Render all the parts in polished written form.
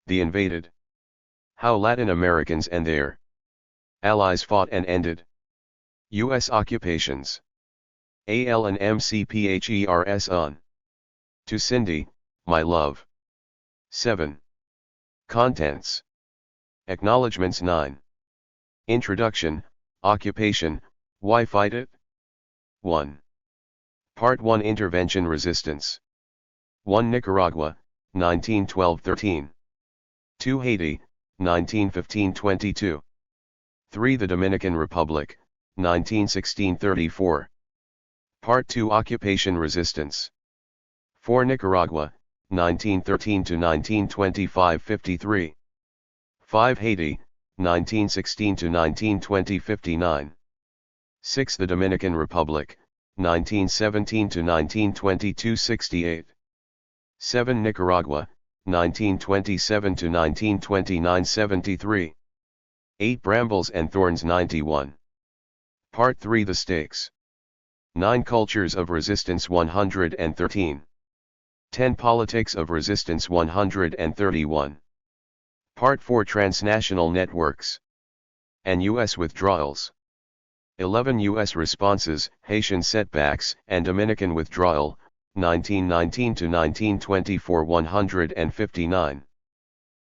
The invaded. How Latin Americans and their allies fought and ended. U.S. occupations. AL and MCPHERS on. To Cindy, my love. 7. Contents. Acknowledgements 9. Introduction, Occupation, Why Fight It? 1. Part 1 Intervention Resistance. 1 Nicaragua, 1912-13. 2 Haiti, 1915-22. 3 The Dominican Republic, 1916-34. Part 2 Occupation Resistance. 4 Nicaragua, 1913-1925-53. 5 Haiti, 1916-1920-59. 6 The Dominican Republic, 1917-1922-68. 7 Nicaragua, 1927-1929-73. 8 Brambles and Thorns 91. Part 3 The Stakes. 9 Cultures of Resistance 113. 10 Politics of Resistance 131. Part 4 Transnational Networks and U.S. Withdrawals. 11 U.S. Responses, Haitian Setbacks and Dominican Withdrawal, 1919-1924 159.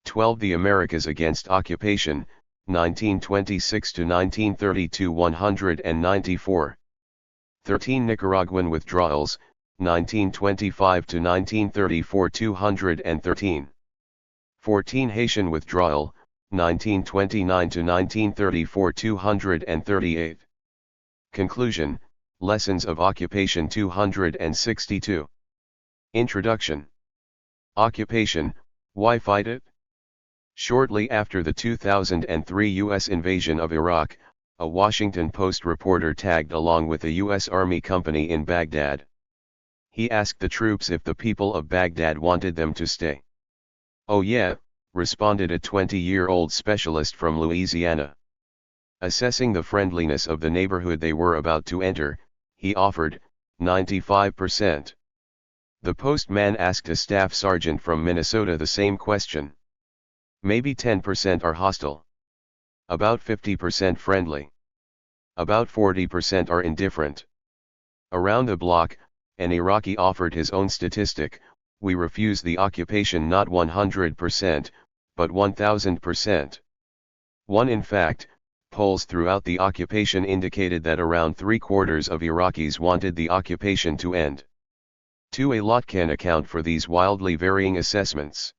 12 The Americas Against Occupation, 1926-1932 194. 13 Nicaraguan Withdrawals, 1925-1934 213. 14 Haitian Withdrawal, 1929-1934 238. Conclusion, Lessons of Occupation 262. Introduction. Occupation, Why Fight It? Shortly after the 2003 U.S. invasion of Iraq, a Washington Post reporter tagged along with a U.S. Army company in Baghdad. He asked the troops if the people of Baghdad wanted them to stay. "Oh yeah," responded a 20-year-old specialist from Louisiana. Assessing the friendliness of the neighborhood they were about to enter, he offered, 95%. The postman asked a staff sergeant from Minnesota the same question. Maybe 10% are hostile. About 50% friendly. About 40% are indifferent. Around the block, an Iraqi offered his own statistic: "We refuse the occupation not 100%, but 1000%. In fact, polls throughout the occupation indicated that around 3/4 of Iraqis wanted the occupation to end. 2 A lot can account for these wildly varying assessments.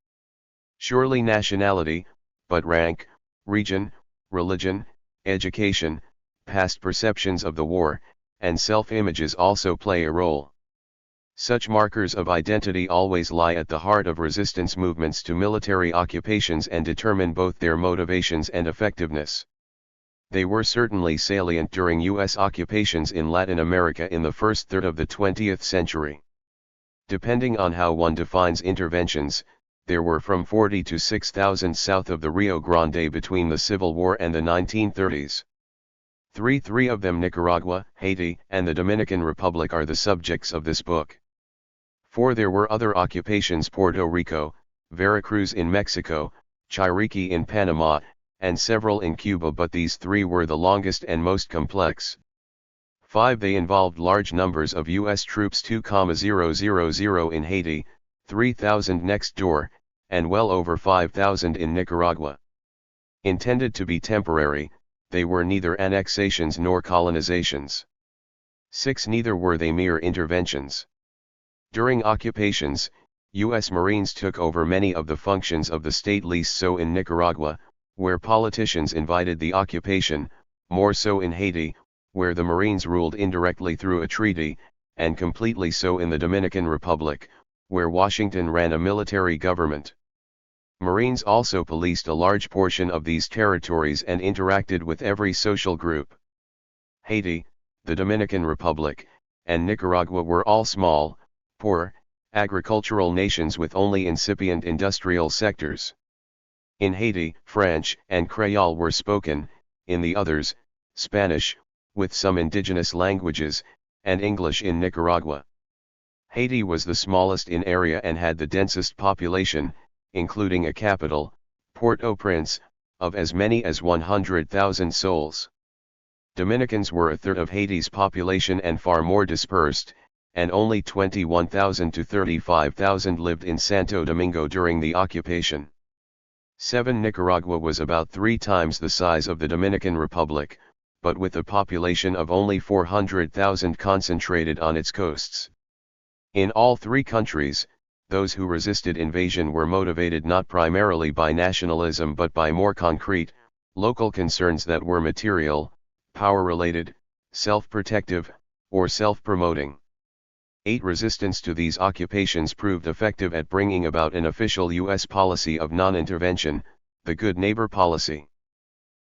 Surely nationality, but rank, region, religion, education, past perceptions of the war, and self-images also play a role. Such markers of identity always lie at the heart of resistance movements to military occupations and determine both their motivations and effectiveness. They were certainly salient during U.S. occupations in Latin America in the first third of the 20th century. Depending on how one defines interventions, there were from 40 to 6,000 south of the Rio Grande between the Civil War and the 1930s. Three of them, Nicaragua, Haiti, and the Dominican Republic, are the subjects of this book. 4 There were other occupations: Puerto Rico, Veracruz in Mexico, Chiriqui in Panama, and several in Cuba, but these 3 were the longest and most complex. 5 They involved large numbers of U.S. troops: 2,000 in Haiti, 3,000 next door, and well over 5,000 in Nicaragua. Intended to be temporary, they were neither annexations nor colonizations. 6 Neither were they mere interventions. During occupations, U.S. Marines took over many of the functions of the state, least so in Nicaragua, where politicians invited the occupation, more so in Haiti, where the Marines ruled indirectly through a treaty, and completely so in the Dominican Republic, where Washington ran a military government. Marines also policed a large portion of these territories and interacted with every social group. Haiti, the Dominican Republic, and Nicaragua were all small, poor, agricultural nations with only incipient industrial sectors. In Haiti, French and Creole were spoken; in the others, Spanish, with some indigenous languages, and English in Nicaragua. Haiti was the smallest in area and had the densest population, including a capital, Port-au-Prince, of as many as 100,000 souls. Dominicans were a third of Haiti's population and far more dispersed, and only 21,000 to 35,000 lived in Santo Domingo during the occupation. 7. Nicaragua was about 3 times the size of the Dominican Republic, but with a population of only 400,000 concentrated on its coasts. In all 3 countries, those who resisted invasion were motivated not primarily by nationalism but by more concrete, local concerns that were material, power-related, self-protective, or self-promoting. 8. Resistance to these occupations proved effective at bringing about an official U.S. policy of non-intervention, the Good Neighbor Policy.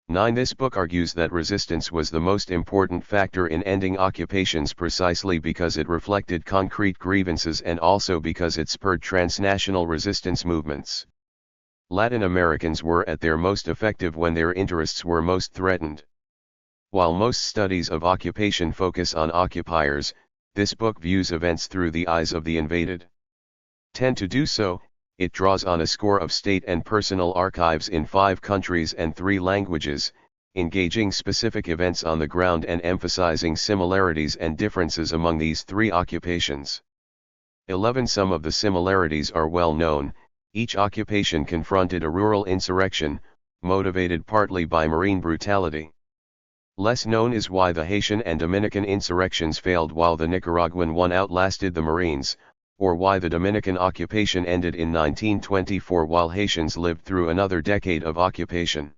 9. This book argues that resistance was the most important factor in ending occupations precisely because it reflected concrete grievances and also because it spurred transnational resistance movements. Latin Americans were at their most effective when their interests were most threatened. While most studies of occupation focus on occupiers, this book views events through the eyes of the invaded. 10. To do so, it draws on a score of state and personal archives in 5 countries and 3 languages, engaging specific events on the ground and emphasizing similarities and differences among these 3 occupations. 11. Some of the similarities are well known. Each occupation confronted a rural insurrection, motivated partly by marine brutality. Less known is why the Haitian and Dominican insurrections failed while the Nicaraguan one outlasted the Marines, or why the Dominican occupation ended in 1924 while Haitians lived through another decade of occupation.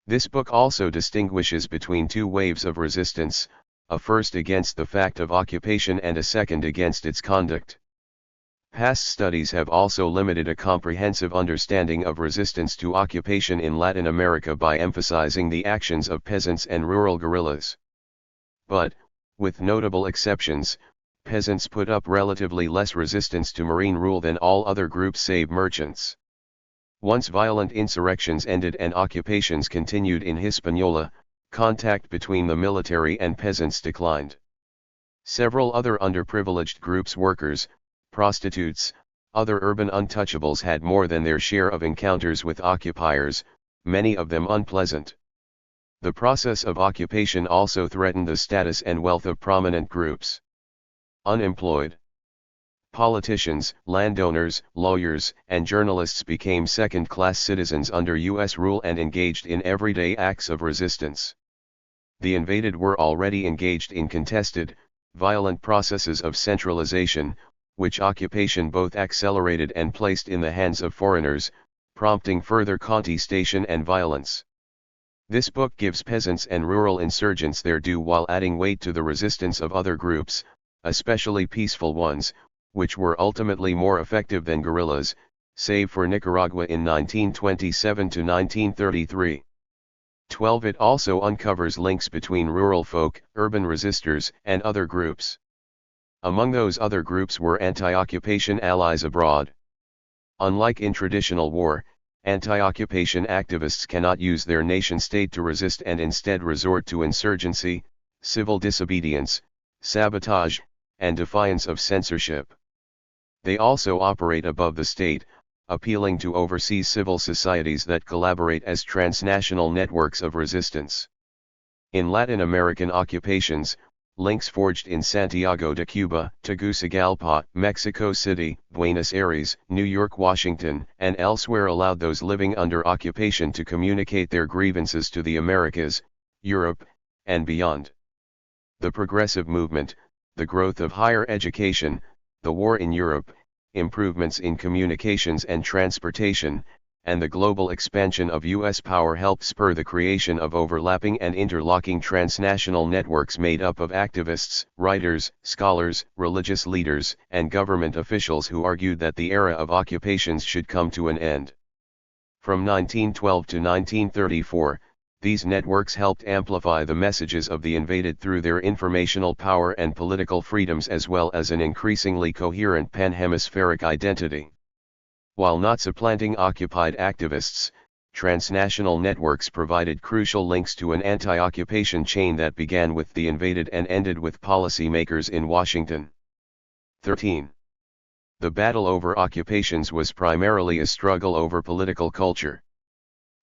This book also distinguishes between 2 waves of resistance, a first against the fact of occupation and a second against its conduct. Past studies have also limited a comprehensive understanding of resistance to occupation in Latin America by emphasizing the actions of peasants and rural guerrillas. But, with notable exceptions, peasants put up relatively less resistance to marine rule than all other groups save merchants. Once violent insurrections ended and occupations continued in Hispaniola, contact between the military and peasants declined. Several other underprivileged groups, workers, prostitutes, other urban untouchables, had more than their share of encounters with occupiers, many of them unpleasant. The process of occupation also threatened the status and wealth of prominent groups. Unemployed politicians, landowners, lawyers, and journalists became second-class citizens under U.S. rule and engaged in everyday acts of resistance. The invaded were already engaged in contested, violent processes of centralization, which occupation both accelerated and placed in the hands of foreigners, prompting further contestation and violence. This book gives peasants and rural insurgents their due while adding weight to the resistance of other groups, especially peaceful ones, which were ultimately more effective than guerrillas, save for Nicaragua in 1927 to 1933. 12. It also uncovers links between rural folk, urban resistors, and other groups. Among those other groups were anti-occupation allies abroad. Unlike in traditional war, anti-occupation activists cannot use their nation-state to resist and instead resort to insurgency, civil disobedience, sabotage, and defiance of censorship. They also operate above the state, appealing to overseas civil societies that collaborate as transnational networks of resistance. In Latin American occupations, links forged in Santiago de Cuba, Tegucigalpa, Mexico City, Buenos Aires, New York, Washington, and elsewhere allowed those living under occupation to communicate their grievances to the Americas, Europe, and beyond. The progressive movement, the growth of higher education, the war in Europe, improvements in communications and transportation, and the global expansion of U.S. power helped spur the creation of overlapping and interlocking transnational networks made up of activists, writers, scholars, religious leaders, and government officials who argued that the era of occupations should come to an end. From 1912 to 1934, these networks helped amplify the messages of the invaded through their informational power and political freedoms as well as an increasingly coherent pan-hemispheric identity. While not supplanting occupied activists, transnational networks provided crucial links to an anti-occupation chain that began with the invaded and ended with policymakers in Washington. 13. The battle over occupations was primarily a struggle over political culture.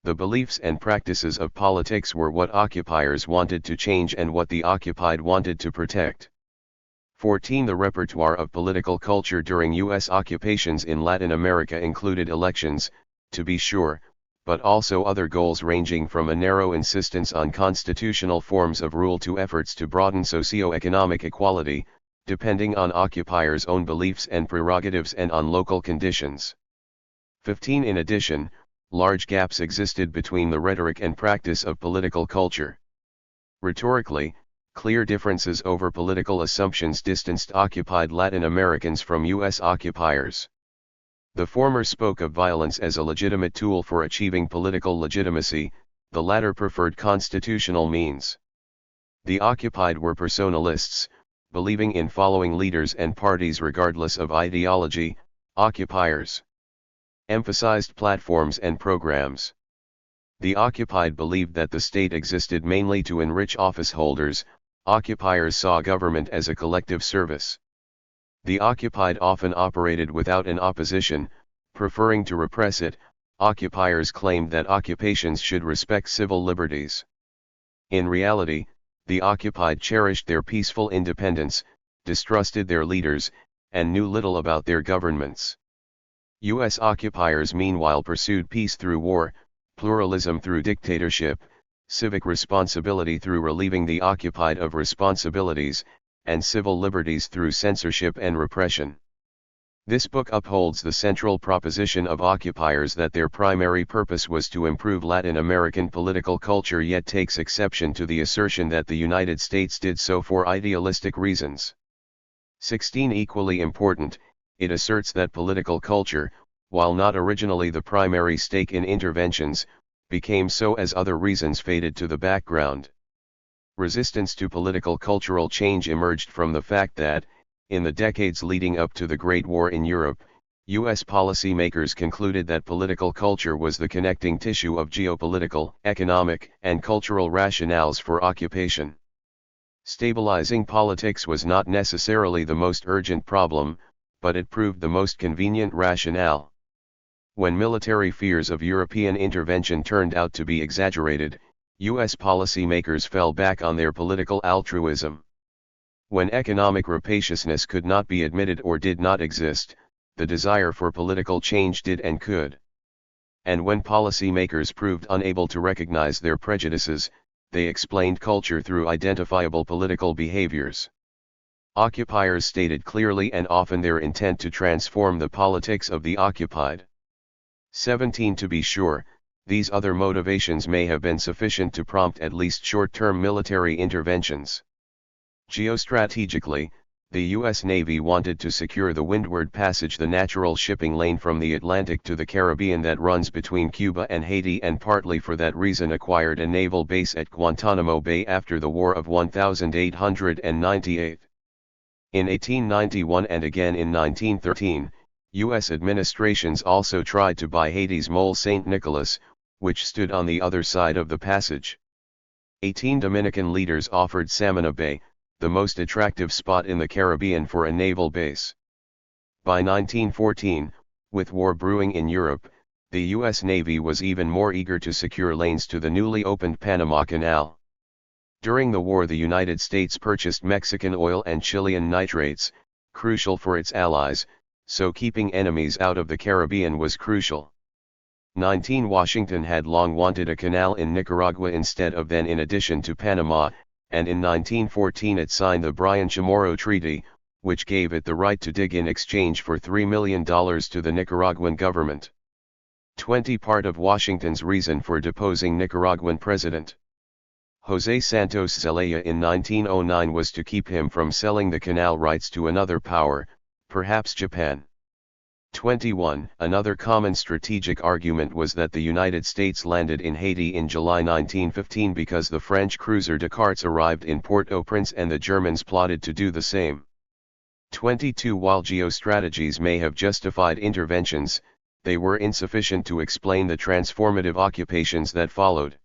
The beliefs and practices of politics were what occupiers wanted to change and what the occupied wanted to protect. 14. The repertoire of political culture during U.S. occupations in Latin America included elections, to be sure, but also other goals ranging from a narrow insistence on constitutional forms of rule to efforts to broaden socio-economic equality, depending on occupiers' own beliefs and prerogatives and on local conditions. 15. In addition, large gaps existed between the rhetoric and practice of political culture. Rhetorically, clear differences over political assumptions distanced occupied Latin Americans from U.S. occupiers. The former spoke of violence as a legitimate tool for achieving political legitimacy, the latter preferred constitutional means. The occupied were personalists, believing in following leaders and parties regardless of ideology. Occupiers emphasized platforms and programs. The occupied believed that the state existed mainly to enrich office holders. Occupiers saw government as a collective service. The occupied often operated without an opposition, preferring to repress it. Occupiers claimed that occupations should respect civil liberties. In reality, the occupied cherished their peaceful independence, distrusted their leaders, and knew little about their governments. U.S. occupiers meanwhile pursued peace through war, pluralism through dictatorship, civic responsibility through relieving the occupied of responsibilities, and civil liberties through censorship and repression. This book upholds the central proposition of occupiers that their primary purpose was to improve Latin American political culture, yet takes exception to the assertion that the United States did so for idealistic reasons. 16. Equally important, it asserts that political culture, while not originally the primary stake in interventions, became so as other reasons faded to the background. Resistance to political cultural change emerged from the fact that, in the decades leading up to the Great War in Europe, U.S. policymakers concluded that political culture was the connecting tissue of geopolitical, economic, and cultural rationales for occupation. Stabilizing politics was not necessarily the most urgent problem, but it proved the most convenient rationale. When military fears of European intervention turned out to be exaggerated, U.S. policymakers fell back on their political altruism. When economic rapaciousness could not be admitted or did not exist, the desire for political change did and could. And when policymakers proved unable to recognize their prejudices, they explained culture through identifiable political behaviors. Occupiers stated clearly and often their intent to transform the politics of the occupied. 17. To be sure, these other motivations may have been sufficient to prompt at least short-term military interventions. Geostrategically, the U.S. Navy wanted to secure the Windward Passage, the natural shipping lane from the Atlantic to the Caribbean that runs between Cuba and Haiti, and partly for that reason acquired a naval base at Guantanamo Bay after the War of 1898. In 1891 and again in 1913, U.S. administrations also tried to buy Haiti's Mole St. Nicholas, which stood on the other side of the passage. 18 Dominican leaders offered Samana Bay, the most attractive spot in the Caribbean, for a naval base. By 1914, with war brewing in Europe, the U.S. Navy was even more eager to secure lanes to the newly opened Panama Canal. During the war, the United States purchased Mexican oil and Chilean nitrates, crucial for its allies, so keeping enemies out of the Caribbean was crucial. 19 Washington had long wanted a canal in Nicaragua instead of then in addition to Panama, and in 1914 it signed the Bryan-Chamorro Treaty, which gave it the right to dig in exchange for $3 million to the Nicaraguan government. 20 Part of Washington's reason for deposing Nicaraguan President José Santos Zelaya in 1909 was to keep him from selling the canal rights to another power, perhaps Japan. 21 Another common strategic argument was that the United States landed in Haiti in July 1915 because the French cruiser Descartes arrived in Port-au-Prince and the Germans plotted to do the same. 22 While geostrategies may have justified interventions, they were insufficient to explain the transformative occupations that followed.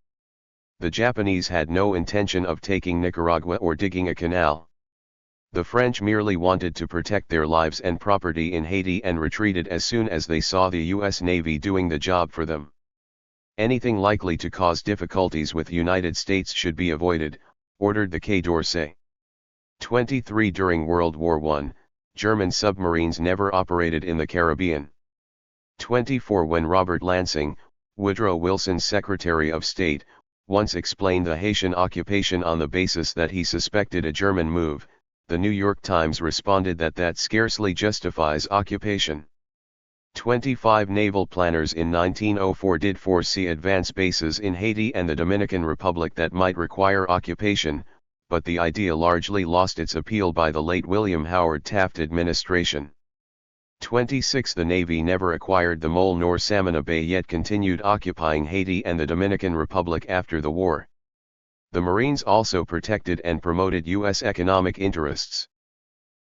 The Japanese had no intention of taking Nicaragua or digging a canal. The French merely wanted to protect their lives and property in Haiti and retreated as soon as they saw the U.S. Navy doing the job for them. Anything likely to cause difficulties with United States should be avoided, ordered the Quai d'Orsay. 23 During World War I, German submarines never operated in the Caribbean. 24 When Robert Lansing, Woodrow Wilson's Secretary of State, once explained the Haitian occupation on the basis that he suspected a German move, the New York Times responded that scarcely justifies occupation. 25 Naval planners in 1904 did foresee advance bases in Haiti and the Dominican Republic that might require occupation, but the idea largely lost its appeal by the late William Howard Taft administration. 26 The Navy never acquired the Mole nor Samana Bay yet continued occupying Haiti and the Dominican Republic after the war. The Marines also protected and promoted U.S. economic interests.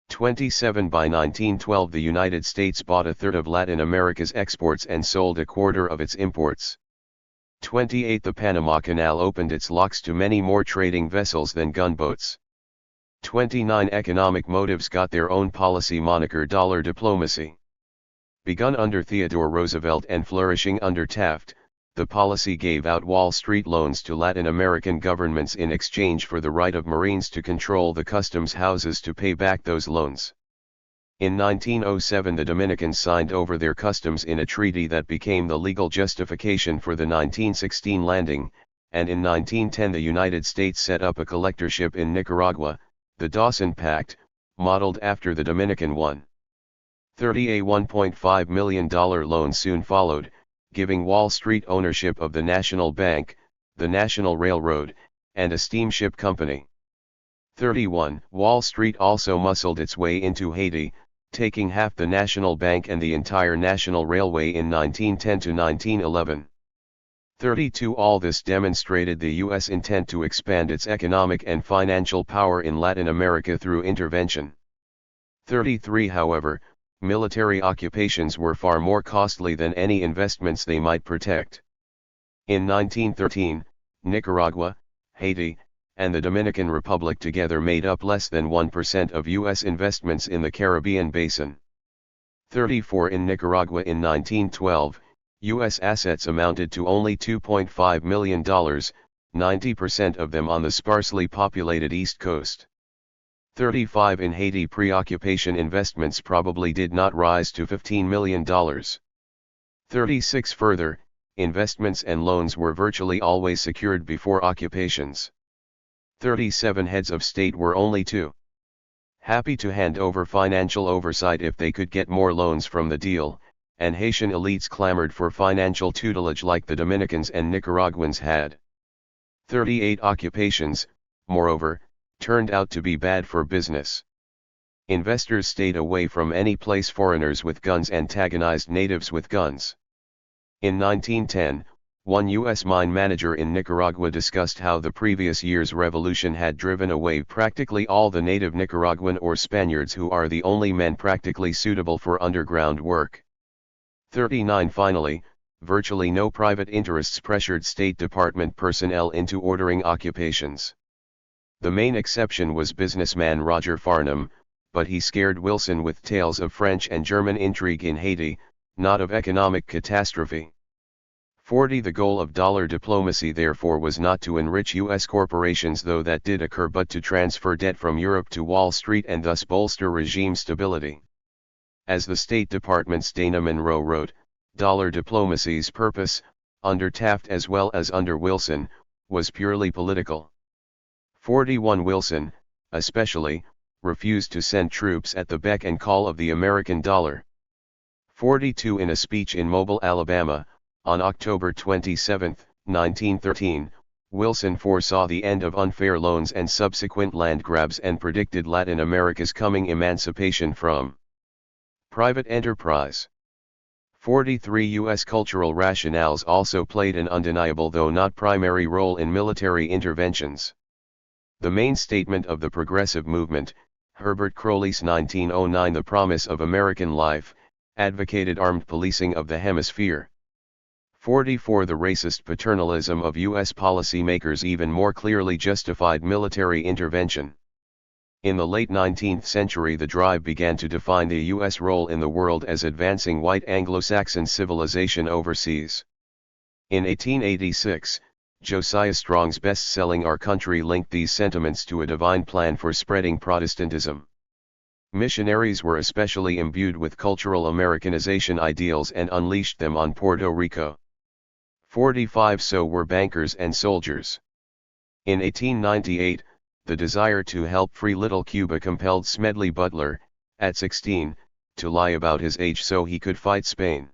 27 By 1912 the United States bought a third of Latin America's exports and sold a quarter of its imports. 28 The Panama Canal opened its locks to many more trading vessels than gunboats. 29 Economic motives got their own policy moniker dollar diplomacy. Begun under Theodore Roosevelt and flourishing under Taft, the policy gave out Wall Street loans to Latin American governments in exchange for the right of Marines to control the customs houses to pay back those loans. In 1907 the Dominicans signed over their customs in a treaty that became the legal justification for the 1916 landing, and in 1910 the United States set up a collectorship in Nicaragua, the Dawson Pact, modeled after the Dominican one. 30 A $1.5 million loan soon followed, giving Wall Street ownership of the National Bank, the National Railroad, and a steamship company. 31 Wall Street also muscled its way into Haiti, taking half the National Bank and the entire National Railway in 1910 to 1911. 32 All this demonstrated the U.S. intent to expand its economic and financial power in Latin America through intervention. 33 However, military occupations were far more costly than any investments they might protect. In 1913, Nicaragua, Haiti, and the Dominican Republic together made up less than 1% of U.S. investments in the Caribbean basin. 34 In Nicaragua in 1912, U.S. assets amounted to only $2.5 million, 90% of them on the sparsely populated East Coast. 35 In Haiti pre-occupation investments probably did not rise to $15 million. 36 Further, investments and loans were virtually always secured before occupations. 37 Heads of state were only too happy to hand over financial oversight if they could get more loans from the deal, and Haitian elites clamored for financial tutelage like the Dominicans and Nicaraguans had. 38 Occupations, moreover, turned out to be bad for business. Investors stayed away from any place foreigners with guns antagonized natives with guns. In 1910, one U.S. mine manager in Nicaragua discussed how the previous year's revolution had driven away practically all the native Nicaraguan or Spaniards who are the only men practically suitable for underground work. 39 Finally, virtually no private interests pressured State Department personnel into ordering occupations. The main exception was businessman Roger Farnham, but he scared Wilson with tales of French and German intrigue in Haiti, not of economic catastrophe. 40 The goal of dollar diplomacy therefore was not to enrich U.S. corporations, though that did occur, but to transfer debt from Europe to Wall Street and thus bolster regime stability. As the State Department's Dana Munro wrote, dollar diplomacy's purpose, under Taft as well as under Wilson, was purely political. 41 Wilson, especially, refused to send troops at the beck and call of the American dollar. 42 In a speech in Mobile, Alabama, on October 27, 1913, Wilson foresaw the end of unfair loans and subsequent land grabs and predicted Latin America's coming emancipation from private enterprise. 43 U.S. cultural rationales also played an undeniable though not primary role in military interventions. The main statement of the progressive movement, Herbert Croly's 1909 The Promise of American Life, advocated armed policing of the hemisphere. 44 The racist paternalism of U.S. policymakers even more clearly justified military intervention. In the late 19th century, the drive began to define the U.S. role in the world as advancing white Anglo-Saxon civilization overseas. In 1886, Josiah Strong's best-selling Our Country linked these sentiments to a divine plan for spreading Protestantism. Missionaries were especially imbued with cultural Americanization ideals and unleashed them on Puerto Rico. 45 so were bankers and soldiers. In 1898, the desire to help free little Cuba compelled Smedley Butler, at 16, to lie about his age so he could fight Spain.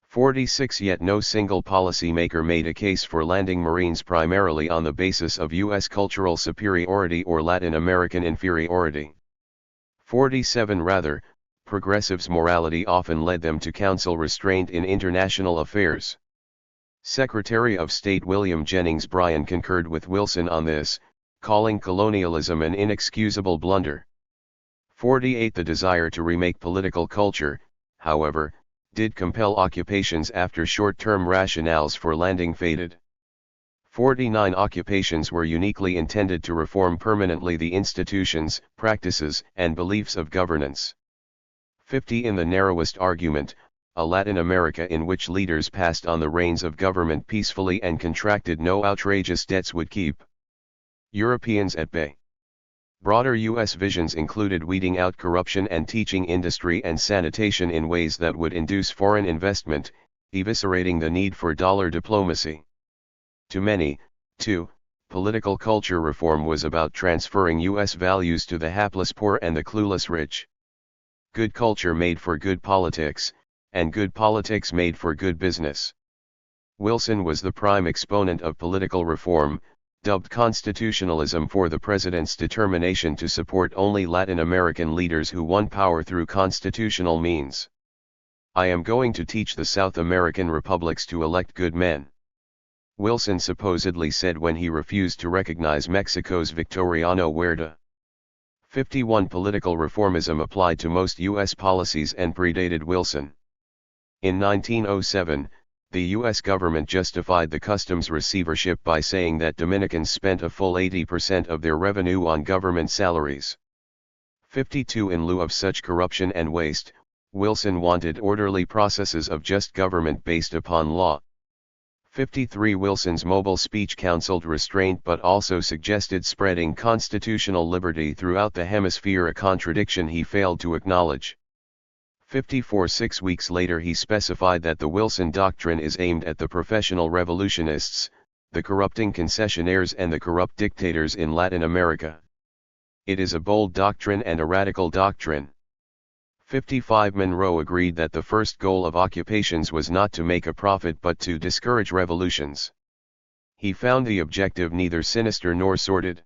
46 Yet no single policymaker made a case for landing Marines primarily on the basis of U.S. cultural superiority or Latin American inferiority. 47 Rather, progressives' morality often led them to counsel restraint in international affairs. Secretary of State William Jennings Bryan concurred with Wilson on this, calling colonialism an inexcusable blunder. 48 The desire to remake political culture, however, did compel occupations after short-term rationales for landing faded. 49 Occupations were uniquely intended to reform permanently the institutions, practices, and beliefs of governance. 50 In the narrowest argument, a Latin America in which leaders passed on the reins of government peacefully and contracted no outrageous debts would keep Europeans at bay. Broader U.S. visions included weeding out corruption and teaching industry and sanitation in ways that would induce foreign investment, eviscerating the need for dollar diplomacy. To many, too, political culture reform was about transferring U.S. values to the hapless poor and the clueless rich. Good culture made for good politics, and good politics made for good business. Wilson was the prime exponent of political reform, dubbed constitutionalism for the president's determination to support only Latin American leaders who won power through constitutional means. I am going to teach the South American republics to elect good men, Wilson supposedly said when he refused to recognize Mexico's Victoriano Huerta. 51 Political reformism applied to most U.S. policies and predated Wilson. In 1907, the U.S. government justified the customs receivership by saying that Dominicans spent a full 80% of their revenue on government salaries. 52 In lieu of such corruption and waste, Wilson wanted orderly processes of just government based upon law. 53 Wilson's mobile speech counseled restraint but also suggested spreading constitutional liberty throughout the hemisphere, a contradiction he failed to acknowledge. 54 6 weeks later he specified that the Wilson Doctrine is aimed at the professional revolutionists, the corrupting concessionaires and the corrupt dictators in Latin America. It is a bold doctrine and a radical doctrine. 55 Monroe agreed that the first goal of occupations was not to make a profit but to discourage revolutions. He found the objective neither sinister nor sordid.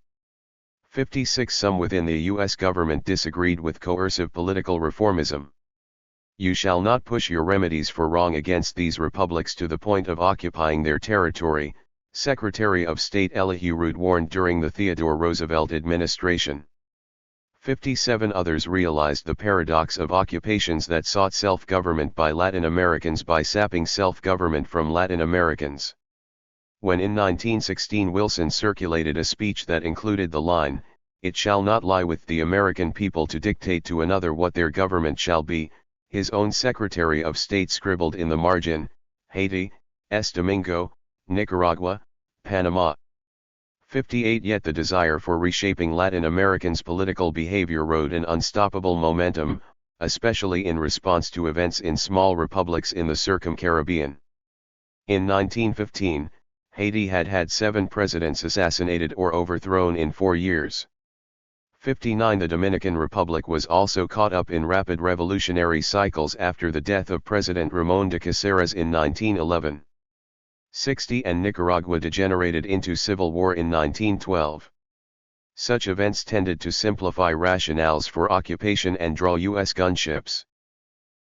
56 Some within the U.S. government disagreed with coercive political reformism. You shall not push your remedies for wrong against these republics to the point of occupying their territory, Secretary of State Elihu Root warned during the Theodore Roosevelt administration. 57 Others realized the paradox of occupations that sought self-government by Latin Americans by sapping self-government from Latin Americans. When in 1916 Wilson circulated a speech that included the line, "It shall not lie with the American people to dictate to another what their government shall be," his own Secretary of State scribbled in the margin, "Haiti, Domingo, Nicaragua, Panama." 58 Yet the desire for reshaping Latin Americans' political behavior rode an unstoppable momentum, especially in response to events in small republics in the Circum-Caribbean. In 1915, Haiti had had 7 presidents assassinated or overthrown in 4 years. 59 The Dominican Republic was also caught up in rapid revolutionary cycles after the death of President Ramon de Caceres in 1911. 60 And Nicaragua degenerated into civil war in 1912. Such events tended to simplify rationales for occupation and draw U.S. gunships.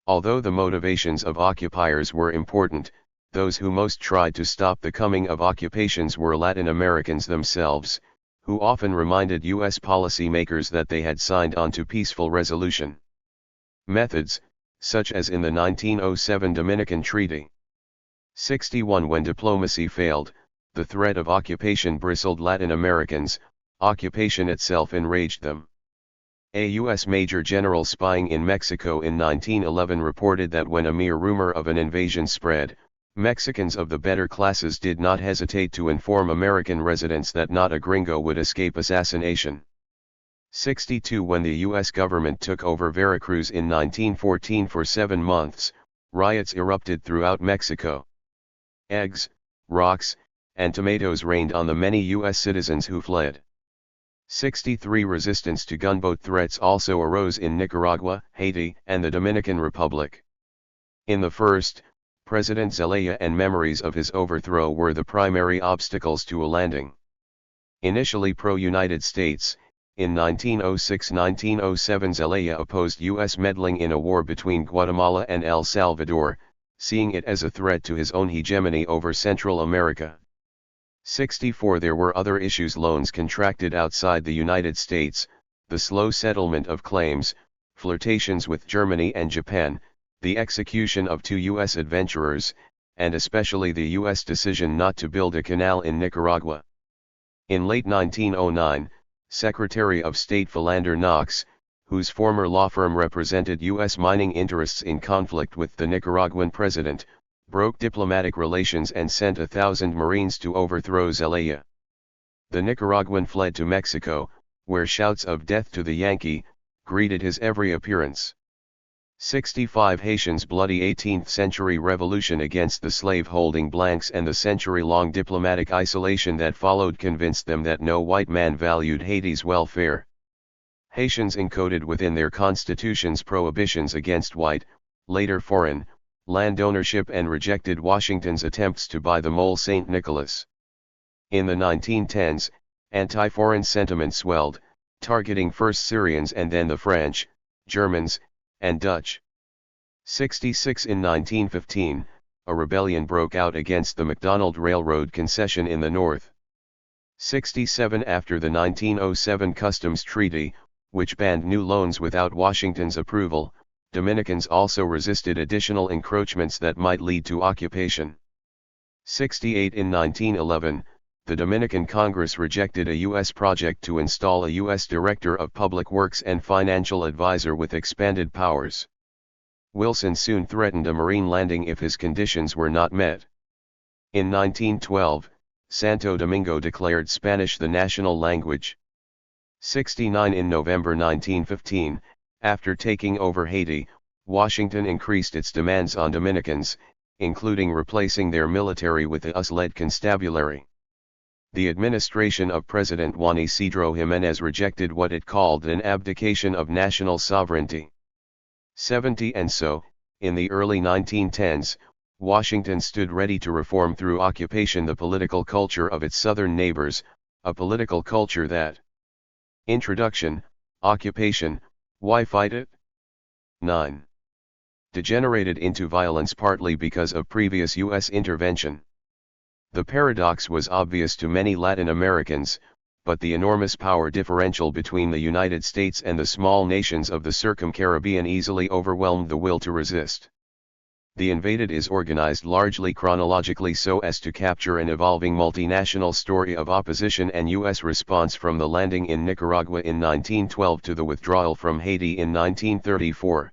Although the motivations of occupiers were important, those who most tried to stop the coming of occupations were Latin Americans themselves, who often reminded U.S. policymakers that they had signed on to peaceful resolution methods, such as in the 1907 Dominican Treaty. 61 When diplomacy failed, the threat of occupation bristled Latin Americans, occupation itself enraged them. A U.S. Major General spying in Mexico in 1911 reported that when a mere rumor of an invasion spread, Mexicans of the better classes did not hesitate to inform American residents that not a gringo would escape assassination. 62 When the U.S. government took over Veracruz in 1914 for 7 months, riots erupted throughout Mexico. Eggs, rocks, and tomatoes rained on the many U.S. citizens who fled. 63 Resistance to gunboat threats also arose in Nicaragua, Haiti, and the Dominican Republic. In the first, President Zelaya and memories of his overthrow were the primary obstacles to a landing. Initially pro-United States, in 1906-1907 Zelaya opposed U.S. meddling in a war between Guatemala and El Salvador, seeing it as a threat to his own hegemony over Central America. 64 There were other issues: loans contracted outside the United States, the slow settlement of claims, flirtations with Germany and Japan, the execution of 2 U.S. adventurers, and especially the U.S. decision not to build a canal in Nicaragua. In late 1909, Secretary of State Philander Knox, whose former law firm represented U.S. mining interests in conflict with the Nicaraguan president, broke diplomatic relations and sent 1,000 Marines to overthrow Zelaya. The Nicaraguan fled to Mexico, where shouts of "Death to the Yankee" greeted his every appearance. 65 Haitians' bloody 18th-century revolution against the slave-holding blacks and the century-long diplomatic isolation that followed convinced them that no white man valued Haiti's welfare. Haitians encoded within their constitutions prohibitions against white, later foreign, land ownership and rejected Washington's attempts to buy the Mole St. Nicholas. In the 1910s, anti-foreign sentiment swelled, targeting first Syrians and then the French, Germans, and Dutch. 66 In 1915, a rebellion broke out against the McDonald Railroad concession in the North. 67 After the 1907 Customs Treaty, which banned new loans without Washington's approval, Dominicans also resisted additional encroachments that might lead to occupation. 68 In 1911, the Dominican Congress rejected a U.S. project to install a U.S. Director of Public Works and financial advisor with expanded powers. Wilson soon threatened a Marine landing if his conditions were not met. In 1912, Santo Domingo declared Spanish the national language. 69 In November 1915, after taking over Haiti, Washington increased its demands on Dominicans, including replacing their military with a US-led constabulary. The administration of President Juan Isidro Jimenez rejected what it called an abdication of national sovereignty. 70 And so, in the early 1910s, Washington stood ready to reform through occupation the political culture of its southern neighbors, a political culture that. Introduction, Occupation, why fight it? 9. Degenerated into violence partly because of previous U.S. intervention. The paradox was obvious to many Latin Americans, but the enormous power differential between the United States and the small nations of the Circum-Caribbean easily overwhelmed the will to resist. The invaded is organized largely chronologically so as to capture an evolving multinational story of opposition and U.S. response from the landing in Nicaragua in 1912 to the withdrawal from Haiti in 1934.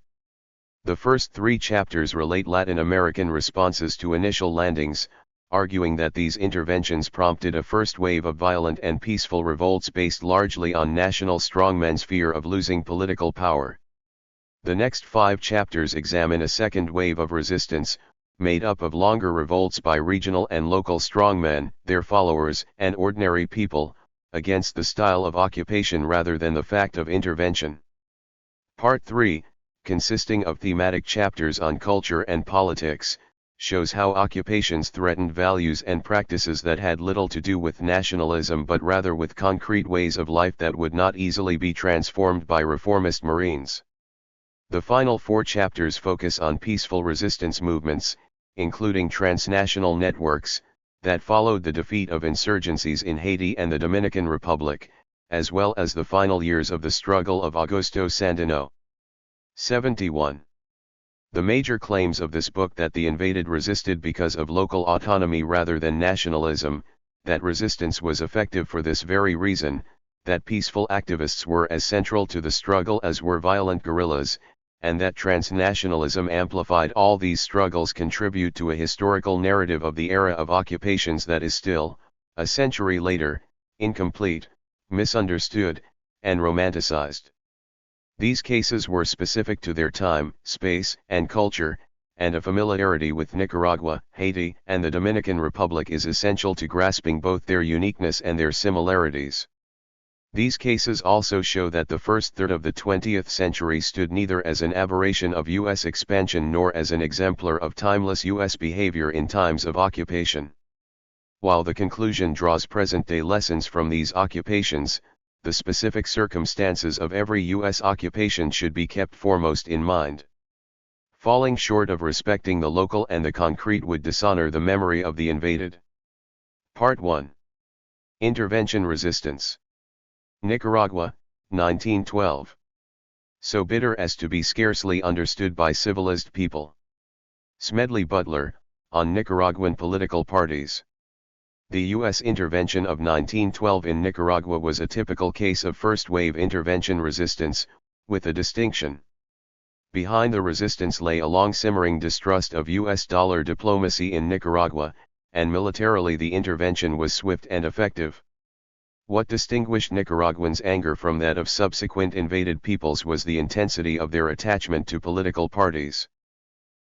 The first 3 chapters relate Latin American responses to initial landings, arguing that these interventions prompted a first wave of violent and peaceful revolts based largely on national strongmen's fear of losing political power. The next 5 chapters examine a second wave of resistance, made up of longer revolts by regional and local strongmen, their followers, and ordinary people, against the style of occupation rather than the fact of intervention. Part 3, consisting of thematic chapters on culture and politics, shows how occupations threatened values and practices that had little to do with nationalism but rather with concrete ways of life that would not easily be transformed by reformist Marines. The final 4 chapters focus on peaceful resistance movements, including transnational networks, that followed the defeat of insurgencies in Haiti and the Dominican Republic, as well as the final years of the struggle of Augusto Sandino. 71. The major claims of this book that the invaded resisted because of local autonomy rather than nationalism, that resistance was effective for this very reason, that peaceful activists were as central to the struggle as were violent guerrillas, and that transnationalism amplified all these struggles contribute to a historical narrative of the era of occupations that is still, a century later, incomplete, misunderstood, and romanticized. These cases were specific to their time, space, and culture, and a familiarity with Nicaragua, Haiti, and the Dominican Republic is essential to grasping both their uniqueness and their similarities. These cases also show that the first third of the 20th century stood neither as an aberration of U.S. expansion nor as an exemplar of timeless U.S. behavior in times of occupation. While the conclusion draws present-day lessons from these occupations, the specific circumstances of every U.S. occupation should be kept foremost in mind. Falling short of respecting the local and the concrete would dishonor the memory of the invaded. Part 1. Intervention Resistance. Nicaragua, 1912. So bitter as to be scarcely understood by civilized people. Smedley Butler, on Nicaraguan political parties. The U.S. intervention of 1912 in Nicaragua was a typical case of first-wave intervention resistance, with a distinction. Behind the resistance lay a long-simmering distrust of U.S. dollar diplomacy in Nicaragua, and militarily the intervention was swift and effective. What distinguished Nicaraguans' anger from that of subsequent invaded peoples was the intensity of their attachment to political parties.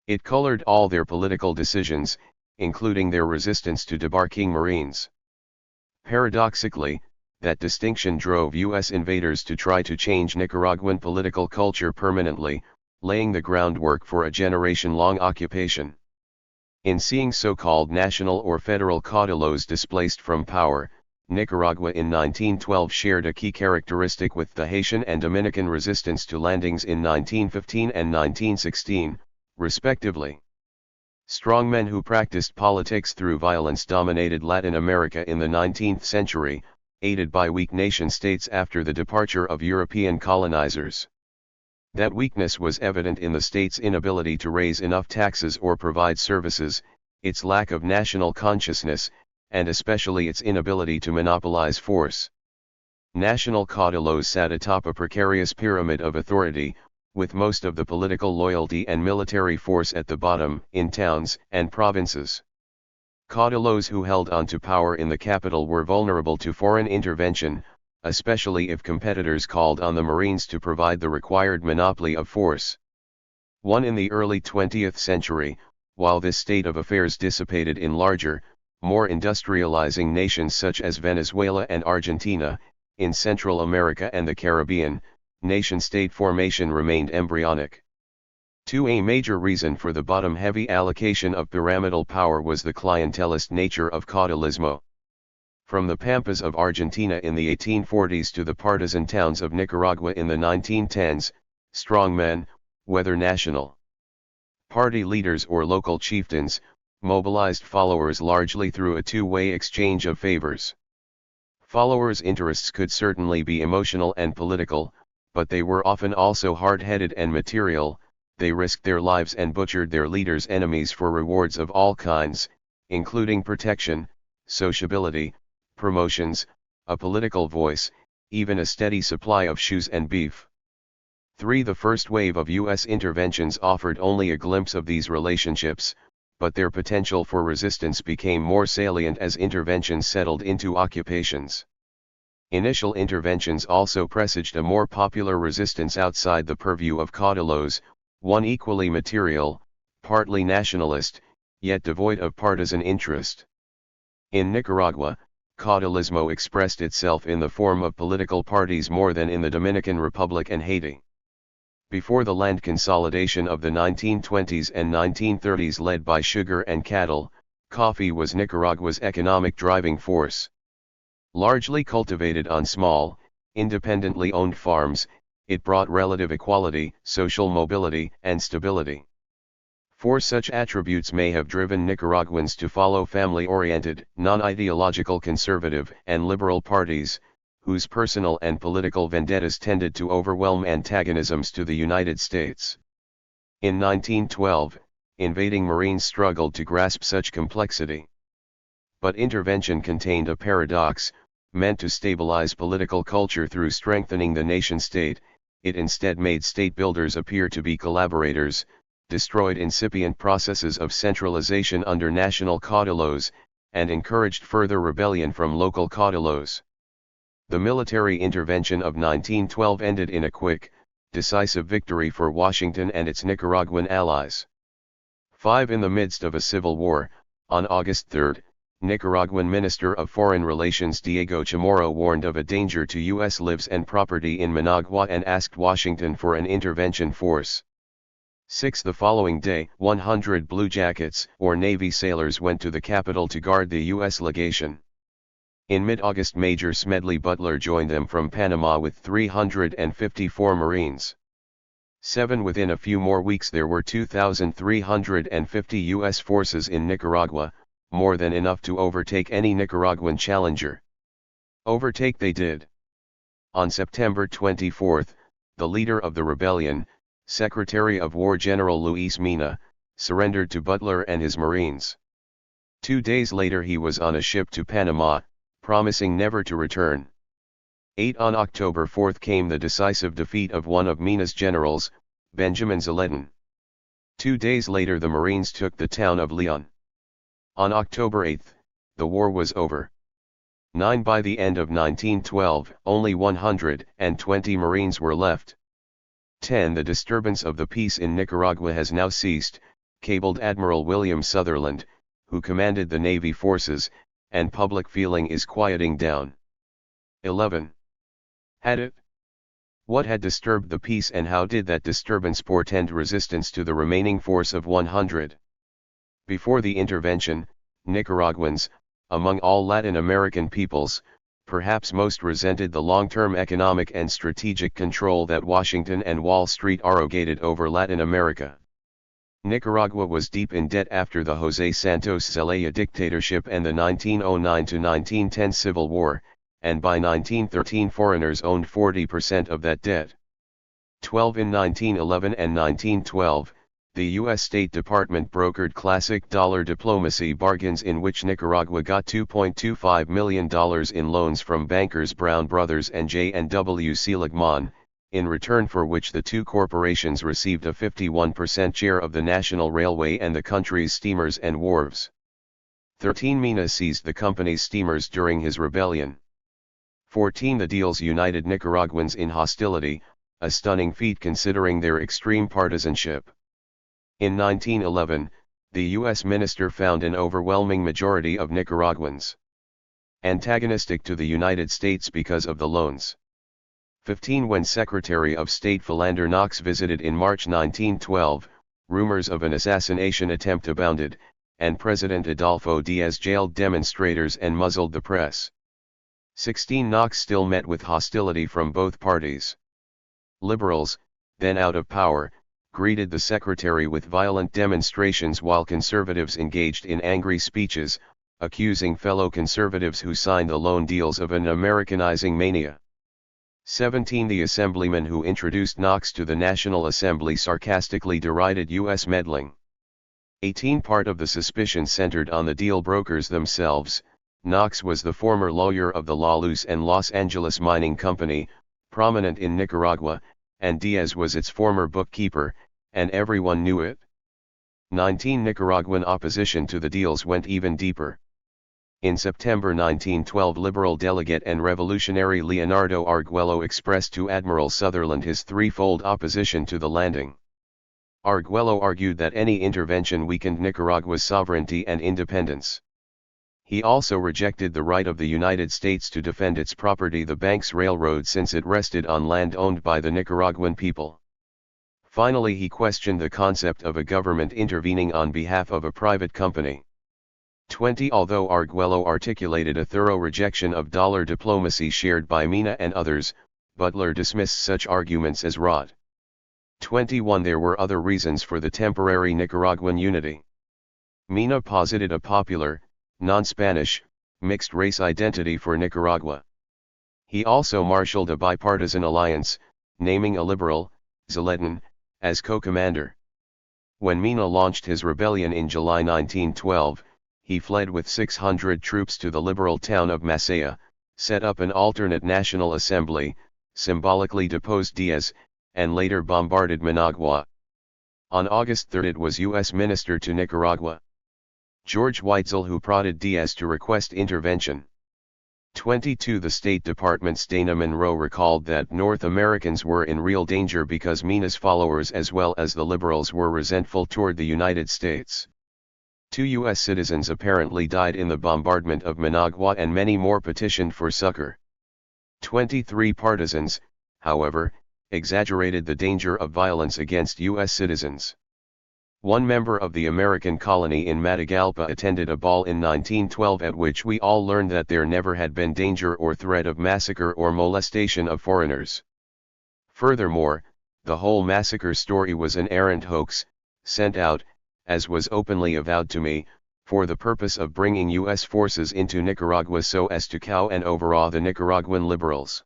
It colored all their political decisions, including their resistance to debarking Marines. Paradoxically, that distinction drove U.S. invaders to try to change Nicaraguan political culture permanently, laying the groundwork for a generation-long occupation. In seeing so-called national or federal caudillos displaced from power, Nicaragua in 1912 shared a key characteristic with the Haitian and Dominican resistance to landings in 1915 and 1916, respectively. Strongmen who practiced politics through violence dominated Latin America in the 19th century, aided by weak nation-states after the departure of European colonizers. That weakness was evident in the state's inability to raise enough taxes or provide services, its lack of national consciousness, and especially its inability to monopolize force. National caudillos sat atop a precarious pyramid of authority, with most of the political loyalty and military force at the bottom, in towns and provinces. Caudillos who held on to power in the capital were vulnerable to foreign intervention, especially if competitors called on the Marines to provide the required monopoly of force. In the early 20th century, while this state of affairs dissipated in larger, more industrializing nations such as Venezuela and Argentina, in Central America and the Caribbean, nation-state formation remained embryonic. A major reason for the bottom-heavy allocation of pyramidal power was the clientelist nature of caudilismo. From the pampas of Argentina in the 1840s to the partisan towns of Nicaragua in the 1910s, strongmen, whether national party leaders or local chieftains, mobilized followers largely through a two-way exchange of favors. Followers' interests could certainly be emotional and political, but they were often also hard-headed and material. They risked their lives and butchered their leaders' enemies for rewards of all kinds, including protection, sociability, promotions, a political voice, even a steady supply of shoes and beef. The first wave of U.S. interventions offered only a glimpse of these relationships, but their potential for resistance became more salient as interventions settled into occupations. Initial interventions also presaged a more popular resistance outside the purview of caudillos, one equally material, partly nationalist, yet devoid of partisan interest. In Nicaragua, caudilismo expressed itself in the form of political parties more than in the Dominican Republic and Haiti. Before the land consolidation of the 1920s and 1930s led by sugar and cattle, coffee was Nicaragua's economic driving force. Largely cultivated on small, independently owned farms, it brought relative equality, social mobility, and stability. Such attributes may have driven Nicaraguans to follow family-oriented, non-ideological conservative and liberal parties, whose personal and political vendettas tended to overwhelm antagonisms to the United States. In 1912, invading Marines struggled to grasp such complexity. But intervention contained a paradox. meant to stabilize political culture through strengthening the nation-state, it instead made state builders appear to be collaborators, destroyed incipient processes of centralization under national caudilos, and encouraged further rebellion from local caudilos. The military intervention of 1912 ended in a quick, decisive victory for Washington and its Nicaraguan allies. 5. In the midst of a civil war, on August 3, Nicaraguan Minister of Foreign Relations Diego Chamorro warned of a danger to U.S. lives and property in Managua and asked Washington for an intervention force. 6. The following day, 100 Blue Jackets, or Navy sailors went to the capital to guard the U.S. legation. In mid-August Major Smedley Butler joined them from Panama with 354 Marines. 7. Within a few more weeks there were 2,350 U.S. forces in Nicaragua, more than enough to overtake any Nicaraguan challenger. Overtake they did. On September 24, the leader of the rebellion, Secretary of War General Luis Mina, surrendered to Butler and his Marines. 2 days later he was on a ship to Panama, promising never to return. 8. On October 4 came the decisive defeat of one of Mina's generals, Benjamin Zaletin. 2 days later the Marines took the town of Leon. On October 8, the war was over. 9. By the end of 1912, only 120 Marines were left. 10. The disturbance of the peace in Nicaragua has now ceased, cabled Admiral William Sutherland, who commanded the Navy forces, and public feeling is quieting down. 11. Had it? What had disturbed the peace and how did that disturbance portend resistance to the remaining force of 100? Before the intervention, Nicaraguans, among all Latin American peoples, perhaps most resented the long-term economic and strategic control that Washington and Wall Street arrogated over Latin America. Nicaragua was deep in debt after the José Santos Zelaya dictatorship and the 1909–1910 Civil War, and by 1913 foreigners owned 40% of that debt. 12. In 1911 and 1912, the U.S. State Department brokered classic dollar diplomacy bargains in which Nicaragua got $2.25 million in loans from bankers Brown Brothers and J&W Seligman, in return for which the two corporations received a 51% share of the national railway and the country's steamers and wharves. 13. Mina seized the company's steamers during his rebellion. 14. The deals united Nicaraguans in hostility, a stunning feat considering their extreme partisanship. In 1911, the U.S. minister found an overwhelming majority of Nicaraguans antagonistic to the United States because of the loans. 15. When Secretary of State Philander Knox visited in March 1912, rumors of an assassination attempt abounded, and President Adolfo Diaz jailed demonstrators and muzzled the press. 16. Knox still met with hostility from both parties. Liberals, then out of power, greeted the secretary with violent demonstrations while conservatives engaged in angry speeches, accusing fellow conservatives who signed the loan deals of an Americanizing mania. 17. The assemblyman who introduced Knox to the National Assembly sarcastically derided U.S. meddling. 18. Part of the suspicion centered on the deal brokers themselves. Knox was the former lawyer of the La Luz and Los Angeles Mining Company, prominent in Nicaragua, and Diaz was its former bookkeeper, and everyone knew it. 19. Nicaraguan opposition to the deals went even deeper. In September 1912, liberal delegate and revolutionary Leonardo Arguello expressed to Admiral Sutherland his threefold opposition to the landing. Arguello argued that any intervention weakened Nicaragua's sovereignty and independence. He also rejected the right of the United States to defend its property, the Banks Railroad, since it rested on land owned by the Nicaraguan people. Finally, he questioned the concept of a government intervening on behalf of a private company. 20. Although Arguello articulated a thorough rejection of dollar diplomacy shared by Mina and others, Butler dismissed such arguments as rot. 21. There were other reasons for the temporary Nicaraguan unity. Mina posited a popular, non-Spanish, mixed-race identity for Nicaragua. He also marshaled a bipartisan alliance, naming a liberal, Zaletin, as co-commander. When Mina launched his rebellion in July 1912, he fled with 600 troops to the liberal town of Masaya, set up an alternate National Assembly, symbolically deposed Diaz, and later bombarded Managua. On August 3 it was U.S. Minister to Nicaragua, George Weitzel, who prodded Diaz to request intervention. 22 The State Department's Dana Monroe recalled that North Americans were in real danger because Mina's followers as well as the liberals were resentful toward the United States. 2 U.S. citizens apparently died in the bombardment of Managua and many more petitioned for succor. 23 Partisans, however, exaggerated the danger of violence against U.S. citizens. One member of the American colony in Matagalpa attended a ball in 1912 at which we all learned that there never had been danger or threat of massacre or molestation of foreigners. Furthermore, the whole massacre story was an arrant hoax, sent out, as was openly avowed to me, for the purpose of bringing U.S. forces into Nicaragua so as to cow and overawe the Nicaraguan liberals.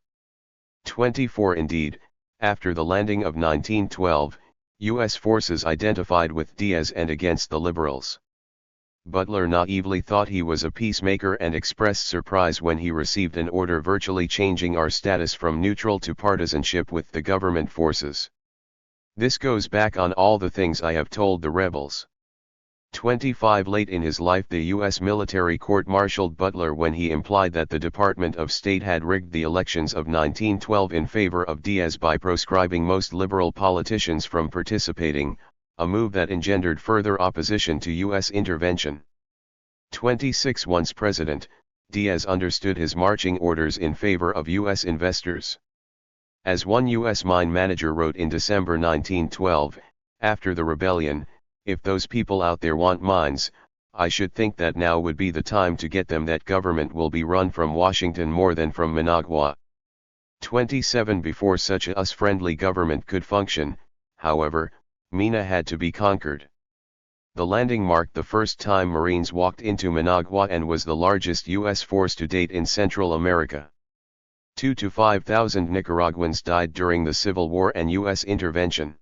24 Indeed, after the landing of 1912, U.S. forces identified with Diaz and against the liberals. Butler naively thought he was a peacemaker and expressed surprise when he received an order virtually changing our status from neutral to partisanship with the government forces. This goes back on all the things I have told the rebels. 25 Late in his life the U.S. military court-martialed Butler when he implied that the Department of State had rigged the elections of 1912 in favor of Diaz by proscribing most liberal politicians from participating, a move that engendered further opposition to U.S. intervention. 26 Once president, Diaz understood his marching orders in favor of U.S. investors. As one U.S. mine manager wrote in December 1912, after the rebellion, "If those people out there want mines, I should think that now would be the time to get them. That government will be run from Washington more than from Managua." 27 Before such a US-friendly government could function, however, Mina had to be conquered. The landing marked the first time Marines walked into Managua and was the largest U.S. force to date in Central America. 2 to 5,000 Nicaraguans died during the Civil War and U.S. intervention.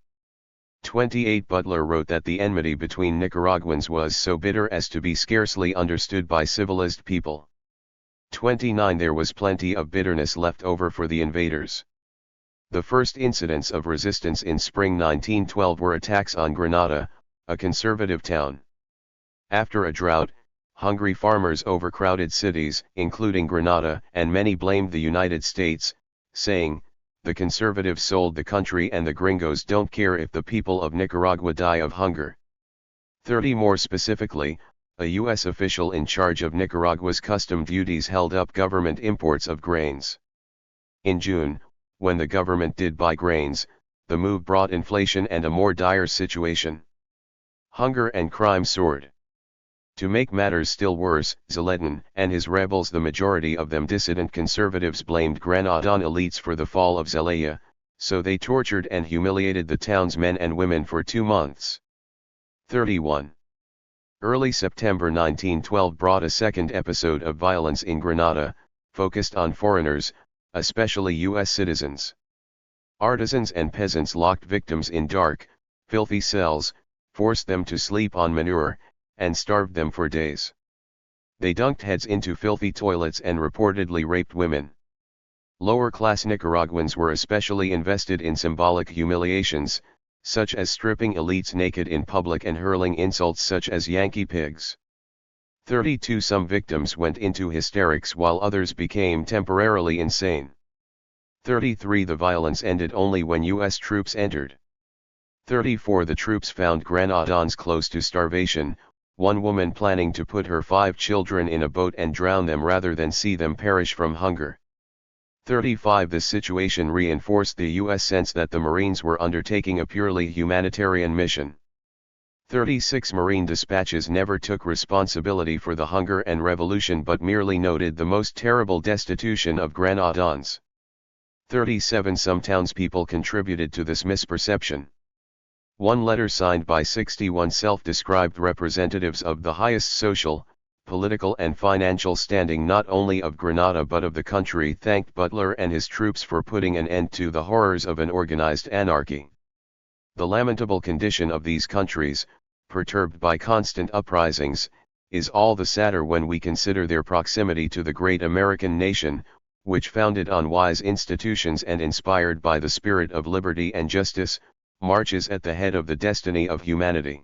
28 Butler wrote that the enmity between Nicaraguans was so bitter as to be scarcely understood by civilized people. 29 There was plenty of bitterness left over for the invaders. The first incidents of resistance in spring 1912 were attacks on Granada, a conservative town. After a drought, hungry farmers overcrowded cities, including Granada, and many blamed the United States, saying, "The conservatives sold the country and the gringos don't care if the people of Nicaragua die of hunger." 30 More specifically, a U.S. official in charge of Nicaragua's custom duties held up government imports of grains. In June, when the government did buy grains, the move brought inflation and a more dire situation. Hunger and crime soared. To make matters still worse, Zeledin and his rebels, the majority of them dissident conservatives, blamed Granadan elites for the fall of Zelaya, so they tortured and humiliated the town's men and women for 2 months. 31. Early September 1912 brought a second episode of violence in Granada, focused on foreigners, especially U.S. citizens. Artisans and peasants locked victims in dark, filthy cells, forced them to sleep on manure, and starved them for days. They dunked heads into filthy toilets and reportedly raped women. Lower-class Nicaraguans were especially invested in symbolic humiliations, such as stripping elites naked in public and hurling insults such as Yankee pigs. 32 Some victims went into hysterics while others became temporarily insane. 33 The violence ended only when U.S. troops entered. 34 The troops found Granadans close to starvation, one woman planning to put her 5 children in a boat and drown them rather than see them perish from hunger. 35 This situation reinforced the U.S. sense that the Marines were undertaking a purely humanitarian mission. 36 Marine dispatches never took responsibility for the hunger and revolution but merely noted the most terrible destitution of Granadans. 37 Some townspeople contributed to this misperception. One letter signed by 61 self-described representatives of the highest social, political and financial standing not only of Granada but of the country thanked Butler and his troops for putting an end to the horrors of an organized anarchy. The lamentable condition of these countries, perturbed by constant uprisings, is all the sadder when we consider their proximity to the great American nation, which founded on wise institutions and inspired by the spirit of liberty and justice, marches at the head of the destiny of humanity.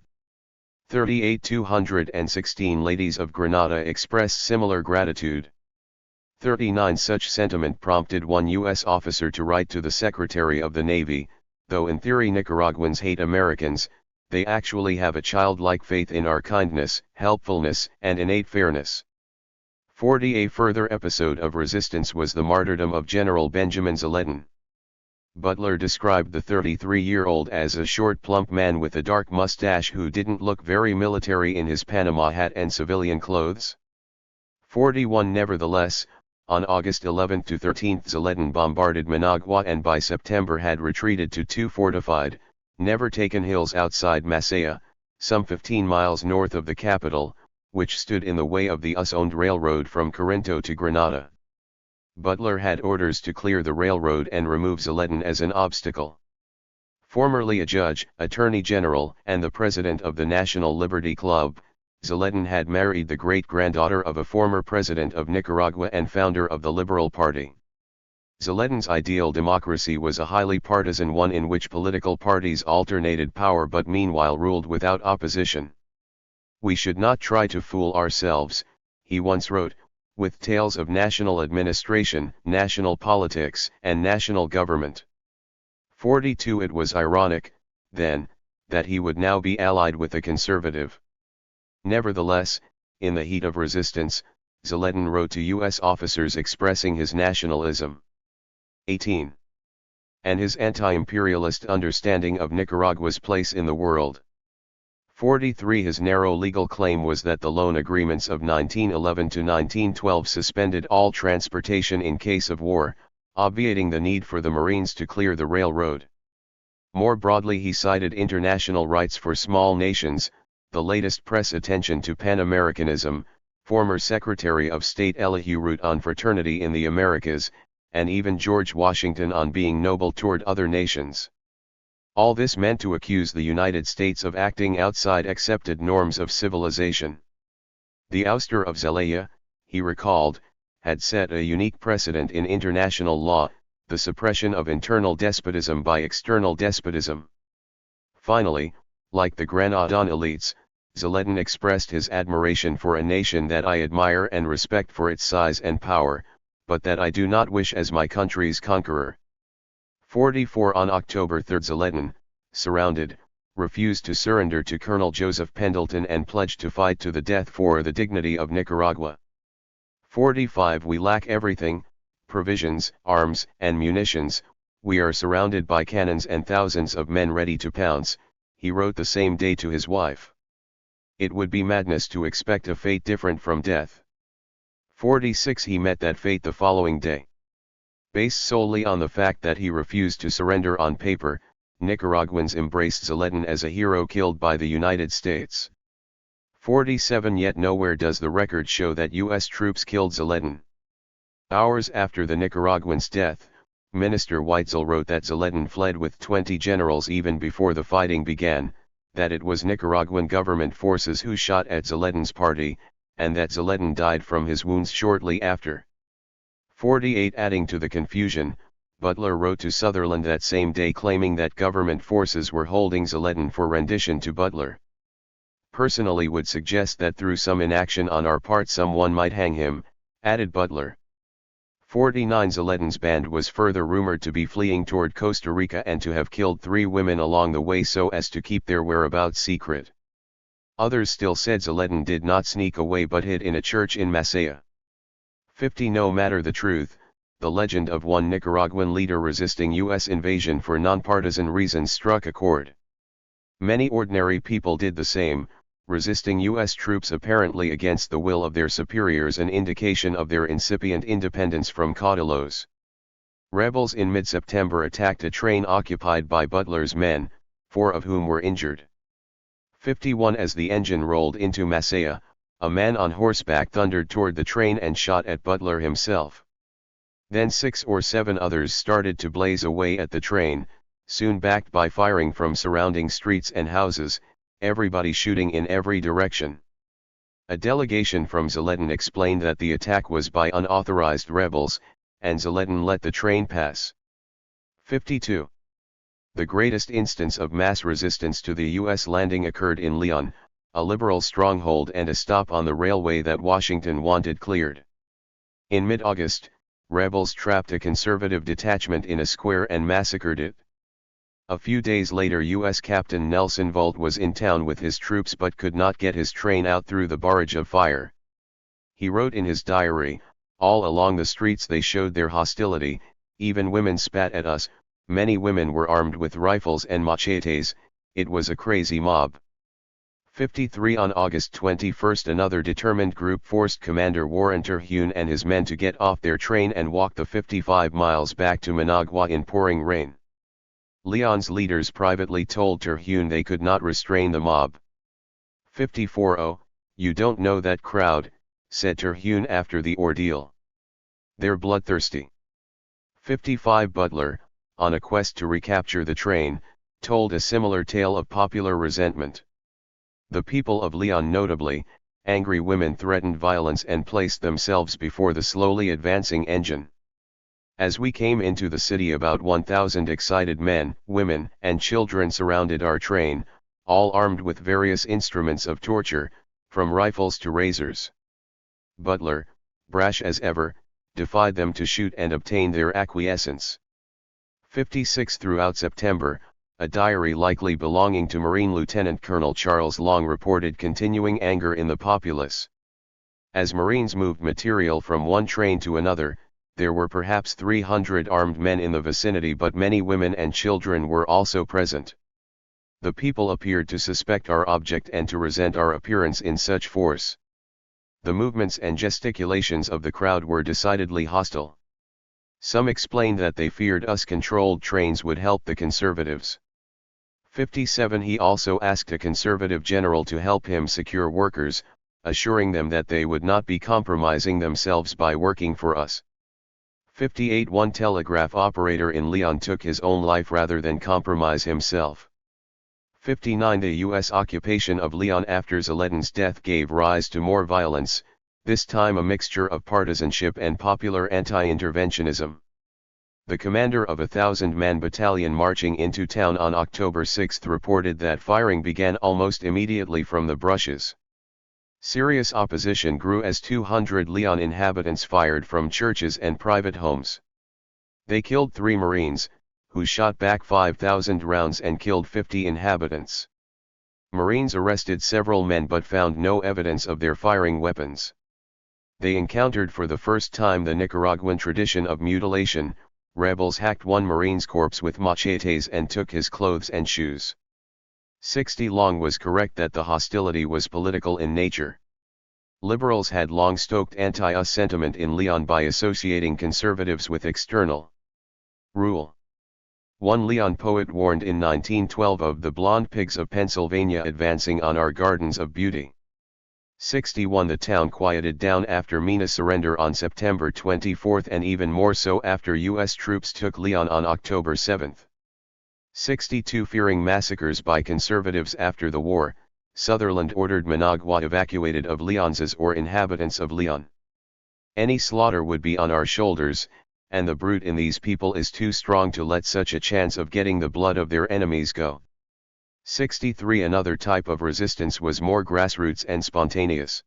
38 216 ladies of Granada expressed similar gratitude. 39 Such sentiment prompted one U.S. officer to write to the Secretary of the Navy, though in theory Nicaraguans hate Americans, they actually have a childlike faith in our kindness, helpfulness, and innate fairness. 40 A further episode of resistance was the martyrdom of General Benjamin Zaletin. Butler described the 33-year-old as a short plump man with a dark mustache who didn't look very military in his Panama hat and civilian clothes. 41 Nevertheless, on August 11 to 13 Zaletin bombarded Managua and by September had retreated to two fortified, never-taken hills outside Masaya, some 15 miles north of the capital, which stood in the way of the US-owned railroad from Corinto to Granada. Butler had orders to clear the railroad and remove Zaletin as an obstacle. Formerly a judge, attorney general, and the president of the National Liberty Club, Zaletin had married the great-granddaughter of a former president of Nicaragua and founder of the Liberal Party. Zaletin's ideal democracy was a highly partisan one in which political parties alternated power but meanwhile ruled without opposition. "We should not try to fool ourselves," he once wrote, "with tales of national administration, national politics, and national government." 42 It was ironic, then, that he would now be allied with a conservative. Nevertheless, in the heat of resistance, Zaletin wrote to U.S. officers expressing his nationalism. 18. And his anti-imperialist understanding of Nicaragua's place in the world. 43 His narrow legal claim was that the loan agreements of 1911 to 1912 suspended all transportation in case of war, obviating the need for the Marines to clear the railroad. More broadly he cited international rights for small nations, the latest press attention to Pan-Americanism, former Secretary of State Elihu Root on fraternity in the Americas, and even George Washington on being noble toward other nations. All this meant to accuse the United States of acting outside accepted norms of civilization. The ouster of Zelaya, he recalled, had set a unique precedent in international law, the suppression of internal despotism by external despotism. Finally, like the Granadan elites, Zaletin expressed his admiration for a nation that I admire and respect for its size and power, but that I do not wish as my country's conqueror. 44 On October 3 Zaletin, surrounded, refused to surrender to Colonel Joseph Pendleton and pledged to fight to the death for the dignity of Nicaragua. 45 We lack everything, provisions, arms, and munitions, we are surrounded by cannons and thousands of men ready to pounce, he wrote the same day to his wife. It would be madness to expect a fate different from death. 46 He met that fate the following day. Based solely on the fact that he refused to surrender on paper, Nicaraguans embraced Zaletin as a hero killed by the United States. 47 Yet nowhere does the record show that U.S. troops killed Zaletin. Hours after the Nicaraguan's death, Minister Weitzel wrote that Zaletin fled with 20 generals even before the fighting began, that it was Nicaraguan government forces who shot at Zaletin's party, and that Zaletin died from his wounds shortly after. 48 Adding to the confusion, Butler wrote to Sutherland that same day claiming that government forces were holding Zaletin for rendition to Butler. Personally would suggest that through some inaction on our part someone might hang him, added Butler. 49 Zaletin's band was further rumored to be fleeing toward Costa Rica and to have killed 3 women along the way so as to keep their whereabouts secret. Others still said Zaletin did not sneak away but hid in a church in Masaya. 50 No matter the truth, the legend of one Nicaraguan leader resisting U.S. invasion for nonpartisan reasons struck a chord. Many ordinary people did the same, resisting U.S. troops apparently against the will of their superiors, an indication of their incipient independence from caudillos. Rebels in mid-September attacked a train occupied by Butler's men, 4 of whom were injured. 51 As the engine rolled into Masaya, a man on horseback thundered toward the train and shot at Butler himself. Then 6 or 7 others started to blaze away at the train, soon backed by firing from surrounding streets and houses, everybody shooting in every direction. A delegation from Zaletin explained that the attack was by unauthorized rebels, and Zaletin let the train pass. 52. The greatest instance of mass resistance to the U.S. landing occurred in Leon, a liberal stronghold and a stop on the railway that Washington wanted cleared. In mid-August, rebels trapped a conservative detachment in a square and massacred it. A few days later U.S. Captain Nelson Volt was in town with his troops but could not get his train out through the barrage of fire. He wrote in his diary, "All along the streets they showed their hostility, even women spat at us, many women were armed with rifles and machetes, it was a crazy mob." 53. On August 21 another determined group forced Commander Warren Terhune and his men to get off their train and walk the 55 miles back to Managua in pouring rain. Leon's leaders privately told Terhune they could not restrain the mob. 54. "Oh, you don't know that crowd," said Terhune after the ordeal. "They're bloodthirsty." 55. Butler, on a quest to recapture the train, told a similar tale of popular resentment. The people of Leon, notably, angry women, threatened violence and placed themselves before the slowly advancing engine. "As we came into the city about 1,000 excited men, women, and children surrounded our train, all armed with various instruments of torture, from rifles to razors. Butler, brash as ever, defied them to shoot and obtained their acquiescence." 56. Throughout September, a diary likely belonging to Marine Lieutenant Colonel Charles Long reported continuing anger in the populace. As Marines moved material from one train to another, there were perhaps 300 armed men in the vicinity, but many women and children were also present. The people appeared to suspect our object and to resent our appearance in such force. The movements and gesticulations of the crowd were decidedly hostile. Some explained that they feared us controlled trains would help the conservatives. 57. He also asked a conservative general to help him secure workers, assuring them that they would not be compromising themselves by working for us. 58. One telegraph operator in Leon took his own life rather than compromise himself. 59. The U.S. occupation of Leon after Zaletin's death gave rise to more violence, this time a mixture of partisanship and popular anti-interventionism. The commander of a 1,000-man battalion marching into town on October 6 reported that firing began almost immediately from the brushes. Serious opposition grew as 200 Leon inhabitants fired from churches and private homes. They killed 3 Marines, who shot back 5,000 rounds and killed 50 inhabitants. Marines arrested several men but found no evidence of their firing weapons. They encountered for the first time the Nicaraguan tradition of mutilation. Rebels hacked one Marine's corpse with machetes and took his clothes and shoes. 60. Long was correct that the hostility was political in nature. Liberals had long stoked anti-us sentiment in Leon by associating conservatives with external rule. One Leon poet warned in 1912 of the blonde pigs of Pennsylvania advancing on our gardens of beauty. 61. The town quieted down after Mena's surrender on September 24 and even more so after U.S. troops took Leon on October 7. 62. Fearing massacres by conservatives after the war, Sutherland ordered Managua evacuated of Leonses or inhabitants of Leon. "Any slaughter would be on our shoulders, and the brute in these people is too strong to let such a chance of getting the blood of their enemies go." 63. Another type of resistance was more grassroots and spontaneous.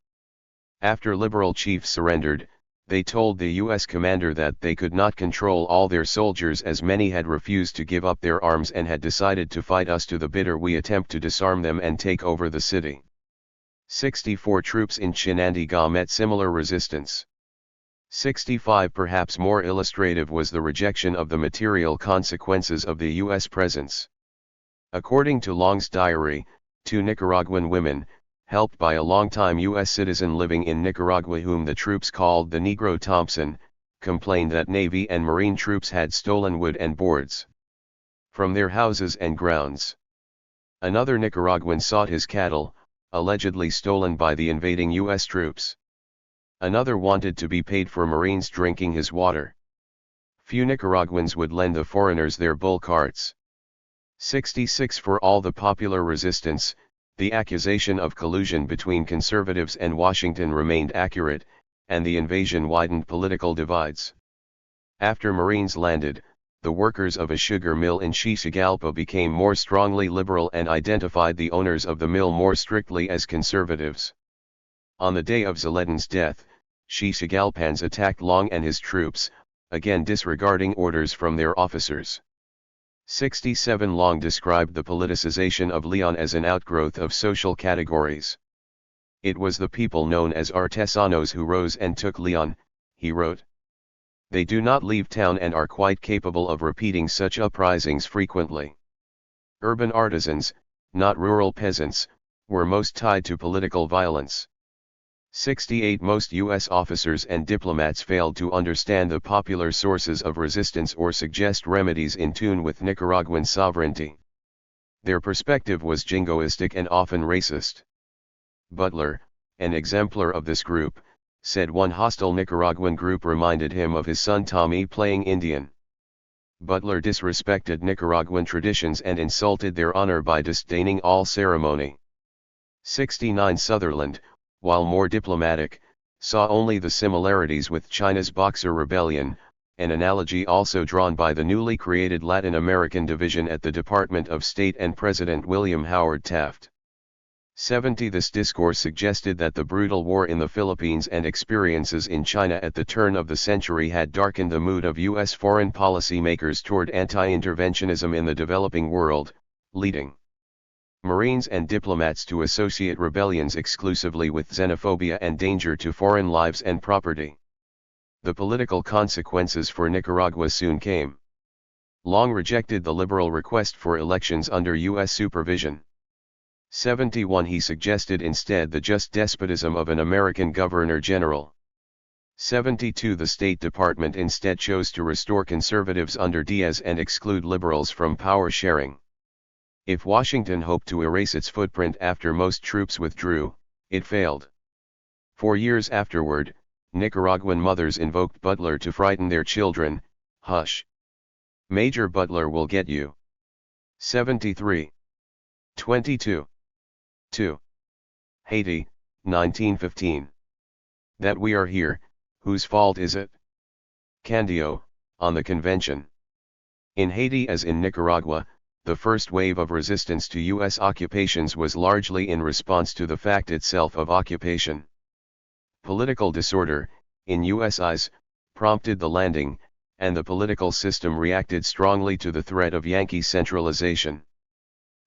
After liberal chiefs surrendered, they told the U.S. commander that they could not control all their soldiers as many had refused to give up their arms and had decided to fight us to the bitter. We attempt to disarm them and take over the city. 64. Troops in Chinandega met similar resistance. 65. Perhaps more illustrative was the rejection of the material consequences of the U.S. presence. According to Long's diary, 2 Nicaraguan women, helped by a longtime U.S. citizen living in Nicaragua whom the troops called the Negro Thompson, complained that Navy and Marine troops had stolen wood and boards from their houses and grounds. Another Nicaraguan sought his cattle, allegedly stolen by the invading U.S. troops. Another wanted to be paid for Marines drinking his water. Few Nicaraguans would lend the foreigners their bull carts. 66. For all the popular resistance, the accusation of collusion between conservatives and Washington remained accurate, and the invasion widened political divides. After Marines landed, the workers of a sugar mill in Xixigalpa became more strongly liberal and identified the owners of the mill more strictly as conservatives. On the day of Zeledin's death, Xixigalpans attacked Long and his troops, again disregarding orders from their officers. 67 Long described the politicization of Leon as an outgrowth of social categories. It was the people known as artesanos who rose and took Leon, he wrote. They do not leave town and are quite capable of repeating such uprisings frequently. Urban artisans, not rural peasants, were most tied to political violence. 68 Most U.S. officers and diplomats failed to understand the popular sources of resistance or suggest remedies in tune with Nicaraguan sovereignty. Their perspective was jingoistic and often racist. Butler, an exemplar of this group, said one hostile Nicaraguan group reminded him of his son Tommy playing Indian. Butler disrespected Nicaraguan traditions and insulted their honor by disdaining all ceremony. 69 Sutherland, while more diplomatic, saw only the similarities with China's Boxer Rebellion, an analogy also drawn by the newly created Latin American division at the Department of State and President William Howard Taft. 70 This discourse suggested that the brutal war in the Philippines and experiences in China at the turn of the century had darkened the mood of U.S. foreign policy makers toward anti-interventionism in the developing world, leading Marines and diplomats to associate rebellions exclusively with xenophobia and danger to foreign lives and property. The political consequences for Nicaragua soon came. Long rejected the liberal request for elections under U.S. supervision. 71 He suggested instead the just despotism of an American governor-general. 72 The State Department instead chose to restore conservatives under Diaz and exclude liberals from power sharing. If Washington hoped to erase its footprint after most troops withdrew, it failed. 4 years afterward, Nicaraguan mothers invoked Butler to frighten their children. Hush! Major Butler will get you. 73. 22. 2. Haiti, 1915. That we are here, whose fault is it? Candio, on the convention. In Haiti as in Nicaragua, the first wave of resistance to U.S. occupations was largely in response to the fact itself of occupation. Political disorder, in U.S. eyes, prompted the landing, and the political system reacted strongly to the threat of Yankee centralization.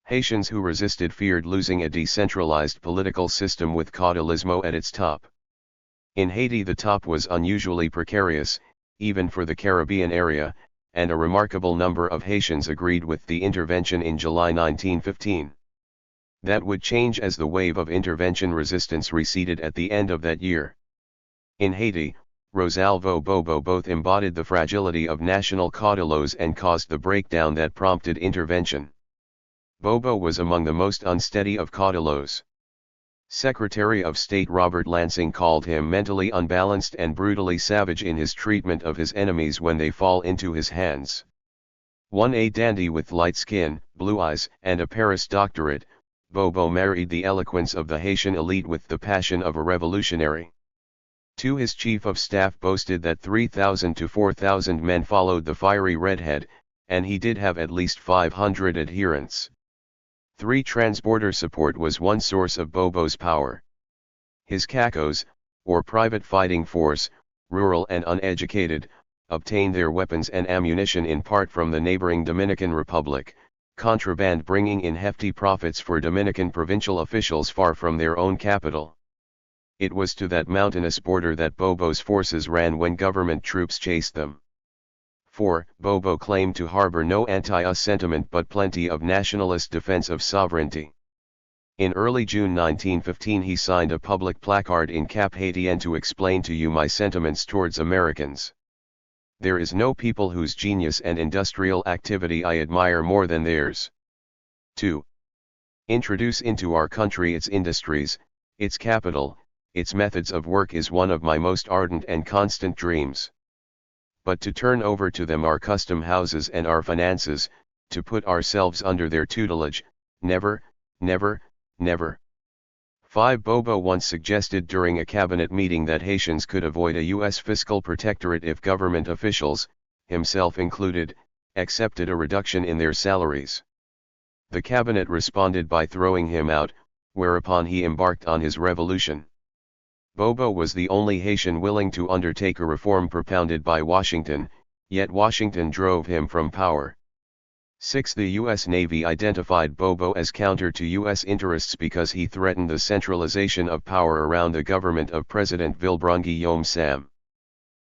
Haitians who resisted feared losing a decentralized political system with caudillismo at its top. In Haiti the top was unusually precarious, even for the Caribbean area, and a remarkable number of Haitians agreed with the intervention in July 1915. That would change as the wave of intervention resistance receded at the end of that year. In Haiti, Rosalvo Bobo both embodied the fragility of national caudillos and caused the breakdown that prompted intervention. Bobo was among the most unsteady of caudillos. Secretary of State Robert Lansing called him mentally unbalanced and brutally savage in his treatment of his enemies when they fall into his hands. 1 A dandy with light skin, blue eyes, and a Paris doctorate, Bobo married the eloquence of the Haitian elite with the passion of a revolutionary. 2 His chief of staff boasted that 3,000 to 4,000 men followed the fiery redhead, and he did have at least 500 adherents. 3 Transborder support was one source of Bobo's power. His cacos, or private fighting force, rural and uneducated, obtained their weapons and ammunition in part from the neighboring Dominican Republic, contraband bringing in hefty profits for Dominican provincial officials far from their own capital. It was to that mountainous border that Bobo's forces ran when government troops chased them. 4. Bobo claimed to harbor no anti-US sentiment but plenty of nationalist defense of sovereignty. In early June 1915 he signed a public placard in Cap Haitien to explain to you my sentiments towards Americans. There is no people whose genius and industrial activity I admire more than theirs. 2. Introduce into our country its industries, its capital, its methods of work is one of my most ardent and constant dreams. But to turn over to them our custom houses and our finances, to put ourselves under their tutelage, never, never, never. 5 Bobo once suggested during a cabinet meeting that Haitians could avoid a U.S. fiscal protectorate if government officials, himself included, accepted a reduction in their salaries. The cabinet responded by throwing him out, whereupon he embarked on his revolution. Bobo was the only Haitian willing to undertake a reform propounded by Washington, yet Washington drove him from power. 6. The U.S. Navy identified Bobo as counter to U.S. interests because he threatened the centralization of power around the government of President Vilbron-Guillaume Sam.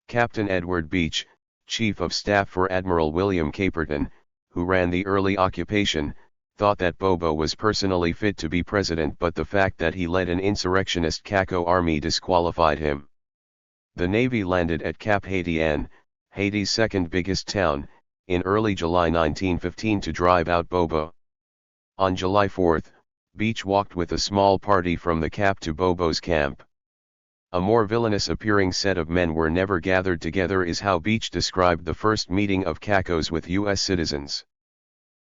Captain Edward Beach, Chief of Staff for Admiral William Caperton, who ran the early occupation, thought that Bobo was personally fit to be president, but the fact that he led an insurrectionist Caco army disqualified him. The Navy landed at Cap Haitien, Haiti's second biggest town, in early July 1915 to drive out Bobo. On July 4, Beach walked with a small party from the Cap to Bobo's camp. A more villainous appearing set of men were never gathered together is how Beach described the first meeting of Cacos with U.S. citizens.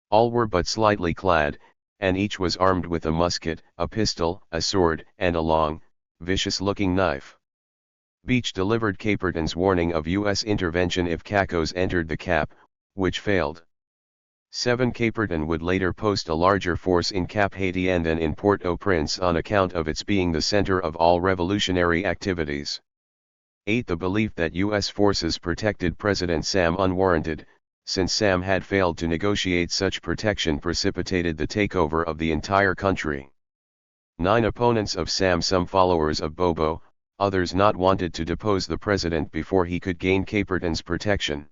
All were but slightly clad, and each was armed with a musket, a pistol, a sword, and a long, vicious-looking knife. Beach delivered Caperton's warning of U.S. intervention if Cacos entered the Cap, which failed. 7. Caperton would later post a larger force in Cap Haitien than in Port-au-Prince on account of its being the center of all revolutionary activities. 8. The belief that U.S. forces protected President Sam unwarranted, since Sam had failed to negotiate such protection, precipitated the takeover of the entire country. 9. Opponents of Sam, some followers of Bobo, others not, wanted to depose the president before he could gain Caperton's protection.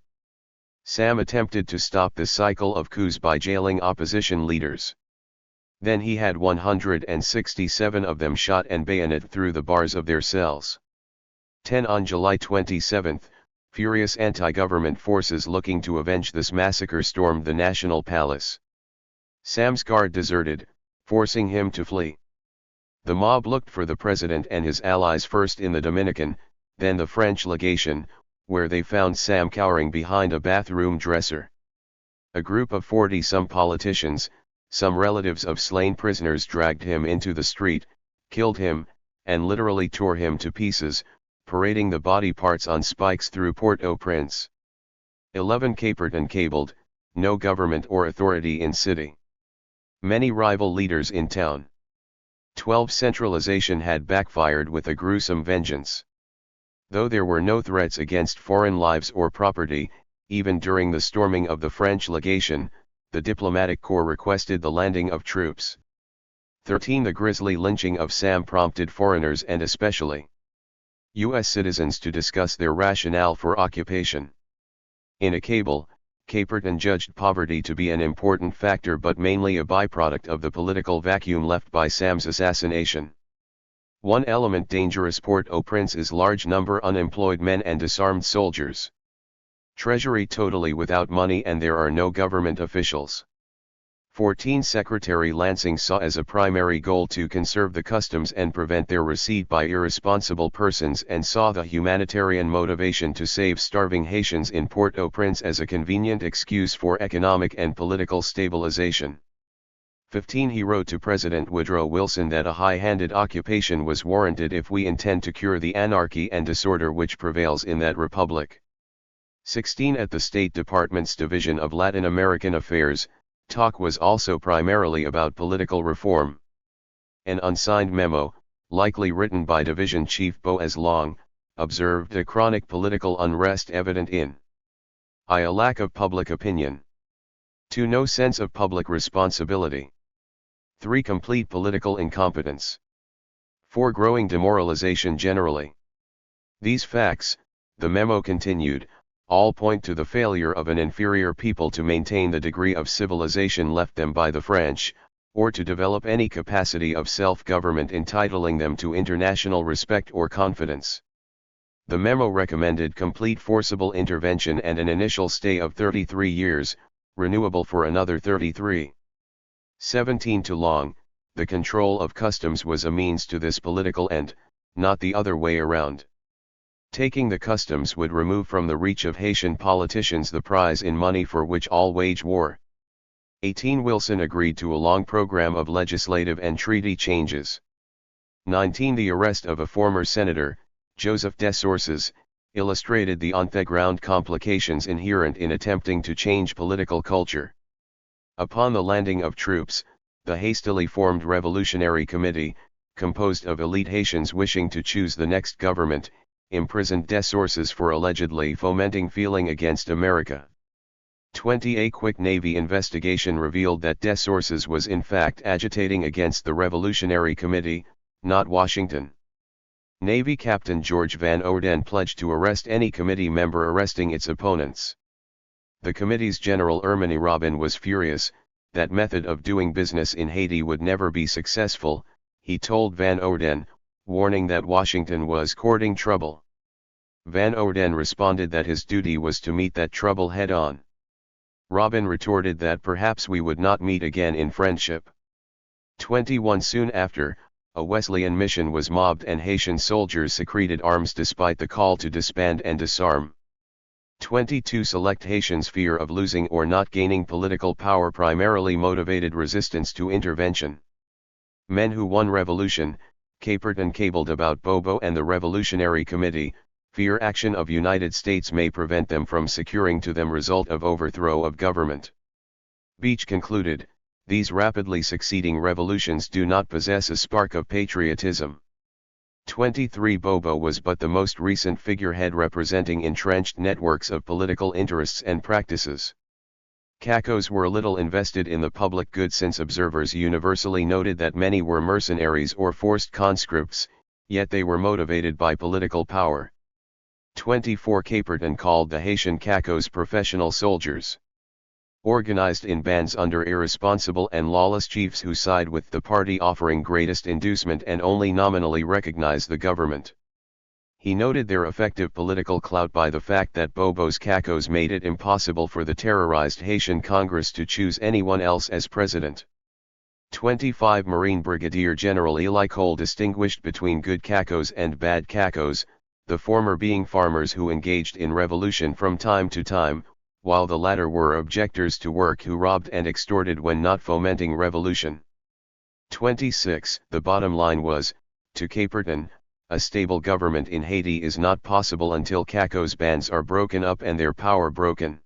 Sam attempted to stop this cycle of coups by jailing opposition leaders. Then he had 167 of them shot and bayoneted through the bars of their cells. 10. On July 27, furious anti-government forces looking to avenge this massacre stormed the National Palace. Sam's guard deserted, forcing him to flee. The mob looked for the president and his allies first in the Dominican, then the French legation, where they found Sam cowering behind a bathroom dresser. A group of 40-some politicians, some relatives of slain prisoners, dragged him into the street, killed him, and literally tore him to pieces, parading the body parts on spikes through Port-au-Prince. 11. Caperton cabled, no government or authority in city. Many rival leaders in town. 12. Centralization had backfired with a gruesome vengeance. Though there were no threats against foreign lives or property, even during the storming of the French legation, the diplomatic corps requested the landing of troops. 13. The grisly lynching of Sam prompted foreigners and especially U.S. citizens to discuss their rationale for occupation. In a cable, Caperton judged poverty to be an important factor but mainly a byproduct of the political vacuum left by Sam's assassination. One element dangerous Port-au-Prince is large number unemployed men and disarmed soldiers. Treasury totally without money and there are no government officials. 14. Secretary Lansing saw as a primary goal to conserve the customs and prevent their receipt by irresponsible persons and saw the humanitarian motivation to save starving Haitians in Port-au-Prince as a convenient excuse for economic and political stabilization. 15. He wrote to President Woodrow Wilson that a high-handed occupation was warranted if we intend to cure the anarchy and disorder which prevails in that republic. 16. At the State Department's Division of Latin American Affairs, talk was also primarily about political reform. An unsigned memo, likely written by Division Chief Boaz Long, observed a chronic political unrest evident in a lack of public opinion. 2. No sense of public responsibility. 3. Complete political incompetence. 4. Growing demoralization generally. These facts, the memo continued, all point to the failure of an inferior people to maintain the degree of civilization left them by the French, or to develop any capacity of self-government entitling them to international respect or confidence. The memo recommended complete forcible intervention and an initial stay of 33 years, renewable for another 33. 17. To Long, the control of customs was a means to this political end, not the other way around. Taking the customs would remove from the reach of Haitian politicians the prize in money for which all wage war. 18. Wilson agreed to a long program of legislative and treaty changes. 19. The arrest of a former senator, Joseph Desources, illustrated the on-the-ground complications inherent in attempting to change political culture. Upon the landing of troops, the hastily formed Revolutionary Committee, composed of elite Haitians wishing to choose the next government, imprisoned des Sources for allegedly fomenting feeling against America. A quick Navy investigation revealed that des Sources was in fact agitating against the Revolutionary Committee, not Washington. Navy Captain George Van Orden pledged to arrest any committee member arresting its opponents. The committee's General Ermini Robin was furious. That method of doing business in Haiti would never be successful, he told Van Orden, warning that Washington was courting trouble. Van Orden responded that his duty was to meet that trouble head-on. Robin retorted that perhaps we would not meet again in friendship. 21 Soon after, a Wesleyan mission was mobbed and Haitian soldiers secreted arms despite the call to disband and disarm. 22 Select Haitians' fear of losing or not gaining political power primarily motivated resistance to intervention. Men who won revolution, capered and cabled about Bobo and the Revolutionary Committee, fear action of United States may prevent them from securing to them result of overthrow of government. Beach concluded, these rapidly succeeding revolutions do not possess a spark of patriotism. 23 Bobo was but the most recent figurehead representing entrenched networks of political interests and practices. Cacos were little invested in the public good since observers universally noted that many were mercenaries or forced conscripts, yet they were motivated by political power. 24 Capered and called the Haitian Cacos professional soldiers. Organized in bands under irresponsible and lawless chiefs who side with the party offering greatest inducement and only nominally recognize the government. He noted their effective political clout by the fact that Bobo's Cacos made it impossible for the terrorized Haitian Congress to choose anyone else as president. 25 Marine Brigadier General Eli Cole distinguished between good Cacos and bad Cacos, the former being farmers who engaged in revolution from time to time, while the latter were objectors to work who robbed and extorted when not fomenting revolution. 26 The bottom line was, to Caperton, a stable government in Haiti is not possible until Cacos bands are broken up and their power broken.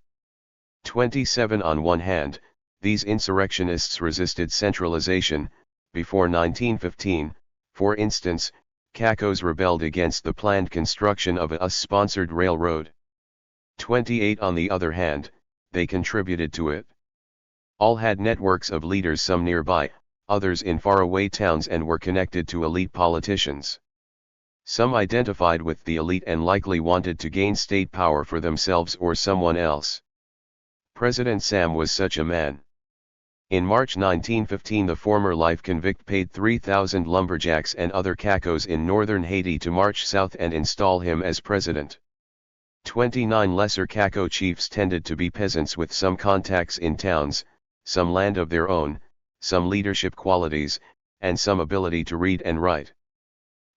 27 On one hand, these insurrectionists resisted centralization. Before 1915, for instance, Cacos rebelled against the planned construction of a US-sponsored railroad. 28 On the other hand, they contributed to it. All had networks of leaders, some nearby, others in faraway towns, and were connected to elite politicians. Some identified with the elite and likely wanted to gain state power for themselves or someone else. President Sam was such a man. In March 1915 the former life convict paid 3,000 lumberjacks and other Cacos in northern Haiti to march south and install him as president. 29 Lesser Caco chiefs tended to be peasants with some contacts in towns, some land of their own, some leadership qualities, and some ability to read and write.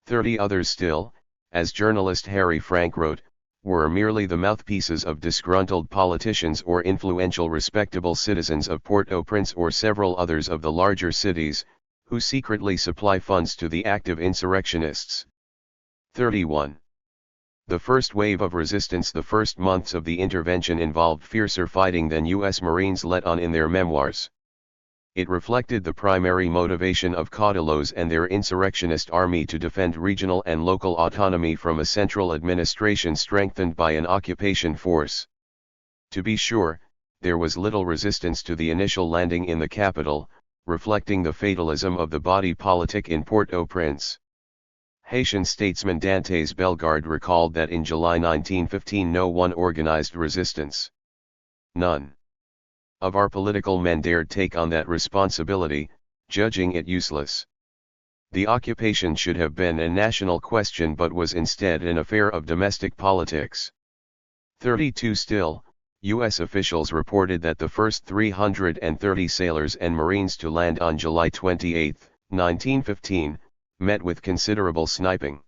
30 others still, as journalist Harry Frank wrote, were merely the mouthpieces of disgruntled politicians or influential respectable citizens of Port-au-Prince or several others of the larger cities, who secretly supply funds to the active insurrectionists. 31. The first wave of resistance, the first months of the intervention, involved fiercer fighting than U.S. Marines let on in their memoirs. It reflected the primary motivation of Caudilos and their insurrectionist army to defend regional and local autonomy from a central administration strengthened by an occupation force. To be sure, there was little resistance to the initial landing in the capital, reflecting the fatalism of the body politic in Port-au-Prince. Haitian statesman Dantes Bellegarde recalled that in July 1915 no one organized resistance. None of our political men dared take on that responsibility, judging it useless. The occupation should have been a national question but was instead an affair of domestic politics. 32 Still, U.S. officials reported that the first 330 sailors and Marines to land on July 28, 1915, met with considerable sniping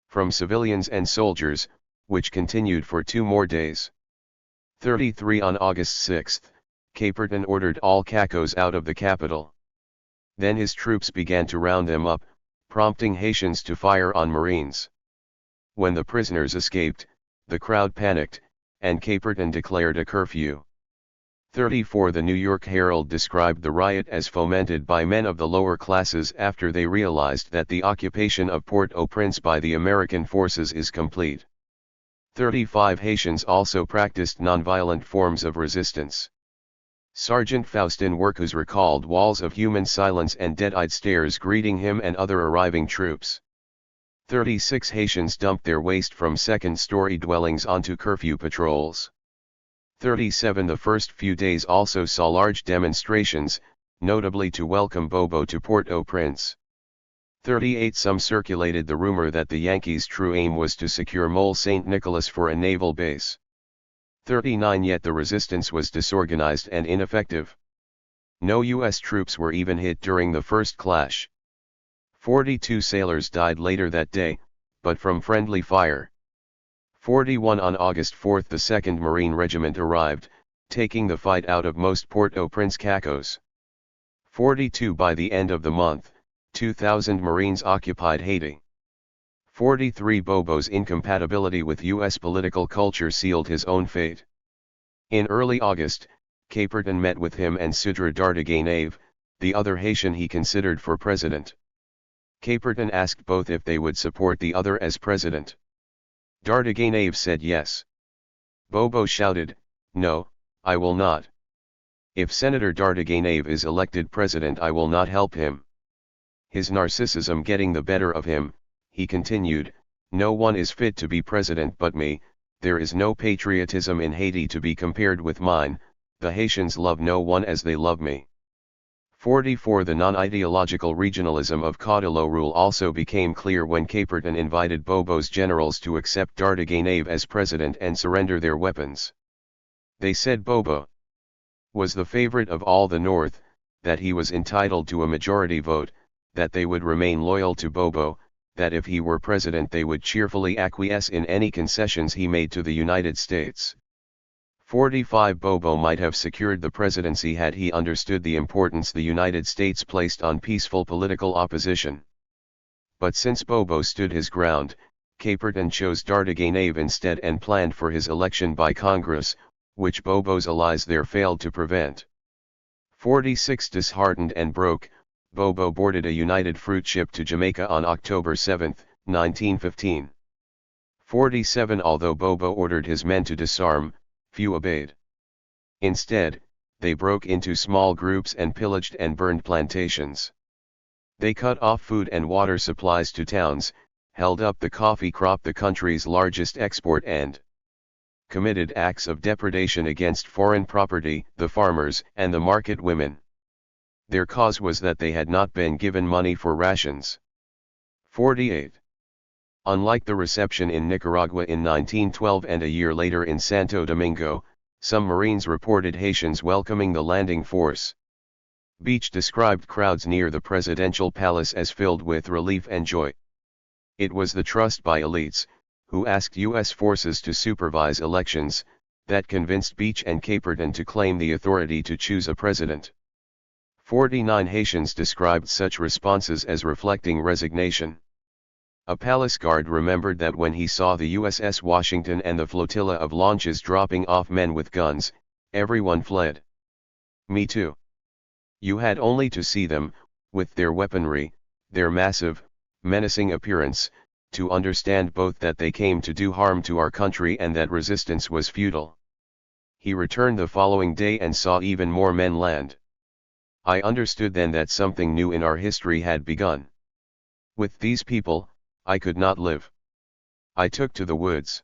from civilians and soldiers, which continued for 2 more days. 33 On August 6, Caperton ordered all Cacos out of the capital. Then his troops began to round them up, prompting Haitians to fire on Marines. When the prisoners escaped, The crowd panicked, and Caperton declared a curfew. 34 The New York Herald described the riot as fomented by men of the lower classes after they realized that the occupation of Port-au-Prince by the American forces is complete. 35 Haitians also practiced nonviolent forms of resistance. Sergeant Faustin Workus recalled walls of human silence and dead-eyed stares greeting him and other arriving troops. 36 Haitians dumped their waste from second-story dwellings onto curfew patrols. 37 The first few days also saw large demonstrations, notably to welcome Bobo to Port-au-Prince. 38 Some circulated the rumor that the Yankees' true aim was to secure Mole St. Nicholas for a naval base. 39 Yet the resistance was disorganized and ineffective. No U.S. troops were even hit during the first clash. 42 sailors died later that day, but from friendly fire. 41 On August 4 the 2nd Marine Regiment arrived, taking the fight out of most Port-au-Prince cacos. 42 By the end of the month, 2,000 Marines occupied Haiti. 43 Bobo's incompatibility with U.S. political culture sealed his own fate. In early August, Caperton met with him and Sudre Dardeganave, the other Haitian he considered for president. Caperton asked both if they would support the other as president. Dardeganave said yes. Bobo shouted, "No, I will not. If Senator Dardeganave is elected president I will not help him." His narcissism getting the better of him, he continued, "No one is fit to be president but me, there is no patriotism in Haiti to be compared with mine, the Haitians love no one as they love me." 44 The non-ideological regionalism of Caudillo rule also became clear when Caperton invited Bobo's generals to accept Dardeganave as president and surrender their weapons. They said Bobo was the favorite of all the North, that he was entitled to a majority vote, that they would remain loyal to Bobo, that if he were president they would cheerfully acquiesce in any concessions he made to the United States. 45 Bobo might have secured the presidency had he understood the importance the United States placed on peaceful political opposition. But since Bobo stood his ground, Caperton chose Dardeganave instead and planned for his election by Congress, which Bobo's allies there failed to prevent. 46 Disheartened and broke, Bobo boarded a United Fruit ship to Jamaica on October 7, 1915. 47 Although Bobo ordered his men to disarm, few obeyed. Instead, they broke into small groups and pillaged and burned plantations. They cut off food and water supplies to towns, held up the coffee crop, the country's largest export, and committed acts of depredation against foreign property, the farmers, and the market women. Their cause was that they had not been given money for rations. 48. Unlike the reception in Nicaragua in 1912 and a year later in Santo Domingo, some Marines reported Haitians welcoming the landing force. Beach described crowds near the presidential palace as filled with relief and joy. It was the trust by elites, who asked U.S. forces to supervise elections, that convinced Beach and Caperton to claim the authority to choose a president. 49 Haitians described such responses as reflecting resignation. A palace guard remembered that when he saw the USS Washington and the flotilla of launches dropping off men with guns, everyone fled. Me too. You had only to see them, with their weaponry, their massive, menacing appearance, to understand both that they came to do harm to our country and that resistance was futile. He returned the following day and saw even more men land. I understood then that something new in our history had begun. With these people, I could not live. I took to the woods.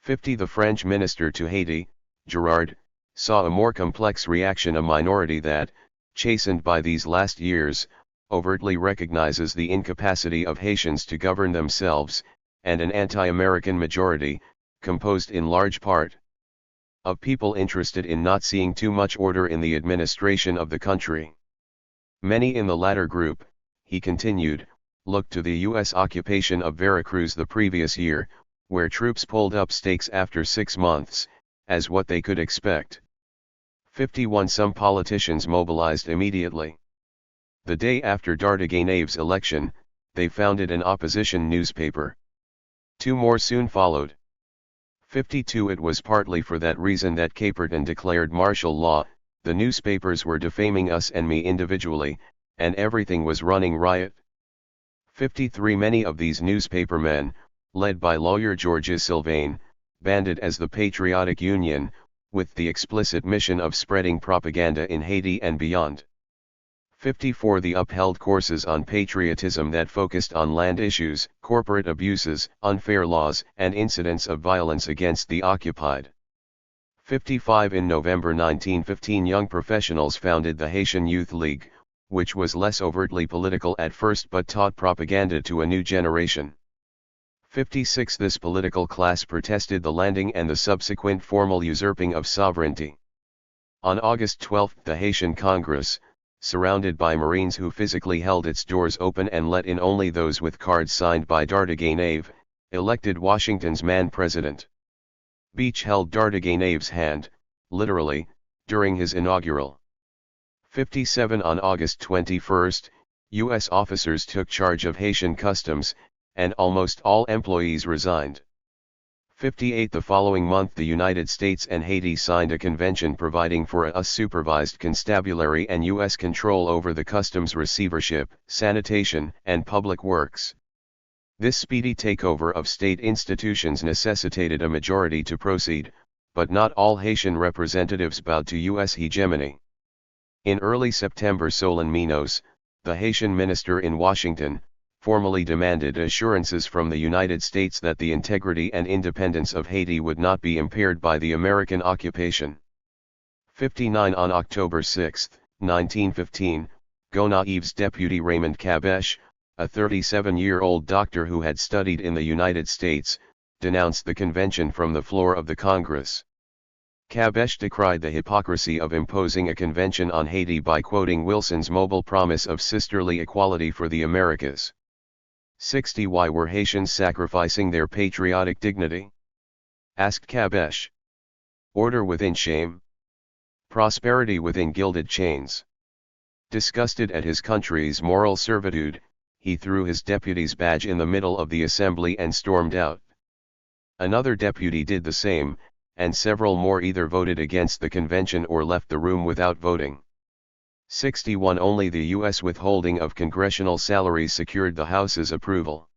50 The French minister to Haiti, Girard, saw a more complex reaction, a minority that, chastened by these last years, overtly recognizes the incapacity of Haitians to govern themselves, and an anti-American majority, composed in large part of people interested in not seeing too much order in the administration of the country. Many in the latter group, he continued, looked to the U.S. occupation of Veracruz the previous year, where troops pulled up stakes after 6 months, as what they could expect. 51 Some politicians mobilized immediately. The day after Dardeganeve's election, they founded an opposition newspaper. 2 more soon followed. 52 It was partly for that reason that Caperton declared martial law. The newspapers were defaming us and me individually, and everything was running riot. 53 Many of these newspapermen, led by lawyer Georges Sylvain, banded as the Patriotic Union, with the explicit mission of spreading propaganda in Haiti and beyond. 54 They upheld courses on patriotism that focused on land issues, corporate abuses, unfair laws, and incidents of violence against the occupied. 55 In November 1915 young professionals founded the Haitian Youth League, which was less overtly political at first but taught propaganda to a new generation. 56 This political class protested the landing and the subsequent formal usurping of sovereignty. On August 12 the Haitian Congress, surrounded by Marines who physically held its doors open and let in only those with cards signed by Dardegainave, elected Washington's man president. Beach held Dardegainave's hand, literally, during his inaugural. 57 On August 21, U.S. officers took charge of Haitian customs, and almost all employees resigned. 58 The following month the United States and Haiti signed a convention providing for a supervised constabulary and U.S. control over the customs receivership, sanitation, and public works. This speedy takeover of state institutions necessitated a majority to proceed, but not all Haitian representatives bowed to U.S. hegemony. In early September Solon Minos, the Haitian minister in Washington, formally demanded assurances from the United States that the integrity and independence of Haiti would not be impaired by the American occupation. 59 On October 6, 1915, Gonaives deputy Raymond Kabesh, a 37-year-old doctor who had studied in the United States, denounced the convention from the floor of the Congress. Kabesh decried the hypocrisy of imposing a convention on Haiti by quoting Wilson's mobile promise of sisterly equality for the Americas. 60 Why were Haitians sacrificing their patriotic dignity? Asked Kabesh. Order within shame? Prosperity within gilded chains. Disgusted at his country's moral servitude, he threw his deputy's badge in the middle of the assembly and stormed out. Another deputy did the same, and several more either voted against the convention or left the room without voting. 61 Only the U.S. withholding of congressional salaries secured the House's approval.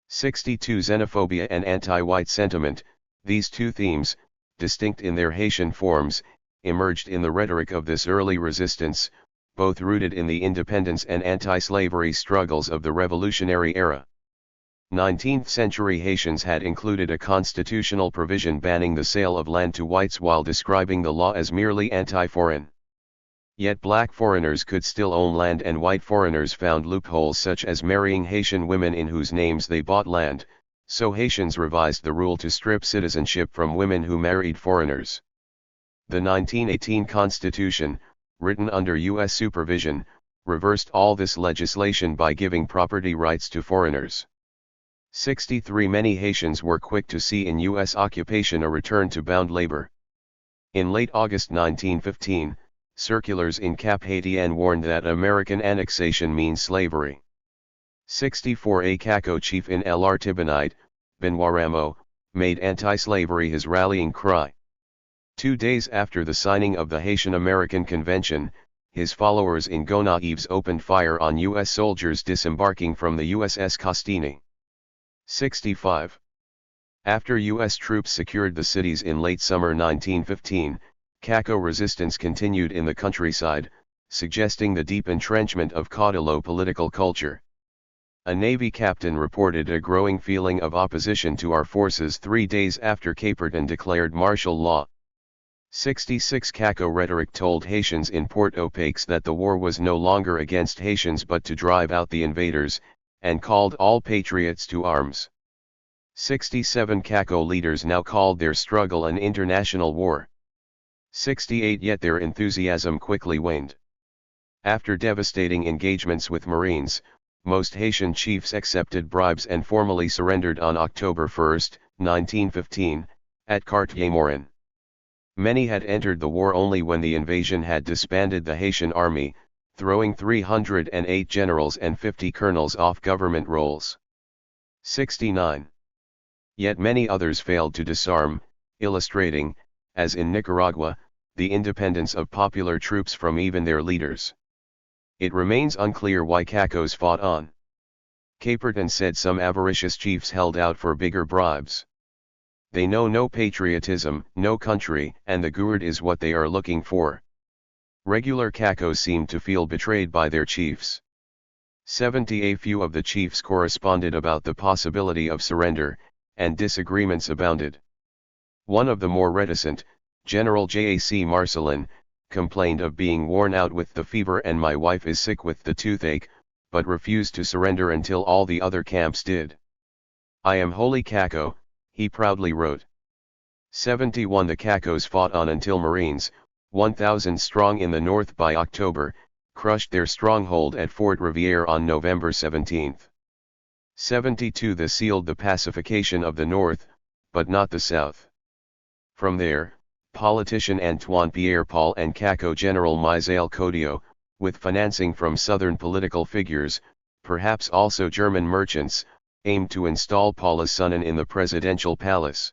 62 Xenophobia and anti-white sentiment, these two themes, distinct in their Haitian forms, emerged in the rhetoric of this early resistance, both rooted in the independence and anti-slavery struggles of the Revolutionary era. 19th-century Haitians had included a constitutional provision banning the sale of land to whites while describing the law as merely anti-foreign. Yet black foreigners could still own land and white foreigners found loopholes such as marrying Haitian women in whose names they bought land, so Haitians revised the rule to strip citizenship from women who married foreigners. The 1918 Constitution, written under U.S. supervision, reversed all this legislation by giving property rights to foreigners. 63 Many Haitians were quick to see in U.S. occupation a return to bound labor. In late August 1915, circulars in Cap Haitien warned that American annexation means slavery. 64 A Caco chief in El Artibonite, Benoit Rameau, made anti-slavery his rallying cry. 2 days after the signing of the Haitian-American Convention, his followers in Gonaives opened fire on U.S. soldiers disembarking from the USS Costini. 65. After U.S. troops secured the cities in late summer 1915, Caco resistance continued in the countryside, suggesting the deep entrenchment of Caudillo political culture. A Navy captain reported a growing feeling of opposition to our forces 3 days after Caperton declared martial law. 66 Caco rhetoric told Haitians in Port-au-Paix that the war was no longer against Haitians but to drive out the invaders, and called all patriots to arms. 67 Caco leaders now called their struggle an international war. 68 Yet their enthusiasm quickly waned. After devastating engagements with Marines, most Haitian chiefs accepted bribes and formally surrendered on October 1, 1915, at Cartier-Morin. Many had entered the war only when the invasion had disbanded the Haitian army, throwing 308 generals and 50 colonels off government rolls. 69. Yet many others failed to disarm, illustrating, as in Nicaragua, the independence of popular troops from even their leaders. It remains unclear why Cacos fought on. Caperton said some avaricious chiefs held out for bigger bribes. They know no patriotism, no country, and the gourd is what they are looking for. Regular Cacos seemed to feel betrayed by their chiefs. 70 A few of the chiefs corresponded about the possibility of surrender, and disagreements abounded. One of the more reticent, General J.A.C. Marcelin, complained of being worn out with the fever and my wife is sick with the toothache, but refused to surrender until all the other camps did. I am wholly Caco, he proudly wrote. 71 The Cacos fought on until Marines, 1,000 strong in the north by October, crushed their stronghold at Fort Riviere on November 17. 72 They sealed the pacification of the north, but not the south. From there, politician Antoine Pierre-Paul and Caco General Misael Codillo, with financing from southern political figures, perhaps also German merchants, aimed to install Paulus Sonnen in the presidential palace.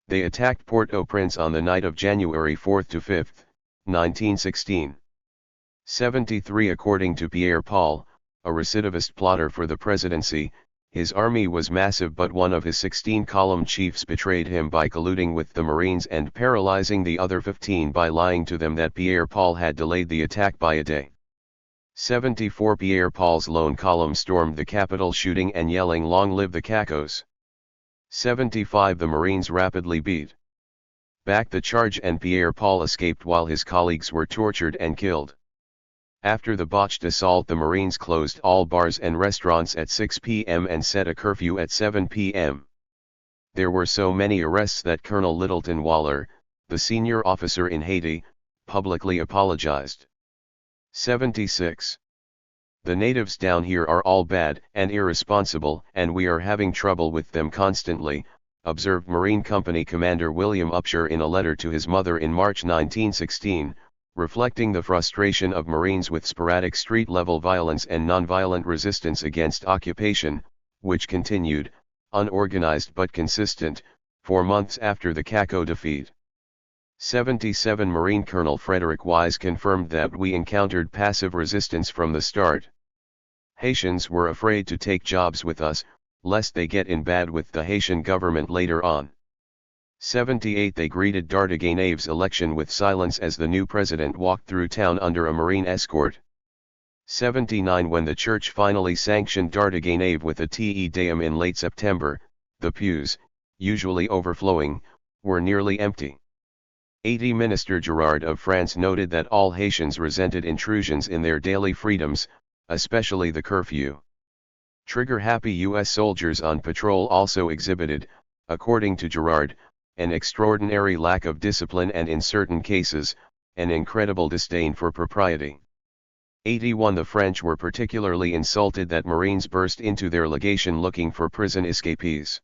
They attacked Port-au-Prince on the night of January 4 to 5, 1916. 73 According to Pierre-Paul, a recidivist plotter for the presidency, his army was massive but one of his 16-column chiefs betrayed him by colluding with the Marines and paralyzing the other 15 by lying to them that Pierre-Paul had delayed the attack by a day. 74 Pierre-Paul's lone column stormed the capital shooting and yelling "Long live the Cacos!" 75 The Marines rapidly beat back the charge and Pierre-Paul escaped while his colleagues were tortured and killed. After the botched assault, the Marines closed all bars and restaurants at 6 p.m. and set a curfew at 7 p.m. There were so many arrests that Colonel Littleton Waller, the senior officer in Haiti, publicly apologized. 76. The natives down here are all bad and irresponsible, and we are having trouble with them constantly, observed Marine Company Commander William Upshur in a letter to his mother in March 1916. Reflecting the frustration of Marines with sporadic street-level violence and nonviolent resistance against occupation, which continued, unorganized but consistent, for months after the Caco defeat. 77 Marine Colonel Frederick Wise confirmed that we encountered passive resistance from the start. Haitians were afraid to take jobs with us, lest they get in bad with the Haitian government later on. 78 They greeted Dardeganeve's election with silence as the new president walked through town under a Marine escort. 79 When the church finally sanctioned Dardeganeve with a Te Deum in late September, the pews, usually overflowing, were nearly empty. 80 Minister Girard of France noted that all Haitians resented intrusions in their daily freedoms, especially the curfew. Trigger-happy U.S. soldiers on patrol also exhibited, according to Girard, an extraordinary lack of discipline and in certain cases, an incredible disdain for propriety. 81 The French were particularly insulted that Marines burst into their legation looking for prison escapees.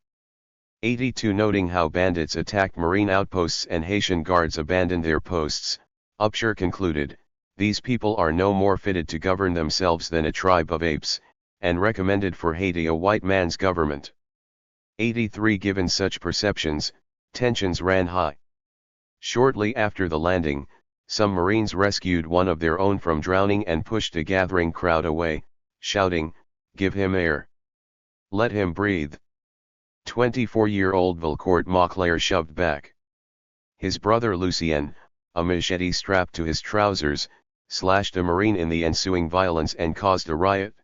82 Noting how bandits attacked Marine outposts and Haitian guards abandoned their posts, Upshur concluded, these people are no more fitted to govern themselves than a tribe of apes, and recommended for Haiti a white man's government. 83 Given such perceptions, tensions ran high. Shortly after the landing, some Marines rescued one of their own from drowning and pushed a gathering crowd away, shouting, "Give him air! Let him breathe!" 24-year-old Valcourt Mauclair shoved back. His brother Lucien, a machete strapped to his trousers, slashed a Marine in the ensuing violence and caused a riot.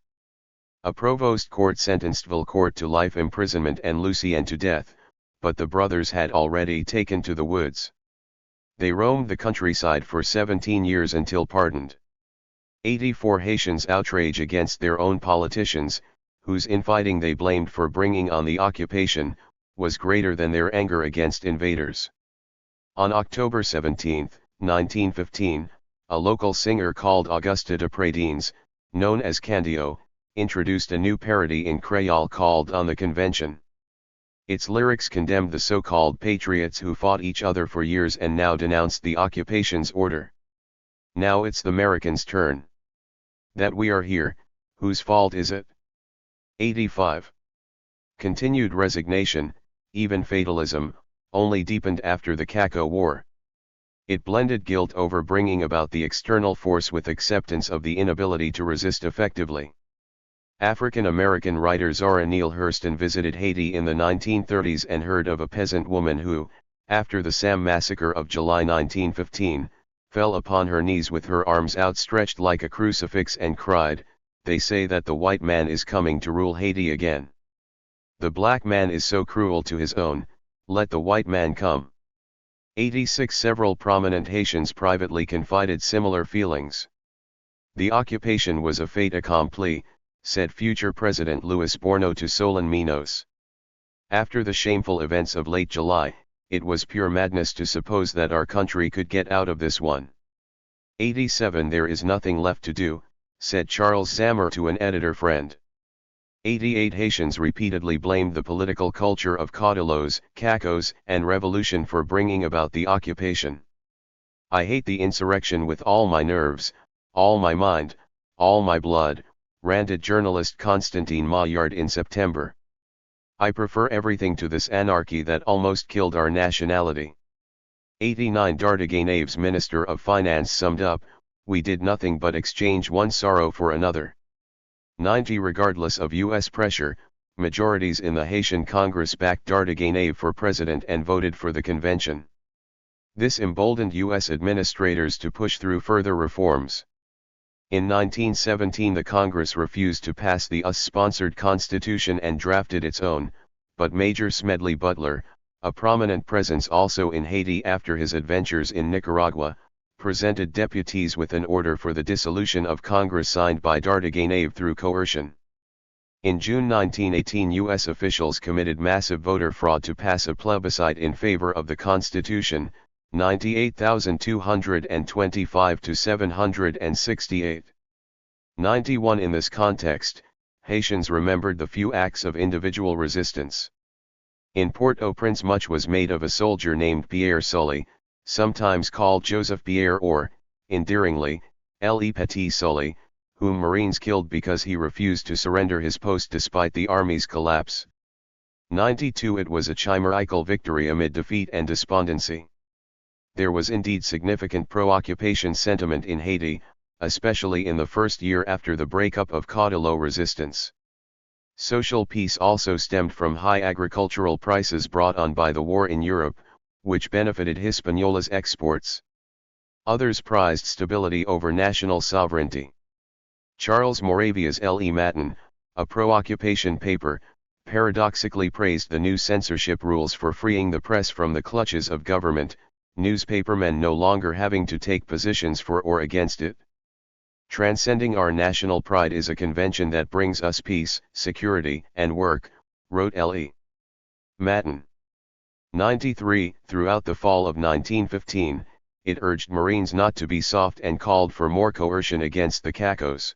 A provost court sentenced Valcourt to life imprisonment and Lucien to death, but the brothers had already taken to the woods. They roamed the countryside for 17 years until pardoned. 84 Haitians' outrage against their own politicians, whose infighting they blamed for bringing on the occupation, was greater than their anger against invaders. On October 17, 1915, a local singer called Auguste de Pradines, known as Candio, introduced a new parody in Creole called On the Convention. Its lyrics condemned the so-called patriots who fought each other for years and now denounced the occupation's order. Now it's the Americans' turn. That we are here, whose fault is it? 85. Continued resignation, even fatalism, only deepened after the Caco War. It blended guilt over bringing about the external force with acceptance of the inability to resist effectively. African-American writer Zora Neale Hurston visited Haiti in the 1930s and heard of a peasant woman who, after the Sam massacre of July 1915, fell upon her knees with her arms outstretched like a crucifix and cried, "They say that the white man is coming to rule Haiti again. The black man is so cruel to his own, let the white man come." 86 Several prominent Haitians privately confided similar feelings. "The occupation was a fait accompli," said future President Louis Borneau to Solon Minos. "After the shameful events of late July, it was pure madness to suppose that our country could get out of this one." 87 There is nothing left to do, said Charles Zammer to an editor friend. 88 Haitians repeatedly blamed the political culture of Cautelos, Cacos, and revolution for bringing about the occupation. "I hate the insurrection with all my nerves, all my mind, all my blood," ranted journalist Constantine Maillard in September. "I prefer everything to this anarchy that almost killed our nationality." 89 Dardeganeve's Minister of Finance summed up, "We did nothing but exchange one sorrow for another." 90 Regardless of U.S. pressure, majorities in the Haitian Congress backed Dardeganeve for president and voted for the convention. This emboldened U.S. administrators to push through further reforms. In 1917 the Congress refused to pass the US-sponsored constitution and drafted its own, but Major Smedley Butler, a prominent presence also in Haiti after his adventures in Nicaragua, presented deputies with an order for the dissolution of Congress signed by Dardeganeve through coercion. In June 1918 U.S. officials committed massive voter fraud to pass a plebiscite in favor of the Constitution, 98,225 to 768. 91 In this context, Haitians remembered the few acts of individual resistance. In Port-au-Prince much was made of a soldier named Pierre Sully, sometimes called Joseph Pierre or, endearingly, Le Petit Sully, whom Marines killed because he refused to surrender his post despite the army's collapse. 92 It was a chimerical victory amid defeat and despondency. There was indeed significant pro-occupation sentiment in Haiti, especially in the first year after the breakup of Cautelos resistance. Social peace also stemmed from high agricultural prices brought on by the war in Europe, which benefited Hispaniola's exports. Others prized stability over national sovereignty. Charles Moravia's Le Matin, a pro-occupation paper, paradoxically praised the new censorship rules for freeing the press from the clutches of government, newspapermen no longer having to take positions for or against it. "Transcending our national pride is a convention that brings us peace, security, and work," wrote Le Matin. 93 Throughout the fall of 1915, it urged Marines not to be soft and called for more coercion against the Cacos.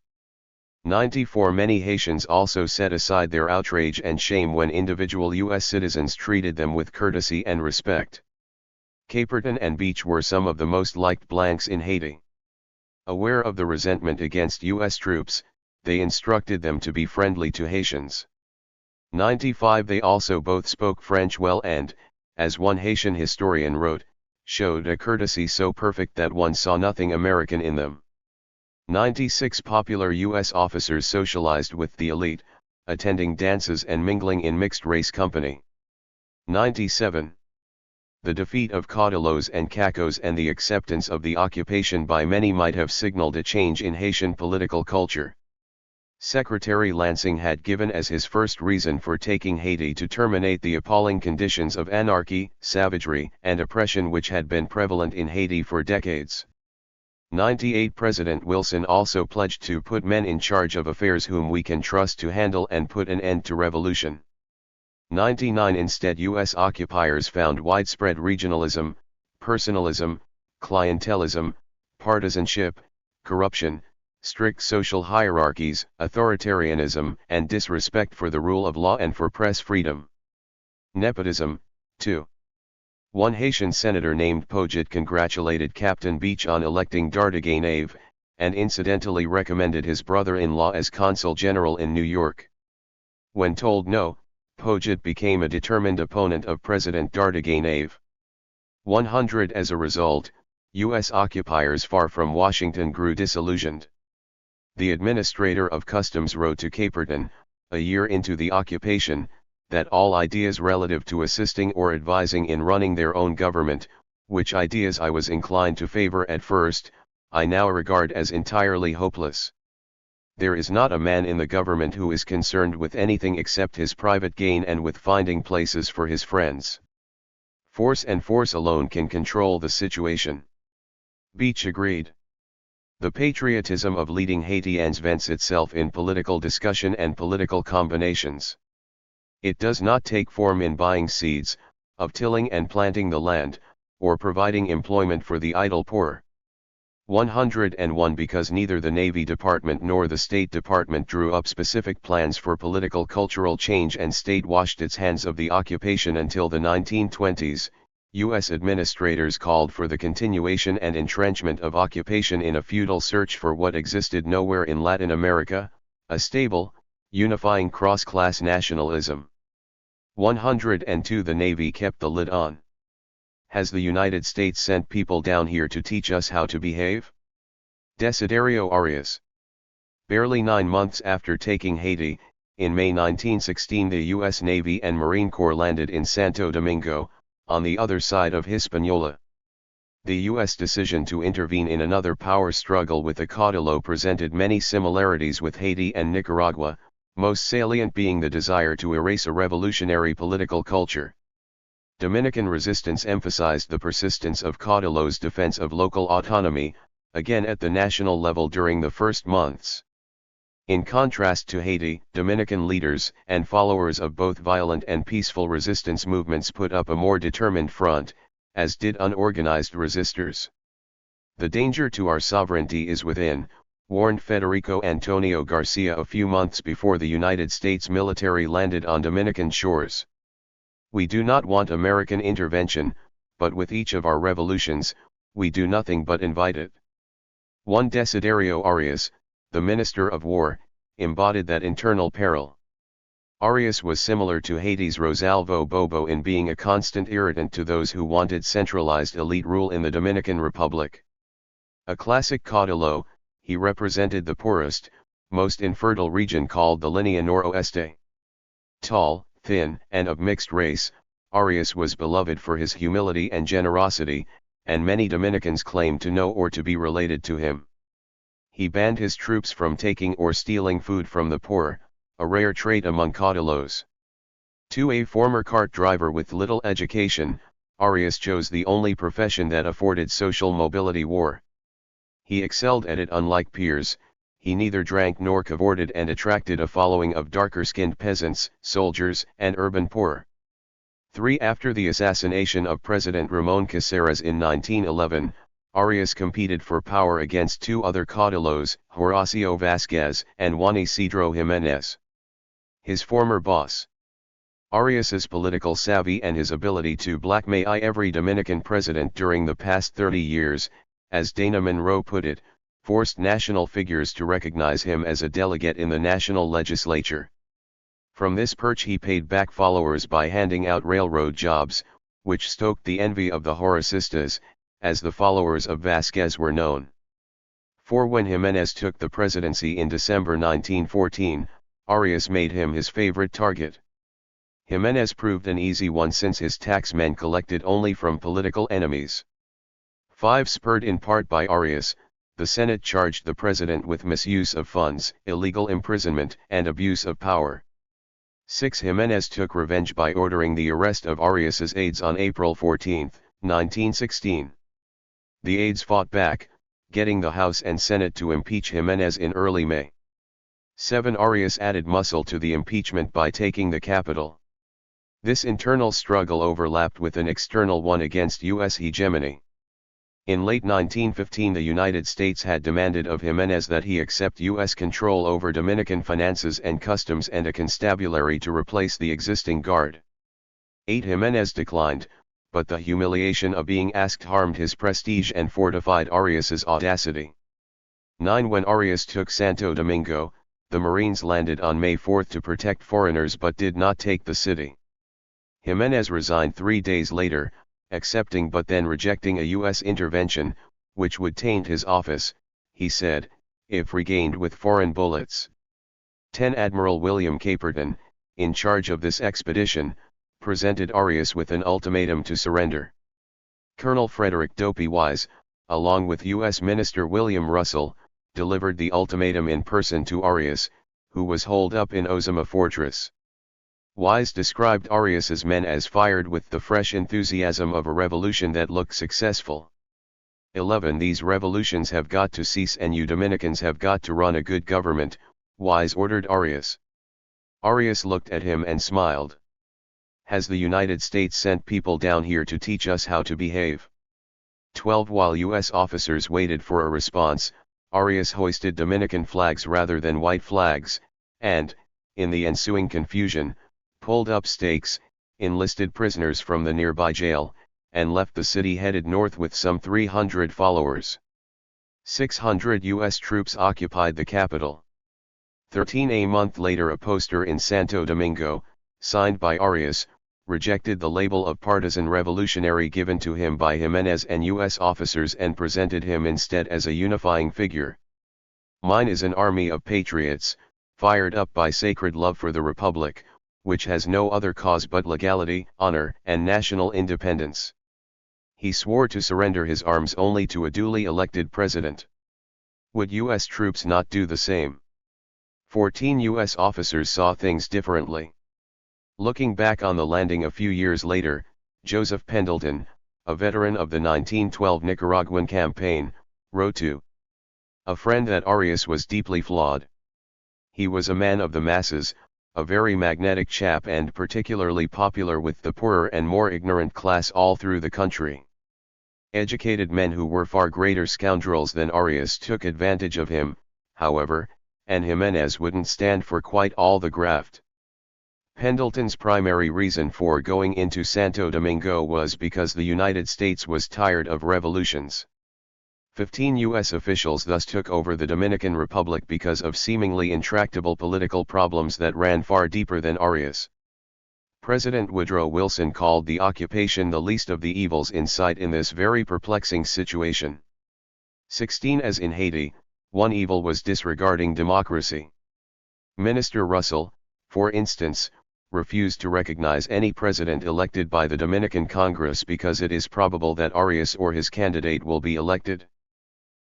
94 Many Haitians also set aside their outrage and shame when individual U.S. citizens treated them with courtesy and respect. Caperton and Beach were some of the most liked blanks in Haiti. Aware of the resentment against U.S. troops, they instructed them to be friendly to Haitians. 95 They also both spoke French well and, as one Haitian historian wrote, showed a courtesy so perfect that one saw nothing American in them. 96 Popular U.S. officers socialized with the elite, attending dances and mingling in mixed-race company. 97 The defeat of Cautelos and Cacos and the acceptance of the occupation by many might have signaled a change in Haitian political culture. Secretary Lansing had given as his first reason for taking Haiti to terminate the appalling conditions of anarchy, savagery, and oppression which had been prevalent in Haiti for decades. 98 President Wilson also pledged to put men in charge of affairs whom we can trust to handle and put an end to revolution. 99 Instead U.S. occupiers found widespread regionalism, personalism, clientelism, partisanship, corruption, strict social hierarchies, authoritarianism, and disrespect for the rule of law and for press freedom. Nepotism, too. One Haitian senator named Poget congratulated Captain Beach on electing Dardeganeve, and incidentally recommended his brother-in-law as consul general in New York. When told no, Poget became a determined opponent of President Dardiganave. 100 As a result, U.S. occupiers far from Washington grew disillusioned. The administrator of customs wrote to Caperton, a year into the occupation, that all ideas relative to assisting or advising in running their own government, which ideas I was inclined to favor at first, I now regard as entirely hopeless. There is not a man in the government who is concerned with anything except his private gain and with finding places for his friends. Force and force alone can control the situation. Beach agreed. The patriotism of leading Haitians vents itself in political discussion and political combinations. It does not take form in buying seeds, of tilling and planting the land, or providing employment for the idle poor. 101 Because neither the Navy Department nor the State Department drew up specific plans for political cultural change and state washed its hands of the occupation until the 1920s, U.S. administrators called for the continuation and entrenchment of occupation in a futile search for what existed nowhere in Latin America, a stable, unifying cross-class nationalism. 102 The Navy kept the lid on. Has the United States sent people down here to teach us how to behave? Desiderio Arias. Barely 9 months after taking Haiti, in May 1916 the U.S. Navy and Marine Corps landed in Santo Domingo, on the other side of Hispaniola. The U.S. decision to intervene in another power struggle with the Caudillo presented many similarities with Haiti and Nicaragua, most salient being the desire to erase a revolutionary political culture. Dominican resistance emphasized the persistence of Caudillo's defense of local autonomy, again at the national level during the first months. In contrast to Haiti, Dominican leaders and followers of both violent and peaceful resistance movements put up a more determined front, as did unorganized resistors. The danger to our sovereignty is within, warned Federico Antonio Garcia a few months before the United States military landed on Dominican shores. We do not want American intervention, but with each of our revolutions, we do nothing but invite it. 1 Desiderio Arias, the Minister of War, embodied that internal peril. Arias was similar to Haiti's Rosalvo Bobo in being a constant irritant to those who wanted centralized elite rule in the Dominican Republic. A classic caudillo, he represented the poorest, most infertile region called the Linea Noroeste. Tall, thin, and of mixed race, Arias was beloved for his humility and generosity, and many Dominicans claimed to know or to be related to him. He banned his troops from taking or stealing food from the poor, a rare trait among caudillos. To a former cart driver with little education, Arias chose the only profession that afforded social mobility. War. He excelled at it unlike peers. He neither drank nor cavorted and attracted a following of darker-skinned peasants, soldiers, and urban poor. 3 After the assassination of President Ramon Caceres in 1911, Arias competed for power against 2 other caudillos, Horacio Vasquez and Juan Isidro Jimenez. His former boss. Arias's political savvy and his ability to blackmail every Dominican president during the past 30 years, as Dana Monroe put it, forced national figures to recognize him as a delegate in the national legislature. From this perch he paid back followers by handing out railroad jobs, which stoked the envy of the Horacistas, as the followers of Vasquez were known. For when Jimenez took the presidency in December 1914, Arias made him his favorite target. Jimenez proved an easy one since his taxmen collected only from political enemies. 5 Spurred in part by Arias, the Senate charged the president with misuse of funds, illegal imprisonment, and abuse of power. 6 Jimenez took revenge by ordering the arrest of Arias's aides on April 14, 1916. The aides fought back, getting the House and Senate to impeach Jimenez in early May. 7 Arias added muscle to the impeachment by taking the capital. This internal struggle overlapped with an external one against U.S. hegemony. In late 1915 the United States had demanded of Jimenez that he accept U.S. control over Dominican finances and customs and a constabulary to replace the existing guard. 8 Jimenez declined, but the humiliation of being asked harmed his prestige and fortified Arias's audacity. 9 When Arias took Santo Domingo, the Marines landed on May 4 to protect foreigners but did not take the city. Jimenez resigned 3 days later, accepting but then rejecting a U.S. intervention, which would taint his office, he said, if regained with foreign bullets. 10 Admiral William Caperton, in charge of this expedition, presented Arias with an ultimatum to surrender. Colonel Frederick Dopey Wise, along with U.S. Minister William Russell, delivered the ultimatum in person to Arias, who was holed up in Ozuma Fortress. Wise described Arias's men as fired with the fresh enthusiasm of a revolution that looked successful. 11 These revolutions have got to cease and you Dominicans have got to run a good government, Wise ordered Arias. Arias looked at him and smiled. Has the United States sent people down here to teach us how to behave? 12 While U.S. officers waited for a response, Arias hoisted Dominican flags rather than white flags, and, in the ensuing confusion, pulled up stakes, enlisted prisoners from the nearby jail, and left the city headed north with some 300 followers. 600 U.S. troops occupied the capital. 13 A month later a poster in Santo Domingo, signed by Arias, rejected the label of partisan revolutionary given to him by Jimenez and U.S. officers and presented him instead as a unifying figure. Mine is an army of patriots, fired up by sacred love for the Republic, which has no other cause but legality, honor, and national independence. He swore to surrender his arms only to a duly elected president. Would U.S. troops not do the same? 14 U.S. officers saw things differently. Looking back on the landing a few years later, Joseph Pendleton, a veteran of the 1912 Nicaraguan campaign, wrote to a friend that Arias was deeply flawed. He was a man of the masses, a very magnetic chap and particularly popular with the poorer and more ignorant class all through the country. Educated men who were far greater scoundrels than Arias took advantage of him, however, and Jimenez wouldn't stand for quite all the graft. Pendleton's primary reason for going into Santo Domingo was because the United States was tired of revolutions. 15 U.S. officials thus took over the Dominican Republic because of seemingly intractable political problems that ran far deeper than Arias. President Woodrow Wilson called the occupation the least of the evils in sight in this very perplexing situation. 16 As in Haiti, one evil was disregarding democracy. Minister Russell, for instance, refused to recognize any president elected by the Dominican Congress because it is probable that Arias or his candidate will be elected.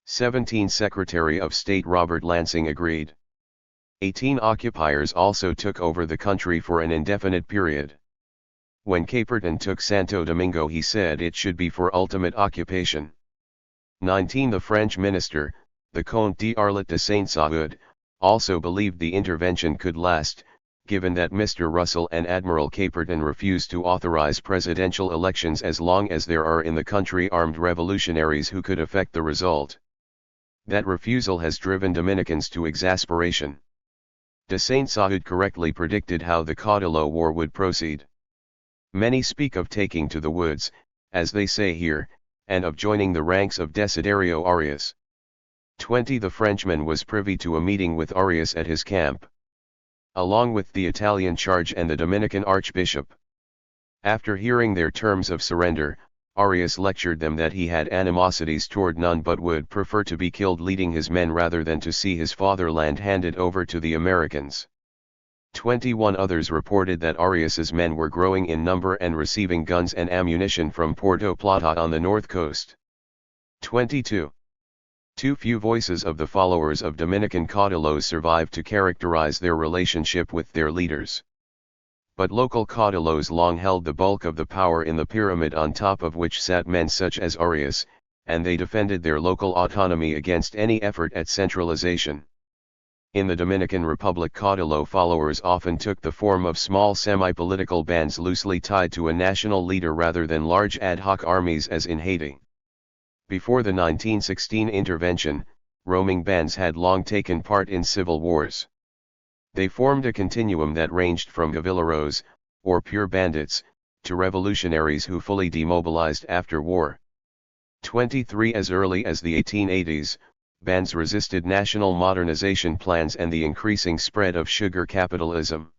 17 Secretary of State Robert Lansing agreed. 18 Occupiers also took over the country for an indefinite period. When Caperton took Santo Domingo he said it should be for ultimate occupation. 19 The French minister, the Comte d'Arlet de Saint-Saud, also believed the intervention could last, given that Mr. Russell and Admiral Caperton refused to authorize presidential elections as long as there are in the country armed revolutionaries who could affect the result. That refusal has driven Dominicans to exasperation. De Saint-Saud correctly predicted how the Caudillo War would proceed. Many speak of taking to the woods, as they say here, and of joining the ranks of Desiderio Arias. 20 The Frenchman was privy to a meeting with Arias at his camp, along with the Italian charge and the Dominican archbishop. After hearing their terms of surrender, Arias lectured them that he had animosities toward none but would prefer to be killed leading his men rather than to see his fatherland handed over to the Americans. 21 Others reported that Arias's men were growing in number and receiving guns and ammunition from Puerto Plata on the north coast. 22. Too few voices of the followers of Dominican caudillos survive to characterize their relationship with their leaders. But local caudillos long held the bulk of the power in the pyramid on top of which sat men such as Arias, and they defended their local autonomy against any effort at centralization. In the Dominican Republic, caudillo followers often took the form of small semi-political bands loosely tied to a national leader rather than large ad hoc armies as in Haiti. Before the 1916 intervention, roaming bands had long taken part in civil wars. They formed a continuum that ranged from guerrilleros, or pure bandits, to revolutionaries who fully demobilized after war. 23 As early as the 1880s, bands resisted national modernization plans and the increasing spread of sugar capitalism.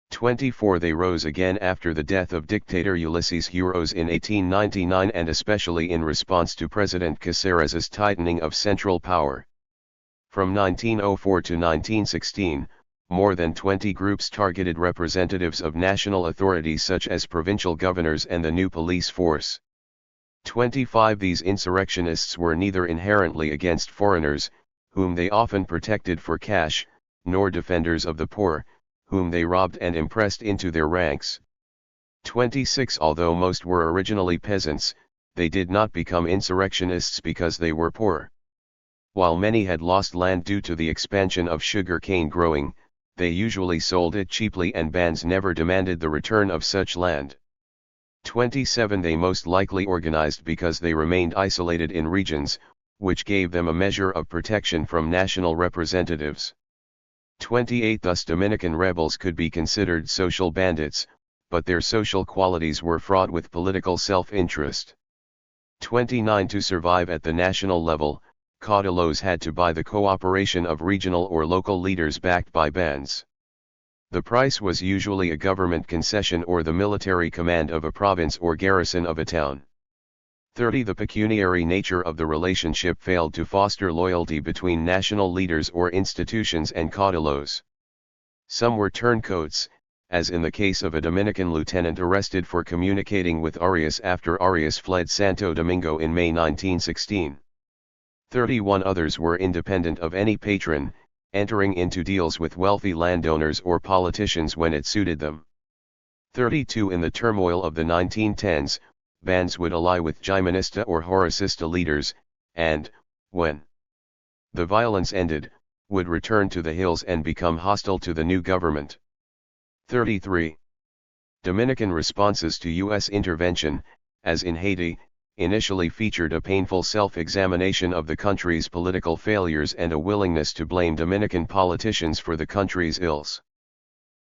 24 They rose again after the death of dictator Ulysses Heuros in 1899 and especially in response to President Caceres's tightening of central power. From 1904 to 1916, more than 20 groups targeted representatives of national authorities such as provincial governors and the new police force. 25 These insurrectionists were neither inherently against foreigners, whom they often protected for cash, nor defenders of the poor, whom they robbed and impressed into their ranks. 26 Although most were originally peasants, they did not become insurrectionists because they were poor. While many had lost land due to the expansion of sugar cane growing, they usually sold it cheaply and bands never demanded the return of such land. 27 They most likely organized because they remained isolated in regions, which gave them a measure of protection from national representatives. 28 Thus Dominican rebels could be considered social bandits, but their social qualities were fraught with political self-interest. 29 To survive at the national level, caudillos had to buy the cooperation of regional or local leaders backed by bands. The price was usually a government concession or the military command of a province or garrison of a town. 30 The pecuniary nature of the relationship failed to foster loyalty between national leaders or institutions and caudillos. Some were turncoats, as in the case of a Dominican lieutenant arrested for communicating with Arias after Arias fled Santo Domingo in May 1916. 31 Others were independent of any patron, entering into deals with wealthy landowners or politicians when it suited them. 32 In the turmoil of the 1910s, bands would ally with Jimenista or Horacista leaders, and, when the violence ended, would return to the hills and become hostile to the new government. 33 Dominican responses to U.S. intervention, as in Haiti, initially featured a painful self-examination of the country's political failures and a willingness to blame Dominican politicians for the country's ills.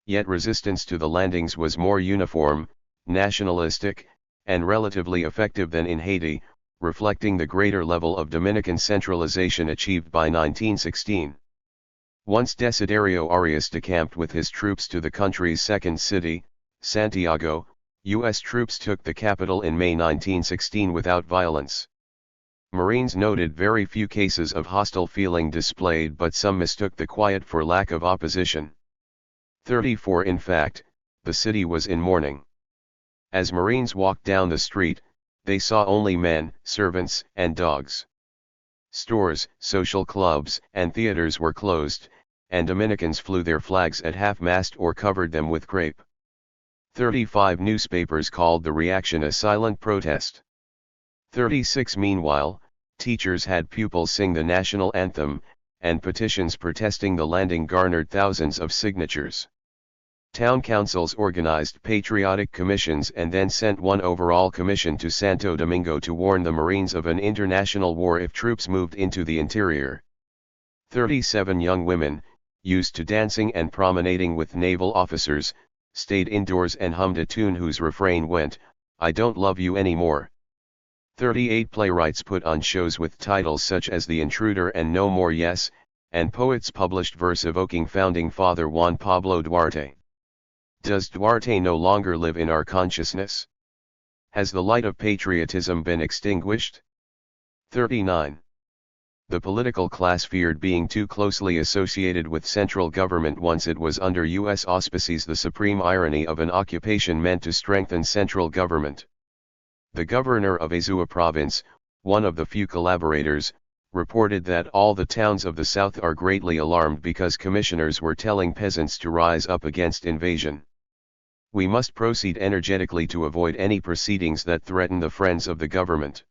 Yet resistance to the landings was more uniform, nationalistic, and relatively effective than in Haiti, reflecting the greater level of Dominican centralization achieved by 1916. Once Desiderio Arias decamped with his troops to the country's second city, Santiago, U.S. troops took the capital in May 1916 without violence. Marines noted very few cases of hostile feeling displayed, but some mistook the quiet for lack of opposition. 34 In fact, the city was in mourning. As Marines walked down the street, they saw only men, servants, and dogs. Stores, social clubs, and theaters were closed, and Dominicans flew their flags at half-mast or covered them with crepe. 35 Newspapers called the reaction a silent protest. 36 Meanwhile, teachers had pupils sing the national anthem, and petitions protesting the landing garnered thousands of signatures. Town councils organized patriotic commissions and then sent one overall commission to Santo Domingo to warn the Marines of an international war if troops moved into the interior. 37 Young women, used to dancing and promenading with naval officers, stayed indoors and hummed a tune whose refrain went, "I don't love you anymore." 38 Playwrights put on shows with titles such as The Intruder and No More Yes, and poets published verse evoking founding father Juan Pablo Duarte. Does Duarte no longer live in our consciousness? Has the light of patriotism been extinguished? 39. The political class feared being too closely associated with central government once it was under U.S. auspices. The supreme irony of an occupation meant to strengthen central government. The governor of Azua province, one of the few collaborators, reported that all the towns of the south are greatly alarmed because commissioners were telling peasants to rise up against invasion. We must proceed energetically to avoid any proceedings that threaten the friends of the government.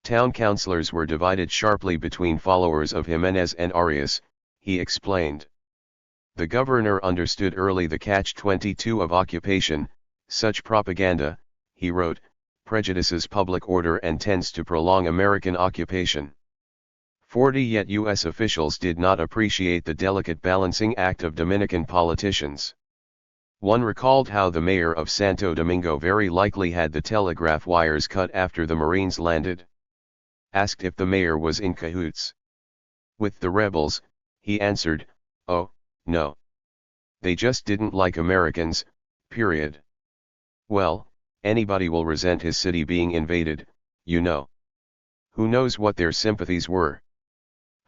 Town councilors were divided sharply between followers of Jimenez and Arias, he explained. The governor understood early the catch-22 of occupation. Such propaganda, he wrote, prejudices public order and tends to prolong American occupation. 40 Yet U.S. officials did not appreciate the delicate balancing act of Dominican politicians. One recalled how the mayor of Santo Domingo very likely had the telegraph wires cut after the Marines landed. Asked if the mayor was in cahoots, With the rebels, he answered, "Oh, no. They just didn't like Americans, period. Well, anybody will resent his city being invaded, you know. Who knows what their sympathies were?"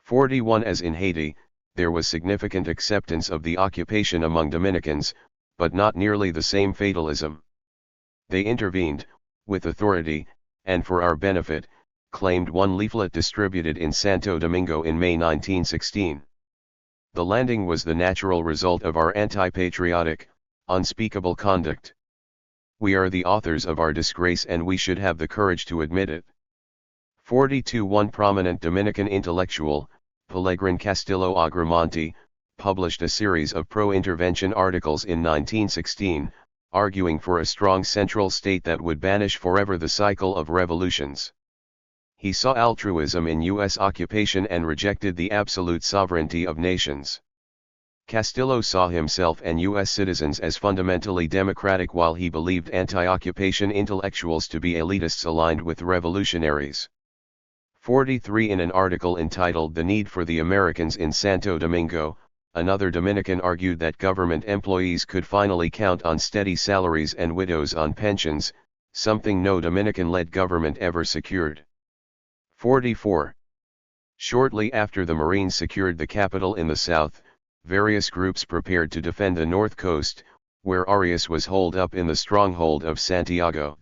41 As in Haiti, there was significant acceptance of the occupation among Dominicans, but not nearly the same fatalism. They intervened, with authority, and for our benefit, claimed one leaflet distributed in Santo Domingo in May 1916. The landing was the natural result of our anti-patriotic, unspeakable conduct. We are the authors of our disgrace and we should have the courage to admit it. 42 One prominent Dominican intellectual, Pelegrin Castillo Agramonte, published a series of pro-intervention articles in 1916, arguing for a strong central state that would banish forever the cycle of revolutions. He saw altruism in U.S. occupation and rejected the absolute sovereignty of nations. Castillo saw himself and U.S. citizens as fundamentally democratic while he believed anti-occupation intellectuals to be elitists aligned with revolutionaries. 43 In an article entitled "The Need for the Americans in Santo Domingo," another Dominican argued that government employees could finally count on steady salaries and widows on pensions, something no Dominican-led government ever secured. 44. Shortly after the Marines secured the capital in the south, various groups prepared to defend the north coast, where Arias was holed up in the stronghold of Santiago.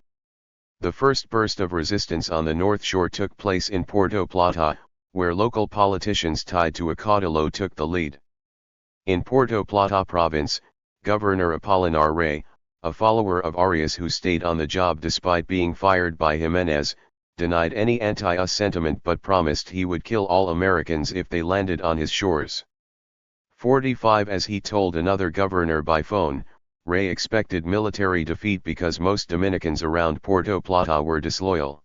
The first burst of resistance on the north shore took place in Puerto Plata, where local politicians tied to a caudillo took the lead. In Puerto Plata province, Governor Apolinar Rey, a follower of Arias who stayed on the job despite being fired by Jimenez, denied any anti-US sentiment but promised he would kill all Americans if they landed on his shores. 45 As he told another governor by phone, Rey expected military defeat because most Dominicans around Puerto Plata were disloyal.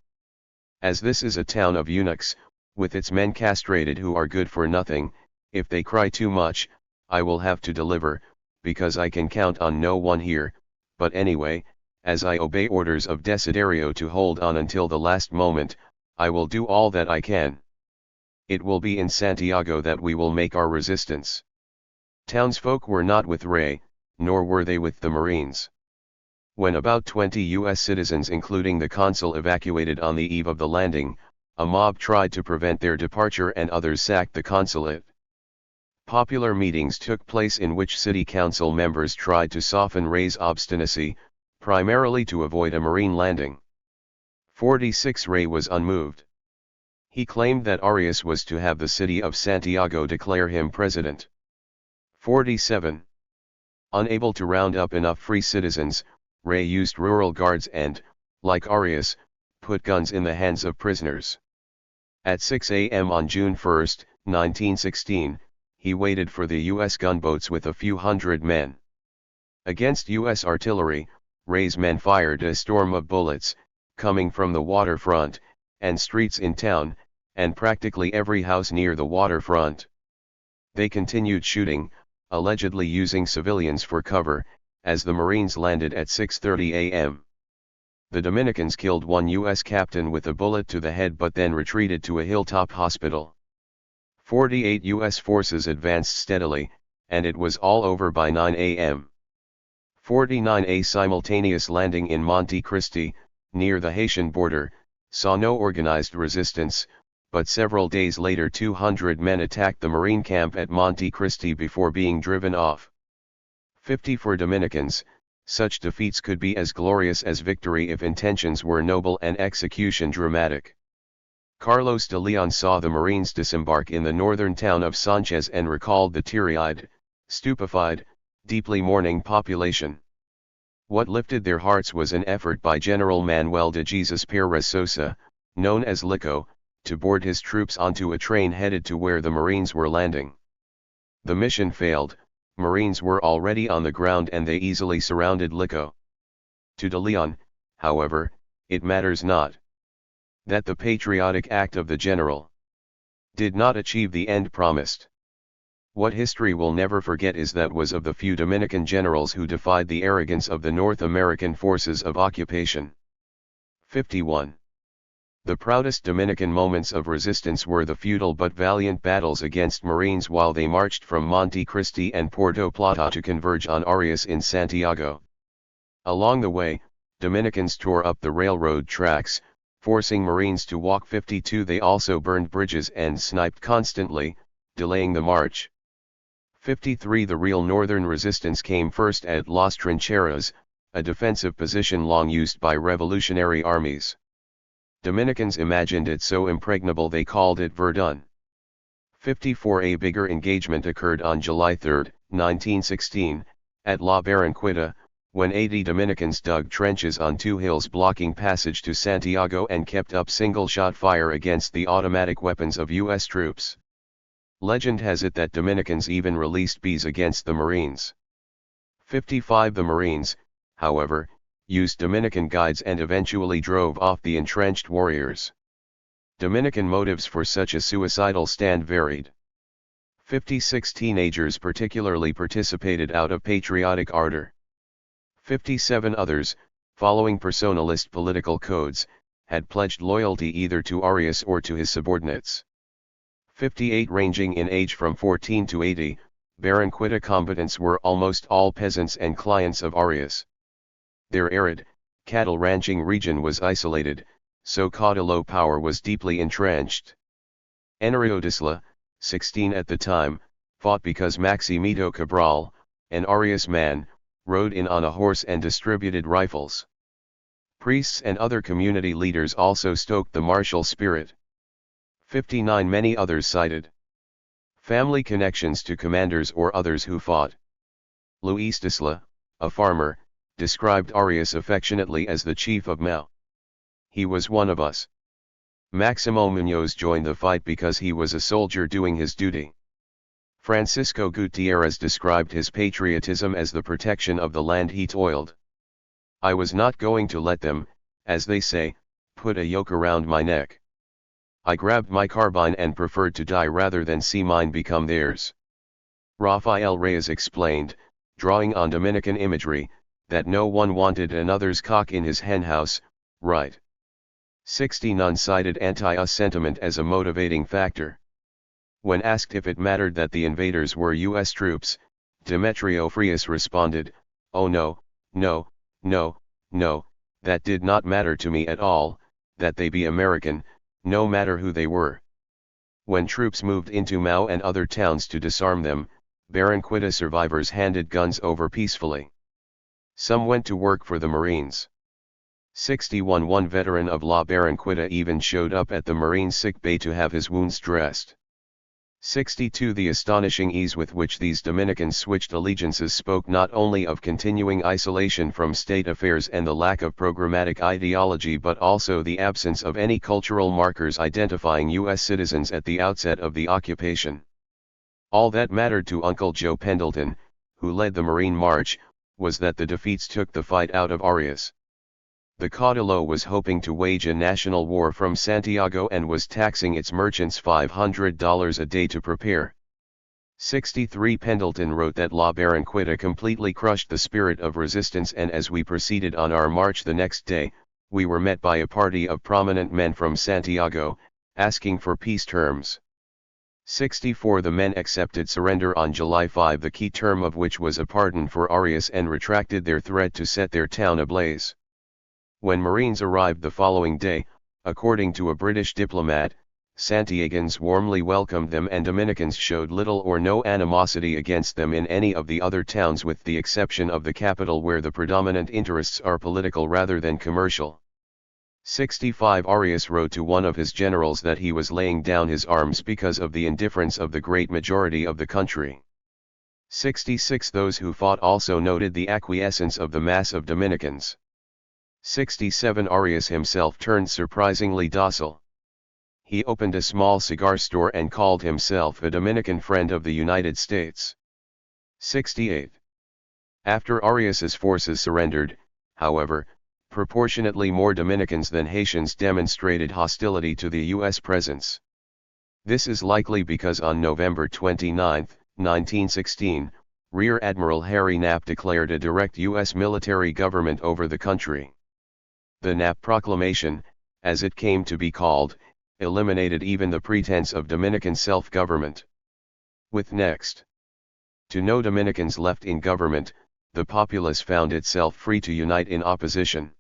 As this is a town of eunuchs, with its men castrated who are good for nothing, if they cry too much, I will have to deliver, because I can count on no one here, but anyway, as I obey orders of Desiderio to hold on until the last moment, I will do all that I can. It will be in Santiago that we will make our resistance. Townsfolk were not with Rey, nor were they with the Marines. When about 20 U.S. citizens including the consul evacuated on the eve of the landing, a mob tried to prevent their departure and others sacked the consulate. Popular meetings took place in which city council members tried to soften Rey's obstinacy, primarily to avoid a Marine landing. 46 Rey was unmoved. He claimed that Arias was to have the city of Santiago declare him president. 47. Unable to round up enough free citizens, Rey used rural guards and, like Arias, put guns in the hands of prisoners. At 6 a.m. on June 1, 1916, he waited for the U.S. gunboats with a few hundred men. Against U.S. artillery, Rey's men fired a storm of bullets, coming from the waterfront, and streets in town, and practically every house near the waterfront. They continued shooting, allegedly using civilians for cover, as the Marines landed at 6:30 a.m. The Dominicans killed one U.S. captain with a bullet to the head but then retreated to a hilltop hospital. 48 U.S. forces advanced steadily, and it was all over by 9 a.m. 49 A simultaneous landing in Monte Cristi, near the Haitian border, saw no organized resistance, but several days later 200 men attacked the Marine camp at Monte Cristi before being driven off. 50 For Dominicans, such defeats could be as glorious as victory if intentions were noble and execution dramatic. Carlos de Leon saw the Marines disembark in the northern town of Sanchez and recalled the teary-eyed, stupefied, deeply mourning population. What lifted their hearts was an effort by General Manuel de Jesus Pérez Sosa, known as Lico, to board his troops onto a train headed to where the Marines were landing. The mission failed, Marines were already on the ground and they easily surrounded Lico. To de Leon, however, it matters not that the patriotic act of the general did not achieve the end promised. What history will never forget is that was of the few Dominican generals who defied the arrogance of the North American forces of occupation. 51. The proudest Dominican moments of resistance were the futile but valiant battles against Marines while they marched from Monte Cristi and Puerto Plata to converge on Arias in Santiago. Along the way, Dominicans tore up the railroad tracks, forcing Marines to walk 52. They also burned bridges and sniped constantly, delaying the march. 53. The real northern resistance came first at Las Trincheras, a defensive position long used by revolutionary armies. Dominicans imagined it so impregnable they called it Verdun. 54. A bigger engagement occurred on July 3, 1916, at La Barranquita, when 80 Dominicans dug trenches on two hills blocking passage to Santiago and kept up single-shot fire against the automatic weapons of U.S. troops. Legend has it that Dominicans even released bees against the Marines. 55. The Marines, however, used Dominican guides and eventually drove off the entrenched warriors. Dominican motives for such a suicidal stand varied. 56 teenagers particularly participated out of patriotic ardor. 57 others, following personalist political codes, had pledged loyalty either to Arias or to his subordinates. 58 ranging in age from 14 to 80, Barranquita combatants were almost all peasants and clients of Arias. Their arid, cattle ranching region was isolated, so caudillo power was deeply entrenched. Enrique Disla, 16 at the time, fought because Maximito Cabral, an Arias man, rode in on a horse and distributed rifles. Priests and other community leaders also stoked the martial spirit. 59 Many others cited family connections to commanders or others who fought. Luis Disla, a farmer, described Arias affectionately as the chief of Mao. He was one of us. Maximo Muñoz joined the fight because he was a soldier doing his duty. Francisco Gutierrez described his patriotism as the protection of the land he toiled. I was not going to let them, as they say, put a yoke around my neck. I grabbed my carbine and preferred to die rather than see mine become theirs. Rafael Reyes explained, drawing on Dominican imagery, that no one wanted another's cock in his henhouse, right? 60 None cited anti-us sentiment as a motivating factor. When asked if it mattered that the invaders were U.S. troops, Demetrio Frias responded, "Oh no, no, no, no, that did not matter to me at all, that they be American, no matter who they were." When troops moved into Mao and other towns to disarm them, Barranquita survivors handed guns over peacefully. Some went to work for the Marines. 61 One veteran of La Barranquita even showed up at the Marine sick bay to have his wounds dressed. 62 The astonishing ease with which these Dominicans switched allegiances spoke not only of continuing isolation from state affairs and the lack of programmatic ideology but also the absence of any cultural markers identifying U.S. citizens at the outset of the occupation. All that mattered to Uncle Joe Pendleton, who led the Marine March, was that the defeats took the fight out of Arias. The caudillo was hoping to wage a national war from Santiago and was taxing its merchants $500 a day to prepare. 63 Pendleton wrote that La Barranquita completely crushed the spirit of resistance, and as we proceeded on our march the next day, we were met by a party of prominent men from Santiago, asking for peace terms. 64 The men accepted surrender on July 5, the key term of which was a pardon for Arias, and retracted their threat to set their town ablaze. When Marines arrived the following day, according to a British diplomat, Santiagans warmly welcomed them and Dominicans showed little or no animosity against them in any of the other towns with the exception of the capital, where the predominant interests are political rather than commercial. 65 Arias wrote to one of his generals that he was laying down his arms because of the indifference of the great majority of the country. 66 Those who fought also noted the acquiescence of the mass of Dominicans. 67 Arias himself turned surprisingly docile. He opened a small cigar store and called himself a Dominican friend of the United States. 68 After Arias's forces surrendered, however, proportionately more Dominicans than Haitians demonstrated hostility to the U.S. presence. This is likely because on November 29, 1916, Rear Admiral Harry Knapp declared a direct U.S. military government over the country. The Knapp Proclamation, as it came to be called, eliminated even the pretense of Dominican self-government. With next to no Dominicans left in government, the populace found itself free to unite in opposition.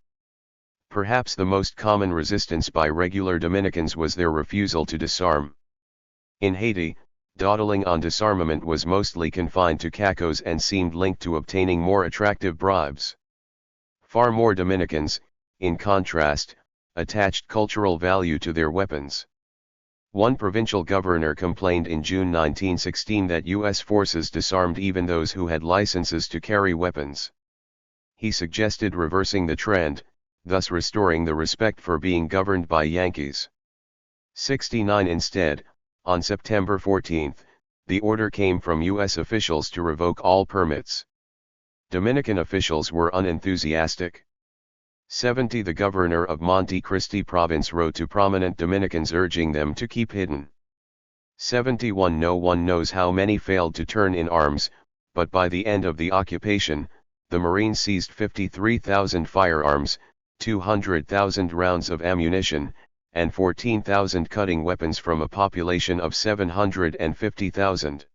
Perhaps the most common resistance by regular Dominicans was their refusal to disarm. In Haiti, dawdling on disarmament was mostly confined to cacos and seemed linked to obtaining more attractive bribes. Far more Dominicans, in contrast, attached cultural value to their weapons. One provincial governor complained in June 1916 that U.S. forces disarmed even those who had licenses to carry weapons. He suggested reversing the trend, thus restoring the respect for being governed by Yankees. 69 Instead, on September 14, the order came from U.S. officials to revoke all permits. Dominican officials were unenthusiastic. 70 The governor of Monte Cristi province wrote to prominent Dominicans urging them to keep hidden. 71 No one knows how many failed to turn in arms, but by the end of the occupation, the Marines seized 53,000 firearms, 200,000 rounds of ammunition, and 14,000 cutting weapons from a population of 750,000.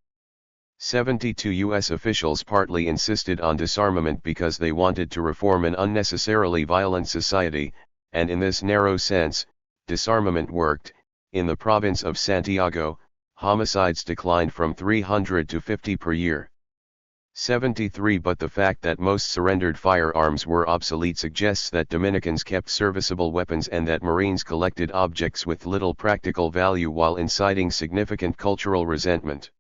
72 U.S. officials partly insisted on disarmament because they wanted to reform an unnecessarily violent society, and in this narrow sense, disarmament worked. In the province of Santiago, homicides declined from 300 to 50 per year. 73 But the fact that most surrendered firearms were obsolete suggests that Dominicans kept serviceable weapons and that Marines collected objects with little practical value while inciting significant cultural resentment.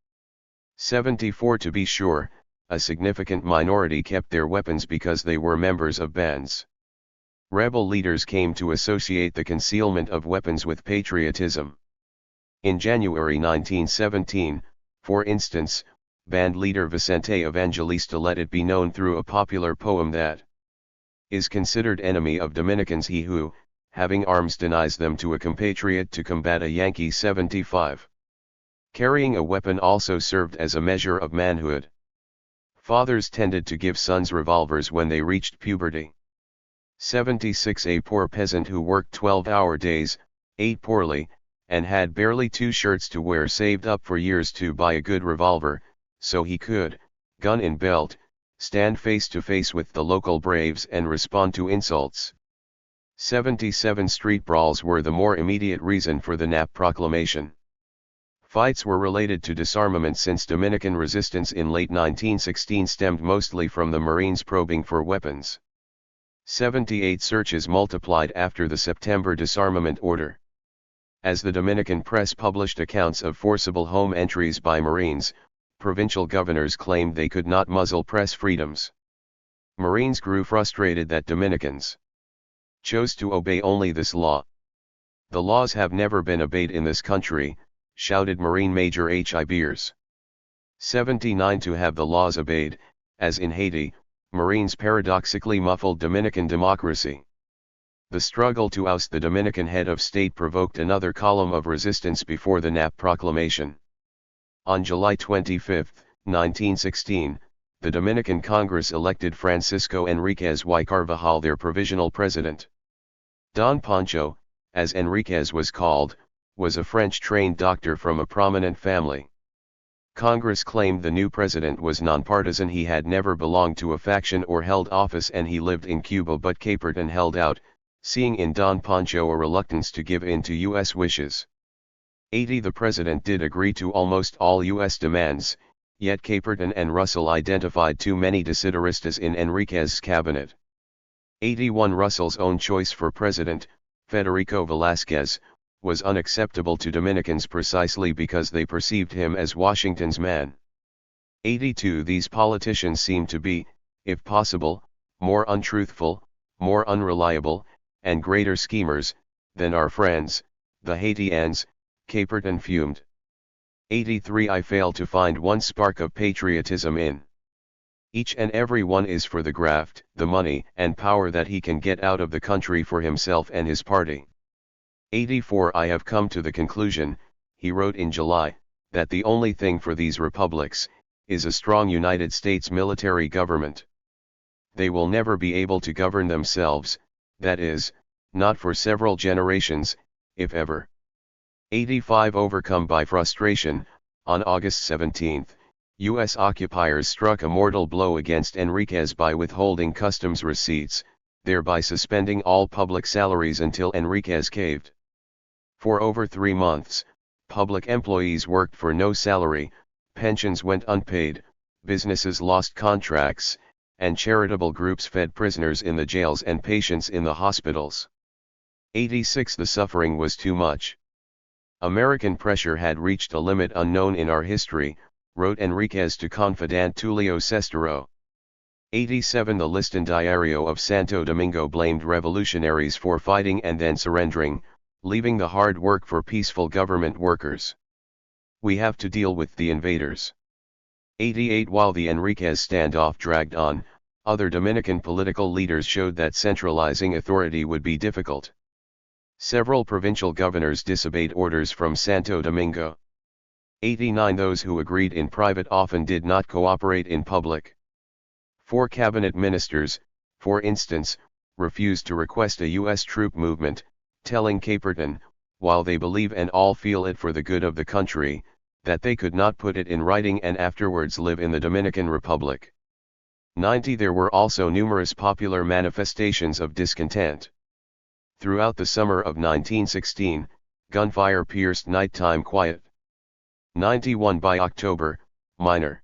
74 To be sure, a significant minority kept their weapons because they were members of bands. Rebel leaders came to associate the concealment of weapons with patriotism. In January 1917, for instance, band leader Vicente Evangelista let it be known through a popular poem that is considered enemy of Dominicans he who, having arms denies them to a compatriot to combat a Yankee. 75. Carrying a weapon also served as a measure of manhood. Fathers tended to give sons revolvers when they reached puberty. 76 A poor peasant who worked 12-hour days, ate poorly, and had barely 2 shirts to wear saved up for years to buy a good revolver, so he could, gun in belt, stand face to face with the local braves and respond to insults. 77 Street brawls were the more immediate reason for the NAP proclamation. Fights were related to disarmament since Dominican resistance in late 1916 stemmed mostly from the Marines probing for weapons. 78 Searches multiplied after the September disarmament order. As the Dominican press published accounts of forcible home entries by Marines, provincial governors claimed they could not muzzle press freedoms. Marines grew frustrated that Dominicans chose to obey only this law. The laws have never been obeyed in this country, shouted Marine Major H.I. Beers. 79 To have the laws obeyed, as in Haiti, Marines paradoxically muffled Dominican democracy. The struggle to oust the Dominican head of state provoked another column of resistance before the NAP proclamation. On July 25, 1916, the Dominican Congress elected Francisco Enriquez y Carvajal their provisional president. Don Pancho, as Enriquez was called, was a French-trained doctor from a prominent family. Congress claimed the new president was nonpartisan. He had never belonged to a faction or held office, and he lived in Cuba but capered and held out, seeing in Don Pancho a reluctance to give in to U.S. wishes. 80 The president did agree to almost all U.S. demands, yet Caperton and Russell identified too many desideristas in Enriquez's cabinet. 81 Russell's own choice for president, Federico Velázquez, was unacceptable to Dominicans precisely because they perceived him as Washington's man. 82 These politicians seem to be, if possible, more untruthful, more unreliable, and greater schemers, than our friends, the Haitians, Caperton fumed. 83 I fail to find one spark of patriotism in each and every one is for the graft, the money and power that he can get out of the country for himself and his party. 84 I have come to the conclusion, he wrote in July, that the only thing for these republics is a strong United States military government. They will never be able to govern themselves, that is, not for several generations, if ever. 85 Overcome by frustration, on August 17, U.S. occupiers struck a mortal blow against Enriquez by withholding customs receipts, thereby suspending all public salaries until Enriquez caved. For over 3 months, public employees worked for no salary, pensions went unpaid, businesses lost contracts, and charitable groups fed prisoners in the jails and patients in the hospitals. 86 The suffering was too much. American pressure had reached a limit unknown in our history, wrote Enriquez to confidant Tulio Sestero. 87 The Liston Diario of Santo Domingo blamed revolutionaries for fighting and then surrendering, leaving the hard work for peaceful government workers. We have to deal with the invaders. 88 While the Enriquez standoff dragged on, other Dominican political leaders showed that centralizing authority would be difficult. Several provincial governors disobeyed orders from Santo Domingo. 89 Those who agreed in private often did not cooperate in public. 4 cabinet ministers, for instance, refused to request a U.S. troop movement, telling Caperton, while they believe and all feel it for the good of the country, that they could not put it in writing and afterwards live in the Dominican Republic. 90 There were also numerous popular manifestations of discontent. Throughout the summer of 1916, gunfire pierced nighttime quiet. 91 By October, minor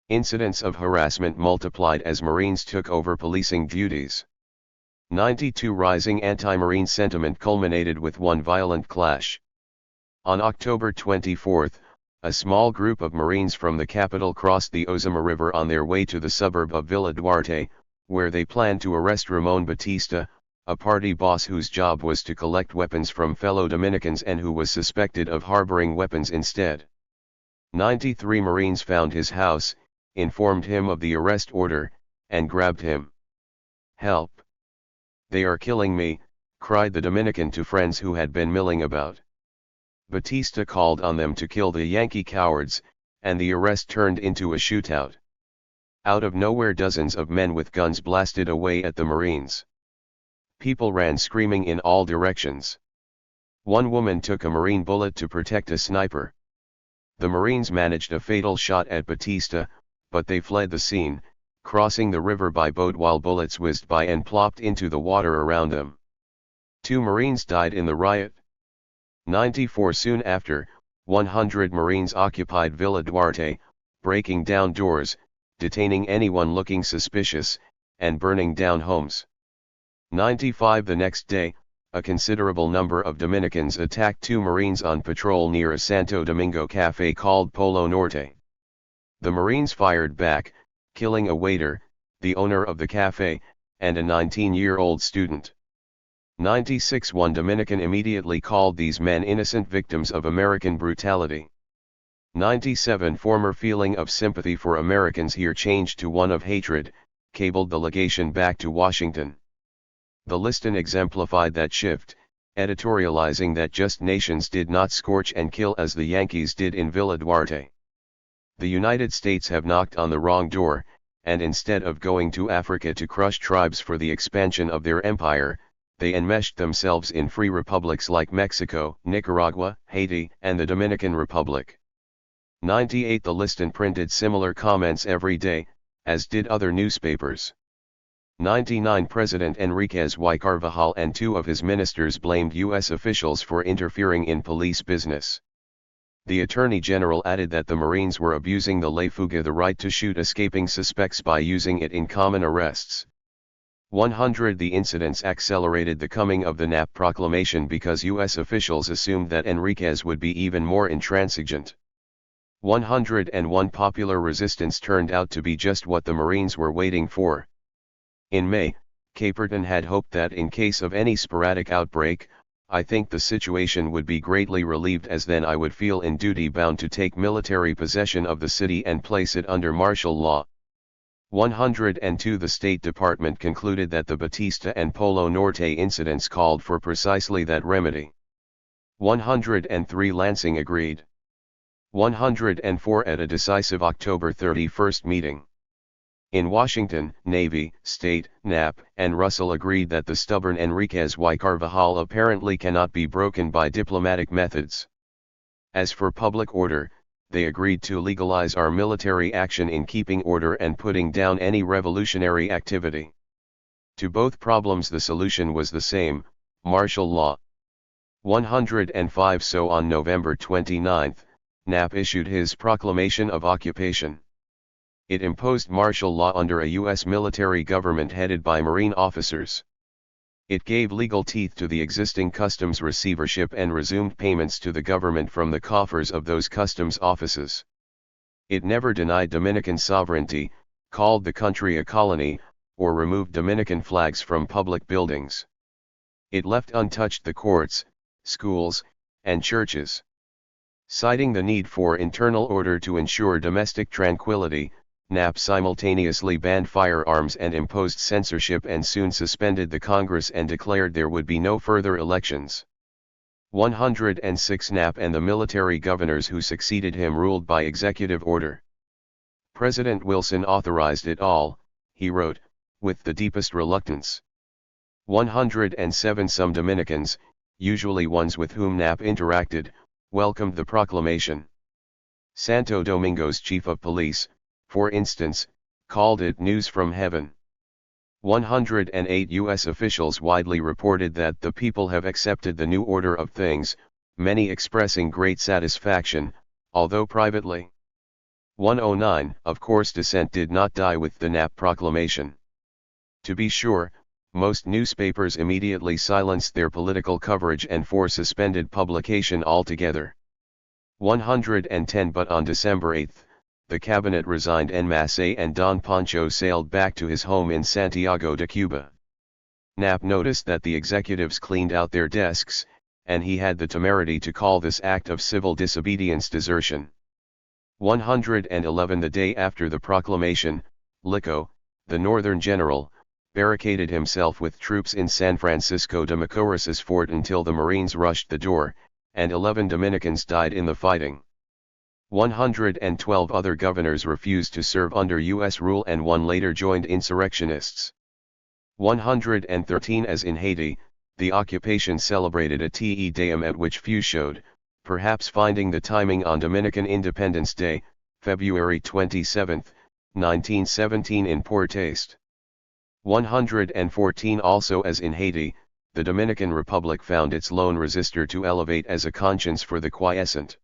incidents of harassment multiplied as Marines took over policing duties. 92 Rising anti-Marine sentiment culminated with one violent clash. On October 24, a small group of Marines from the capital crossed the Ozama River on their way to the suburb of Villa Duarte, where they planned to arrest Ramon Batista, a party boss whose job was to collect weapons from fellow Dominicans and who was suspected of harboring weapons instead. 93 Marines found his house, informed him of the arrest order, and grabbed him. "Help! They are killing me," cried the Dominican to friends who had been milling about. Batista called on them to kill the Yankee cowards, and the arrest turned into a shootout. Out of nowhere dozens of men with guns blasted away at the Marines. People ran screaming in all directions. One woman took a Marine bullet to protect a sniper. The Marines managed a fatal shot at Batista, but they fled the scene, crossing the river by boat while bullets whizzed by and plopped into the water around them. 2 Marines died in the riot. 94 Soon after, 100 Marines occupied Villa Duarte, breaking down doors, detaining anyone looking suspicious, and burning down homes. 95 The next day, a considerable number of Dominicans attacked 2 Marines on patrol near a Santo Domingo cafe called Polo Norte. The Marines fired back, killing a waiter, the owner of the cafe, and a 19-year-old student. 96 One Dominican immediately called these men innocent victims of American brutality. 97 Former feeling of sympathy for Americans here changed to one of hatred, cabled the legation back to Washington. The Liston exemplified that shift, editorializing that just nations did not scorch and kill as the Yankees did in Villa Duarte. The United States have knocked on the wrong door, and instead of going to Africa to crush tribes for the expansion of their empire, they enmeshed themselves in free republics like Mexico, Nicaragua, Haiti, and the Dominican Republic. 98 The Liston printed similar comments every day, as did other newspapers. 99 President Enriquez y Carvajal and 2 of his ministers blamed U.S. officials for interfering in police business. The Attorney General added that the Marines were abusing the ley fuga, the right to shoot escaping suspects, by using it in common arrests. 100 The incidents accelerated the coming of the NAP proclamation because U.S. officials assumed that Enriquez would be even more intransigent. 101 Popular resistance turned out to be just what the Marines were waiting for. In May, Caperton had hoped that in case of any sporadic outbreak, "I think the situation would be greatly relieved, as then I would feel in duty bound to take military possession of the city and place it under martial law." 102 The State Department concluded that the Batista and Polo Norte incidents called for precisely that remedy. 103 Lansing agreed. 104 At a decisive October 31 meeting, In Washington, Navy, State, Knapp, and Russell agreed that the stubborn Enriquez y Carvajal apparently cannot be broken by diplomatic methods. As for public order, they agreed to legalize our military action in keeping order and putting down any revolutionary activity. To both problems the solution was the same, martial law. 105. So on November 29, Knapp issued his proclamation of occupation. It imposed martial law under a U.S. military government headed by Marine officers. It gave legal teeth to the existing customs receivership and resumed payments to the government from the coffers of those customs offices. It never denied Dominican sovereignty, called the country a colony, or removed Dominican flags from public buildings. It left untouched the courts, schools, and churches. Citing the need for internal order to ensure domestic tranquility, Knapp simultaneously banned firearms and imposed censorship and soon suspended the Congress and declared there would be no further elections. 106. Knapp and the military governors who succeeded him ruled by executive order. President Wilson authorized it all, he wrote, with the deepest reluctance. 107. Some Dominicans, usually ones with whom Knapp interacted, welcomed the proclamation. Santo Domingo's chief of police, for instance, called it news from heaven. 108. U.S. officials widely reported that the people have accepted the new order of things, many expressing great satisfaction, although privately. 109. Of course dissent did not die with the Knapp proclamation. To be sure, most newspapers immediately silenced their political coverage and suspended publication altogether. 110. But on December 8, the cabinet resigned en masse and Don Pancho sailed back to his home in Santiago de Cuba. Knapp noticed that the executives cleaned out their desks, and he had the temerity to call this act of civil disobedience desertion. 111. The day after the proclamation, Lico, the northern general, barricaded himself with troops in San Francisco de Macorís' fort until the Marines rushed the door, and 11 Dominicans died in the fighting. 112. Other governors refused to serve under U.S. rule and one later joined insurrectionists. 113. As in Haiti, the occupation celebrated a Te Deum at which few showed, perhaps finding the timing on Dominican Independence Day, February 27, 1917 in poor taste. 114. Also as in Haiti, the Dominican Republic found its lone resistor to elevate as a conscience for the quiescent.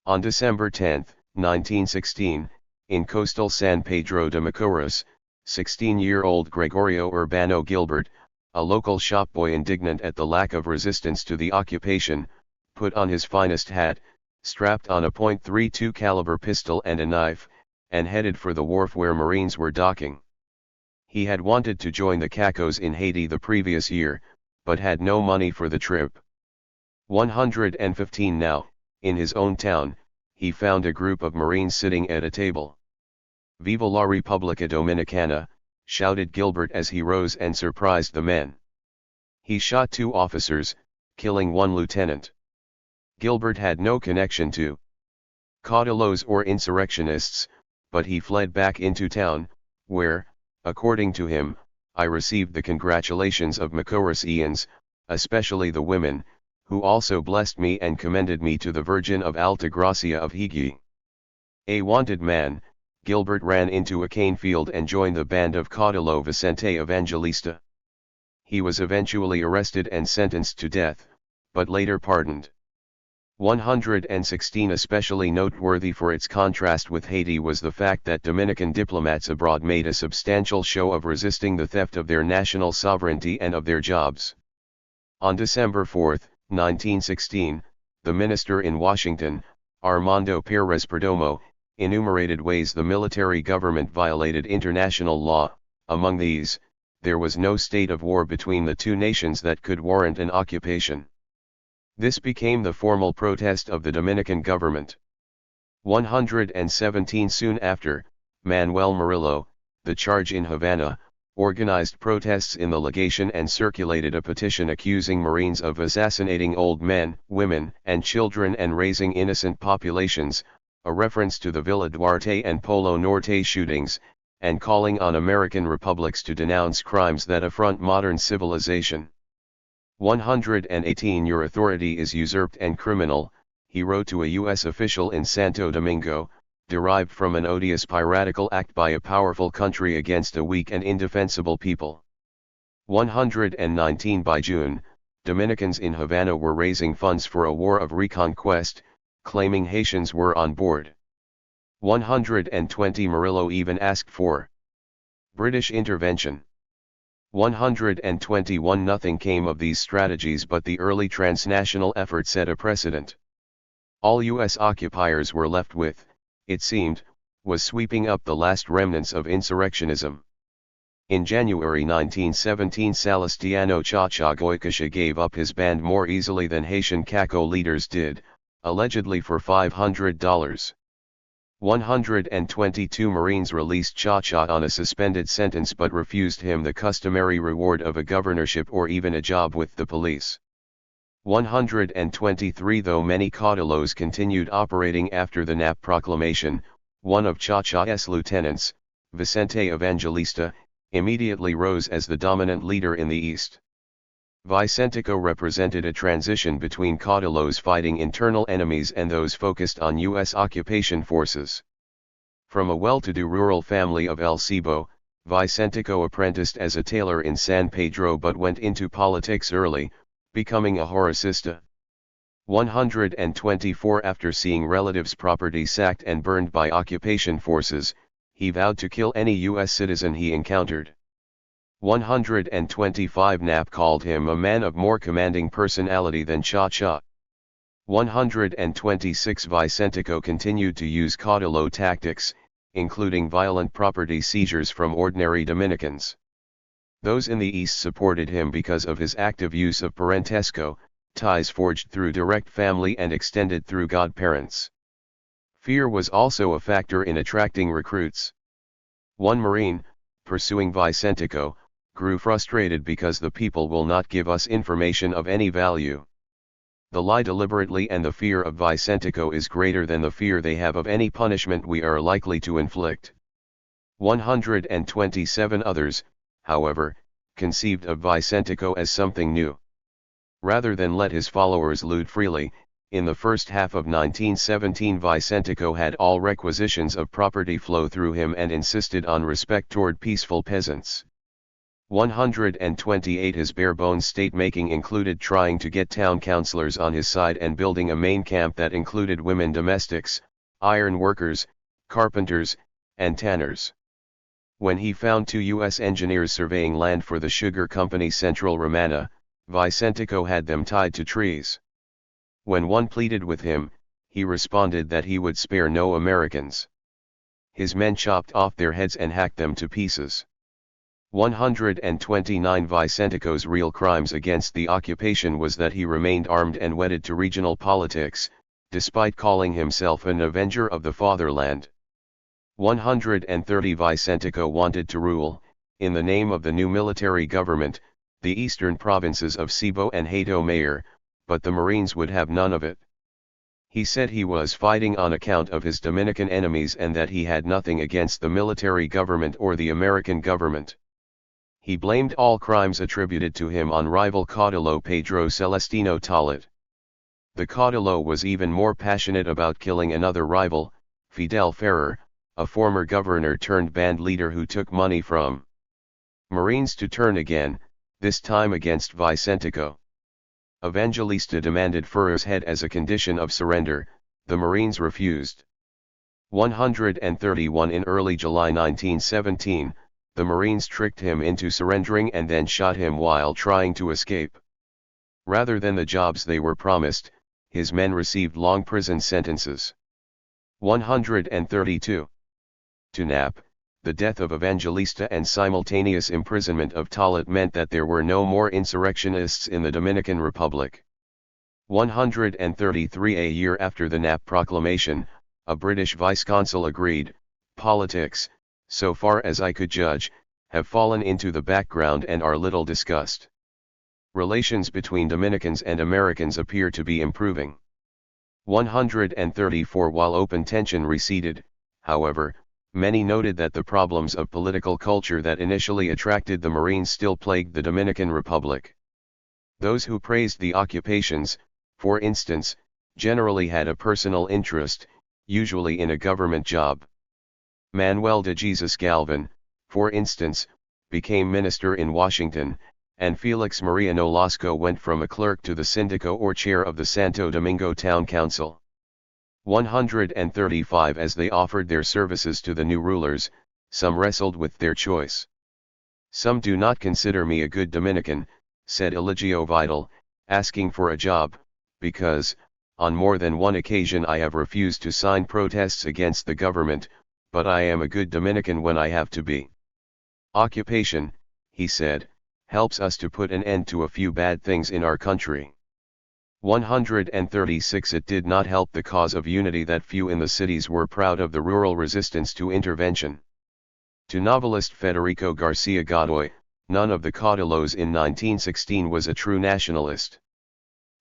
On December 10, 1916, in coastal San Pedro de Macorís, 16-year-old Gregorio Urbano Gilbert, a local shopboy indignant at the lack of resistance to the occupation, put on his finest hat, strapped on a .32 caliber pistol and a knife, and headed for the wharf where Marines were docking. He had wanted to join the Cacos in Haiti the previous year, but had no money for the trip. 115. Now, in his own town, he found a group of Marines sitting at a table. "Viva la República Dominicana," shouted Gilbert as he rose and surprised the men. He shot 2 officers, killing 1 lieutenant. Gilbert had no connection to caudillos or insurrectionists, but he fled back into town, where, according to him, I received the congratulations of Macorisians, especially the women, who also blessed me and commended me to the Virgin of Alta Gracia of Higi. A wanted man, Gilbert ran into a cane field and joined the band of Caudillo Vicente Evangelista. He was eventually arrested and sentenced to death, but later pardoned. 116. Especially noteworthy for its contrast with Haiti was the fact that Dominican diplomats abroad made a substantial show of resisting the theft of their national sovereignty and of their jobs. On December 4, 1916, the minister in Washington, Armando Pérez Perdomo, enumerated ways the military government violated international law. Among these, there was no state of war between the two nations that could warrant an occupation. This became the formal protest of the Dominican government. 117. Soon after, Manuel Murillo, the charge in Havana, organized protests in the legation and circulated a petition accusing Marines of assassinating old men, women, and children and raising innocent populations, a reference to the Villa Duarte and Polo Norte shootings, and calling on American republics to denounce crimes that affront modern civilization. 118 Your authority is usurped and criminal, he wrote to a U.S. official in Santo Domingo, derived from an odious piratical act by a powerful country against a weak and indefensible people. 119 By June, Dominicans in Havana were raising funds for a war of reconquest, claiming Haitians were on board. 120 Murillo even asked for British intervention. 121 Nothing came of these strategies, but the early transnational effort set a precedent. All U.S. occupiers were left with, it seemed, was sweeping up the last remnants of insurrectionism. In January 1917 Salustiano Chacha Goycochea gave up his band more easily than Haitian Caco leaders did, allegedly for $500. 122 Marines released Chacha on a suspended sentence but refused him the customary reward of a governorship or even a job with the police. 123 Though many caudillos continued operating after the NAP proclamation, one of Chacha's lieutenants, Vicente Evangelista, immediately rose as the dominant leader in the East. Vicentico represented a transition between caudillos fighting internal enemies and those focused on U.S. occupation forces. From a well-to-do rural family of El Ceibo, Vicentico apprenticed as a tailor in San Pedro but went into politics early, becoming a horicista. 124 After seeing relatives' property sacked and burned by occupation forces, he vowed to kill any U.S. citizen he encountered. 125 Nap called him a man of more commanding personality than Chacha. 126 Vicentico continued to use caudillo tactics, including violent property seizures from ordinary Dominicans. Those in the East supported him because of his active use of parentesco, ties forged through direct family and extended through godparents. Fear was also a factor in attracting recruits. One Marine, pursuing Vicentico, grew frustrated because the people will not give us information of any value. The lie deliberately, and the fear of Vicentico is greater than the fear they have of any punishment we are likely to inflict. 127 Others, however, conceived of Vicentico as something new. Rather than let his followers loot freely, in the first half of 1917 Vicentico had all requisitions of property flow through him and insisted on respect toward peaceful peasants. 128 His bare-bones state-making included trying to get town councilors on his side and building a main camp that included women domestics, iron workers, carpenters, and tanners. When he found 2 U.S. engineers surveying land for the sugar company Central Romana, Vicentico had them tied to trees. When one pleaded with him, he responded that he would spare no Americans. His men chopped off their heads and hacked them to pieces. 129 Vicentico's real crimes against the occupation was that he remained armed and wedded to regional politics, despite calling himself an avenger of the fatherland. 130 Vicentico wanted to rule, in the name of the new military government, the eastern provinces of Ceibo and Hato Mayor, but the Marines would have none of it. He said he was fighting on account of his Dominican enemies and that he had nothing against the military government or the American government. He blamed all crimes attributed to him on rival caudillo Pedro Celestino Tolet. The caudillo was even more passionate about killing another rival, Fidel Ferrer, a former governor turned band leader who took money from Marines to turn again, this time against Vicentico. Evangelista demanded Ferrer's head as a condition of surrender, the Marines refused. 131 In early July 1917, the Marines tricked him into surrendering and then shot him while trying to escape. Rather than the jobs they were promised, his men received long prison sentences. 132. To Nap, the death of Evangelista and simultaneous imprisonment of Tolet meant that there were no more insurrectionists in the Dominican Republic. 133 A year after the Nap proclamation, a British vice-consul agreed, politics, so far as I could judge, have fallen into the background and are little discussed. Relations between Dominicans and Americans appear to be improving. 134 While open tension receded, however, Many noted that the problems of political culture that initially attracted the Marines still plagued the Dominican Republic. Those who praised the occupations, for instance, generally had a personal interest, usually in a government job. Manuel de Jesus Galvan, for instance, became minister in Washington, and Felix Maria Nolasco went from a clerk to the Sindico or chair of the Santo Domingo Town Council. 135 As they offered their services to the new rulers, some wrestled with their choice. "Some do not consider me a good Dominican," said Eligio Vidal, asking for a job, "because, on more than one occasion I have refused to sign protests against the government, but I am a good Dominican when I have to be." "Occupation," he said, "helps us to put an end to a few bad things in our country." 136 It did not help the cause of unity that few in the cities were proud of the rural resistance to intervention. To novelist Federico Garcia Godoy, none of the caudillos in 1916 was a true nationalist.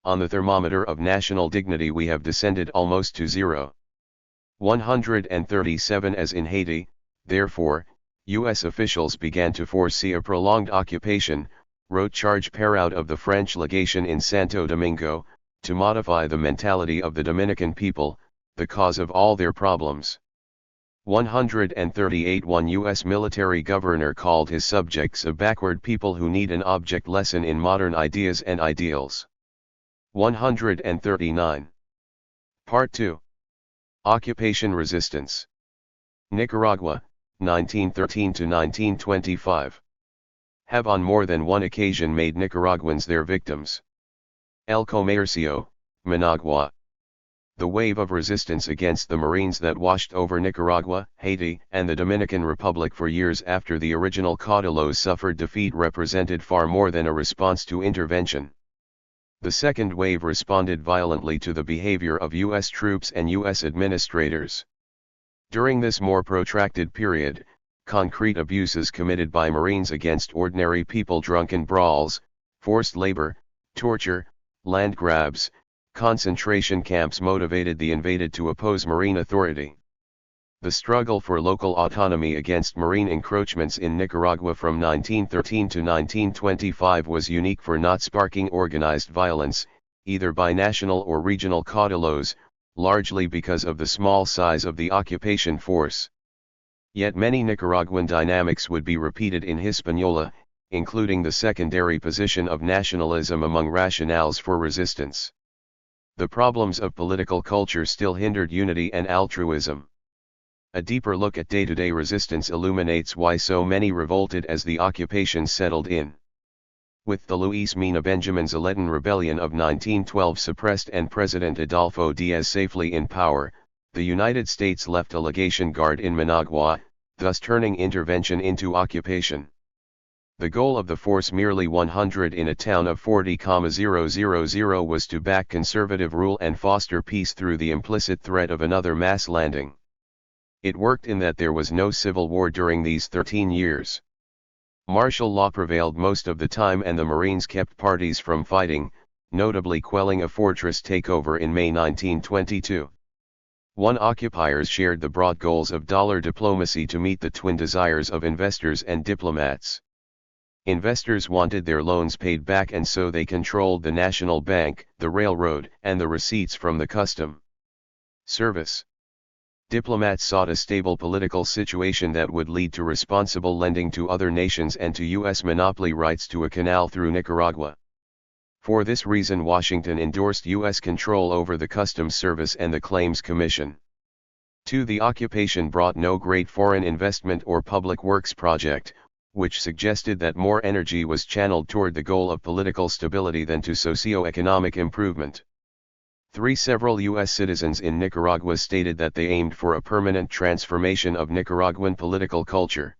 On the thermometer of national dignity we have descended almost to zero. 137 As in Haiti, therefore, U.S. officials began to foresee a prolonged occupation, wrote Charles Perrault of the French legation in Santo Domingo, to modify the mentality of the Dominican people, the cause of all their problems. 138 One U.S. military governor called his subjects a backward people who need an object lesson in modern ideas and ideals. 139. Part 2. Occupation Resistance. Nicaragua, 1913 to 1925. Have on more than one occasion made Nicaraguans their victims. El Comercio, Managua. The wave of resistance against the Marines that washed over Nicaragua, Haiti, and the Dominican Republic for years after the original caudillos suffered defeat represented far more than a response to intervention. The second wave responded violently to the behavior of U.S. troops and U.S. administrators. During this more protracted period, concrete abuses committed by Marines against ordinary people, drunken brawls, forced labor, torture, land grabs, concentration camps motivated the invaded to oppose Marine authority. The struggle for local autonomy against Marine encroachments in Nicaragua from 1913 to 1925 was unique for not sparking organized violence, either by national or regional caudillos, largely because of the small size of the occupation force. Yet many Nicaraguan dynamics would be repeated in Hispaniola, including the secondary position of nationalism among rationales for resistance. The problems of political culture still hindered unity and altruism. A deeper look at day-to-day resistance illuminates why so many revolted as the occupation settled in. With the Luis Mina Benjamin Zaletan Rebellion of 1912 suppressed and President Adolfo Diaz safely in power, the United States left a legation guard in Managua, thus turning intervention into occupation. The goal of the force, merely 100 in a town of 40,000, was to back conservative rule and foster peace through the implicit threat of another mass landing. It worked in that there was no civil war during these 13 years. Martial law prevailed most of the time and the Marines kept parties from fighting, notably quelling a fortress takeover in May 1922. Occupiers shared the broad goals of dollar diplomacy to meet the twin desires of investors and diplomats. Investors wanted their loans paid back, and so they controlled the national bank, the railroad, and the receipts from the custom service. Diplomats sought a stable political situation that would lead to responsible lending to other nations and to U.S. monopoly rights to a canal through Nicaragua. For this reason, Washington endorsed U.S. control over the Customs Service and the Claims Commission. 2. The occupation brought no great foreign investment or public works project, which suggested that more energy was channeled toward the goal of political stability than to socio-economic improvement. 3. Several U.S. citizens in Nicaragua stated that they aimed for a permanent transformation of Nicaraguan political culture.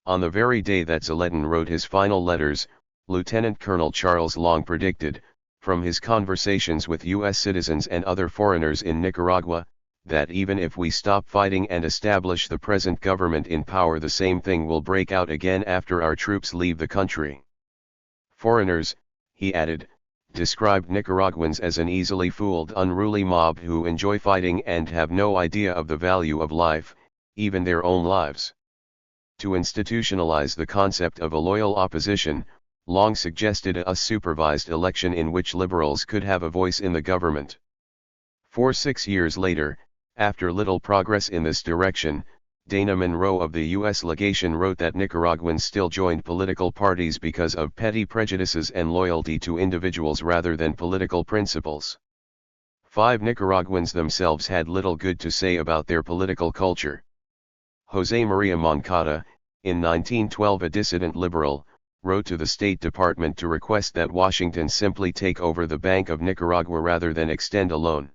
On the very day that Zaletan wrote his final letters, Lieutenant Colonel Charles Long predicted, from his conversations with U.S. citizens and other foreigners in Nicaragua, that even if we stop fighting and establish the present government in power, the same thing will break out again after our troops leave the country. Foreigners, he added, described Nicaraguans as an easily fooled, unruly mob who enjoy fighting and have no idea of the value of life, even their own lives. To institutionalize the concept of a loyal opposition, Long suggested a supervised election in which liberals could have a voice in the government. 6 years later, after little progress in this direction, Dana Monroe of the U.S. legation wrote that Nicaraguans still joined political parties because of petty prejudices and loyalty to individuals rather than political principles. 5 Nicaraguans themselves had little good to say about their political culture. José María Moncada, in 1912 a dissident liberal, wrote to the State Department to request that Washington simply take over the Bank of Nicaragua rather than extend a loan.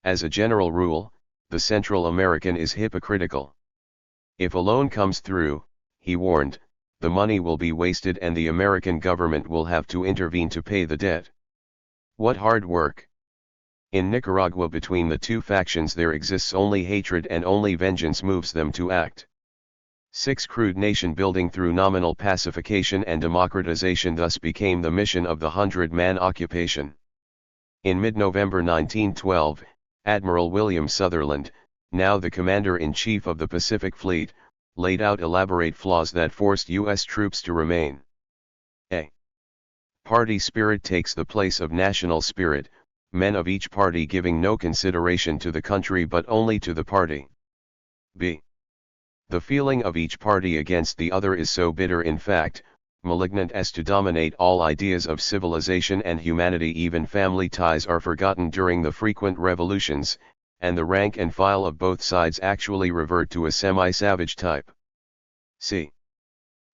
As a general rule, the Central American is hypocritical. If a loan comes through, he warned, the money will be wasted and the American government will have to intervene to pay the debt. What hard work! In Nicaragua between the two factions there exists only hatred and only vengeance moves them to act. 6 Crude nation building through nominal pacification and democratization thus became the mission of the 100-man occupation. In mid-November 1912, Admiral William Sutherland, now the Commander-in-Chief of the Pacific Fleet, laid out elaborate flaws that forced U.S. troops to remain. A. Party spirit takes the place of national spirit, men of each party giving no consideration to the country but only to the party. B. The feeling of each party against the other is so bitter in fact, malignant as to dominate all ideas of civilization and humanity. Even family ties are forgotten during the frequent revolutions, and the rank and file of both sides actually revert to a semi-savage type. C.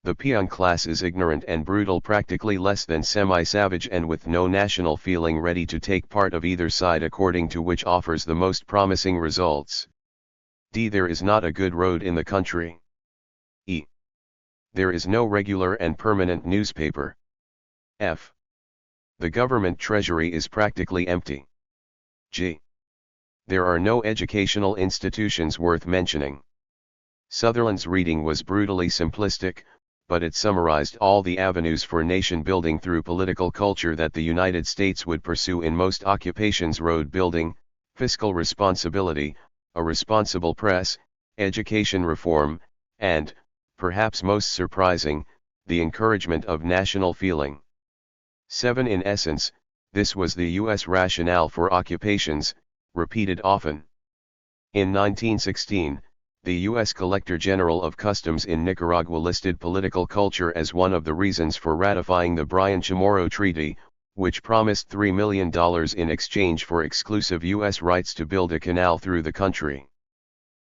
The peon class is ignorant and brutal, practically less than semi-savage and with no national feeling, ready to take part of either side according to which offers the most promising results. D. There is not a good road in the country. E. There is no regular and permanent newspaper. F. The government treasury is practically empty. G. There are no educational institutions worth mentioning. Sutherland's reading was brutally simplistic, but it summarized all the avenues for nation building through political culture that the United States would pursue in most occupations: road building, fiscal responsibility, a responsible press, education reform, and, perhaps most surprising, the encouragement of national feeling. 7. In essence, this was the U.S. rationale for occupations, repeated often. In 1916, the U.S. Collector General of Customs in Nicaragua listed political culture as one of the reasons for ratifying the Bryan-Chamorro Treaty, which promised $3 million in exchange for exclusive U.S. rights to build a canal through the country.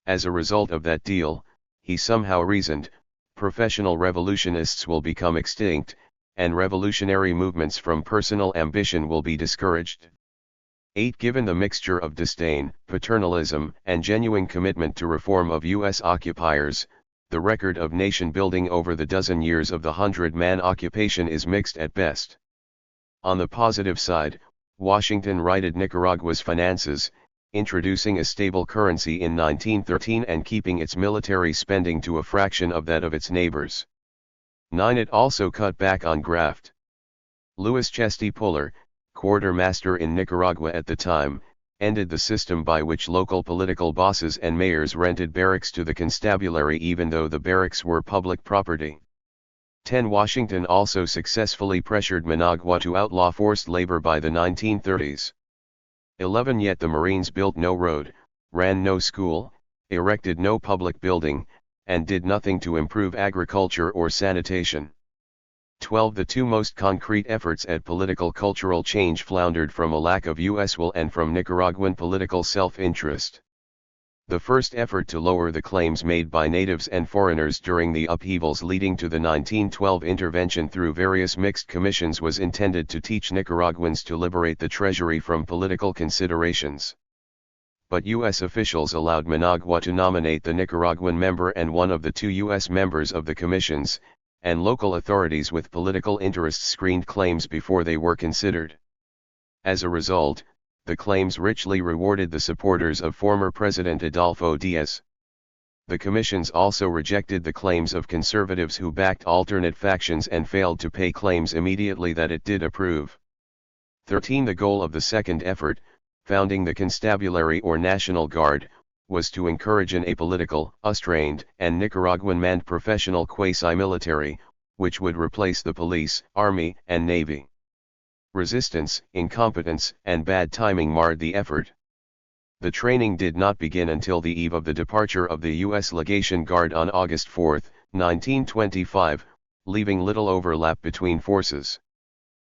As a result of that deal, he somehow reasoned, professional revolutionists will become extinct, and revolutionary movements from personal ambition will be discouraged. 8. Given the mixture of disdain, paternalism, and genuine commitment to reform of U.S. occupiers, the record of nation building over the dozen years of the 100-man occupation is mixed at best. On the positive side, Washington righted Nicaragua's finances, introducing a stable currency in 1913 and keeping its military spending to a fraction of that of its neighbors. 9. It also cut back on graft. Louis Chesty Puller, quartermaster in Nicaragua at the time, ended the system by which local political bosses and mayors rented barracks to the constabulary even though the barracks were public property. 10. Washington also successfully pressured Managua to outlaw forced labor by the 1930s. 11. Yet the Marines built no road, ran no school, erected no public building, and did nothing to improve agriculture or sanitation. 12. The two most concrete efforts at political cultural change floundered from a lack of U.S. will and from Nicaraguan political self-interest. The first effort to lower the claims made by natives and foreigners during the upheavals leading to the 1912 intervention through various mixed commissions was intended to teach Nicaraguans to liberate the treasury from political considerations. But U.S. officials allowed Managua to nominate the Nicaraguan member and one of the two U.S. members of the commissions, and local authorities with political interests screened claims before they were considered. As a result, the claims richly rewarded the supporters of former President Adolfo Diaz. The commissions also rejected the claims of conservatives who backed alternate factions and failed to pay claims immediately that it did approve. 13. The goal of the second effort, founding the Constabulary or National Guard, was to encourage an apolitical, untrained, and Nicaraguan-manned professional quasi-military, which would replace the police, army, and navy. Resistance, incompetence, and bad timing marred the effort. The training did not begin until the eve of the departure of the U.S. Legation Guard on August 4, 1925, leaving little overlap between forces.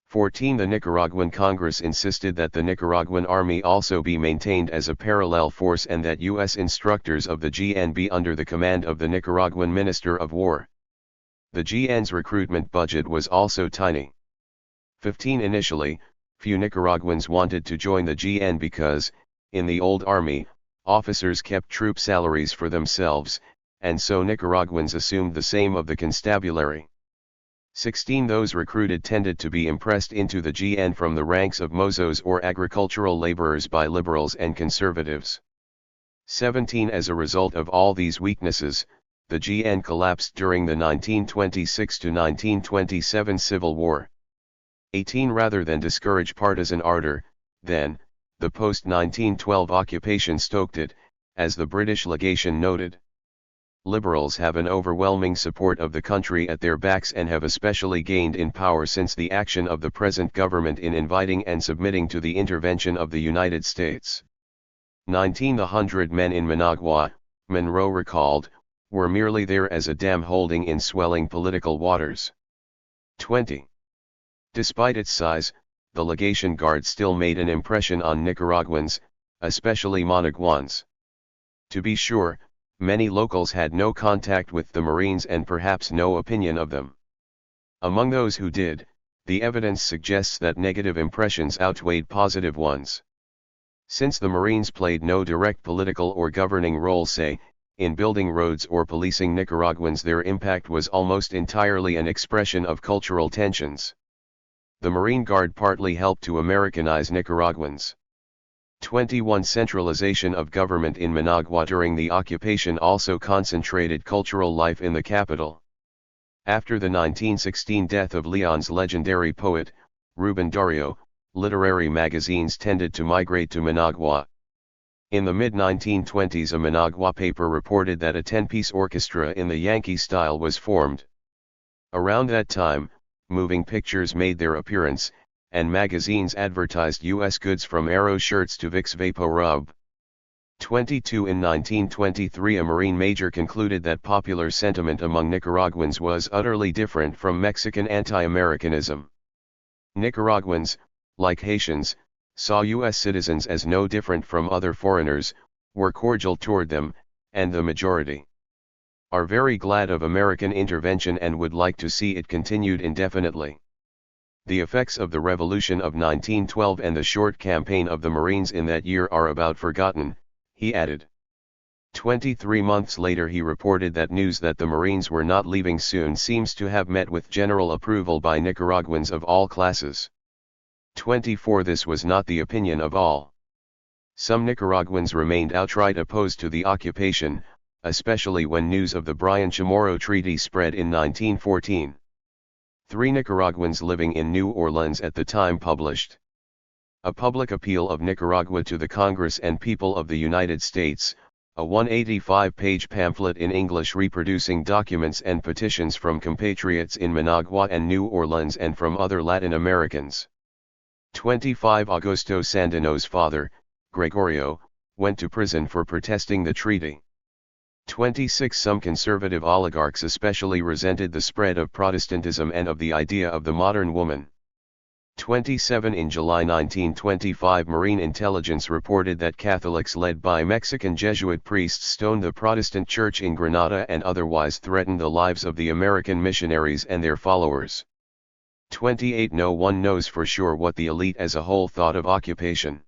14. The Nicaraguan Congress insisted that the Nicaraguan Army also be maintained as a parallel force and that U.S. instructors of the GN be under the command of the Nicaraguan Minister of War. The GN's recruitment budget was also tiny. 15. Initially, few Nicaraguans wanted to join the GN because, in the old army, officers kept troop salaries for themselves, and so Nicaraguans assumed the same of the constabulary. 16. Those recruited tended to be impressed into the GN from the ranks of mozos or agricultural laborers by liberals and conservatives. 17. As a result of all these weaknesses, the GN collapsed during the 1926–1927 Civil War. 18. Rather than discourage partisan ardor, then, the post-1912 occupation stoked it, as the British legation noted. Liberals have an overwhelming support of the country at their backs and have especially gained in power since the action of the present government in inviting and submitting to the intervention of the United States. 19. The 100 men in Managua, Monroe recalled, were merely there as a dam holding in swelling political waters. 20. Despite its size, the Legation Guard still made an impression on Nicaraguans, especially Managuans. To be sure, many locals had no contact with the Marines and perhaps no opinion of them. Among those who did, the evidence suggests that negative impressions outweighed positive ones. Since the Marines played no direct political or governing role, say, in building roads or policing Nicaraguans, their impact was almost entirely an expression of cultural tensions. The Marine Guard partly helped to Americanize Nicaraguans. 21. Centralization of government in Managua during the occupation also concentrated cultural life in the capital. After the 1916 death of Leon's legendary poet, Rubén Darío, literary magazines tended to migrate to Managua. In the mid-1920s, a Managua paper reported that a 10-piece orchestra in the Yankee style was formed. Around that time, moving pictures made their appearance, and magazines advertised U.S. goods from Aero shirts to Vicks VapoRub. 22. In 1923, a Marine major concluded that popular sentiment among Nicaraguans was utterly different from Mexican anti-Americanism. Nicaraguans, like Haitians, saw U.S. citizens as no different from other foreigners, were cordial toward them, and the majority are very glad of American intervention and would like to see it continued indefinitely. The effects of the Revolution of 1912 and the short campaign of the Marines in that year are about forgotten, he added. 23 months later he reported that news that the Marines were not leaving soon seems to have met with general approval by Nicaraguans of all classes. 24. This was not the opinion of all. Some Nicaraguans remained outright opposed to the occupation, especially when news of the Bryan Chamorro Treaty spread in 1914. 3 Nicaraguans living in New Orleans at the time published A Public Appeal of Nicaragua to the Congress and People of the United States, a 185-page pamphlet in English reproducing documents and petitions from compatriots in Managua and New Orleans and from other Latin Americans. 25 Augusto Sandino's father, Gregorio, went to prison for protesting the treaty. 26 Some conservative oligarchs especially resented the spread of Protestantism and of the idea of the modern woman. 27 In July 1925, Marine intelligence reported that Catholics led by Mexican Jesuit priests stoned the Protestant Church in Granada and otherwise threatened the lives of the American missionaries and their followers. 28 No one knows for sure what the elite as a whole thought of occupation.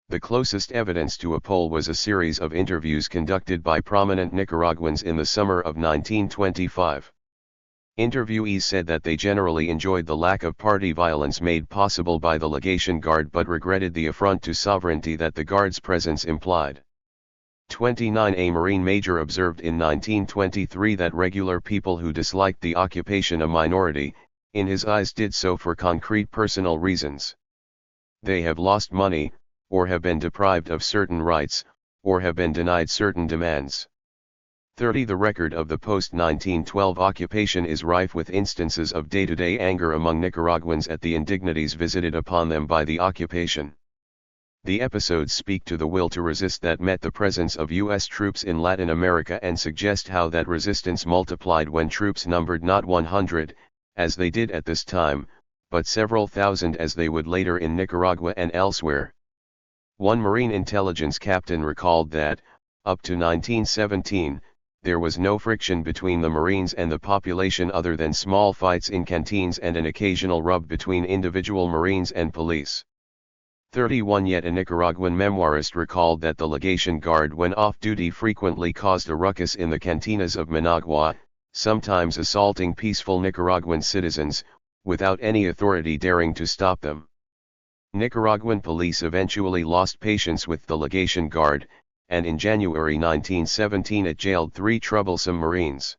The closest evidence to a poll was a series of interviews conducted by prominent Nicaraguans in the summer of 1925. Interviewees said that they generally enjoyed the lack of party violence made possible by the Legation Guard but regretted the affront to sovereignty that the Guard's presence implied. 29 A Marine major observed in 1923 that regular people who disliked the occupation, a minority, in his eyes did so for concrete personal reasons. They have lost money, or have been deprived of certain rights, or have been denied certain demands. 30. The record of the post-1912 occupation is rife with instances of day-to-day anger among Nicaraguans at the indignities visited upon them by the occupation. The episodes speak to the will to resist that met the presence of U.S. troops in Latin America and suggest how that resistance multiplied when troops numbered not 100, as they did at this time, but several thousand as they would later in Nicaragua and elsewhere. One Marine intelligence captain recalled that, up to 1917, there was no friction between the Marines and the population other than small fights in canteens and an occasional rub between individual Marines and police. 31. Yet a Nicaraguan memoirist recalled that the legation guard when off-duty frequently caused a ruckus in the cantinas of Managua, sometimes assaulting peaceful Nicaraguan citizens, without any authority daring to stop them. Nicaraguan police eventually lost patience with the legation guard, and in January 1917 it jailed 3 troublesome Marines.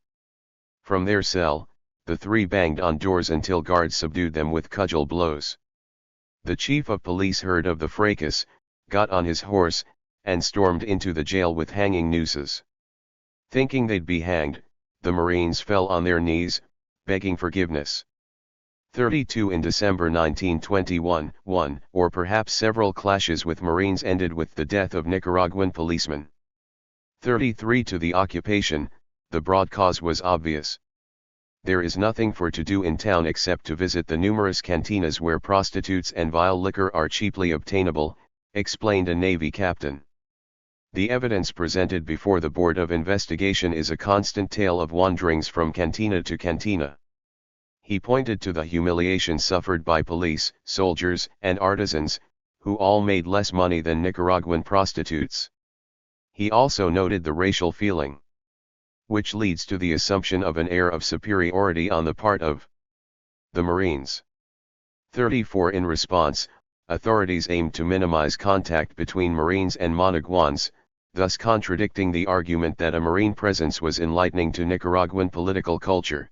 From their cell, the 3 banged on doors until guards subdued them with cudgel blows. The chief of police heard of the fracas, got on his horse, and stormed into the jail with hanging nooses. Thinking they'd be hanged, the Marines fell on their knees, begging forgiveness. 32. In December 1921, one or perhaps several clashes with Marines ended with the death of Nicaraguan policemen. 33. To the occupation, the broad cause was obvious. There is nothing for to do in town except to visit the numerous cantinas where prostitutes and vile liquor are cheaply obtainable, explained a Navy captain. The evidence presented before the Board of Investigation is a constant tale of wanderings from cantina to cantina. He pointed to the humiliation suffered by police, soldiers, and artisans, who all made less money than Nicaraguan prostitutes. He also noted the racial feeling, which leads to the assumption of an air of superiority on the part of the Marines. 34. In response, authorities aimed to minimize contact between Marines and Managuans, thus contradicting the argument that a Marine presence was enlightening to Nicaraguan political culture.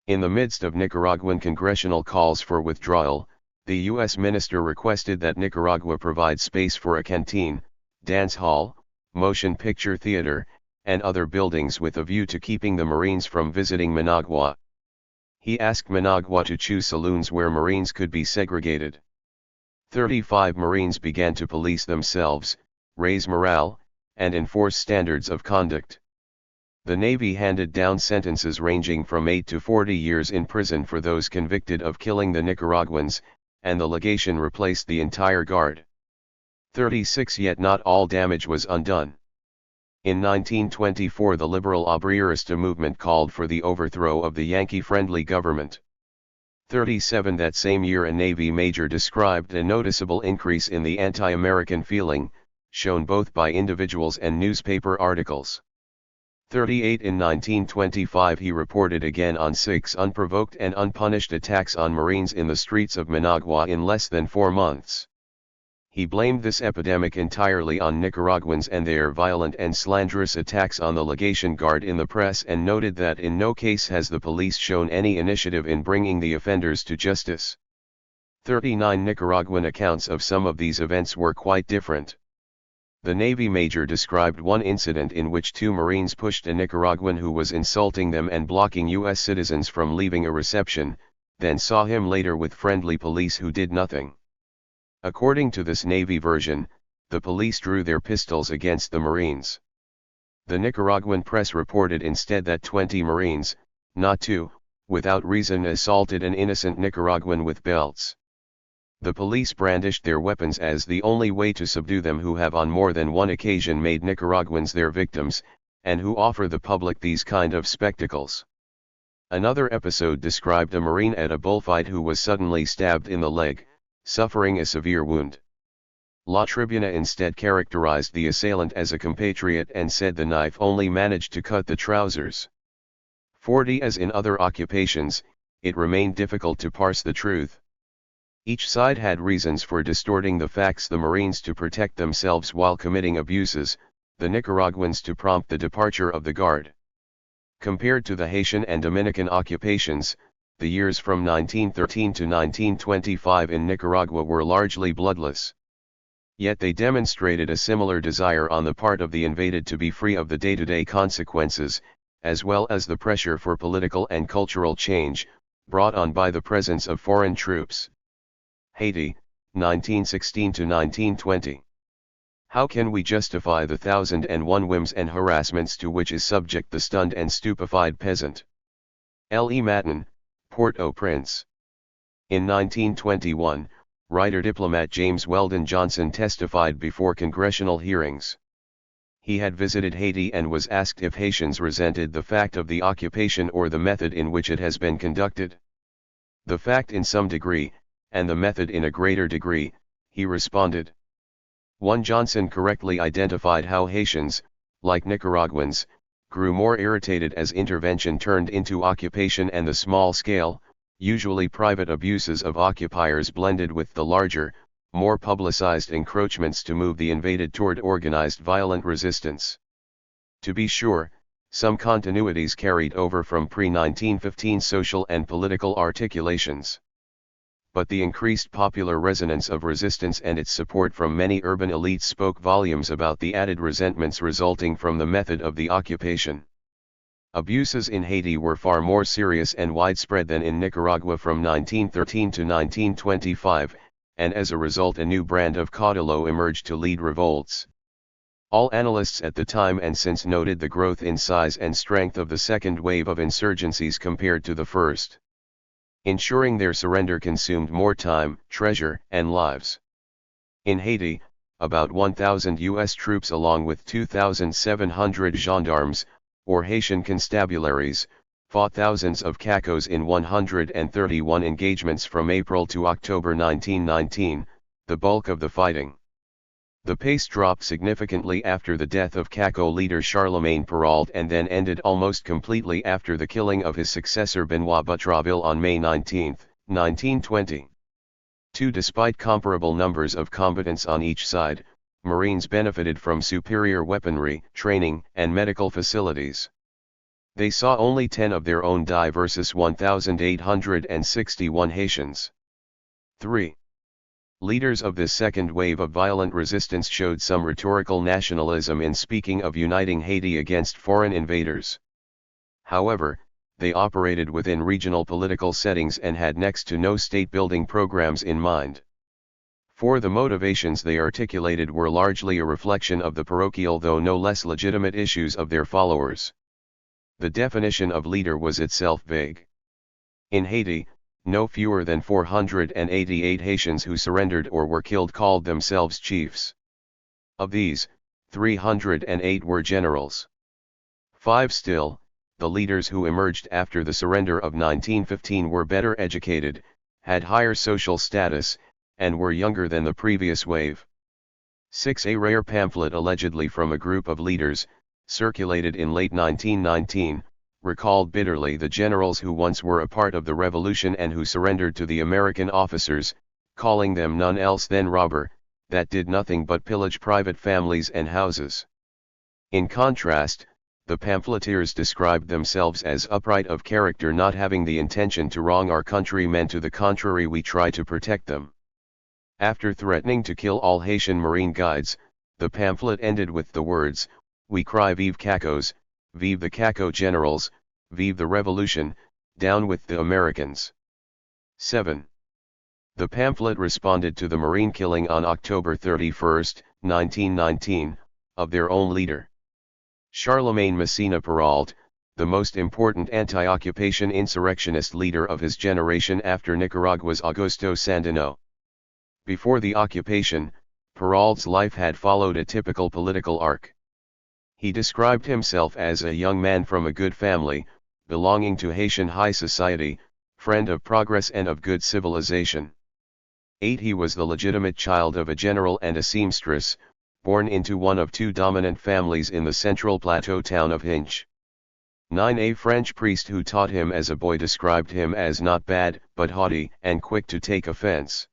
In the midst of Nicaraguan congressional calls for withdrawal, the U.S. minister requested that Nicaragua provide space for a canteen, dance hall, motion picture theater, and other buildings with a view to keeping the Marines from visiting Managua. He asked Managua to choose saloons where Marines could be segregated. 35. Marines began to police themselves, raise morale, and enforce standards of conduct. The Navy handed down sentences ranging from 8 to 40 years in prison for those convicted of killing the Nicaraguans, and the legation replaced the entire guard. 36. Yet not all damage was undone. In 1924 the liberal Obrerista movement called for the overthrow of the Yankee-friendly government. 37. That same year a Navy major described a noticeable increase in the anti-American feeling, shown both by individuals and newspaper articles. 38. In 1925 he reported again on 6 unprovoked and unpunished attacks on Marines in the streets of Managua in less than 4 months. He blamed this epidemic entirely on Nicaraguans and their violent and slanderous attacks on the legation guard in the press, and noted that in no case has the police shown any initiative in bringing the offenders to justice. 39. Nicaraguan accounts of some of these events were quite different. The Navy major described one incident in which 2 Marines pushed a Nicaraguan who was insulting them and blocking U.S. citizens from leaving a reception, then saw him later with friendly police who did nothing. According to this Navy version, the police drew their pistols against the Marines. The Nicaraguan press reported instead that 20 Marines, not 2, without reason assaulted an innocent Nicaraguan with belts. The police brandished their weapons as the only way to subdue them, who have on more than one occasion made Nicaraguans their victims, and who offer the public these kind of spectacles. Another episode described a Marine at a bullfight who was suddenly stabbed in the leg, suffering a severe wound. La Tribuna instead characterized the assailant as a compatriot and said the knife only managed to cut the trousers. 40. As in other occupations, it remained difficult to parse the truth. Each side had reasons for distorting the facts: the Marines to protect themselves while committing abuses, the Nicaraguans to prompt the departure of the guard. Compared to the Haitian and Dominican occupations, the years from 1913 to 1925 in Nicaragua were largely bloodless. Yet they demonstrated a similar desire on the part of the invaded to be free of the day-to-day consequences, as well as the pressure for political and cultural change, brought on by the presence of foreign troops. Haiti, 1916 to 1920. How can we justify the 1,001 whims and harassments to which is subject the stunned and stupefied peasant? L. E. Matin, Port-au-Prince. In 1921, writer-diplomat James Weldon Johnson testified before congressional hearings. He had visited Haiti and was asked if Haitians resented the fact of the occupation or the method in which it has been conducted. The fact in some degree, and the method in a greater degree, he responded. 1. Johnson correctly identified how Haitians, like Nicaraguans, grew more irritated as intervention turned into occupation and the small-scale, usually private abuses of occupiers blended with the larger, more publicized encroachments to move the invaded toward organized violent resistance. To be sure, some continuities carried over from pre-1915 social and political articulations. But the increased popular resonance of resistance and its support from many urban elites spoke volumes about the added resentments resulting from the method of the occupation. Abuses in Haiti were far more serious and widespread than in Nicaragua from 1913 to 1925, and as a result a new brand of caudillo emerged to lead revolts. All analysts at the time and since noted the growth in size and strength of the second wave of insurgencies compared to the first. Ensuring their surrender consumed more time, treasure, and lives. In Haiti, about 1,000 U.S. troops along with 2,700 gendarmes, or Haitian constabularies, fought thousands of CACOs in 131 engagements from April to October 1919, the bulk of the fighting. The pace dropped significantly after the death of CACO leader Charlemagne Péralte and then ended almost completely after the killing of his successor Benoît Boutraville on May 19, 1920. 2. Despite comparable numbers of combatants on each side, Marines benefited from superior weaponry, training, and medical facilities. They saw only 10 of their own die versus 1,861 Haitians. 3. Leaders of this second wave of violent resistance showed some rhetorical nationalism in speaking of uniting Haiti against foreign invaders. However, they operated within regional political settings and had next to no state-building programs in mind. 4. The motivations they articulated were largely a reflection of the parochial though no less legitimate issues of their followers. The definition of leader was itself vague. In Haiti, no fewer than 488 Haitians who surrendered or were killed called themselves chiefs. Of these, 308 were generals. 5. Still, the leaders who emerged after the surrender of 1915 were better educated, had higher social status, and were younger than the previous wave. 6. A rare pamphlet allegedly from a group of leaders, circulated in late 1919, recalled bitterly the generals who once were a part of the revolution and who surrendered to the American officers, calling them none else than robber, that did nothing but pillage private families and houses. In contrast, the pamphleteers described themselves as upright of character, not having the intention to wrong our countrymen. To the contrary, we try to protect them. After threatening to kill all Haitian Marine guides, the pamphlet ended with the words, "We cry vive CACOs, vive the CACO generals, vive the revolution, down with the Americans." 7. The pamphlet responded to the Marine killing on October 31, 1919, of their own leader. Charlemagne Messina Péralte, the most important anti-occupation insurrectionist leader of his generation after Nicaragua's Augusto Sandino. Before the occupation, Peralte's life had followed a typical political arc. He described himself as a young man from a good family, belonging to Haitian high society, friend of progress and of good civilization. 8. He was the legitimate child of a general and a seamstress, born into one of two dominant families in the central plateau town of Hinche. 9. A French priest who taught him as a boy described him as not bad, but haughty and quick to take offense.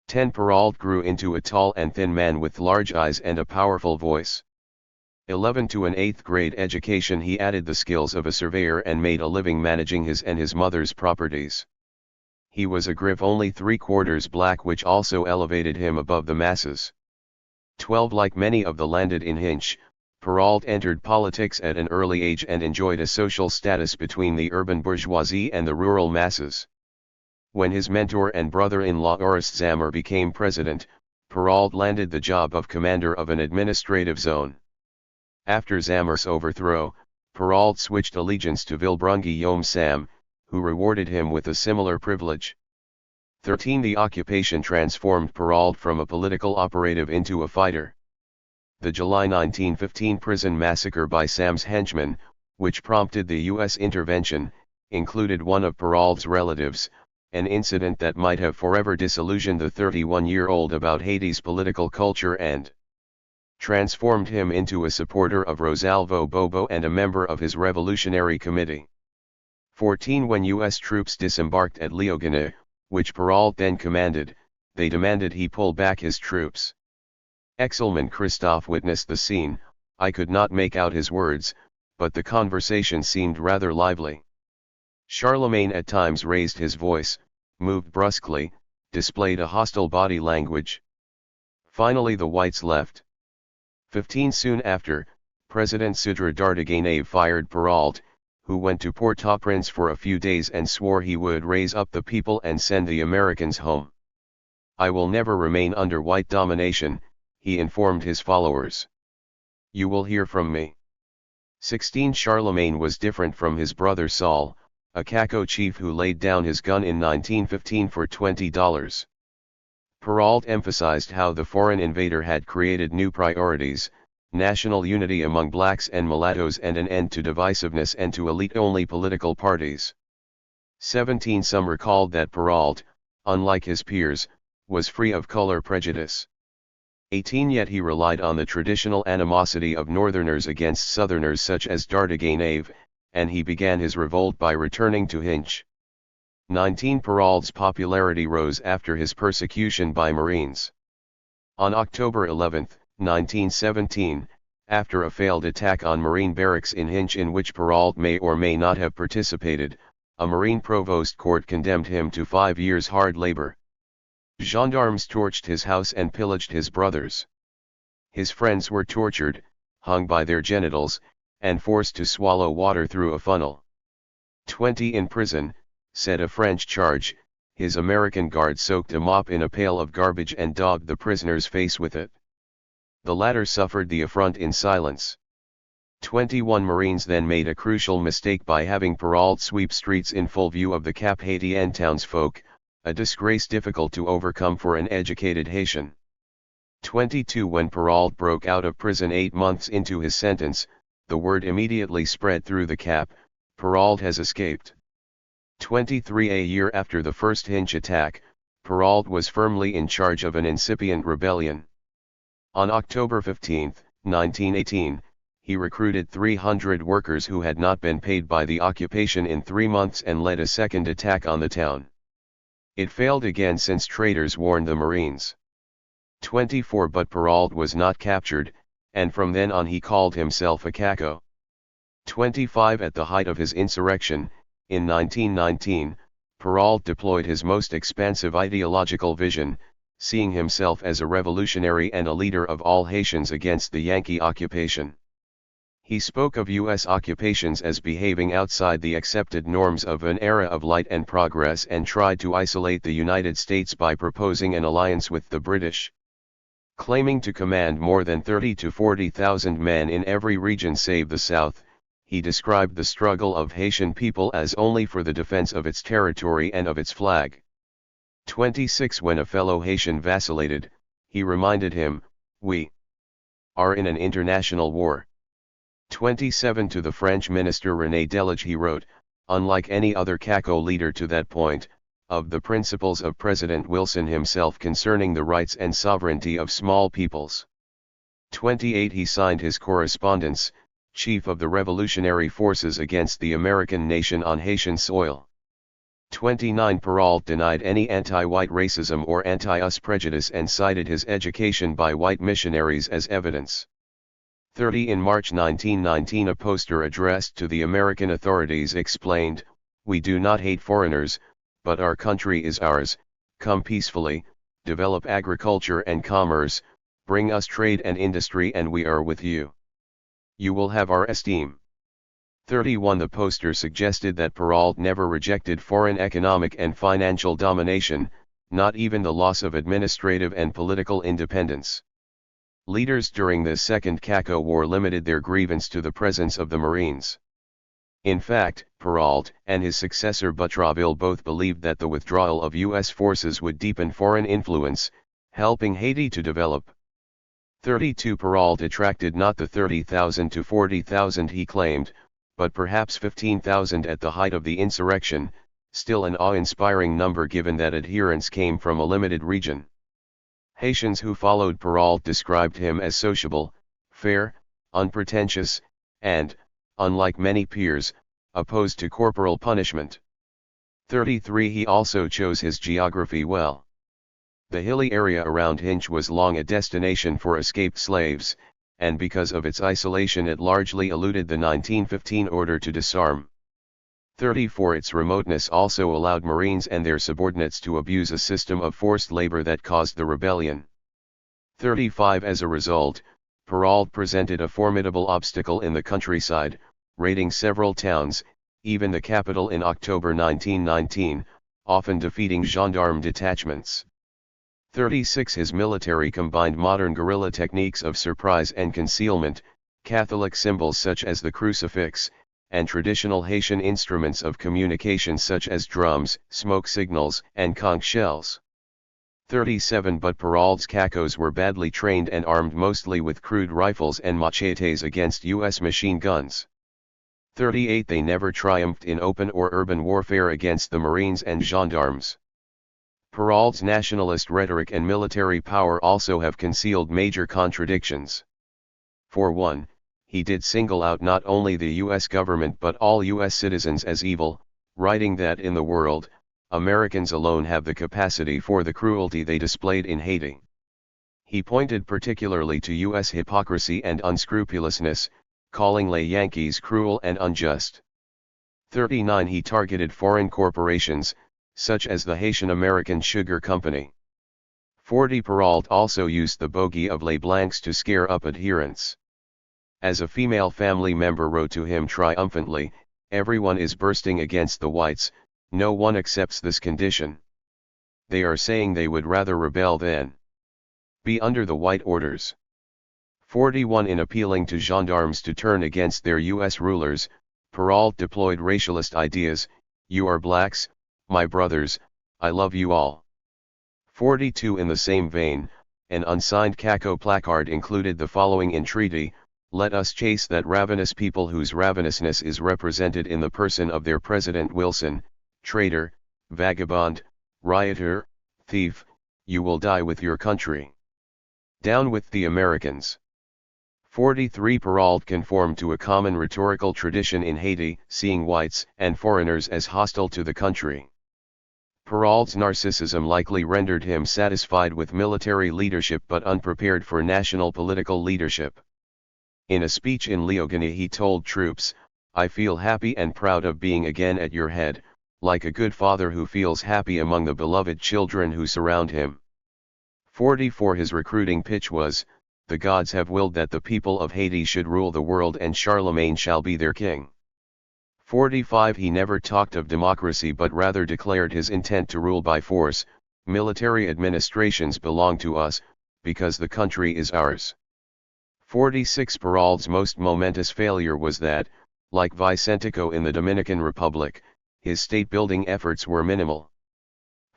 10. Péralte grew into a tall and thin man with large eyes and a powerful voice. 11. To an 8th grade education he added the skills of a surveyor and made a living managing his and his mother's properties. He was a griff only 3/4 black, which also elevated him above the masses. 12 Like many of the landed in Hinch, Perrault entered politics at an early age and enjoyed a social status between the urban bourgeoisie and the rural masses. When his mentor and brother-in-law Orest Zammer became president, Perrault landed the job of commander of an administrative zone. After Zammer's overthrow, Perrault switched allegiance to Vilbrungi Sam, who rewarded him with a similar privilege. 13 The occupation transformed Perrault from a political operative into a fighter. The July 1915 prison massacre by Sam's henchmen, which prompted the U.S. intervention, included one of Perrault's relatives, an incident that might have forever disillusioned the 31-year-old about Haiti's political culture and transformed him into a supporter of Rosalvo Bobo and a member of his Revolutionary Committee. 14 When U.S. troops disembarked at Léogâne, which Perrault then commanded, they demanded he pull back his troops. Exelman Christophe witnessed the scene. I could not make out his words, but the conversation seemed rather lively. Charlemagne at times raised his voice, moved brusquely, displayed a hostile body language. Finally the whites left. 15 Soon after, President Sudre Dardeganave fired Perrault, who went to Port-au-Prince for a few days and swore he would raise up the people and send the Americans home. I will never remain under white domination, he informed his followers. You will hear from me. 16 Charlemagne was different from his brother Saul, a Caco chief who laid down his gun in 1915 for $20. Perrault emphasized how the foreign invader had created new priorities, national unity among blacks and mulattoes and an end to divisiveness and to elite-only political parties. 17 Some recalled that Perrault, unlike his peers, was free of color prejudice. 18 Yet he relied on the traditional animosity of Northerners against Southerners such as Dardeganave, and he began his revolt by returning to Hinch. 19 Perrault's popularity rose after his persecution by Marines. On October 11, 1917, after a failed attack on Marine barracks in Hinch in which Perrault may or may not have participated, a Marine provost court condemned him to 5 years hard labor. Gendarmes torched his house and pillaged his brothers. His friends were tortured, hung by their genitals, and forced to swallow water through a funnel. 20 In prison, said a French charge, his American guard soaked a mop in a pail of garbage and daubed the prisoner's face with it. The latter suffered the affront in silence. 21 Marines then made a crucial mistake by having Perrault sweep streets in full view of the Cap Haitien townsfolk, a disgrace difficult to overcome for an educated Haitian. 22 When Perrault broke out of prison 8 months into his sentence, the word immediately spread through the Cap, Perrault has escaped. 23 A year after the first Hinch attack, Perrault was firmly in charge of an incipient rebellion. On October 15, 1918, he recruited 300 workers who had not been paid by the occupation in 3 months and led a second attack on the town. It failed again since traitors warned the Marines. 24 But Perrault was not captured, and from then on he called himself a Caco. 25 At the height of his insurrection, in 1919, Perrault deployed his most expansive ideological vision, seeing himself as a revolutionary and a leader of all Haitians against the Yankee occupation. He spoke of U.S. occupations as behaving outside the accepted norms of an era of light and progress and tried to isolate the United States by proposing an alliance with the British. Claiming to command more than 30,000 to 40,000 men in every region save the South, he described the struggle of Haitian people as only for the defense of its territory and of its flag. 26 When a fellow Haitian vacillated, he reminded him, "We are in an international war." 27 To the French minister René Delage he wrote, unlike any other Caco leader to that point, of the principles of President Wilson himself concerning the rights and sovereignty of small peoples. 28 He signed his correspondence, chief of the revolutionary forces against the American nation on Haitian soil. 29 Perrault denied any anti-white racism or anti-us prejudice and cited his education by white missionaries as evidence. 30 In March 1919 a poster addressed to the American authorities explained, "We do not hate foreigners, but our country is ours, come peacefully, develop agriculture and commerce, Bring us trade and industry and we are with you. You will have our esteem. 31 The poster suggested that Perrault never rejected foreign economic and financial domination, not even the loss of administrative and political independence. Leaders during the Second Caco War limited their grievance to the presence of the Marines. In fact, Perrault and his successor Boutreville both believed that the withdrawal of U.S. forces would deepen foreign influence, helping Haiti to develop. 32 Perrault attracted not the 30,000 to 40,000 he claimed, but perhaps 15,000 at the height of the insurrection, still an awe-inspiring number given that adherents came from a limited region. Haitians who followed Perrault described him as sociable, fair, unpretentious, and, unlike many peers, opposed to corporal punishment. 33 He also chose his geography well. The hilly area around Hinche was long a destination for escaped slaves, and because of its isolation it largely eluded the 1915 order to disarm. 34 Its remoteness also allowed Marines and their subordinates to abuse a system of forced labor that caused the rebellion. 35 As a result, Perrault presented a formidable obstacle in the countryside, raiding several towns, even the capital in October 1919, often defeating gendarme detachments. 36 His military combined modern guerrilla techniques of surprise and concealment, Catholic symbols such as the crucifix, and traditional Haitian instruments of communication such as drums, smoke signals, and conch shells. 37 But Perrault's Cacos were badly trained and armed mostly with crude rifles and machetes against U.S. machine guns. 38 They never triumphed in open or urban warfare against the Marines and gendarmes. Perrault's nationalist rhetoric and military power also have concealed major contradictions. For one, he did single out not only the U.S. government but all U.S. citizens as evil, writing that in the world, Americans alone have the capacity for the cruelty they displayed in Haiti. He pointed particularly to U.S. hypocrisy and unscrupulousness, calling les Yankees cruel and unjust. 39 He targeted foreign corporations, such as the Haitian-American Sugar Company. 40 Perrault also used the bogey of Les Blancs to scare up adherents. As a female family member wrote to him triumphantly, "Everyone is bursting against the whites, no one accepts this condition. They are saying they would rather rebel than be under the white orders." 41 In appealing to gendarmes to turn against their U.S. rulers, Perrault deployed racialist ideas: "You are blacks, my brothers, I love you all." 42 In the same vein, an unsigned Caco placard included the following entreaty: "Let us chase that ravenous people whose ravenousness is represented in the person of their President Wilson, traitor, vagabond, rioter, thief, you will die with your country. Down with the Americans." 43 Perrault conformed to a common rhetorical tradition in Haiti, seeing whites and foreigners as hostile to the country. Perrault's narcissism likely rendered him satisfied with military leadership but unprepared for national political leadership. In a speech in Léogâne he told troops, "I feel happy and proud of being again at your head, like a good father who feels happy among the beloved children who surround him." 44 His recruiting pitch was, "The gods have willed that the people of Haiti should rule the world and Charlemagne shall be their king." 45 He never talked of democracy but rather declared his intent to rule by force. "Military administrations belong to us, because the country is ours." 46 Perrault's most momentous failure was that, like Vicentico in the Dominican Republic, his state-building efforts were minimal.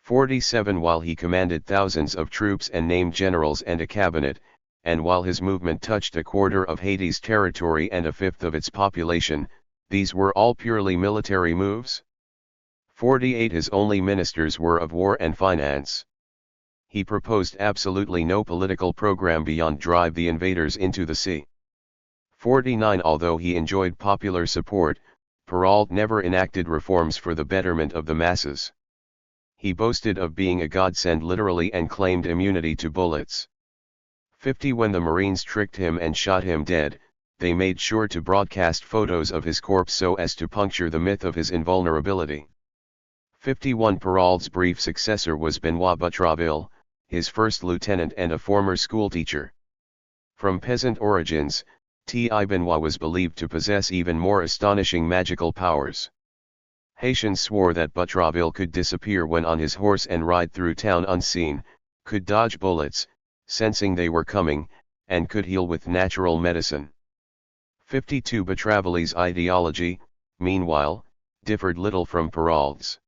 47 While he commanded thousands of troops and named generals and a cabinet, and while his movement touched a quarter of Haiti's territory and a fifth of its population, these were all purely military moves. 48 His only ministers were of war and finance. He proposed absolutely no political program beyond drive the invaders into the sea. 49 Although he enjoyed popular support, Perrault never enacted reforms for the betterment of the masses. He boasted of being a godsend literally and claimed immunity to bullets. 50 When the Marines tricked him and shot him dead, they made sure to broadcast photos of his corpse so as to puncture the myth of his invulnerability. 51 Perrault's brief successor was Benoit Boutreville, his first lieutenant and a former schoolteacher. From peasant origins, Benoit was believed to possess even more astonishing magical powers. Haitians swore that Butraville could disappear when on his horse and ride through town unseen, could dodge bullets, sensing they were coming, and could heal with natural medicine. 52 Butraville's ideology, meanwhile, differed little from Perrault's.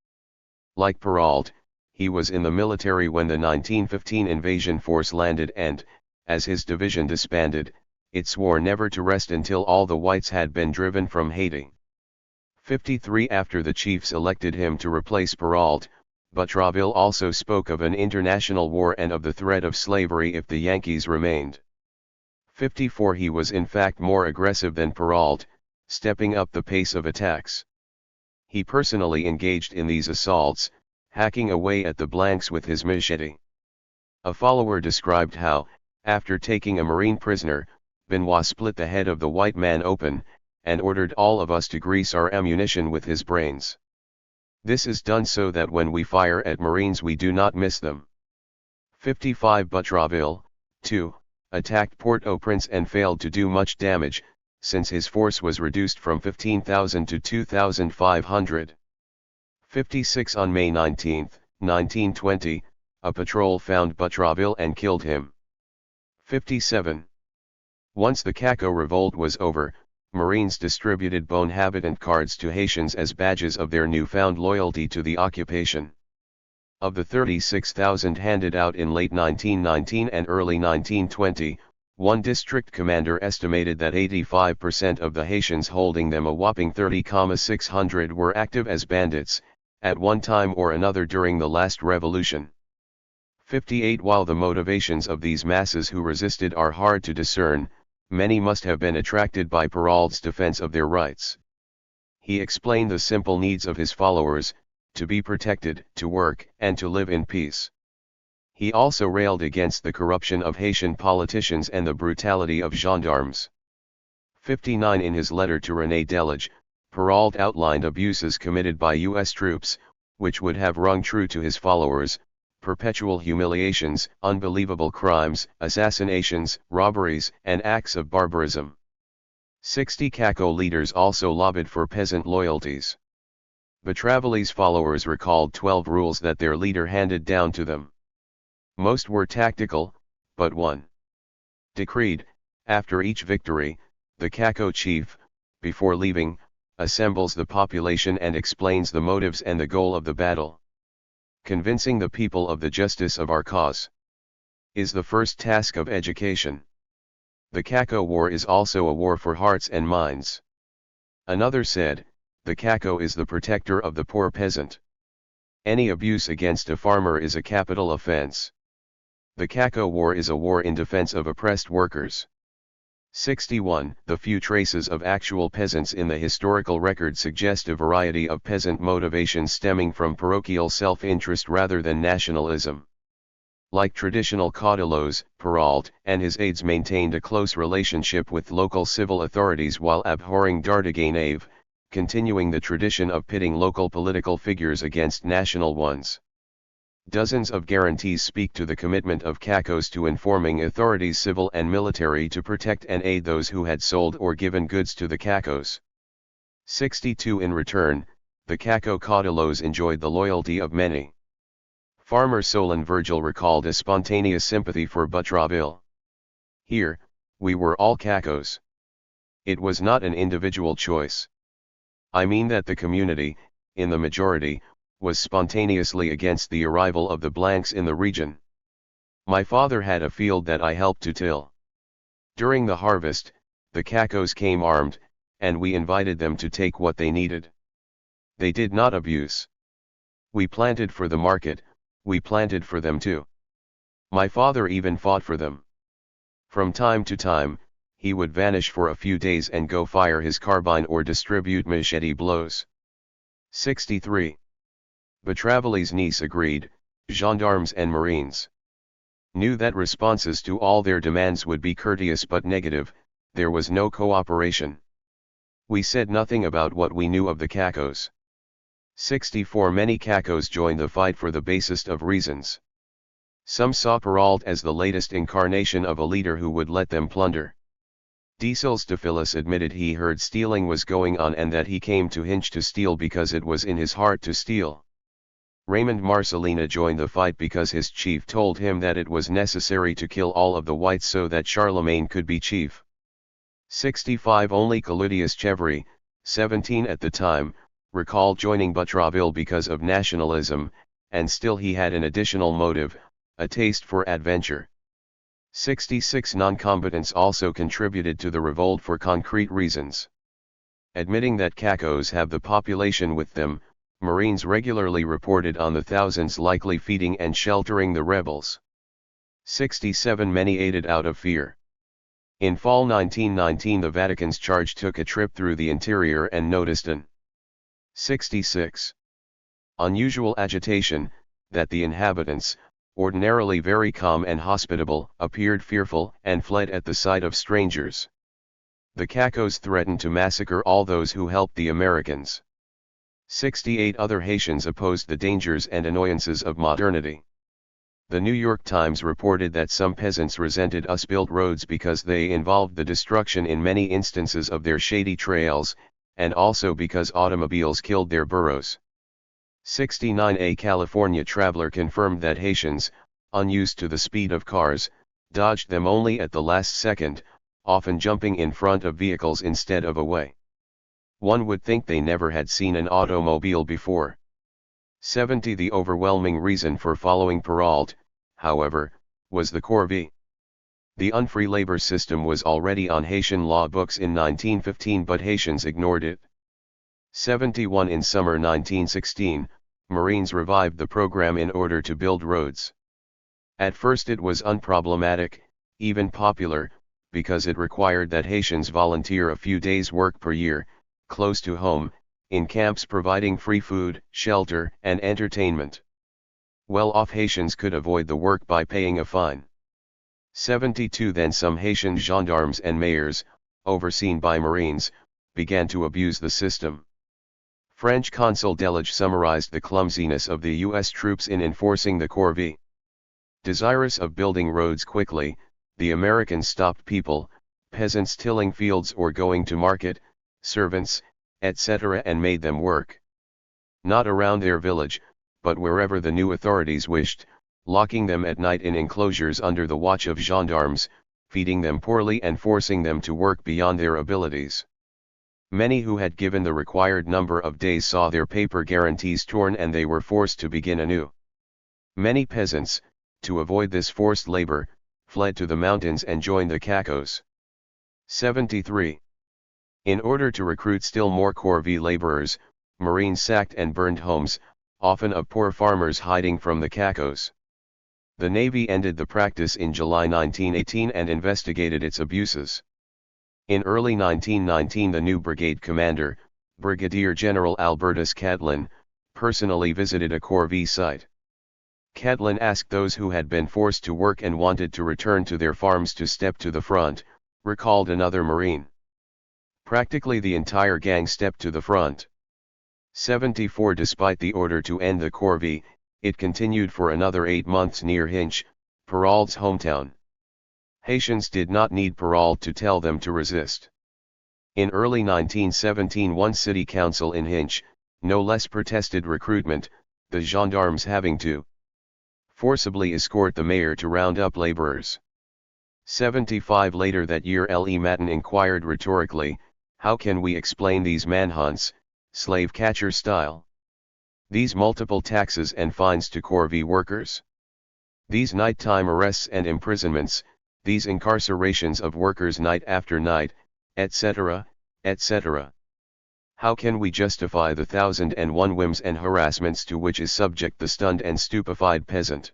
Like Perrault, he was in the military when the 1915 invasion force landed and, as his division disbanded, it swore never to rest until all the whites had been driven from Haiti. 53 After the chiefs elected him to replace Perrault, Butraville also spoke of an international war and of the threat of slavery if the Yankees remained. 54 He was in fact more aggressive than Perrault, stepping up the pace of attacks. He personally engaged in these assaults, hacking away at the blanks with his machete. A follower described how, after taking a Marine prisoner, Benoit split the head of the white man open, and ordered all of us to grease our ammunition with his brains. This is done so that when we fire at Marines we do not miss them. 55 Butraville, too, attacked Port-au-Prince and failed to do much damage, since his force was reduced from 15,000 to 2,500. 56 On May 19, 1920, a patrol found Butraville and killed him. 57. Once the Caco revolt was over, Marines distributed bone habitant cards to Haitians as badges of their newfound loyalty to the occupation. Of the 36,000 handed out in late 1919 and early 1920, one district commander estimated that 85% of the Haitians holding them, a whopping 30,600, were active as bandits, at one time or another during the last revolution. 58 While the motivations of these masses who resisted are hard to discern, many must have been attracted by Perrault's defense of their rights. He explained the simple needs of his followers: to be protected, to work, and to live in peace. He also railed against the corruption of Haitian politicians and the brutality of gendarmes. 59 In his letter to René Delage, Perrault outlined abuses committed by U.S. troops, which would have rung true to his followers: perpetual humiliations, unbelievable crimes, assassinations, robberies, and acts of barbarism. 60 Caco leaders also lobbied for peasant loyalties. Butraville's followers recalled 12 rules that their leader handed down to them. Most were tactical, but one decreed: after each victory, the Caco chief, before leaving, assembles the population and explains the motives and the goal of the battle. Convincing the people of the justice of our cause is the first task of education. The Caco War is also a war for hearts and minds. Another said, the Caco is the protector of the poor peasant. Any abuse against a farmer is a capital offense. The Caco War is a war in defense of oppressed workers. 61 The few traces of actual peasants in the historical record suggest a variety of peasant motivations stemming from parochial self-interest rather than nationalism. Like traditional caudilos, Perrault and his aides maintained a close relationship with local civil authorities while abhorring Dardiganave, continuing the tradition of pitting local political figures against national ones. Dozens of guarantees speak to the commitment of Cacos to informing authorities, civil and military, to protect and aid those who had sold or given goods to the Cacos. 62 In return, the Caco caudilos enjoyed the loyalty of many. Farmer Solon Virgil recalled a spontaneous sympathy for Butraville. Here, we were all Cacos. It was not an individual choice. I mean that the community, in the majority, was spontaneously against the arrival of the blanks in the region. My father had a field that I helped to till. During the harvest, the Cacos came armed, and we invited them to take what they needed. They did not abuse. We planted for the market, we planted for them too. My father even fought for them. From time to time, he would vanish for a few days and go fire his carbine or distribute machete blows. 63. Butraville's niece agreed: gendarmes and marines knew that responses to all their demands would be courteous but negative. There was no cooperation. We said nothing about what we knew of the Cacos. 64. Many Cacos joined the fight for the basest of reasons. Some saw Perrault as the latest incarnation of a leader who would let them plunder. Desailles admitted he heard stealing was going on and that he came to Hinch to steal because it was in his heart to steal. Raymond Marcelina joined the fight because his chief told him that it was necessary to kill all of the whites so that Charlemagne could be chief. 65 Only Claudius Chevry, 17 at the time, recalled joining Butraville because of nationalism, and still he had an additional motive, a taste for adventure. 66 Non-combatants also contributed to the revolt for concrete reasons. Admitting that Cacos have the population with them, Marines regularly reported on the thousands likely feeding and sheltering the rebels. 67 Many aided out of fear. In fall 1919 the Vatican's charge took a trip through the interior and noticed an 66 unusual agitation, that the inhabitants, ordinarily very calm and hospitable, appeared fearful and fled at the sight of strangers. The Cacos threatened to massacre all those who helped the Americans. 68 Other Haitians opposed the dangers and annoyances of modernity. The New York Times reported that some peasants resented us-built roads because they involved the destruction in many instances of their shady trails, and also because automobiles killed their burros. 69 A California traveler confirmed that Haitians, unused to the speed of cars, dodged them only at the last second, often jumping in front of vehicles instead of away. One would think they never had seen an automobile before. 70 The overwhelming reason for following Perrault, however, was the corvée. The unfree labor system was already on Haitian law books in 1915 but Haitians ignored it. 71 In summer 1916, Marines revived the program in order to build roads. At first it was unproblematic, even popular, because it required that Haitians volunteer a few days' work per year, close to home, in camps providing free food, shelter, and entertainment. Well-off Haitians could avoid the work by paying a fine. 72 Then some Haitian gendarmes and mayors, overseen by Marines, began to abuse the system. French consul Delage summarized the clumsiness of the U.S. troops in enforcing the corvée. Desirous of building roads quickly, the Americans stopped people, peasants tilling fields or going to market, servants, etc. and made them work. Not around their village, but wherever the new authorities wished, locking them at night in enclosures under the watch of gendarmes, feeding them poorly and forcing them to work beyond their abilities. Many who had given the required number of days saw their paper guarantees torn and they were forced to begin anew. Many peasants, to avoid this forced labor, fled to the mountains and joined the Cacos. 73. In order to recruit still more corvée laborers, Marines sacked and burned homes, often of poor farmers hiding from the Cacos. The Navy ended the practice in July 1918 and investigated its abuses. In early 1919 the new brigade commander, Brigadier General Albertus Catlin, personally visited a corvée site. Catlin asked those who had been forced to work and wanted to return to their farms to step to the front, recalled another Marine. Practically the entire gang stepped to the front. 74 Despite the order to end the corvée, it continued for another 8 months near Hinch, Perrault's hometown. Haitians did not need Perrault to tell them to resist. In early 1917 one city council in Hinch, no less protested recruitment, the gendarmes having to forcibly escort the mayor to round up laborers. 75 Later that year Le Matin inquired rhetorically, how can we explain these manhunts, slave catcher style? These multiple taxes and fines to corvée workers? These nighttime arrests and imprisonments, these incarcerations of workers night after night, etc., etc. How can we justify the 1,001 whims and harassments to which is subject the stunned and stupefied peasant?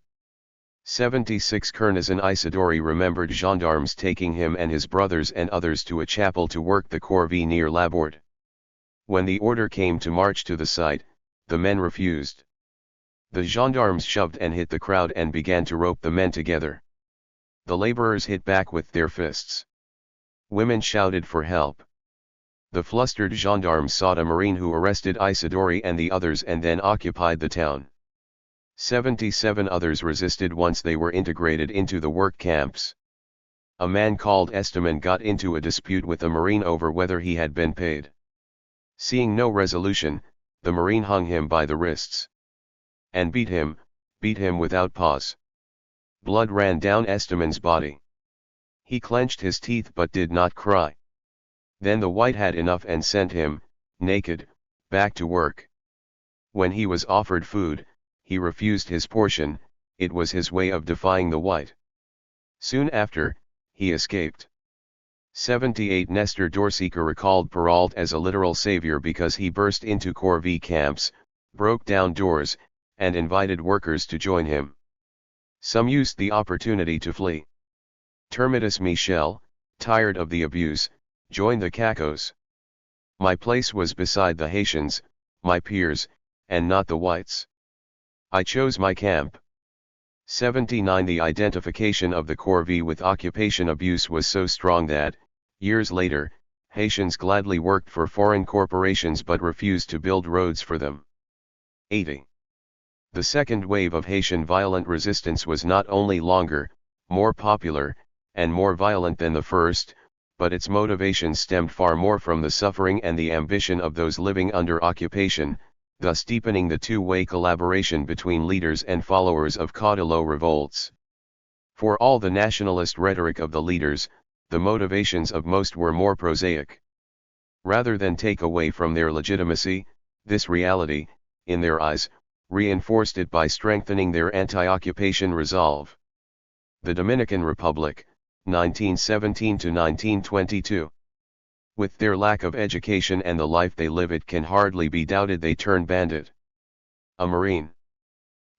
76 Kernizan Isidori remembered gendarmes taking him and his brothers and others to a chapel to work the corvée near Laborde. When the order came to march to the site, the men refused. The gendarmes shoved and hit the crowd and began to rope the men together. The laborers hit back with their fists. Women shouted for help. The flustered gendarmes sought a Marine who arrested Isidori and the others and then occupied the town. 77 others resisted once they were integrated into the work camps. A man called Esteban got into a dispute with a Marine over whether he had been paid. Seeing no resolution, the Marine hung him by the wrists. And beat him without pause. Blood ran down Esteban's body. He clenched his teeth but did not cry. Then the white had enough and sent him, naked, back to work. When he was offered food, he refused his portion. It was his way of defying the white. Soon after, he escaped. 78 Nestor Dorsica recalled Peralt as a literal savior because he burst into Corvée camps, broke down doors, and invited workers to join him. Some used the opportunity to flee. Termitus Michel, tired of the abuse, joined the Cacos. My place was beside the Haitians, my peers, and not the whites. I chose my camp. 79 The identification of the Corvée with occupation abuse was so strong that, years later, Haitians gladly worked for foreign corporations but refused to build roads for them. 80. The second wave of Haitian violent resistance was not only longer, more popular, and more violent than the first, but its motivations stemmed far more from the suffering and the ambition of those living under occupation, thus deepening the two-way collaboration between leaders and followers of caudillo revolts. For all the nationalist rhetoric of the leaders, the motivations of most were more prosaic. Rather than take away from their legitimacy, this reality, in their eyes, reinforced it by strengthening their anti-occupation resolve. The Dominican Republic, 1917 to 1922. With their lack of education and the life they live, it can hardly be doubted they turn bandit. A Marine.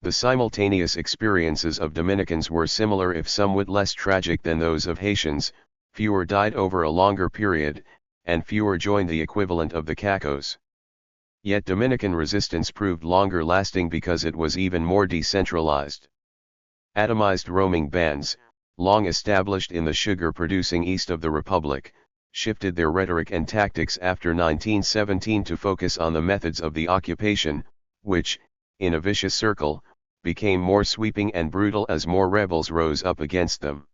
The simultaneous experiences of Dominicans were similar if somewhat less tragic than those of Haitians. Fewer died over a longer period, and fewer joined the equivalent of the Cacos. Yet Dominican resistance proved longer lasting because it was even more decentralized. Atomized roaming bands, long established in the sugar-producing east of the Republic, shifted their rhetoric and tactics after 1917 to focus on the methods of the occupation, which, in a vicious circle, became more sweeping and brutal as more rebels rose up against them.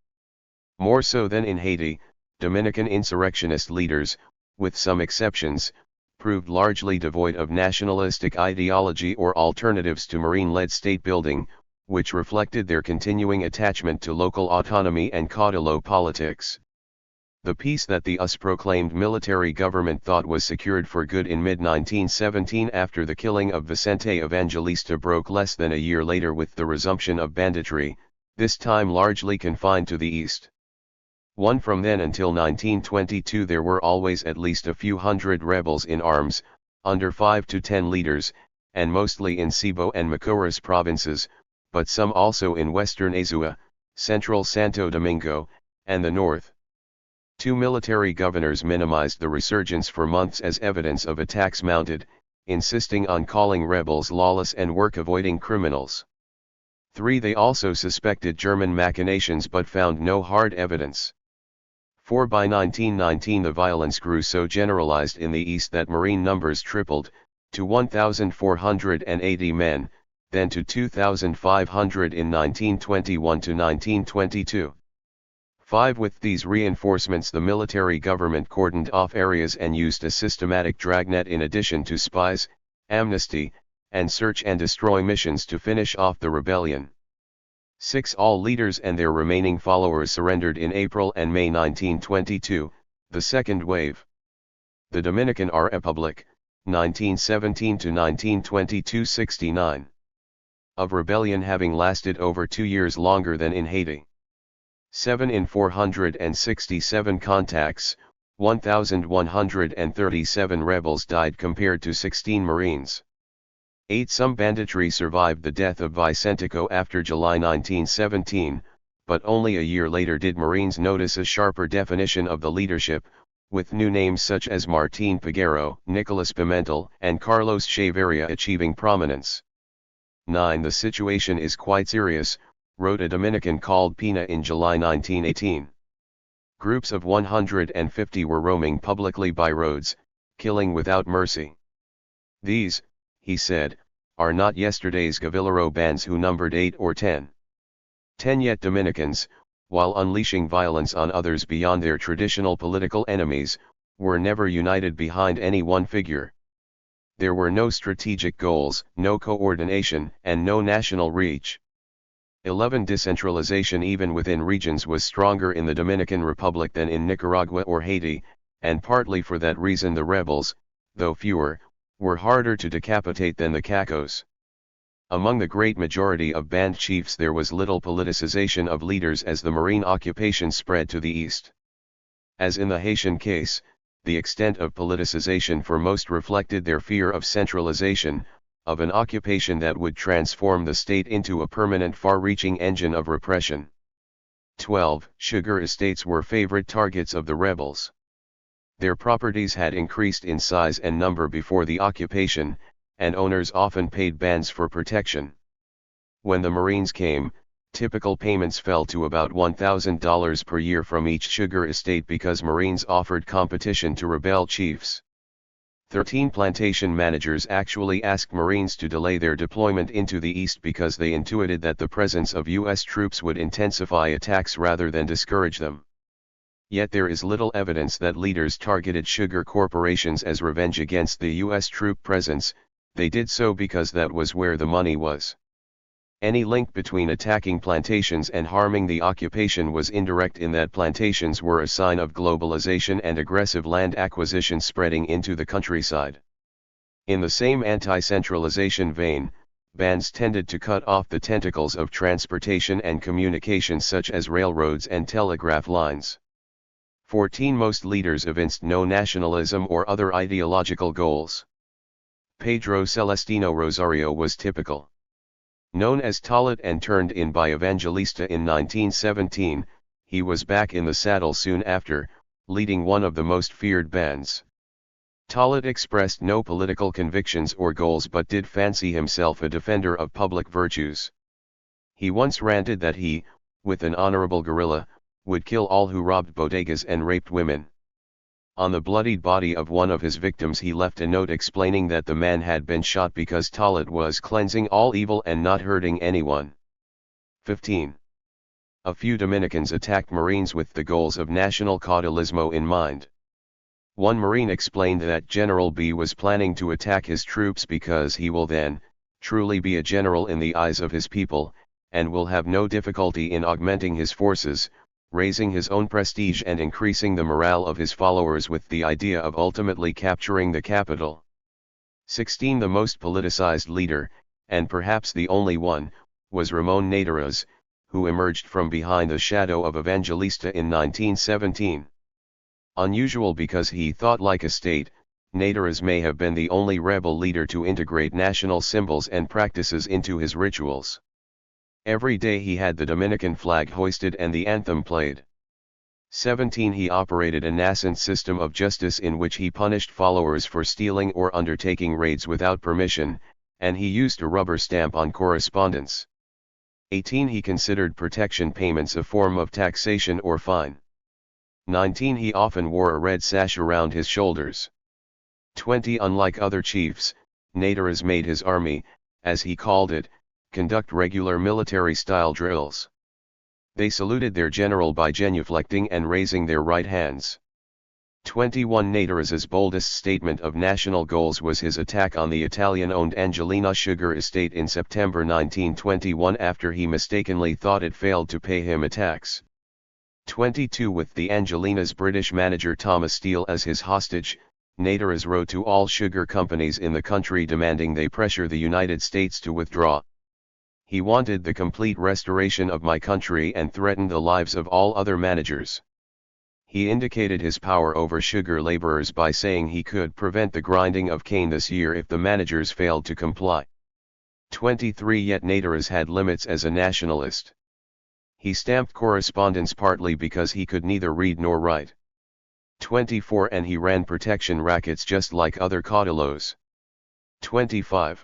More so than in Haiti, Dominican insurrectionist leaders, with some exceptions, proved largely devoid of nationalistic ideology or alternatives to Marine-led state building, which reflected their continuing attachment to local autonomy and caudillo politics. The peace that the US-proclaimed military government thought was secured for good in mid-1917 after the killing of Vicente Evangelista broke less than a year later with the resumption of banditry, this time largely confined to the east. From then until 1922 there were always at least a few hundred rebels in arms, under 5 to 10 leaders, and mostly in Cebu and Macoras provinces, but some also in western Azua, central Santo Domingo, and the north. Two military governors minimized the resurgence for months as evidence of attacks mounted, insisting on calling rebels lawless and work-avoiding criminals. 3. They also suspected German machinations but found no hard evidence. 4. By 1919 the violence grew so generalized in the east that Marine numbers tripled, to 1,480 men, then to 2,500 in 1921 to 1922. 5. With these reinforcements the military government cordoned off areas and used a systematic dragnet in addition to spies, amnesty, and search and destroy missions to finish off the rebellion. 6. All leaders and their remaining followers surrendered in April and May 1922, the second wave. The Dominican Republic, 1917 to 1922 69. Of rebellion having lasted over 2 years longer than in Haiti. 7. In 467 contacts, 1,137 rebels died compared to 16 Marines. 8. Some banditry survived the death of Vicentico after July 1917, but only a year later did Marines notice a sharper definition of the leadership, with new names such as Martín Peguero, Nicolas Pimentel, and Carlos Chavarria achieving prominence. 9. The situation is quite serious, wrote a Dominican called Pina in July 1918. Groups of 150 were roaming publicly by roads, killing without mercy. These, he said, are not yesterday's guerrillero bands who numbered 8 or 10. 10 yet Dominicans, while unleashing violence on others beyond their traditional political enemies, were never united behind any one figure. There were no strategic goals, no coordination, and no national reach. 11 Decentralization even within regions was stronger in the Dominican Republic than in Nicaragua or Haiti, and partly for that reason the rebels, though fewer, were harder to decapitate than the Cacos. Among the great majority of band chiefs there was little politicization of leaders as the Marine occupation spread to the east. As in the Haitian case, the extent of politicization for most reflected their fear of centralization, of an occupation that would transform the state into a permanent far-reaching engine of repression. 12. Sugar estates were favorite targets of the rebels. Their properties had increased in size and number before the occupation, and owners often paid bands for protection. When the Marines came, typical payments fell to about $1,000 per year from each sugar estate because Marines offered competition to rebel chiefs. 13 Plantation managers actually asked Marines to delay their deployment into the east because they intuited that the presence of U.S. troops would intensify attacks rather than discourage them. Yet there is little evidence that leaders targeted sugar corporations as revenge against the U.S. troop presence. They did so because that was where the money was. Any link between attacking plantations and harming the occupation was indirect in that plantations were a sign of globalization and aggressive land acquisition spreading into the countryside. In the same anti-centralization vein, bands tended to cut off the tentacles of transportation and communication such as railroads and telegraph lines. 14 Most leaders evinced no nationalism or other ideological goals. Pedro Celestino Rosario was typical. Known as Tolit and turned in by Evangelista in 1917, he was back in the saddle soon after, leading one of the most feared bands. Tolit expressed no political convictions or goals but did fancy himself a defender of public virtues. He once ranted that he, with an honorable guerrilla, would kill all who robbed bodegas and raped women. On the bloodied body of one of his victims he left a note explaining that the man had been shot because Tolit was cleansing all evil and not hurting anyone. 15. A few Dominicans attacked Marines with the goals of national caudillismo in mind. One Marine explained that General B was planning to attack his troops because he will then, truly be a general in the eyes of his people, and will have no difficulty in augmenting his forces, raising his own prestige and increasing the morale of his followers with the idea of ultimately capturing the capital. 16 The most politicized leader, and perhaps the only one, was Ramon Naderas, who emerged from behind the shadow of Evangelista in 1917. Unusual because he thought like a state, Naderas may have been the only rebel leader to integrate national symbols and practices into his rituals. Every day he had the Dominican flag hoisted and the anthem played. 17 He operated a nascent system of justice in which he punished followers for stealing or undertaking raids without permission, and he used a rubber stamp on correspondence. 18 He considered protection payments a form of taxation or fine. 19 He often wore a red sash around his shoulders. 20 Unlike other chiefs, Naderas made his army, as he called it, conduct regular military-style drills. They saluted their general by genuflecting and raising their right hands. 21 Naderas's boldest statement of national goals was his attack on the Italian-owned Angelina sugar estate in September 1921 after he mistakenly thought it failed to pay him a tax. 22 With the Angelina's British manager Thomas Steele as his hostage, Naderas wrote to all sugar companies in the country demanding they pressure the United States to withdraw. He wanted the complete restoration of my country and threatened the lives of all other managers. He indicated his power over sugar laborers by saying he could prevent the grinding of cane this year if the managers failed to comply. 23 Yet Naderas had limits as a nationalist. He stamped correspondence partly because he could neither read nor write. 24 And he ran protection rackets just like other caudillos. 25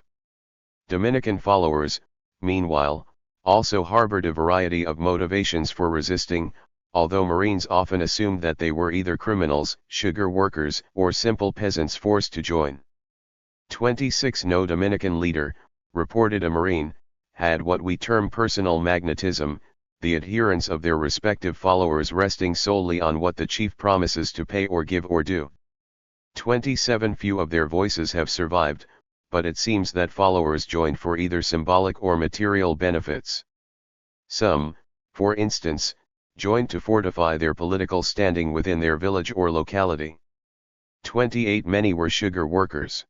Dominican followers, meanwhile, also harbored a variety of motivations for resisting, although Marines often assumed that they were either criminals, sugar workers, or simple peasants forced to join. 26 No Dominican leader, reported a Marine, had what we term personal magnetism, the adherence of their respective followers resting solely on what the chief promises to pay or give or do. 27 Few of their voices have survived, but it seems that followers joined for either symbolic or material benefits. Some, for instance, joined to fortify their political standing within their village or locality. 28 Many were sugar workers.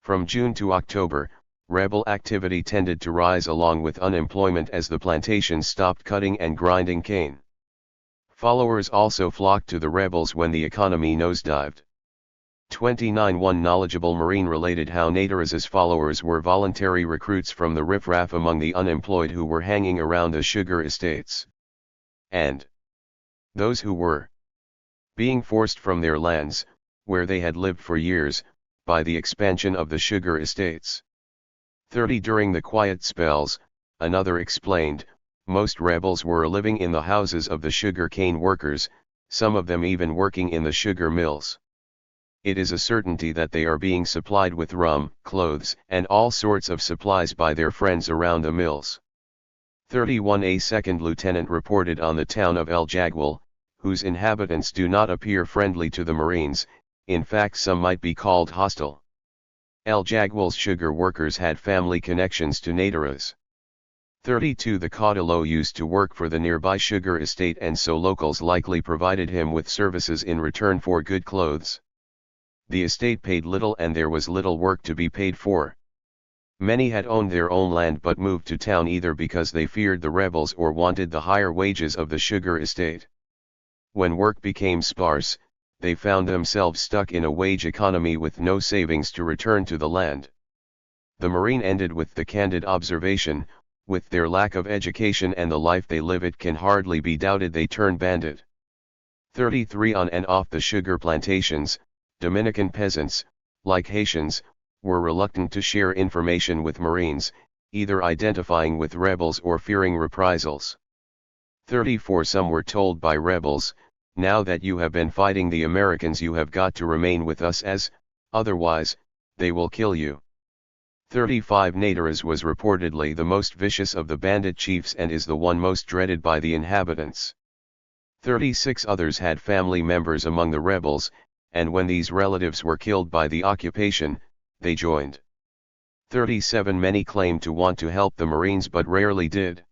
From June to October, rebel activity tended to rise along with unemployment as the plantations stopped cutting and grinding cane. Followers also flocked to the rebels when the economy nosedived. 29 One knowledgeable Marine related how Nader's followers were voluntary recruits from the riffraff among the unemployed who were hanging around the sugar estates. And those who were being forced from their lands, where they had lived for years, by the expansion of the sugar estates. 30 During the quiet spells, another explained, most rebels were living in the houses of the sugar cane workers, some of them even working in the sugar mills. It is a certainty that they are being supplied with rum, clothes, and all sorts of supplies by their friends around the mills. 31 A second lieutenant reported on the town of El Jagwal, whose inhabitants do not appear friendly to the Marines, in fact some might be called hostile. El Jagwal's sugar workers had family connections to Nader's. 32 The Caudillo used to work for the nearby sugar estate and so locals likely provided him with services in return for good clothes. The estate paid little and there was little work to be paid for. Many had owned their own land but moved to town either because they feared the rebels or wanted the higher wages of the sugar estate. When work became sparse, they found themselves stuck in a wage economy with no savings to return to the land. The Marine ended with the candid observation, with their lack of education and the life they live it can hardly be doubted they turn bandit. 33 On and off the sugar plantations, Dominican peasants, like Haitians, were reluctant to share information with Marines, either identifying with rebels or fearing reprisals. 34 Some were told by rebels, now that you have been fighting the Americans you have got to remain with us otherwise, they will kill you. 35 Nader's was reportedly the most vicious of the bandit chiefs and is the one most dreaded by the inhabitants. 36 Others had family members among the rebels, and when these relatives were killed by the occupation, they joined. 37 Many claimed to want to help the Marines but rarely did.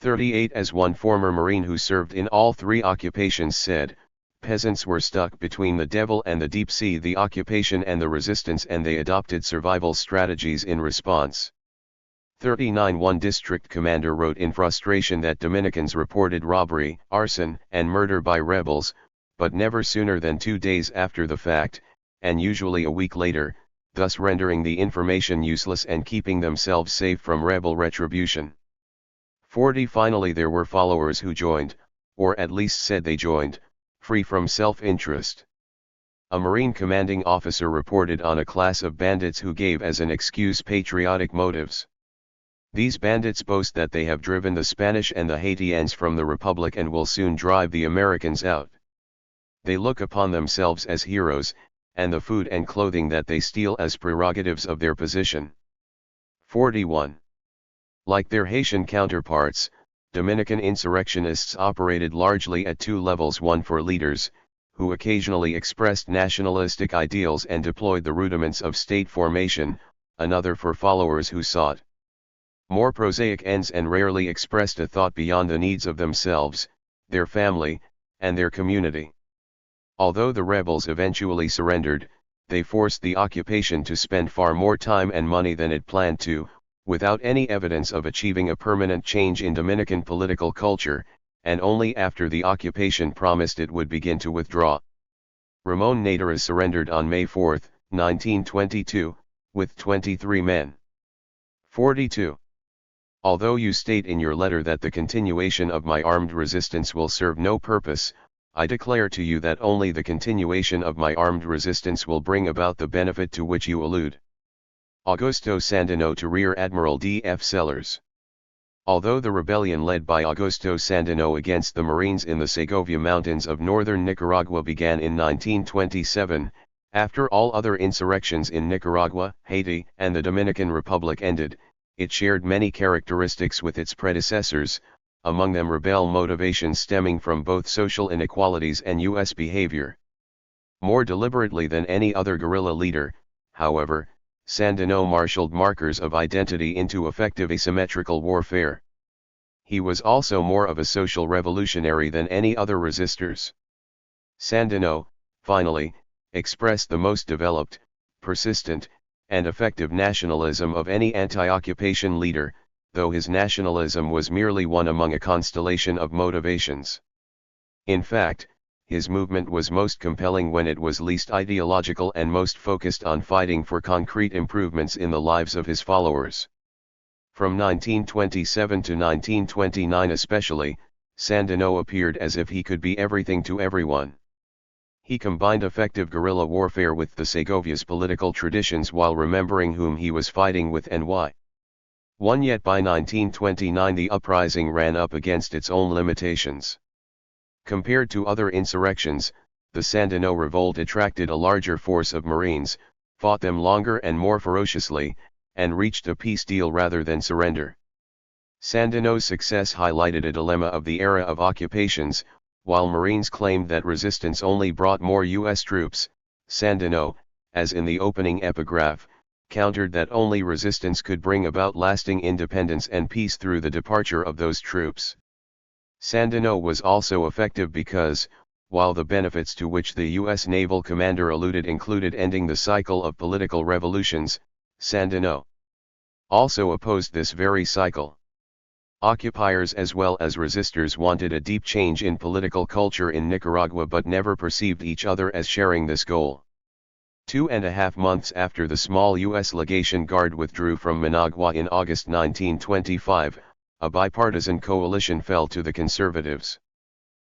38 As one former Marine who served in all three occupations said, peasants were stuck between the devil and the deep sea, the occupation and the resistance, and they adopted survival strategies in response. 39 One district commander wrote in frustration that Dominicans reported robbery, arson, and murder by rebels, but never sooner than 2 days after the fact, and usually a week later, thus rendering the information useless and keeping themselves safe from rebel retribution. 40 Finally there were followers who joined, or at least said they joined, free from self-interest. A Marine commanding officer reported on a class of bandits who gave as an excuse patriotic motives. These bandits boast that they have driven the Spanish and the Haitians from the Republic and will soon drive the Americans out. They look upon themselves as heroes, and the food and clothing that they steal as prerogatives of their position. 41. Like their Haitian counterparts, Dominican insurrectionists operated largely at two levels: one for leaders, who occasionally expressed nationalistic ideals and deployed the rudiments of state formation, another for followers who sought more prosaic ends and rarely expressed a thought beyond the needs of themselves, their family, and their community. Although the rebels eventually surrendered, they forced the occupation to spend far more time and money than it planned to, without any evidence of achieving a permanent change in Dominican political culture, and only after the occupation promised it would begin to withdraw. Ramon Naderez surrendered on May 4, 1922, with 23 men. 42. Although you state in your letter that the continuation of my armed resistance will serve no purpose, I declare to you that only the continuation of my armed resistance will bring about the benefit to which you allude. Augusto Sandino to Rear Admiral D.F. Sellers. Although the rebellion led by Augusto Sandino against the Marines in the Segovia Mountains of northern Nicaragua began in 1927, After all other insurrections in Nicaragua, Haiti, and the Dominican Republic ended, it shared many characteristics with its predecessors, among them rebel motivations stemming from both social inequalities and U.S. behavior. More deliberately than any other guerrilla leader, however, Sandino marshaled markers of identity into effective asymmetrical warfare. He was also more of a social revolutionary than any other resistors. Sandino, finally, expressed the most developed, persistent, and effective nationalism of any anti-occupation leader, though his nationalism was merely one among a constellation of motivations. In fact, his movement was most compelling when it was least ideological and most focused on fighting for concrete improvements in the lives of his followers. From 1927 to 1929 especially, Sandino appeared as if he could be everything to everyone. He combined effective guerrilla warfare with the Segovia's political traditions while remembering whom he was fighting with and why. Yet by 1929 the uprising ran up against its own limitations. Compared to other insurrections, the Sandino revolt attracted a larger force of Marines, fought them longer and more ferociously, and reached a peace deal rather than surrender. Sandino's success highlighted a dilemma of the era of occupations. While Marines claimed that resistance only brought more U.S. troops, Sandino, as in the opening epigraph, countered that only resistance could bring about lasting independence and peace through the departure of those troops. Sandino was also effective because, while the benefits to which the U.S. naval commander alluded included ending the cycle of political revolutions, Sandino also opposed this very cycle. Occupiers as well as resistors wanted a deep change in political culture in Nicaragua but never perceived each other as sharing this goal. 2.5 months after the small U.S. legation guard withdrew from Managua in August 1925, a bipartisan coalition fell to the conservatives.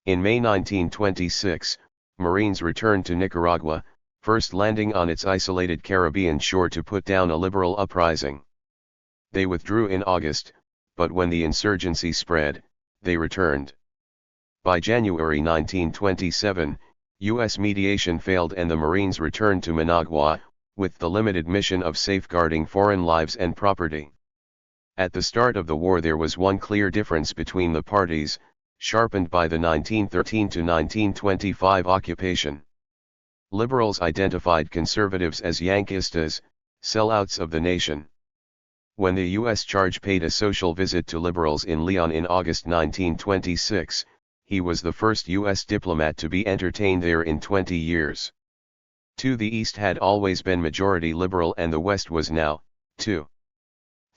In May 1926, Marines returned to Nicaragua, first landing on its isolated Caribbean shore to put down a liberal uprising. They withdrew in August, but when the insurgency spread, they returned. By January 1927, U.S. mediation failed and the Marines returned to Managua, with the limited mission of safeguarding foreign lives and property. At the start of the war there was one clear difference between the parties, sharpened by the 1913 to 1925 occupation. Liberals identified conservatives as Yanquistas, sellouts of the nation. When the U.S. charge paid a social visit to liberals in Leon in August 1926, he was the first U.S. diplomat to be entertained there in 20 years. The East had always been majority liberal and the West was now, too.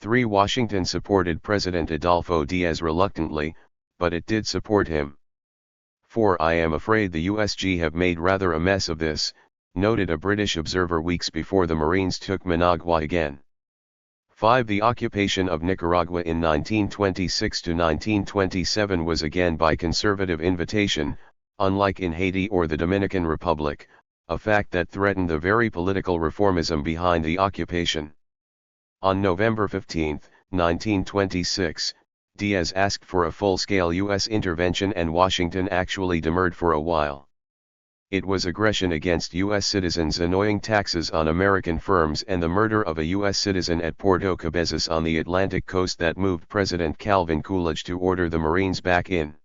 3. Washington supported President Adolfo Diaz reluctantly, but it did support him. 4. I am afraid the USG have made rather a mess of this, noted a British observer weeks before the Marines took Managua again. 5. The occupation of Nicaragua in 1926 to 1927 was again by conservative invitation, unlike in Haiti or the Dominican Republic, a fact that threatened the very political reformism behind the occupation. On November 15, 1926, Diaz asked for a full-scale U.S. intervention and Washington actually demurred for a while. It was aggression against U.S. citizens, annoying taxes on American firms and the murder of a U.S. citizen at Puerto Cabezas on the Atlantic coast that moved President Calvin Coolidge to order the Marines back in.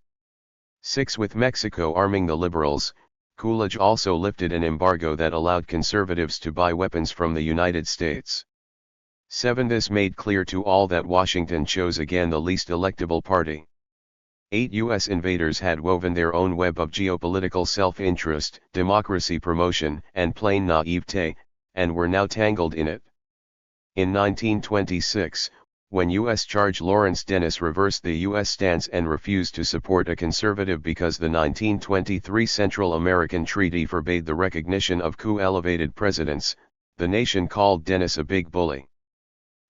6. With Mexico arming the liberals, Coolidge also lifted an embargo that allowed conservatives to buy weapons from the United States. 7. This made clear to all that Washington chose again the least electable party. 8. U.S. invaders had woven their own web of geopolitical self-interest, democracy promotion, and plain naivete, and were now tangled in it. In 1926, when U.S. Charge Lawrence Dennis reversed the U.S. stance and refused to support a conservative because the 1923 Central American Treaty forbade the recognition of coup-elevated presidents, the nation called Dennis a big bully.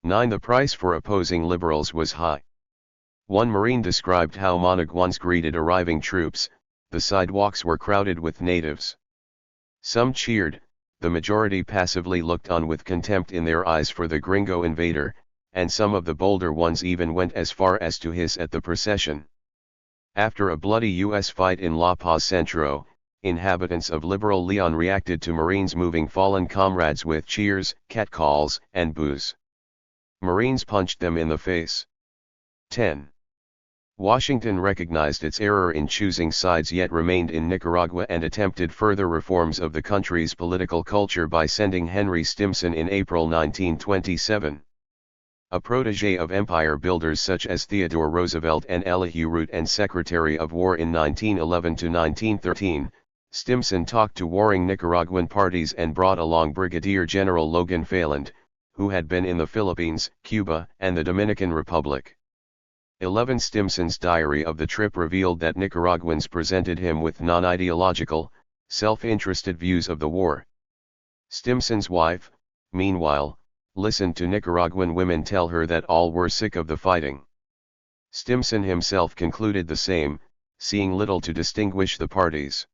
9. The price for opposing liberals was high. One Marine described how Managuans greeted arriving troops, the sidewalks were crowded with natives. Some cheered, the majority passively looked on with contempt in their eyes for the gringo invader, and some of the bolder ones even went as far as to hiss at the procession. After a bloody U.S. fight in La Paz Centro, inhabitants of liberal Leon reacted to Marines moving fallen comrades with cheers, catcalls, and boos. Marines punched them in the face. 10. Washington recognized its error in choosing sides yet remained in Nicaragua and attempted further reforms of the country's political culture by sending Henry Stimson in April 1927. A protege of empire builders such as Theodore Roosevelt and Elihu Root and Secretary of War in 1911 to 1913, Stimson talked to warring Nicaraguan parties and brought along Brigadier General Logan Phelan, who had been in the Philippines, Cuba, and the Dominican Republic. 11. Stimson's diary of the trip revealed that Nicaraguans presented him with non-ideological, self-interested views of the war. Stimson's wife, meanwhile, listened to Nicaraguan women tell her that all were sick of the fighting. Stimson himself concluded the same, seeing little to distinguish the parties.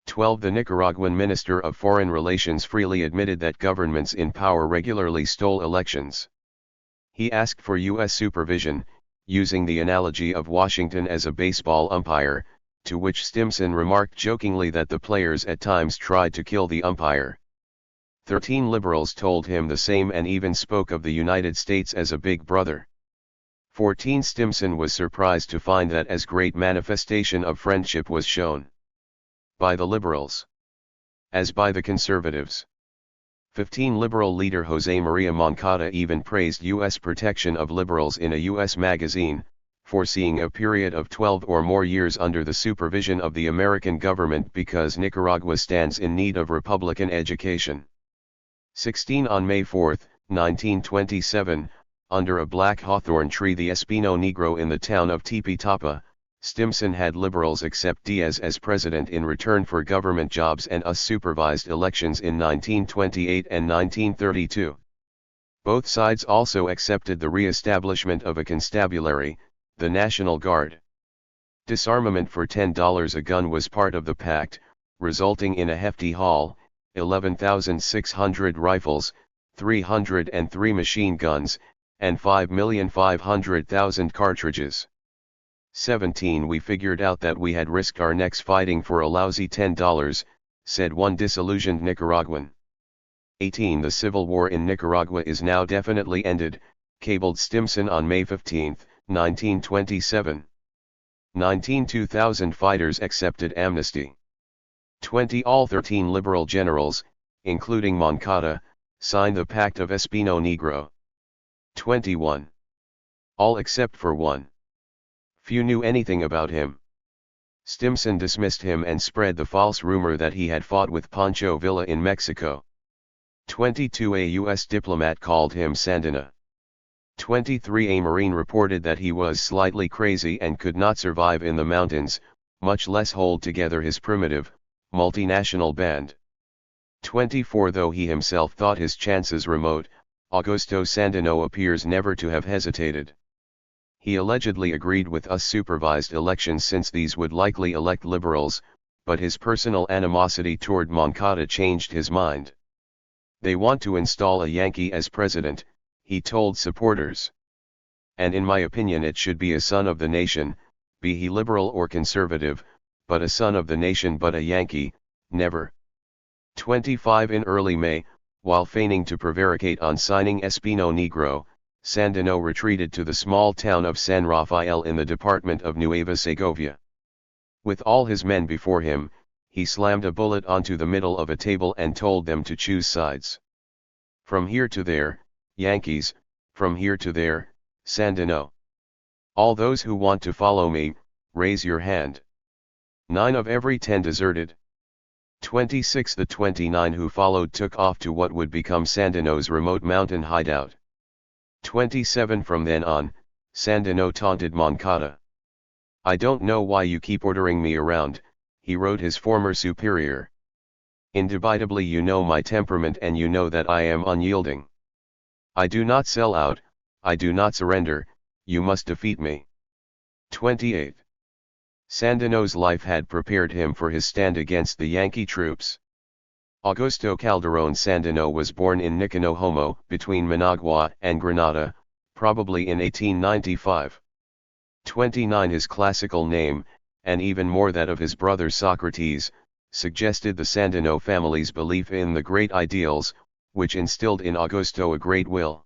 12. The Nicaraguan Minister of Foreign Relations freely admitted that governments in power regularly stole elections. He asked for U.S. supervision, using the analogy of Washington as a baseball umpire, to which Stimson remarked jokingly that the players at times tried to kill the umpire. 13. Liberals told him the same and even spoke of the United States as a big brother. 14. Stimson was surprised to find that as great manifestation of friendship was shown by the liberals as by the conservatives. 15. Liberal leader Jose Maria Moncada even praised U.S. protection of liberals in a U.S. magazine, foreseeing a period of 12 or more years under the supervision of the American government because Nicaragua stands in need of Republican education. 16. On May 4, 1927, under a black hawthorn tree the Espino Negro in the town of Tipitapa, Stimson had liberals accept Diaz as president in return for government jobs and US-supervised elections in 1928 and 1932. Both sides also accepted the re-establishment of a constabulary, the National Guard. Disarmament for $10 a gun was part of the pact, resulting in a hefty haul, 11,600 rifles, 303 machine guns, and 5,500,000 cartridges. 17. We figured out that we had risked our necks fighting for a lousy $10, said one disillusioned Nicaraguan. 18. The civil war in Nicaragua is now definitely ended, cabled Stimson on May 15, 1927. 19. 2,000 fighters accepted amnesty. 20. All 13 liberal generals, including Moncada, signed the Pact of Espino Negro. 21. All except for one. Few knew anything about him. Stimson dismissed him and spread the false rumor that he had fought with Pancho Villa in Mexico. 22. A U.S. diplomat called him Sandina. 23. A Marine reported that he was slightly crazy and could not survive in the mountains, much less hold together his primitive, multinational band. 24. Though he himself thought his chances remote, Augusto Sandino appears never to have hesitated. He allegedly agreed with US-supervised elections since these would likely elect liberals, but his personal animosity toward Moncada changed his mind. They want to install a Yankee as president, he told supporters. And in my opinion it should be a son of the nation, be he liberal or conservative, but a son of the nation but a Yankee, never. 25. In early May, while feigning to prevaricate on signing Espino Negro, Sandino retreated to the small town of San Rafael in the department of Nueva Segovia. With all his men before him, he slammed a bullet onto the middle of a table and told them to choose sides. From here to there, Yankees, from here to there, Sandino. All those who want to follow me, raise your hand. 9 of every 10 deserted. 26. The 29 who followed took off to what would become Sandino's remote mountain hideout. 27. From then on, Sandino taunted Moncada. I don't know why you keep ordering me around, he wrote his former superior. Indubitably you know my temperament and you know that I am unyielding. I do not sell out, I do not surrender, you must defeat me. 28. Sandino's life had prepared him for his stand against the Yankee troops. Augusto Calderón Sandino was born in Nicono, between Managua and Granada, probably in 1895. 29. His classical name, and even more that of his brother Socrates, suggested the Sandino family's belief in the great ideals, which instilled in Augusto a great will.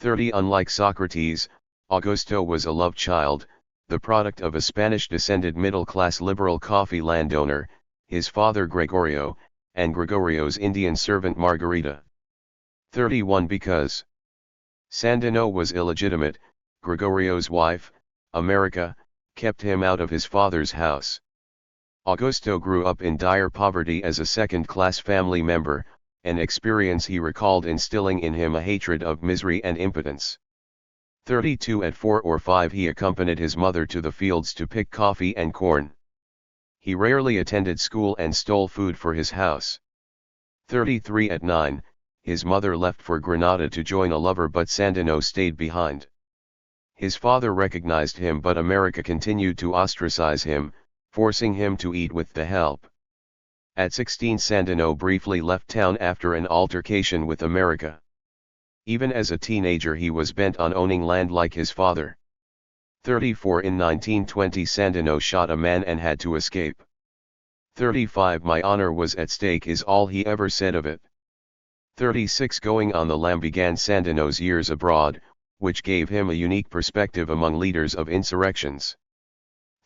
30. Unlike Socrates, Augusto was a love child, the product of a Spanish-descended middle-class liberal coffee landowner, his father Gregorio, and Gregorio's Indian servant Margarita. 31. Because Sandino was illegitimate, Gregorio's wife, America, kept him out of his father's house. Augusto grew up in dire poverty as a second-class family member, an experience he recalled instilling in him a hatred of misery and impotence. 32. At 4 or 5 he accompanied his mother to the fields to pick coffee and corn. He rarely attended school and stole food for his house. 33. At 9, his mother left for Granada to join a lover, but Sandino stayed behind. His father recognized him, but America continued to ostracize him, forcing him to eat with the help. At 16 Sandino briefly left town after an altercation with America. Even as a teenager he was bent on owning land like his father. 34. In 1920 Sandino shot a man and had to escape. 35. My honor was at stake is all he ever said of it. 36. Going on the lam began Sandino's years abroad, which gave him a unique perspective among leaders of insurrections.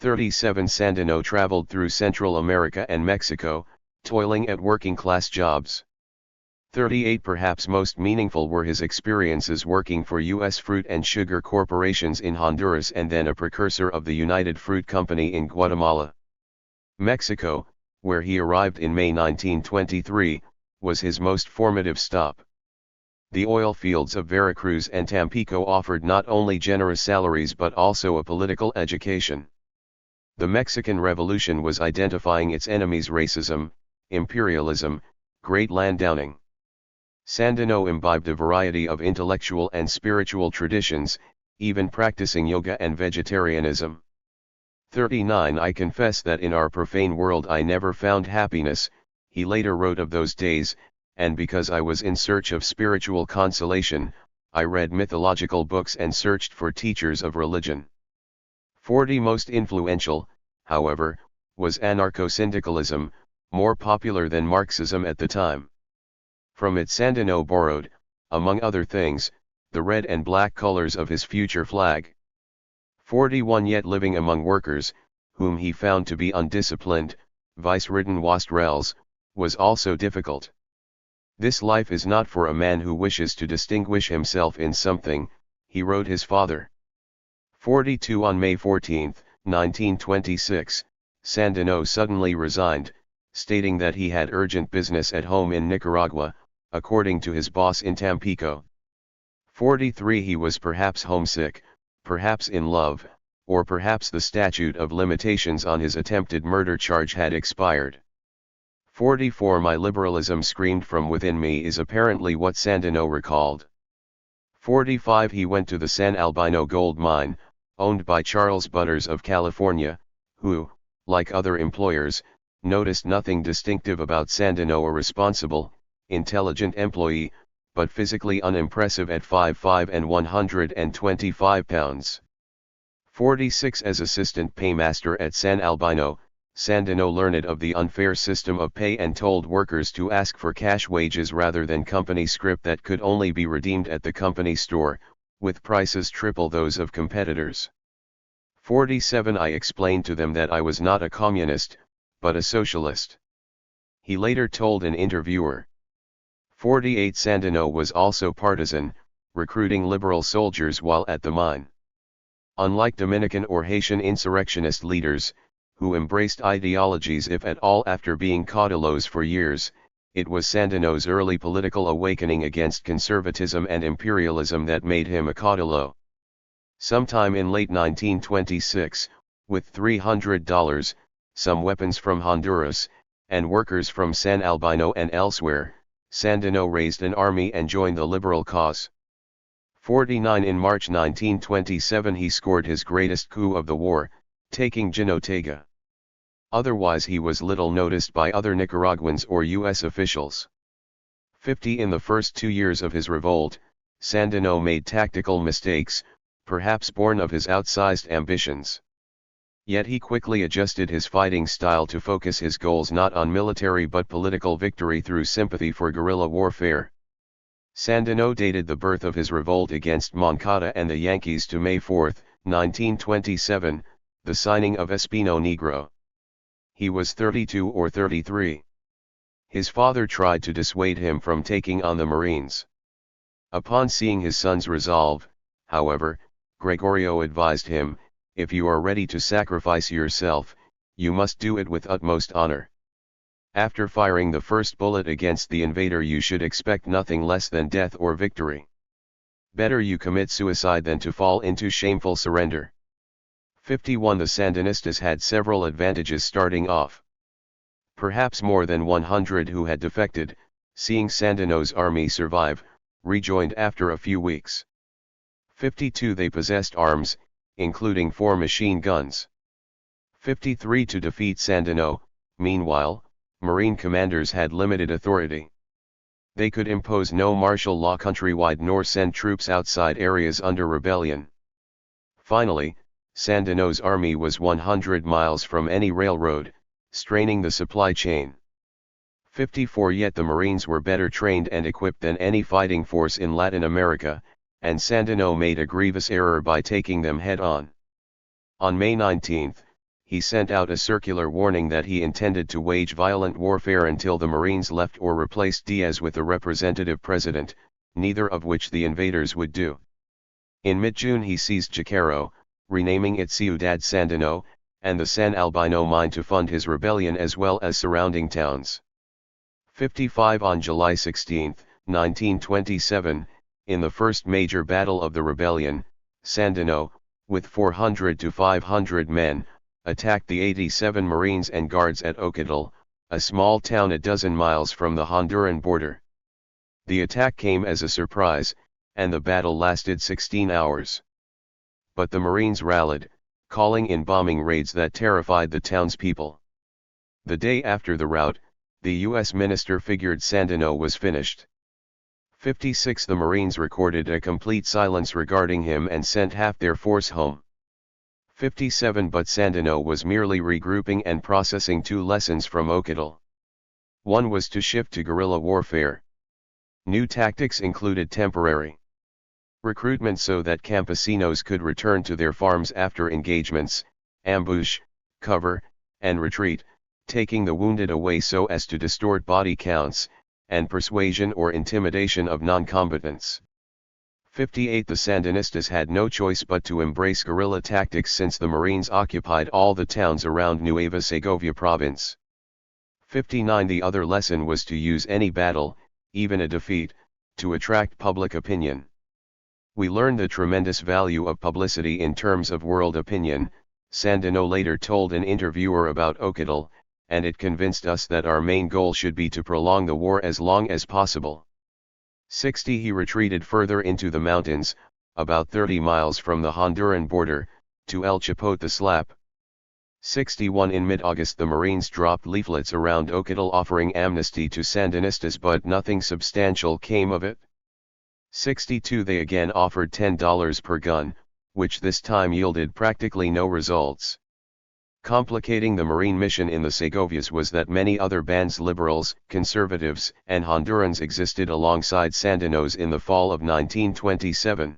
37. Sandino traveled through Central America and Mexico, toiling at working-class jobs. 38. Perhaps most meaningful were his experiences working for U.S. fruit and sugar corporations in Honduras and then a precursor of the United Fruit Company in Guatemala. Mexico, where he arrived in May 1923, was his most formative stop. The oil fields of Veracruz and Tampico offered not only generous salaries but also a political education. The Mexican Revolution was identifying its enemies: racism, imperialism, great landowning. Sandino imbibed a variety of intellectual and spiritual traditions, even practicing yoga and vegetarianism. 39. I confess that in our profane world I never found happiness, he later wrote of those days, and because I was in search of spiritual consolation, I read mythological books and searched for teachers of religion. 40. Most influential, however, was anarcho-syndicalism, more popular than Marxism at the time. From it Sandino borrowed, among other things, the red and black colors of his future flag. 41. Yet living among workers, whom he found to be undisciplined, vice-ridden wastrels, was also difficult. This life is not for a man who wishes to distinguish himself in something, he wrote his father. 42. On May 14, 1926, Sandino suddenly resigned, stating that he had urgent business at home in Nicaragua, according to his boss in Tampico. 43. He was perhaps homesick, perhaps in love, or perhaps the statute of limitations on his attempted murder charge had expired. 44. My liberalism screamed from within me is apparently what Sandino recalled. 45. He went to the San Albino gold mine, owned by Charles Butters of California, who, like other employers, noticed nothing distinctive about Sandino: a responsible, intelligent employee, but physically unimpressive at 5'5" and 125 pounds. 46. As assistant paymaster at San Albino, Sandino learned of the unfair system of pay and told workers to ask for cash wages rather than company scrip that could only be redeemed at the company store, with prices triple those of competitors. 47. I explained to them that I was not a communist, but a socialist, he later told an interviewer. 48. Sandino was also partisan, recruiting liberal soldiers while at the mine. Unlike Dominican or Haitian insurrectionist leaders, who embraced ideologies if at all after being caudillos for years, it was Sandino's early political awakening against conservatism and imperialism that made him a caudillo. Sometime in late 1926, with $300, some weapons from Honduras, and workers from San Albino and elsewhere, Sandino raised an army and joined the liberal cause. 49. In March 1927 he scored his greatest coup of the war, taking Jinotega. Otherwise he was little noticed by other Nicaraguans or U.S. officials. 50. In the first 2 years of his revolt, Sandino made tactical mistakes, perhaps born of his outsized ambitions. Yet he quickly adjusted his fighting style to focus his goals not on military but political victory through sympathy for guerrilla warfare. Sandino dated the birth of his revolt against Moncada and the Yankees to May 4, 1927, the signing of Espino Negro. He was 32 or 33. His father tried to dissuade him from taking on the Marines. Upon seeing his son's resolve, however, Gregorio advised him, "If you are ready to sacrifice yourself, you must do it with utmost honor. After firing the first bullet against the invader you should expect nothing less than death or victory. Better you commit suicide than to fall into shameful surrender." 51 The Sandinistas had several advantages starting off. Perhaps more than 100 who had defected, seeing Sandino's army survive, rejoined after a few weeks. 52 They possessed arms, including 4 machine guns. 53 To defeat Sandino, meanwhile, Marine commanders had limited authority. They could impose no martial law countrywide nor send troops outside areas under rebellion. Finally, Sandino's army was 100 miles from any railroad, straining the supply chain. 54 Yet the Marines were better trained and equipped than any fighting force in Latin America, and Sandino made a grievous error by taking them head-on. On May 19, he sent out a circular warning that he intended to wage violent warfare until the Marines left or replaced Diaz with a representative president, neither of which the invaders would do. In mid-June he seized Jacaro, renaming it Ciudad Sandino, and the San Albino mine to fund his rebellion as well as surrounding towns. 55 On July 16, 1927, in the first major battle of the rebellion, Sandino, with 400 to 500 men, attacked the 87 Marines and Guards at Ocotal, a small town a dozen miles from the Honduran border. The attack came as a surprise, and the battle lasted 16 hours. But the Marines rallied, calling in bombing raids that terrified the townspeople. The day after the rout, the U.S. minister figured Sandino was finished. 56 The Marines recorded a complete silence regarding him and sent half their force home. 57 But Sandino was merely regrouping and processing 2 lessons from Ocotal. One was to shift to guerrilla warfare. New tactics included temporary recruitment so that campesinos could return to their farms after engagements, ambush, cover, and retreat, taking the wounded away so as to distort body counts, and persuasion or intimidation of non-combatants. 58 The Sandinistas had no choice but to embrace guerrilla tactics since the Marines occupied all the towns around Nueva Segovia province. 59 The other lesson was to use any battle, even a defeat, to attract public opinion. We learned the tremendous value of publicity in terms of world opinion, Sandino later told an interviewer about Ocotal, and it convinced us that our main goal should be to prolong the war as long as possible. 60 He retreated further into the mountains, about 30 miles from the Honduran border, to El Chipote the Slap. 61 In mid-August the Marines dropped leaflets around Ocotal offering amnesty to Sandinistas but nothing substantial came of it. 62 They again offered $10 per gun, which this time yielded practically no results. Complicating the Marine mission in the Segovias was that many other bands, liberals, conservatives, and Hondurans existed alongside Sandinos in the fall of 1927.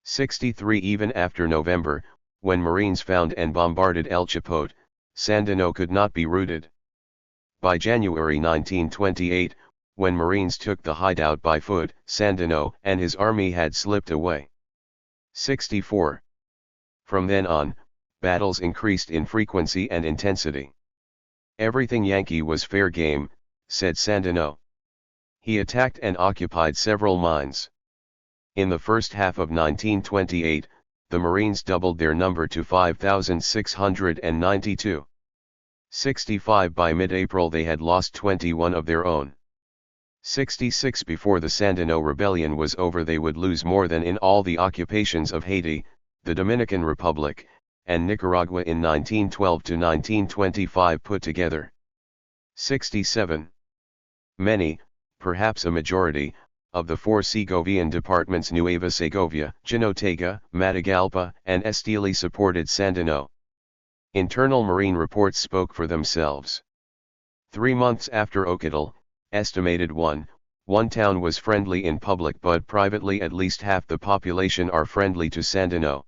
63 Even after November, when Marines found and bombarded El Chipote, Sandino could not be routed. By January 1928, when Marines took the hideout by foot, Sandino and his army had slipped away. 64. From then on, battles increased in frequency and intensity. Everything Yankee was fair game, said Sandino. He attacked and occupied several mines. In the first half of 1928, the Marines doubled their number to 5,692. 65 By mid-April they had lost 21 of their own. 66 Before the Sandino rebellion was over they would lose more than in all the occupations of Haiti, the Dominican Republic, and Nicaragua in 1912 to 1925 put together. 67. Many, perhaps a majority, of the 4 Segovian departments Nueva Segovia, Jinotega, Matagalpa, and Estili supported Sandino. Internal Marine reports spoke for themselves. 3 months after Occidental, estimated 1 town was friendly in public, but privately at least half the population are friendly to Sandino.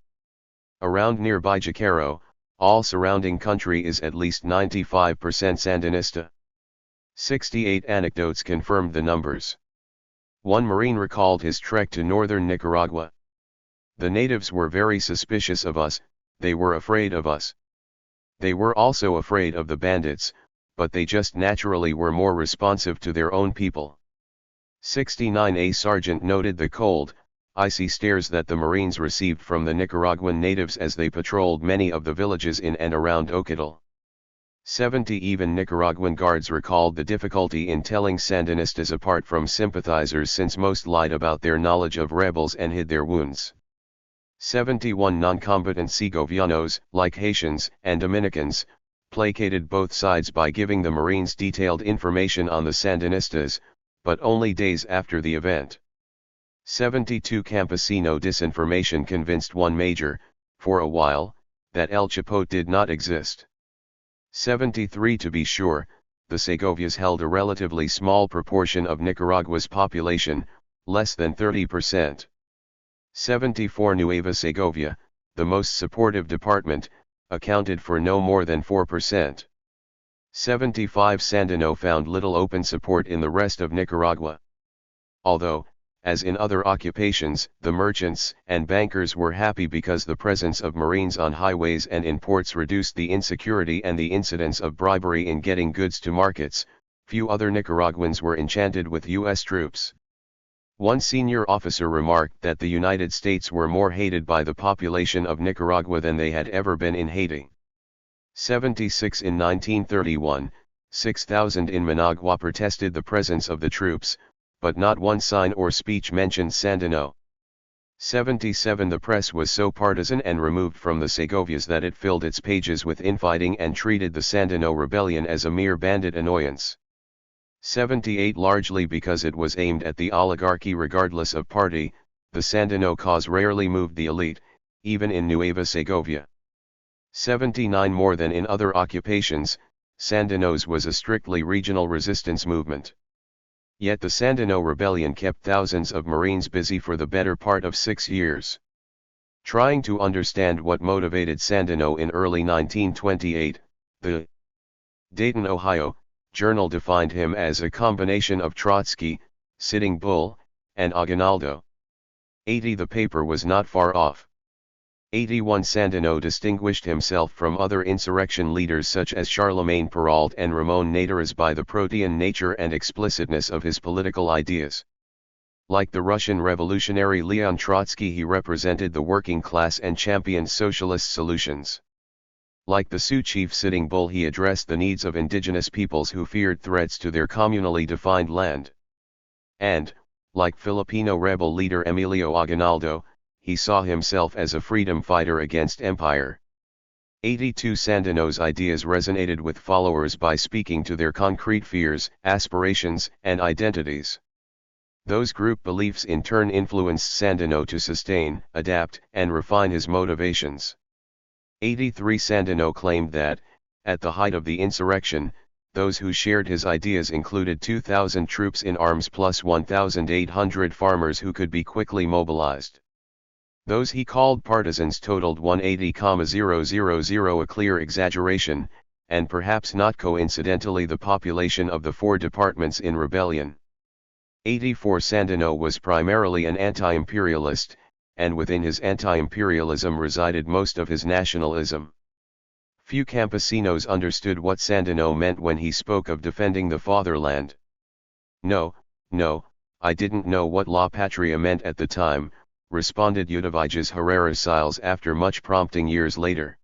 Around nearby Jacaro, all surrounding country is at least 95% Sandinista. 68 anecdotes confirmed the numbers. One Marine recalled his trek to northern Nicaragua. The natives were very suspicious of us, they were afraid of us. They were also afraid of the bandits, but they just naturally were more responsive to their own people. 69 A sergeant noted the cold, icy stares that the Marines received from the Nicaraguan natives as they patrolled many of the villages in and around Occidental. 70 Even Nicaraguan guards recalled the difficulty in telling Sandinistas apart from sympathizers, since most lied about their knowledge of rebels and hid their wounds. 71 Non-combatant Segovianos, like Haitians and Dominicans, placated both sides by giving the Marines detailed information on the Sandinistas, but only days after the event. 72 Campesino disinformation convinced one major, for a while, that El Chapote did not exist. 73 To be sure, the Segovias held a relatively small proportion of Nicaragua's population, less than 30%. 74 Nueva Segovia, the most supportive department, accounted for no more than 4%. 75 Sandino found little open support in the rest of Nicaragua. Although, as in other occupations, the merchants and bankers were happy because the presence of Marines on highways and in ports reduced the insecurity and the incidence of bribery in getting goods to markets, few other Nicaraguans were enchanted with U.S. troops. One senior officer remarked that the United States were more hated by the population of Nicaragua than they had ever been in Haiti. 76 In 1931, 6,000 in Managua protested the presence of the troops, but not one sign or speech mentioned Sandino. 77 The press was so partisan and removed from the Segovias that it filled its pages with infighting and treated the Sandino rebellion as a mere bandit annoyance. 78 Largely because it was aimed at the oligarchy regardless of party, the Sandino cause rarely moved the elite, even in Nueva Segovia. 79 More than in other occupations, Sandinos was a strictly regional resistance movement. Yet the Sandino rebellion kept thousands of Marines busy for the better part of 6 years. Trying to understand what motivated Sandino in early 1928, the Dayton, Ohio, Journal defined him as a combination of Trotsky, Sitting Bull, and Aguinaldo. 80 The paper was not far off. 81 Sandino distinguished himself from other insurrection leaders such as Charlemagne Perrault and Ramon Naderas by the protean nature and explicitness of his political ideas. Like the Russian revolutionary Leon Trotsky, he represented the working class and championed socialist solutions. Like the Sioux chief Sitting Bull, he addressed the needs of indigenous peoples who feared threats to their communally defined land. And, like Filipino rebel leader Emilio Aguinaldo, he saw himself as a freedom fighter against empire. 82 Sandino's ideas resonated with followers by speaking to their concrete fears, aspirations, and identities. Those group beliefs in turn influenced Sandino to sustain, adapt, and refine his motivations. 83 Sandino claimed that, at the height of the insurrection, those who shared his ideas included 2,000 troops in arms plus 1,800 farmers who could be quickly mobilized. Those he called partisans totaled 180,000, a clear exaggeration, and perhaps not coincidentally the population of the 4 departments in rebellion. 84 Sandino was primarily an anti-imperialist, and within his anti-imperialism resided most of his nationalism. Few campesinos understood what Sandino meant when he spoke of defending the fatherland. No, I didn't know what La Patria meant at the time, responded Eudoviges Herrera Siles after much prompting years later.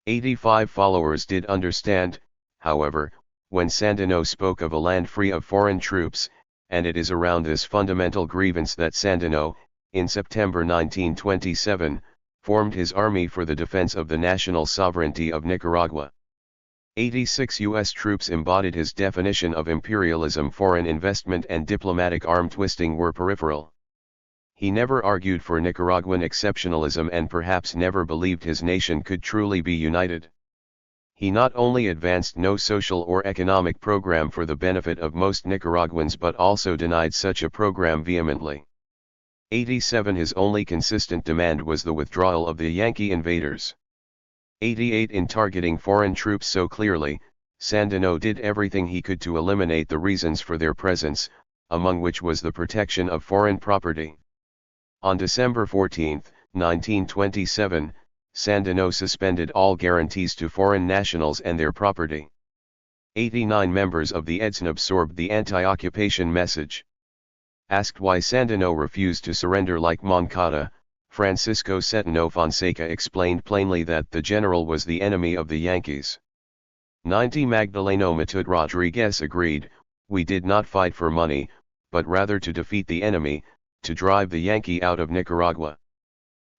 85 followers did understand, however, when Sandino spoke of a land free of foreign troops, and it is around this fundamental grievance that Sandino, in September 1927, formed his army for the defense of the national sovereignty of Nicaragua. 86 U.S. troops embodied his definition of imperialism. Foreign investment and diplomatic arm twisting were peripheral. He never argued for Nicaraguan exceptionalism and perhaps never believed his nation could truly be united. He not only advanced no social or economic program for the benefit of most Nicaraguans but also denied such a program vehemently. 87 His only consistent demand was the withdrawal of the Yankee invaders. 88 In targeting foreign troops so clearly, Sandino did everything he could to eliminate the reasons for their presence, among which was the protection of foreign property. On December 14, 1927, Sandino suspended all guarantees to foreign nationals and their property. 89 Members of the EDSN absorbed the anti-occupation message. Asked why Sandino refused to surrender like Moncada, Francisco Cetino Fonseca explained plainly that the general was the enemy of the Yankees. 90 Magdaleno Matute Rodriguez agreed, "We did not fight for money, but rather to defeat the enemy, to drive the Yankee out of Nicaragua."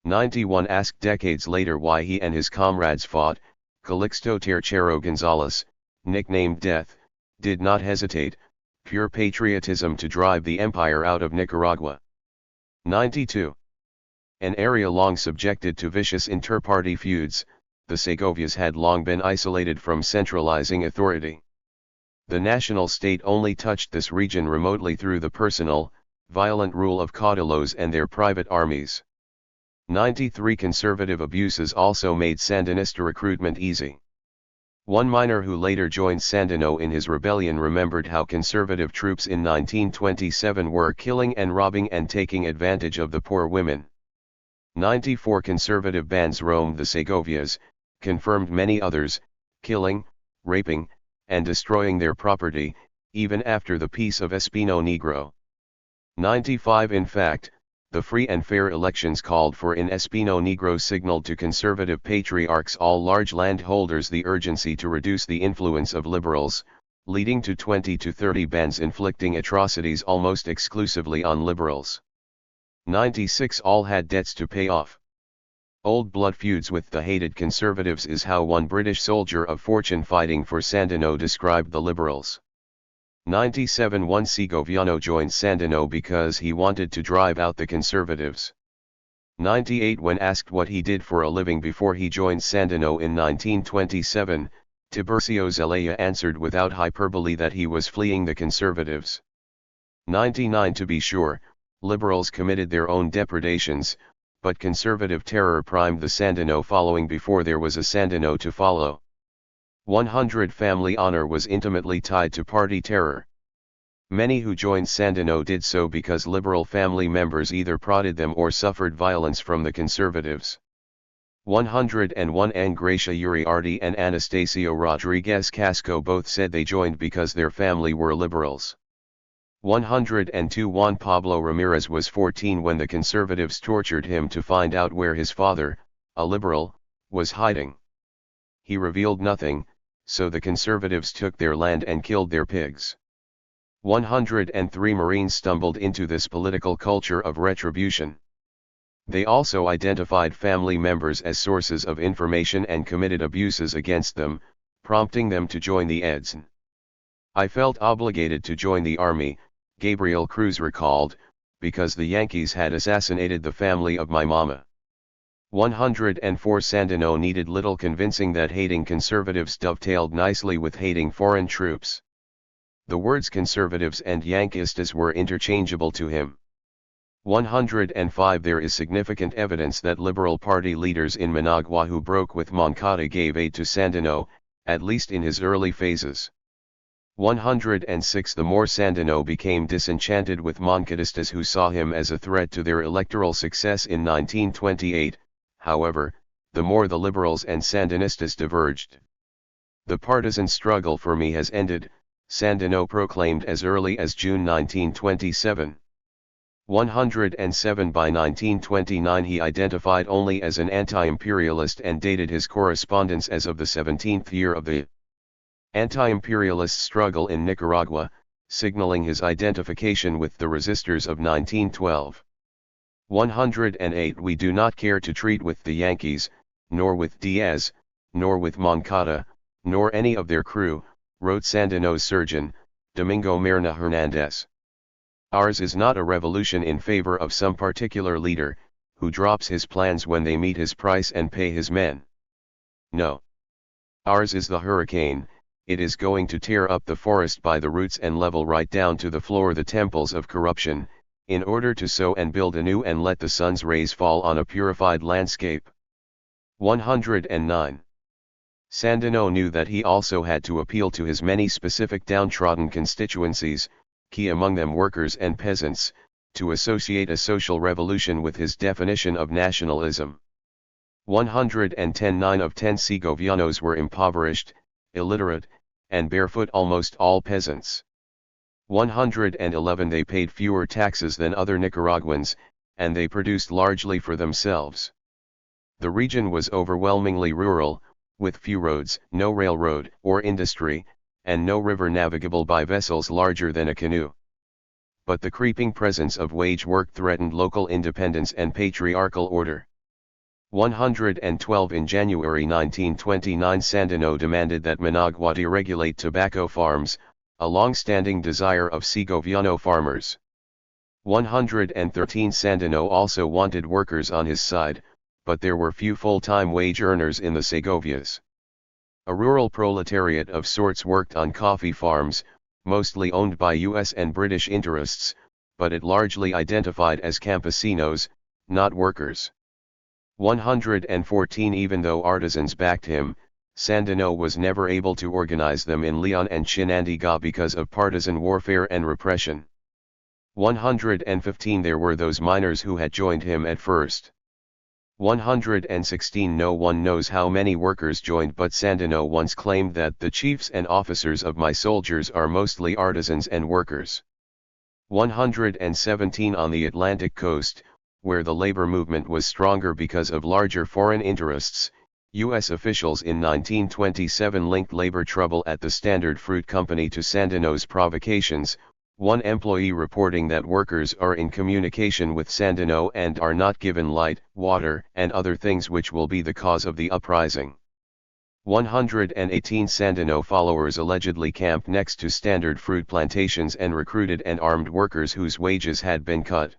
91 Asked decades later why he and his comrades fought, Calixto Tercero Gonzalez, nicknamed Death, did not hesitate, pure patriotism to drive the empire out of Nicaragua. 92 An area long subjected to vicious inter-party feuds, the Segovias had long been isolated from centralizing authority. The national state only touched this region remotely through the personal, violent rule of caudillos and their private armies. 93 Conservative abuses also made Sandinista recruitment easy. One miner who later joined Sandino in his rebellion remembered how conservative troops in 1927 were killing and robbing and taking advantage of the poor women. 94 Conservative bands roamed the Segovias, confirmed many others, killing, raping, and destroying their property, even after the Peace of Espino Negro. 95 In fact, the free and fair elections called for in Espino Negro signaled to conservative patriarchs all large landholders the urgency to reduce the influence of liberals, leading to 20 to 30 bands inflicting atrocities almost exclusively on liberals. 96 All had debts to pay off. Old blood feuds with the hated conservatives is how one British soldier of fortune fighting for Sandino described the liberals. 97 One Segoviano joined Sandino because he wanted to drive out the conservatives. 98 When asked what he did for a living before he joined Sandino in 1927, Tiburcio Zelaya answered without hyperbole that he was fleeing the conservatives. 99 To be sure, liberals committed their own depredations, but conservative terror primed the Sandino following before there was a Sandino to follow. 100 Family honor was intimately tied to party terror. Many who joined Sandino did so because liberal family members either prodded them or suffered violence from the conservatives. 101 Angracia Uriarte and Anastasio Rodriguez Casco both said they joined because their family were liberals. 102 Juan Pablo Ramirez was 14 when the conservatives tortured him to find out where his father, a liberal, was hiding. He revealed nothing, so the conservatives took their land and killed their pigs. 103 Marines stumbled into this political culture of retribution. They also identified family members as sources of information and committed abuses against them, prompting them to join the EDSN. "I felt obligated to join the army," Gabriel Cruz recalled, "because the Yankees had assassinated the family of my mama." 104 Sandino needed little convincing that hating conservatives dovetailed nicely with hating foreign troops. The words conservatives and Yanquistas were interchangeable to him. 105 There is significant evidence that Liberal Party leaders in Managua who broke with Moncada gave aid to Sandino, at least in his early phases. 106 The more Sandino became disenchanted with Moncadistas who saw him as a threat to their electoral success in 1928, however, the more the liberals and Sandinistas diverged. "The partisan struggle for me has ended," Sandino proclaimed as early as June 1927. 107 By 1929 he identified only as an anti-imperialist and dated his correspondence as of the 17th year of the anti-imperialist struggle in Nicaragua, signaling his identification with the resistors of 1912. 108 We do not care to treat with the Yankees, nor with Diaz, nor with Moncada, nor any of their crew, wrote Sandino's surgeon, Domingo Merna Hernandez. "Ours is not a revolution in favor of some particular leader, who drops his plans when they meet his price and pay his men. No. Ours is the hurricane, it is going to tear up the forest by the roots and level right down to the floor the temples of corruption, in order to sow and build anew and let the sun's rays fall on a purified landscape. 109. Sandino knew that he also had to appeal to his many specific downtrodden constituencies, key among them workers and peasants, to associate a social revolution with his definition of nationalism. 110. 9 of 10 Segovianos were impoverished, illiterate, and barefoot, almost all peasants. 111. They paid fewer taxes than other Nicaraguans, and they produced largely for themselves. The region was overwhelmingly rural, with few roads, no railroad or industry, and no river navigable by vessels larger than a canoe. But the creeping presence of wage work threatened local independence and patriarchal order. 112. In January 1929, Sandino demanded that Managua deregulate tobacco farms, a long-standing desire of Segoviano farmers. 113. Sandino also wanted workers on his side, but there were few full-time wage earners in the Segovias. A rural proletariat of sorts worked on coffee farms, mostly owned by U.S. and British interests, but it largely identified as campesinos, not workers. 114. Even though artisans backed him, Sandino was never able to organize them in Leon and Chinandega because of partisan warfare and repression. 115. There were those miners who had joined him at first. 116. No one knows how many workers joined, but Sandino once claimed that the chiefs and officers of my soldiers are mostly artisans and workers. 117. On the Atlantic coast, where the labor movement was stronger because of larger foreign interests, U.S. officials in 1927 linked labor trouble at the Standard Fruit Company to Sandino's provocations, one employee reporting that workers are in communication with Sandino and are not given light, water, and other things which will be the cause of the uprising. 118. Sandino followers allegedly camped next to Standard Fruit plantations and recruited and armed workers whose wages had been cut.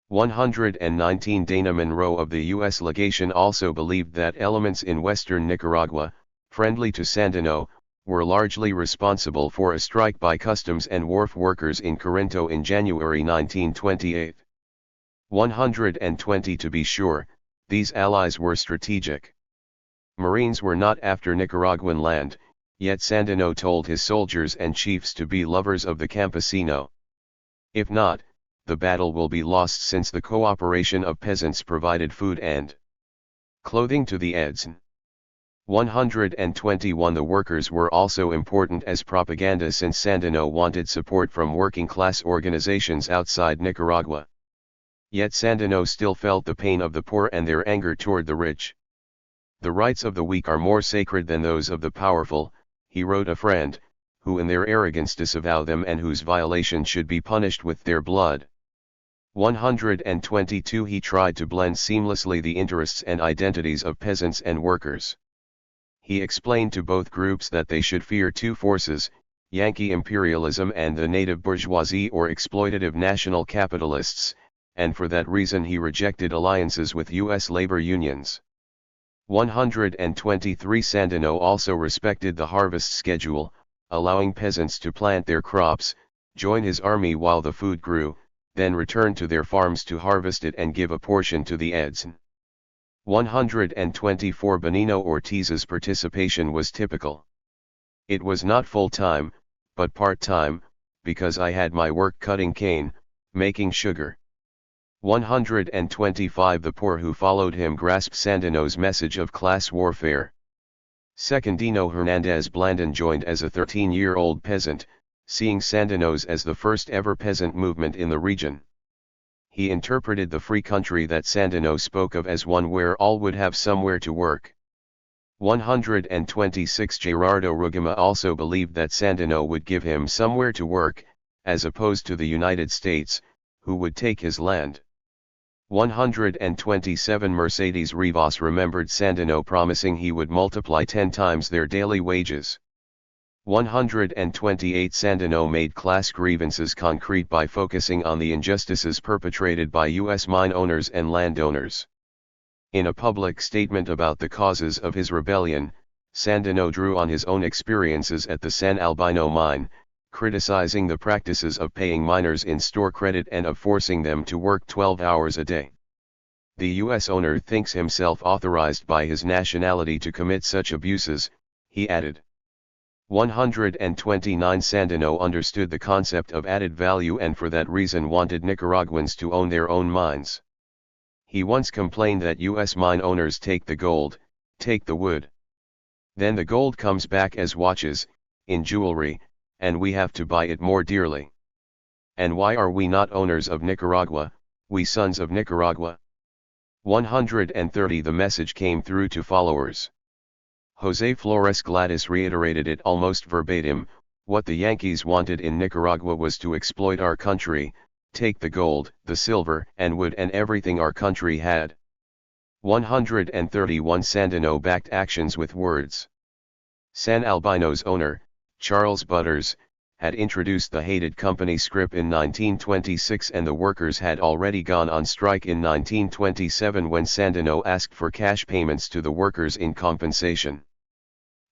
119. Dana Monroe of the U.S. legation also believed that elements in western Nicaragua, friendly to Sandino, were largely responsible for a strike by customs and wharf workers in Corinto in January 1928. 120. To be sure, these allies were strategic. Marines were not after Nicaraguan land, yet Sandino told his soldiers and chiefs to be lovers of the campesino. If not, the battle will be lost, since the cooperation of peasants provided food and clothing to the Eds. 121. The workers were also important as propaganda, since Sandino wanted support from working-class organizations outside Nicaragua. Yet Sandino still felt the pain of the poor and their anger toward the rich. The rights of the weak are more sacred than those of the powerful, he wrote a friend, who in their arrogance disavow them and whose violation should be punished with their blood. 122. He tried to blend seamlessly the interests and identities of peasants and workers. He explained to both groups that they should fear two forces, Yankee imperialism and the native bourgeoisie or exploitative national capitalists, and for that reason he rejected alliances with U.S. labor unions. 123. Sandino also respected the harvest schedule, allowing peasants to plant their crops, join his army while the food grew, then return to their farms to harvest it and give a portion to the Eds. 124. Benigno Ortiz's participation was typical. It was not full-time, but part-time, because I had my work cutting cane, making sugar. 125. The poor who followed him grasped Sandino's message of class warfare. Secundino Hernandez Blandon joined as a 13-year-old peasant, seeing Sandino's as the first ever peasant movement in the region. He interpreted the free country that Sandino spoke of as one where all would have somewhere to work. 126. Gerardo Rugema also believed that Sandino would give him somewhere to work, as opposed to the United States, who would take his land. 127. Mercedes Rivas remembered Sandino promising he would multiply 10 times their daily wages. 128. Sandino made class grievances concrete by focusing on the injustices perpetrated by U.S. mine owners and landowners. In a public statement about the causes of his rebellion, Sandino drew on his own experiences at the San Albino mine, criticizing the practices of paying miners in store credit and of forcing them to work 12 hours a day. The U.S. owner thinks himself authorized by his nationality to commit such abuses, he added. 129 Sandino understood the concept of added value and for that reason wanted Nicaraguans to own their own mines. He once complained that U.S. mine owners take the gold, take the wood. Then the gold comes back as watches, in jewelry, and we have to buy it more dearly. And why are we not owners of Nicaragua, we sons of Nicaragua? 130 The message came through to followers. José Flores Gladys reiterated it almost verbatim, what the Yankees wanted in Nicaragua was to exploit our country, take the gold, the silver and wood and everything our country had. 131 Sandino backed actions with words. San Albino's owner, Charles Butters, had introduced the hated company scrip in 1926 and the workers had already gone on strike in 1927 when Sandino asked for cash payments to the workers in compensation.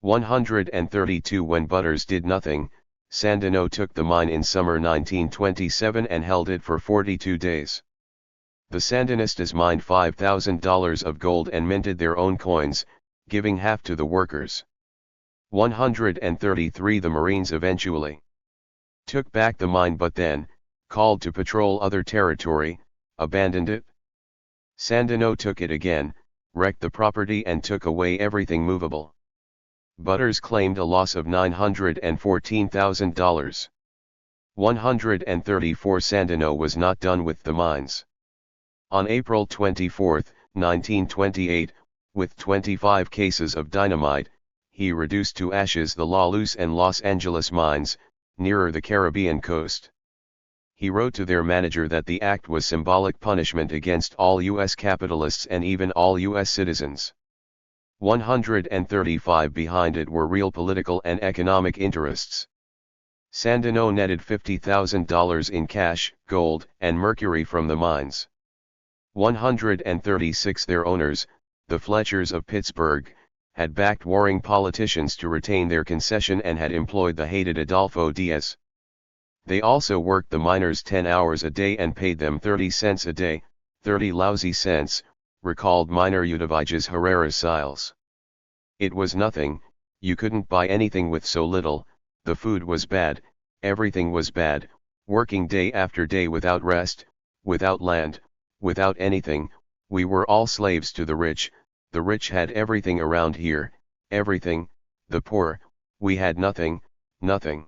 132 When Butters did nothing, Sandino took the mine in summer 1927 and held it for 42 days. The Sandinistas mined $5,000 of gold and minted their own coins, giving half to the workers. 133 The Marines eventually took back the mine but then, called to patrol other territory, abandoned it. Sandino took it again, wrecked the property and took away everything movable. Butters claimed a loss of $914,000. 134 Sandino was not done with the mines. On April 24, 1928, with 25 cases of dynamite, he reduced to ashes the La Luz and Los Angeles mines, nearer the Caribbean coast. He wrote to their manager that the act was symbolic punishment against all U.S. capitalists and even all U.S. citizens. 135 Behind it were real political and economic interests. Sandino netted $50,000 in cash, gold, and mercury from the mines. 136 Their owners, the Fletchers of Pittsburgh, had backed warring politicians to retain their concession and had employed the hated Adolfo Diaz. They also worked the miners 10 hours a day and paid them 30 cents a day, 30 lousy cents, recalled miner Eudiviges Herrera Siles. It was nothing, you couldn't buy anything with so little, the food was bad, everything was bad, working day after day without rest, without land, without anything, we were all slaves to the rich had everything around here, everything, the poor, we had nothing, nothing.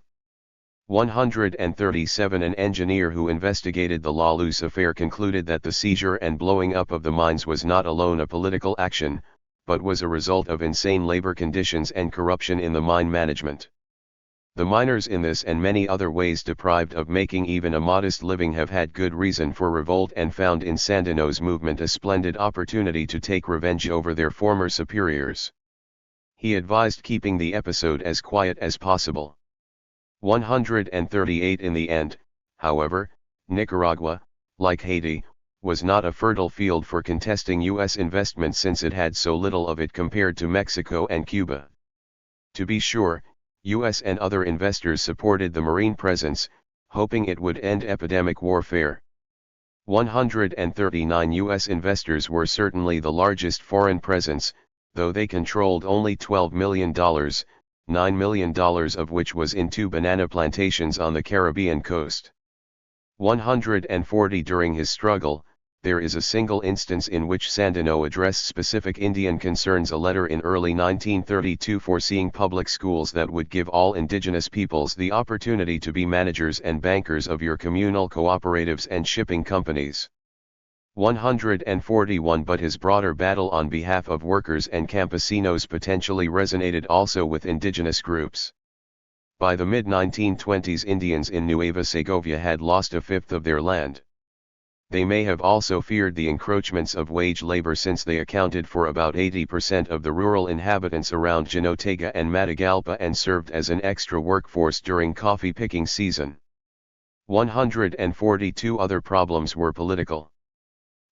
137 An engineer who investigated the La Luz affair concluded that the seizure and blowing up of the mines was not alone a political action, but was a result of insane labor conditions and corruption in the mine management. The miners in this and many other ways deprived of making even a modest living have had good reason for revolt and found in Sandino's movement a splendid opportunity to take revenge over their former superiors. He advised keeping the episode as quiet as possible. 138 In the end, however, Nicaragua, like Haiti, was not a fertile field for contesting U.S. investment since it had so little of it compared to Mexico and Cuba. To be sure, U.S. and other investors supported the Marine presence, hoping it would end epidemic warfare. 139 U.S. investors were certainly the largest foreign presence, though they controlled only $12 million, $9 million of which was in 2 banana plantations on the Caribbean coast. 140 During his struggle, there is a single instance in which Sandino addressed specific Indian concerns, a letter in early 1932 foreseeing public schools that would give all indigenous peoples the opportunity to be managers and bankers of your communal cooperatives and shipping companies. 141 But his broader battle on behalf of workers and campesinos potentially resonated also with indigenous groups. By the mid-1920s, Indians in Nueva Segovia had lost a fifth of their land. They may have also feared the encroachments of wage labor since they accounted for about 80% of the rural inhabitants around Jinotega and Matagalpa and served as an extra workforce during coffee picking season. 142 Other problems were political.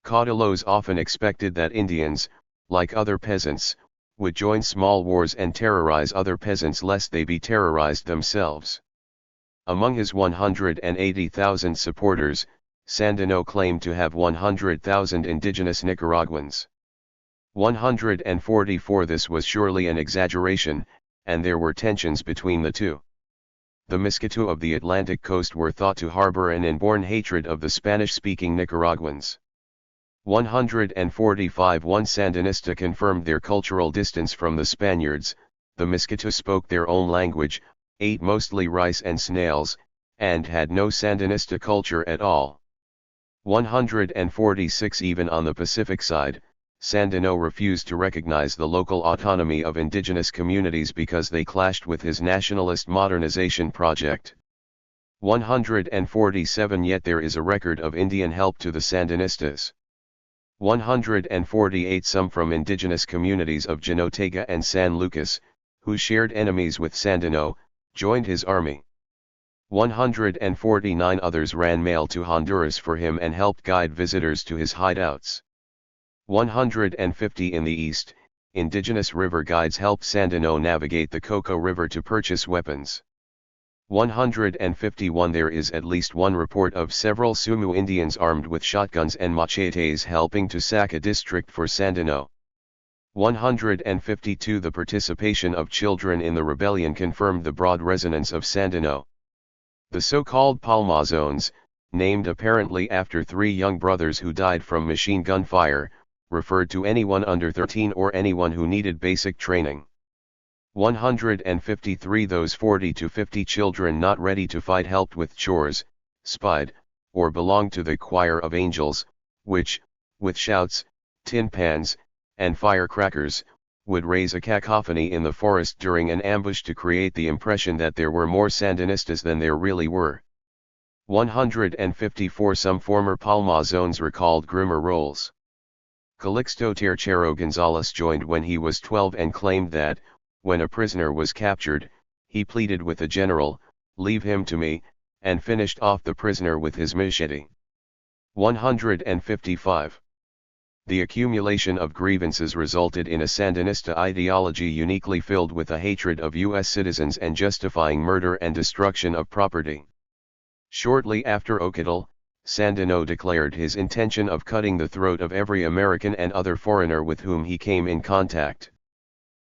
Caudillos often expected that Indians, like other peasants, would join small wars and terrorize other peasants lest they be terrorized themselves. Among his 180,000 supporters, Sandino claimed to have 100,000 indigenous Nicaraguans. 144. This was surely an exaggeration, and there were tensions between the two. The Miskito of the Atlantic coast were thought to harbor an inborn hatred of the Spanish-speaking Nicaraguans. 145. One Sandinista confirmed their cultural distance from the Spaniards. The Miskito spoke their own language, ate mostly rice and snails, and had no Sandinista culture at all. 146. Even on the Pacific side, Sandino refused to recognize the local autonomy of indigenous communities because they clashed with his nationalist modernization project. 147. Yet there is a record of Indian help to the Sandinistas. 148. Some from indigenous communities of Jinotega and San Lucas, who shared enemies with Sandino, joined his army. 149. Others ran mail to Honduras for him and helped guide visitors to his hideouts. 150. In the east, indigenous river guides helped Sandino navigate the Coco River to purchase weapons. 151. There is at least one report of several Sumu Indians armed with shotguns and machetes helping to sack a district for Sandino. 152. The participation of children in the rebellion confirmed the broad resonance of Sandino. The so-called Palmazones, named apparently after 3 young brothers who died from machine gun fire, referred to anyone under 13 or anyone who needed basic training. 153. Those 40 to 50 children not ready to fight helped with chores, spied, or belonged to the choir of angels, which, with shouts, tin pans, and firecrackers, would raise a cacophony in the forest during an ambush to create the impression that there were more Sandinistas than there really were. 154. Some former Palmazones recalled grimmer roles. Calixto Tercero Gonzalez joined when he was 12 and claimed that, when a prisoner was captured, he pleaded with the general, "Leave him to me," and finished off the prisoner with his machete. 155. The accumulation of grievances resulted in a Sandinista ideology uniquely filled with a hatred of U.S. citizens and justifying murder and destruction of property. Shortly after Ocatl, Sandino declared his intention of cutting the throat of every American and other foreigner with whom he came in contact.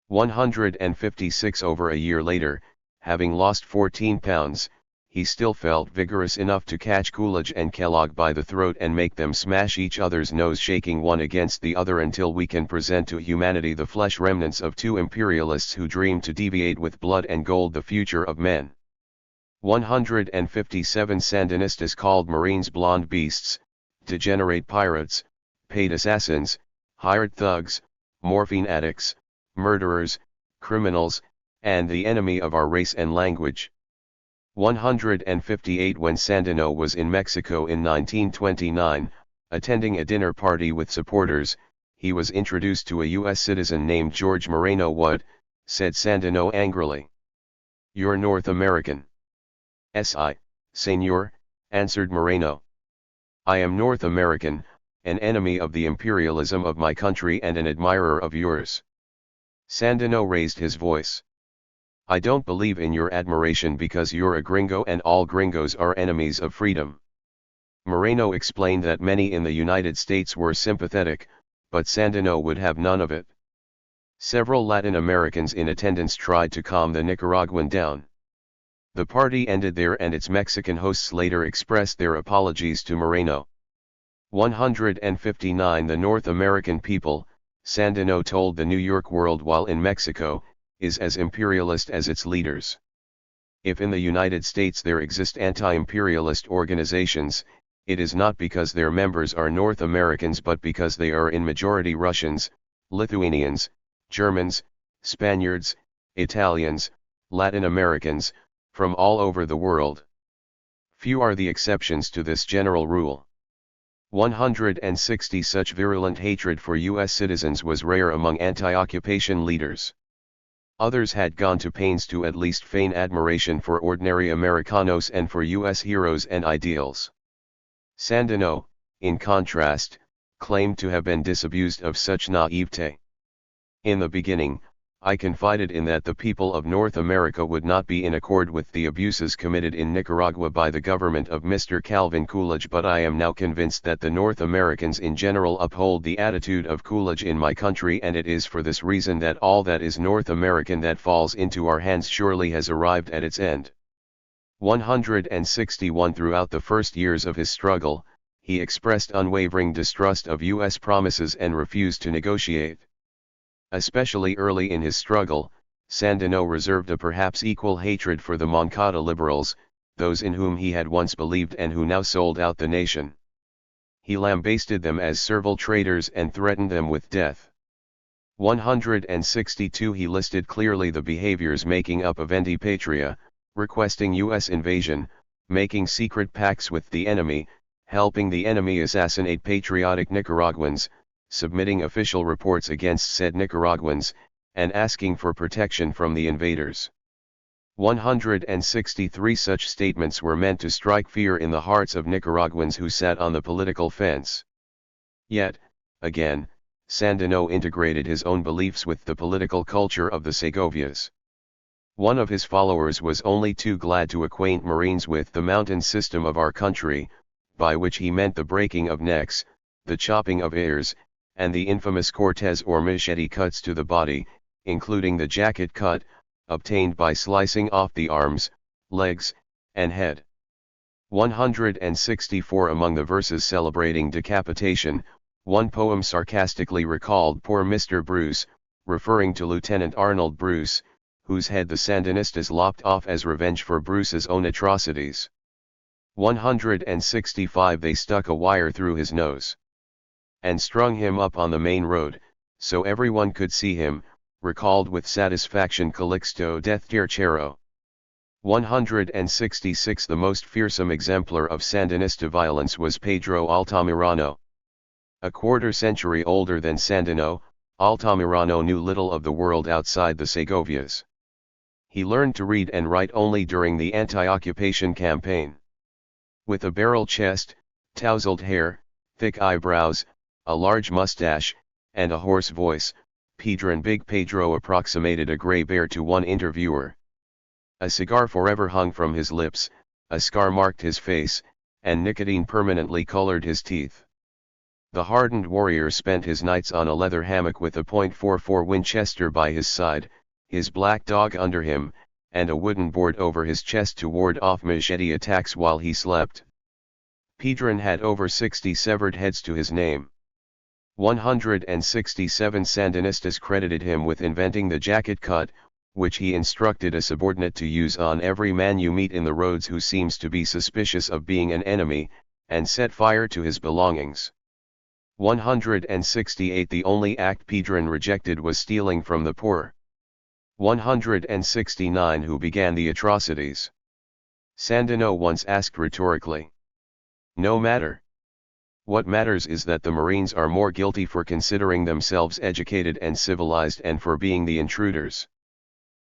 156. Over a year later, having lost 14 pounds, he still felt vigorous enough to catch Coolidge and Kellogg by the throat and make them smash each other's nose, shaking one against the other until we can present to humanity the flesh remnants of 2 imperialists who dreamed to deviate with blood and gold the future of men. 157. Sandinistas called Marines blonde beasts, degenerate pirates, paid assassins, hired thugs, morphine addicts, murderers, criminals, and the enemy of our race and language. 158. When Sandino was in Mexico in 1929, attending a dinner party with supporters, he was introduced to a U.S. citizen named George Moreno. "What?" said Sandino angrily. "You're North American." "Si, senor," answered Moreno. "I am North American, an enemy of the imperialism of my country and an admirer of yours." Sandino raised his voice. "I don't believe in your admiration because you're a gringo and all gringos are enemies of freedom." Moreno explained that many in the United States were sympathetic, but Sandino would have none of it. Several Latin Americans in attendance tried to calm the Nicaraguan down. The party ended there and its Mexican hosts later expressed their apologies to Moreno. 159. The North American people, Sandino told the New York World while in Mexico, is as imperialist as its leaders. If in the United States there exist anti-imperialist organizations, it is not because their members are North Americans but because they are in majority Russians, Lithuanians, Germans, Spaniards, Italians, Latin Americans, from all over the world. Few are the exceptions to this general rule. 160. Such virulent hatred for U.S. citizens was rare among anti-occupation leaders. Others had gone to pains to at least feign admiration for ordinary Americanos and for U.S. heroes and ideals. Sandino, in contrast, claimed to have been disabused of such naivete. In the beginning, I confided in that the people of North America would not be in accord with the abuses committed in Nicaragua by the government of Mr. Calvin Coolidge, but I am now convinced that the North Americans in general uphold the attitude of Coolidge in my country, and it is for this reason that all that is North American that falls into our hands surely has arrived at its end. 161. Throughout the first years of his struggle, he expressed unwavering distrust of U.S. promises and refused to negotiate. Especially early in his struggle, Sandino reserved a perhaps equal hatred for the Moncada liberals, those in whom he had once believed and who now sold out the nation. He lambasted them as servile traitors and threatened them with death. 162. He listed clearly the behaviors making up Aventi Patria, requesting U.S. invasion, making secret pacts with the enemy, helping the enemy assassinate patriotic Nicaraguans, submitting official reports against said Nicaraguans, and asking for protection from the invaders. 163. Such statements were meant to strike fear in the hearts of Nicaraguans who sat on the political fence. Yet, again, Sandino integrated his own beliefs with the political culture of the Segovias. One of his followers was only too glad to acquaint Marines with the mountain system of our country, by which he meant the breaking of necks, the chopping of ears, and the infamous cortes or machete cuts to the body, including the jacket cut, obtained by slicing off the arms, legs, and head. 164. Among the verses celebrating decapitation, one poem sarcastically recalled poor Mr. Bruce, referring to Lieutenant Arnold Bruce, whose head the Sandinistas lopped off as revenge for Bruce's own atrocities. 165. They stuck a wire through his nose and strung him up on the main road, so everyone could see him, recalled with satisfaction Calixto Deathterchero. 166. The most fearsome exemplar of Sandinista violence was Pedro Altamirano. A quarter century older than Sandino, Altamirano knew little of the world outside the Segovias. He learned to read and write only during the anti-occupation campaign. With a barrel chest, tousled hair, thick eyebrows, a large mustache, and a hoarse voice, Big Pedro approximated a gray bear to one interviewer. A cigar forever hung from his lips, a scar marked his face, and nicotine permanently colored his teeth. The hardened warrior spent his nights on a leather hammock with a .44 Winchester by his side, his black dog under him, and a wooden board over his chest to ward off machete attacks while he slept. Pedron had over 60 severed heads to his name. 167. Sandinistas credited him with inventing the jacket cut, which he instructed a subordinate to use on every man you meet in the roads who seems to be suspicious of being an enemy, and set fire to his belongings. 168. The only act Pedron rejected was stealing from the poor. 169. Who began the atrocities? Sandino once asked rhetorically. No matter. What matters is that the Marines are more guilty for considering themselves educated and civilized and for being the intruders.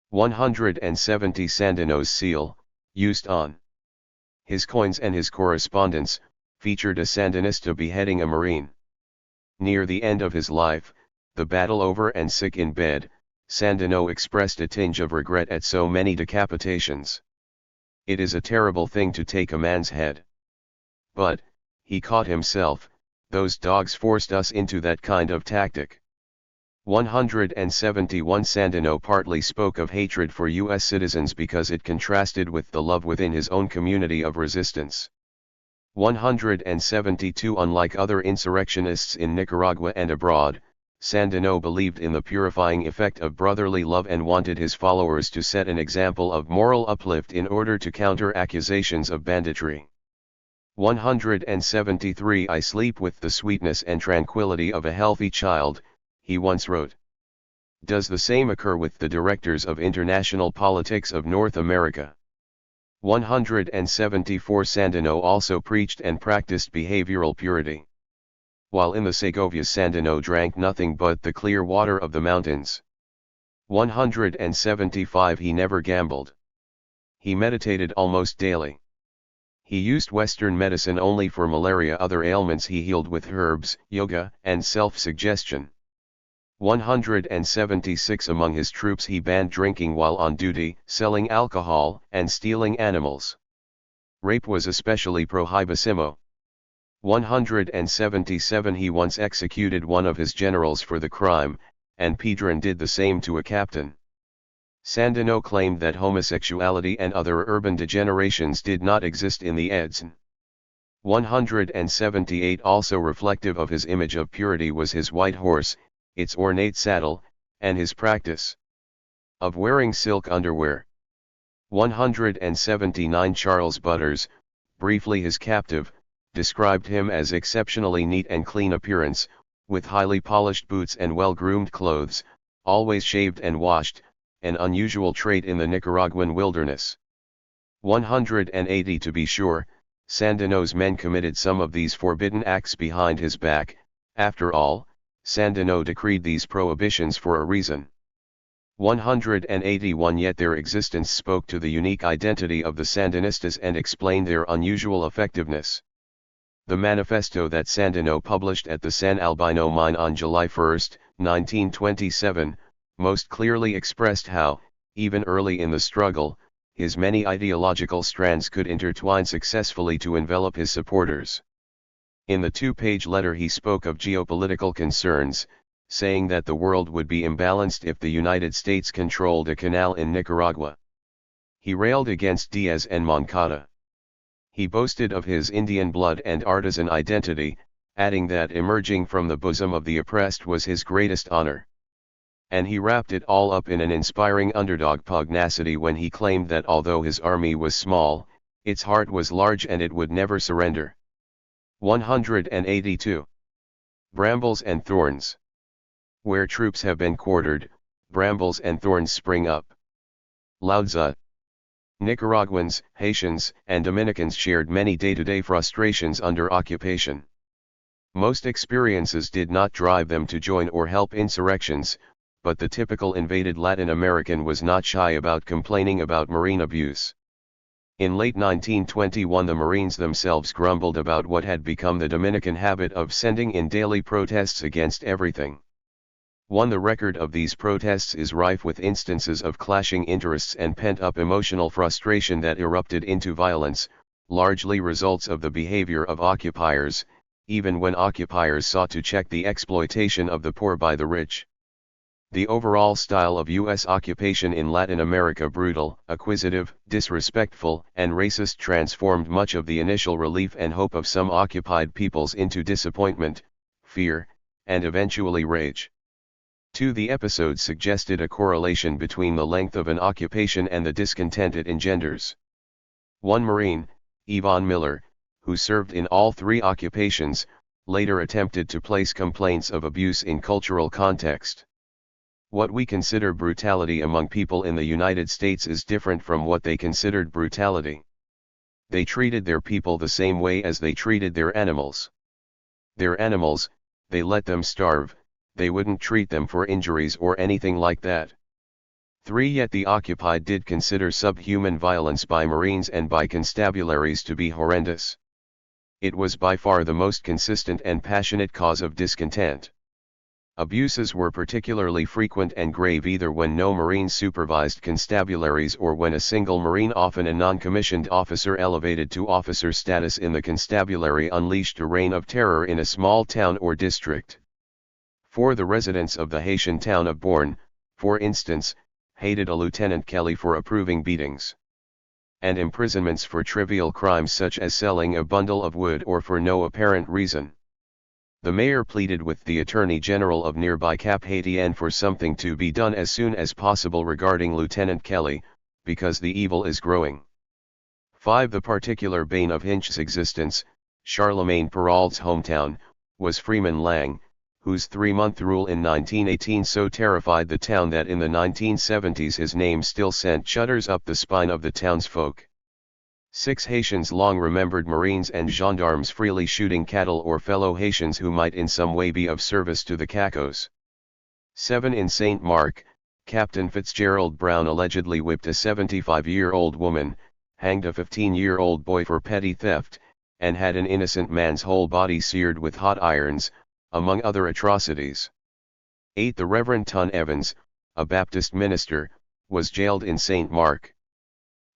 170. Sandino's seal, used on his coins and his correspondence, featured a Sandinista beheading a Marine. Near the end of his life, the battle over and sick in bed, Sandino expressed a tinge of regret at so many decapitations. It is a terrible thing to take a man's head. But, he caught himself, those dogs forced us into that kind of tactic. 171. Sandino partly spoke of hatred for U.S. citizens because it contrasted with the love within his own community of resistance. 172. Unlike other insurrectionists in Nicaragua and abroad, Sandino believed in the purifying effect of brotherly love and wanted his followers to set an example of moral uplift in order to counter accusations of banditry. 173. I sleep with the sweetness and tranquility of a healthy child, he once wrote. Does the same occur with the directors of international politics of North America? 174. Sandino also preached and practiced behavioral purity. While in the Segovias, Sandino drank nothing but the clear water of the mountains. 175. He never gambled. He meditated almost daily. He used Western medicine only for malaria. Other ailments he healed with herbs, yoga, and self-suggestion. 176 Among his troops he banned drinking while on duty, selling alcohol, and stealing animals. Rape was especially prohibissimo. 177 He once executed one of his generals for the crime, and Pedron did the same to a captain. Sandino claimed that homosexuality and other urban degenerations did not exist in the Edson. 178 Also reflective of his image of purity was his white horse, its ornate saddle, and his practice of wearing silk underwear. 179 Charles Butters, briefly his captive, described him as exceptionally neat and clean appearance, with highly polished boots and well-groomed clothes, always shaved and washed, an unusual trait in the Nicaraguan wilderness. 180 To be sure, Sandino's men committed some of these forbidden acts behind his back. After all, Sandino decreed these prohibitions for a reason. 181 Yet their existence spoke to the unique identity of the Sandinistas and explained their unusual effectiveness. The manifesto that Sandino published at the San Albino mine on July 1, 1927, most clearly expressed how, even early in the struggle, his many ideological strands could intertwine successfully to envelop his supporters. In the two-page letter he spoke of geopolitical concerns, saying that the world would be imbalanced if the United States controlled a canal in Nicaragua. He railed against Diaz and Moncada. He boasted of his Indian blood and artisan identity, adding that emerging from the bosom of the oppressed was his greatest honor. And he wrapped it all up in an inspiring underdog pugnacity when he claimed that although his army was small, its heart was large and it would never surrender. 182. Brambles and Thorns. Where troops have been quartered, brambles and thorns spring up. Lao Tzu. Nicaraguans, Haitians, and Dominicans shared many day-to-day frustrations under occupation. Most experiences did not drive them to join or help insurrections, but the typical invaded Latin American was not shy about complaining about Marine abuse. In late 1921 the Marines themselves grumbled about what had become the Dominican habit of sending in daily protests against everything. The record of these protests is rife with instances of clashing interests and pent-up emotional frustration that erupted into violence, largely results of the behavior of occupiers, even when occupiers sought to check the exploitation of the poor by the rich. The overall style of U.S. occupation in Latin America, brutal, acquisitive, disrespectful, and racist, transformed much of the initial relief and hope of some occupied peoples into disappointment, fear, and eventually rage. 2. The episode suggested a correlation between the length of an occupation and the discontent it engenders. One Marine, Yvonne Miller, who served in all three occupations, later attempted to place complaints of abuse in cultural context. What we consider brutality among people in the United States is different from what they considered brutality. They treated their people the same way as they treated their animals. Their animals, they let them starve, they wouldn't treat them for injuries or anything like that. 3. Yet the occupied did consider subhuman violence by Marines and by constabularies to be horrendous. It was by far the most consistent and passionate cause of discontent. Abuses were particularly frequent and grave either when no Marines supervised constabularies or when a single Marine, often a non-commissioned officer elevated to officer status in the constabulary, unleashed a reign of terror in a small town or district. 4. The residents of the Haitian town of Bourne, for instance, hated a Lieutenant Kelly for approving beatings and imprisonments for trivial crimes such as selling a bundle of wood or for no apparent reason. The mayor pleaded with the Attorney General of nearby Cap Haitien for something to be done as soon as possible regarding Lieutenant Kelly, because the evil is growing. 5. The particular bane of Hinch's existence, Charlemagne Perrault's hometown, was Freeman Lang, whose 3-month rule in 1918 so terrified the town that in the 1970s his name still sent shudders up the spine of the townsfolk. 6. Haitians long remembered Marines and gendarmes freely shooting cattle or fellow Haitians who might in some way be of service to the Cacos. 7. In St. Mark, Captain Fitzgerald Brown allegedly whipped a 75-year-old woman, hanged a 15-year-old boy for petty theft, and had an innocent man's whole body seared with hot irons, among other atrocities. 8. The Reverend Tun Evans, a Baptist minister, was jailed in St. Mark.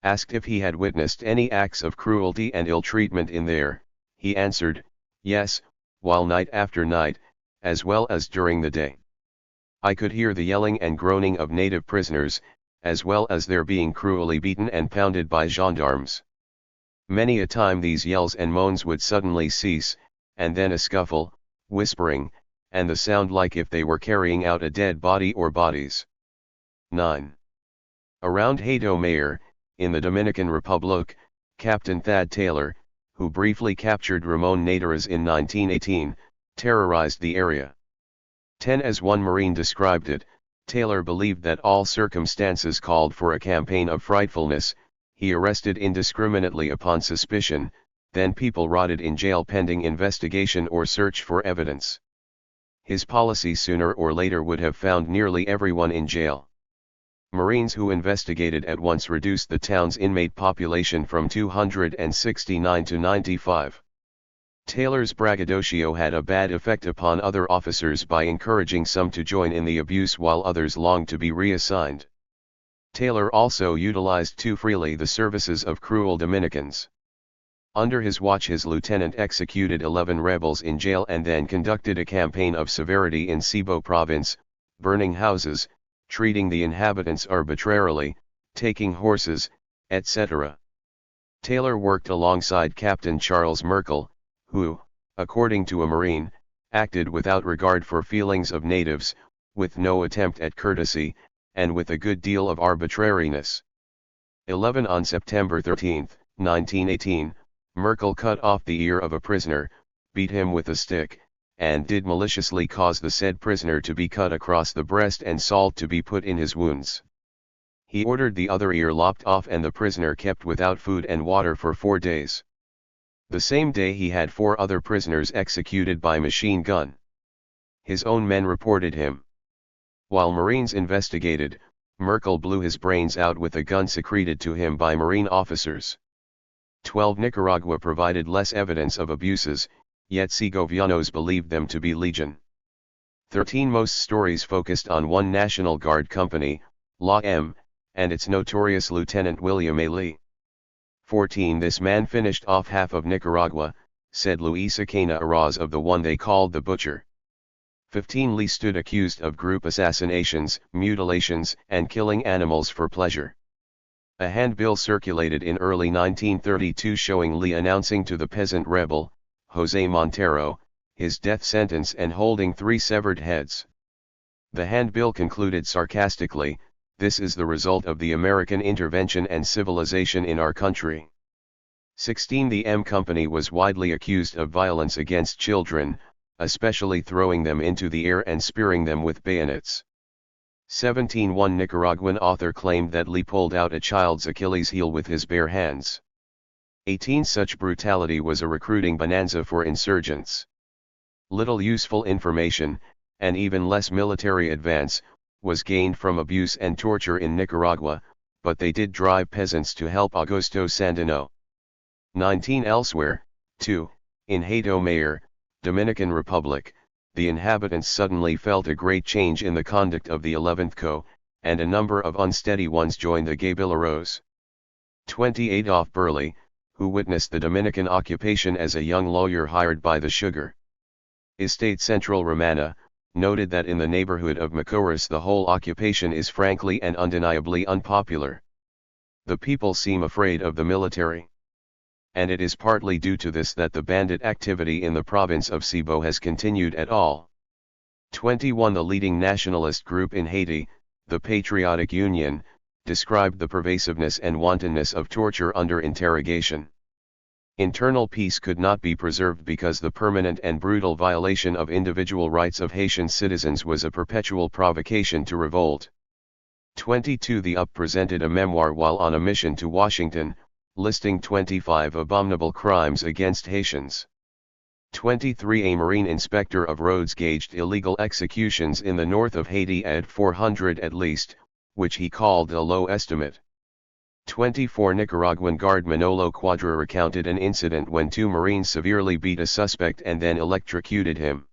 Asked if he had witnessed any acts of cruelty and ill treatment in there, he answered, yes, while night after night, as well as during the day. I could hear the yelling and groaning of native prisoners, as well as their being cruelly beaten and pounded by gendarmes. Many a time these yells and moans would suddenly cease, and then a scuffle, whispering, and the sound like if they were carrying out a dead body or bodies. 9. Around Hato Mayor, in the Dominican Republic, Captain Thad Taylor, who briefly captured Ramon Naderas in 1918, terrorized the area. 10. As one Marine described it, Taylor believed that all circumstances called for a campaign of frightfulness. He arrested indiscriminately upon suspicion, then people rotted in jail pending investigation or search for evidence. His policy sooner or later would have found nearly everyone in jail. Marines who investigated at once reduced the town's inmate population from 269 to 95. Taylor's braggadocio had a bad effect upon other officers by encouraging some to join in the abuse while others longed to be reassigned. Taylor also utilized too freely the services of cruel Dominicans. Under his watch his lieutenant executed 11 rebels in jail and then conducted a campaign of severity in Cebu province, burning houses, treating the inhabitants arbitrarily, taking horses, etc. Taylor worked alongside Captain Charles Merkel, who, according to a Marine, acted without regard for feelings of natives, with no attempt at courtesy, and with a good deal of arbitrariness. 11. On September 13, 1918, Merkel cut off the ear of a prisoner, beat him with a stick, and did maliciously cause the said prisoner to be cut across the breast and salt to be put in his wounds. He ordered the other ear lopped off and the prisoner kept without food and water for 4 days. The same day he had 4 other prisoners executed by machine gun. His own men reported him. While Marines investigated, Merkel blew his brains out with a gun secreted to him by Marine officers. 12. Nicaragua provided less evidence of abuses, yet Segovianos believed them to be legion. 13. Most stories focused on one National Guard company, La M, and its notorious Lieutenant William A. Lee. 14. This man finished off half of Nicaragua, said Luisa Cana Araz of the one they called the Butcher. 15. Lee stood accused of group assassinations, mutilations, and killing animals for pleasure. A handbill circulated in early 1932 showing Lee announcing to the peasant rebel, Jose Montero, his death sentence and holding 3 severed heads. The handbill concluded sarcastically, "This is the result of the American intervention and civilization in our country." 16. The M Company was widely accused of violence against children, especially throwing them into the air and spearing them with bayonets. 17. One Nicaraguan author claimed that Lee pulled out a child's Achilles heel with his bare hands. 18. Such brutality was a recruiting bonanza for insurgents. Little useful information, and even less military advance, was gained from abuse and torture in Nicaragua, but they did drive peasants to help Augusto Sandino. 19. Elsewhere, too, in Hato Mayor, Dominican Republic, the inhabitants suddenly felt a great change in the conduct of the 11th Co., and a number of unsteady ones joined the guerrilleros. 20. Adolf Burley, who witnessed the Dominican occupation as a young lawyer hired by the Sugar Estate Central Romana, noted that in the neighborhood of Macoras the whole occupation is frankly and undeniably unpopular. The people seem afraid of the military. And it is partly due to this that the bandit activity in the province of Cebu has continued at all. 21. The leading nationalist group in Haiti, the Patriotic Union, described the pervasiveness and wantonness of torture under interrogation. Internal peace could not be preserved because the permanent and brutal violation of individual rights of Haitian citizens was a perpetual provocation to revolt. 22. The UP presented a memoir while on a mission to Washington, listing 25 abominable crimes against Haitians. 23. A Marine inspector of roads gauged illegal executions in the north of Haiti at 400 at least, which he called a low estimate. 24. Nicaraguan guard Manolo Cuadra recounted an incident when 2 Marines severely beat a suspect and then electrocuted him.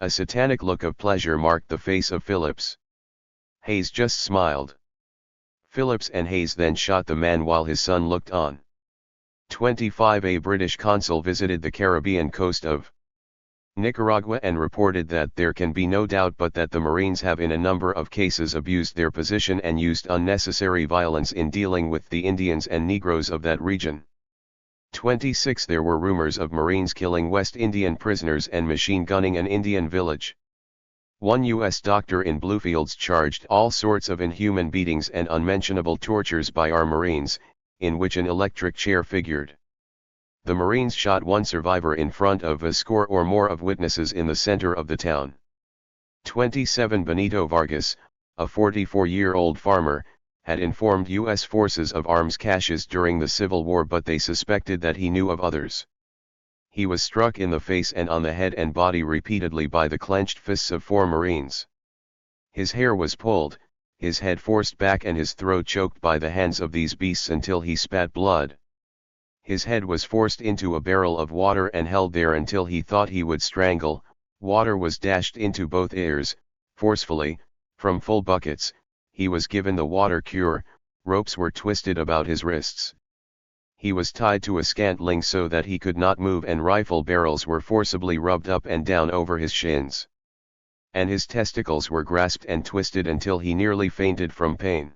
A satanic look of pleasure marked the face of Phillips. Hayes just smiled. Phillips and Hayes then shot the man while his son looked on. 25. A British consul visited the Caribbean coast of Nicaragua and reported that there can be no doubt but that the Marines have in a number of cases abused their position and used unnecessary violence in dealing with the Indians and Negroes of that region. 26. There were rumors of Marines killing West Indian prisoners and machine gunning an Indian village. One U.S. doctor in Bluefields charged all sorts of inhuman beatings and unmentionable tortures by our Marines, in which an electric chair figured. The Marines shot one survivor in front of a score or more of witnesses in the center of the town. 27. Benito Vargas, a 44-year-old farmer, had informed U.S. forces of arms caches during the Civil War, but they suspected that he knew of others. He was struck in the face and on the head and body repeatedly by the clenched fists of 4 Marines. His hair was pulled, his head forced back and his throat choked by the hands of these beasts until he spat blood. His head was forced into a barrel of water and held there until he thought he would strangle. Water was dashed into both ears, forcefully, from full buckets. He was given the water cure, ropes were twisted about his wrists. He was tied to a scantling so that he could not move, and rifle barrels were forcibly rubbed up and down over his shins. And his testicles were grasped and twisted until he nearly fainted from pain.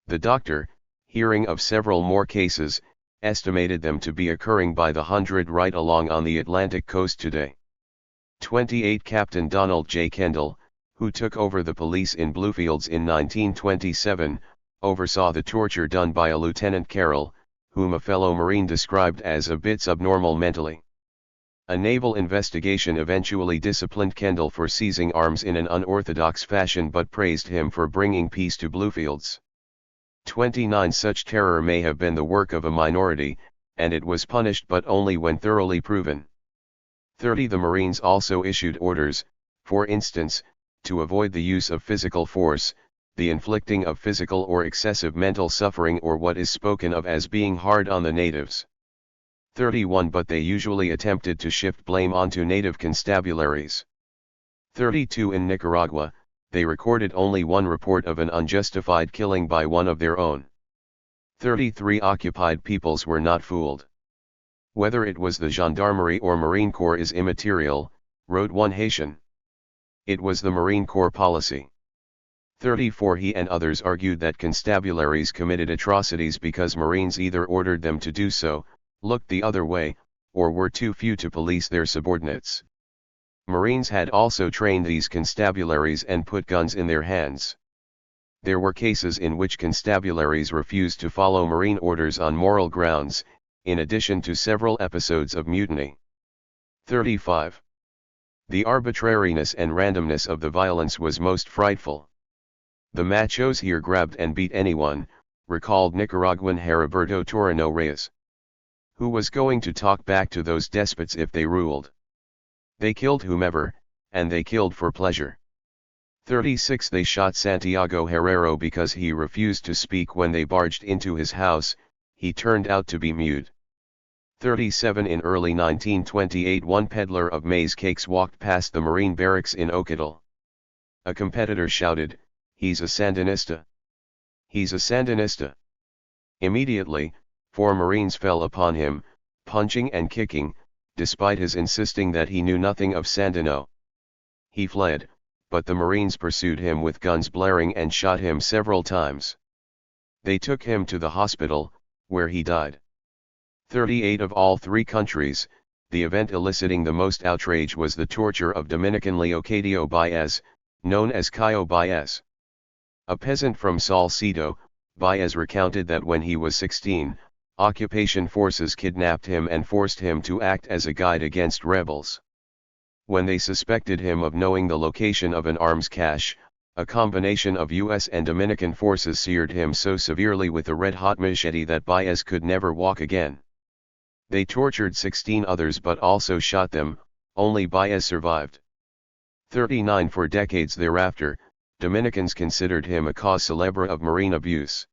The doctor, hearing of several more cases, estimated them to be occurring by the hundred right along on the Atlantic coast today. 28. Captain Donald J. Kendall, who took over the police in Bluefields in 1927, oversaw the torture done by a Lieutenant Carroll, whom a fellow Marine described as a bit subnormal mentally. A naval investigation eventually disciplined Kendall for seizing arms in an unorthodox fashion but praised him for bringing peace to Bluefields. 29. Such terror may have been the work of a minority, and it was punished but only when thoroughly proven. 30. The Marines also issued orders, for instance, to avoid the use of physical force, the inflicting of physical or excessive mental suffering, or what is spoken of as being hard on the natives. 31. But they usually attempted to shift blame onto native constabularies. 32. In Nicaragua, they recorded only one report of an unjustified killing by one of their own. 33. Occupied peoples were not fooled. Whether it was the Gendarmerie or Marine Corps is immaterial, wrote one Haitian. It was the Marine Corps policy. 34. He and others argued that constabularies committed atrocities because Marines either ordered them to do so, looked the other way, or were too few to police their subordinates. Marines had also trained these constabularies and put guns in their hands. There were cases in which constabularies refused to follow Marine orders on moral grounds, in addition to several episodes of mutiny. 35. The arbitrariness and randomness of the violence was most frightful. The machos here grabbed and beat anyone, recalled Nicaraguan Heriberto Torino Reyes. Who was going to talk back to those despots if they ruled? They killed whomever, and they killed for pleasure. 36. They shot Santiago Herrero because he refused to speak when they barged into his house. He turned out to be mute. 37. In early 1928, one peddler of maize cakes walked past the Marine barracks in Ocotal. A competitor shouted, "He's a Sandinista! He's a Sandinista!" Immediately, 4 Marines fell upon him, punching and kicking, despite his insisting that he knew nothing of Sandino. He fled, but the Marines pursued him with guns blaring and shot him several times. They took him to the hospital, where he died. 38. Of all 3 countries, the event eliciting the most outrage was the torture of Dominican Leocadio Baez, known as Cayo Baez. A peasant from Salcedo, Baez recounted that when he was 16, occupation forces kidnapped him and forced him to act as a guide against rebels. When they suspected him of knowing the location of an arms cache, a combination of U.S. and Dominican forces seared him so severely with a red-hot machete that Baez could never walk again. They tortured 16 others but also shot them. Only Baez survived. 39. For decades thereafter, Dominicans considered him a cause célèbre of Marine abuse.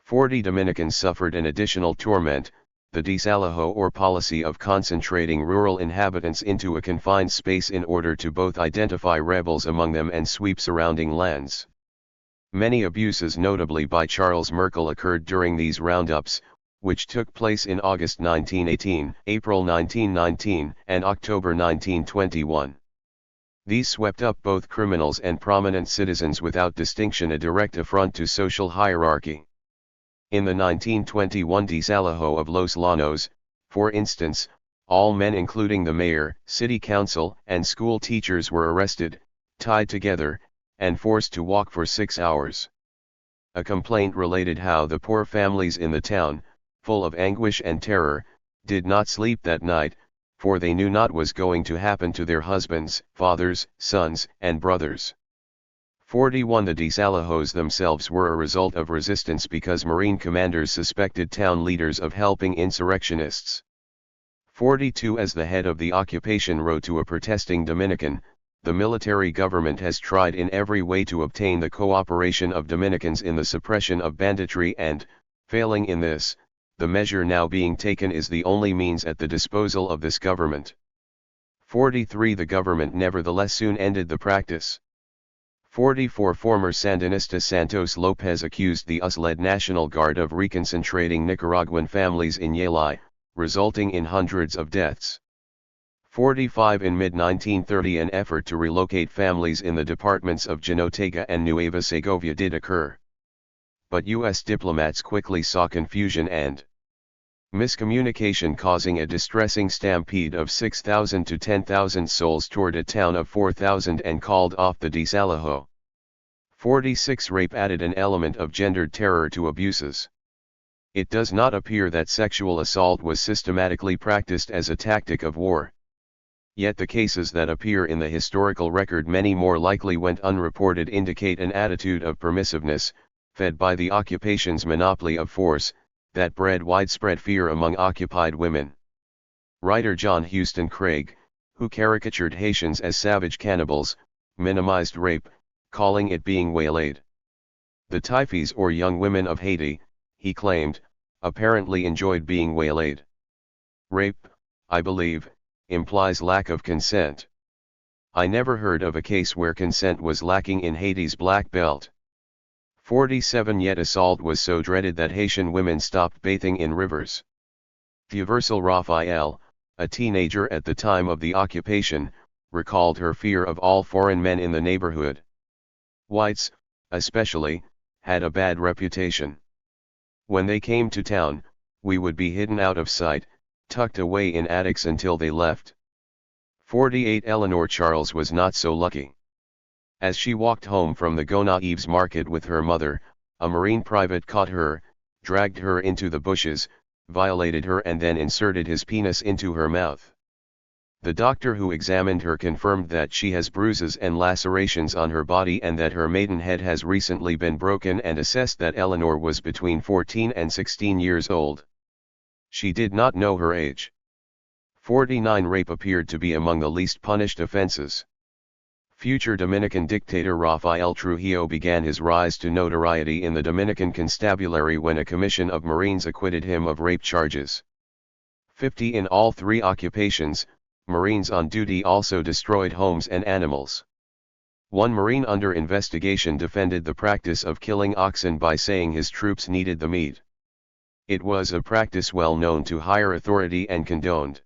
40. Dominicans suffered an additional torment, the desalojo or policy of concentrating rural inhabitants into a confined space in order to both identify rebels among them and sweep surrounding lands. Many abuses, notably by Charles Merkel, occurred during these roundups, which took place in August 1918, April 1919, and October 1921. These swept up both criminals and prominent citizens without distinction, a direct affront to social hierarchy. In the 1921 desalojo of Los Llanos, for instance, all men including the mayor, city council, and school teachers were arrested, tied together, and forced to walk for 6 hours. A complaint related how the poor families in the town, full of anguish and terror, did not sleep that night, for they knew not what was going to happen to their husbands, fathers, sons, and brothers. 41. The desalojos themselves were a result of resistance because Marine commanders suspected town leaders of helping insurrectionists. 42. As the head of the occupation wrote to a protesting Dominican, the military government has tried in every way to obtain the cooperation of Dominicans in the suppression of banditry and, failing in this, the measure now being taken is the only means at the disposal of this government. 43. The government nevertheless soon ended the practice. 44. Former Sandinista Santos Lopez accused the US-led National Guard of reconcentrating Nicaraguan families in Yalay, resulting in hundreds of deaths. 45. In mid-1930 an effort to relocate families in the departments of Jinotega and Nueva Segovia did occur. But US diplomats quickly saw confusion and miscommunication, causing a distressing stampede of 6,000 to 10,000 souls toward a town of 4,000 and called off the desalojo. 46. Rape added an element of gendered terror to abuses. It does not appear that sexual assault was systematically practiced as a tactic of war. Yet the cases that appear in the historical record, many more likely went unreported, indicate an attitude of permissiveness, fed by the occupation's monopoly of force, that bred widespread fear among occupied women. Writer John Houston Craig, who caricatured Haitians as savage cannibals, minimized rape, calling it being waylaid. The Taifis, or young women of Haiti, he claimed, apparently enjoyed being waylaid. Rape, I believe, implies lack of consent. I never heard of a case where consent was lacking in Haiti's Black Belt. 47. Yet assault was so dreaded that Haitian women stopped bathing in rivers. Theoversal Raphael, a teenager at the time of the occupation, recalled her fear of all foreign men in the neighborhood. Whites, especially, had a bad reputation. When they came to town, we would be hidden out of sight, tucked away in attics until they left. 48. Eleanor Charles was not so lucky. As she walked home from the Gonaives market with her mother, a Marine private caught her, dragged her into the bushes, violated her and then inserted his penis into her mouth. The doctor who examined her confirmed that she has bruises and lacerations on her body and that her maidenhead has recently been broken, and assessed that Eleanor was between 14 and 16 years old. She did not know her age. 49. Rape appeared to be among the least punished offenses. Future Dominican dictator Rafael Trujillo began his rise to notoriety in the Dominican constabulary when a commission of Marines acquitted him of rape charges. 50. In all three occupations, Marines on duty also destroyed homes and animals. One Marine under investigation defended the practice of killing oxen by saying his troops needed the meat. It was a practice well known to higher authority and condoned.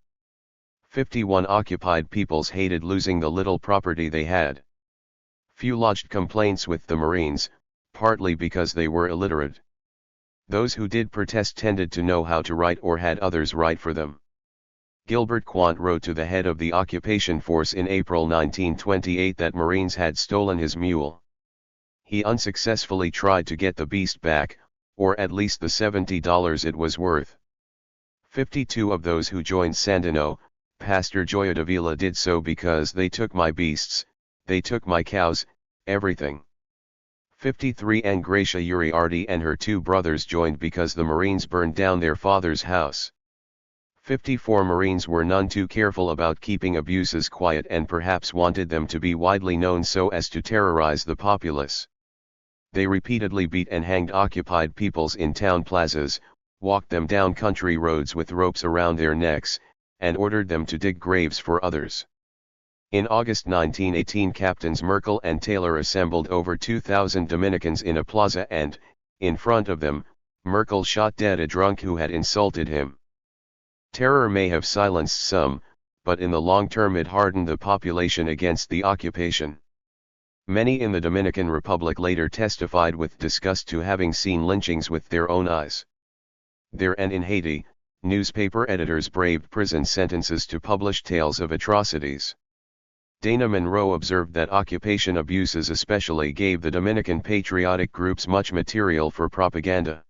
51. Occupied peoples hated losing the little property they had. Few lodged complaints with the Marines, partly because they were illiterate. Those who did protest tended to know how to write or had others write for them. Gilbert Quandt wrote to the head of the occupation force in April 1928 that Marines had stolen his mule. He unsuccessfully tried to get the beast back, or at least the $70 it was worth. 52. Of those who joined Sandino, Pastor Joya Davila did so because they took my beasts, they took my cows, everything. 53. Angracia Uriarte and her two brothers joined because the Marines burned down their father's house. 54. Marines were none too careful about keeping abuses quiet and perhaps wanted them to be widely known so as to terrorize the populace. They repeatedly beat and hanged occupied peoples in town plazas, walked them down country roads with ropes around their necks, and ordered them to dig graves for others. In August 1918, Captains Merkel and Taylor assembled over 2,000 Dominicans in a plaza and, in front of them, Merkel shot dead a drunk who had insulted him. Terror may have silenced some, but in the long term it hardened the population against the occupation. Many in the Dominican Republic later testified with disgust to having seen lynchings with their own eyes. There and in Haiti, newspaper editors braved prison sentences to publish tales of atrocities. Dana Monroe observed that occupation abuses especially gave the Dominican patriotic groups much material for propaganda.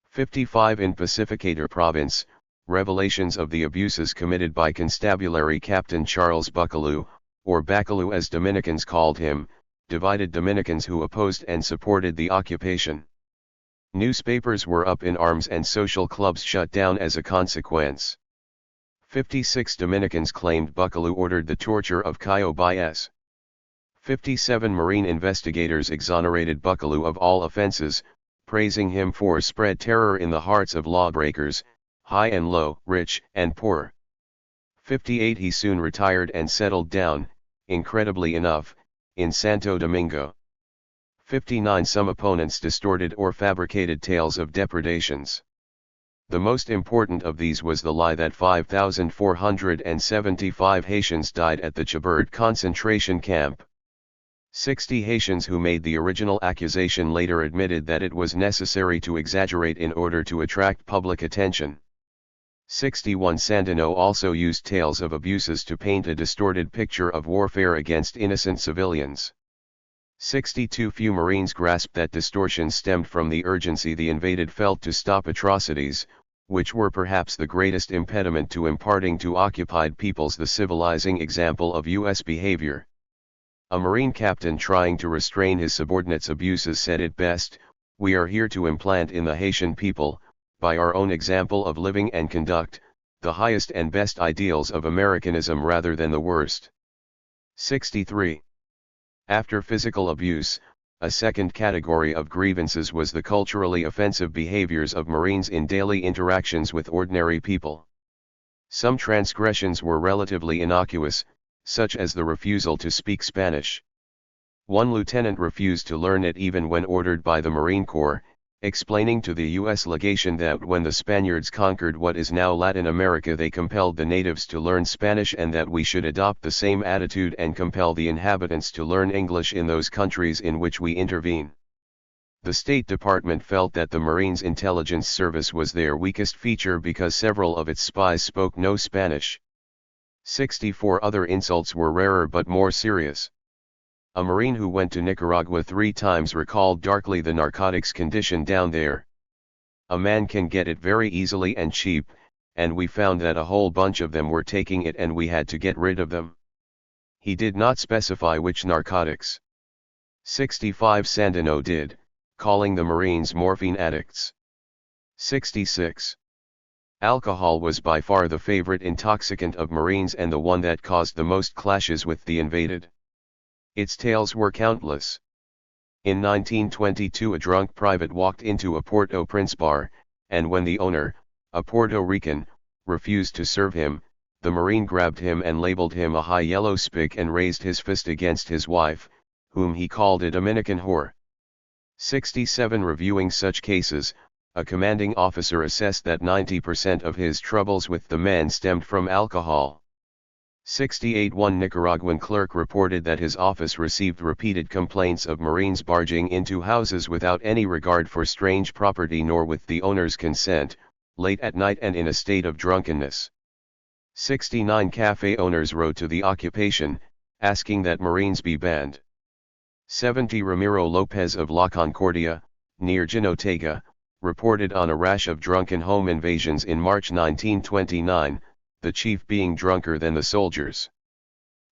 55 In Pacificator Province, revelations of the abuses committed by Constabulary Captain Charles Buckaloo, or Bacalou as Dominicans called him, divided Dominicans who opposed and supported the occupation. Newspapers were up in arms and social clubs shut down as a consequence. 56 Dominicans claimed Buckaloo ordered the torture of Cayo Baez. 57 Marine investigators exonerated Buckaloo of all offenses, praising him for spread terror in the hearts of lawbreakers, high and low, rich and poor. 58 He soon retired and settled down, incredibly enough, in Santo Domingo. 59 Some opponents distorted or fabricated tales of depredations. The most important of these was the lie that 5,475 Haitians died at the Chabert concentration camp. 60 Haitians who made the original accusation later admitted that it was necessary to exaggerate in order to attract public attention. 61 Sandino also used tales of abuses to paint a distorted picture of warfare against innocent civilians. 62 Few Marines grasped that distortion stemmed from the urgency the invaded felt to stop atrocities, which were perhaps the greatest impediment to imparting to occupied peoples the civilizing example of U.S. behavior. A Marine captain trying to restrain his subordinates' abuses said it best, "We are here to implant in the Haitian people, by our own example of living and conduct, the highest and best ideals of Americanism rather than the worst." 63. After physical abuse, a second category of grievances was the culturally offensive behaviors of Marines in daily interactions with ordinary people. Some transgressions were relatively innocuous, such as the refusal to speak Spanish. One lieutenant refused to learn it even when ordered by the Marine Corps, explaining to the U.S. legation that when the Spaniards conquered what is now Latin America they compelled the natives to learn Spanish and that we should adopt the same attitude and compel the inhabitants to learn English in those countries in which we intervene. The State Department felt that the Marines' intelligence service was their weakest feature because several of its spies spoke no Spanish. 64 Other insults were rarer but more serious. A Marine who went to Nicaragua 3 times recalled darkly the narcotics condition down there. "A man can get it very easily and cheap, and we found that a whole bunch of them were taking it and we had to get rid of them." He did not specify which narcotics. 65 Sandino did, calling the Marines morphine addicts. 66. Alcohol was by far the favorite intoxicant of Marines and the one that caused the most clashes with the invaded. Its tales were countless. In 1922 a drunk private walked into a Port-au-Prince bar, and when the owner, a Puerto Rican, refused to serve him, the Marine grabbed him and labeled him a high yellow spick and raised his fist against his wife, whom he called a Dominican whore. 67 Reviewing such cases, a commanding officer assessed that 90% of his troubles with the men stemmed from alcohol. 68 One Nicaraguan clerk reported that his office received repeated complaints of Marines barging into houses without any regard for strange property nor with the owner's consent, late at night and in a state of drunkenness. 69 Cafe owners wrote to the occupation, asking that Marines be banned. 70 Ramiro Lopez of La Concordia, near Jinotega, reported on a rash of drunken home invasions in March 1929, the chief being drunker than the soldiers.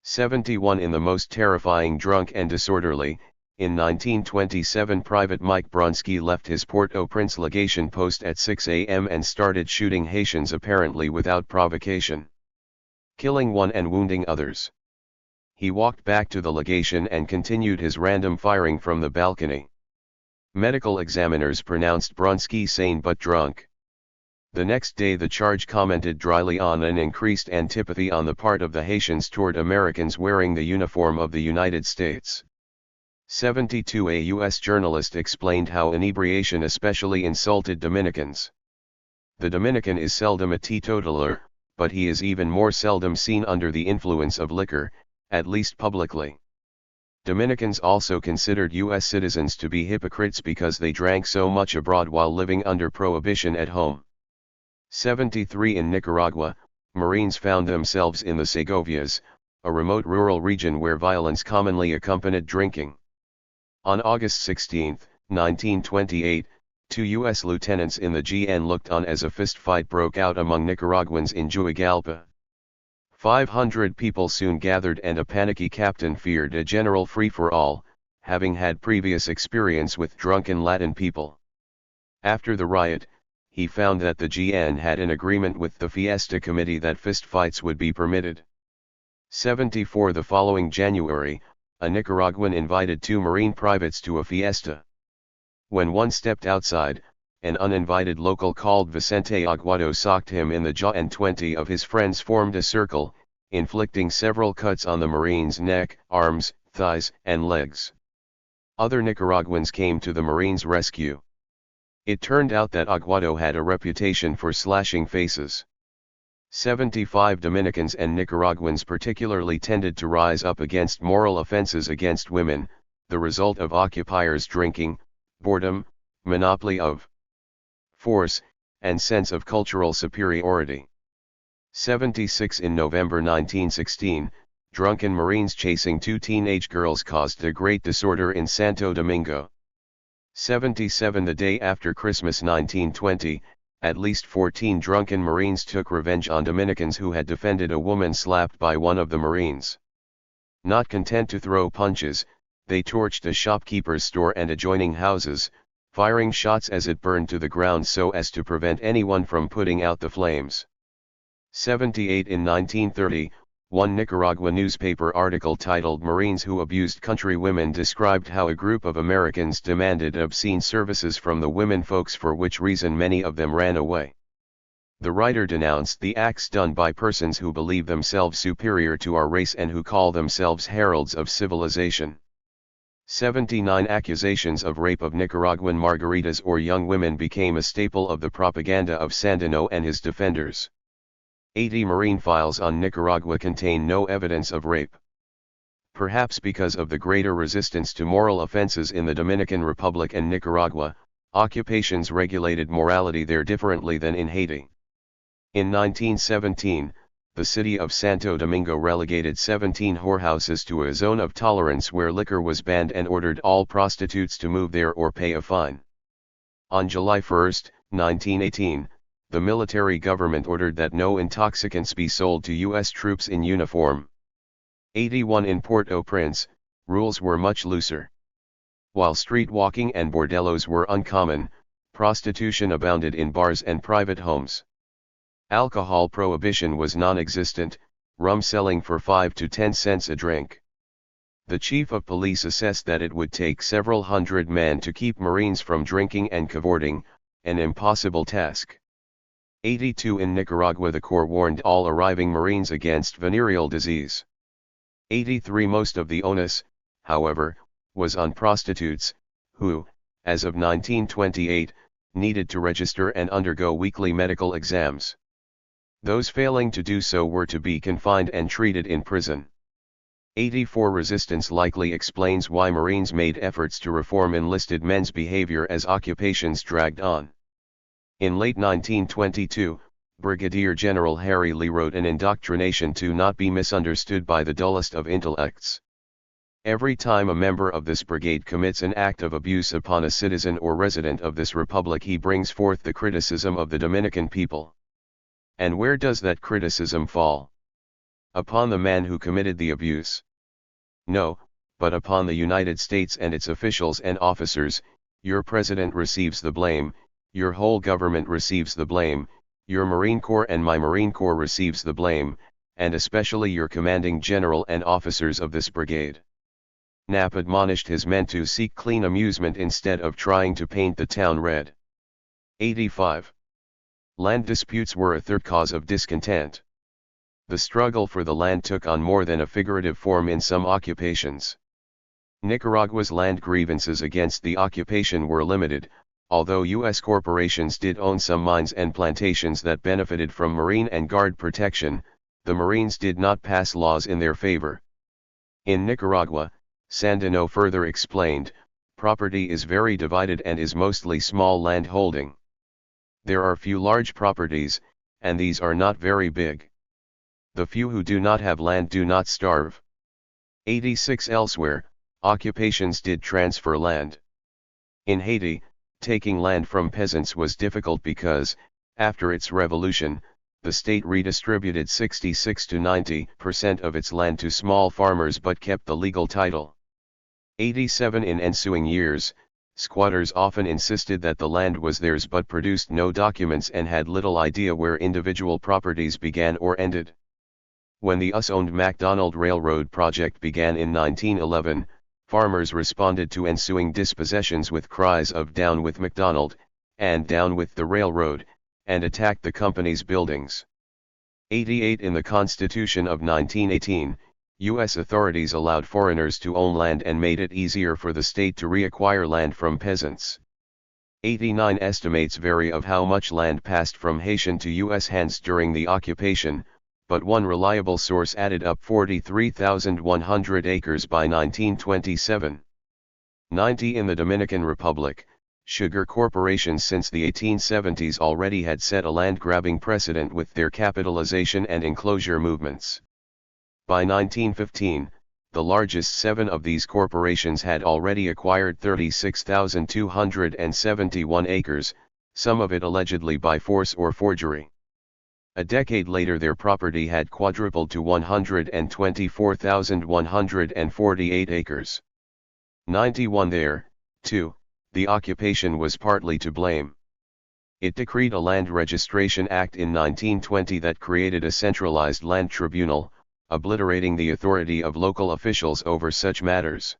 71 In the most terrifying drunk and disorderly, in 1927 Private Mike Bronski left his Port-au-Prince legation post at 6 a.m. and started shooting Haitians apparently without provocation, killing one and wounding others. He walked back to the legation and continued his random firing from the balcony. Medical examiners pronounced Bronski sane but drunk. The next day the charge commented dryly on an increased antipathy on the part of the Haitians toward Americans wearing the uniform of the United States. 72 A U.S. journalist explained how inebriation especially insulted Dominicans. The Dominican is seldom a teetotaler, but he is even more seldom seen under the influence of liquor, at least publicly. Dominicans also considered U.S. citizens to be hypocrites because they drank so much abroad while living under prohibition at home. 73 In Nicaragua, Marines found themselves in the Segovias, a remote rural region where violence commonly accompanied drinking. On August 16, 1928, 2 U.S. lieutenants in the GN looked on as a fistfight broke out among Nicaraguans in Juigalpa. 500 people soon gathered and a panicky captain feared a general free-for-all, having had previous experience with drunken Latin people. After the riot, he found that the GN had an agreement with the Fiesta Committee that fistfights would be permitted. 74 The following January, a Nicaraguan invited 2 Marine privates to a fiesta. When one stepped outside, an uninvited local called Vicente Aguado socked him in the jaw and 20 of his friends formed a circle, inflicting several cuts on the Marine's neck, arms, thighs, and legs. Other Nicaraguans came to the Marine's rescue. It turned out that Aguado had a reputation for slashing faces. 75 Dominicans and Nicaraguans particularly tended to rise up against moral offenses against women, the result of occupiers' drinking, boredom, monopoly of force, and sense of cultural superiority. 76 In November 1916, drunken Marines chasing 2 teenage girls caused a great disorder in Santo Domingo. 77 The day after Christmas 1920, at least 14 drunken Marines took revenge on Dominicans who had defended a woman slapped by one of the Marines. Not content to throw punches, they torched a shopkeeper's store and adjoining houses, firing shots as it burned to the ground so as to prevent anyone from putting out the flames. 78 In 1930, one Nicaragua newspaper article titled "Marines Who Abused Country Women" described how a group of Americans demanded obscene services from the women folks, for which reason many of them ran away. The writer denounced the acts done by persons who believe themselves superior to our race and who call themselves heralds of civilization. 79 Accusations of rape of Nicaraguan margaritas or young women became a staple of the propaganda of Sandino and his defenders. 80 Marine files on Nicaragua contain no evidence of rape. Perhaps because of the greater resistance to moral offenses in the Dominican Republic and Nicaragua, occupations regulated morality there differently than in Haiti. In 1917, the city of Santo Domingo relegated 17 whorehouses to a zone of tolerance where liquor was banned and ordered all prostitutes to move there or pay a fine. On July 1, 1918, the military government ordered that no intoxicants be sold to U.S. troops in uniform. 81 In Port-au-Prince, rules were much looser. While street walking and bordellos were uncommon, prostitution abounded in bars and private homes. Alcohol prohibition was non-existent, rum selling for 5 to 10 cents a drink. The chief of police assessed that it would take several hundred men to keep Marines from drinking and cavorting, an impossible task. 82 In Nicaragua, the Corps warned all arriving Marines against venereal disease. 83 Most of the onus, however, was on prostitutes, who, as of 1928, needed to register and undergo weekly medical exams. Those failing to do so were to be confined and treated in prison. 84 Resistance likely explains why Marines made efforts to reform enlisted men's behavior as occupations dragged on. In late 1922, Brigadier General Harry Lee wrote an indoctrination to not be misunderstood by the dullest of intellects. Every time a member of this brigade commits an act of abuse upon a citizen or resident of this republic, he brings forth the criticism of the Dominican people. And where does that criticism fall? Upon the man who committed the abuse? No, but upon the United States and its officials and officers. Your president receives the blame, your whole government receives the blame, your Marine Corps and my Marine Corps receives the blame, and especially your commanding general and officers of this brigade. Knapp admonished his men to seek clean amusement instead of trying to paint the town red. 85. Land disputes were a third cause of discontent. The struggle for the land took on more than a figurative form in some occupations. Nicaragua's land grievances against the occupation were limited, although U.S. corporations did own some mines and plantations that benefited from Marine and Guard protection. The Marines did not pass laws in their favor. In Nicaragua, Sandino further explained, property is very divided and is mostly small land holding. There are few large properties, and these are not very big. The few who do not have land do not starve. 86 Elsewhere, occupations did transfer land. In Haiti, taking land from peasants was difficult because, after its revolution, the state redistributed 66 to 90% of its land to small farmers but kept the legal title. 87 In ensuing years, squatters often insisted that the land was theirs but produced no documents and had little idea where individual properties began or ended. When the US-owned MacDonald Railroad project began in 1911, farmers responded to ensuing dispossessions with cries of "Down with MacDonald," and "Down with the railroad," and attacked the company's buildings. 88 In the Constitution of 1918, U.S. authorities allowed foreigners to own land and made it easier for the state to reacquire land from peasants. 89 Estimates vary of how much land passed from Haitian to U.S. hands during the occupation, but one reliable source added up 43,100 acres by 1927. 90 In the Dominican Republic, sugar corporations since the 1870s already had set a land-grabbing precedent with their capitalization and enclosure movements. By 1915, the largest 7 of these corporations had already acquired 36,271 acres, some of it allegedly by force or forgery. A decade later their property had quadrupled to 124,148 acres. 91 There, too, the occupation was partly to blame. It decreed a Land Registration Act in 1920 that created a centralized land tribunal, obliterating the authority of local officials over such matters.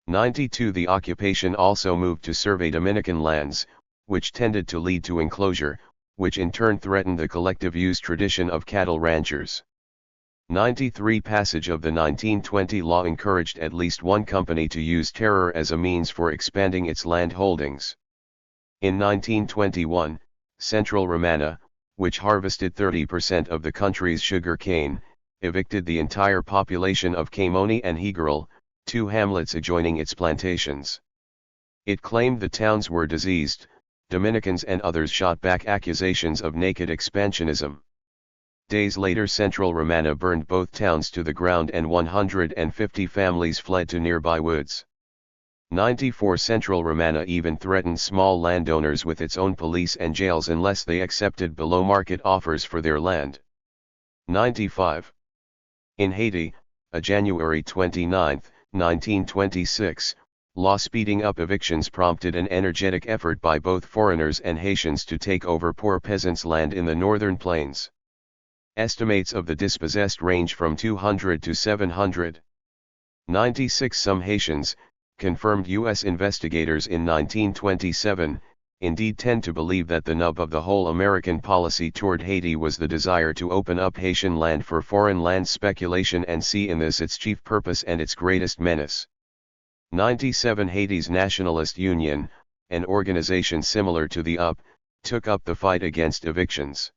92 The occupation also moved to survey Dominican lands, which tended to lead to enclosure, which in turn threatened the collective use tradition of cattle ranchers. 93 Passage of the 1920 law encouraged at least one company to use terror as a means for expanding its land holdings. In 1921, Central Romana, which harvested 30% of the country's sugar cane, evicted the entire population of Caimoni and Higueral, 2 hamlets adjoining its plantations. It claimed the towns were diseased. Dominicans and others shot back accusations of naked expansionism. Days later Central Romana burned both towns to the ground and 150 families fled to nearby woods. 94 Central Romana even threatened small landowners with its own police and jails unless they accepted below-market offers for their land. 95 In Haiti, a January 29, 1926, law speeding up evictions prompted an energetic effort by both foreigners and Haitians to take over poor peasants' land in the northern plains. Estimates of the dispossessed range from 200 to 700. 96 Some Haitians, confirmed U.S. investigators in 1927, indeed tend to believe that the nub of the whole American policy toward Haiti was the desire to open up Haitian land for foreign land speculation and see in this its chief purpose and its greatest menace. 97 Haiti's Nationalist Union, an organization similar to the UP, took up the fight against evictions.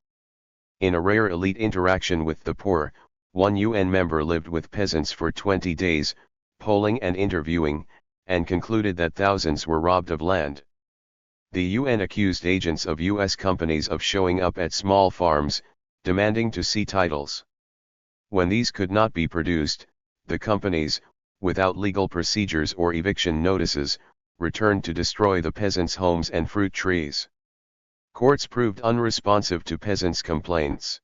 In a rare elite interaction with the poor, one UN member lived with peasants for 20 days, polling and interviewing, and concluded that thousands were robbed of land. The UN accused agents of US companies of showing up at small farms, demanding to see titles. When these could not be produced, the companies, without legal procedures or eviction notices, returned to destroy the peasants' homes and fruit trees. Courts proved unresponsive to peasants' complaints.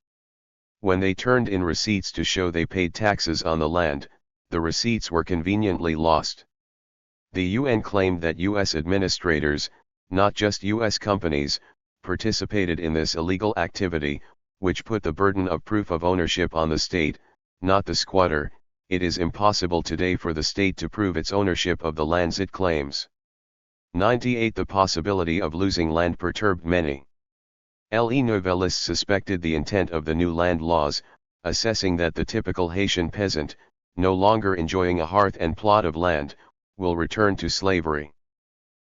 When they turned in receipts to show they paid taxes on the land, the receipts were conveniently lost. The UN claimed that US administrators, not just US companies, participated in this illegal activity, which put the burden of proof of ownership on the state, not the squatter. It is impossible today for the state to prove its ownership of the lands it claims. 98 The possibility of losing land perturbed many. Les Novellists suspected the intent of the new land laws, assessing that the typical Haitian peasant, no longer enjoying a hearth and plot of land, will return to slavery.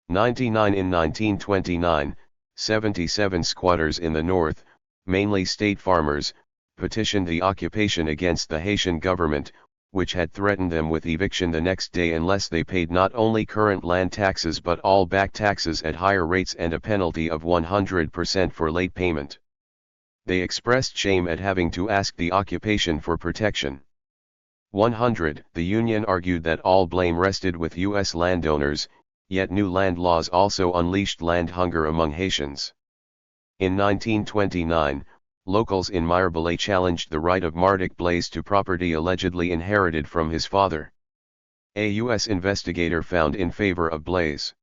99 In 1929, 77 squatters in the north, mainly state farmers, petitioned the occupation against the Haitian government, which had threatened them with eviction the next day unless they paid not only current land taxes but all back taxes at higher rates and a penalty of 100% for late payment. They expressed shame at having to ask the occupation for protection. 100. The union argued that all blame rested with U.S. landowners, yet new land laws also unleashed land hunger among Haitians. In 1929, locals in Mirebalais challenged the right of Mardik Blaise to property allegedly inherited from his father. A U.S. investigator found in favor of Blaise.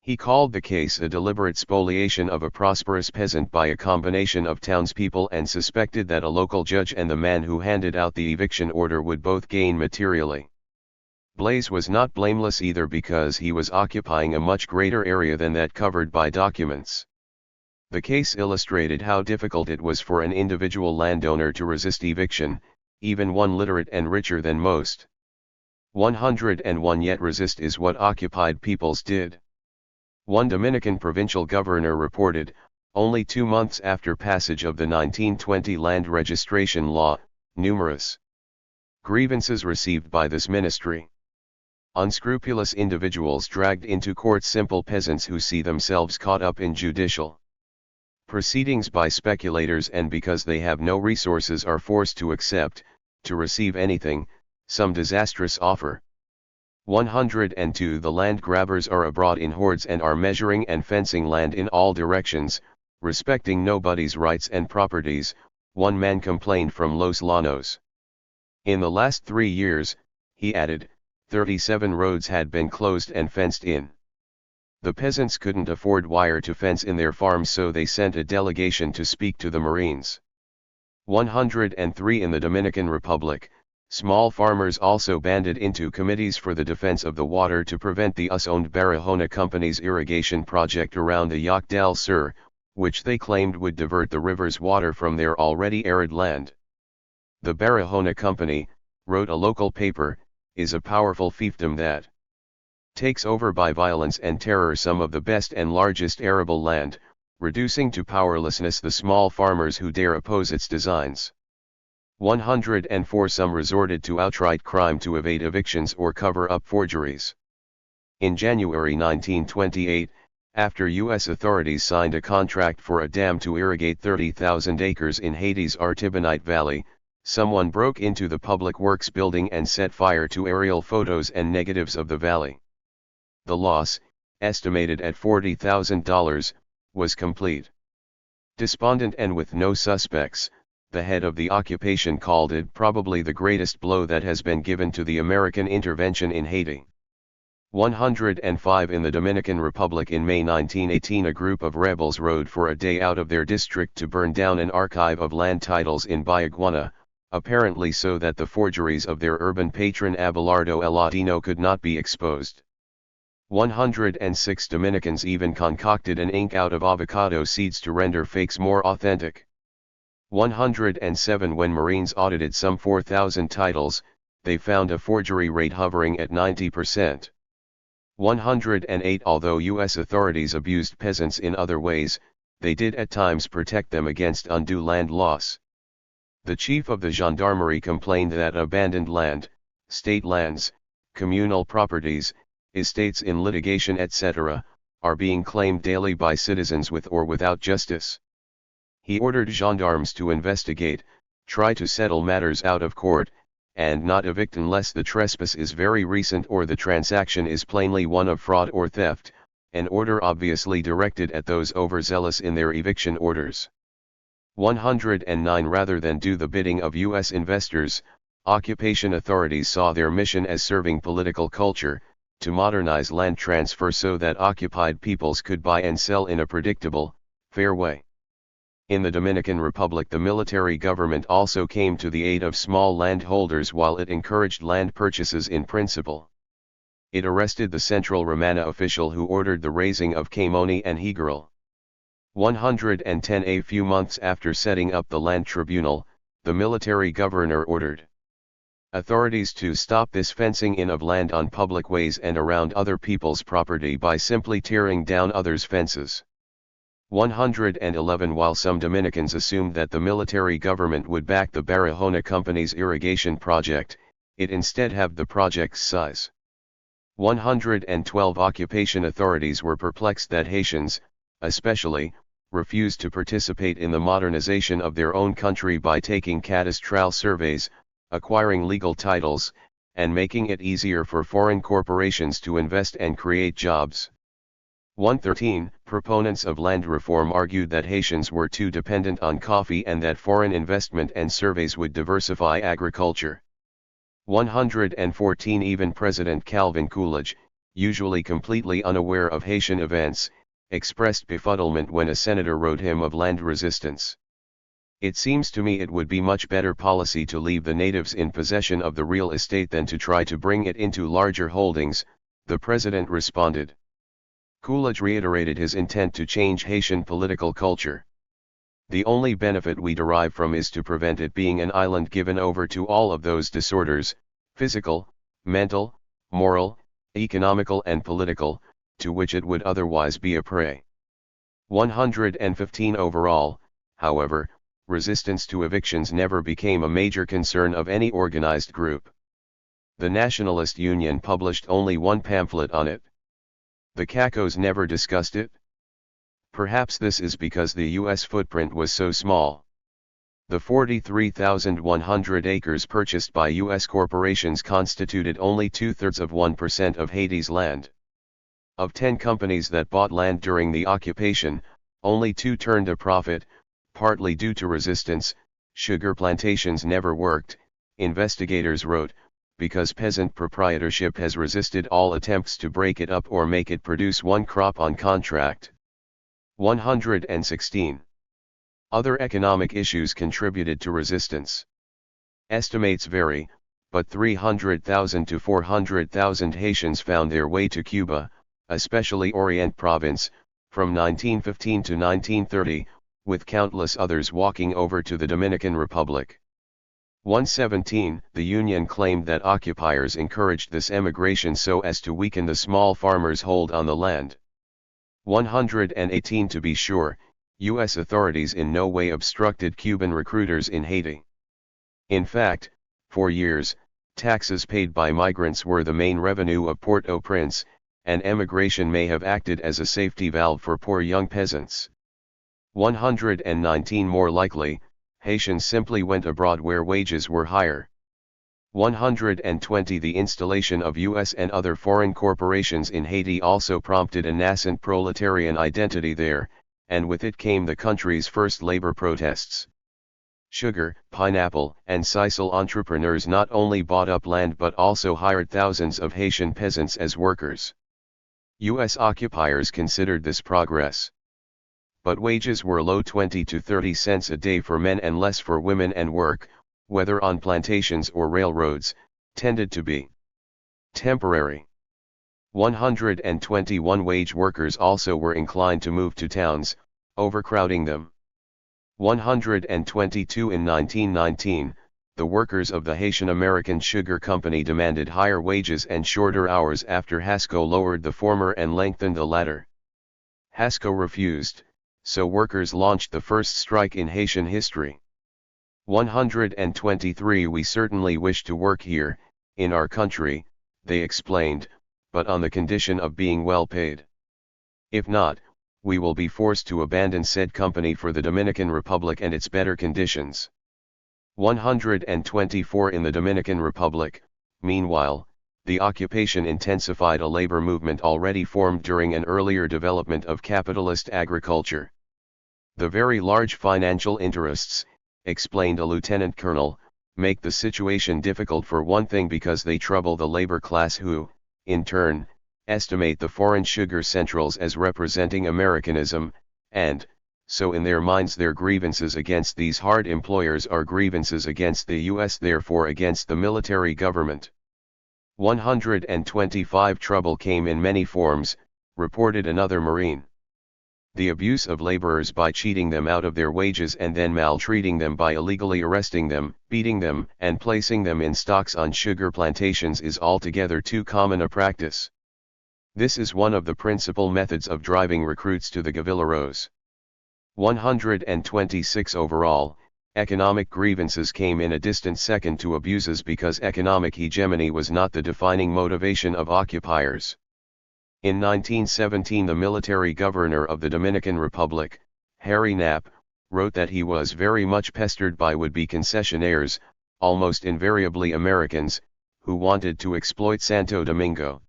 He called the case a deliberate spoliation of a prosperous peasant by a combination of townspeople and suspected that a local judge and the man who handed out the eviction order would both gain materially. Blaise was not blameless either because he was occupying a much greater area than that covered by documents. The case illustrated how difficult it was for an individual landowner to resist eviction, even one literate and richer than most. 101 Yet resist is what occupied peoples did. One Dominican provincial governor reported, only 2 months after passage of the 1920 land registration law, numerous grievances received by this ministry. Unscrupulous individuals dragged into court simple peasants who see themselves caught up in judicial proceedings by speculators and because they have no resources are forced to accept, to receive anything, some disastrous offer. 102 The land grabbers are abroad in hordes and are measuring and fencing land in all directions, respecting nobody's rights and properties, one man complained from Los Llanos. In the last 3 years, he added, 37 roads had been closed and fenced in. The peasants couldn't afford wire to fence in their farms, so they sent a delegation to speak to the Marines. 103 In the Dominican Republic, small farmers also banded into committees for the defense of the water to prevent the US-owned Barahona Company's irrigation project around the Yaque del Sur, which they claimed would divert the river's water from their already arid land. The Barahona Company, wrote a local paper, is a powerful fiefdom that takes over by violence and terror some of the best and largest arable land, reducing to powerlessness the small farmers who dare oppose its designs. 104 Some resorted to outright crime to evade evictions or cover up forgeries. In January 1928, after U.S. authorities signed a contract for a dam to irrigate 30,000 acres in Haiti's Artibonite Valley, someone broke into the Public Works building and set fire to aerial photos and negatives of the valley. The loss, estimated at $40,000, was complete. Despondent and with no suspects, the head of the occupation called it probably the greatest blow that has been given to the American intervention in Haiti. 105 In the Dominican Republic in May 1918 a group of rebels rode for a day out of their district to burn down an archive of land titles in Bayaguana, apparently so that the forgeries of their urban patron Abelardo El Latino could not be exposed. 106 Dominicans even concocted an ink out of avocado seeds to render fakes more authentic. 107 When Marines audited some 4,000 titles, they found a forgery rate hovering at 90%. 108 Although U.S. authorities abused peasants in other ways, they did at times protect them against undue land loss. The chief of the gendarmerie complained that abandoned land, state lands, communal properties, estates in litigation etc., are being claimed daily by citizens with or without justice. He ordered gendarmes to investigate, try to settle matters out of court, and not evict unless the trespass is very recent or the transaction is plainly one of fraud or theft, an order obviously directed at those overzealous in their eviction orders. 109 Rather than do the bidding of U.S. investors, occupation authorities saw their mission as serving political culture, to modernize land transfer so that occupied peoples could buy and sell in a predictable, fair way. In the Dominican Republic the military government also came to the aid of small landholders while it encouraged land purchases in principle. It arrested the Central Romana official who ordered the raising of Caimoni and Higueral. 110. A few months after setting up the land tribunal, the military governor ordered authorities to stop this fencing in of land on public ways and around other people's property by simply tearing down others' fences. 111. While some Dominicans assumed that the military government would back the Barahona Company's irrigation project, it instead halved the project's size. 112. Occupation authorities were perplexed that Haitians, especially, refused to participate in the modernization of their own country by taking cadastral surveys, acquiring legal titles, and making it easier for foreign corporations to invest and create jobs. 113. Proponents of land reform argued that Haitians were too dependent on coffee and that foreign investment and surveys would diversify agriculture. 114. Even President Calvin Coolidge, usually completely unaware of Haitian events, expressed befuddlement when a senator wrote him of land resistance. "It seems to me it would be much better policy to leave the natives in possession of the real estate than to try to bring it into larger holdings," the president responded. Coolidge reiterated his intent to change Haitian political culture. "The only benefit we derive from is to prevent it being an island given over to all of those disorders, physical, mental, moral, economical and political, to which it would otherwise be a prey." 115. Overall, however, resistance to evictions never became a major concern of any organized group. The Nationalist Union published only one pamphlet on it. The Cacos never discussed it. Perhaps this is because the U.S. footprint was so small. The 43,100 acres purchased by U.S. corporations constituted only 0.2% of Haiti's land. Of 10 companies that bought land during the occupation, only 2 turned a profit, partly due to resistance. Sugar plantations never worked, investigators wrote, because peasant proprietorship has resisted all attempts to break it up or make it produce one crop on contract. 116. Other economic issues contributed to resistance. Estimates vary, but 300,000 to 400,000 Haitians found their way to Cuba, especially Orient Province, from 1915 to 1930, with countless others walking over to the Dominican Republic. 117. The Union claimed that occupiers encouraged this emigration so as to weaken the small farmers' hold on the land. 118. To be sure, U.S. authorities in no way obstructed Cuban recruiters in Haiti. In fact, for years, taxes paid by migrants were the main revenue of Port-au-Prince, and emigration may have acted as a safety valve for poor young peasants. 119. More likely, Haitians simply went abroad where wages were higher. 120. The installation of U.S. and other foreign corporations in Haiti also prompted a nascent proletarian identity there, and with it came the country's first labor protests. Sugar, pineapple, and sisal entrepreneurs not only bought up land but also hired thousands of Haitian peasants as workers. U.S. occupiers considered this progress. But wages were low, 20 to 30 cents a day for men and less for women, and work, whether on plantations or railroads, tended to be temporary. 121. Wage workers also were inclined to move to towns, overcrowding them. 122. In 1919, the workers of the Haitian American Sugar Company demanded higher wages and shorter hours after Hasco lowered the former and lengthened the latter. Hasco refused, so workers launched the first strike in Haitian history. 123. We certainly wish to work here, in our country, they explained, but on the condition of being well paid. If not, we will be forced to abandon said company for the Dominican Republic and its better conditions. 124. In the Dominican Republic, meanwhile, the occupation intensified a labor movement already formed during an earlier development of capitalist agriculture. The very large financial interests, explained a lieutenant colonel, make the situation difficult for one thing because they trouble the labor class who, in turn, estimate the foreign sugar centrals as representing Americanism, and, so in their minds their grievances against these hard employers are grievances against the U.S., therefore against the military government. 125. Trouble came in many forms, reported another Marine. The abuse of laborers by cheating them out of their wages and then maltreating them by illegally arresting them, beating them, and placing them in stocks on sugar plantations is altogether too common a practice. This is one of the principal methods of driving recruits to the Gavilaros. 126 overall, economic grievances came in a distant second to abuses because economic hegemony was not the defining motivation of occupiers. In 1917, the military governor of the Dominican Republic, Harry Knapp, wrote that he was very much pestered by would-be concessionaires, almost invariably Americans, who wanted to exploit Santo Domingo.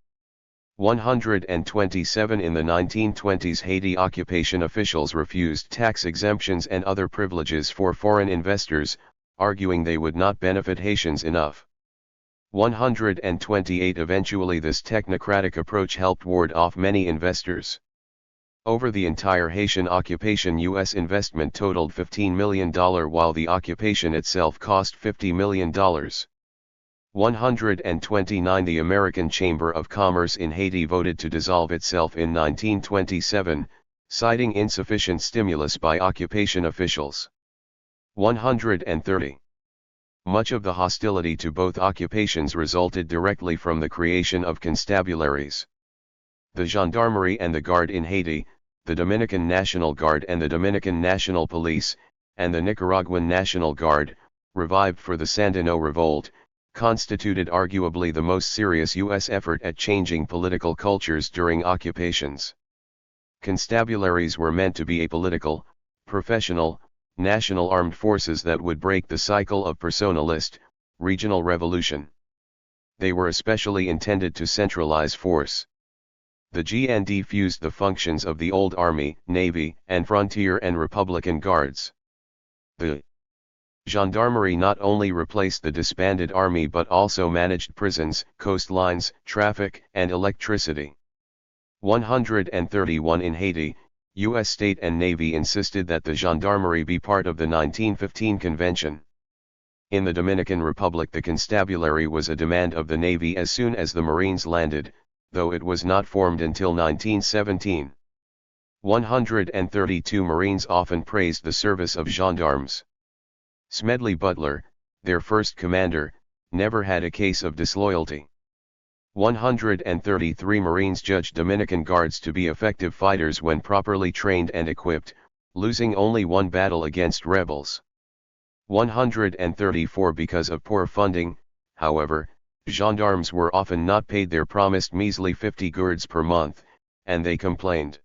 127 In the 1920s, Haiti occupation officials refused tax exemptions and other privileges for foreign investors, arguing they would not benefit Haitians enough. 128 Eventually, this technocratic approach helped ward off many investors. Over the entire Haitian occupation, U.S. investment totaled $15 million, while the occupation itself cost $50 million. 129 The American Chamber of Commerce in Haiti voted to dissolve itself in 1927, citing insufficient stimulus by occupation officials. 130 Much of the hostility to both occupations resulted directly from the creation of constabularies. The Gendarmerie and the Guard in Haiti, the Dominican National Guard and the Dominican National Police, and the Nicaraguan National Guard, revived for the Sandino Revolt, constituted arguably the most serious U.S. effort at changing political cultures during occupations. Constabularies were meant to be apolitical, professional, national armed forces that would break the cycle of personalist, regional revolution. They were especially intended to centralize force. The GND fused the functions of the old Army, Navy, and Frontier and Republican Guards. The Gendarmerie not only replaced the disbanded army but also managed prisons, coastlines, traffic, and electricity. 131 In Haiti, U.S. State and Navy insisted that the Gendarmerie be part of the 1915 convention. In the Dominican Republic, the constabulary was a demand of the Navy as soon as the Marines landed, though it was not formed until 1917. 132 Marines often praised the service of gendarmes. Smedley Butler, their first commander, never had a case of disloyalty. 133 Marines judged Dominican Guards to be effective fighters when properly trained and equipped, losing only one battle against rebels. 134 Because of poor funding, however, gendarmes were often not paid their promised measly 50 gourds per month, and they complained.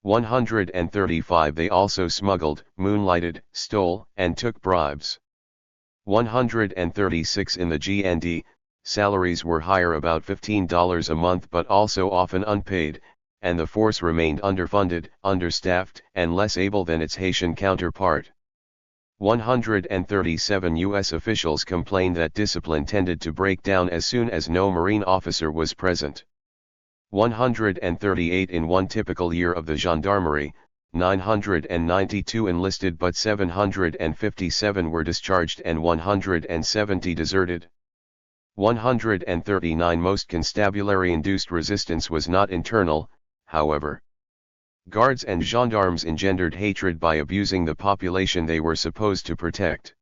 135 They also smuggled, moonlighted, stole, and took bribes. 136 In the GND, salaries were higher, about $15 a month, but also often unpaid, and the force remained underfunded, understaffed, and less able than its Haitian counterpart. 137 U.S. officials complained that discipline tended to break down as soon as no Marine officer was present. 138 In one typical year of the Gendarmerie, 992 enlisted but 757 were discharged and 170 deserted. 139 Most constabulary-induced resistance was not internal, however. Guards and gendarmes engendered hatred by abusing the population they were supposed to protect.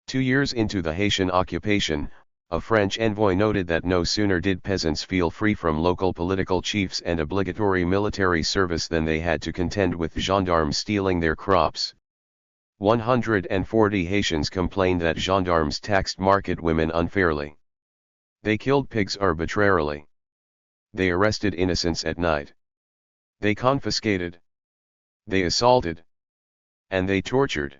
2 years into the Haitian occupation, a French envoy noted that no sooner did peasants feel free from local political chiefs and obligatory military service than they had to contend with gendarmes stealing their crops. 140 Haitians complained that gendarmes taxed market women unfairly. They killed pigs arbitrarily. They arrested innocents at night. They confiscated. They assaulted. And they tortured.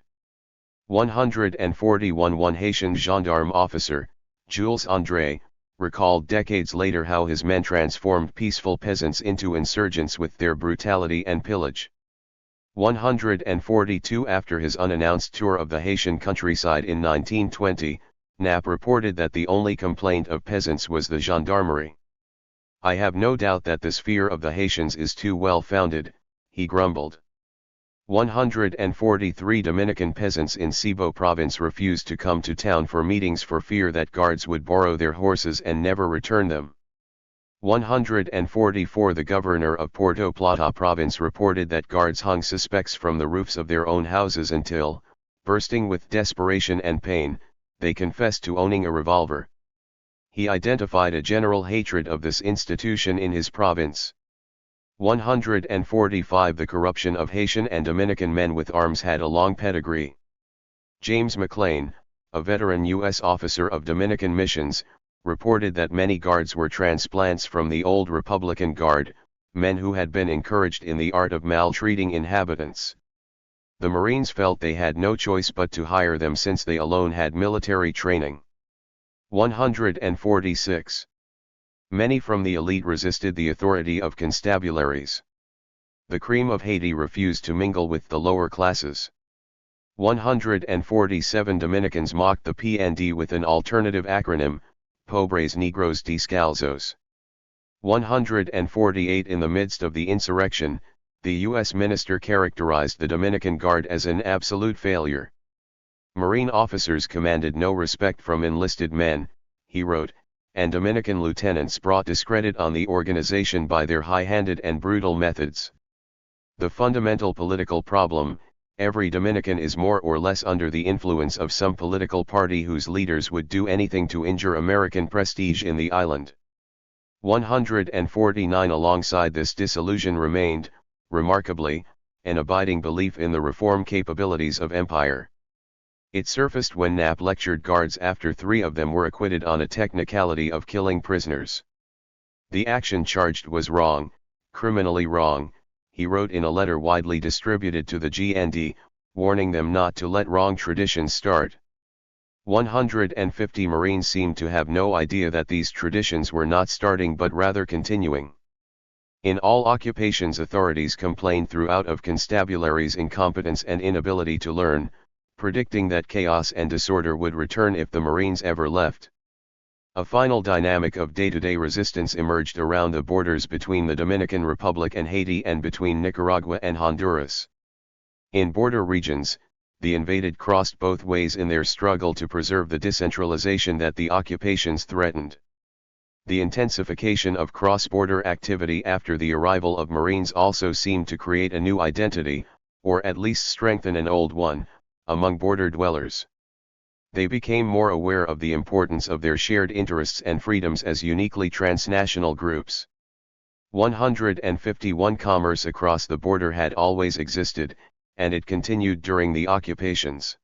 141 One Haitian gendarme officer, Jules André, recalled decades later how his men transformed peaceful peasants into insurgents with their brutality and pillage. 142 After his unannounced tour of the Haitian countryside in 1920, Knapp reported that the only complaint of peasants was the gendarmerie. "I have no doubt that this fear of the Haitians is too well founded," he grumbled. 143 Dominican peasants in Cibo province refused to come to town for meetings for fear that guards would borrow their horses and never return them. 144 The governor of Puerto Plata province reported that guards hung suspects from the roofs of their own houses until, bursting with desperation and pain, they confessed to owning a revolver. He identified a general hatred of this institution in his province. 145 The corruption of Haitian and Dominican men with arms had a long pedigree. James McLean, a veteran U.S. officer of Dominican missions, reported that many guards were transplants from the old Republican Guard, men who had been encouraged in the art of maltreating inhabitants. The Marines felt they had no choice but to hire them since they alone had military training. 146. Many from the elite resisted the authority of constabularies. The cream of Haiti refused to mingle with the lower classes. 147 Dominicans mocked the PND with an alternative acronym, Pobres Negros Descalzos. 148 In the midst of the insurrection, the U.S. minister characterized the Dominican Guard as an absolute failure. Marine officers commanded no respect from enlisted men, he wrote, and Dominican lieutenants brought discredit on the organization by their high-handed and brutal methods. The fundamental political problem: every Dominican is more or less under the influence of some political party whose leaders would do anything to injure American prestige in the island. 149 Alongside this disillusion remained, remarkably, an abiding belief in the reform capabilities of empire. It surfaced when Knapp lectured guards after 3 of them were acquitted on a technicality of killing prisoners. The action charged was wrong, criminally wrong, he wrote in a letter widely distributed to the GND, warning them not to let wrong traditions start. 150 Marines seemed to have no idea that these traditions were not starting but rather continuing. In all occupations, authorities complained throughout of constabularies' incompetence and inability to learn, predicting that chaos and disorder would return if the Marines ever left. A final dynamic of day-to-day resistance emerged around the borders between the Dominican Republic and Haiti and between Nicaragua and Honduras. In border regions, the invaded crossed both ways in their struggle to preserve the decentralization that the occupations threatened. The intensification of cross-border activity after the arrival of Marines also seemed to create a new identity, or at least strengthen an old one, among border dwellers. They became more aware of the importance of their shared interests and freedoms as uniquely transnational groups. 151 Commerce across the border had always existed, and it continued during the occupations.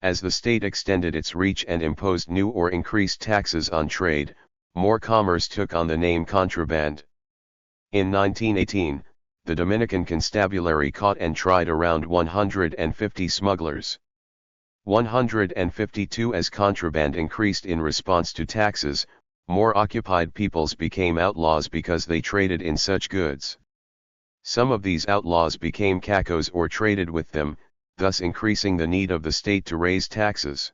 As the state extended its reach and imposed new or increased taxes on trade, more commerce took on the name contraband. In 1918, the Dominican Constabulary caught and tried around 150 smugglers. 152 As contraband increased in response to taxes, more occupied peoples became outlaws because they traded in such goods. Some of these outlaws became cacos or traded with them, thus increasing the need of the state to raise taxes.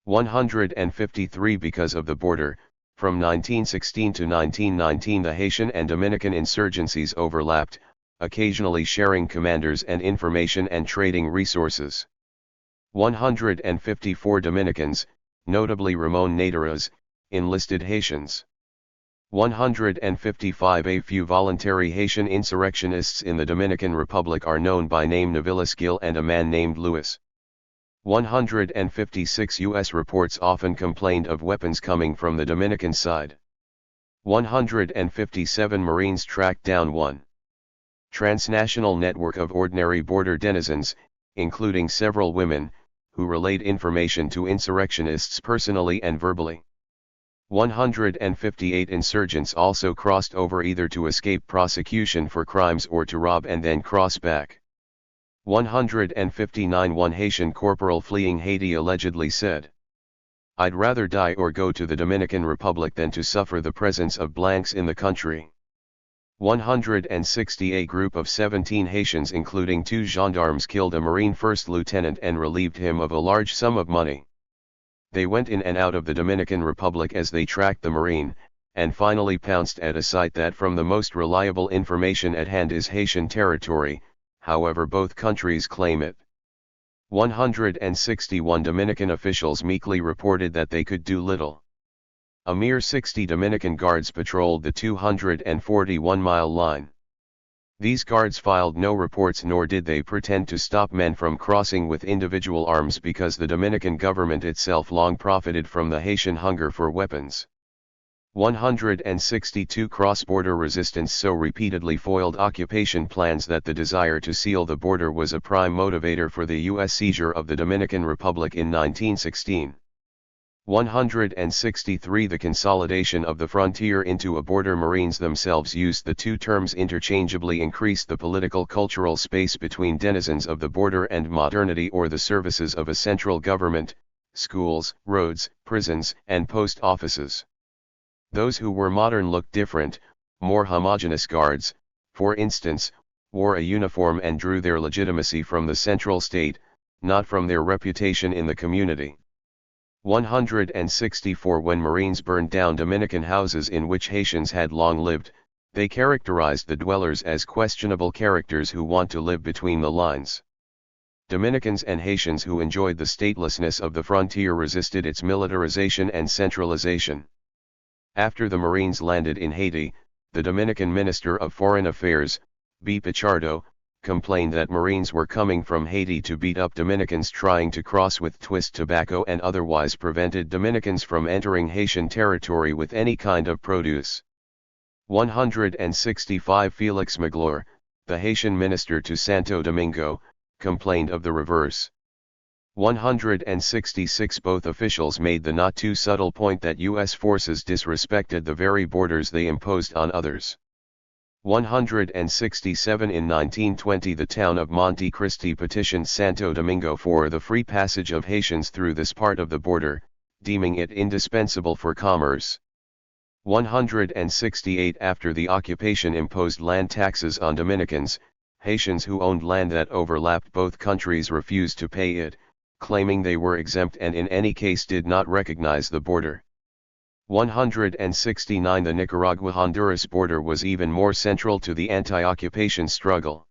153 Because of the border, from 1916 to 1919 the Haitian and Dominican insurgencies overlapped, occasionally sharing commanders and information and trading resources. 154 Dominicans, notably Ramon Naderas, enlisted Haitians. 155 A few voluntary Haitian insurrectionists in the Dominican Republic are known by name Navilas Gil and a man named Louis. 156 U.S. reports often complained of weapons coming from the Dominican side. 157 Marines tracked down one transnational network of ordinary border denizens, including several women, who relayed information to insurrectionists personally and verbally. 158 Insurgents also crossed over either to escape prosecution for crimes or to rob and then cross back. 159 One Haitian corporal fleeing Haiti allegedly said, "I'd rather die or go to the Dominican Republic than to suffer the presence of blanks in the country." 160 A group of 17 Haitians including 2 gendarmes killed a Marine first lieutenant and relieved him of a large sum of money. They went in and out of the Dominican Republic as they tracked the Marine, and finally pounced at a site that from the most reliable information at hand is Haitian territory, however both countries claim it. 161 Dominican officials meekly reported that they could do little. A mere 60 Dominican guards patrolled the 241-mile line. These guards filed no reports, nor did they pretend to stop men from crossing with individual arms, because the Dominican government itself long profited from the Haitian hunger for weapons. 162 cross-border resistance so repeatedly foiled occupation plans that the desire to seal the border was a prime motivator for the U.S. seizure of the Dominican Republic in 1916. 163 The consolidation of the frontier into a border. Marines themselves used the two terms interchangeably, increased the political cultural space between denizens of the border and modernity or the services of a central government, schools, roads, prisons, and post offices. Those who were modern looked different, more homogeneous. Guards, for instance, wore a uniform and drew their legitimacy from the central state, not from their reputation in the community. 164 When Marines burned down Dominican houses in which Haitians had long lived, they characterized the dwellers as questionable characters who want to live between the lines. Dominicans and Haitians who enjoyed the statelessness of the frontier resisted its militarization and centralization. After the Marines landed in Haiti, the Dominican Minister of Foreign Affairs, B. Pichardo, complained that Marines were coming from Haiti to beat up Dominicans trying to cross with twist tobacco, and otherwise prevented Dominicans from entering Haitian territory with any kind of produce. 165 Felix Magloire, the Haitian minister to Santo Domingo, complained of the reverse. 166 Both officials made the not too subtle point that U.S. forces disrespected the very borders they imposed on others. 167 In 1920 the town of Monte Cristi petitioned Santo Domingo for the free passage of Haitians through this part of the border, deeming it indispensable for commerce. 168 After the occupation imposed land taxes on Dominicans, Haitians who owned land that overlapped both countries refused to pay it, claiming they were exempt and in any case did not recognize the border. 169 The Nicaragua-Honduras border was even more central to the anti-occupation struggle.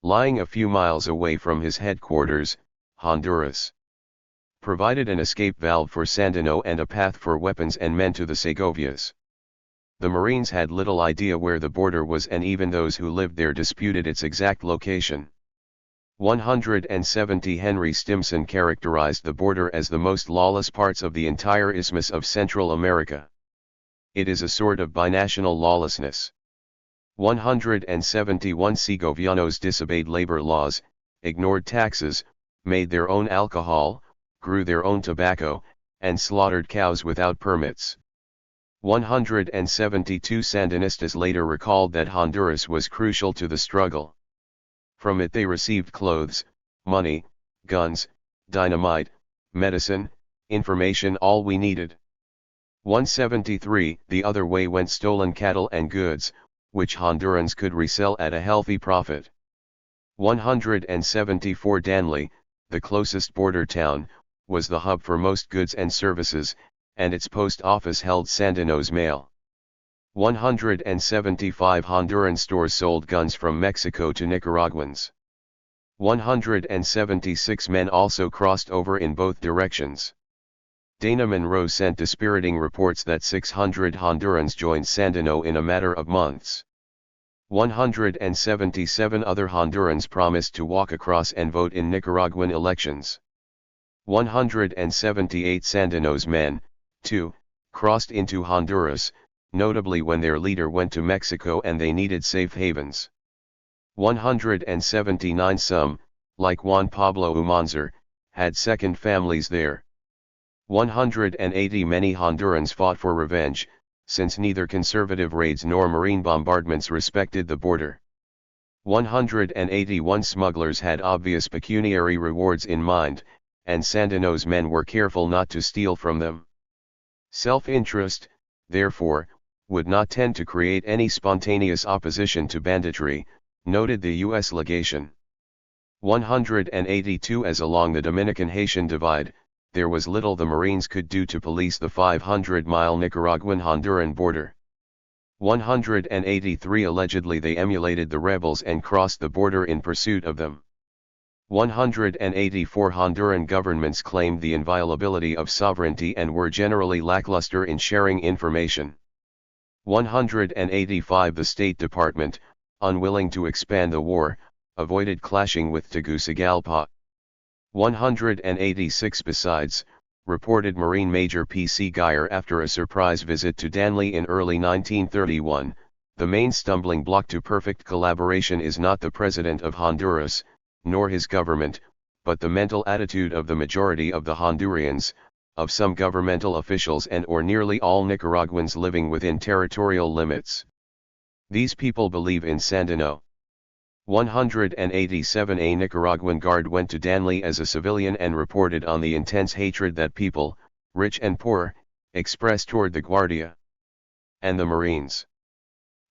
Lying a few miles away from his headquarters, Honduras provided an escape valve for Sandino and a path for weapons and men to the Segovias. The Marines had little idea where the border was, and even those who lived there disputed its exact location. 170 Henry Stimson characterized the border as the most lawless parts of the entire Isthmus of Central America. It is a sort of binational lawlessness. 171 Segovianos disobeyed labor laws, ignored taxes, made their own alcohol, grew their own tobacco, and slaughtered cows without permits. 172 Sandinistas later recalled that Honduras was crucial to the struggle. From it they received clothes, money, guns, dynamite, medicine, information, all we needed. 173 The other way went stolen cattle and goods, which Hondurans could resell at a healthy profit. 174 Danlí, the closest border town, was the hub for most goods and services, and its post office held Sandino's mail. 175 Honduran stores sold guns from Mexico to Nicaraguans. 176 men also crossed over in both directions. Dana Monroe sent dispiriting reports that 600 Hondurans joined Sandino in a matter of months. 177 other Hondurans promised to walk across and vote in Nicaraguan elections. 178 Sandino's men, too, crossed into Honduras, notably when their leader went to Mexico and they needed safe havens. 179 Some, like Juan Pablo Umanzar, had second families there. 180 Many Hondurans fought for revenge, since neither conservative raids nor marine bombardments respected the border. 181 Smugglers had obvious pecuniary rewards in mind, and Sandino's men were careful not to steal from them. Self-interest, therefore, would not tend to create any spontaneous opposition to banditry, noted the U.S. legation. 182 As along the Dominican-Haitian divide, there was little the Marines could do to police the 500-mile Nicaraguan-Honduran border. 183 Allegedly they emulated the rebels and crossed the border in pursuit of them. 184 Honduran governments claimed the inviolability of sovereignty and were generally lackluster in sharing information. 185 The State Department, unwilling to expand the war, avoided clashing with Tegucigalpa. 186 Besides, reported Marine Major P.C. Geyer after a surprise visit to Danlí in early 1931, the main stumbling block to perfect collaboration is not the President of Honduras, nor his government, but the mental attitude of the majority of the Hondurans, of some governmental officials and or nearly all Nicaraguans living within territorial limits. These people believe in Sandino. 187 A Nicaraguan guard went to Danlí as a civilian and reported on the intense hatred that people, rich and poor, expressed toward the Guardia and the Marines.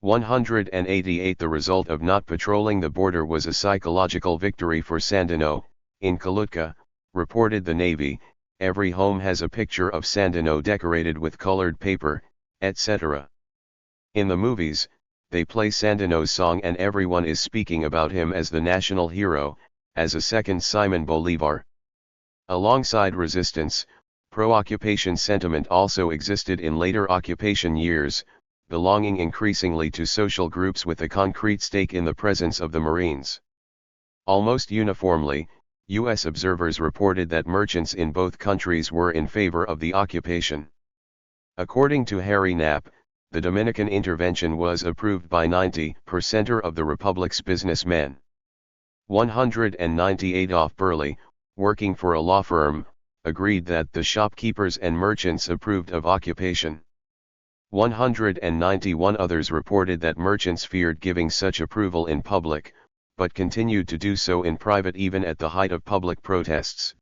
188 The result of not patrolling the border was a psychological victory for Sandino. In Colutka, reported the Navy, every home has a picture of Sandino decorated with colored paper, etc. In the movies, they play Sandino's song and everyone is speaking about him as the national hero, as a second Simon Bolivar. Alongside resistance, pro-occupation sentiment also existed in later occupation years, belonging increasingly to social groups with a concrete stake in the presence of the Marines. Almost uniformly, U.S. observers reported that merchants in both countries were in favor of the occupation. According to Harry Knapp, the Dominican intervention was approved by 90% of the Republic's businessmen. 198 Off Burley, working for a law firm, agreed that the shopkeepers and merchants approved of occupation. 191 Others reported that merchants feared giving such approval in public, but continued to do so in private even at the height of public protests.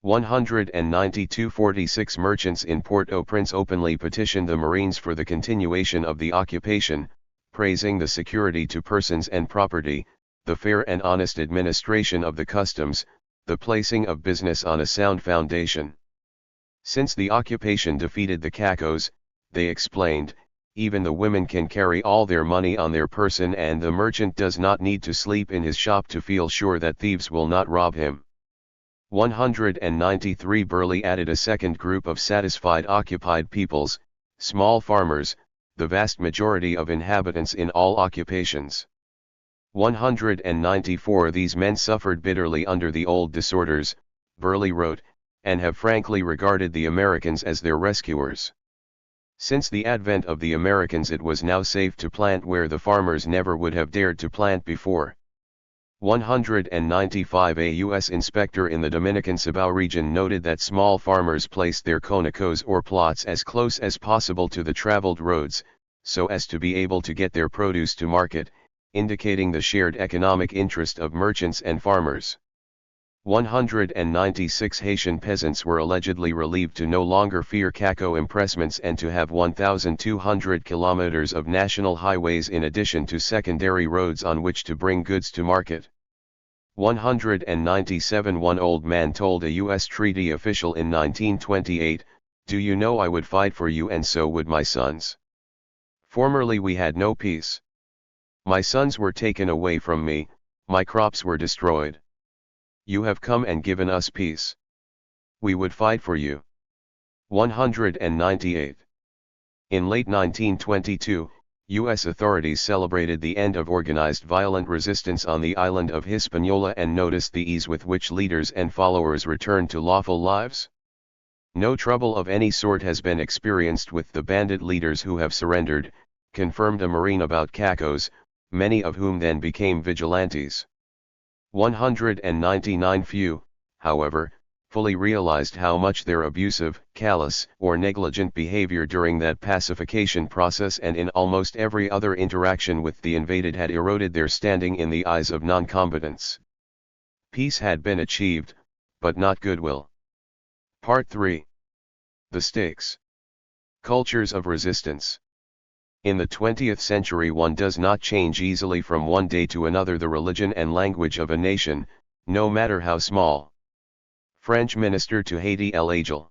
192 46 Merchants in Port-au-Prince openly petitioned the Marines for the continuation of the occupation, praising the security to persons and property, the fair and honest administration of the customs, the placing of business on a sound foundation. Since the occupation defeated the Cacos, they explained, even the women can carry all their money on their person and the merchant does not need to sleep in his shop to feel sure that thieves will not rob him. 193 Burley added a second group of satisfied occupied peoples, small farmers, the vast majority of inhabitants in all occupations. 194 These men suffered bitterly under the old disorders, Burley wrote, and have frankly regarded the Americans as their rescuers. Since the advent of the Americans it was now safe to plant where the farmers never would have dared to plant before. 195 A U.S. inspector in the Dominican Cibao region noted that small farmers placed their conicos or plots as close as possible to the traveled roads, so as to be able to get their produce to market, indicating the shared economic interest of merchants and farmers. 196 Haitian peasants were allegedly relieved to no longer fear Caco impressments and to have 1,200 kilometers of national highways in addition to secondary roads on which to bring goods to market. 197 One old man told a U.S. treaty official in 1928, "Do you know I would fight for you and so would my sons. Formerly we had no peace. My sons were taken away from me, my crops were destroyed. You have come and given us peace. We would fight for you." 198. In late 1922, U.S. authorities celebrated the end of organized violent resistance on the island of Hispaniola and noticed the ease with which leaders and followers returned to lawful lives. No trouble of any sort has been experienced with the bandit leaders who have surrendered, confirmed a Marine about Cacos, many of whom then became vigilantes. 199 Few, however, fully realized how much their abusive, callous, or negligent behavior during that pacification process and in almost every other interaction with the invaded had eroded their standing in the eyes of non-combatants. Peace had been achieved, but not goodwill. Part 3. The Stakes. Cultures of Resistance. In the 20th century one does not change easily from one day to another the religion and language of a nation, no matter how small. French Minister to Haiti L'Aigle.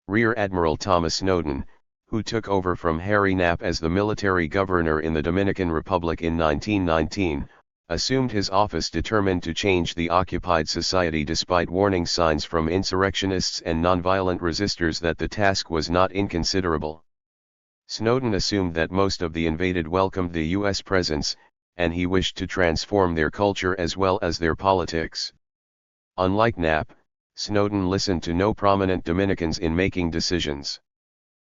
Rear Admiral Thomas Snowden, who took over from Harry Knapp as the military governor in the Dominican Republic in 1919, assumed his office determined to change the occupied society despite warning signs from insurrectionists and nonviolent resistors that the task was not inconsiderable. Snowden assumed that most of the invaded welcomed the U.S. presence, and he wished to transform their culture as well as their politics. Unlike Knapp, Snowden listened to no prominent Dominicans in making decisions.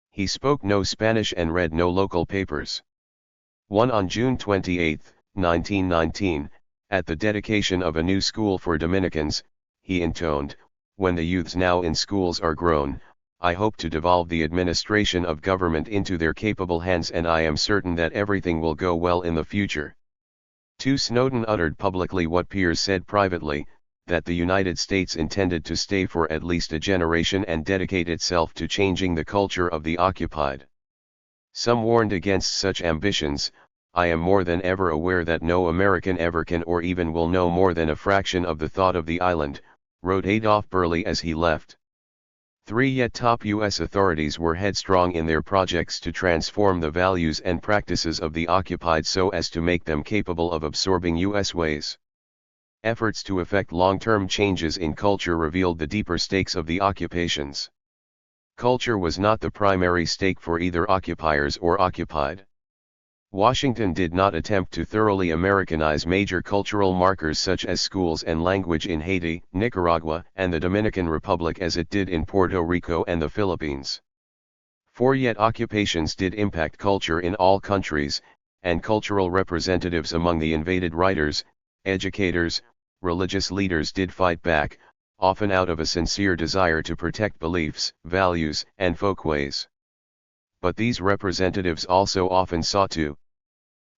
He spoke no Spanish and read no local papers. On June 28, 1919, at the dedication of a new school for Dominicans, he intoned, "When the youths now in schools are grown, I hope to devolve the administration of government into their capable hands, and I am certain that everything will go well in the future." Snowden uttered publicly what peers said privately, that the United States intended to stay for at least a generation and dedicate itself to changing the culture of the occupied. Some warned against such ambitions. "I am more than ever aware that no American ever can or even will know more than a fraction of the thought of the island," wrote Adolph Burley as he left. Yet top U.S. authorities were headstrong in their projects to transform the values and practices of the occupied so as to make them capable of absorbing U.S. ways. Efforts to effect long-term changes in culture revealed the deeper stakes of the occupations. Culture was not the primary stake for either occupiers or occupied. Washington did not attempt to thoroughly Americanize major cultural markers such as schools and language in Haiti, Nicaragua, and the Dominican Republic as it did in Puerto Rico and the Philippines. Yet occupations did impact culture in all countries, and cultural representatives among the invaded writers, educators, religious leaders did fight back, often out of a sincere desire to protect beliefs, values, and folkways. But these representatives also often sought to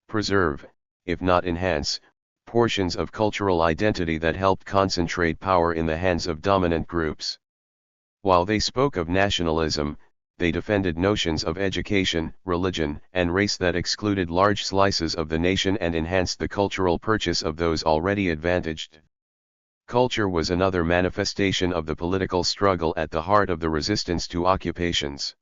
preserve, if not enhance, portions of cultural identity that helped concentrate power in the hands of dominant groups. While they spoke of nationalism, they defended notions of education, religion, and race that excluded large slices of the nation and enhanced the cultural purchase of those already advantaged. Culture was another manifestation of the political struggle at the heart of the resistance to occupations.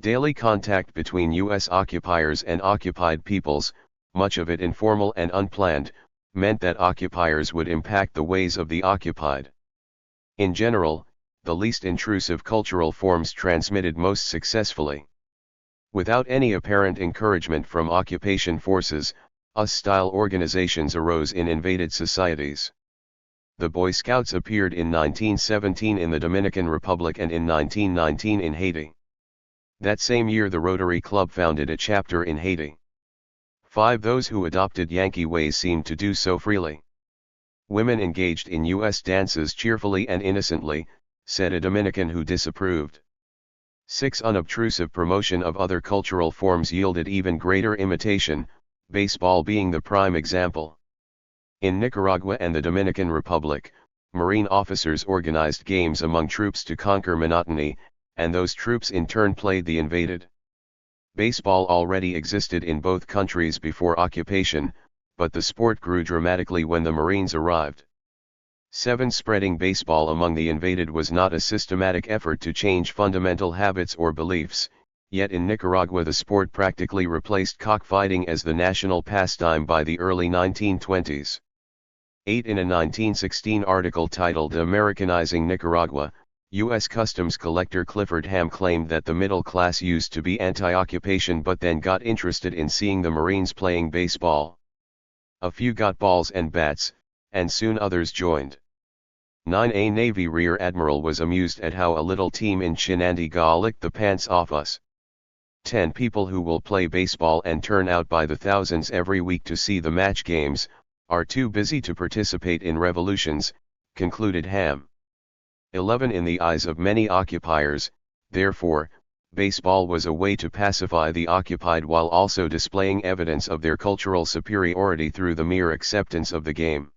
Daily contact between U.S. occupiers and occupied peoples, much of it informal and unplanned, meant that occupiers would impact the ways of the occupied. In general, the least intrusive cultural forms transmitted most successfully. Without any apparent encouragement from occupation forces, US-style organizations arose in invaded societies. The Boy Scouts appeared in 1917 in the Dominican Republic and in 1919 in Haiti. That same year the Rotary Club founded a chapter in Haiti. Those who adopted Yankee ways seemed to do so freely. Women engaged in U.S. dances cheerfully and innocently, said a Dominican who disapproved. Unobtrusive promotion of other cultural forms yielded even greater imitation, baseball being the prime example. In Nicaragua and the Dominican Republic, Marine officers organized games among troops to conquer monotony, and those troops in turn played the invaded. Baseball already existed in both countries before occupation, but the sport grew dramatically when the Marines arrived. Spreading baseball among the invaded was not a systematic effort to change fundamental habits or beliefs, yet in Nicaragua the sport practically replaced cockfighting as the national pastime by the early 1920s. In a 1916 article titled Americanizing Nicaragua, U.S. Customs Collector Clifford Ham claimed that the middle class used to be anti-occupation but then got interested in seeing the Marines playing baseball. A few got balls and bats, and soon others joined. A Navy Rear Admiral was amused at how a little team in Chinandega licked the pants off us. 10 people who will play baseball and turn out by the thousands every week to see the match games, are too busy to participate in revolutions, concluded Ham. 11 In the eyes of many occupiers, therefore, baseball was a way to pacify the occupied while also displaying evidence of their cultural superiority through the mere acceptance of the game.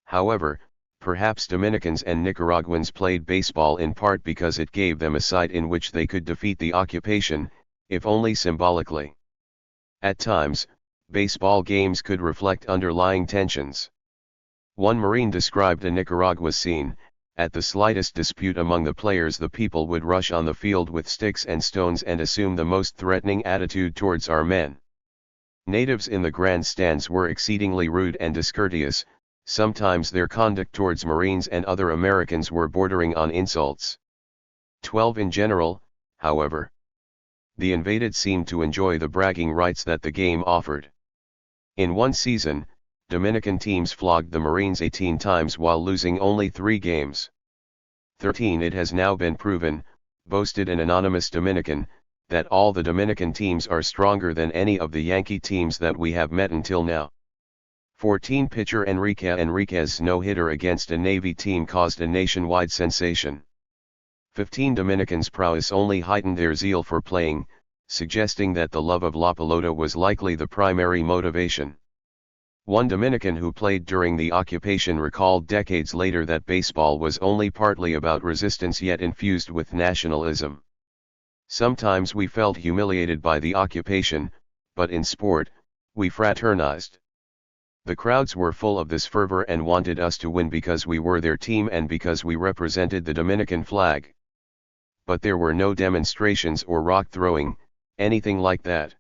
However, perhaps Dominicans and Nicaraguans played baseball in part because it gave them a site in which they could defeat the occupation, if only symbolically. At times, baseball games could reflect underlying tensions. One Marine described a Nicaragua scene: at the slightest dispute among the players the people would rush on the field with sticks and stones and assume the most threatening attitude towards our men. Natives in the grandstands were exceedingly rude and discourteous, sometimes their conduct towards Marines and other Americans were bordering on insults. 12 In general, however, the invaded seemed to enjoy the bragging rights that the game offered. In one season, Dominican teams flogged the Marines 18 times while losing only 3 games. 13 It has now been proven, boasted an anonymous Dominican, that all the Dominican teams are stronger than any of the Yankee teams that we have met until now. 14 Pitcher Enrique Enriquez's no-hitter against a Navy team caused a nationwide sensation. 15 Dominicans' prowess only heightened their zeal for playing, suggesting that the love of La Pelota was likely the primary motivation. One Dominican who played during the occupation recalled decades later that baseball was only partly about resistance yet infused with nationalism. Sometimes we felt humiliated by the occupation, but in sport, we fraternized. The crowds were full of this fervor and wanted us to win because we were their team and because we represented the Dominican flag. But there were no demonstrations or rock throwing, anything like that.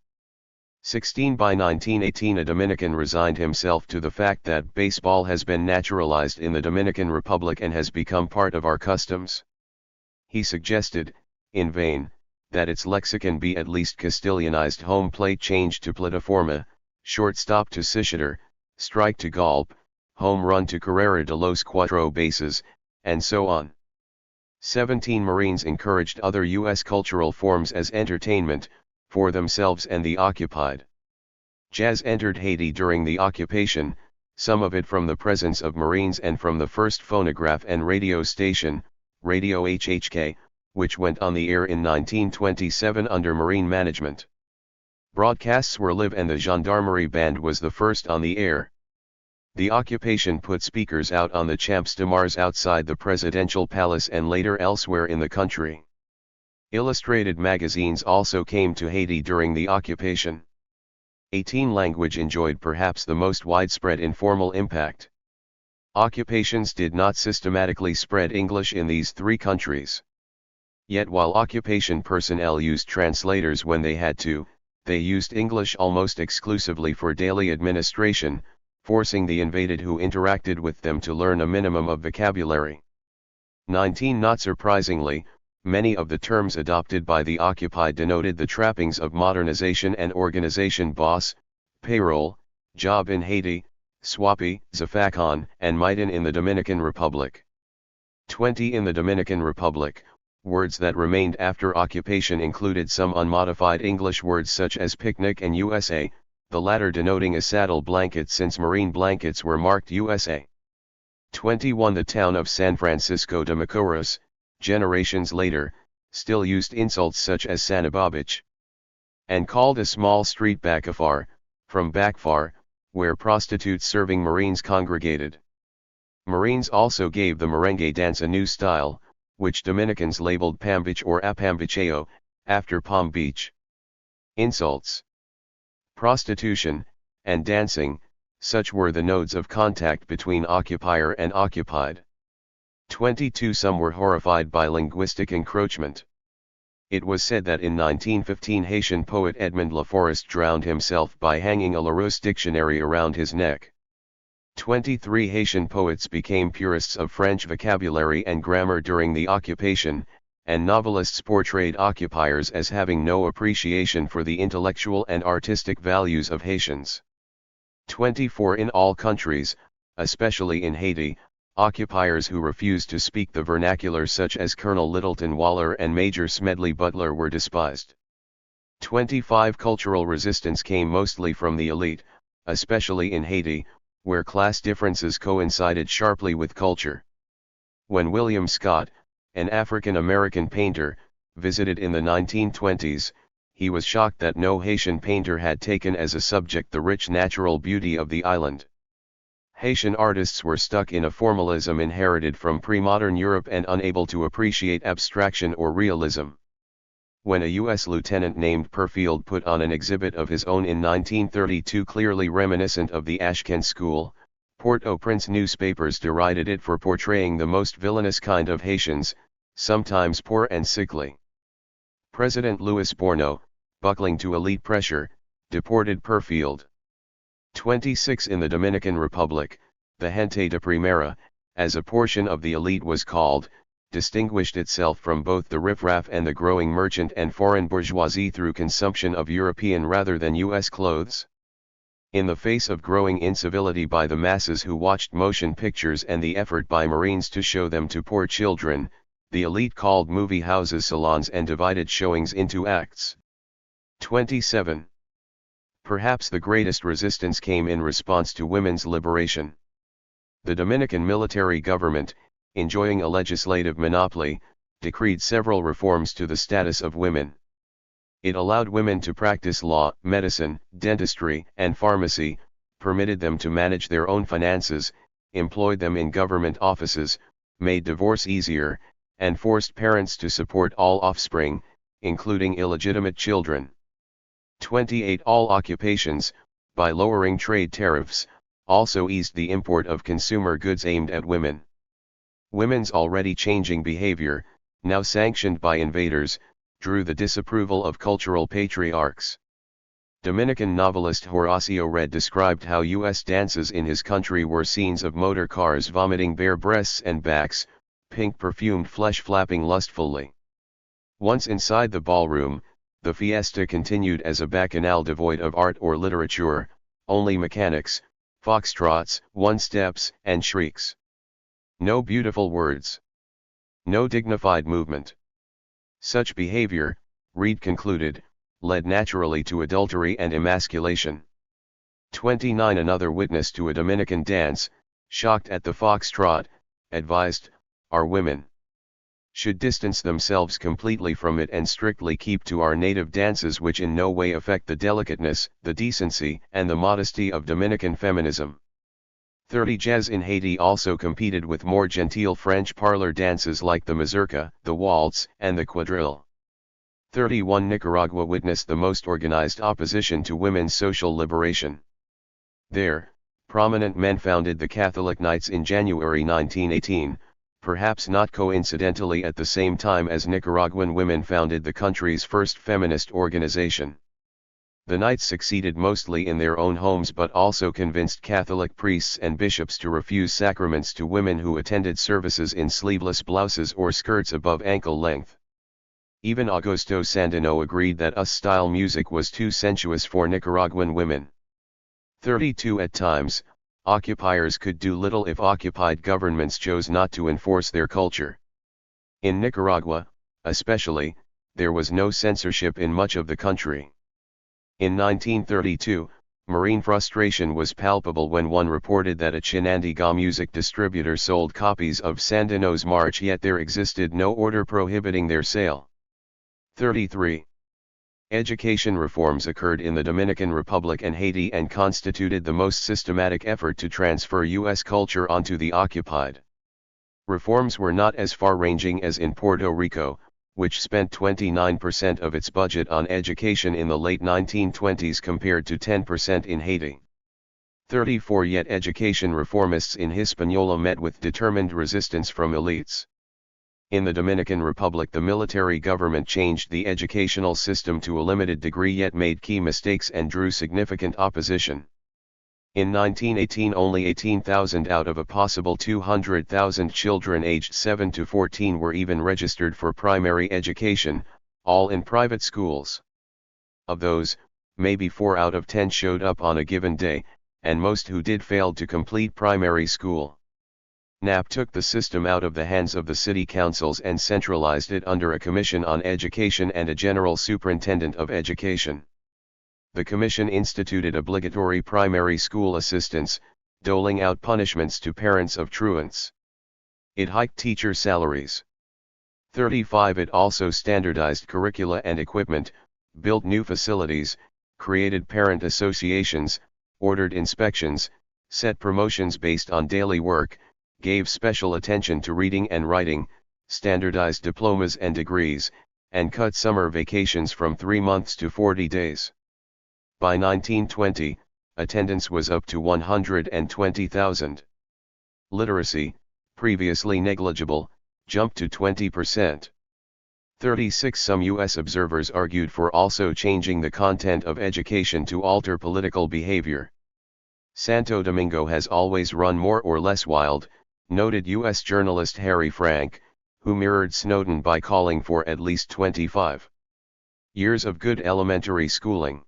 16 By 1918 a Dominican resigned himself to the fact that baseball has been naturalized in the Dominican Republic and has become part of our customs. He suggested, in vain, that its lexicon be at least Castilianized, home plate changed to plataforma, shortstop to cisador, strike to golpe, home run to carrera de los cuatro bases, and so on. 17 Marines encouraged other U.S. cultural forms as entertainment, for themselves and the occupied. Jazz entered Haiti during the occupation, some of it from the presence of Marines and from the first phonograph and radio station, Radio HHK, which went on the air in 1927 under Marine management. Broadcasts were live and the Gendarmerie Band was the first on the air. The occupation put speakers out on the Champs de Mars outside the presidential palace and later elsewhere in the country. Illustrated magazines also came to Haiti during the occupation. 18 Language enjoyed perhaps the most widespread informal impact. Occupations did not systematically spread English in these 3 countries. Yet while occupation personnel used translators when they had to, they used English almost exclusively for daily administration, forcing the invaded who interacted with them to learn a minimum of vocabulary. 19 Not surprisingly, many of the terms adopted by the occupied denoted the trappings of modernization and organization: boss, payroll, job in Haiti, swapi, zafacon, and maitin in the Dominican Republic. 20 In the Dominican Republic, words that remained after occupation included some unmodified English words such as picnic and USA, the latter denoting a saddle blanket since marine blankets were marked USA. 21 The town of San Francisco de Macorís, generations later, still used insults such as Sanababich, and called a small street Bacafar, from Bacfar, where prostitutes serving Marines congregated. Marines also gave the merengue dance a new style, which Dominicans labeled Pambich or Apambicheo, after Palm Beach. Insults, prostitution, and dancing, such were the nodes of contact between occupier and occupied. 22 Some were horrified by linguistic encroachment. It was said that in 1915 Haitian poet Edmond Laforest drowned himself by hanging a Larousse dictionary around his neck. 23 Haitian poets became purists of French vocabulary and grammar during the occupation, and novelists portrayed occupiers as having no appreciation for the intellectual and artistic values of Haitians. 24 In all countries, especially in Haiti, occupiers who refused to speak the vernacular such as Colonel Littleton Waller and Major Smedley Butler were despised. 25 Cultural resistance came mostly from the elite, especially in Haiti, where class differences coincided sharply with culture. When William Scott, an African-American painter, visited in the 1920s, he was shocked that no Haitian painter had taken as a subject the rich natural beauty of the island. Haitian artists were stuck in a formalism inherited from pre-modern Europe and unable to appreciate abstraction or realism. When a U.S. lieutenant named Perfield put on an exhibit of his own in 1932 clearly reminiscent of the Ashken School, Port-au-Prince newspapers derided it for portraying the most villainous kind of Haitians, sometimes poor and sickly. President Louis Bourneau, buckling to elite pressure, deported per field. 26 In the Dominican Republic, the gente de primera, as a portion of the elite was called, distinguished itself from both the riffraff and the growing merchant and foreign bourgeoisie through consumption of European rather than U.S. clothes. In the face of growing incivility by the masses who watched motion pictures and the effort by Marines to show them to poor children, the elite called movie houses salons and divided showings into acts. 27. Perhaps the greatest resistance came in response to women's liberation. The Dominican military government, enjoying a legislative monopoly, decreed several reforms to the status of women. It allowed women to practice law, medicine, dentistry, and pharmacy, permitted them to manage their own finances, employed them in government offices, made divorce easier, and forced parents to support all offspring, including illegitimate children. 28 All occupations, by lowering trade tariffs, also eased the import of consumer goods aimed at women. Women's already changing behavior, now sanctioned by invaders, drew the disapproval of cultural patriarchs. Dominican novelist Horacio Red described how U.S. dances in his country were scenes of motor cars vomiting bare breasts and backs, pink perfumed flesh flapping lustfully. Once inside the ballroom, the fiesta continued as a bacchanal devoid of art or literature, only mechanics, foxtrots, one-steps, and shrieks. No beautiful words. No dignified movement. Such behavior, Reed concluded, led naturally to adultery and emasculation. 29 Another witness to a Dominican dance, shocked at the foxtrot, advised, our women should distance themselves completely from it and strictly keep to our native dances which in no way affect the delicateness, the decency, and the modesty of Dominican feminism. 30 Jazz in Haiti also competed with more genteel French parlor dances like the mazurka, the waltz, and the quadrille. 31 Nicaragua witnessed the most organized opposition to women's social liberation. There, prominent men founded the Catholic Knights in January 1918, perhaps not coincidentally at the same time as Nicaraguan women founded the country's first feminist organization. The Knights succeeded mostly in their own homes but also convinced Catholic priests and bishops to refuse sacraments to women who attended services in sleeveless blouses or skirts above ankle length. Even Augusto Sandino agreed that US-style music was too sensuous for Nicaraguan women. 32 At times, occupiers could do little if occupied governments chose not to enforce their culture. In Nicaragua, especially, there was no censorship in much of the country. In 1932, Marine frustration was palpable when one reported that a Chinandega music distributor sold copies of Sandino's March yet there existed no order prohibiting their sale. 33. Education reforms occurred in the Dominican Republic and Haiti and constituted the most systematic effort to transfer U.S. culture onto the occupied. Reforms were not as far-ranging as in Puerto Rico, which spent 29% of its budget on education in the late 1920s compared to 10% in Haiti. 34 Yet education reformists in Hispaniola met with determined resistance from elites. In the Dominican Republic, the military government changed the educational system to a limited degree yet made key mistakes and drew significant opposition. In 1918 only 18,000 out of a possible 200,000 children aged 7 to 14 were even registered for primary education, all in private schools. Of those, maybe 4 out of 10 showed up on a given day, and most who did failed to complete primary school. NAP took the system out of the hands of the city councils and centralized it under a commission on education and a general superintendent of education. The commission instituted obligatory primary school assistance, doling out punishments to parents of truants. It hiked teacher salaries. 35 It also standardized curricula and equipment, built new facilities, created parent associations, ordered inspections, set promotions based on daily work, gave special attention to reading and writing, standardized diplomas and degrees, and cut summer vacations from 3 months to 40 days. By 1920, attendance was up to 120,000. Literacy, previously negligible, jumped to 20%. 36 Some U.S. observers argued for also changing the content of education to alter political behavior. Santo Domingo has always run more or less wild, noted U.S. journalist Harry Frank, who mirrored Snowden by calling for at least 25 years of good elementary schooling.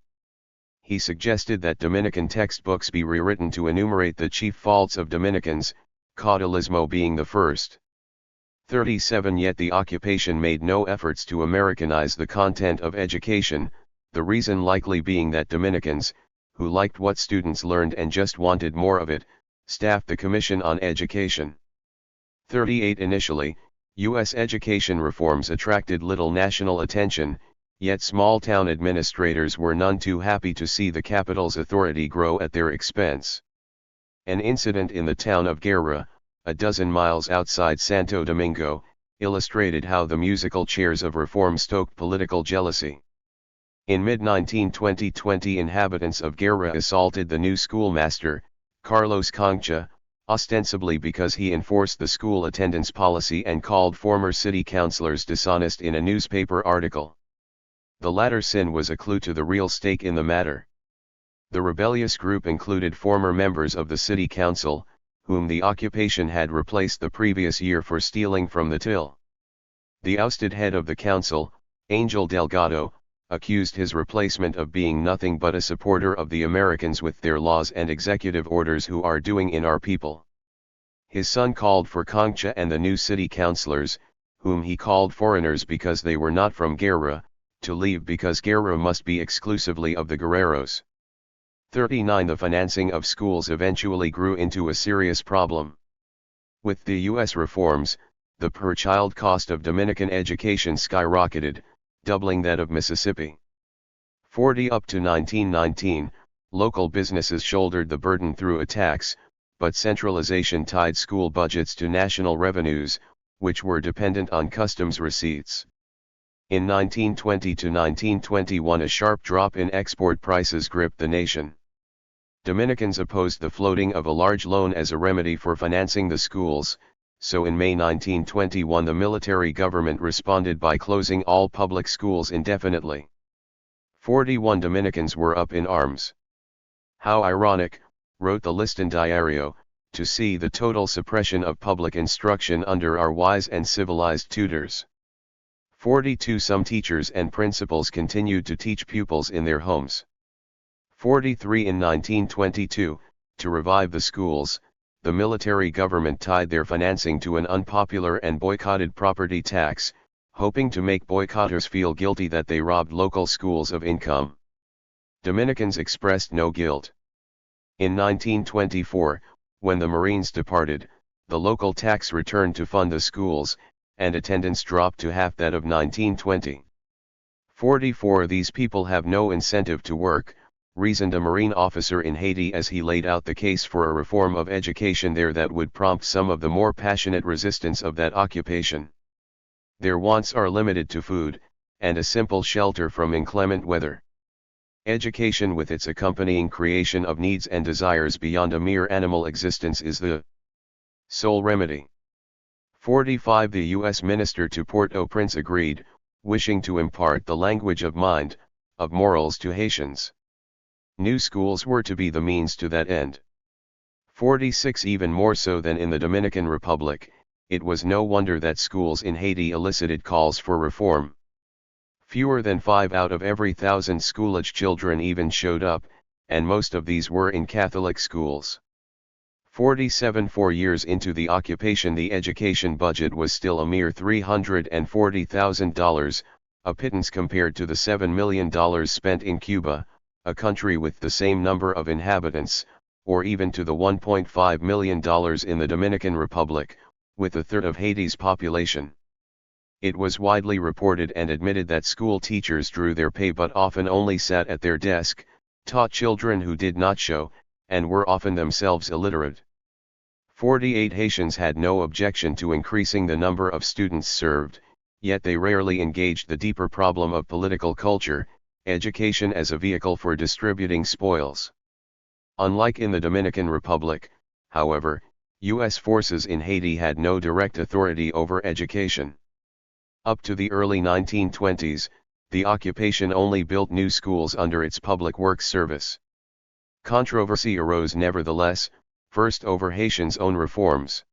He suggested that Dominican textbooks be rewritten to enumerate the chief faults of Dominicans, caudillismo being the first. 37 Yet the occupation made no efforts to Americanize the content of education, the reason likely being that Dominicans, who liked what students learned and just wanted more of it, staffed the Commission on Education. 38 Initially, U.S. education reforms attracted little national attention, yet small-town administrators were none too happy to see the capital's authority grow at their expense. An incident in the town of Guerra, a dozen miles outside Santo Domingo, illustrated how the musical chairs of reform stoked political jealousy. In mid-1920, inhabitants of Guerra assaulted the new schoolmaster, Carlos Concha, ostensibly because he enforced the school attendance policy and called former city councilors dishonest in a newspaper article. The latter sin was a clue to the real stake in the matter. The rebellious group included former members of the city council, whom the occupation had replaced the previous year for stealing from the till. The ousted head of the council, Angel Delgado, accused his replacement of being nothing but a supporter of the Americans with their laws and executive orders who are doing in our people. His son called for Concha and the new city councilors, whom he called foreigners because they were not from Guerra, to leave because Guerra must be exclusively of the Guerreros. 39 The financing of schools eventually grew into a serious problem. With the U.S. reforms, the per-child cost of Dominican education skyrocketed, doubling that of Mississippi. 40 Up to 1919, local businesses shouldered the burden through a tax, but centralization tied school budgets to national revenues, which were dependent on customs receipts. In 1920 to 1921 a sharp drop in export prices gripped the nation. Dominicans opposed the floating of a large loan as a remedy for financing the schools, so in May 1921 the military government responded by closing all public schools indefinitely. 41 Dominicans were up in arms. How ironic, wrote the Liston Diario, to see the total suppression of public instruction under our wise and civilized tutors. 42 Some teachers and principals continued to teach pupils in their homes. 43 In 1922, to revive the schools, the military government tied their financing to an unpopular and boycotted property tax, hoping to make boycotters feel guilty that they robbed local schools of income. Dominicans expressed no guilt. In 1924, when the Marines departed, the local tax returned to fund the schools, and attendance dropped to half that of 1920. 44 These people have no incentive to work, reasoned a Marine officer in Haiti as he laid out the case for a reform of education there that would prompt some of the more passionate resistance of that occupation. Their wants are limited to food, and a simple shelter from inclement weather. Education with its accompanying creation of needs and desires beyond a mere animal existence is the sole remedy. 45 The U.S. minister to Port-au-Prince agreed, wishing to impart the language of mind, of morals to Haitians. New schools were to be the means to that end. 46 Even more so than in the Dominican Republic, it was no wonder that schools in Haiti elicited calls for reform. Fewer than 5 out of every 1,000 schoolage children even showed up, and most of these were in Catholic schools. 47 4 years into the occupation the education budget was still a mere $340,000, a pittance compared to the $7 million spent in Cuba, a country with the same number of inhabitants, or even to the $1.5 million in the Dominican Republic, with a third of Haiti's population. It was widely reported and admitted that school teachers drew their pay but often only sat at their desk, taught children who did not show, and were often themselves illiterate. 48 Haitians had no objection to increasing the number of students served, yet they rarely engaged the deeper problem of political culture, education as a vehicle for distributing spoils. Unlike in the Dominican Republic, however, U.S. forces in Haiti had no direct authority over education. Up to the early 1920s, the occupation only built new schools under its public works service. Controversy arose nevertheless, first over Haitians' own reforms.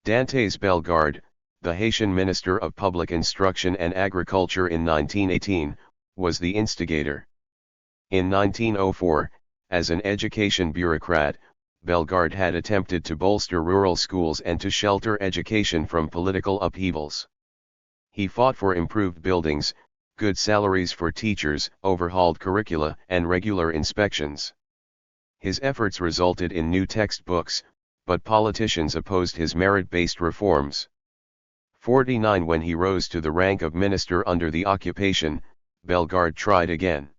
Dantes Bellegarde, the Haitian Minister of Public Instruction and Agriculture in 1918, was the instigator. In 1904, as an education bureaucrat, Bellegarde had attempted to bolster rural schools and to shelter education from political upheavals. He fought for improved buildings, good salaries for teachers, overhauled curricula, and regular inspections. His efforts resulted in new textbooks, but politicians opposed his merit-based reforms. 49 When he rose to the rank of minister under the occupation, Bellegarde tried again.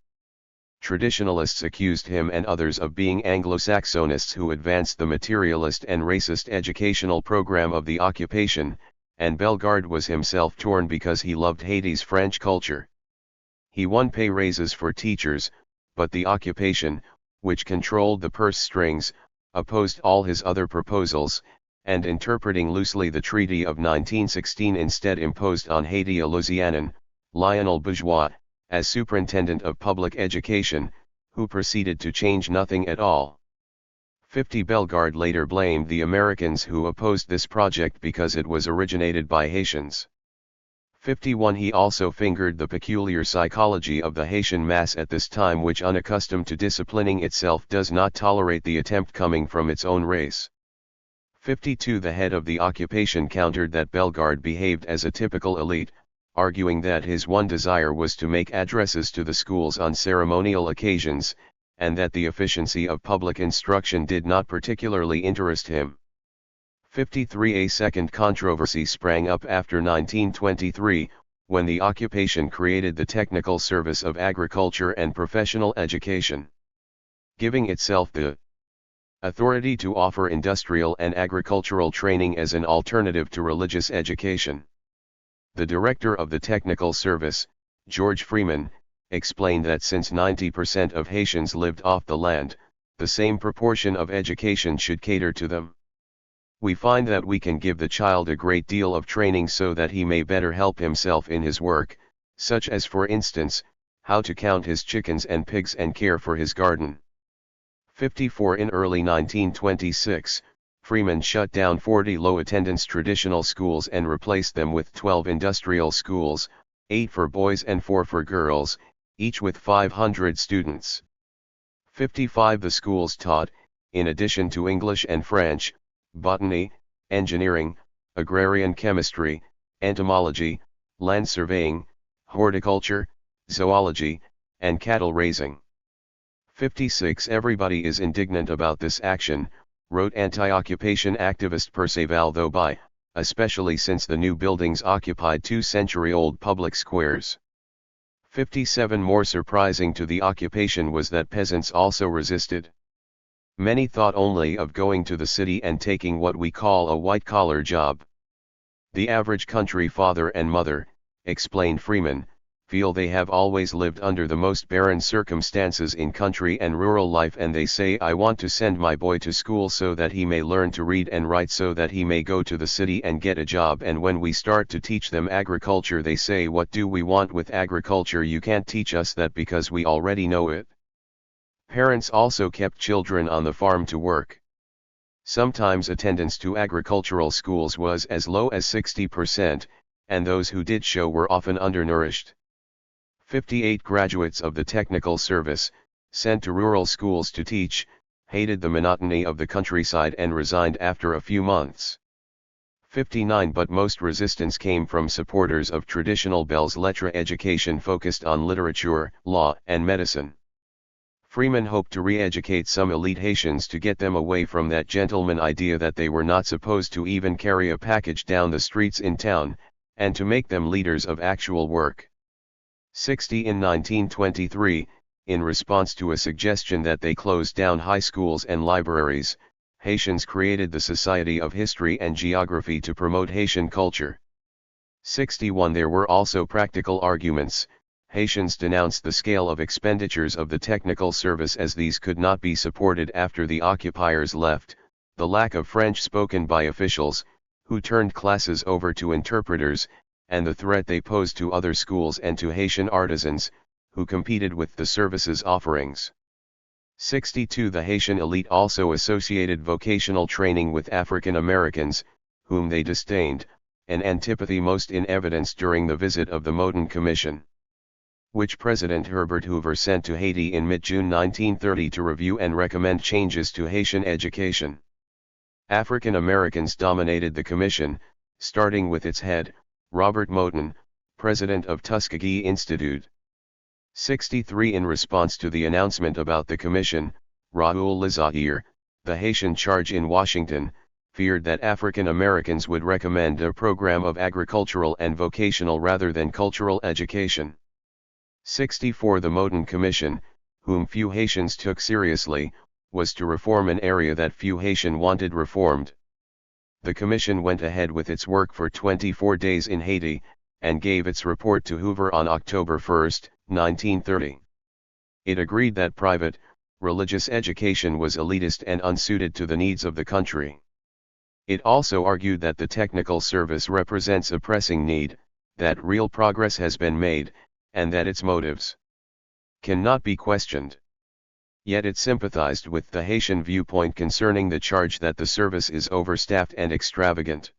Traditionalists accused him and others of being Anglo-Saxonists who advanced the materialist and racist educational program of the occupation, and Bellegarde was himself torn because he loved Haiti's French culture. He won pay raises for teachers, but the occupation, which controlled the purse strings, opposed all his other proposals, and interpreting loosely the Treaty of 1916 instead imposed on Haiti a Louisianan, Lionel Bourgeois, as superintendent of public education, who proceeded to change nothing at all. 50 Bellegarde later blamed the Americans who opposed this project because it was originated by Haitians. 51 He also fingered the peculiar psychology of the Haitian mass at this time, which, unaccustomed to disciplining itself, does not tolerate the attempt coming from its own race. 52 The head of the occupation countered that Bellegarde behaved as a typical elite, arguing that his one desire was to make addresses to the schools on ceremonial occasions, and that the efficiency of public instruction did not particularly interest him. 53 A second controversy sprang up after 1923, when the occupation created the Technical Service of Agriculture and Professional Education, giving itself the authority to offer industrial and agricultural training as an alternative to religious education. The director of the Technical Service, George Freeman, explained that since 90% of Haitians lived off the land, the same proportion of education should cater to them. We find that we can give the child a great deal of training so that he may better help himself in his work, such as, for instance, how to count his chickens and pigs and care for his garden. 54 In early 1926, Freeman shut down 40 low-attendance traditional schools and replaced them with 12 industrial schools, 8 for boys and 4 for girls, each with 500 students. 55 The schools taught, in addition to English and French, botany, engineering, agrarian chemistry, entomology, land surveying, horticulture, zoology, and cattle raising. 56 Everybody is indignant about this action, wrote anti-occupation activist Perceval Thoby, especially since the new buildings occupied 2-century-old public squares. 57 More surprising to the occupation was that peasants also resisted. Many thought only of going to the city and taking what we call a white-collar job. The average country father and mother, explained Freeman, feel they have always lived under the most barren circumstances in country and rural life, and they say, I want to send my boy to school so that he may learn to read and write, so that he may go to the city and get a job. And when we start to teach them agriculture, they say, what do we want with agriculture? You can't teach us that because we already know it. Parents also kept children on the farm to work. Sometimes attendance to agricultural schools was as low as 60%, and those who did show were often undernourished. 58 Graduates of the technical service, sent to rural schools to teach, hated the monotony of the countryside and resigned after a few months. 59 But most resistance came from supporters of traditional belles lettres education focused on literature, law, and medicine. Freeman hoped to re-educate some elite Haitians to get them away from that gentleman idea that they were not supposed to even carry a package down the streets in town, and to make them leaders of actual work. 60 In 1923, in response to a suggestion that they close down high schools and libraries, Haitians created the Society of History and Geography to promote Haitian culture. 61 There were also practical arguments. Haitians denounced the scale of expenditures of the technical service, as these could not be supported after the occupiers left, the lack of French spoken by officials, who turned classes over to interpreters, and the threat they posed to other schools and to Haitian artisans, who competed with the services offerings. 62. The Haitian elite also associated vocational training with African Americans, whom they disdained, an antipathy most in evidence during the visit of the Moton Commission, which President Herbert Hoover sent to Haiti in mid-June 1930 to review and recommend changes to Haitian education. African Americans dominated the commission, starting with its head, Robert Moton, president of Tuskegee Institute. 63. In response to the announcement about the commission, Raoul Lizaire, the Haitian charge in Washington, feared that African Americans would recommend a program of agricultural and vocational rather than cultural education. 64. The Moton Commission, whom few Haitians took seriously, was to reform an area that few Haitian wanted reformed. The commission went ahead with its work for 24 days in Haiti, and gave its report to Hoover on October 1, 1930. It agreed that private, religious education was elitist and unsuited to the needs of the country. It also argued that the technical service represents a pressing need, that real progress has been made, and that its motives cannot be questioned. Yet it sympathized with the Haitian viewpoint concerning the charge that the service is overstaffed and extravagant.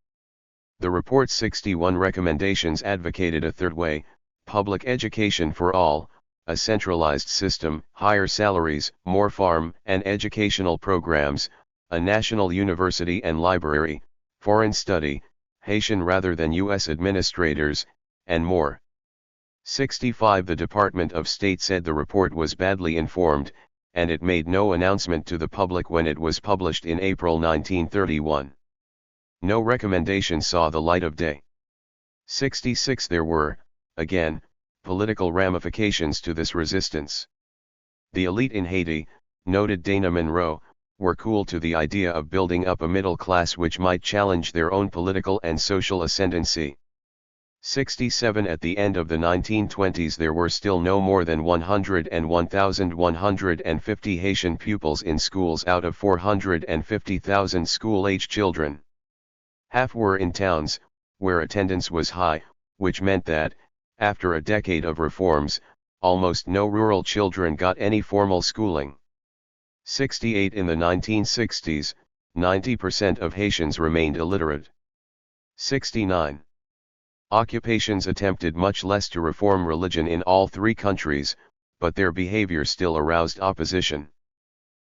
The report's 61 recommendations advocated a third way, public education for all, a centralized system, higher salaries, more farm and educational programs, a national university and library, foreign study, Haitian rather than U.S. administrators, and more. 65. The Department of State said the report was badly informed, and it made no announcement to the public when it was published in April 1931. No recommendation saw the light of day. 66. There were, again, political ramifications to this resistance. The elite in Haiti, noted Dana Monroe, were cool to the idea of building up a middle class which might challenge their own political and social ascendancy. 67. At the end of the 1920s there were still no more than 101,150 Haitian pupils in schools out of 450,000 school-age children. Half were in towns, where attendance was high, which meant that, after a decade of reforms, almost no rural children got any formal schooling. 68. In the 1960s, 90% of Haitians remained illiterate. 69. Occupations attempted much less to reform religion in all three countries, but their behavior still aroused opposition.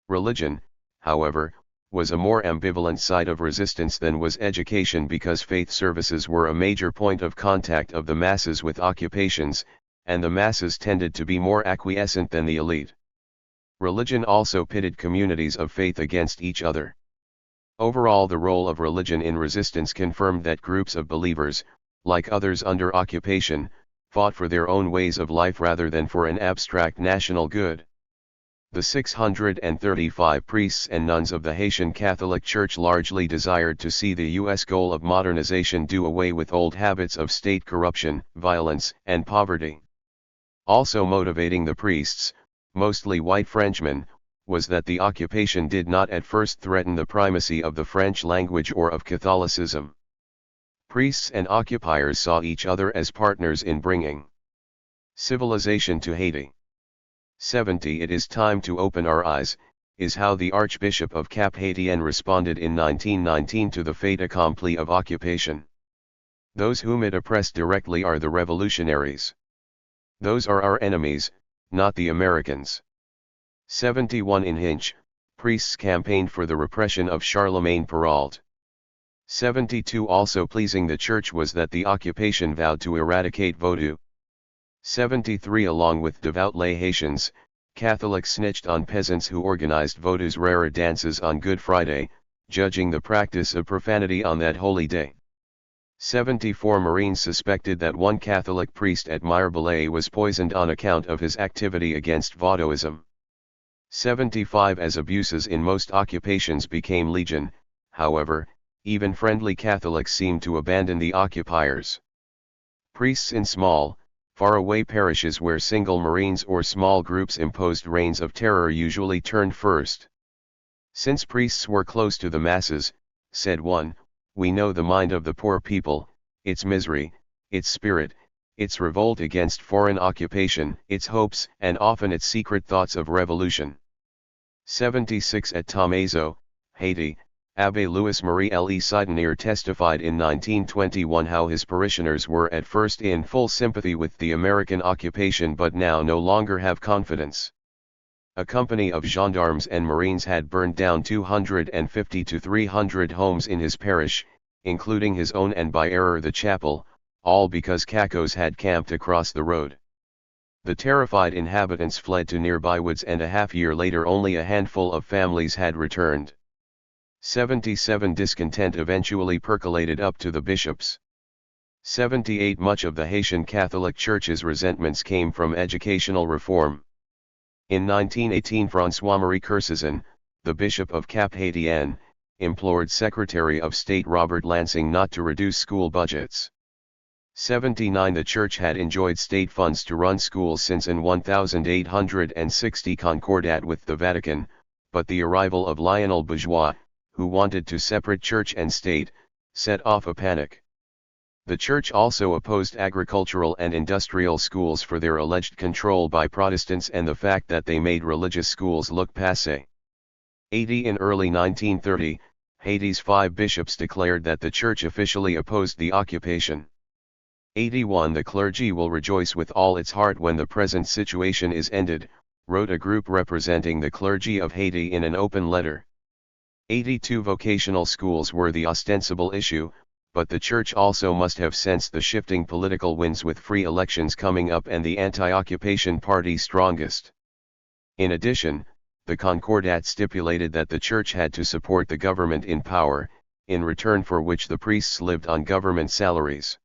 Religion, however, was a more ambivalent side of resistance than was education because faith services were a major point of contact of the masses with occupations, and the masses tended to be more acquiescent than the elite. Religion also pitted communities of faith against each other. Overall, the role of religion in resistance confirmed that groups of believers, like others under occupation, fought for their own ways of life rather than for an abstract national good. The 635 priests and nuns of the Haitian Catholic Church largely desired to see the U.S. goal of modernization do away with old habits of state corruption, violence, and poverty. Also motivating the priests, mostly white Frenchmen, was that the occupation did not at first threaten the primacy of the French language or of Catholicism. Priests and occupiers saw each other as partners in bringing civilization to Haiti. 70. It is time to open our eyes, is how the Archbishop of Cap Haitien responded in 1919 to the fait accompli of occupation. Those whom it oppressed directly are the revolutionaries. Those are our enemies, not the Americans. 71. In Hinch, priests campaigned for the repression of Charlemagne Perrault. 72. Also pleasing the Church was that the occupation vowed to eradicate Vodou. 73. Along with devout lay Haitians, Catholics snitched on peasants who organized Vodou's rare dances on Good Friday, judging the practice of profanity on that holy day. 74. Marines suspected that one Catholic priest at Mirebalais was poisoned on account of his activity against Vaudouism. 75. As abuses in most occupations became legion, however, even friendly Catholics seemed to abandon the occupiers. Priests in small, faraway parishes where single Marines or small groups imposed reigns of terror usually turned first. Since priests were close to the masses, said one, we know the mind of the poor people, its misery, its spirit, its revolt against foreign occupation, its hopes, and often its secret thoughts of revolution. 76 At Tomazo, Haiti, Abbé Louis-Marie Le Sidonier testified in 1921 how his parishioners were at first in full sympathy with the American occupation but now no longer have confidence. A company of gendarmes and marines had burned down 250 to 300 homes in his parish, including his own and by error the chapel, all because Cacos had camped across the road. The terrified inhabitants fled to nearby woods and a half-year later only a handful of families had returned. 77 Discontent eventually percolated up to the bishops. 78 Much of the Haitian Catholic Church's resentments came from educational reform. In 1918 François-Marie Kersazon, the Bishop of Cap-Haïtien, implored Secretary of State Robert Lansing not to reduce school budgets. 79 The Church had enjoyed state funds to run schools since in 1860 concordat with the Vatican, but the arrival of Lionel Bourgeois, who wanted to separate church and state, set off a panic. The Church also opposed agricultural and industrial schools for their alleged control by Protestants and the fact that they made religious schools look passé. 80 In early 1930, Haiti's 5 bishops declared that the Church officially opposed the occupation. 81 The clergy will rejoice with all its heart when the present situation is ended, wrote a group representing the clergy of Haiti in an open letter. 82 Vocational schools were the ostensible issue, but the Church also must have sensed the shifting political winds with free elections coming up and the anti-occupation party strongest. In addition, the Concordat stipulated that the Church had to support the government in power, in return for which the priests lived on government salaries.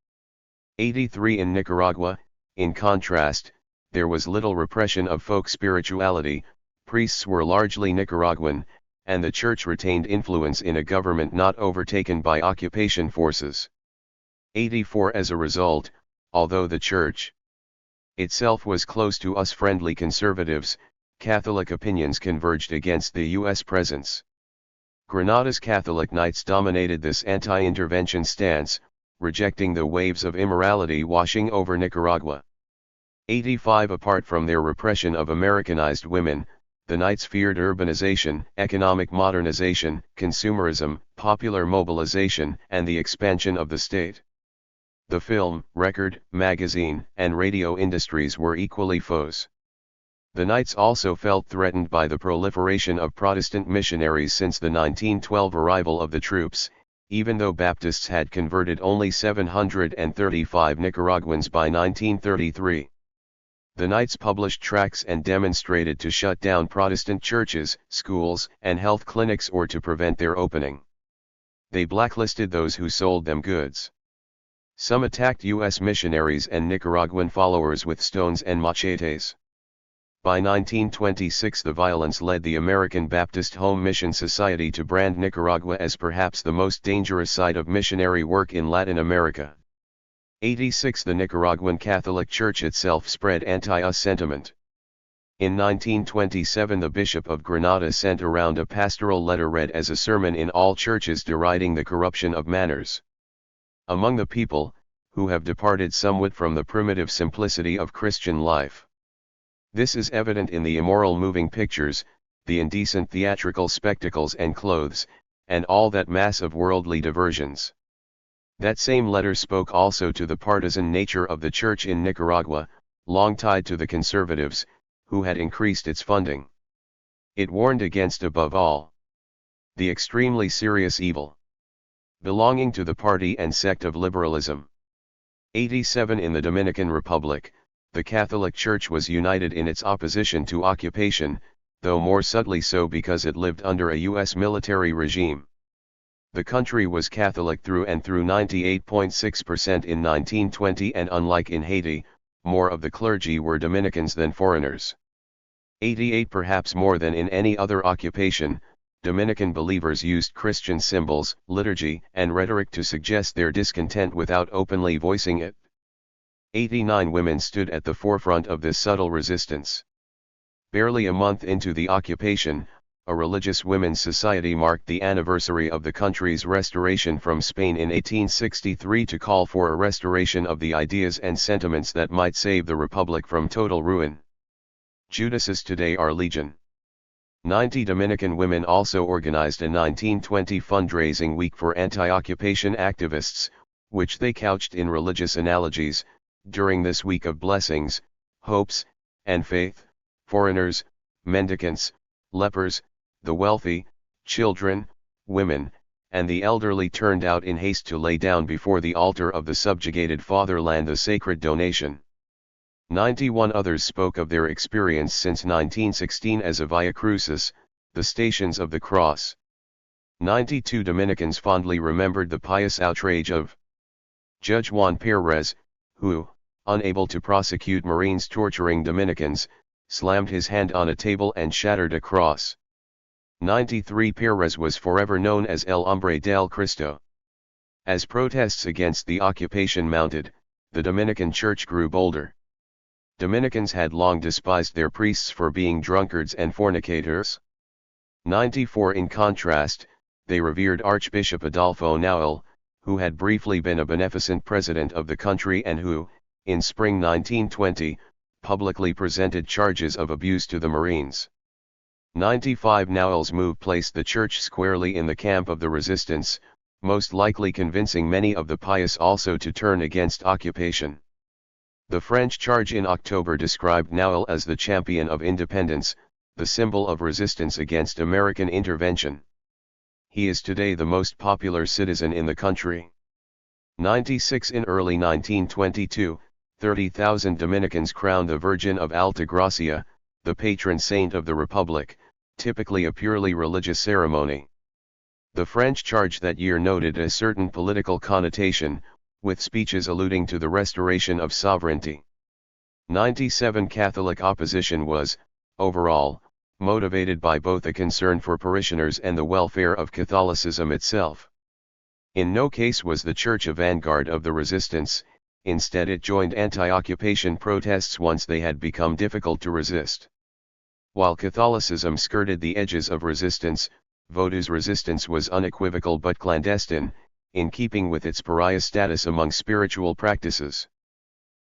83 In Nicaragua, in contrast, there was little repression of folk spirituality, priests were largely Nicaraguan, and the Church retained influence in a government not overtaken by occupation forces. 84 As a result, although the Church itself was close to us friendly conservatives, Catholic opinions converged against the U.S. presence. Grenada's Catholic Knights dominated this anti-intervention stance, rejecting the waves of immorality washing over Nicaragua. 85 Apart from their repression of Americanized women, the Knights feared urbanization, economic modernization, consumerism, popular mobilization, and the expansion of the state. The film, record, magazine, and radio industries were equally foes. The Knights also felt threatened by the proliferation of Protestant missionaries since the 1912 arrival of the troops, even though Baptists had converted only 735 Nicaraguans by 1933. The Knights published tracts and demonstrated to shut down Protestant churches, schools, and health clinics or to prevent their opening. They blacklisted those who sold them goods. Some attacked U.S. missionaries and Nicaraguan followers with stones and machetes. By 1926 the violence led the American Baptist Home Mission Society to brand Nicaragua as perhaps the most dangerous site of missionary work in Latin America. 86 The Nicaraguan Catholic Church itself spread anti-US sentiment. In 1927 the Bishop of Granada sent around a pastoral letter read as a sermon in all churches deriding the corruption of manners among the people, who have departed somewhat from the primitive simplicity of Christian life. This is evident in the immoral moving pictures, the indecent theatrical spectacles and clothes, and all that mass of worldly diversions. That same letter spoke also to the partisan nature of the Church in Nicaragua, long tied to the conservatives, who had increased its funding. It warned against above all the extremely serious evil belonging to the party and sect of liberalism. 87 In the Dominican Republic, the Catholic Church was united in its opposition to occupation, though more subtly so because it lived under a U.S. military regime. The country was Catholic through and through 98.6% in 1920 and unlike in Haiti, more of the clergy were Dominicans than foreigners. 88 Perhaps more than in any other occupation, Dominican believers used Christian symbols, liturgy, and rhetoric to suggest their discontent without openly voicing it. 89 Women stood at the forefront of this subtle resistance. Barely a month into the occupation, a religious women's society marked the anniversary of the country's restoration from Spain in 1863 to call for a restoration of the ideas and sentiments that might save the Republic from total ruin. Judases today are legion. 90 Dominican women also organized a 1920 fundraising week for anti-occupation activists, which they couched in religious analogies. During this week of blessings, hopes, and faith, foreigners, mendicants, lepers, the wealthy, children, women, and the elderly turned out in haste to lay down before the altar of the subjugated fatherland the sacred donation. 91 others spoke of their experience since 1916 as a Via Crucis, the Stations of the Cross. 92 Dominicans fondly remembered the pious outrage of Judge Juan Perez, who, unable to prosecute Marines torturing Dominicans, slammed his hand on a table and shattered a cross. 93 Perez was forever known as El Hombre del Cristo. As protests against the occupation mounted, the Dominican Church grew bolder. Dominicans had long despised their priests for being drunkards and fornicators. 94 In contrast, they revered Archbishop Adolfo Noel, who had briefly been a beneficent president of the country and who, in spring 1920, publicly presented charges of abuse to the Marines. 95 Noel's move placed the church squarely in the camp of the resistance, most likely convincing many of the pious also to turn against occupation. The French charge in October described Noel as the champion of independence, the symbol of resistance against American intervention. He is today the most popular citizen in the country. 96 In early 1922, 30,000 Dominicans crowned the Virgin of Alta Gracia, the patron saint of the Republic, typically a purely religious ceremony. The French charge that year noted a certain political connotation, with speeches alluding to the restoration of sovereignty. 97 Catholic opposition was, overall, motivated by both a concern for parishioners and the welfare of Catholicism itself. In no case was the Church a vanguard of the resistance, instead it joined anti-occupation protests once they had become difficult to resist. While Catholicism skirted the edges of resistance, Vodou's resistance was unequivocal but clandestine, in keeping with its pariah status among spiritual practices.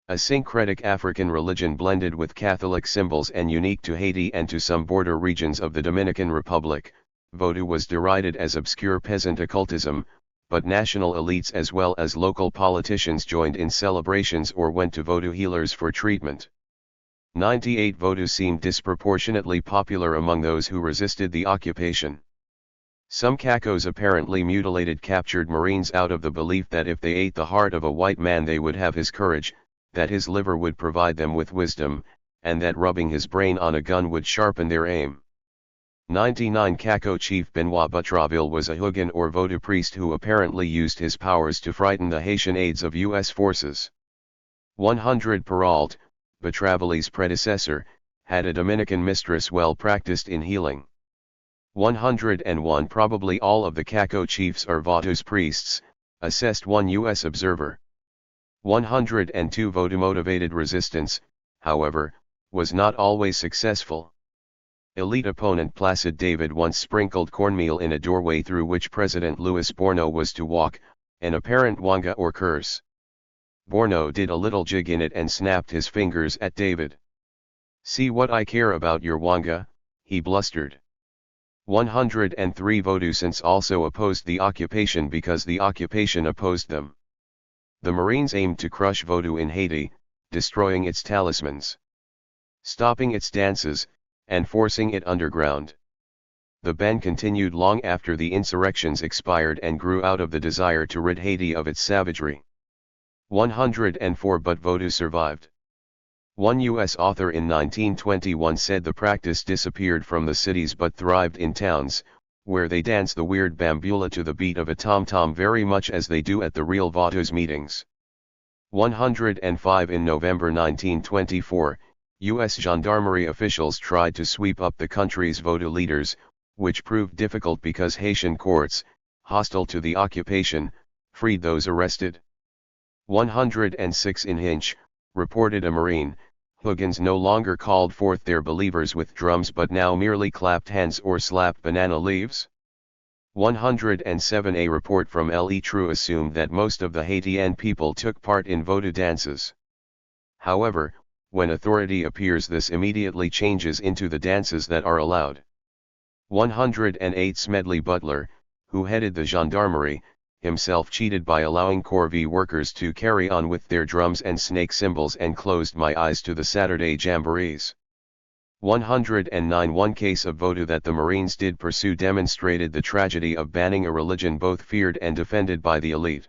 A syncretic African religion blended with Catholic symbols and unique to Haiti and to some border regions of the Dominican Republic, Vodou was derided as obscure peasant occultism, but national elites as well as local politicians joined in celebrations or went to Vodou healers for treatment. 98 Vodou seemed disproportionately popular among those who resisted the occupation. Some Cacos apparently mutilated captured Marines out of the belief that if they ate the heart of a white man they would have his courage, that his liver would provide them with wisdom, and that rubbing his brain on a gun would sharpen their aim. 99 Caco chief Benoit Boutraville was a Huguen or Vodou priest who apparently used his powers to frighten the Haitian aides of U.S. forces. 100 Perrault, Boutraville's predecessor, had a Dominican mistress well practiced in healing. 101 Probably all of the Caco chiefs are Vodou's priests, assessed one U.S. observer. 102 Vodou-motivated resistance, however, was not always successful. Elite opponent Placide David once sprinkled cornmeal in a doorway through which President Louis Borno was to walk, an apparent wanga or curse. Borno did a little jig in it and snapped his fingers at David. "See what I care about your wanga," he blustered. 103 Vodoucents also opposed the occupation because the occupation opposed them. The Marines aimed to crush Vodou in Haiti, destroying its talismans, stopping its dances, and forcing it underground. The ban continued long after the insurrections expired and grew out of the desire to rid Haiti of its savagery. 104 But Vodou survived. One U.S. author in 1921 said the practice disappeared from the cities but thrived in towns, where they dance the weird bambula to the beat of a tom-tom very much as they do at the real Vodou's meetings. 105 In November 1924, U.S. gendarmerie officials tried to sweep up the country's Vodou leaders, which proved difficult because Haitian courts, hostile to the occupation, freed those arrested. 106 In Hinch, reported a Marine, Hooligans no longer called forth their believers with drums but now merely clapped hands or slapped banana leaves. 107. A report from Le True assumed that most of the Haitian people took part in Vodou dances. However, when authority appears, this immediately changes into the dances that are allowed. 108. Smedley Butler, who headed the gendarmerie, himself cheated by allowing Corvée workers to carry on with their drums and snake cymbals and closed my eyes to the Saturday jamborees. 109. One case of Vodou that the Marines did pursue demonstrated the tragedy of banning a religion both feared and defended by the elite.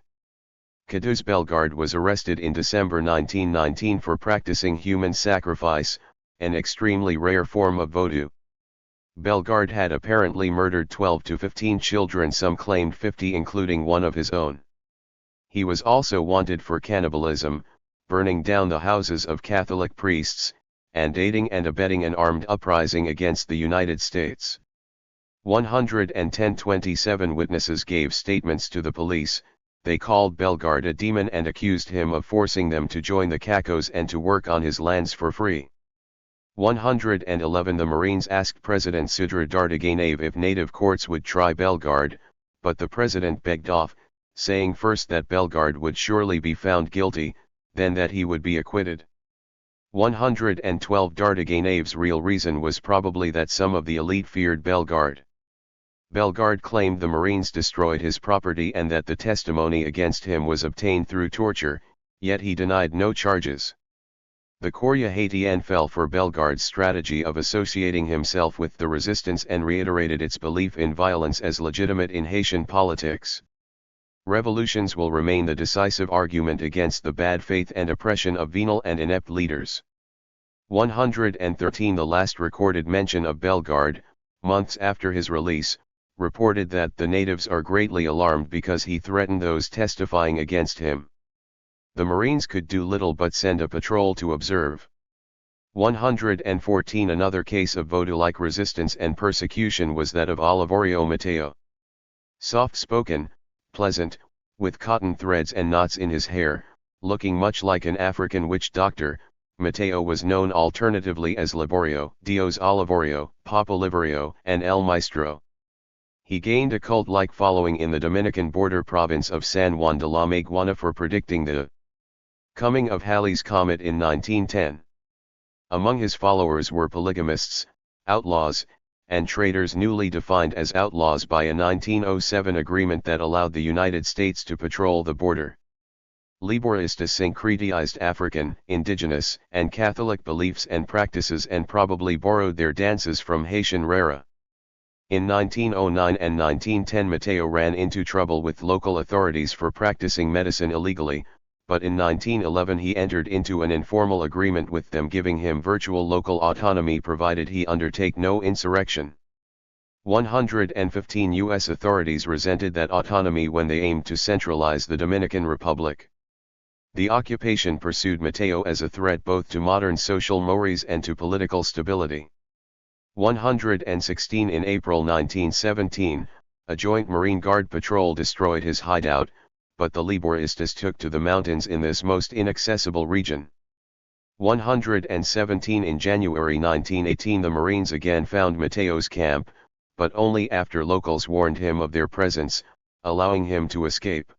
Caduce Bellegarde was arrested in December 1919 for practicing human sacrifice, an extremely rare form of Vodou. Bellegarde had apparently murdered 12 to 15 children, some claimed 50 including one of his own. He was also wanted for cannibalism, burning down the houses of Catholic priests, and aiding and abetting an armed uprising against the United States. 110. 27 witnesses gave statements to the police. They called Bellegarde a demon and accused him of forcing them to join the Cacos and to work on his lands for free. 111. The Marines asked President Sidre Dartiganave if native courts would try Bellegarde, but the president begged off, saying first that Bellegarde would surely be found guilty, then that he would be acquitted. 112. Dartiganave's real reason was probably that some of the elite feared Bellegarde. Bellegarde claimed the Marines destroyed his property and that the testimony against him was obtained through torture, yet he denied no charges. The Courrier Haitien fell for Bellegarde's strategy of associating himself with the resistance and reiterated its belief in violence as legitimate in Haitian politics. Revolutions will remain the decisive argument against the bad faith and oppression of venal and inept leaders. 113. The last recorded mention of Bellegarde, months after his release, reported that the natives are greatly alarmed because he threatened those testifying against him. The Marines could do little but send a patrol to observe. 114. Another case of Vodou-like resistance and persecution was that of Oliverio Mateo. Soft-spoken, pleasant, with cotton threads and knots in his hair, looking much like an African witch doctor, Mateo was known alternatively as Liborio, Dios Oliverio, Papa Liborio, and El Maestro. He gained a cult-like following in the Dominican border province of San Juan de la Maguana for predicting the coming of Halley's Comet in 1910. Among his followers were polygamists, outlaws, and traitors newly defined as outlaws by a 1907 agreement that allowed the United States to patrol the border. Liboristas syncretized African, indigenous, and Catholic beliefs and practices and probably borrowed their dances from Haitian Rara. In 1909 and 1910 Mateo ran into trouble with local authorities for practicing medicine illegally, but in 1911 he entered into an informal agreement with them giving him virtual local autonomy provided he undertake no insurrection. 115 U.S. authorities resented that autonomy when they aimed to centralize the Dominican Republic. The occupation pursued Mateo as a threat both to modern social mores and to political stability. 116 In April 1917, a joint Marine Guard patrol destroyed his hideout, but the Liboristas took to the mountains in this most inaccessible region. 117 In January 1918 the Marines again found Mateo's camp, but only after locals warned him of their presence, allowing him to escape.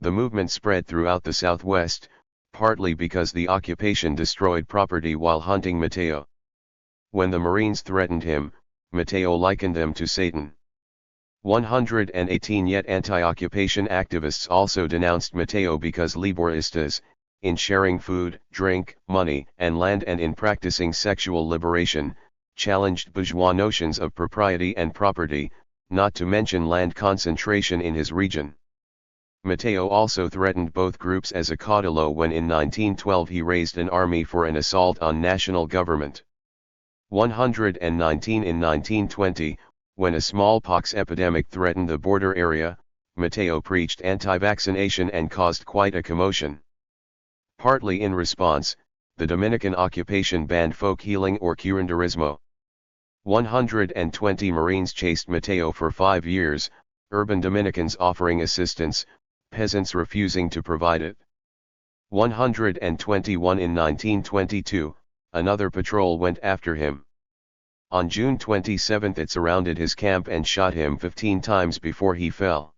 The movement spread throughout the southwest, partly because the occupation destroyed property while hunting Mateo. When the Marines threatened him, Mateo likened them to Satan. 118 Yet anti-occupation activists also denounced Mateo because Liboristas, in sharing food, drink, money, and land and in practicing sexual liberation, challenged bourgeois notions of propriety and property, not to mention land concentration in his region. Mateo also threatened both groups as a caudillo when in 1912 he raised an army for an assault on national government. 119 In 1920, when a smallpox epidemic threatened the border area, Mateo preached anti-vaccination and caused quite a commotion. Partly in response, the Dominican occupation banned folk healing or curanderismo. 120 Marines chased Mateo for 5 years, urban Dominicans offering assistance, peasants refusing to provide it. 121 In 1922, another patrol went after him. On June 27 it surrounded his camp and shot him 15 times before he fell.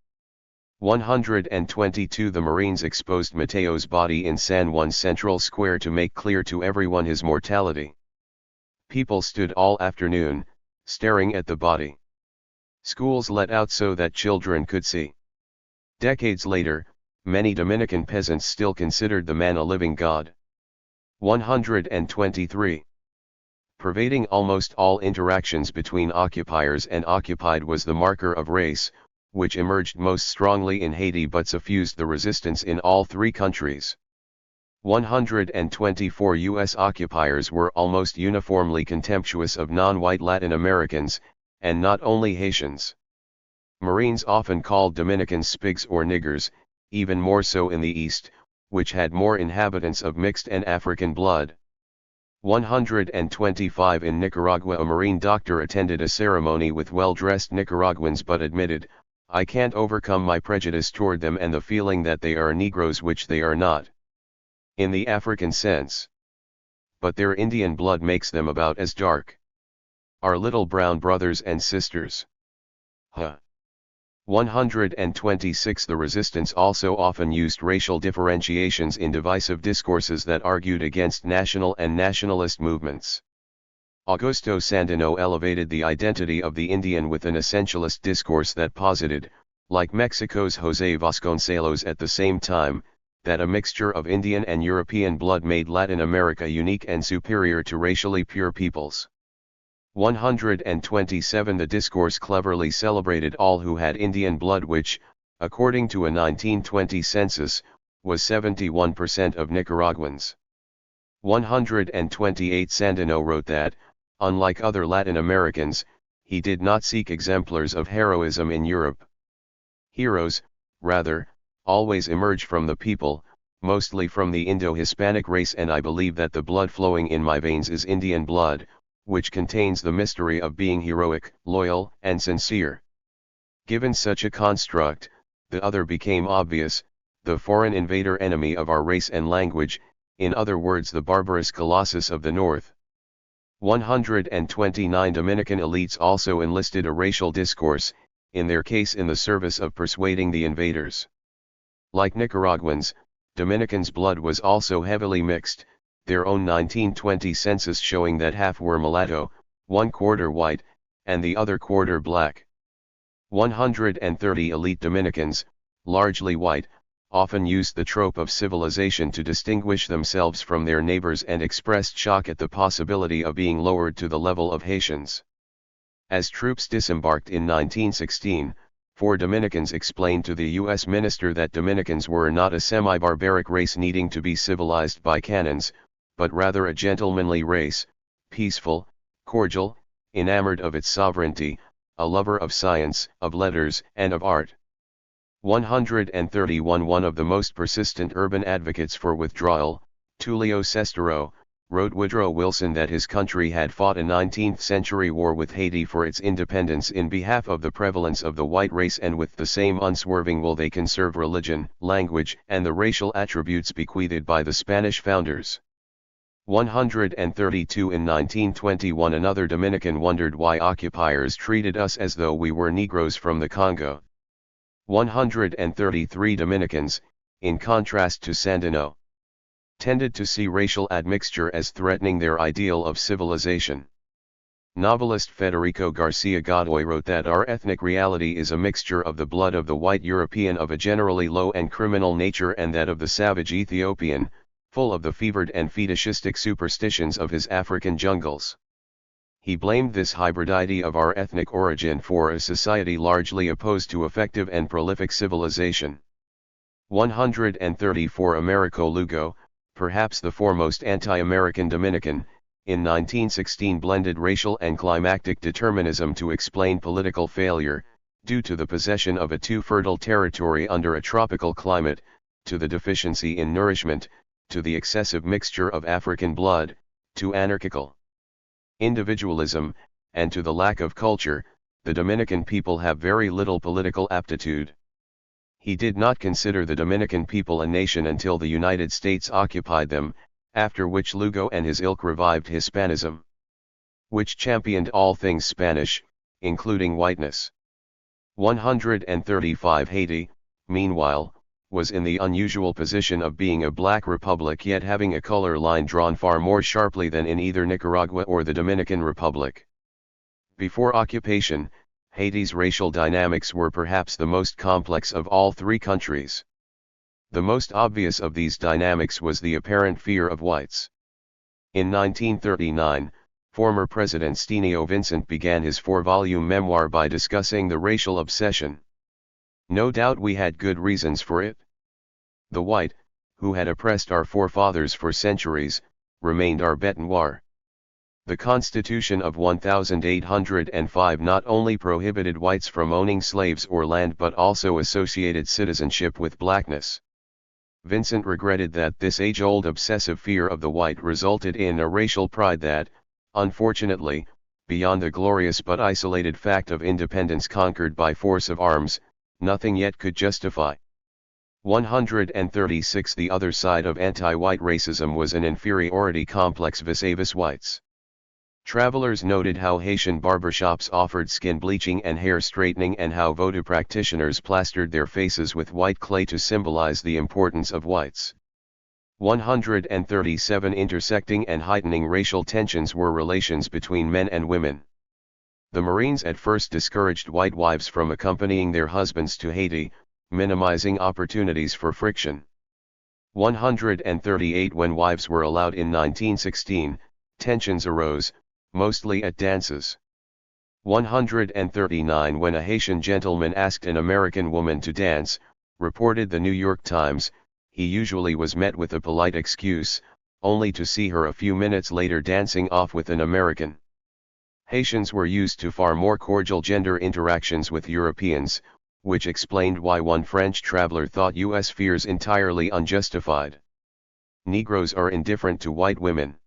122 The Marines exposed Mateo's body in San Juan Central Square to make clear to everyone his mortality. People stood all afternoon, staring at the body. Schools let out so that children could see. Decades later, many Dominican peasants still considered the man a living god. 123. Pervading almost all interactions between occupiers and occupied was the marker of race, which emerged most strongly in Haiti but suffused the resistance in all three countries. 124 U.S. occupiers were almost uniformly contemptuous of non-white Latin Americans, and not only Haitians. Marines often called Dominicans spigs or niggers, even more so in the East, which had more inhabitants of mixed and African blood. 125 In Nicaragua, a Marine doctor attended a ceremony with well-dressed Nicaraguans but admitted, "I can't overcome my prejudice toward them and the feeling that they are Negroes, which they are not. In the African sense. But their Indian blood makes them about as dark. Our little brown brothers and sisters." 126 The resistance also often used racial differentiations in divisive discourses that argued against national and nationalist movements. Augusto Sandino elevated the identity of the Indian with an essentialist discourse that posited, like Mexico's José Vasconcelos at the same time, that a mixture of Indian and European blood made Latin America unique and superior to racially pure peoples. 127 The discourse cleverly celebrated all who had Indian blood, which, according to a 1920 census, was 71% of Nicaraguans. 128 Sandino wrote that, unlike other Latin Americans, he did not seek exemplars of heroism in Europe. Heroes, rather, always emerge from the people, mostly from the Indo-Hispanic race, and I believe that the blood flowing in my veins is Indian blood, which contains the mystery of being heroic, loyal, and sincere. Given such a construct, the other became obvious, the foreign invader enemy of our race and language, in other words the barbarous colossus of the north. 129 Dominican elites also enlisted a racial discourse, in their case in the service of persuading the invaders. Like Nicaraguans, Dominicans' blood was also heavily mixed, their own 1920 census showing that half were mulatto, 1/4 white, and the other quarter black. 130 Elite Dominicans, largely white, often used the trope of civilization to distinguish themselves from their neighbors and expressed shock at the possibility of being lowered to the level of Haitians. As troops disembarked in 1916, 4 Dominicans explained to the U.S. minister that Dominicans were not a semi-barbaric race needing to be civilized by cannons, but rather a gentlemanly race, peaceful, cordial, enamored of its sovereignty, a lover of science, of letters, and of art. 131 One of the most persistent urban advocates for withdrawal, Tulio Sestero, wrote Woodrow Wilson that his country had fought a 19th-century war with Haiti for its independence in behalf of the prevalence of the white race, and with the same unswerving will they conserve religion, language, and the racial attributes bequeathed by the Spanish founders. 132 In 1921 another Dominican wondered why occupiers treated us as though we were Negroes from the Congo. 133 Dominicans, in contrast to Sandino, tended to see racial admixture as threatening their ideal of civilization. Novelist Federico Garcia Godoy wrote that our ethnic reality is a mixture of the blood of the white European of a generally low and criminal nature and that of the savage Ethiopian, full of the fevered and fetishistic superstitions of his African jungles. He blamed this hybridity of our ethnic origin for a society largely opposed to effective and prolific civilization. 134 Americo Lugo, perhaps the foremost anti-American Dominican, in 1916 blended racial and climactic determinism to explain political failure, due to the possession of a too fertile territory under a tropical climate, to the deficiency in nourishment, to the excessive mixture of African blood, to anarchical individualism, and to the lack of culture. The Dominican people have very little political aptitude. He did not consider the Dominican people a nation until the United States occupied them, after which Lugo and his ilk revived Hispanism, which championed all things Spanish, including whiteness. 135 Haiti, meanwhile, was in the unusual position of being a black republic yet having a color line drawn far more sharply than in either Nicaragua or the Dominican Republic. Before occupation, Haiti's racial dynamics were perhaps the most complex of all three countries. The most obvious of these dynamics was the apparent fear of whites. In 1939, former President Stênio Vincent began his 4-volume memoir by discussing the racial obsession. No doubt we had good reasons for it. The white, who had oppressed our forefathers for centuries, remained our bête noire. The Constitution of 1805 not only prohibited whites from owning slaves or land but also associated citizenship with blackness. Vincent regretted that this age-old obsessive fear of the white resulted in a racial pride that, unfortunately, beyond the glorious but isolated fact of independence conquered by force of arms, nothing yet could justify. 136 The other side of anti-white racism was an inferiority complex vis-a-vis whites. Travelers noted how Haitian barbershops offered skin bleaching and hair straightening and how voodoo practitioners plastered their faces with white clay to symbolize the importance of whites. 137 Intersecting and heightening racial tensions were relations between men and women. The Marines at first discouraged white wives from accompanying their husbands to Haiti, minimizing opportunities for friction. 138 When wives were allowed in 1916, tensions arose, mostly at dances. 139 When a Haitian gentleman asked an American woman to dance, reported the New York Times, he usually was met with a polite excuse, only to see her a few minutes later dancing off with an American. Haitians were used to far more cordial gender interactions with Europeans, which explained why one French traveler thought U.S. fears entirely unjustified. Negroes are indifferent to white women.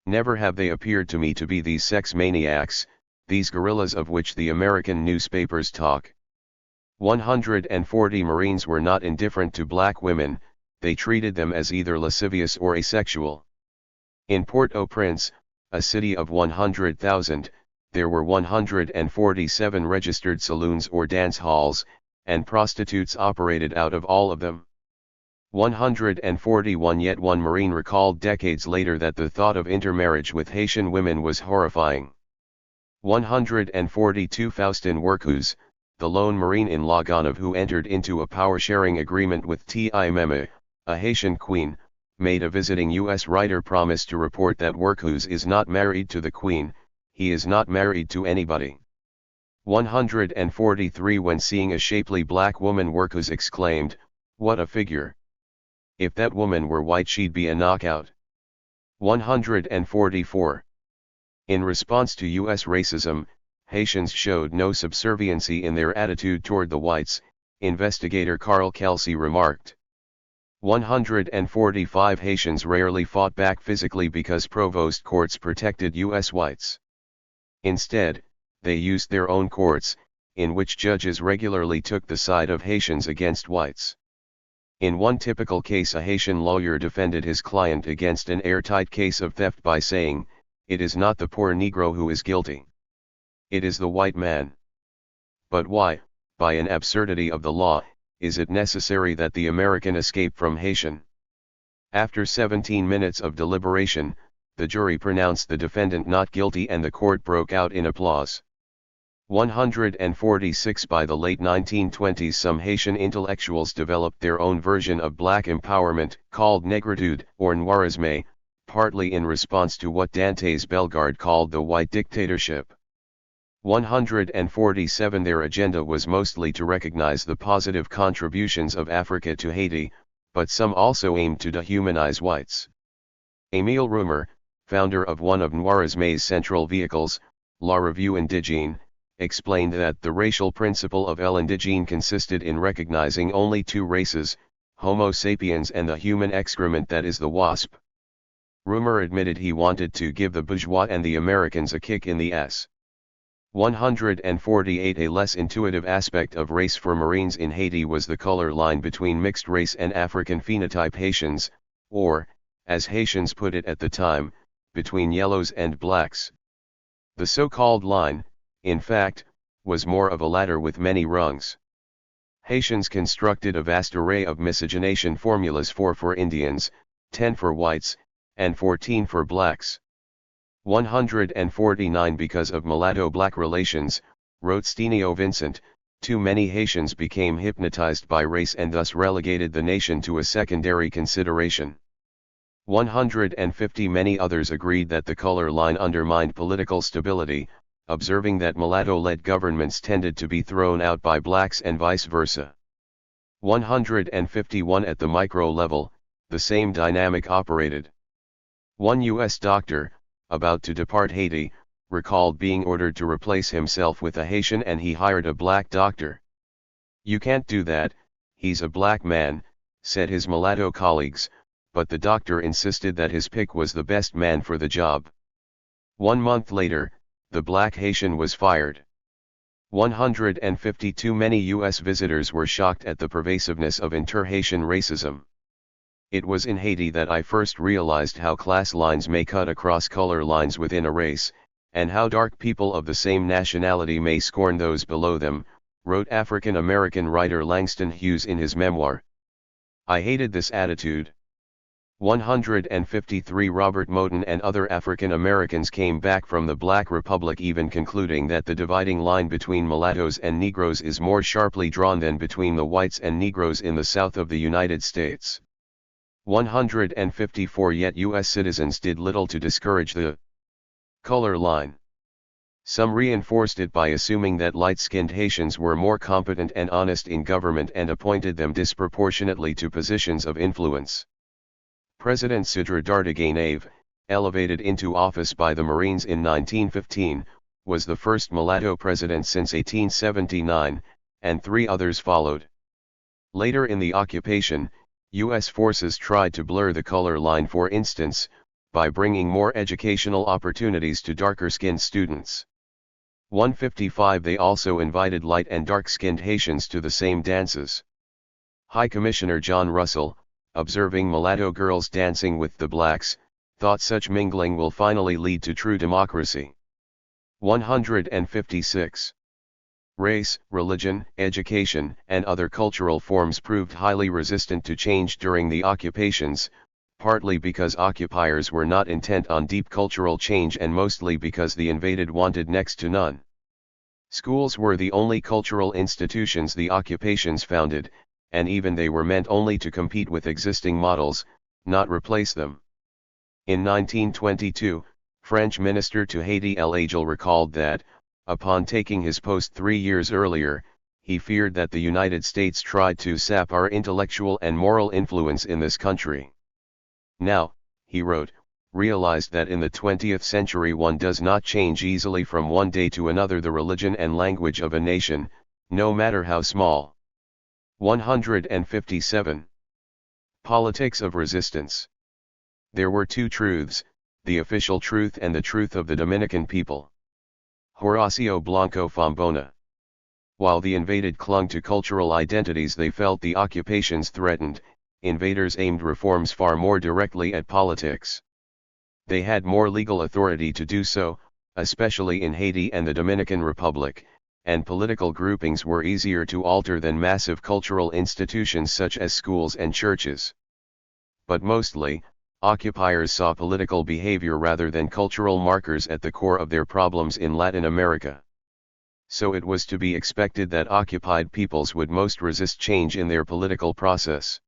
Never have they appeared to me to be these sex maniacs, these gorillas of which the American newspapers talk. 140 Marines were not indifferent to black women, they treated them as either lascivious or asexual. In Port-au-Prince, a city of 100,000, there were 147 registered saloons or dance halls, and prostitutes operated out of all of them. 141 Yet one Marine recalled decades later that the thought of intermarriage with Haitian women was horrifying. 142 Faustin Workus, the lone Marine in La Gonave who entered into a power-sharing agreement with T.I. a Haitian queen, made a visiting U.S. writer promise to report that Workus is not married to the queen, he is not married to anybody. 143 When seeing a shapely black woman Workus exclaimed, "What a figure! If that woman were white she'd be a knockout." 144 In response to U.S. racism, Haitians showed no subserviency in their attitude toward the whites, investigator Carl Kelsey remarked. 145 Haitians rarely fought back physically because provost courts protected U.S. whites. Instead, they used their own courts, in which judges regularly took the side of Haitians against whites. In one typical case, a Haitian lawyer defended his client against an airtight case of theft by saying, "It is not the poor Negro who is guilty. It is the white man." But why, by an absurdity of the law, is it necessary that the American escape from Haitian? After 17 minutes of deliberation, the jury pronounced the defendant not guilty and the court broke out in applause. 146 By the late 1920s some Haitian intellectuals developed their own version of black empowerment, called negritude or noirisme, partly in response to what Dantes Bellegarde called the white dictatorship. 147 Their agenda was mostly to recognize the positive contributions of Africa to Haiti, but some also aimed to dehumanize whites. Émile Roumer, founder of one of noirisme's central vehicles, La Revue Indigène, explained that the racial principle of l'indigène consisted in recognizing only two races, Homo sapiens and the human excrement that is the wasp. Roumer admitted he wanted to give the bourgeois and the Americans a kick in the ass. 148 A less intuitive aspect of race for Marines in Haiti was the color line between mixed race and African phenotype Haitians, or, as Haitians put it at the time, between yellows and blacks. The so-called line, in fact, was more of a ladder with many rungs. Haitians constructed a vast array of miscegenation formulas: 4 for Indians, 10 for whites, and 14 for blacks. 149 because of mulatto-black relations, wrote Stenio Vincent. Too many Haitians became hypnotized by race and thus relegated the nation to a secondary consideration. 150 Many others agreed that the color line undermined political stability, observing that mulatto-led governments tended to be thrown out by blacks and vice versa. 151 At the micro level, the same dynamic operated. One U.S. doctor, about to depart Haiti, recalled being ordered to replace himself with a Haitian, and he hired a black doctor. "You can't do that, he's a black man," said his mulatto colleagues, but the doctor insisted that his pick was the best man for the job. 1 month later, the black Haitian was fired. 152 Many U.S. visitors were shocked at the pervasiveness of inter-Haitian racism. "It was in Haiti that I first realized how class lines may cut across color lines within a race, and how dark people of the same nationality may scorn those below them," wrote African-American writer Langston Hughes in his memoir. "I hated this attitude." 153 Robert Moton and other African Americans came back from the Black Republic, even concluding that the dividing line between mulattoes and Negroes is more sharply drawn than between the whites and Negroes in the South of the United States. 154 Yet U.S. citizens did little to discourage the color line. Some reinforced it by assuming that light-skinned Haitians were more competent and honest in government and appointed them disproportionately to positions of influence. President Sidra Dardiganave, elevated into office by the Marines in 1915, was the first mulatto president since 1879, and 3 others followed. Later in the occupation, U.S. forces tried to blur the color line, for instance, by bringing more educational opportunities to darker-skinned students. 155 They also invited light and dark-skinned Haitians to the same dances. High Commissioner John Russell, observing mulatto girls dancing with the blacks, thought such mingling will finally lead to true democracy. 156 Race, religion, education, and other cultural forms proved highly resistant to change during the occupations, partly because occupiers were not intent on deep cultural change and mostly because the invaded wanted next to none. Schools were the only cultural institutions the occupations founded, and even they were meant only to compete with existing models, not replace them. In 1922, French Minister to Haiti L'Aigle recalled that, upon taking his post 3 years earlier, he feared that the United States tried to sap our intellectual and moral influence in this country. "Now," he wrote, "realized that in the 20th century one does not change easily from one day to another the religion and language of a nation, no matter how small." 157 Politics of resistance. There were 2 truths, the official truth and the truth of the Dominican people. Horacio Blanco Fombona. While the invaded clung to cultural identities they felt the occupations threatened, invaders aimed reforms far more directly at politics. They had more legal authority to do so, especially in Haiti and the Dominican Republic, and political groupings were easier to alter than massive cultural institutions such as schools and churches. But mostly, occupiers saw political behavior rather than cultural markers at the core of their problems in Latin America. So it was to be expected that occupied peoples would most resist change in their political process.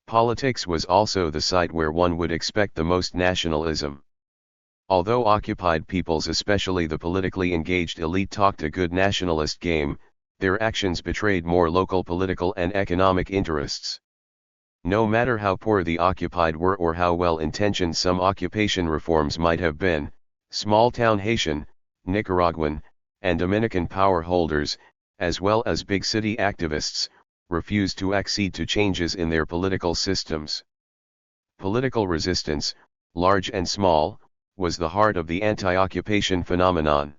Politics was also the site where one would expect the most nationalism. Although occupied peoples, especially the politically engaged elite, talked a good nationalist game, their actions betrayed more local political and economic interests. No matter how poor the occupied were or how well-intentioned some occupation reforms might have been, small-town Haitian, Nicaraguan, and Dominican power holders, as well as big city activists, refused to accede to changes in their political systems. Political resistance, large and small, was the heart of the anti-occupation phenomenon.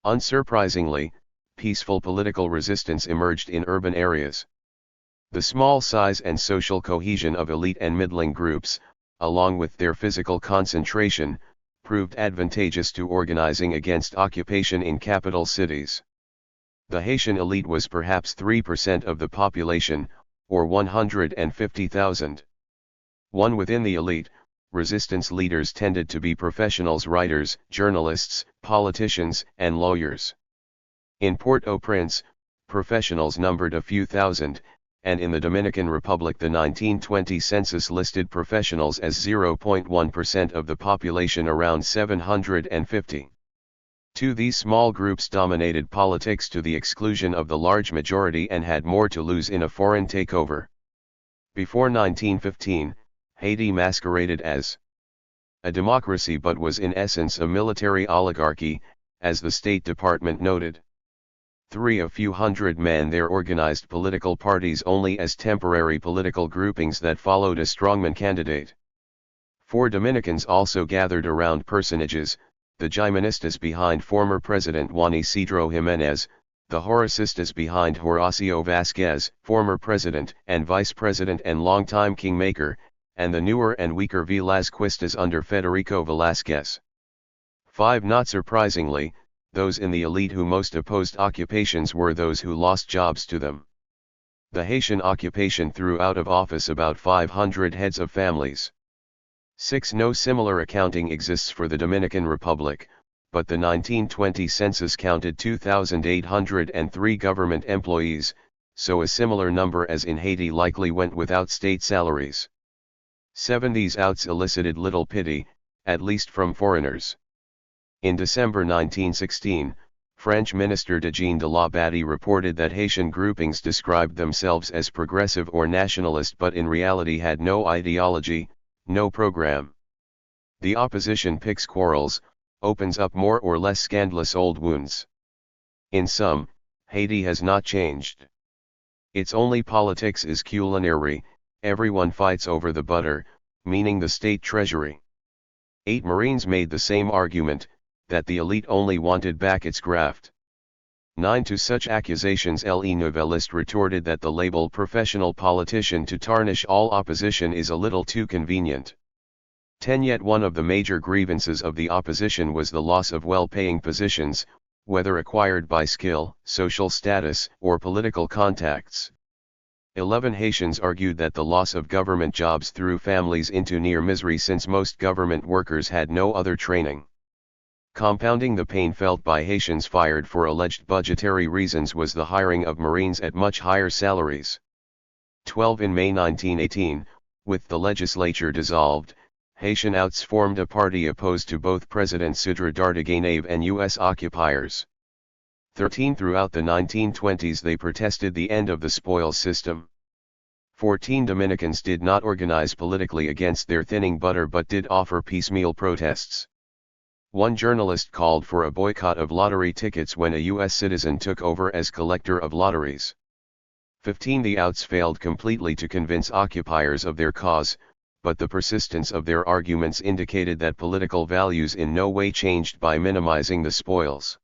Unsurprisingly, peaceful political resistance emerged in urban areas. The small size and social cohesion of elite and middling groups, along with their physical concentration, proved advantageous to organizing against occupation in capital cities. The Haitian elite was perhaps 3% of the population, or 150,000. Within the elite, resistance leaders tended to be professionals, writers, journalists, politicians, and lawyers. In Port-au-Prince, professionals numbered a few thousand, and in the Dominican Republic the 1920 census listed professionals as 0.1% of the population, around 750. These small groups dominated politics to the exclusion of the large majority and had more to lose in a foreign takeover. Before 1915, Haiti masqueraded as a democracy but was in essence a military oligarchy, as the State Department noted. A few hundred men there organized political parties only as temporary political groupings that followed a strongman candidate. 4 Dominicans also gathered around personages, the Jimenistas behind former President Juan Isidro Jimenez, the Horacistas behind Horacio Vasquez, former president and vice president and longtime kingmaker, and the newer and weaker Velasquistas under Federico Velázquez. 5 Not surprisingly, those in the elite who most opposed occupations were those who lost jobs to them. The Haitian occupation threw out of office about 500 heads of families. 6 No similar accounting exists for the Dominican Republic, but the 1920 census counted 2,803 government employees, so a similar number as in Haiti likely went without state salaries. 7 These outs elicited little pity, at least from foreigners. In December 1916, French Minister Jean de la Battie reported that Haitian groupings described themselves as progressive or nationalist but in reality had no ideology, no program. The opposition picks quarrels, opens up more or less scandalous old wounds. In sum, Haiti has not changed. Its only politics is culinary, everyone fights over the butter, meaning the state treasury. 8 Marines made the same argument, that the elite only wanted back its graft. 9 To such accusations Le Nouvelliste retorted that the label professional politician to tarnish all opposition is a little too convenient. 10 Yet one of the major grievances of the opposition was the loss of well-paying positions, whether acquired by skill, social status, or political contacts. 11 Haitians argued that the loss of government jobs threw families into near misery since most government workers had no other training. Compounding the pain felt by Haitians fired for alleged budgetary reasons was the hiring of Marines at much higher salaries. 12 In May 1918, with the legislature dissolved, Haitian outs formed a party opposed to both President Sidre Dardeganave and U.S. occupiers. 13 Throughout the 1920s they protested the end of the spoils system. 14 Dominicans did not organize politically against their thinning butter but did offer piecemeal protests. One journalist called for a boycott of lottery tickets when a U.S. citizen took over as collector of lotteries. 15 The outs failed completely to convince occupiers of their cause, but the persistence of their arguments indicated that political values in no way changed by minimizing the spoils.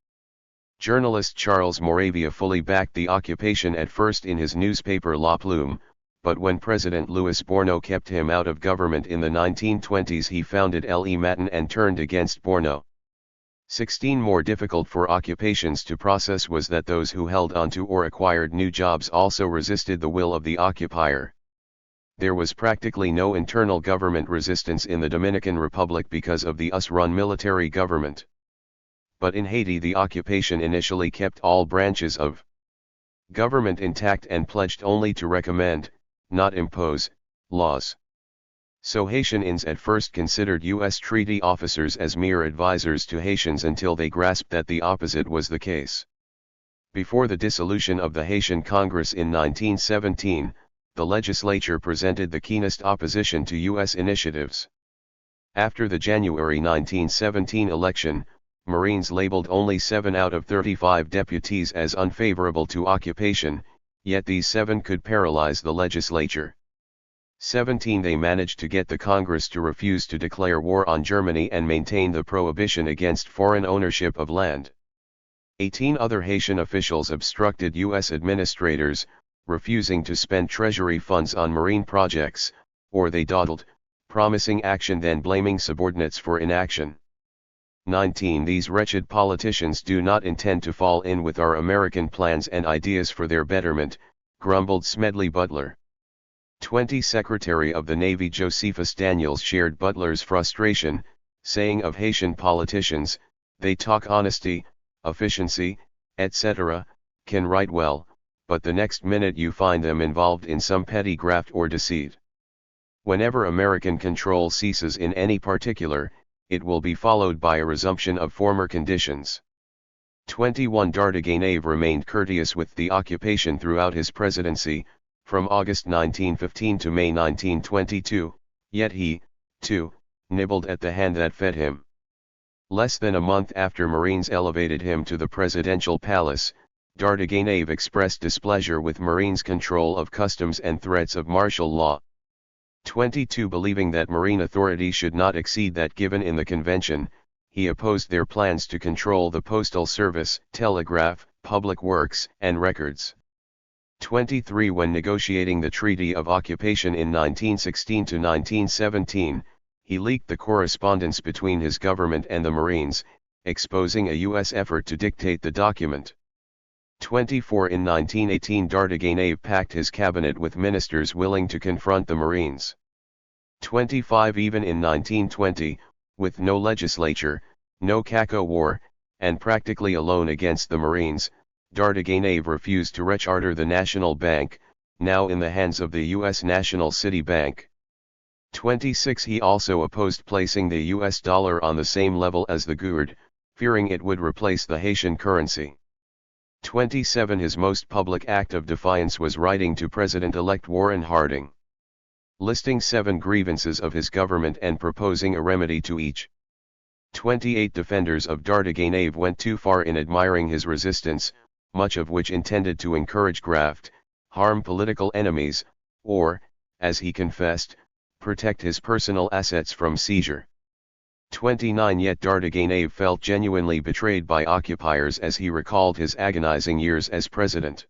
Journalist Charles Moravia fully backed the occupation at first in his newspaper La Plume, but when President Louis Borno kept him out of government in the 1920s he founded Le Matin and turned against Borno. 16 More difficult for occupations to process was that those who held onto or acquired new jobs also resisted the will of the occupier. There was practically no internal government resistance in the Dominican Republic because of the US-run military government. But in Haiti the occupation initially kept all branches of government intact and pledged only to recommend, not impose, laws. So Haitians at first considered U.S. treaty officers as mere advisors to Haitians until they grasped that the opposite was the case. Before the dissolution of the Haitian Congress in 1917, the legislature presented the keenest opposition to U.S. initiatives. After the January 1917 election, Marines labeled only 7 out of 35 deputies as unfavorable to occupation, yet these 7 could paralyze the legislature. 17 They managed to get the Congress to refuse to declare war on Germany and maintain the prohibition against foreign ownership of land. 18 Other Haitian officials obstructed U.S. administrators, refusing to spend treasury funds on marine projects, or they dawdled, promising action then blaming subordinates for inaction. 19. These wretched politicians do not intend to fall in with our American plans and ideas for their betterment, grumbled Smedley Butler. 20. Secretary of the Navy Josephus Daniels shared Butler's frustration, saying of Haitian politicians, "They talk honesty, efficiency, etc., can write well, but the next minute you find them involved in some petty graft or deceit. Whenever American control ceases in any particular, it will be followed by a resumption of former conditions." 21. Dardeganave remained courteous with the occupation throughout his presidency, from August 1915 to May 1922, yet he, too, nibbled at the hand that fed him. Less than a month after Marines elevated him to the presidential palace, Dardeganave expressed displeasure with Marines' control of customs and threats of martial law. 22. Believing that Marine authority should not exceed that given in the convention, he opposed their plans to control the postal service, telegraph, public works, and records. 23. When negotiating the Treaty of Occupation in 1916 to 1917, he leaked the correspondence between his government and the Marines, exposing a U.S. effort to dictate the document. 24. In 1918 Dardeganave packed his cabinet with ministers willing to confront the Marines. 25. Even in 1920, with no legislature, no Caco War, and practically alone against the Marines, Dardeganave refused to recharter the National Bank, now in the hands of the U.S. National City Bank. 26. He also opposed placing the U.S. dollar on the same level as the gourd, fearing it would replace the Haitian currency. 27. His most public act of defiance was writing to President-elect Warren Harding, listing 7 grievances of his government and proposing a remedy to each. 28. Defenders of Dardeganave went too far in admiring his resistance, much of which intended to encourage graft, harm political enemies, or, as he confessed, protect his personal assets from seizure. 29. Yet Dardeganave felt genuinely betrayed by occupiers as he recalled his agonizing years as president.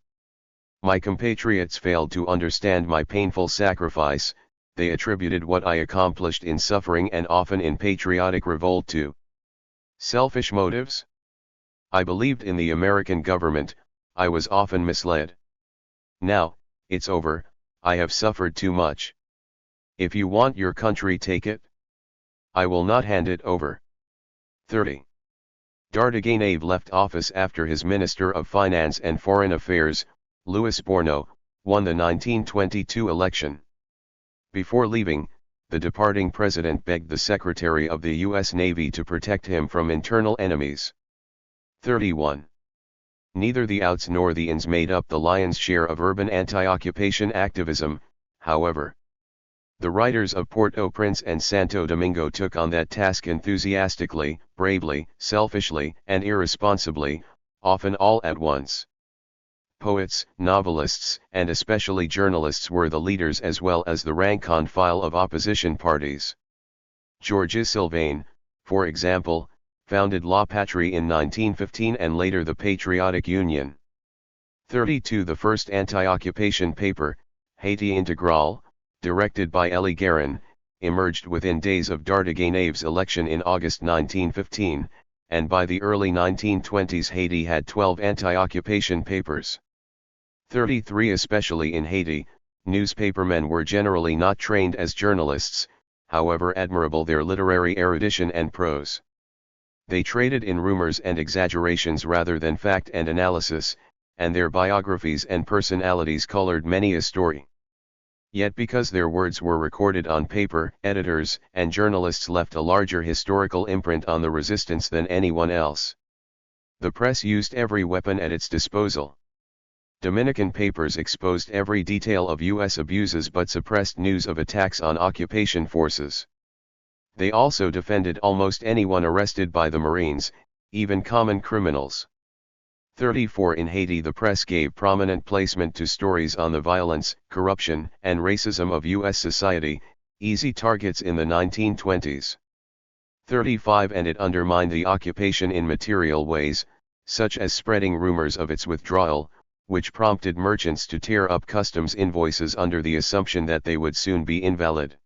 "My compatriots failed to understand my painful sacrifice, they attributed what I accomplished in suffering and often in patriotic revolt to selfish motives. I believed in the American government, I was often misled. Now, it's over, I have suffered too much. If you want your country, take it. I will not hand it over." 30. Dardeganave left office after his Minister of Finance and Foreign Affairs, Louis Bourneau, won the 1922 election. Before leaving, the departing president begged the Secretary of the U.S. Navy to protect him from internal enemies. 31. Neither the outs nor the ins made up the lion's share of urban anti-occupation activism, however. The writers of Port-au-Prince and Santo Domingo took on that task enthusiastically, bravely, selfishly, and irresponsibly, often all at once. Poets, novelists, and especially journalists were the leaders as well as the rank-and-file of opposition parties. Georges Sylvain, for example, founded La Patrie in 1915 and later the Patriotic Union. 32. The first anti-occupation paper, Haiti Integral, directed by Elie Guerin, emerged within days of Dardeganave's election in August 1915, and by the early 1920s Haiti had 12 anti-occupation papers. 33. Especially in Haiti, newspapermen were generally not trained as journalists, however admirable their literary erudition and prose. They traded in rumors and exaggerations rather than fact and analysis, and their biographies and personalities colored many a story. Yet because their words were recorded on paper, editors and journalists left a larger historical imprint on the resistance than anyone else. The press used every weapon at its disposal. Dominican papers exposed every detail of U.S. abuses but suppressed news of attacks on occupation forces. They also defended almost anyone arrested by the Marines, even common criminals. 34. In Haiti, the press gave prominent placement to stories on the violence, corruption, and racism of U.S. society, easy targets in the 1920s. 35. And it undermined the occupation in material ways, such as spreading rumors of its withdrawal, which prompted merchants to tear up customs invoices under the assumption that they would soon be invalid.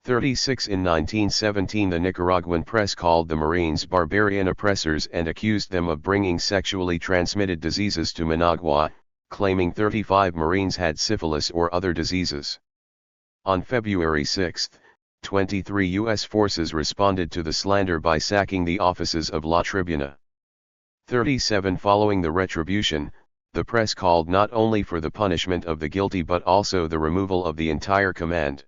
36 In 1917 the Nicaraguan press called the Marines barbarian oppressors and accused them of bringing sexually transmitted diseases to Managua, claiming 35 Marines had syphilis or other diseases. On February 6, 23 U.S. forces responded to the slander by sacking the offices of La Tribuna. 37 Following the retribution, the press called not only for the punishment of the guilty but also the removal of the entire command.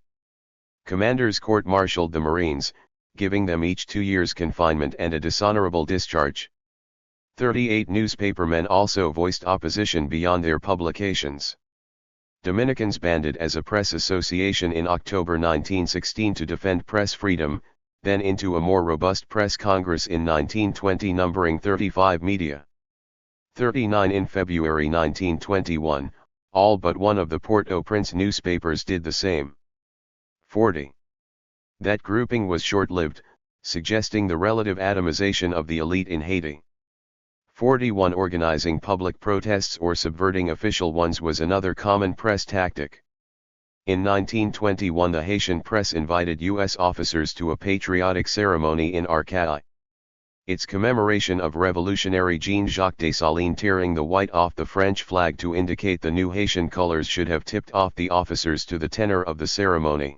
Commanders court-martialed the Marines, giving them each 2 years confinement and a dishonorable discharge. 38 Newspapermen also voiced opposition beyond their publications. Dominicans banded as a press association in October 1916 to defend press freedom, then into a more robust press congress in 1920 numbering 35 media. 39 In February 1921, all but one of the Port-au-Prince newspapers did the same. 40. That grouping was short-lived, suggesting the relative atomization of the elite in Haiti. 41 Organizing public protests or subverting official ones was another common press tactic. In 1921 the Haitian press invited U.S. officers to a patriotic ceremony in Arcueil. Its commemoration of revolutionary Jean-Jacques Dessalines tearing the white off the French flag to indicate the new Haitian colors should have tipped off the officers to the tenor of the ceremony.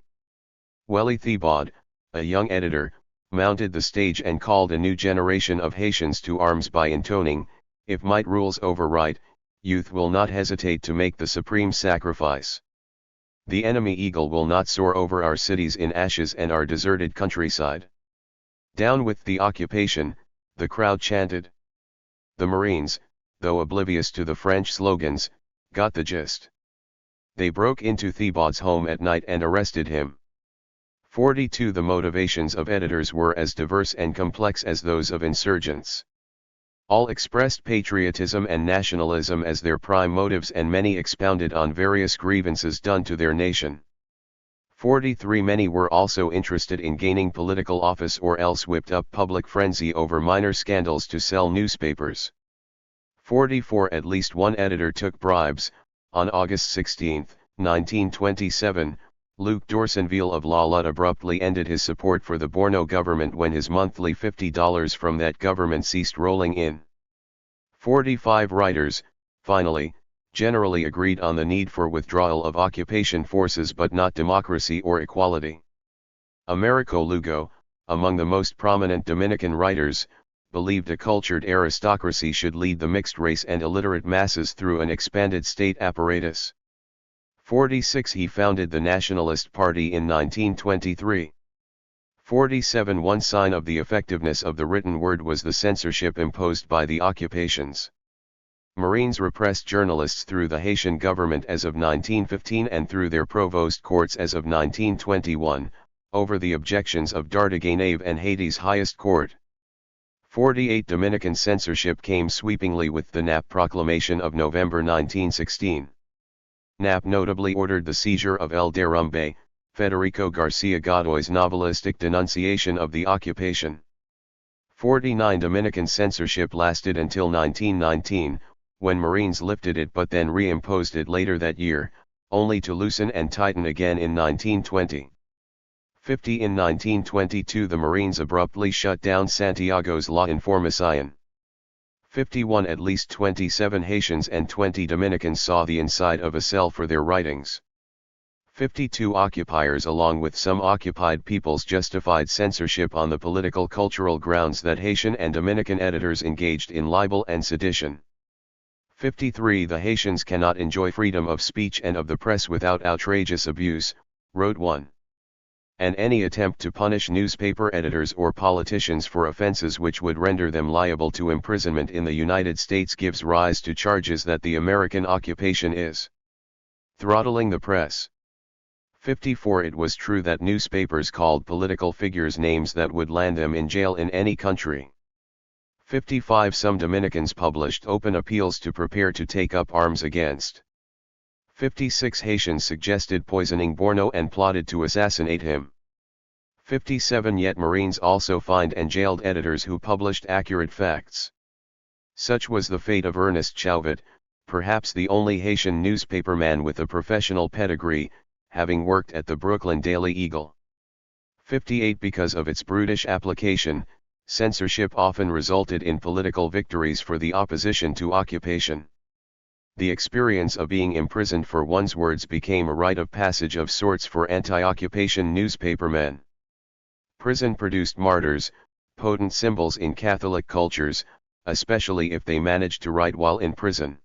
Willie Thibaud, a young editor, mounted the stage and called a new generation of Haitians to arms by intoning, "If might rules over right, youth will not hesitate to make the supreme sacrifice. The enemy eagle will not soar over our cities in ashes and our deserted countryside. Down with the occupation," the crowd chanted. The Marines, though oblivious to the French slogans, got the gist. They broke into Thibaud's home at night and arrested him. 42 The motivations of editors were as diverse and complex as those of insurgents. All expressed patriotism and nationalism as their prime motives and many expounded on various grievances done to their nation. 43 Many were also interested in gaining political office or else whipped up public frenzy over minor scandals to sell newspapers. 44 At least one editor took bribes. On August 16, 1927, Luc d'Orsonville of La Lutte abruptly ended his support for the Borno government when his monthly $50 from that government ceased rolling in. 45 Writers, finally, generally agreed on the need for withdrawal of occupation forces but not democracy or equality. Americo Lugo, among the most prominent Dominican writers, believed a cultured aristocracy should lead the mixed race and illiterate masses through an expanded state apparatus. 46 He founded the Nationalist Party in 1923. 47 One sign of the effectiveness of the written word was the censorship imposed by the occupations. Marines repressed journalists through the Haitian government as of 1915 and through their provost courts as of 1921, over the objections of Dardaganave and Haiti's highest court. 48 Dominican censorship came sweepingly with the NAP proclamation of November 1916. NAP notably ordered the seizure of El Derrumbe, Federico Garcia Godoy's novelistic denunciation of the occupation. 49 Dominican censorship lasted until 1919, when Marines lifted it but then reimposed it later that year, only to loosen and tighten again in 1920. 50 In 1922 the Marines abruptly shut down Santiago's La Información. 51 At least 27 Haitians and 20 Dominicans saw the inside of a cell for their writings. 52 Occupiers along with some occupied peoples justified censorship on the political-cultural grounds that Haitian and Dominican editors engaged in libel and sedition. 53 The Haitians cannot enjoy freedom of speech and of the press without outrageous abuse, wrote one. And any attempt to punish newspaper editors or politicians for offenses which would render them liable to imprisonment in the United States gives rise to charges that the American occupation is throttling the press. 54 It was true that newspapers called political figures names that would land them in jail in any country. 55 Some Dominicans published open appeals to prepare to take up arms against. 56 Haitians suggested poisoning Borno and plotted to assassinate him. 57 Yet Marines also fined and jailed editors who published accurate facts. Such was the fate of Ernest Chauvet, perhaps the only Haitian newspaperman with a professional pedigree, having worked at the Brooklyn Daily Eagle. 58 Because of its brutish application, censorship often resulted in political victories for the opposition to occupation. The experience of being imprisoned for one's words became a rite of passage of sorts for anti-occupation newspapermen. Prison produced martyrs, potent symbols in Catholic cultures, especially if they managed to write while in prison.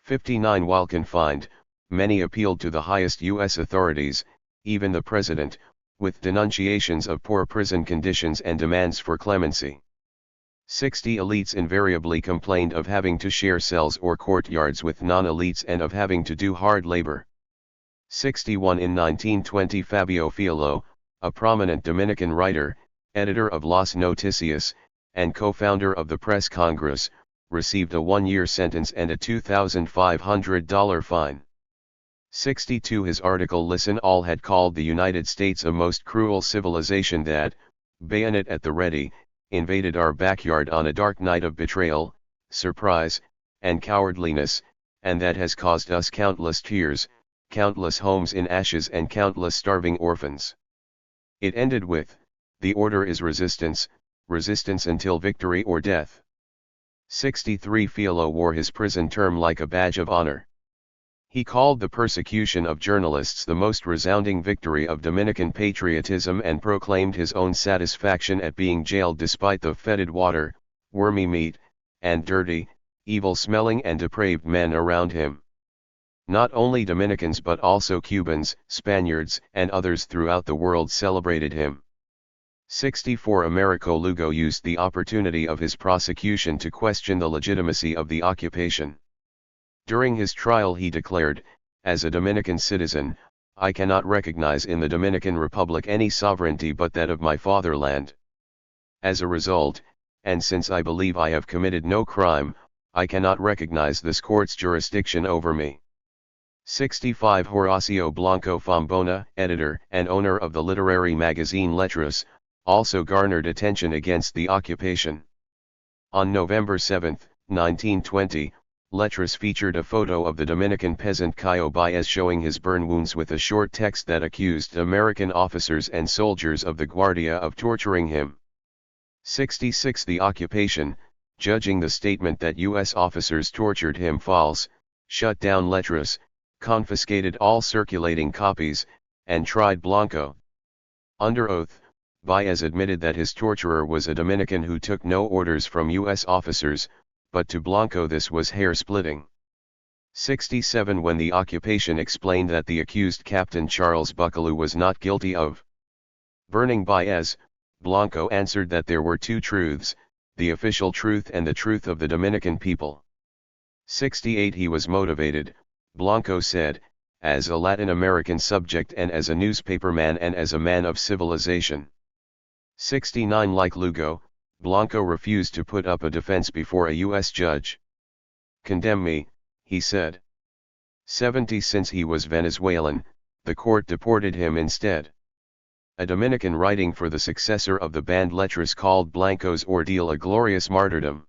59 While confined, many appealed to the highest U.S. authorities, even the president, with denunciations of poor prison conditions and demands for clemency. 60 Elites invariably complained of having to share cells or courtyards with non-elites and of having to do hard labor. 61 In 1920 Fabio Fiallo, a prominent Dominican writer, editor of Las Noticias, and co-founder of the Press Congress, received a one-year sentence and a $2,500 fine. 62 His article Listen All had called the United States a most cruel civilization that, bayonet at the ready, invaded our backyard on a dark night of betrayal, surprise, and cowardliness, and that has caused us countless tears, countless homes in ashes and countless starving orphans. It ended with, the order is resistance, resistance until victory or death. 63 Fiallo wore his prison term like a badge of honor. He called the persecution of journalists the most resounding victory of Dominican patriotism and proclaimed his own satisfaction at being jailed despite the fetid water, wormy meat, and dirty, evil-smelling and depraved men around him. Not only Dominicans but also Cubans, Spaniards, and others throughout the world celebrated him. 64 Americo Lugo used the opportunity of his prosecution to question the legitimacy of the occupation. During his trial he declared, as a Dominican citizen, I cannot recognize in the Dominican Republic any sovereignty but that of my fatherland. As a result, and since I believe I have committed no crime, I cannot recognize this court's jurisdiction over me. 65 Horacio Blanco Fombona, editor and owner of the literary magazine Letras, also garnered attention against the occupation. On November 7, 1920, Letras featured a photo of the Dominican peasant Cayo Baez showing his burn wounds with a short text that accused American officers and soldiers of the Guardia of torturing him. 66 The occupation, judging the statement that U.S. officers tortured him false, shut down Letras, confiscated all circulating copies, and tried Blanco. Under oath, Baez admitted that his torturer was a Dominican who took no orders from U.S. officers, but to Blanco this was hair-splitting. 67 When the occupation explained that the accused Captain Charles Buckaloo was not guilty of burning Baez, Blanco answered that there were two truths, the official truth and the truth of the Dominican people. 68 He was motivated, Blanco said, as a Latin American subject and as a newspaperman and as a man of civilization. 69 Like Lugo, Blanco refused to put up a defense before a U.S. judge. Condemn me, he said. 70 Since he was Venezuelan, the court deported him instead. A Dominican writing for the successor of the banned Letras called Blanco's ordeal a glorious martyrdom.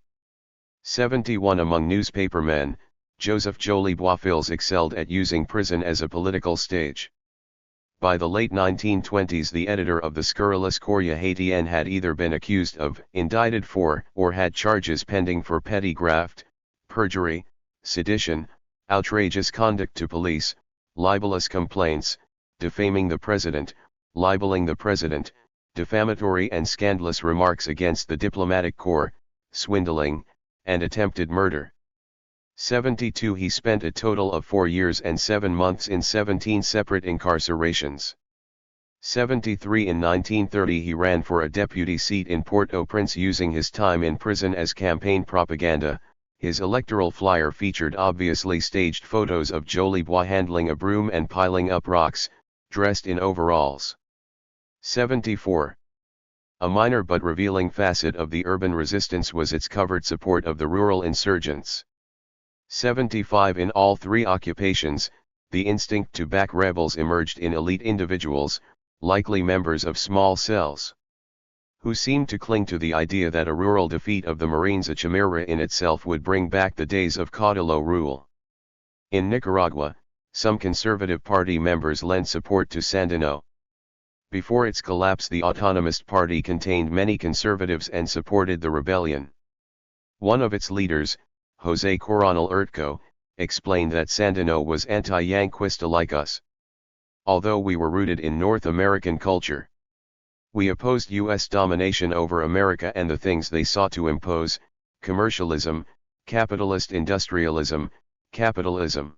71 Among newspapermen, Joseph Joly Boisfils excelled at using prison as a political stage. By the late 1920s the editor of the scurrilous Courrier Haitien had either been accused of, indicted for, or had charges pending for petty graft, perjury, sedition, outrageous conduct to police, libelous complaints, defaming the president, libeling the president, defamatory and scandalous remarks against the diplomatic corps, swindling, and attempted murder. 72 He spent a total of 4 years and 7 months in 17 separate incarcerations. 73 In 1930 he ran for a deputy seat in Port-au-Prince using his time in prison as campaign propaganda. His electoral flyer featured obviously staged photos of Joly Bois handling a broom and piling up rocks, dressed in overalls. 74 A minor but revealing facet of the urban resistance was its covert support of the rural insurgents. 75 In all three occupations, the instinct to back rebels emerged in elite individuals, likely members of small cells, who seemed to cling to the idea that a rural defeat of the Marines, a chimera in itself, would bring back the days of caudillo rule. In Nicaragua, some conservative party members lent support to Sandino. Before its collapse, the Autonomist Party contained many conservatives and supported the rebellion. One of its leaders, José Coronel Urtco, explained that Sandino was anti-Yanquista like us. Although we were rooted in North American culture, we opposed U.S. domination over America and the things they sought to impose: commercialism, capitalist industrialism, capitalism.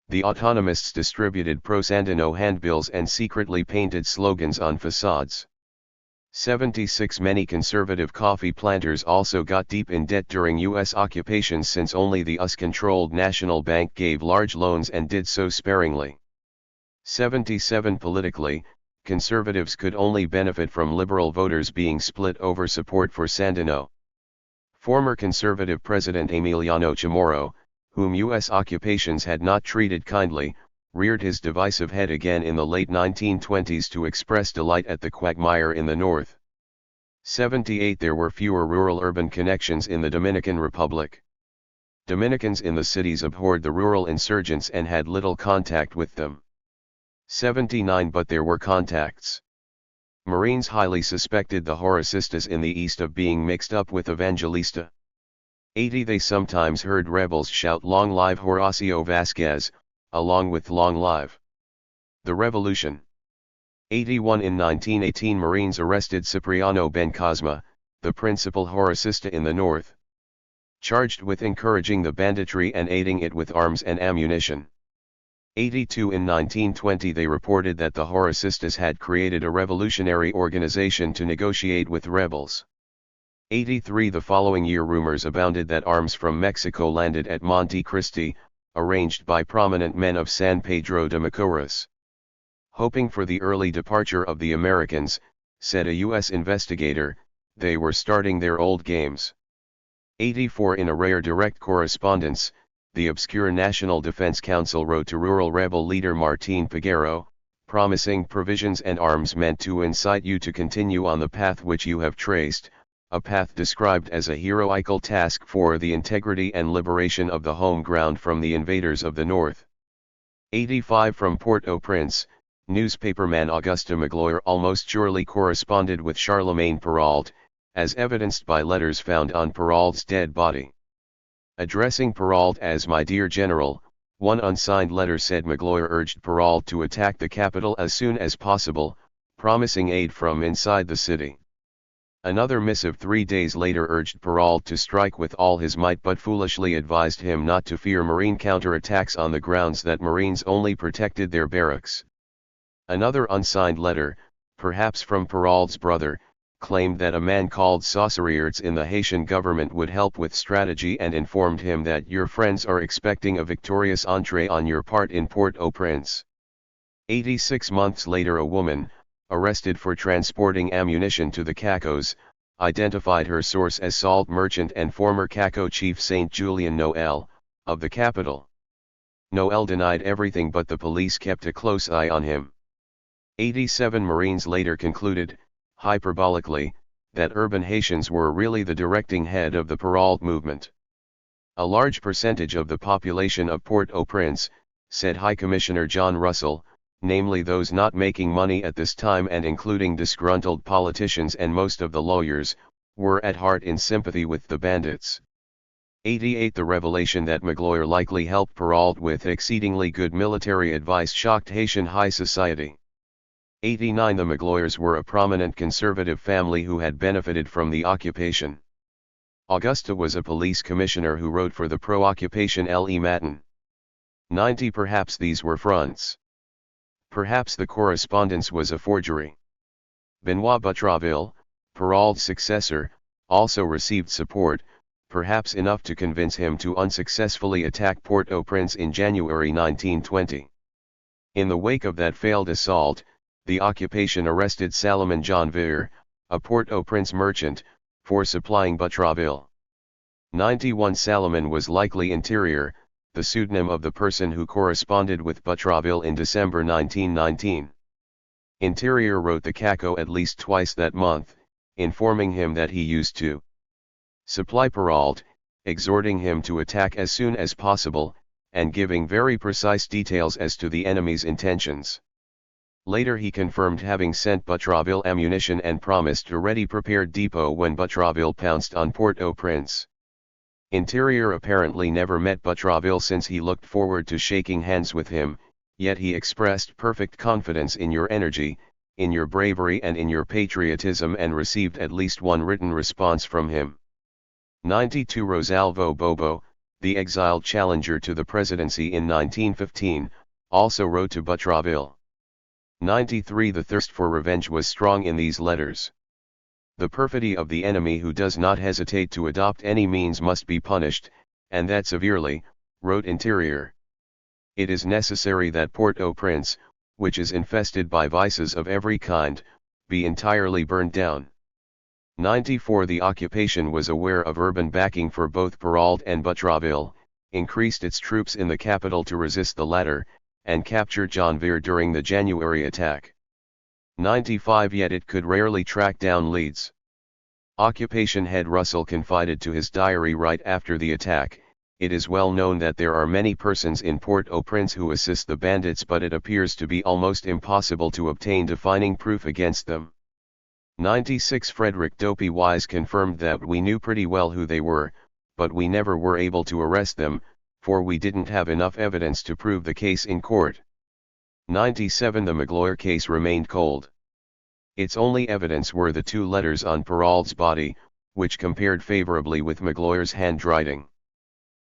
The Autonomists distributed pro-Sandino handbills and secretly painted slogans on facades. 76 Many conservative coffee planters also got deep in debt during U.S. occupation, since only the US-controlled National Bank gave large loans and did so sparingly. 77 Politically, conservatives could only benefit from liberal voters being split over support for Sandino. Former conservative President Emiliano Chamorro, whom U.S. occupations had not treated kindly, reared his divisive head again in the late 1920s to express delight at the quagmire in the North. 78 There were fewer rural-urban connections in the Dominican Republic. Dominicans in the cities abhorred the rural insurgents and had little contact with them. 79 But there were contacts. Marines highly suspected the Horacistas in the east of being mixed up with Evangelista. 80 They sometimes heard rebels shout "Long live Horacio Vasquez," along with "Long live the Revolution." 81 In 1918 Marines arrested Cipriano Bencosma, the principal Horacista in the north, charged with encouraging the banditry and aiding it with arms and ammunition. 82 In 1920 they reported that the Horacistas had created a revolutionary organization to negotiate with rebels. 83 The following year rumors abounded that arms from Mexico landed at Monte Cristi, arranged by prominent men of San Pedro de Macorís. Hoping for the early departure of the Americans, said a U.S. investigator, they were starting their old games. 84 In a rare direct correspondence, the obscure National Defense Council wrote to rural rebel leader Martín Peguero, promising provisions and arms meant to incite you to continue on the path which you have traced, a path described as a heroical task for the integrity and liberation of the home ground from the invaders of the north. 85 From Port-au-Prince, newspaperman Auguste Magloire almost surely corresponded with Charlemagne Péralte, as evidenced by letters found on Peralte's dead body. Addressing Péralte as "My dear General," one unsigned letter said Magloire urged Péralte to attack the capital as soon as possible, promising aid from inside the city. Another missive 3 days later urged Péralte to strike with all his might, but foolishly advised him not to fear Marine counterattacks on the grounds that Marines only protected their barracks. Another unsigned letter, perhaps from Peralte's brother, claimed that a man called Saussuriers in the Haitian government would help with strategy and informed him that your friends are expecting a victorious entrée on your part in Port-au-Prince. 86 months later a woman, arrested for transporting ammunition to the Cacos, identified her source as salt merchant and former Caco chief Saint Julien Noël, of the capital. Noël denied everything, but the police kept a close eye on him. 87 Marines later concluded, hyperbolically, that urban Haitians were really the directing head of the Péralte movement. A large percentage of the population of Port-au-Prince, said High Commissioner John Russell, namely those not making money at this time and including disgruntled politicians and most of the lawyers, were at heart in sympathy with the bandits. 88 The revelation that Magloire likely helped Péralte with exceedingly good military advice shocked Haitian high society. 89 The Magloires were a prominent conservative family who had benefited from the occupation. Augusta was a police commissioner who wrote for the pro-occupation Le Matin. 90 Perhaps these were fronts. Perhaps the correspondence was a forgery. Benoit Boutraville, Péralte's successor, also received support, perhaps enough to convince him to unsuccessfully attack Port-au-Prince in January 1920. In the wake of that failed assault, the occupation arrested Salomon Janvier, a Port-au-Prince merchant, for supplying Boutraville. 91 Salomon was likely Interior, the pseudonym of the person who corresponded with Boutraville in December 1919. Interior wrote the Caco at least twice that month, informing him that he used to supply Péralte, exhorting him to attack as soon as possible, and giving very precise details as to the enemy's intentions. Later he confirmed having sent Butraville ammunition and promised a ready-prepared depot when Butraville pounced on Port-au-Prince. Interior apparently never met Butraville since he looked forward to shaking hands with him, yet he expressed perfect confidence in your energy, in your bravery and in your patriotism, and received at least one written response from him. 92 Rosalvo Bobo, the exiled challenger to the presidency in 1915, also wrote to Butraville. 93 The thirst for revenge was strong in these letters. The perfidy of the enemy who does not hesitate to adopt any means must be punished, and that severely, wrote Interior. It is necessary that Port-au-Prince, which is infested by vices of every kind, be entirely burned down. 94 The occupation was aware of urban backing for both Perrault and Butraville, increased its troops in the capital to resist the latter, and captured Janvier during the January attack. 95 Yet it could rarely track down leads. Occupation head Russell confided to his diary right after the attack, "It is well known that there are many persons in Port-au-Prince who assist the bandits, but it appears to be almost impossible to obtain defining proof against them." 96 Frederick Dopey Wise confirmed that we knew pretty well who they were, but we never were able to arrest them, for we didn't have enough evidence to prove the case in court. 97 The Magloire case remained cold. Its only evidence were the 2 letters on Perrault's body, which compared favorably with Magloire's handwriting.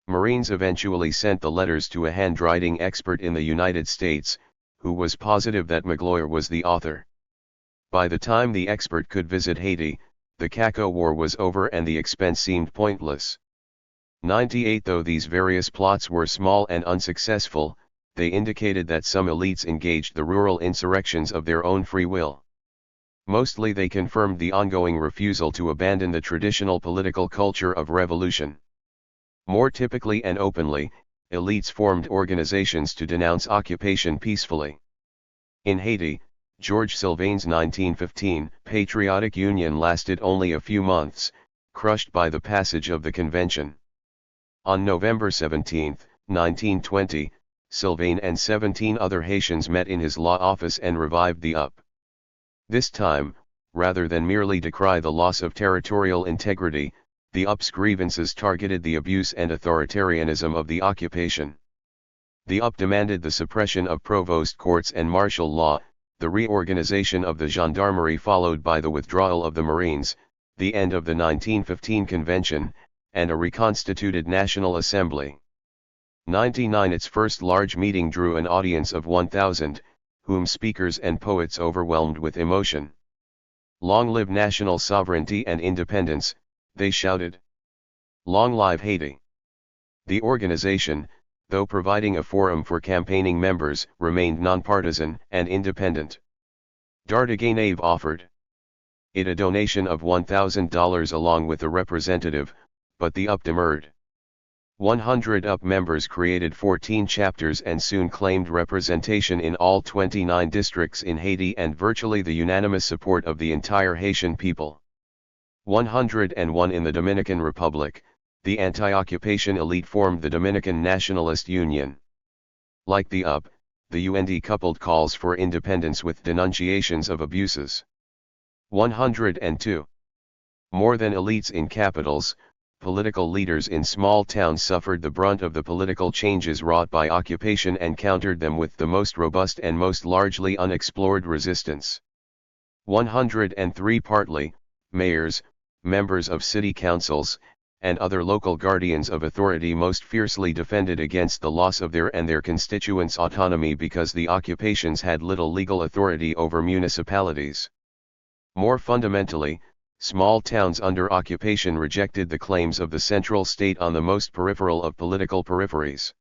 Marines eventually sent the letters to a handwriting expert in the United States, who was positive that Magloire was the author. By the time the expert could visit Haiti, the Caco War was over and the expense seemed pointless. 98 Though these various plots were small and unsuccessful, they indicated that some elites engaged the rural insurrections of their own free will. Mostly they confirmed the ongoing refusal to abandon the traditional political culture of revolution. More typically and openly, elites formed organizations to denounce occupation peacefully. In Haiti, George Sylvain's 1915 Patriotic Union lasted only a few months, crushed by the passage of the convention. On November 17, 1920, Sylvain and 17 other Haitians met in his law office and revived the UP. This time, rather than merely decry the loss of territorial integrity, the UP's grievances targeted the abuse and authoritarianism of the occupation. The UP demanded the suppression of provost courts and martial law, the reorganization of the gendarmerie followed by the withdrawal of the Marines, the end of the 1915 convention, and a reconstituted National Assembly. 99 Its first large meeting drew an audience of 1,000, whom speakers and poets overwhelmed with emotion. "Long live national sovereignty and independence," they shouted. "Long live Haiti." The organization, though providing a forum for campaigning members, remained nonpartisan and independent. Dardeganave offered it a donation of $1,000 along with a representative, but the UP demurred. 100 UP members created 14 chapters and soon claimed representation in all 29 districts in Haiti and virtually the unanimous support of the entire Haitian people. 101 In the Dominican Republic, the anti-occupation elite formed the Dominican Nationalist Union. Like the UP, the UND coupled calls for independence with denunciations of abuses. 102 More than elites in capitals, political leaders in small towns suffered the brunt of the political changes wrought by occupation and countered them with the most robust and most largely unexplored resistance. 103 Partly, mayors, members of city councils, and other local guardians of authority most fiercely defended against the loss of their and their constituents' autonomy because the occupations had little legal authority over municipalities. More fundamentally, small towns under occupation rejected the claims of the central state on the most peripheral of political peripheries.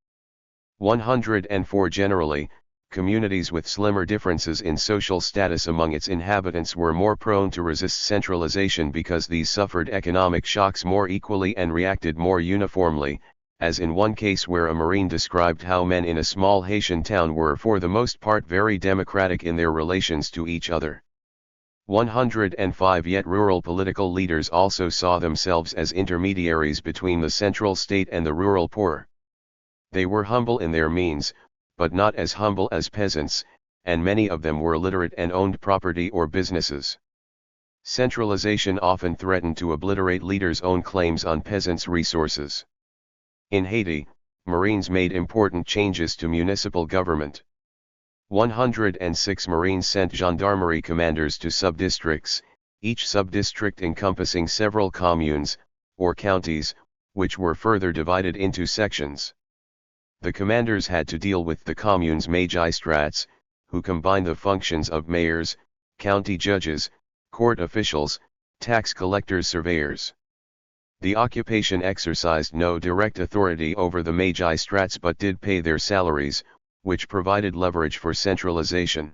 104 Generally, communities with slimmer differences in social status among its inhabitants were more prone to resist centralization because these suffered economic shocks more equally and reacted more uniformly, as in one case where a Marine described how men in a small Haitian town were for the most part very democratic in their relations to each other. 105 Yet rural political leaders also saw themselves as intermediaries between the central state and the rural poor. They were humble in their means, but not as humble as peasants, and many of them were literate and owned property or businesses. Centralization often threatened to obliterate leaders' own claims on peasants' resources. In Haiti, Marines made important changes to municipal government. 106 Marines sent gendarmerie commanders to subdistricts, each subdistrict encompassing several communes, or counties, which were further divided into sections. The commanders had to deal with the commune's magistrats, who combined the functions of mayors, county judges, court officials, tax collectors, surveyors. The occupation exercised no direct authority over the magistrats but did pay their salaries, which provided leverage for centralization.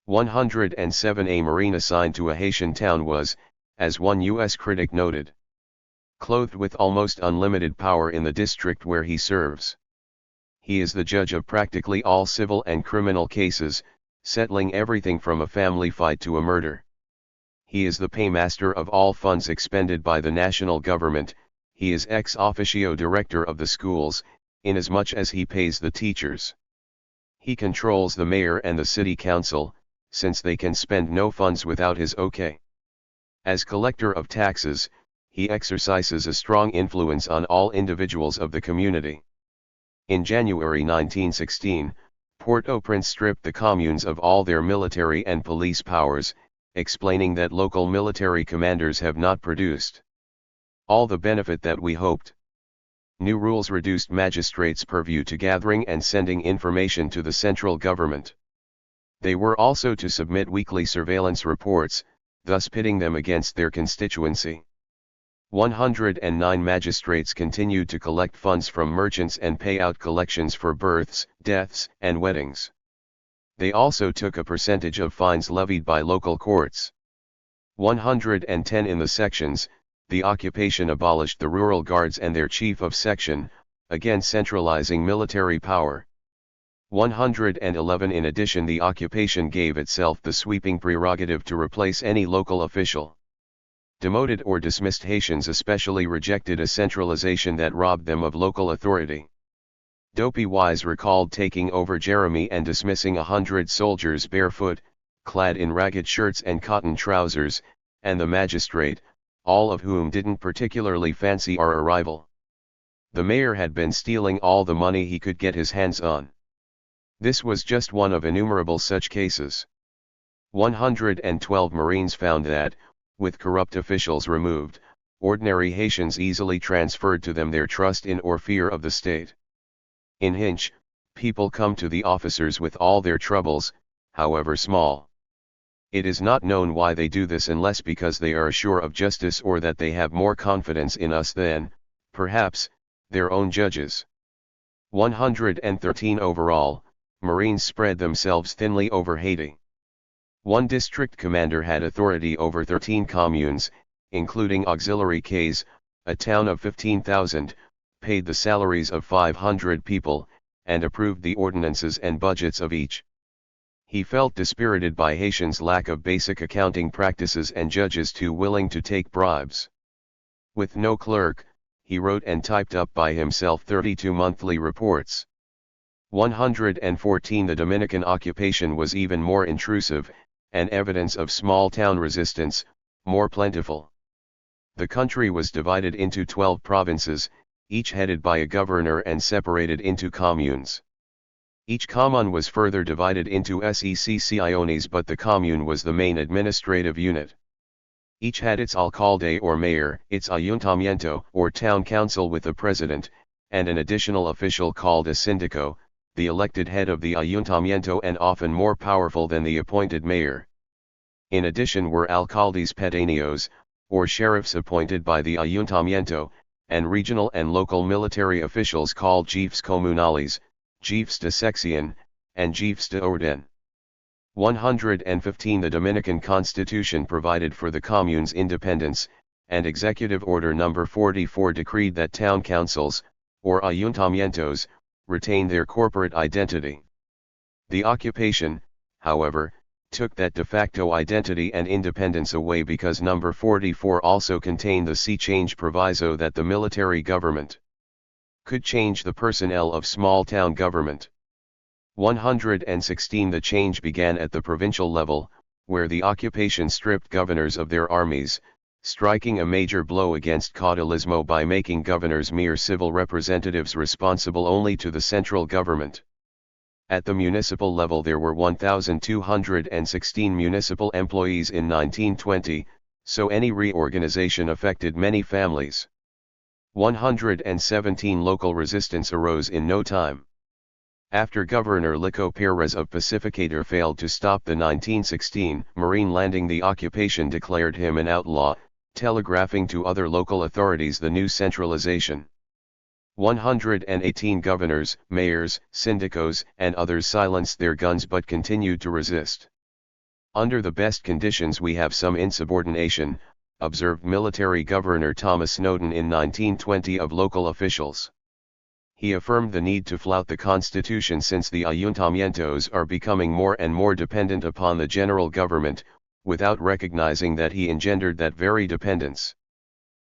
107 A Marine assigned to a Haitian town was, as one U.S. critic noted, clothed with almost unlimited power in the district where he serves. He is the judge of practically all civil and criminal cases, settling everything from a family fight to a murder. He is the paymaster of all funds expended by the national government. He is ex officio director of the schools, inasmuch as he pays the teachers. He controls the mayor and the city council, since they can spend no funds without his okay. As collector of taxes, he exercises a strong influence on all individuals of the community. In January 1916, Port-au-Prince stripped the communes of all their military and police powers, explaining that local military commanders have not produced all the benefit that we hoped. New rules reduced magistrates' purview to gathering and sending information to the central government. They were also to submit weekly surveillance reports, thus pitting them against their constituency. 109 magistrates continued to collect funds from merchants and pay out collections for births, deaths, and weddings. They also took a percentage of fines levied by local courts. 110 In the sections, the occupation abolished the rural guards and their chief of section, again centralizing military power. 111 In addition, the occupation gave itself the sweeping prerogative to replace any local official. Demoted or dismissed Haitians especially rejected a centralization that robbed them of local authority. Dopey Wise recalled taking over Jeremy and dismissing 100 soldiers barefoot, clad in ragged shirts and cotton trousers, and the magistrate, all of whom didn't particularly fancy our arrival. The mayor had been stealing all the money he could get his hands on. This was just one of innumerable such cases. 112 Marines found that, with corrupt officials removed, ordinary Haitians easily transferred to them their trust in or fear of the state. In Hinch, people come to the officers with all their troubles, however small. It is not known why they do this unless because they are sure of justice or that they have more confidence in us than, perhaps, their own judges. 113 Overall, Marines spread themselves thinly over Haiti. One district commander had authority over 13 communes, including Auxiliary Cays, a town of 15,000, paid the salaries of 500 people, and approved the ordinances and budgets of each. He felt dispirited by Haitians' lack of basic accounting practices and judges too willing to take bribes. With no clerk, he wrote and typed up by himself 32 monthly reports. 114 The Dominican occupation was even more intrusive, and evidence of small-town resistance, more plentiful. The country was divided into 12 provinces, each headed by a governor and separated into communes. Each commune was further divided into secciones, but the commune was the main administrative unit. Each had its alcalde or mayor, its ayuntamiento or town council with a president, and an additional official called a sindico, the elected head of the ayuntamiento and often more powerful than the appointed mayor. In addition were alcaldes pedaneos, or sheriffs appointed by the ayuntamiento, and regional and local military officials called chiefs comunales, chiefs de sección, and chiefs de orden. 115 The Dominican Constitution provided for the commune's independence, and Executive Order No. 44 decreed that town councils, or ayuntamientos, retain their corporate identity. The occupation, however, took that de facto identity and independence away because No. 44 also contained the sea change proviso that the military government could change the personnel of small-town government. 116 The change began at the provincial level, where the occupation stripped governors of their armies, striking a major blow against caudillismo by making governors mere civil representatives responsible only to the central government. At the municipal level there were 1,216 municipal employees in 1920, so any reorganization affected many families. 117 Local resistance arose in no time. After Governor Lico Pérez of Pacificator failed to stop the 1916 Marine landing, the occupation declared him an outlaw, telegraphing to other local authorities the new centralization. 118 governors, mayors, syndicos, and others silenced their guns but continued to resist. Under the best conditions we have some insubordination, observed military governor Thomas Snowden in 1920 of local officials. He affirmed the need to flout the constitution since the ayuntamientos are becoming more and more dependent upon the general government, without recognizing that he engendered that very dependence.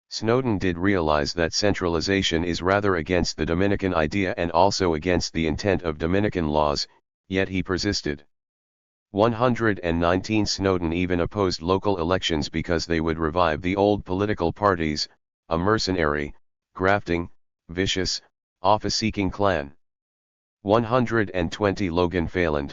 Snowden did realize that centralization is rather against the Dominican idea and also against the intent of Dominican laws, yet he persisted. 119 Snowden even opposed local elections because they would revive the old political parties, a mercenary, grafting, vicious, office-seeking clan. 120 Logan Phelan,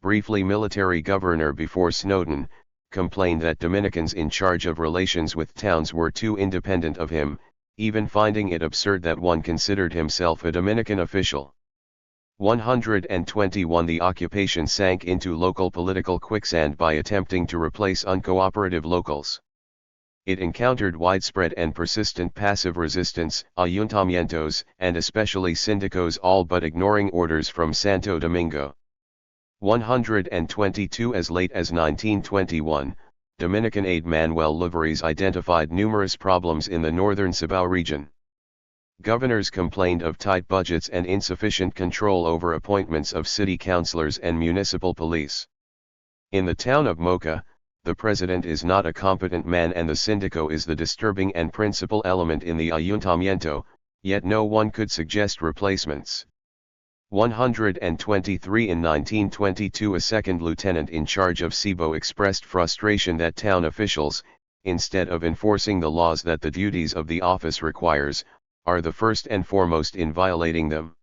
briefly military governor before Snowden, complained that Dominicans in charge of relations with towns were too independent of him, even finding it absurd that one considered himself a Dominican official. 121 The occupation sank into local political quicksand by attempting to replace uncooperative locals. It encountered widespread and persistent passive resistance, ayuntamientos, and especially syndicos all but ignoring orders from Santo Domingo. 122 As late as 1921, Dominican aide Manuel Liveries identified numerous problems in the northern Cibao region. Governors complained of tight budgets and insufficient control over appointments of city councilors and municipal police. In the town of Moca, the president is not a competent man and the syndico is the disturbing and principal element in the ayuntamiento, yet no one could suggest replacements. 123 In 1922 a second lieutenant in charge of Cibo expressed frustration that town officials, instead of enforcing the laws that the duties of the office requires, are the first and foremost in violating them.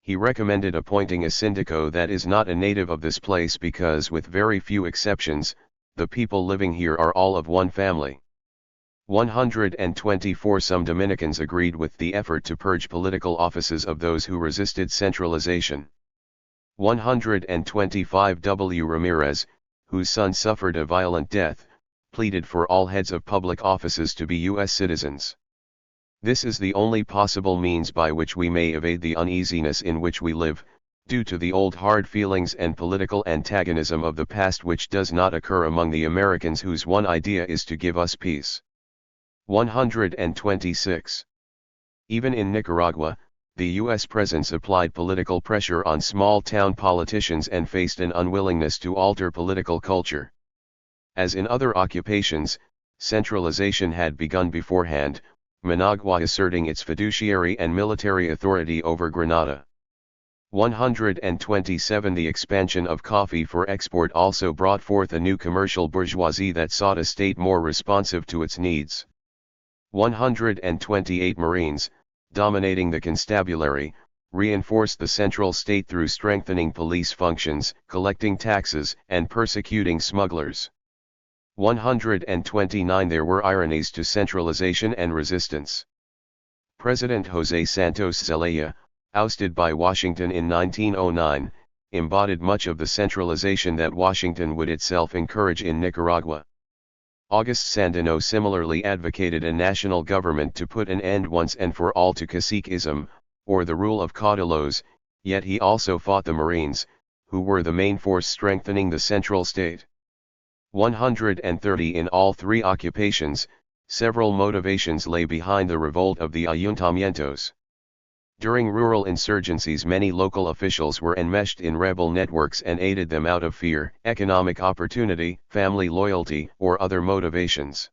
He recommended appointing a syndico that is not a native of this place because with very few exceptions, the people living here are all of one family. 124 Some Dominicans agreed with the effort to purge political offices of those who resisted centralization. 125 W. Ramirez, whose son suffered a violent death, pleaded for all heads of public offices to be U.S. citizens. This is the only possible means by which we may evade the uneasiness in which we live, due to the old hard feelings and political antagonism of the past which does not occur among the Americans whose one idea is to give us peace. 126. Even in Nicaragua, the U.S. presence applied political pressure on small-town politicians and faced an unwillingness to alter political culture. As in other occupations, centralization had begun beforehand, Managua asserting its fiduciary and military authority over Grenada. 127 The expansion of coffee for export also brought forth a new commercial bourgeoisie that sought a state more responsive to its needs. 128 Marines, dominating the constabulary, reinforced the central state through strengthening police functions, collecting taxes, and persecuting smugglers. 129 There were ironies to centralization and resistance. President José Santos Zelaya, ousted by Washington in 1909, embodied much of the centralization that Washington would itself encourage in Nicaragua. Auguste Sandino similarly advocated a national government to put an end once and for all to caciquism, or the rule of caudillos, yet he also fought the Marines, who were the main force strengthening the central state. 130 In all three occupations, several motivations lay behind the revolt of the ayuntamientos. During rural insurgencies many local officials were enmeshed in rebel networks and aided them out of fear, economic opportunity, family loyalty, or other motivations.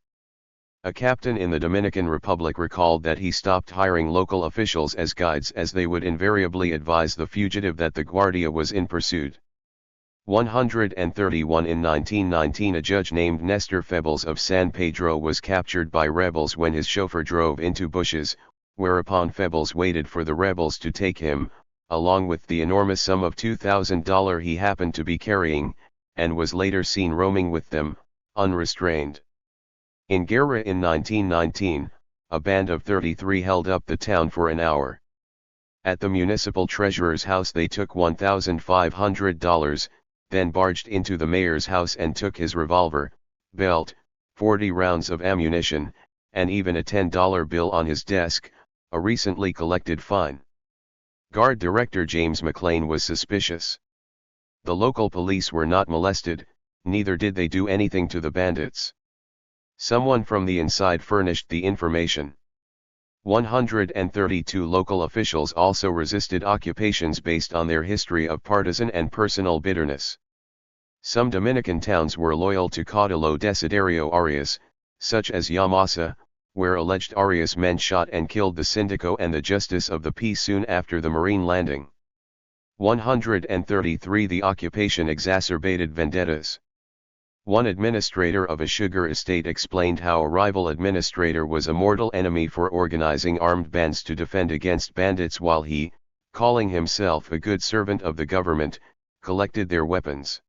A captain in the Dominican Republic recalled that he stopped hiring local officials as guides as they would invariably advise the fugitive that the Guardia was in pursuit. 131 In 1919 a judge named Nestor Febles of San Pedro was captured by rebels when his chauffeur drove into bushes, whereupon Febles waited for the rebels to take him, along with the enormous sum of $2,000 he happened to be carrying, and was later seen roaming with them, unrestrained. In Guerra in 1919, a band of 33 held up the town for an hour. At the municipal treasurer's house they took $1,500, then barged into the mayor's house and took his revolver, belt, 40 rounds of ammunition, and even a $10 bill on his desk, a recently collected fine. Guard Director James McLean was suspicious. The local police were not molested, neither did they do anything to the bandits. Someone from the inside furnished the information. 132 local officials also resisted occupations based on their history of partisan and personal bitterness. Some Dominican towns were loyal to Caudillo Desiderio Arias, such as Yamasa, where alleged Arias men shot and killed the Sindico and the Justice of the Peace soon after the Marine landing. 133 The occupation exacerbated vendettas. One administrator of a sugar estate explained how a rival administrator was a mortal enemy for organizing armed bands to defend against bandits while he, calling himself a good servant of the government, collected their weapons.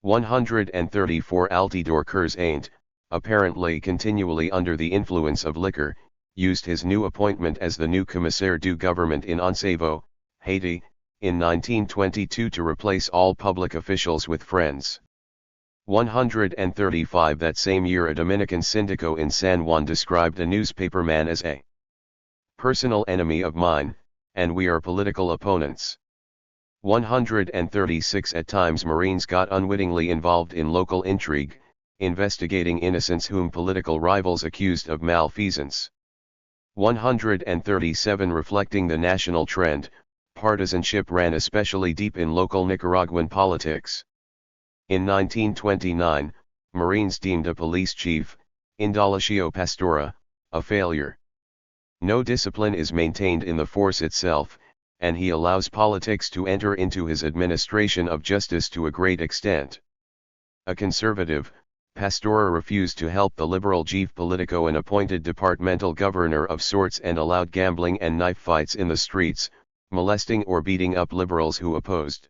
134 Altidore ain't, apparently continually under the influence of liquor, used his new appointment as the new commissaire du government in Oncavo, Haiti, in 1922 to replace all public officials with friends. 135 That same year a Dominican Sindico in San Juan described a newspaperman as a personal enemy of mine, and we are political opponents. 136 At times Marines got unwittingly involved in local intrigue, investigating innocents whom political rivals accused of malfeasance. 137 Reflecting the national trend, partisanship ran especially deep in local Nicaraguan politics. In 1929, Marines deemed a police chief, Indalecio Pastora, a failure. No discipline is maintained in the force itself, and he allows politics to enter into his administration of justice to a great extent. A conservative, Pastora refused to help the liberal chief politico and appointed departmental governor of sorts and allowed gambling and knife fights in the streets, molesting or beating up liberals who opposed.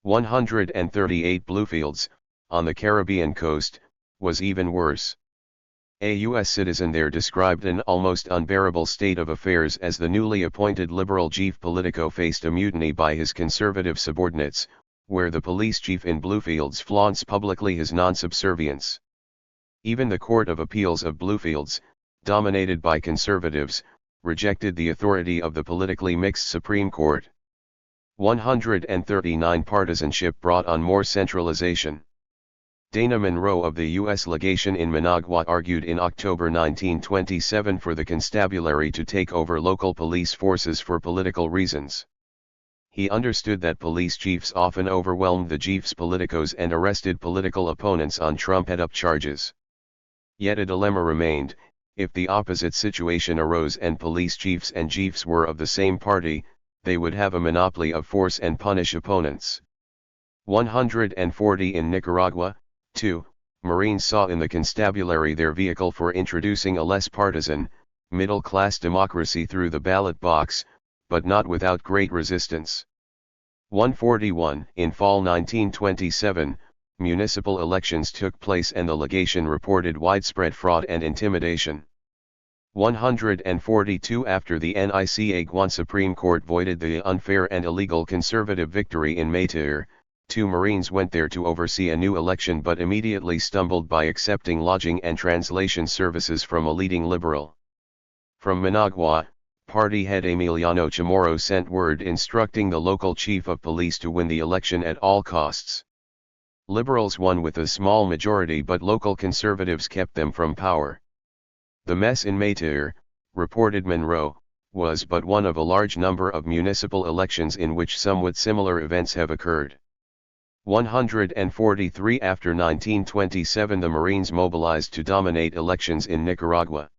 138 Bluefields, on the Caribbean coast, was even worse. A U.S. citizen there described an almost unbearable state of affairs as the newly appointed liberal chief politico faced a mutiny by his conservative subordinates, where the police chief in Bluefields flaunts publicly his non-subservience. Even the Court of Appeals of Bluefields, dominated by conservatives, rejected the authority of the politically mixed Supreme Court. 139 Partisanship brought on more centralization. Dana Monroe of the U.S. legation in Managua argued in October 1927 for the constabulary to take over local police forces for political reasons. He understood that police chiefs often overwhelmed the chiefs politicos and arrested political opponents on trumped-up charges. Yet a dilemma remained: if the opposite situation arose and police chiefs and chiefs were of the same party, they would have a monopoly of force and punish opponents. 140 In Nicaragua, too, Marines saw in the constabulary their vehicle for introducing a less partisan, middle-class democracy through the ballot box, but not without great resistance. 141 In fall 1927, municipal elections took place and the legation reported widespread fraud and intimidation. 142 After the Nicaragua Supreme Court voided the unfair and illegal conservative victory in Maytear, 2 Marines went there to oversee a new election but immediately stumbled by accepting lodging and translation services from a leading liberal. From Managua, party head Emiliano Chamorro sent word instructing the local chief of police to win the election at all costs. Liberals won with a small majority but local conservatives kept them from power. The mess in Maytear, reported Monroe, was but one of a large number of municipal elections in which somewhat similar events have occurred. 143 After 1927 the Marines mobilized to dominate elections in Nicaragua.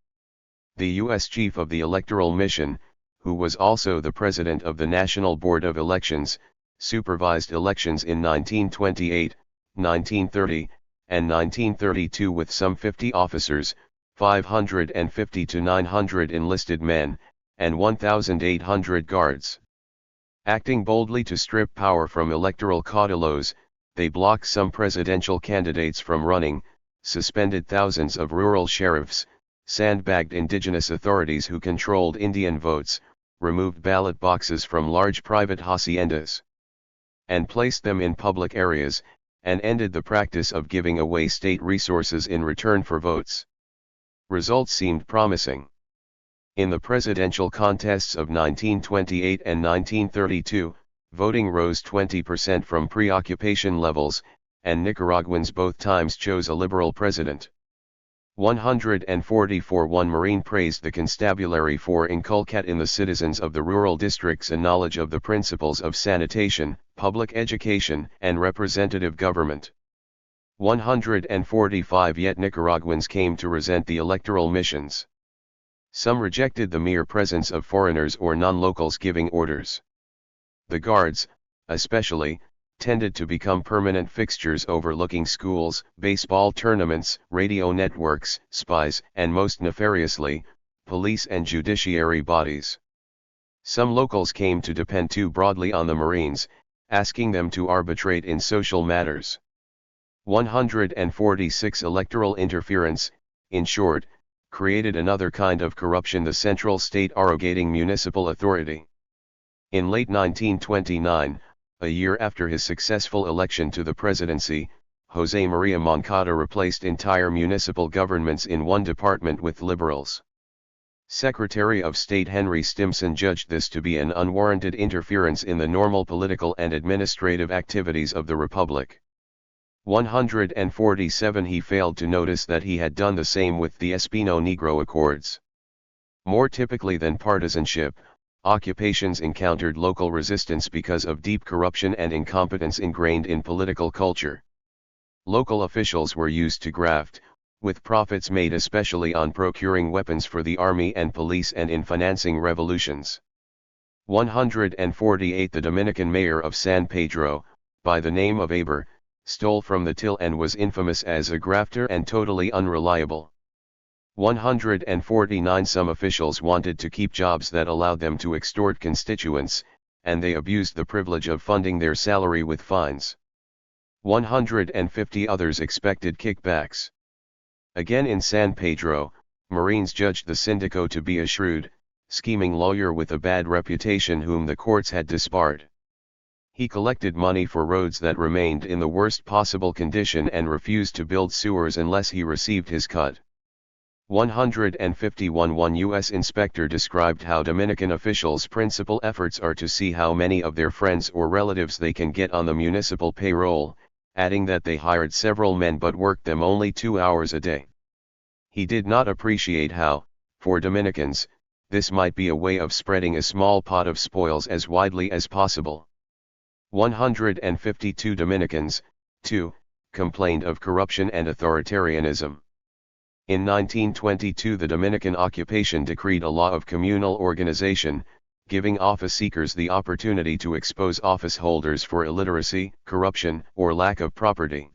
The U.S. chief of the electoral mission, who was also the president of the National Board of Elections, supervised elections in 1928, 1930, and 1932 with some 50 officers, 550 to 900 enlisted men, and 1,800 guards. Acting boldly to strip power from electoral caudillos, they blocked some presidential candidates from running, suspended thousands of rural sheriffs, sandbagged indigenous authorities who controlled Indian votes, removed ballot boxes from large private haciendas, and placed them in public areas, and ended the practice of giving away state resources in return for votes. Results seemed promising. In the presidential contests of 1928 and 1932, voting rose 20% from pre-occupation levels, and Nicaraguans both times chose a liberal president. 144 One Marine praised the constabulary for inculcate in the citizens of the rural districts a knowledge of the principles of sanitation, public education, and representative government. 145 Yet Nicaraguans came to resent the electoral missions. Some rejected the mere presence of foreigners or non-locals giving orders. The guards, especially, tended to become permanent fixtures overlooking schools, baseball tournaments, radio networks, spies, and most nefariously, police and judiciary bodies. Some locals came to depend too broadly on the Marines, asking them to arbitrate in social matters. 146 Electoral interference, in short, created another kind of corruption, the central state arrogating municipal authority. In late 1929, a year after his successful election to the presidency, José María Moncada replaced entire municipal governments in one department with liberals. Secretary of State Henry Stimson judged this to be an unwarranted interference in the normal political and administrative activities of the Republic. 147 He failed to notice that he had done the same with the Espino-Negro Accords. More typically than partisanship, occupations encountered local resistance because of deep corruption and incompetence ingrained in political culture. Local officials were used to graft, with profits made especially on procuring weapons for the army and police and in financing revolutions. 148 The Dominican mayor of San Pedro, by the name of Aber, stole from the till and was infamous as a grafter and totally unreliable. 149 Some officials wanted to keep jobs that allowed them to extort constituents, and they abused the privilege of funding their salary with fines. 150 Others expected kickbacks. Again in San Pedro, Marines judged the Sindico to be a shrewd, scheming lawyer with a bad reputation whom the courts had disbarred. He collected money for roads that remained in the worst possible condition and refused to build sewers unless he received his cut. 151 One U.S. inspector described how Dominican officials' principal efforts are to see how many of their friends or relatives they can get on the municipal payroll, adding that they hired several men but worked them only 2 hours a day. He did not appreciate how, for Dominicans, this might be a way of spreading a small pot of spoils as widely as possible. 152 Dominicans, too, complained of corruption and authoritarianism. In 1922 the Dominican occupation decreed a law of communal organization, giving office seekers the opportunity to expose office holders for illiteracy, corruption, or lack of property.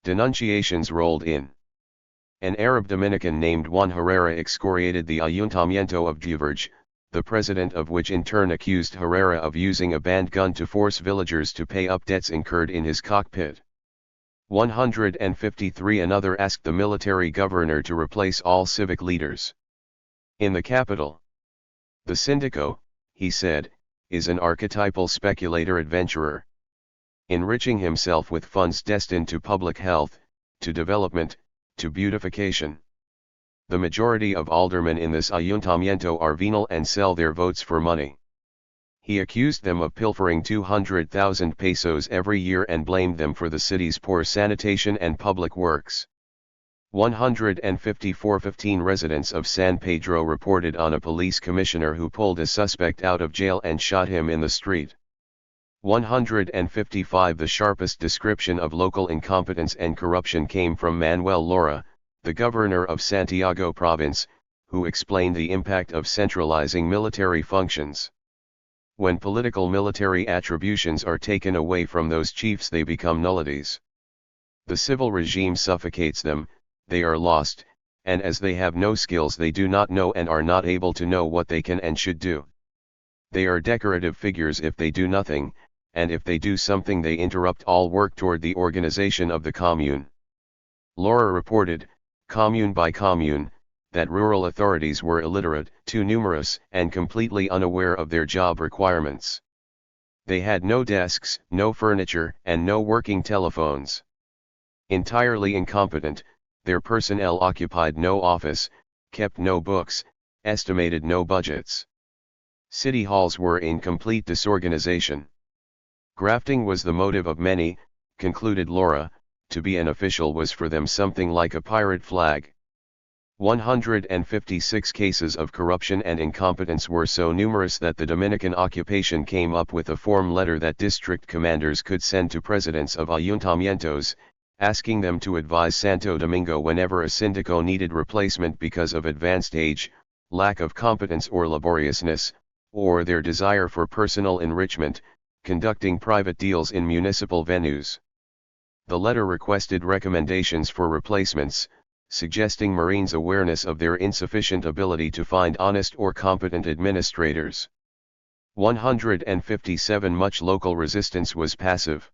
Denunciations rolled in. An Arab Dominican named Juan Herrera excoriated the Ayuntamiento of Duverge, the president of which in turn accused Herrera of using a banned gun to force villagers to pay up debts incurred in his cockpit. 153 Another asked the military governor to replace all civic leaders in the capital. The Sindico, he said, is an archetypal speculator-adventurer, enriching himself with funds destined to public health, to development, to beautification. The majority of aldermen in this ayuntamiento are venal and sell their votes for money. He accused them of pilfering 200,000 pesos every year and blamed them for the city's poor sanitation and public works. 154 15 residents of San Pedro reported on a police commissioner who pulled a suspect out of jail and shot him in the street. 155 The sharpest description of local incompetence and corruption came from Manuel Lora, the governor of Santiago province, who explained the impact of centralizing military functions. When political military attributions are taken away from those chiefs, they become nullities. The civil regime suffocates them, they are lost, and as they have no skills, they do not know and are not able to know what they can and should do. They are decorative figures if they do nothing, and if they do something they interrupt all work toward the organization of the commune. Lora reported, commune by commune, that rural authorities were illiterate, too numerous, and completely unaware of their job requirements. They had no desks, no furniture, and no working telephones. Entirely incompetent, their personnel occupied no office, kept no books, estimated no budgets. City halls were in complete disorganization. Grafting was the motive of many, concluded Lora. To be an official was for them something like a pirate flag. 156 cases of corruption and incompetence were so numerous that the Dominican occupation came up with a form letter that district commanders could send to presidents of ayuntamientos, asking them to advise Santo Domingo whenever a sindico needed replacement because of advanced age, lack of competence or laboriousness, or their desire for personal enrichment, conducting private deals in municipal venues. The letter requested recommendations for replacements, suggesting Marines' awareness of their insufficient ability to find honest or competent administrators. 157 Much local resistance was passive.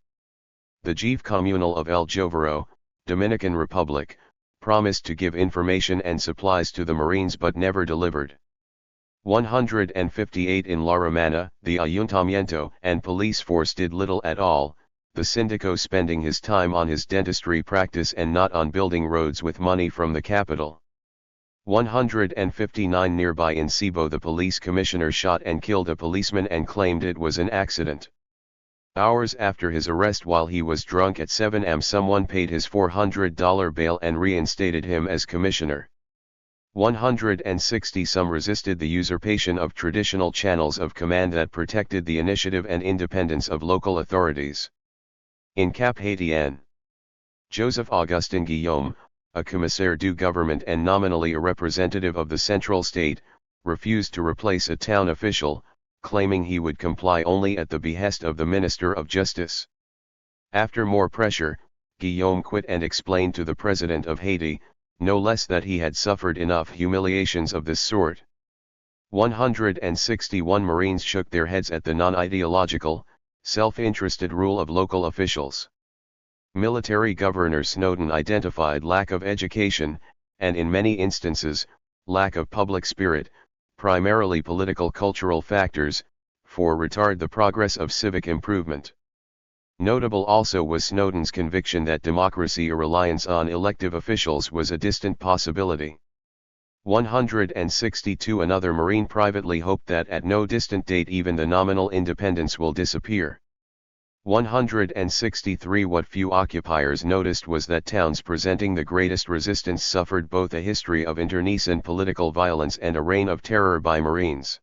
The Jefe Communal of El Jovero, Dominican Republic, promised to give information and supplies to the Marines but never delivered. 158 In La Romana, the ayuntamiento and police force did little at all, the sindico spending his time on his dentistry practice and not on building roads with money from the capital. 159 Nearby in Cebu, the police commissioner shot and killed a policeman and claimed it was an accident. Hours after his arrest while he was drunk at 7 am, someone paid his $400 bail and reinstated him as commissioner. 160 Some resisted the usurpation of traditional channels of command that protected the initiative and independence of local authorities. In Cap Haitien, Joseph Augustin Guillaume, a commissaire du government and nominally a representative of the central state, refused to replace a town official, claiming he would comply only at the behest of the Minister of Justice. After more pressure, Guillaume quit and explained to the President of Haiti, no less, that he had suffered enough humiliations of this sort. 161 Marines shook their heads at the non-ideological, self-interested rule of local officials. Military Governor Snowden identified lack of education, and in many instances, lack of public spirit, primarily political cultural factors, for retard the progress of civic improvement. Notable also was Snowden's conviction that democracy, a reliance on elective officials, was a distant possibility. 162 Another Marine privately hoped that at no distant date even the nominal independence will disappear. 163 What few occupiers noticed was that towns presenting the greatest resistance suffered both a history of internecine political violence and a reign of terror by Marines.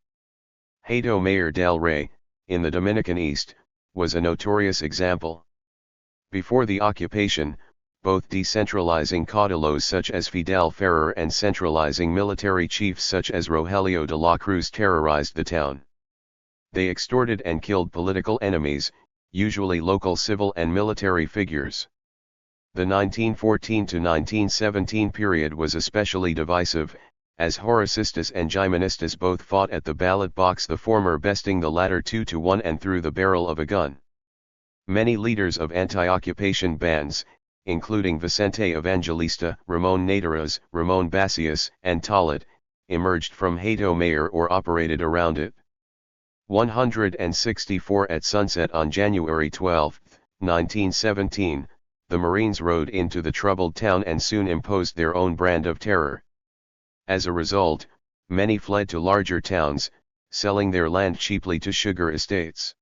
Hato Mayor del Rey, in the Dominican East, was a notorious example. Before the occupation, both decentralizing caudillos such as Fidel Ferrer and centralizing military chiefs such as Rogelio de la Cruz terrorized the town. They extorted and killed political enemies, usually local civil and military figures. The 1914 to 1917 period was especially divisive, as Horacistas and Jimenistas both fought at the ballot box, the former besting the latter 2-1 and through the barrel of a gun. Many leaders of anti-occupation bands, including Vicente Evangelista, Ramon Naderas, Ramon Basius, and Tolet, emerged from Hato Mayor or operated around it. 164 At sunset on January 12, 1917, the Marines rode into the troubled town and soon imposed their own brand of terror. As a result, many fled to larger towns, selling their land cheaply to sugar estates.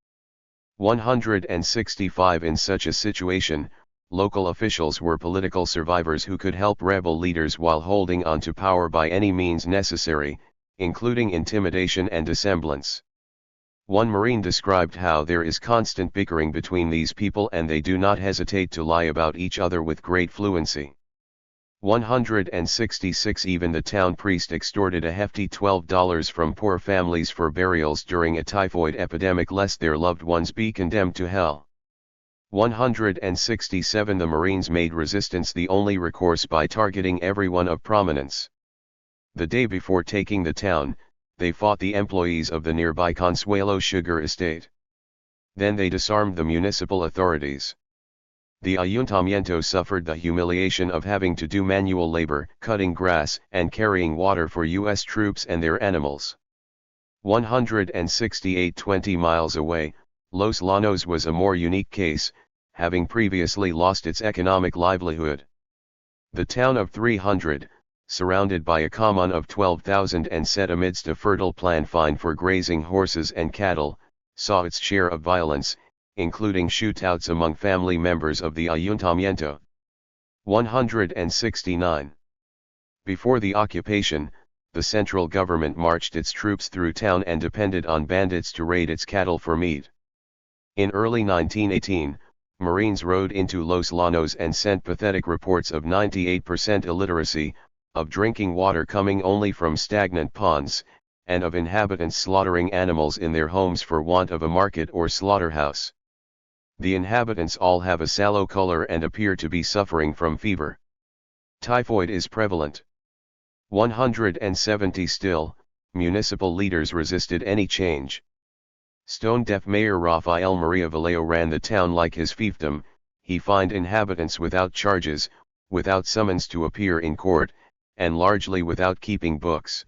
165 In such a situation, local officials were political survivors who could help rebel leaders while holding on to power by any means necessary, including intimidation and dissemblance. One Marine described how there is constant bickering between these people and they do not hesitate to lie about each other with great fluency. 166 Even the town priest extorted a hefty $12 from poor families for burials during a typhoid epidemic lest their loved ones be condemned to hell. 167 The Marines made resistance the only recourse by targeting everyone of prominence. The day before taking the town, they fought the employees of the nearby Consuelo sugar estate. Then they disarmed the municipal authorities. The ayuntamiento suffered the humiliation of having to do manual labor, cutting grass, and carrying water for U.S. troops and their animals. 168 20 miles away, Los Llanos was a more unique case, having previously lost its economic livelihood. The town of 300, surrounded by a commune of 12,000 and set amidst a fertile plain fine for grazing horses and cattle, saw its share of violence, including shootouts among family members of the ayuntamiento. 169. Before the occupation, the central government marched its troops through town and depended on bandits to raid its cattle for meat. In early 1918, Marines rode into Los Llanos and sent pathetic reports of 98% illiteracy, of drinking water coming only from stagnant ponds, and of inhabitants slaughtering animals in their homes for want of a market or slaughterhouse. The inhabitants all have a sallow color and appear to be suffering from fever. Typhoid is prevalent. 170 Still, municipal leaders resisted any change. Stone-deaf Mayor Rafael Maria Vallejo ran the town like his fiefdom. He fined inhabitants without charges, without summons to appear in court, and largely without keeping books.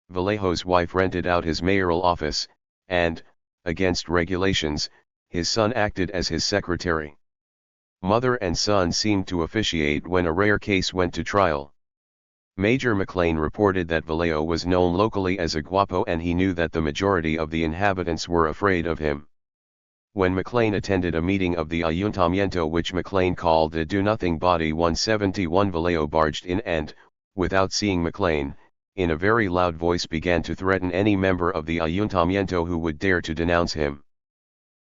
Vallejo's wife rented out his mayoral office, and, against regulations, his son acted as his secretary. Mother and son seemed to officiate when a rare case went to trial. Major McLean reported that Vallejo was known locally as a guapo and he knew that the majority of the inhabitants were afraid of him. When McLean attended a meeting of the ayuntamiento which McLean called the do-nothing body 171, Vallejo barged in and, without seeing McLean, in a very loud voice began to threaten any member of the ayuntamiento who would dare to denounce him.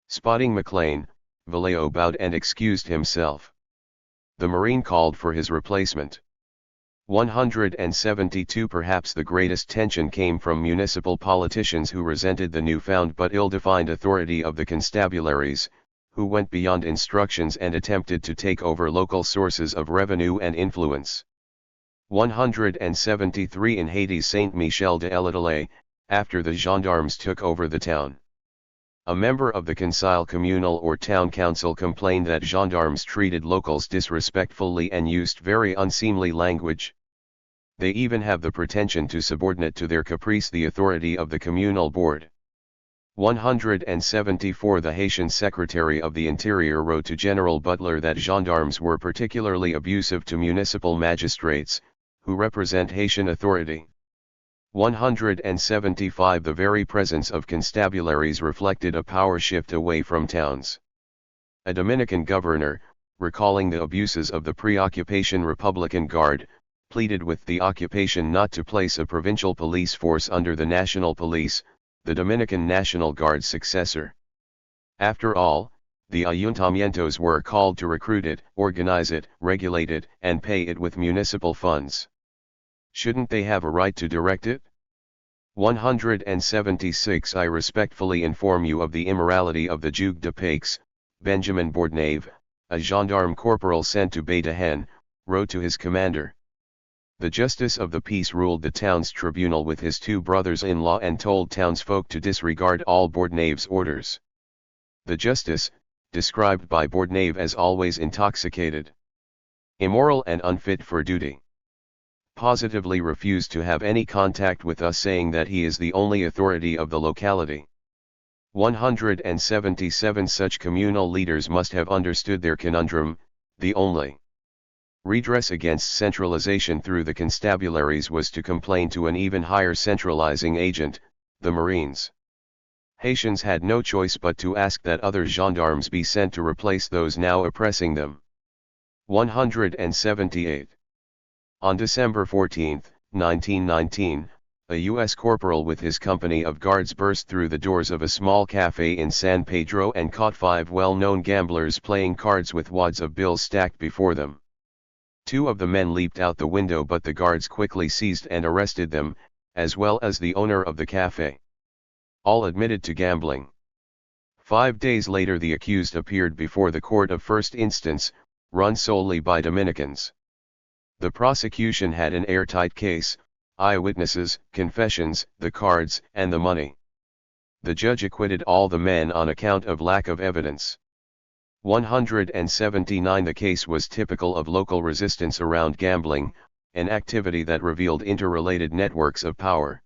Spotting McLean, Vallejo bowed and excused himself. The Marine called for his replacement. 172 Perhaps the greatest tension came from municipal politicians who resented the newfound but ill-defined authority of the constabularies, who went beyond instructions and attempted to take over local sources of revenue and influence. 173 In Haiti, Saint Michel de l'Étoile, after the gendarmes took over the town. A member of the Conseil Communal or Town Council complained that gendarmes treated locals disrespectfully and used very unseemly language. They even have the pretension to subordinate to their caprice the authority of the communal board. 174 The Haitian Secretary of the Interior wrote to General Butler that gendarmes were particularly abusive to municipal magistrates, who represent Haitian authority. 175 The very presence of constabularies reflected a power shift away from towns. A Dominican governor, recalling the abuses of the pre-occupation Republican Guard, pleaded with the occupation not to place a provincial police force under the National Police, the Dominican National Guard's successor. After all, the ayuntamientos were called to recruit it, organize it, regulate it, and pay it with municipal funds. Shouldn't they have a right to direct it? 176 I respectfully inform you of the immorality of the Duc de Paix. Benjamin Bourdonnais, a gendarme corporal sent to Bédahen, wrote to his commander. The justice of the peace ruled the town's tribunal with his two brothers-in-law and told townsfolk to disregard all Bourdonnais's orders. The justice, described by Bourdonnais as always intoxicated, immoral and unfit for duty, positively refused to have any contact with us, saying that he is the only authority of the locality. 177 Such communal leaders must have understood their conundrum. The only redress against centralization through the constabularies was to complain to an even higher centralizing agent, the Marines. Haitians had no choice but to ask that other gendarmes be sent to replace those now oppressing them. 178. On December 14, 1919, a U.S. corporal with his company of guards burst through the doors of a small cafe in San Pedro and caught 5 well-known gamblers playing cards with wads of bills stacked before them. 2 of the men leaped out the window, but the guards quickly seized and arrested them, as well as the owner of the cafe. All admitted to gambling. 5 days later the accused appeared before the court of first instance, run solely by Dominicans. The prosecution had an airtight case: eyewitnesses, confessions, the cards, and the money. The judge acquitted all the men on account of lack of evidence. 179 The case was typical of local resistance around gambling, an activity that revealed interrelated networks of power.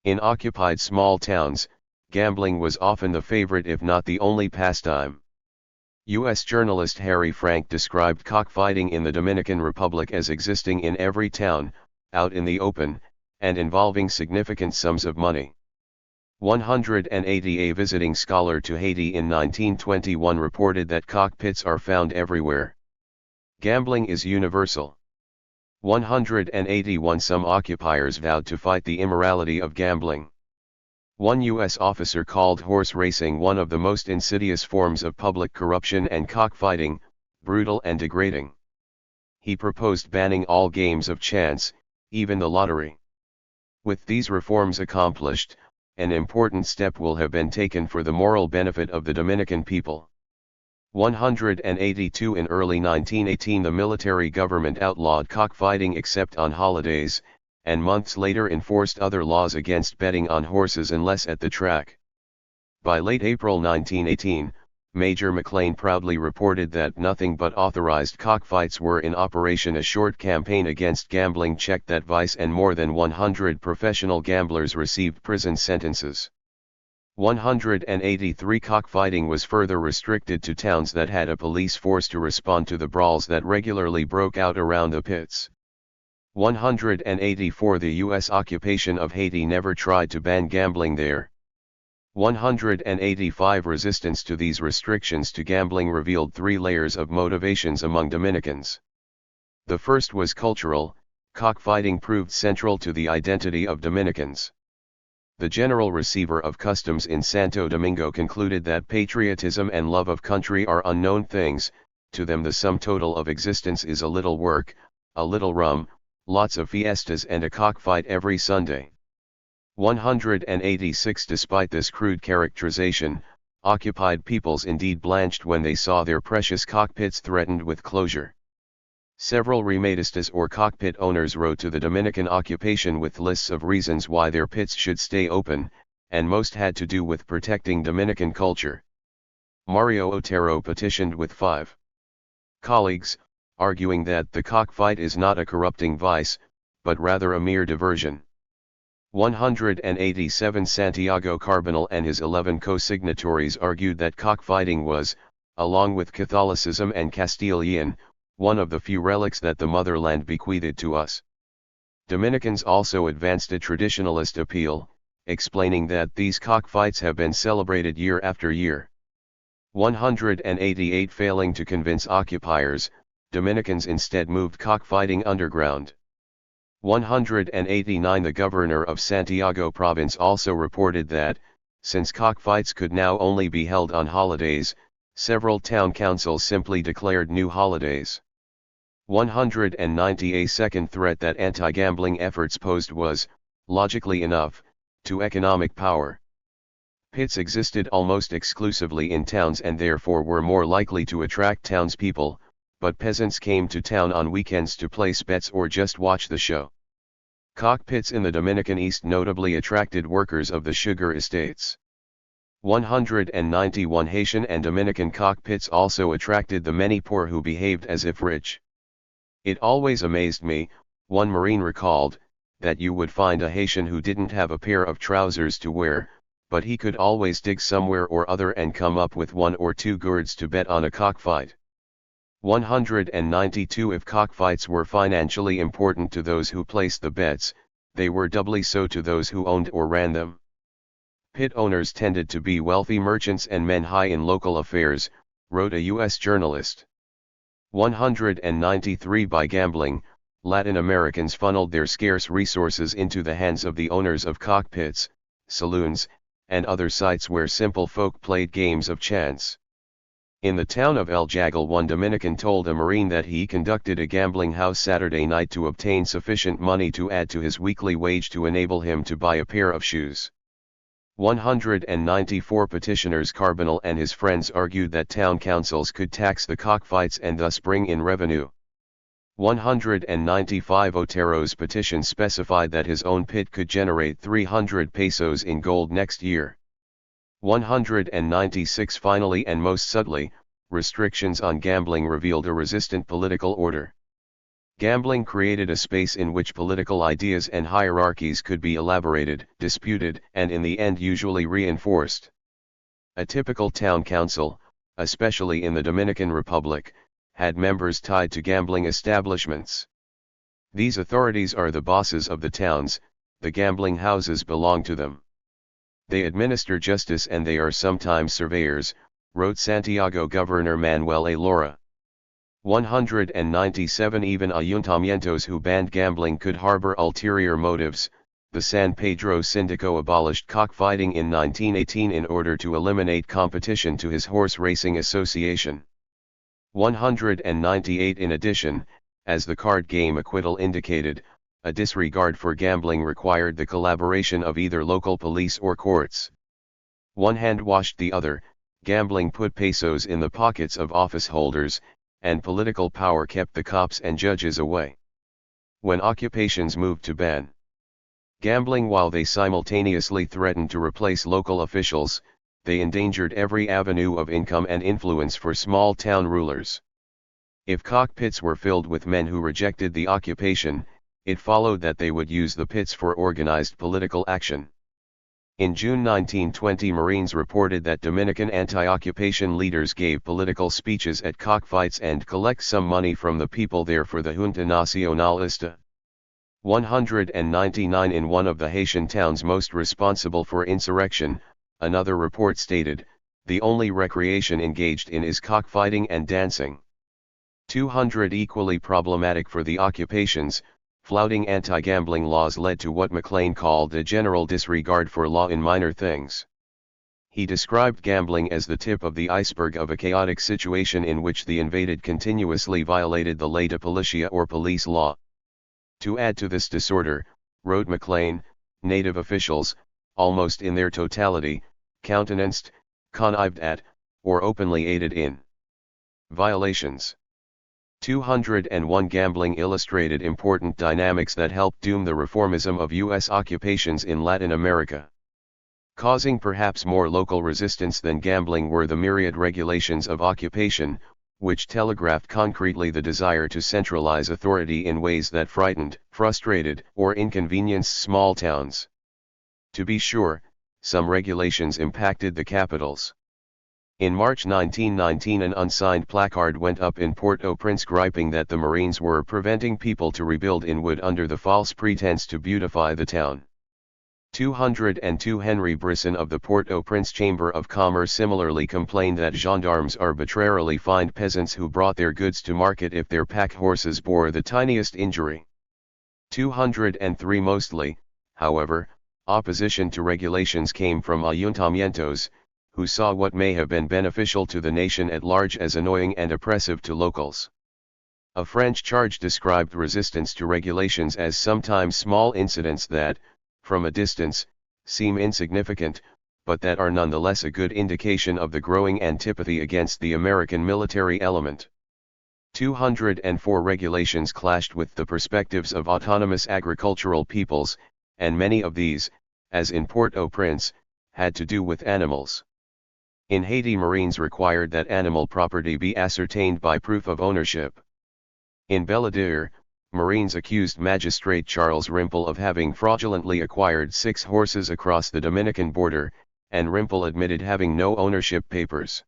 In occupied small towns, gambling was often the favorite if not the only pastime. U.S. journalist Harry Frank described cockfighting in the Dominican Republic as existing in every town, out in the open, and involving significant sums of money. 180 A visiting scholar to Haiti in 1921 reported that cockpits are found everywhere. Gambling is universal. 181 Some occupiers vowed to fight the immorality of gambling. One U.S. officer called horse racing one of the most insidious forms of public corruption and cockfighting, brutal and degrading. He proposed banning all games of chance, even the lottery. With these reforms accomplished, an important step will have been taken for the moral benefit of the Dominican people. 182 In early 1918 the military government outlawed cockfighting except on holidays, and months later enforced other laws against betting on horses unless at the track. By late April 1918, Major McLean proudly reported that nothing but authorized cockfights were in operation. A short campaign against gambling checked that vice, and more than 100 professional gamblers received prison sentences. 183 Cockfighting was further restricted to towns that had a police force to respond to the brawls that regularly broke out around the pits. 184 The U.S. occupation of Haiti never tried to ban gambling there. 185 Resistance to these restrictions to gambling revealed 3 layers of motivations among Dominicans. The first was cultural. Cockfighting proved central to the identity of Dominicans. The General Receiver of Customs in Santo Domingo concluded that patriotism and love of country are unknown things. To them the sum total of existence is a little work, a little rum, lots of fiestas and a cockfight every Sunday. 186 Despite this crude characterization, occupied peoples indeed blanched when they saw their precious cockpits threatened with closure. Several remadistas or cockpit owners wrote to the Dominican occupation with lists of reasons why their pits should stay open, and most had to do with protecting Dominican culture. Mario Otero petitioned with 5 colleagues, arguing that the cockfight is not a corrupting vice, but rather a mere diversion. 187 Santiago Carbonell and his 11 co-signatories argued that cockfighting was, along with Catholicism and Castilian, one of the few relics that the motherland bequeathed to us. Dominicans also advanced a traditionalist appeal, explaining that these cockfights have been celebrated year after year. 188 Failing to convince occupiers, Dominicans instead moved cockfighting underground. 189 The governor of Santiago province also reported that, since cockfights could now only be held on holidays, several town councils simply declared new holidays. 190 A second threat that anti-gambling efforts posed was, logically enough, to economic power. Pits existed almost exclusively in towns and therefore were more likely to attract townspeople, but peasants came to town on weekends to place bets or just watch the show. Cockpits in the Dominican East notably attracted workers of the sugar estates. 191 Haitian and Dominican cockpits also attracted the many poor who behaved as if rich. It always amazed me, one Marine recalled, that you would find a Haitian who didn't have a pair of trousers to wear, but he could always dig somewhere or other and come up with 1 or 2 gourds to bet on a cockfight. 192 If cockfights were financially important to those who placed the bets, they were doubly so to those who owned or ran them. Pit owners tended to be wealthy merchants and men high in local affairs, wrote a U.S. journalist. 193 By gambling, Latin Americans funneled their scarce resources into the hands of the owners of cockpits, saloons, and other sites where simple folk played games of chance. In the town of El Jagal, one Dominican told a Marine that he conducted a gambling house Saturday night to obtain sufficient money to add to his weekly wage to enable him to buy a pair of shoes. 194 petitioners. Carbonell and his friends argued that town councils could tax the cockfights and thus bring in revenue. 195 Otero's petition specified that his own pit could generate 300 pesos in gold next year. 196 Finally and most subtly, restrictions on gambling revealed a resistant political order. Gambling created a space in which political ideas and hierarchies could be elaborated, disputed, and in the end usually reinforced. A typical town council, especially in the Dominican Republic, had members tied to gambling establishments. These authorities are the bosses of the towns, the gambling houses belong to them. They administer justice and they are sometimes surveyors, wrote Santiago Governor Manuel A. Lora. 197 Even ayuntamientos who banned gambling could harbor ulterior motives. The San Pedro Sindico abolished cockfighting in 1918 in order to eliminate competition to his horse racing association. 198 In addition, as the card game acquittal indicated, a disregard for gambling required the collaboration of either local police or courts. One hand washed the other. Gambling put pesos in the pockets of office holders, and political power kept the cops and judges away. When occupations moved to ban gambling while they simultaneously threatened to replace local officials, they endangered every avenue of income and influence for small town rulers. If cockpits were filled with men who rejected the occupation, it followed that they would use the pits for organized political action. In June 1920, Marines reported that Dominican anti-occupation leaders gave political speeches at cockfights and collect some money from the people there for the Junta Nacionalista. 199 In one of the Haitian towns most responsible for insurrection, another report stated, the only recreation engaged in is cockfighting and dancing. 200 Equally problematic for the occupations, flouting anti-gambling laws led to what McLean called a general disregard for law in minor things. He described gambling as the tip of the iceberg of a chaotic situation in which the invaded continuously violated the ley de policia or police law. To add to this disorder, wrote McLean, native officials, almost in their totality, countenanced, connived at, or openly aided in violations. 201 Gambling illustrated important dynamics that helped doom the reformism of U.S. occupations in Latin America. Causing perhaps more local resistance than gambling were the myriad regulations of occupation, which telegraphed concretely the desire to centralize authority in ways that frightened, frustrated, or inconvenienced small towns. To be sure, some regulations impacted the capitals. In March 1919 an unsigned placard went up in Port-au-Prince griping that the Marines were preventing people to rebuild in wood under the false pretense to beautify the town. 202 Henry Brisson of the Port-au-Prince Chamber of Commerce similarly complained that gendarmes arbitrarily fined peasants who brought their goods to market if their pack horses bore the tiniest injury. 203 Mostly, however, opposition to regulations came from ayuntamientos, who saw what may have been beneficial to the nation at large as annoying and oppressive to locals. A French charge described resistance to regulations as sometimes small incidents that, from a distance, seem insignificant, but that are nonetheless a good indication of the growing antipathy against the American military element. 204 Regulations clashed with the perspectives of autonomous agricultural peoples, and many of these, as in Port-au-Prince, had to do with animals. In Haiti, Marines required that animal property be ascertained by proof of ownership. In Belledere, Marines accused Magistrate Charles Rimple of having fraudulently acquired 6 horses across the Dominican border, and Rimple admitted having no ownership papers.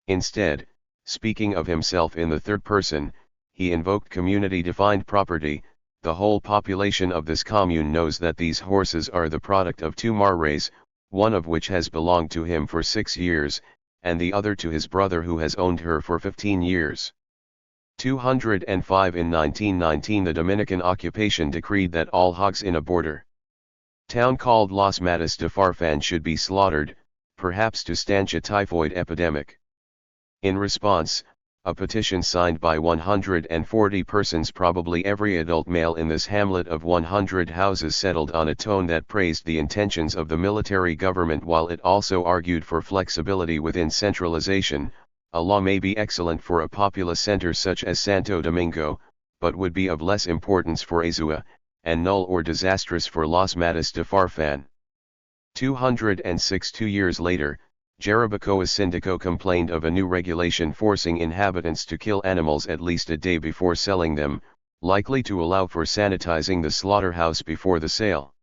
Instead, speaking of himself in the third person, he invoked community-defined property. The whole population of this commune knows that these horses are the product of 2 mares, one of which has belonged to him for 6 years, and the other to his brother who has owned her for 15 years. 205 In 1919 the Dominican occupation decreed that all hogs in a border town called Los Matas de Farfán should be slaughtered, perhaps to stanch a typhoid epidemic. In response, a petition signed by 140 persons, probably every adult male in this hamlet of 100 houses, settled on a tone that praised the intentions of the military government while it also argued for flexibility within centralization. A law may be excellent for a populous center such as Santo Domingo, but would be of less importance for Azua, and null or disastrous for Los Matas de Farfán. 206 2 years later, Jarabacoa's Sindico complained of a new regulation forcing inhabitants to kill animals at least a day before selling them, likely to allow for sanitizing the slaughterhouse before the sale.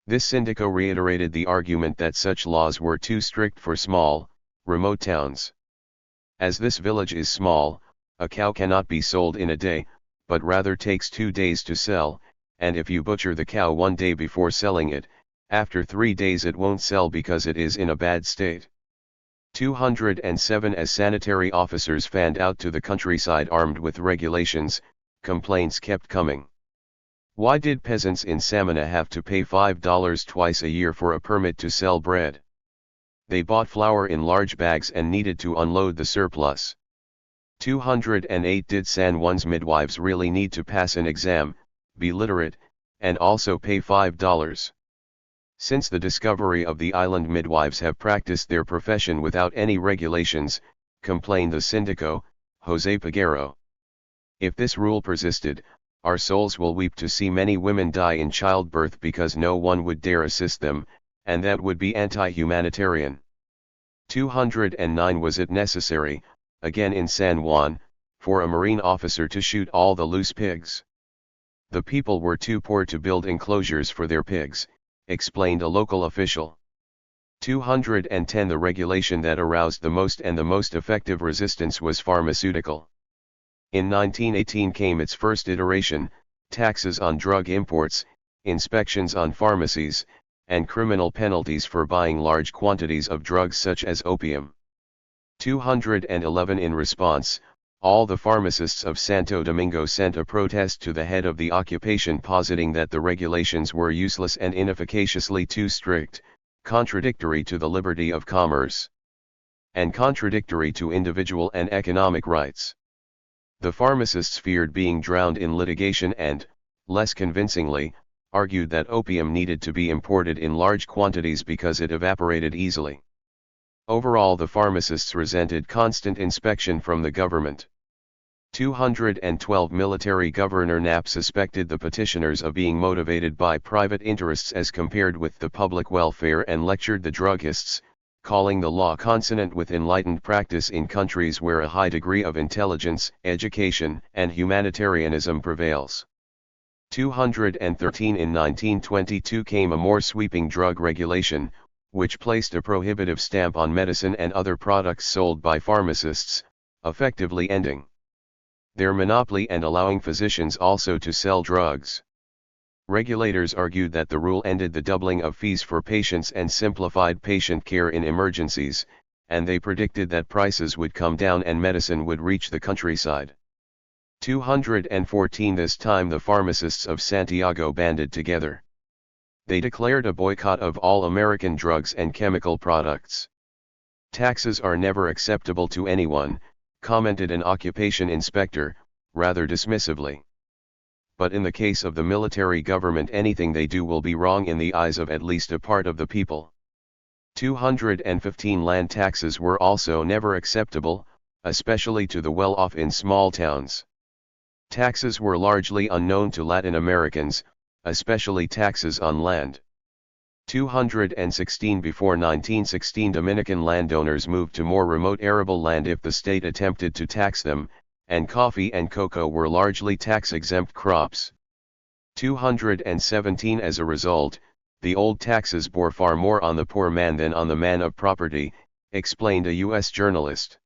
This Sindico reiterated the argument that such laws were too strict for small, remote towns. As this village is small, a cow cannot be sold in a day, but rather takes 2 days to sell, and if you butcher the cow 1 day before selling it, after 3 days it won't sell because it is in a bad state. 207 As sanitary officers fanned out to the countryside armed with regulations, complaints kept coming. Why did peasants in Samana have to pay $5 twice a year for a permit to sell bread? They bought flour in large bags and needed to unload the surplus. 208 Did San Juan's midwives really need to pass an exam, be literate, and also pay $5? Since the discovery of the island, midwives have practiced their profession without any regulations, complained the Sindico, José Peguero. If this rule persisted, our souls will weep to see many women die in childbirth because no one would dare assist them, and that would be anti-humanitarian. 209 Was it necessary, again in San Juan, for a marine officer to shoot all the loose pigs? The people were too poor to build enclosures for their pigs, explained a local official. 210 The regulation that aroused the most and the most effective resistance was pharmaceutical. In 1918 came its first iteration, taxes on drug imports, inspections on pharmacies, and criminal penalties for buying large quantities of drugs such as opium. 211 In response, all the pharmacists of Santo Domingo sent a protest to the head of the occupation, positing that the regulations were useless and inefficaciously too strict, contradictory to the liberty of commerce, and contradictory to individual and economic rights. The pharmacists feared being drowned in litigation and, less convincingly, argued that opium needed to be imported in large quantities because it evaporated easily. Overall, the pharmacists resented constant inspection from the government. 212 Military Governor Knapp suspected the petitioners of being motivated by private interests as compared with the public welfare and lectured the druggists, calling the law consonant with enlightened practice in countries where a high degree of intelligence, education, and humanitarianism prevails. 213 In 1922 came a more sweeping drug regulation, which placed a prohibitive stamp on medicine and other products sold by pharmacists, effectively ending their monopoly and allowing physicians also to sell drugs. Regulators argued that the rule ended the doubling of fees for patients and simplified patient care in emergencies, and they predicted that prices would come down and medicine would reach the countryside. 214 This time the pharmacists of Santiago banded together. They declared a boycott of all American drugs and chemical products. Taxes are never acceptable to anyone, commented an occupation inspector, rather dismissively. But in the case of the military government, anything they do will be wrong in the eyes of at least a part of the people. 215 Land taxes were also never acceptable, especially to the well-off in small towns. Taxes were largely unknown to Latin Americans, especially taxes on land. 216 Before 1916 Dominican landowners moved to more remote arable land if the state attempted to tax them, and coffee and cocoa were largely tax-exempt crops. 217 As a result, the old taxes bore far more on the poor man than on the man of property, explained a U.S. journalist.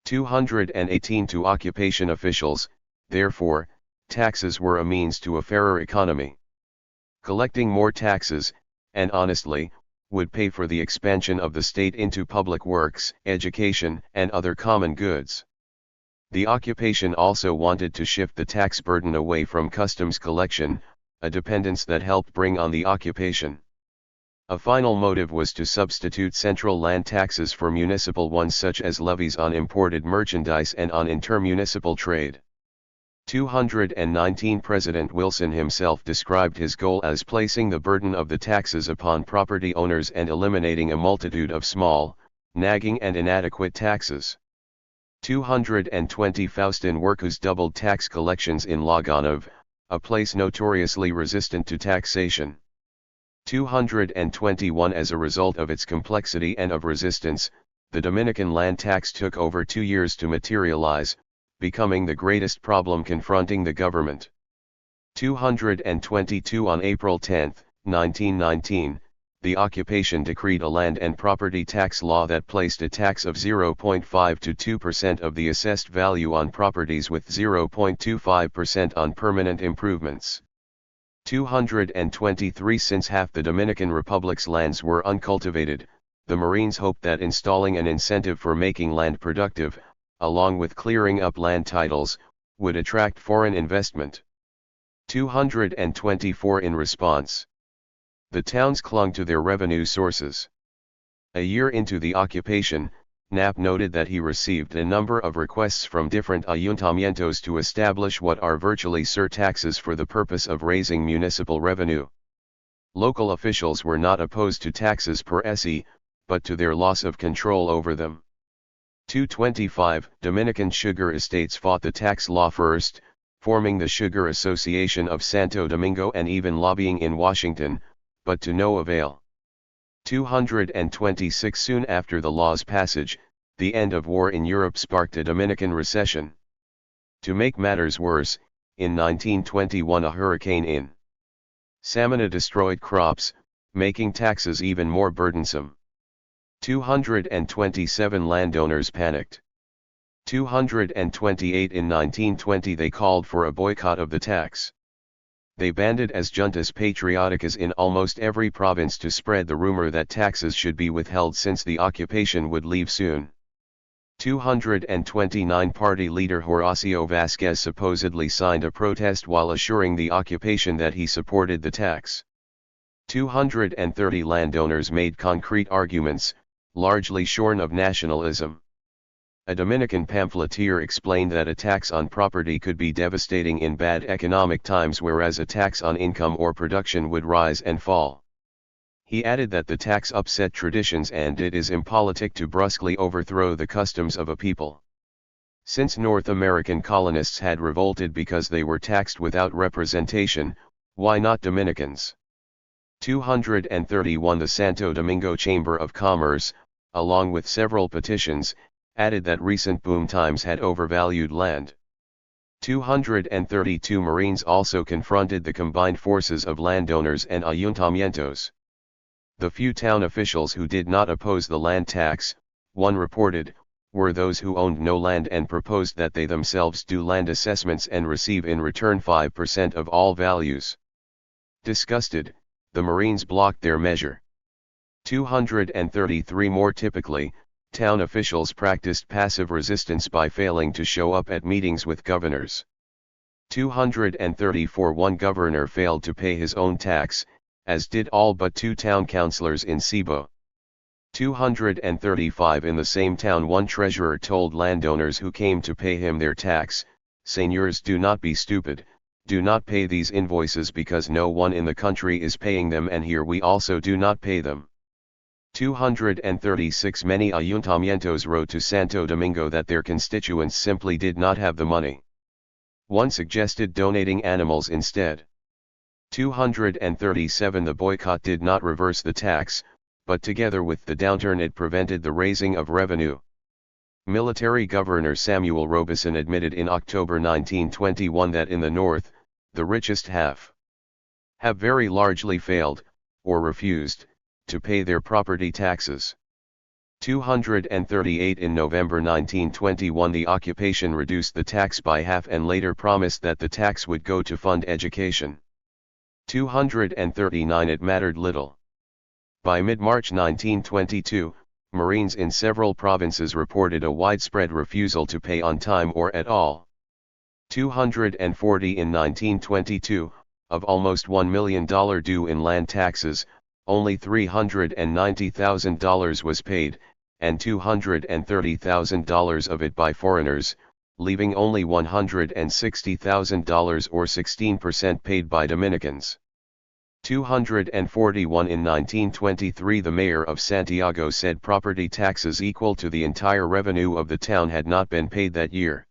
218 To occupation officials, therefore, taxes were a means to a fairer economy. Collecting more taxes, and honestly, would pay for the expansion of the state into public works, education, and other common goods. The occupation also wanted to shift the tax burden away from customs collection, a dependence that helped bring on the occupation. A final motive was to substitute central land taxes for municipal ones, such as levies on imported merchandise and on intermunicipal trade. 219 President Wilson himself described his goal as placing the burden of the taxes upon property owners and eliminating a multitude of small, nagging and inadequate taxes. 220 Faustin Workus doubled tax collections in Loganov, a place notoriously resistant to taxation. 221 As a result of its complexity and of resistance, the Dominican land tax took over 2 years to materialize, becoming the greatest problem confronting the government. 222 On April 10, 1919, the occupation decreed a land and property tax law that placed a tax of 0.5 to 2% of the assessed value on properties with 0.25% on permanent improvements. 223 Since half the Dominican Republic's lands were uncultivated, the Marines hoped that installing an incentive for making land productive, along with clearing up land titles, would attract foreign investment. 224 In response, the towns clung to their revenue sources. A year into the occupation, Knapp noted that he received a number of requests from different ayuntamientos to establish what are virtually surtaxes for the purpose of raising municipal revenue. Local officials were not opposed to taxes per se, but to their loss of control over them. 225 Dominican sugar estates fought the tax law first, forming the Sugar Association of Santo Domingo and even lobbying in Washington, but to no avail. 226 Soon after the law's passage, the end of war in Europe sparked a Dominican recession. To make matters worse, in 1921 a hurricane in Samana destroyed crops, making taxes even more burdensome. 227 Landowners panicked. 228 In 1920 they called for a boycott of the tax. They banded as juntas patrioticas in almost every province to spread the rumor that taxes should be withheld since the occupation would leave soon. 229 Party leader Horacio Vasquez supposedly signed a protest while assuring the occupation that he supported the tax. 230 Landowners made concrete arguments, largely shorn of nationalism. A Dominican pamphleteer explained that a tax on property could be devastating in bad economic times, whereas a tax on income or production would rise and fall. He added that the tax upset traditions and it is impolitic to brusquely overthrow the customs of a people. Since North American colonists had revolted because they were taxed without representation, why not Dominicans? 231 The Santo Domingo Chamber of Commerce, along with several petitions, added that recent boom times had overvalued land. 232 Marines also confronted the combined forces of landowners and ayuntamientos. The few town officials who did not oppose the land tax, one reported, were those who owned no land and proposed that they themselves do land assessments and receive in return 5% of all values. Disgusted, the Marines blocked their measure. 233 More typically, town officials practiced passive resistance by failing to show up at meetings with governors. 234 One governor failed to pay his own tax, as did all but 2 town councilors in Cebu. 235 In the same town one treasurer told landowners who came to pay him their tax, "Señors, do not be stupid, do not pay these invoices because no one in the country is paying them and here we also do not pay them." 236 Many ayuntamientos wrote to Santo Domingo that their constituents simply did not have the money. One suggested donating animals instead. 237 The boycott did not reverse the tax, but together with the downturn it prevented the raising of revenue. Military Governor Samuel Robeson admitted in October 1921 that in the north, the richest have very largely failed, or refused, to pay their property taxes. 238 In November 1921 the occupation reduced the tax by half and later promised that the tax would go to fund education. 239 It mattered little. By mid-March 1922, Marines in several provinces reported a widespread refusal to pay on time or at all. 240 in 1922, of almost $1 million due in land taxes, only $390,000 was paid, and $230,000 of it by foreigners, leaving only $160,000 or 16% paid by Dominicans. 241 in 1923, the mayor of Santiago said property taxes equal to the entire revenue of the town had not been paid that year.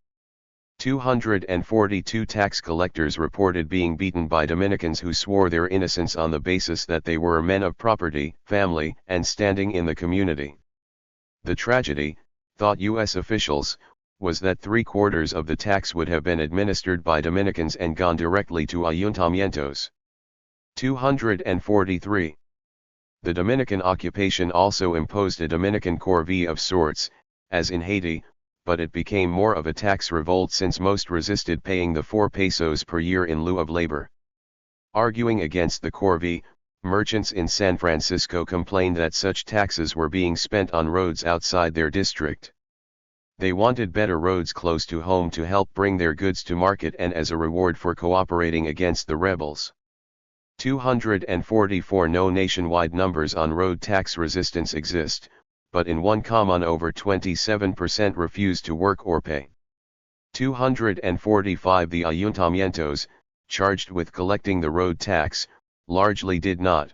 242 tax collectors reported being beaten by Dominicans who swore their innocence on the basis that they were men of property, family, and standing in the community. The tragedy, thought U.S. officials, was that 3/4 of the tax would have been administered by Dominicans and gone directly to ayuntamientos. 243. The Dominican occupation also imposed a Dominican corvée of sorts, as in Haiti, but it became more of a tax revolt since most resisted paying the 4 pesos per year in lieu of labor. Arguing against the corvée, merchants in San Francisco complained that such taxes were being spent on roads outside their district. They wanted better roads close to home to help bring their goods to market and as a reward for cooperating against the rebels. 244. No nationwide numbers on road tax resistance exist, but in one common over 27% refuse to work or pay. 245. The ayuntamientos, charged with collecting the road tax, largely did not.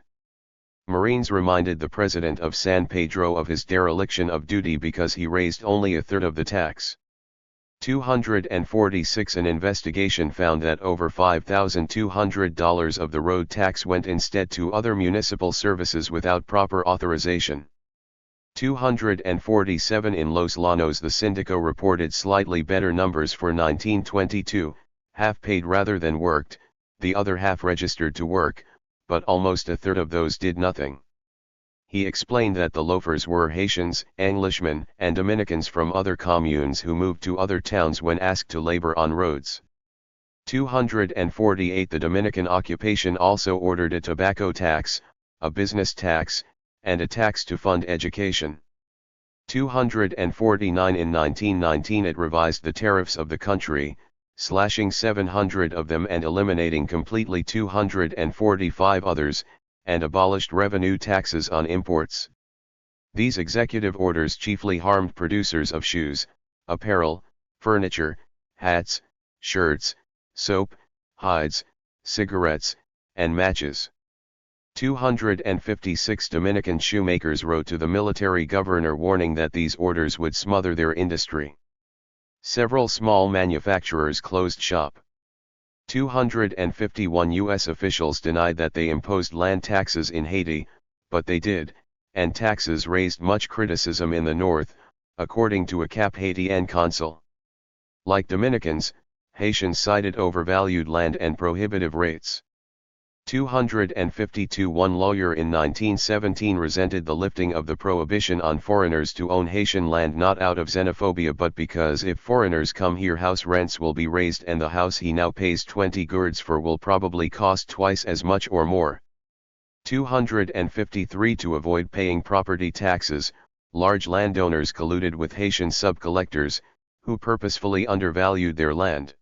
Marines reminded the president of San Pedro of his dereliction of duty because he raised only a third of the tax. 246. An investigation found that over $5,200 of the road tax went instead to other municipal services without proper authorization. 247. In Los Llanos, the Sindico reported slightly better numbers for 1922, half paid rather than worked, the other half registered to work, but almost a third of those did nothing. He explained that the loafers were Haitians, Englishmen, and Dominicans from other communes who moved to other towns when asked to labor on roads. 248. The Dominican occupation also ordered a tobacco tax, a business tax, and a tax to fund education. 249. In 1919 it revised the tariffs of the country, slashing 700 of them and eliminating completely 245 others, and abolished revenue taxes on imports. These executive orders chiefly harmed producers of shoes, apparel, furniture, hats, shirts, soap, hides, cigarettes, and matches. 256. Dominican shoemakers wrote to the military governor warning that these orders would smother their industry. Several small manufacturers closed shop. 251. U.S. officials denied that they imposed land taxes in Haiti, but they did, and taxes raised much criticism in the north, according to a Cap Haitien consul. Like Dominicans, Haitians cited overvalued land and prohibitive rates. 252. One lawyer in 1917 resented the lifting of the prohibition on foreigners to own Haitian land not out of xenophobia but because if foreigners come here house rents will be raised and the house he now pays 20 gourds for will probably cost twice as much or more. 253. To avoid paying property taxes, large landowners colluded with Haitian sub-collectors, who purposefully undervalued their land.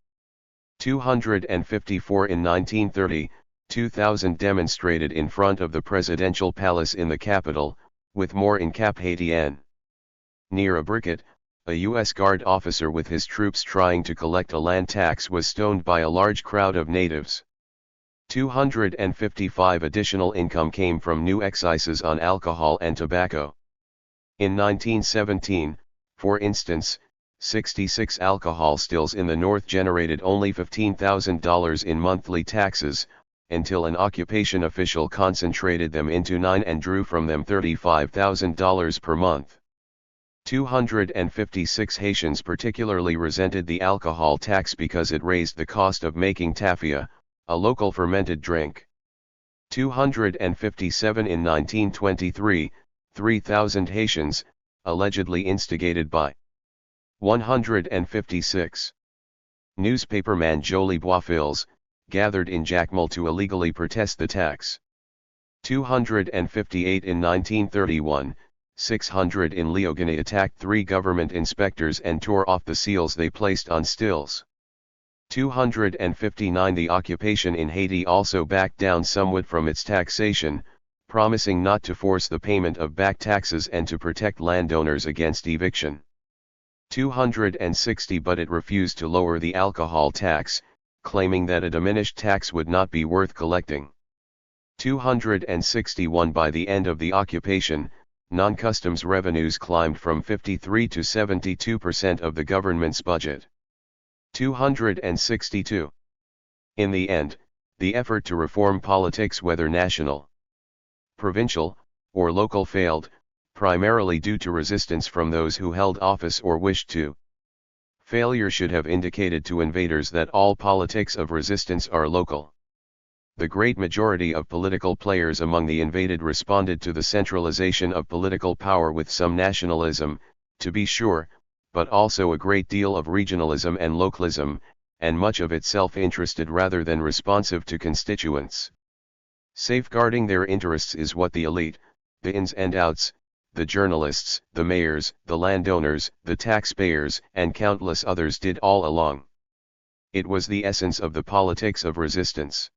254. In 1930, 2,000 demonstrated in front of the presidential palace in the capital, with more in Cap Haitien. Near a briquette, a U.S. Guard officer with his troops trying to collect a land tax was stoned by a large crowd of natives. 255. Additional income came from new excises on alcohol and tobacco. In 1917, for instance, 66 alcohol stills in the north generated only $15,000 in monthly taxes, until an occupation official concentrated them into 9 and drew from them $35,000 per month. 256. Haitians particularly resented the alcohol tax because it raised the cost of making tafia, a local fermented drink. 257. In 1923, 3,000 Haitians, allegedly instigated by 156. Newspaperman Jolie Boisfils, gathered in Jacmel to illegally protest the tax. 258. In 1931, 600 in Leogane attacked 3 government inspectors and tore off the seals they placed on stills. 259 The occupation in Haiti also backed down somewhat from its taxation, promising not to force the payment of back taxes and to protect landowners against eviction. 260 But it refused to lower the alcohol tax, claiming that a diminished tax would not be worth collecting. 261 By the end of the occupation, non-customs revenues climbed from 53 to 72% of the government's budget. 262 In the end, the effort to reform politics, whether national, provincial, or local, failed, primarily due to resistance from those who held office or wished to. Failure should have indicated to invaders that all politics of resistance are local. The great majority of political players among the invaded responded to the centralization of political power with some nationalism, to be sure, but also a great deal of regionalism and localism, and much of it self-interested rather than responsive to constituents. Safeguarding their interests is what the elite, the ins and outs, the journalists, the mayors, the landowners, the taxpayers, and countless others did all along. It was the essence of the politics of resistance.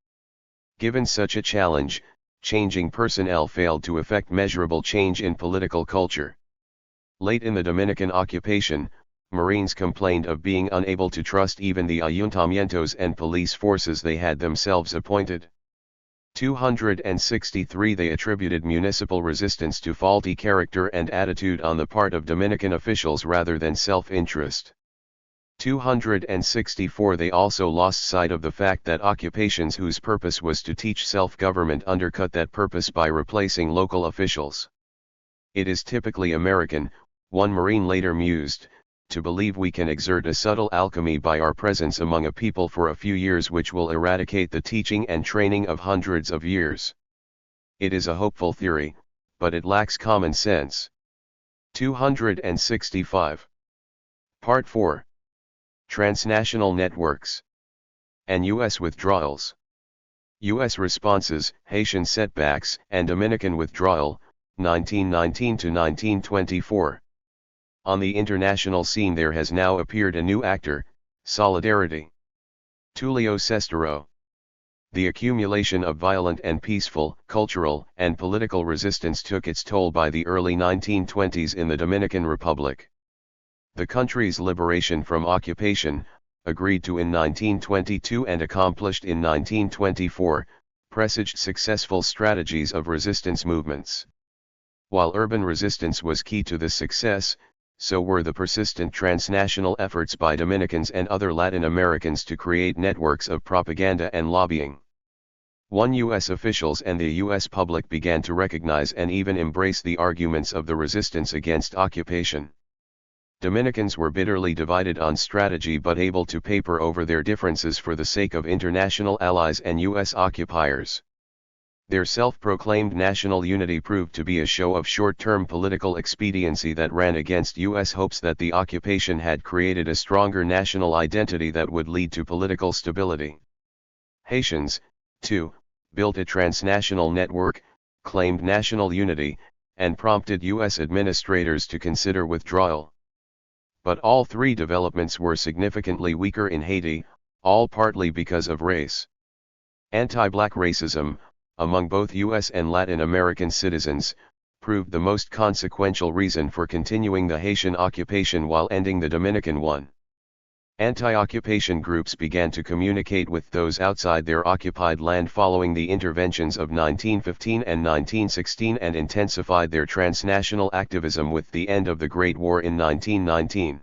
Given such a challenge, changing personnel failed to effect measurable change in political culture. Late in the Dominican occupation, Marines complained of being unable to trust even the ayuntamientos and police forces they had themselves appointed. 263 They attributed municipal resistance to faulty character and attitude on the part of Dominican officials rather than self-interest. 264 They also lost sight of the fact that occupations whose purpose was to teach self-government undercut that purpose by replacing local officials. It is typically American, one Marine later mused, to believe we can exert a subtle alchemy by our presence among a people for a few years which will eradicate the teaching and training of hundreds of years. It is a hopeful theory, but it lacks common sense. 265. Part 4. Transnational networks and U.S. withdrawals. U.S. responses, Haitian setbacks and Dominican withdrawal, 1919 to 1924. On the international scene there has now appeared a new actor, Solidarity. Tulio Sestero. The accumulation of violent and peaceful, cultural, and political resistance took its toll by the early 1920s in the Dominican Republic. The country's liberation from occupation, agreed to in 1922 and accomplished in 1924, presaged successful strategies of resistance movements. While urban resistance was key to this success, so were the persistent transnational efforts by Dominicans and other Latin Americans to create networks of propaganda and lobbying. U.S. officials and the U.S. public began to recognize and even embrace the arguments of the resistance against occupation. Dominicans were bitterly divided on strategy but able to paper over their differences for the sake of international allies and U.S. occupiers. Their self-proclaimed national unity proved to be a show of short-term political expediency that ran against U.S. hopes that the occupation had created a stronger national identity that would lead to political stability. Haitians, too, built a transnational network, claimed national unity, and prompted U.S. administrators to consider withdrawal. But all three developments were significantly weaker in Haiti, all partly because of race. Anti-black racism, among both U.S. and Latin American citizens, proved the most consequential reason for continuing the Haitian occupation while ending the Dominican one. Anti-occupation groups began to communicate with those outside their occupied land following the interventions of 1915 and 1916 and intensified their transnational activism with the end of the Great War in 1919.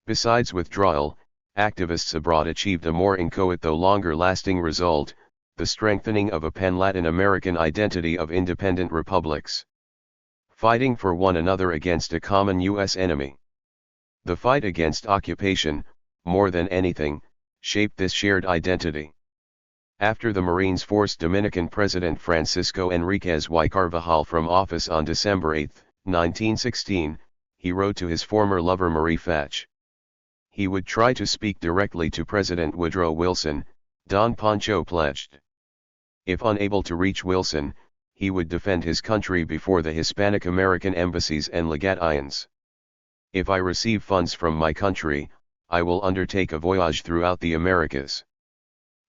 Besides withdrawal, activists abroad achieved a more inchoate though longer-lasting result, the strengthening of a pan-Latin American identity of independent republics, fighting for one another against a common U.S. enemy. The fight against occupation, more than anything, shaped this shared identity. After the Marines forced Dominican President Francisco Enriquez y Carvajal from office on December 8, 1916, he wrote to his former lover Marie Fatch. He would try to speak directly to President Woodrow Wilson, Don Pancho pledged. If unable to reach Wilson, he would defend his country before the Hispanic American embassies and legations. If I receive funds from my country, I will undertake a voyage throughout the Americas.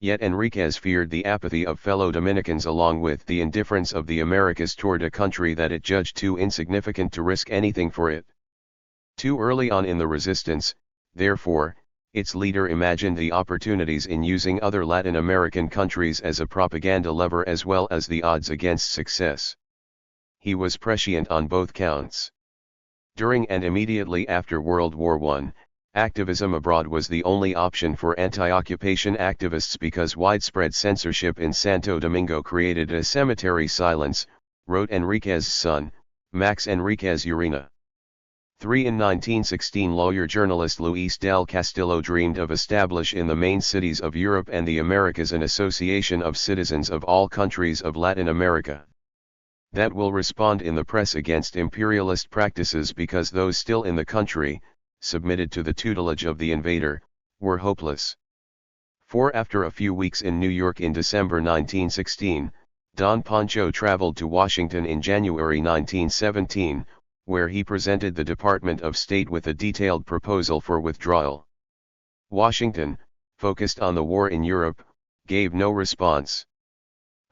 Yet Enriquez feared the apathy of fellow Dominicans along with the indifference of the Americas toward a country that it judged too insignificant to risk anything for it. Too early on in the resistance, therefore, its leader imagined the opportunities in using other Latin American countries as a propaganda lever as well as the odds against success. He was prescient on both counts. During and immediately after World War I, activism abroad was the only option for anti-occupation activists because widespread censorship in Santo Domingo created a cemetery silence, wrote Enriquez's son, Max Enriquez Urena. 3 In 1916 lawyer-journalist Luis del Castillo dreamed of establishing in the main cities of Europe and the Americas an association of citizens of all countries of Latin America that will respond in the press against imperialist practices because those still in the country, submitted to the tutelage of the invader, were hopeless. For after a few weeks in New York in December 1916, Don Pancho traveled to Washington in January 1917, where he presented the Department of State with a detailed proposal for withdrawal. Washington, focused on the war in Europe, gave no response.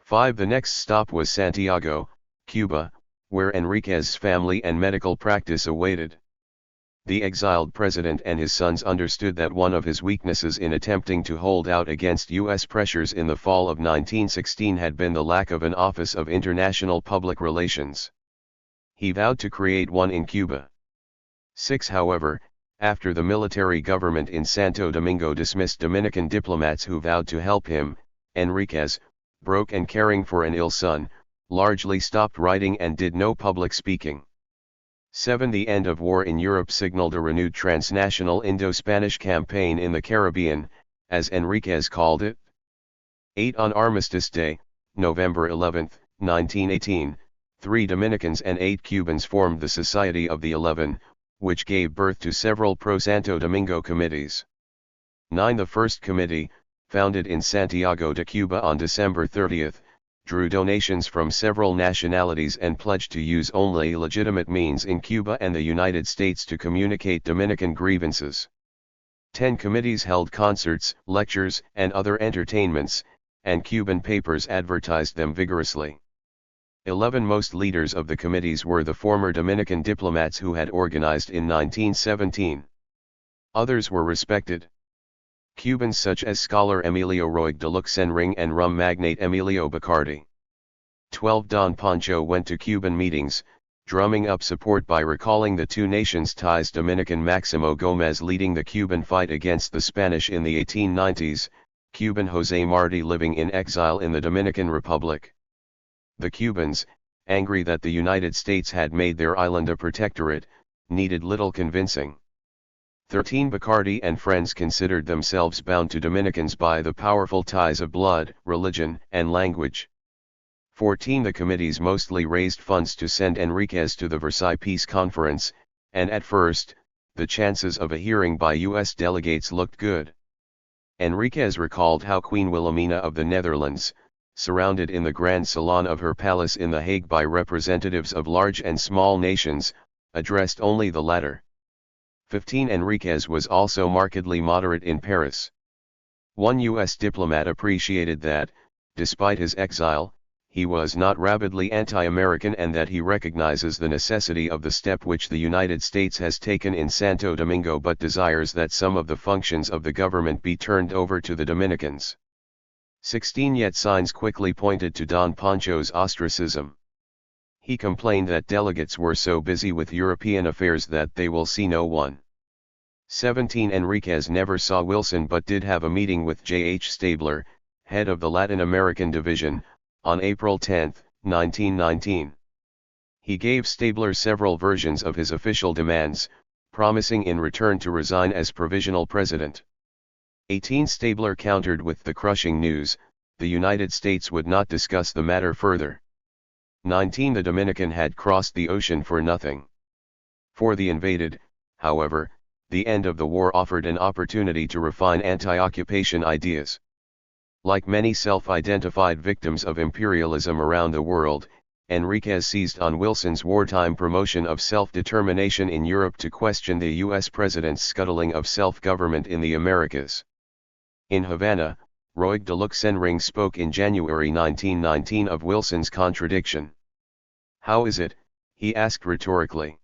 5 The next stop was Santiago, Cuba, where Enriquez's family and medical practice awaited. The exiled president and his sons understood that one of his weaknesses in attempting to hold out against U.S. pressures in the fall of 1916 had been the lack of an Office of International Public Relations. He vowed to create one in Cuba. 6 However, after the military government in Santo Domingo dismissed Dominican diplomats who vowed to help him, Enriquez, broke and caring for an ill son, largely stopped writing and did no public speaking. 7 The end of war in Europe signaled a renewed transnational Indo-Spanish campaign in the Caribbean, as Enriquez called it. 8 On Armistice Day, November 11, 1918, 3 Dominicans and 8 Cubans formed the Society of the 11, which gave birth to several pro-Santo Domingo committees. 9 The first committee, founded in Santiago de Cuba on December 30, drew donations from several nationalities and pledged to use only legitimate means in Cuba and the United States to communicate Dominican grievances. 10 Committees held concerts, lectures, and other entertainments, and Cuban papers advertised them vigorously. 11 Most leaders of the committees were the former Dominican diplomats who had organized in 1917. Others were respected Cubans such as scholar Emilio Roig de Luxenring and rum magnate Emilio Bacardi. 12 Don Pancho went to Cuban meetings, drumming up support by recalling the two nations' ties. Dominican Maximo Gomez leading the Cuban fight against the Spanish in the 1890s, Cuban José Martí living in exile in the Dominican Republic. The Cubans, angry that the United States had made their island a protectorate, needed little convincing. 13 Bacardi and friends considered themselves bound to Dominicans by the powerful ties of blood, religion, and language. 14 The committees mostly raised funds to send Enriquez to the Versailles Peace Conference, and at first, the chances of a hearing by U.S. delegates looked good. Enriquez recalled how Queen Wilhelmina of the Netherlands, surrounded in the Grand Salon of her palace in The Hague by representatives of large and small nations, addressed only the latter. 15 Enriquez was also markedly moderate in Paris. One U.S. diplomat appreciated that, despite his exile, he was not rabidly anti-American and that he recognizes the necessity of the step which the United States has taken in Santo Domingo but desires that some of the functions of the government be turned over to the Dominicans. 16 Yet signs quickly pointed to Don Pancho's ostracism. He complained that delegates were so busy with European affairs that they will see no one. 17 Enriquez never saw Wilson but did have a meeting with J. H. Stabler, head of the Latin American Division, on April 10, 1919. He gave Stabler several versions of his official demands, promising in return to resign as provisional president. 18 Stabler countered with the crushing news, the United States would not discuss the matter further. 19 The Dominican had crossed the ocean for nothing. For the invaded, however, the end of the war offered an opportunity to refine anti-occupation ideas. Like many self-identified victims of imperialism around the world, Enriquez seized on Wilson's wartime promotion of self-determination in Europe to question the U.S. president's scuttling of self-government in the Americas. In Havana, Roig de Luxemburg spoke in January 1919 of Wilson's contradiction. "How is it," he asked rhetorically,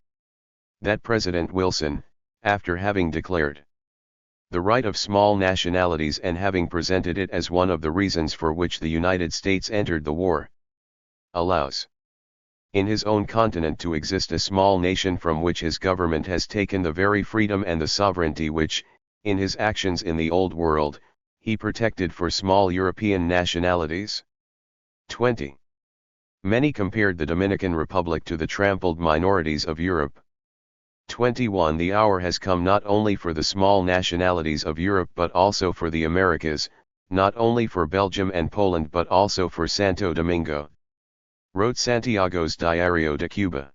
"that President Wilson, after having declared the right of small nationalities and having presented it as one of the reasons for which the United States entered the war, allows in his own continent to exist a small nation from which his government has taken the very freedom and the sovereignty which, in his actions in the Old World, he protected for small European nationalities?" 20. Many compared the Dominican Republic to the trampled minorities of Europe. 21. The hour has come not only for the small nationalities of Europe but also for the Americas, not only for Belgium and Poland but also for Santo Domingo, wrote Santiago's Diario de Cuba.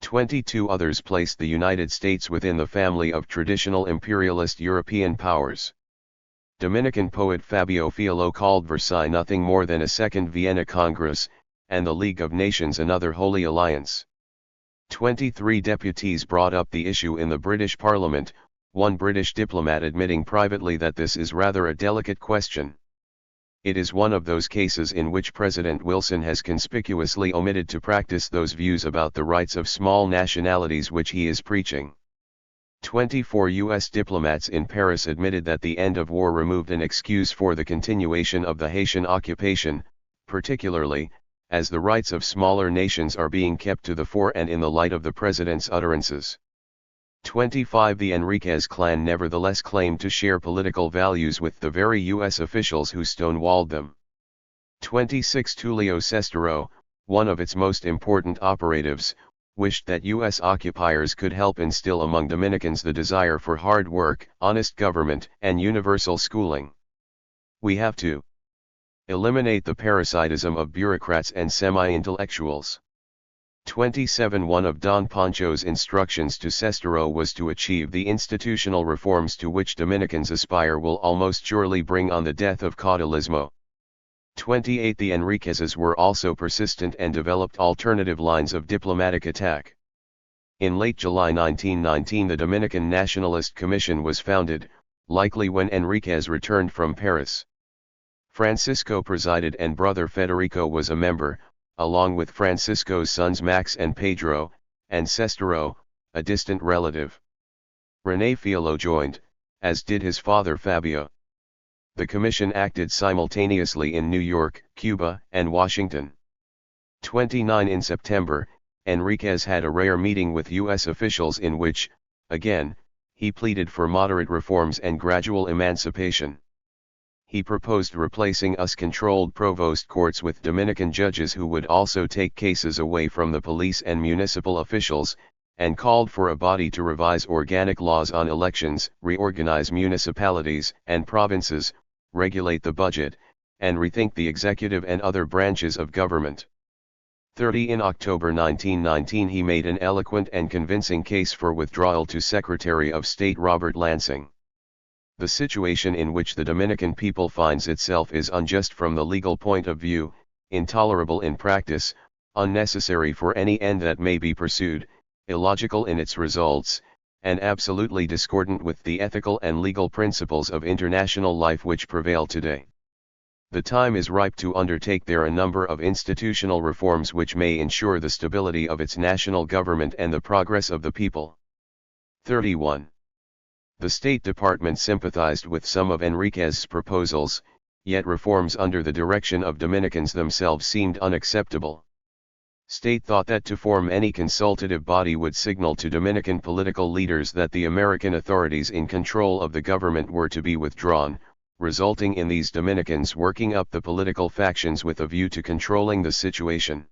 22. Others placed the United States within the family of traditional imperialist European powers. Dominican poet Fabio Fialo called Versailles nothing more than a second Vienna Congress, and the League of Nations another holy alliance. 23. Deputies brought up the issue in the British Parliament, one British diplomat admitting privately that this is rather a delicate question. It is one of those cases in which President Wilson has conspicuously omitted to practice those views about the rights of small nationalities which he is preaching. 24. U.S. diplomats in Paris admitted that the end of war removed an excuse for the continuation of the Haitian occupation, particularly, as the rights of smaller nations are being kept to the fore and in the light of the president's utterances. 25. The Enriquez clan nevertheless claimed to share political values with the very U.S. officials who stonewalled them. 26. Tulio Cestero, one of its most important operatives, wished that U.S. occupiers could help instill among Dominicans the desire for hard work, honest government, and universal schooling. "We have to eliminate the parasitism of bureaucrats and semi-intellectuals." 27. One of Don Pancho's instructions to Cestero was to achieve the institutional reforms to which Dominicans aspire will almost surely bring on the death of caudillismo. 28. The Enriquezes were also persistent and developed alternative lines of diplomatic attack. In late July 1919 the Dominican Nationalist Commission was founded, likely when Enriquez returned from Paris. Francisco presided and brother Federico was a member, along with Francisco's sons Max and Pedro, and Cestero, a distant relative. René Fialo joined, as did his father Fabio. The commission acted simultaneously in New York, Cuba, and Washington. 29. In September, Enriquez had a rare meeting with U.S. officials in which, again, he pleaded for moderate reforms and gradual emancipation. He proposed replacing US-controlled provost courts with Dominican judges who would also take cases away from the police and municipal officials, and called for a body to revise organic laws on elections, reorganize municipalities and provinces, regulate the budget, and rethink the executive and other branches of government. 30. In October 1919 he made an eloquent and convincing case for withdrawal to Secretary of State Robert Lansing. The situation in which the Dominican people finds itself is unjust from the legal point of view, intolerable in practice, unnecessary for any end that may be pursued, illogical in its results, and absolutely discordant with the ethical and legal principles of international life which prevail today. The time is ripe to undertake there a number of institutional reforms which may ensure the stability of its national government and the progress of the people. 31. The State Department sympathized with some of Enriquez's proposals, yet reforms under the direction of Dominicans themselves seemed unacceptable. State thought that to form any consultative body would signal to Dominican political leaders that the American authorities in control of the government were to be withdrawn, resulting in these Dominicans working up the political factions with a view to controlling the situation.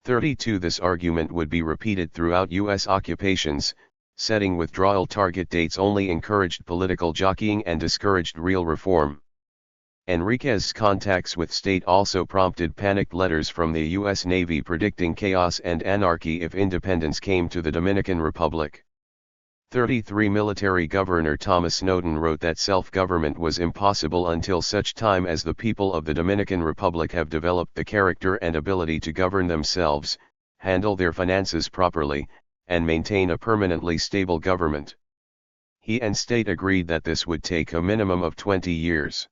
32. This argument would be repeated throughout U.S. occupations. Setting withdrawal target dates only encouraged political jockeying and discouraged real reform. Enriquez's contacts with state also prompted panicked letters from the U.S. Navy predicting chaos and anarchy if independence came to the Dominican Republic. 33 Military Governor Thomas Snowden wrote that self-government was impossible until such time as the people of the Dominican Republic have developed the character and ability to govern themselves, handle their finances properly, and maintain a permanently stable government. He and state agreed that this would take a minimum of 20 years.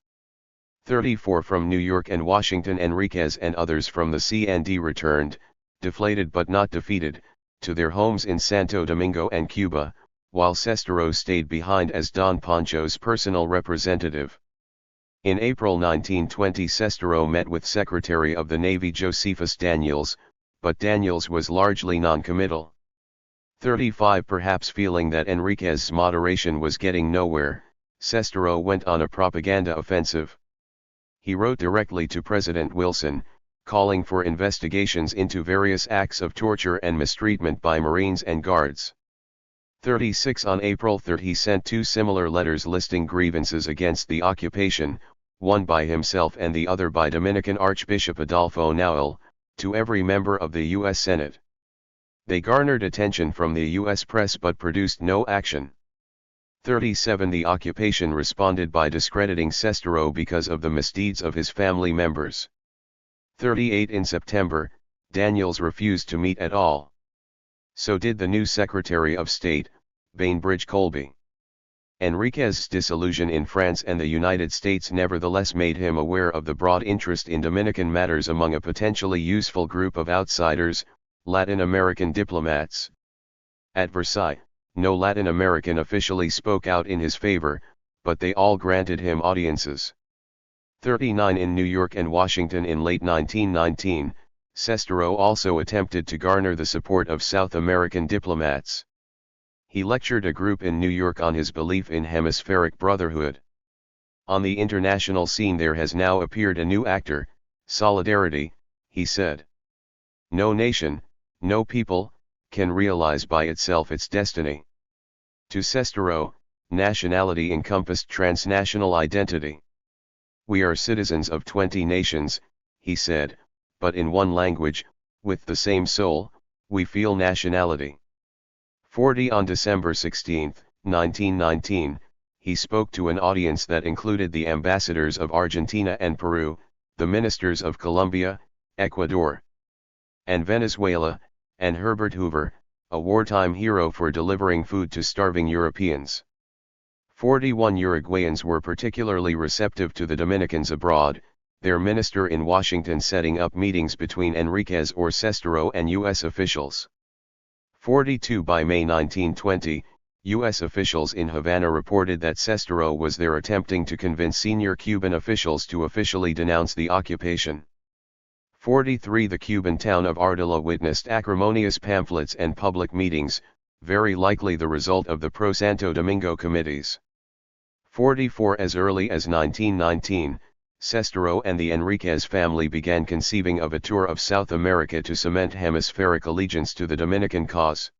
34 From New York and Washington, Enriquez and others from the CND returned, deflated but not defeated, to their homes in Santo Domingo and Cuba, while Cestero stayed behind as Don Pancho's personal representative. In April 1920 Cestero met with Secretary of the Navy Josephus Daniels, but Daniels was largely non-committal. 35 Perhaps feeling that Enriquez's moderation was getting nowhere, Cestero went on a propaganda offensive. He wrote directly to President Wilson, calling for investigations into various acts of torture and mistreatment by Marines and Guards. 36 On April 3 he sent two similar letters listing grievances against the occupation, one by himself and the other by Dominican Archbishop Adolfo Noel, to every member of the U.S. Senate. They garnered attention from the U.S. press but produced no action. 37 The occupation responded by discrediting Cestero because of the misdeeds of his family members. 38 In September, Daniels refused to meet at all. So did the new Secretary of State, Bainbridge Colby. Enriquez's disillusion in France and the United States nevertheless made him aware of the broad interest in Dominican matters among a potentially useful group of outsiders, Latin American diplomats. At Versailles, no Latin American officially spoke out in his favor, but they all granted him audiences. 39 In New York and Washington in late 1919, Cestero also attempted to garner the support of South American diplomats. He lectured a group in New York on his belief in hemispheric brotherhood. On the international scene there has now appeared a new actor, solidarity, he said. No nation, no people, can realize by itself its destiny. To Cestero, nationality encompassed transnational identity. We are citizens of 20 nations, he said, but in one language, with the same soul, we feel nationality. 40 On December 16, 1919, he spoke to an audience that included the ambassadors of Argentina and Peru, the ministers of Colombia, Ecuador, and Venezuela, and Herbert Hoover, a wartime hero for delivering food to starving Europeans. 41 Uruguayans were particularly receptive to the Dominicans abroad, their minister in Washington setting up meetings between Enriquez or Cestero and U.S. officials. 42 By May 1920, U.S. officials in Havana reported that Cestero was there attempting to convince senior Cuban officials to officially denounce the occupation. 43 The Cuban town of Ardila witnessed acrimonious pamphlets and public meetings, very likely the result of the pro-Santo Domingo committees. 44 As early as 1919, Cestero and the Enriquez family began conceiving of a tour of South America to cement hemispheric allegiance to the Dominican cause.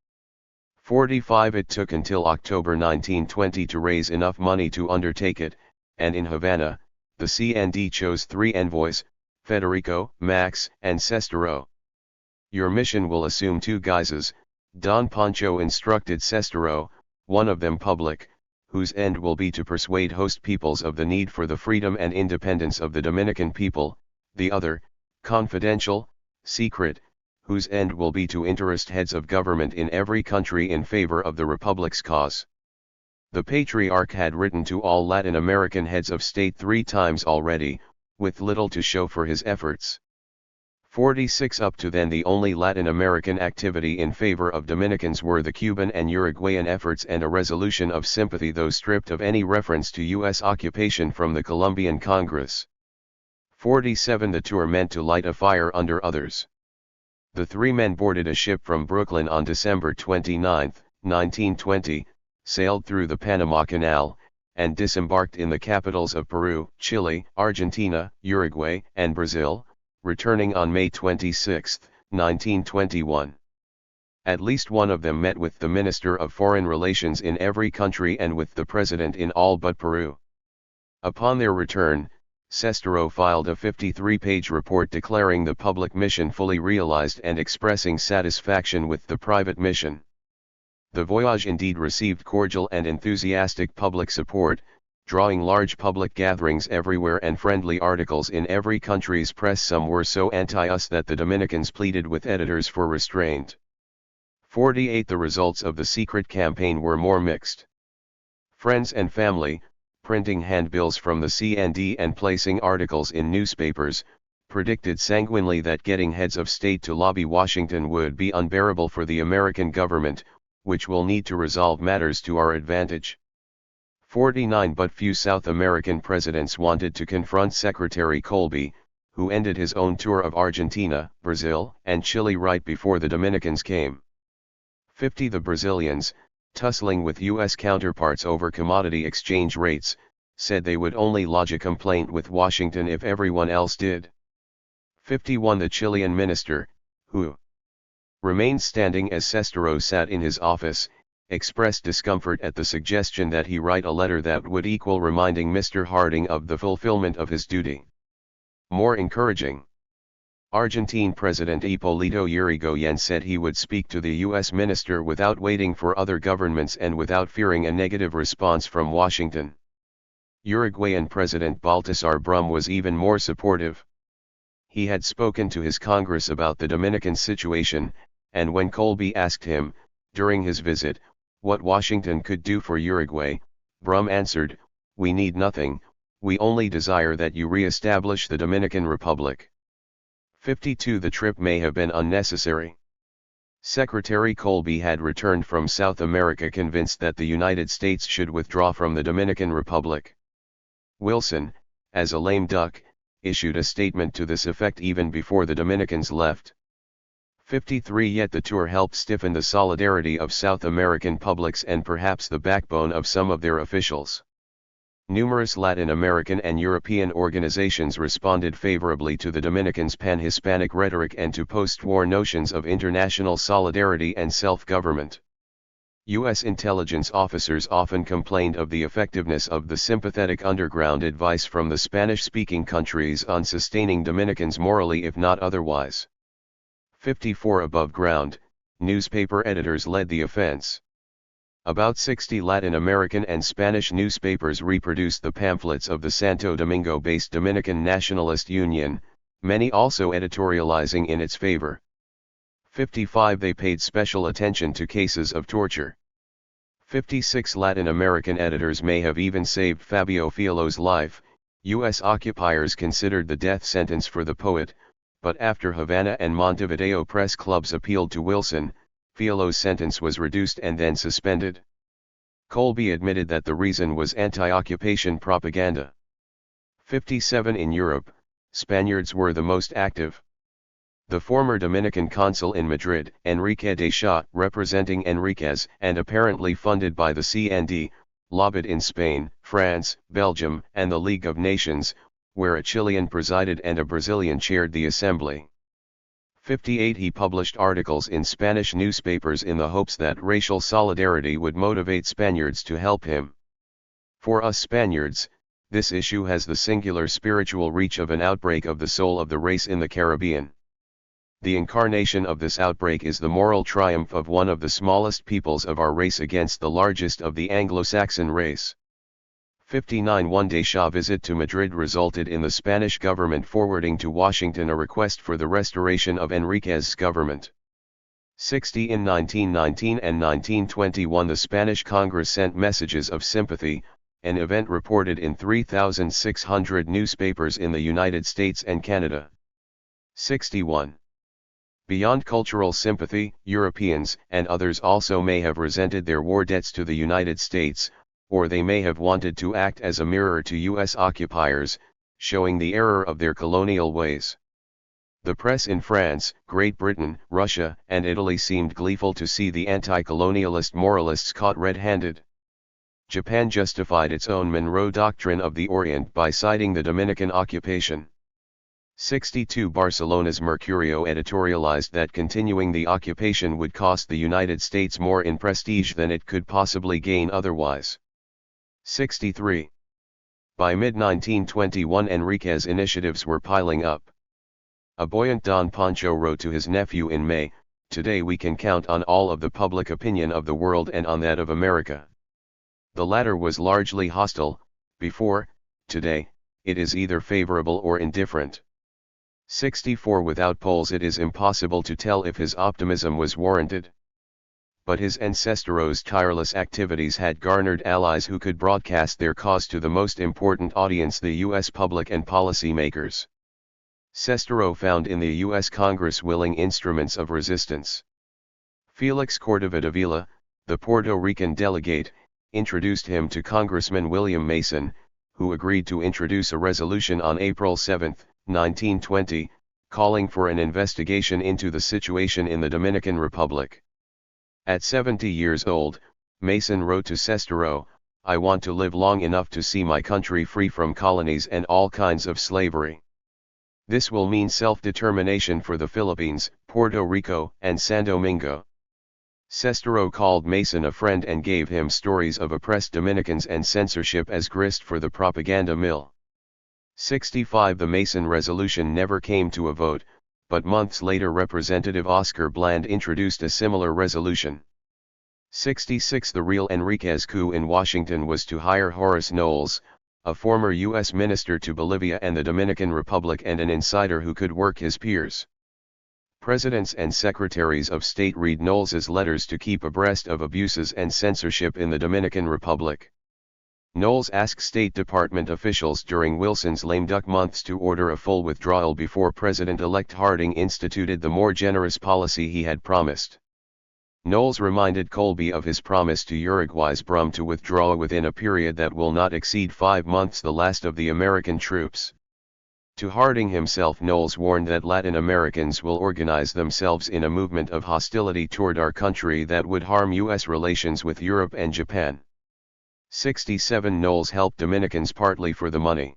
45 It took until October 1920 to raise enough money to undertake it, and in Havana, the CND chose 3 envoys, Federico, Max, and Cestero. Your mission will assume 2 guises, Don Pancho instructed Cestero, one of them public, whose end will be to persuade host peoples of the need for the freedom and independence of the Dominican people, the other, confidential, secret, whose end will be to interest heads of government in every country in favor of the Republic's cause. The Patriarch had written to all Latin American heads of state 3 times already, with little to show for his efforts. 46 Up to then the only Latin American activity in favor of Dominicans were the Cuban and Uruguayan efforts and a resolution of sympathy though stripped of any reference to U.S. occupation from the Colombian Congress. 47 The tour meant to light a fire under others. The 3 men boarded a ship from Brooklyn on December 29, 1920, sailed through the Panama Canal, and disembarked in the capitals of Peru, Chile, Argentina, Uruguay, and Brazil, returning on May 26, 1921. At least one of them met with the Minister of Foreign Relations in every country and with the President in all but Peru. Upon their return, Cestero filed a 53-page report declaring the public mission fully realized and expressing satisfaction with the private mission. The voyage indeed received cordial and enthusiastic public support, drawing large public gatherings everywhere and friendly articles in every country's press. Some were so anti-us that the Dominicans pleaded with editors for restraint. 48. The results of the secret campaign were more mixed. Friends and family, printing handbills from the CND and placing articles in newspapers, predicted sanguinely that getting heads of state to lobby Washington would be unbearable for the American government, which will need to resolve matters to our advantage. 49. But few South American presidents wanted to confront Secretary Colby, who ended his own tour of Argentina, Brazil, and Chile right before the Dominicans came. 50. The Brazilians, tussling with U.S. counterparts over commodity exchange rates, said they would only lodge a complaint with Washington if everyone else did. 51. The Chilean minister, who remained standing as Sestero sat in his office, expressed discomfort at the suggestion that he write a letter that would equal reminding Mr. Harding of the fulfillment of his duty. More encouraging. Argentine President Hipólito Yrigoyen said he would speak to the U.S. minister without waiting for other governments and without fearing a negative response from Washington. Uruguayan President Baltasar Brum was even more supportive. He had spoken to his Congress about the Dominican situation, and when Colby asked him, during his visit, what Washington could do for Uruguay, Brum answered, "We need nothing, we only desire that you re-establish the Dominican Republic." 52. The trip may have been unnecessary. Secretary Colby had returned from South America convinced that the United States should withdraw from the Dominican Republic. Wilson, as a lame duck, issued a statement to this effect even before the Dominicans left. 53. Yet the tour helped stiffen the solidarity of South American publics and perhaps the backbone of some of their officials. Numerous Latin American and European organizations responded favorably to the Dominicans' pan-Hispanic rhetoric and to post-war notions of international solidarity and self-government. U.S. intelligence officers often complained of the effectiveness of the sympathetic underground advice from the Spanish-speaking countries on sustaining Dominicans morally if not otherwise. 54. Above ground, newspaper editors led the offense. About 60 Latin American and Spanish newspapers reproduced the pamphlets of the Santo Domingo-based Dominican Nationalist Union, many also editorializing in its favor. 55. They paid special attention to cases of torture. 56. Latin American editors may have even saved Fabio Filo's life. U.S. occupiers considered the death sentence for the poet, but after Havana and Montevideo press clubs appealed to Wilson, Filo's sentence was reduced and then suspended. Colby admitted that the reason was anti-occupation propaganda. 57. In Europe, Spaniards were the most active. The former Dominican consul in Madrid, Enrique de Shaw, representing Enriquez and apparently funded by the CND, lobbied in Spain, France, Belgium, and the League of Nations, where a Chilean presided and a Brazilian chaired the assembly. 58. He published articles in Spanish newspapers in the hopes that racial solidarity would motivate Spaniards to help him. For us Spaniards, this issue has the singular spiritual reach of an outbreak of the soul of the race in the Caribbean. The incarnation of this outbreak is the moral triumph of one of the smallest peoples of our race against the largest of the Anglo-Saxon race. 59. One de Shaw's visit to Madrid resulted in the Spanish government forwarding to Washington a request for the restoration of Enriquez's government. 60. In 1919 and 1921 the Spanish Congress sent messages of sympathy, an event reported in 3,600 newspapers in the United States and Canada. 61. Beyond cultural sympathy, Europeans and others also may have resented their war debts to the United States, or they may have wanted to act as a mirror to U.S. occupiers, showing the error of their colonial ways. The press in France, Great Britain, Russia, and Italy seemed gleeful to see the anti-colonialist moralists caught red-handed. Japan justified its own Monroe Doctrine of the Orient by citing the Dominican occupation. 62. Barcelona's Mercurio editorialized that continuing the occupation would cost the United States more in prestige than it could possibly gain otherwise. 63. By mid-1921 Enriquez's initiatives were piling up. A buoyant Don Pancho wrote to his nephew in May, today we can count on all of the public opinion of the world and on that of America. The latter was largely hostile, before, today, it is either favorable or indifferent. 64 Without polls it is impossible to tell if his optimism was warranted. But his ancestoro's tireless activities had garnered allies who could broadcast their cause to the most important audience, the U.S. public and policymakers. Sestero found in the U.S. Congress willing instruments of resistance. Felix Cordova Davila, the Puerto Rican delegate, introduced him to Congressman William Mason, who agreed to introduce a resolution on April 7, 1920, calling for an investigation into the situation in the Dominican Republic. At 70 years old, Mason wrote to Sestero, "I want to live long enough to see my country free from colonies and all kinds of slavery. This will mean self-determination for the Philippines, Puerto Rico, and San Domingo." Sestero called Mason a friend and gave him stories of oppressed Dominicans and censorship as grist for the propaganda mill. 65 The Mason resolution never came to a vote, but months later Representative Oscar Bland introduced a similar resolution. 66 The real Enriquez coup in Washington was to hire Horace Knowles, a former U.S. minister to Bolivia and the Dominican Republic and an insider who could work his peers. Presidents and secretaries of state read Knowles's letters to keep abreast of abuses and censorship in the Dominican Republic. Knowles asked State Department officials during Wilson's lame duck months to order a full withdrawal before President-elect Harding instituted the more generous policy he had promised. Knowles reminded Colby of his promise to Uruguay's Brum to withdraw within a period that will not exceed 5 months, the last of the American troops. To Harding himself Knowles warned that Latin Americans will organize themselves in a movement of hostility toward our country that would harm U.S. relations with Europe and Japan. 67 Knowles helped Dominicans partly for the money.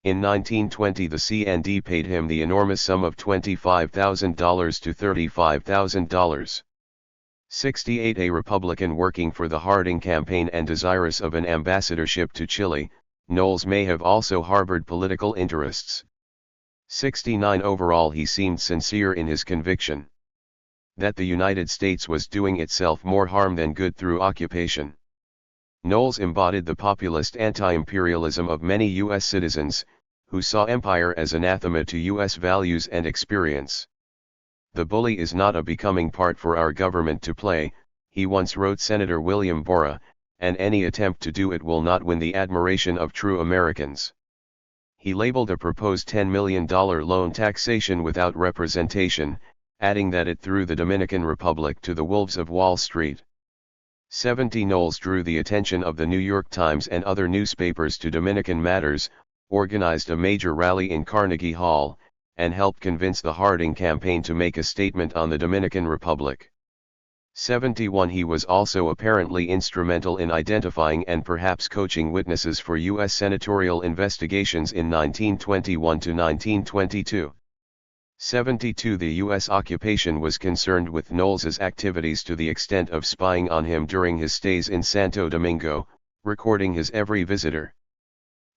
In 1920 the CND paid him the enormous sum of $25,000 to $35,000. 68 A Republican working for the Harding campaign and desirous of an ambassadorship to Chile, Knowles may have also harbored political interests. 69 Overall he seemed sincere in his conviction that the United States was doing itself more harm than good through occupation. Knowles embodied the populist anti-imperialism of many U.S. citizens, who saw empire as anathema to U.S. values and experience. "The bully is not a becoming part for our government to play," he once wrote Senator William Borah, "and any attempt to do it will not win the admiration of true Americans." He labeled a proposed $10 million loan taxation without representation, adding that it threw the Dominican Republic to the wolves of Wall Street. 70 Knowles drew the attention of the New York Times and other newspapers to Dominican matters, organized a major rally in Carnegie Hall, and helped convince the Harding campaign to make a statement on the Dominican Republic. 71 He was also apparently instrumental in identifying and perhaps coaching witnesses for U.S. senatorial investigations in 1921 to 1922. 72 The U.S. occupation was concerned with Knowles's activities to the extent of spying on him during his stays in Santo Domingo, recording his every visitor.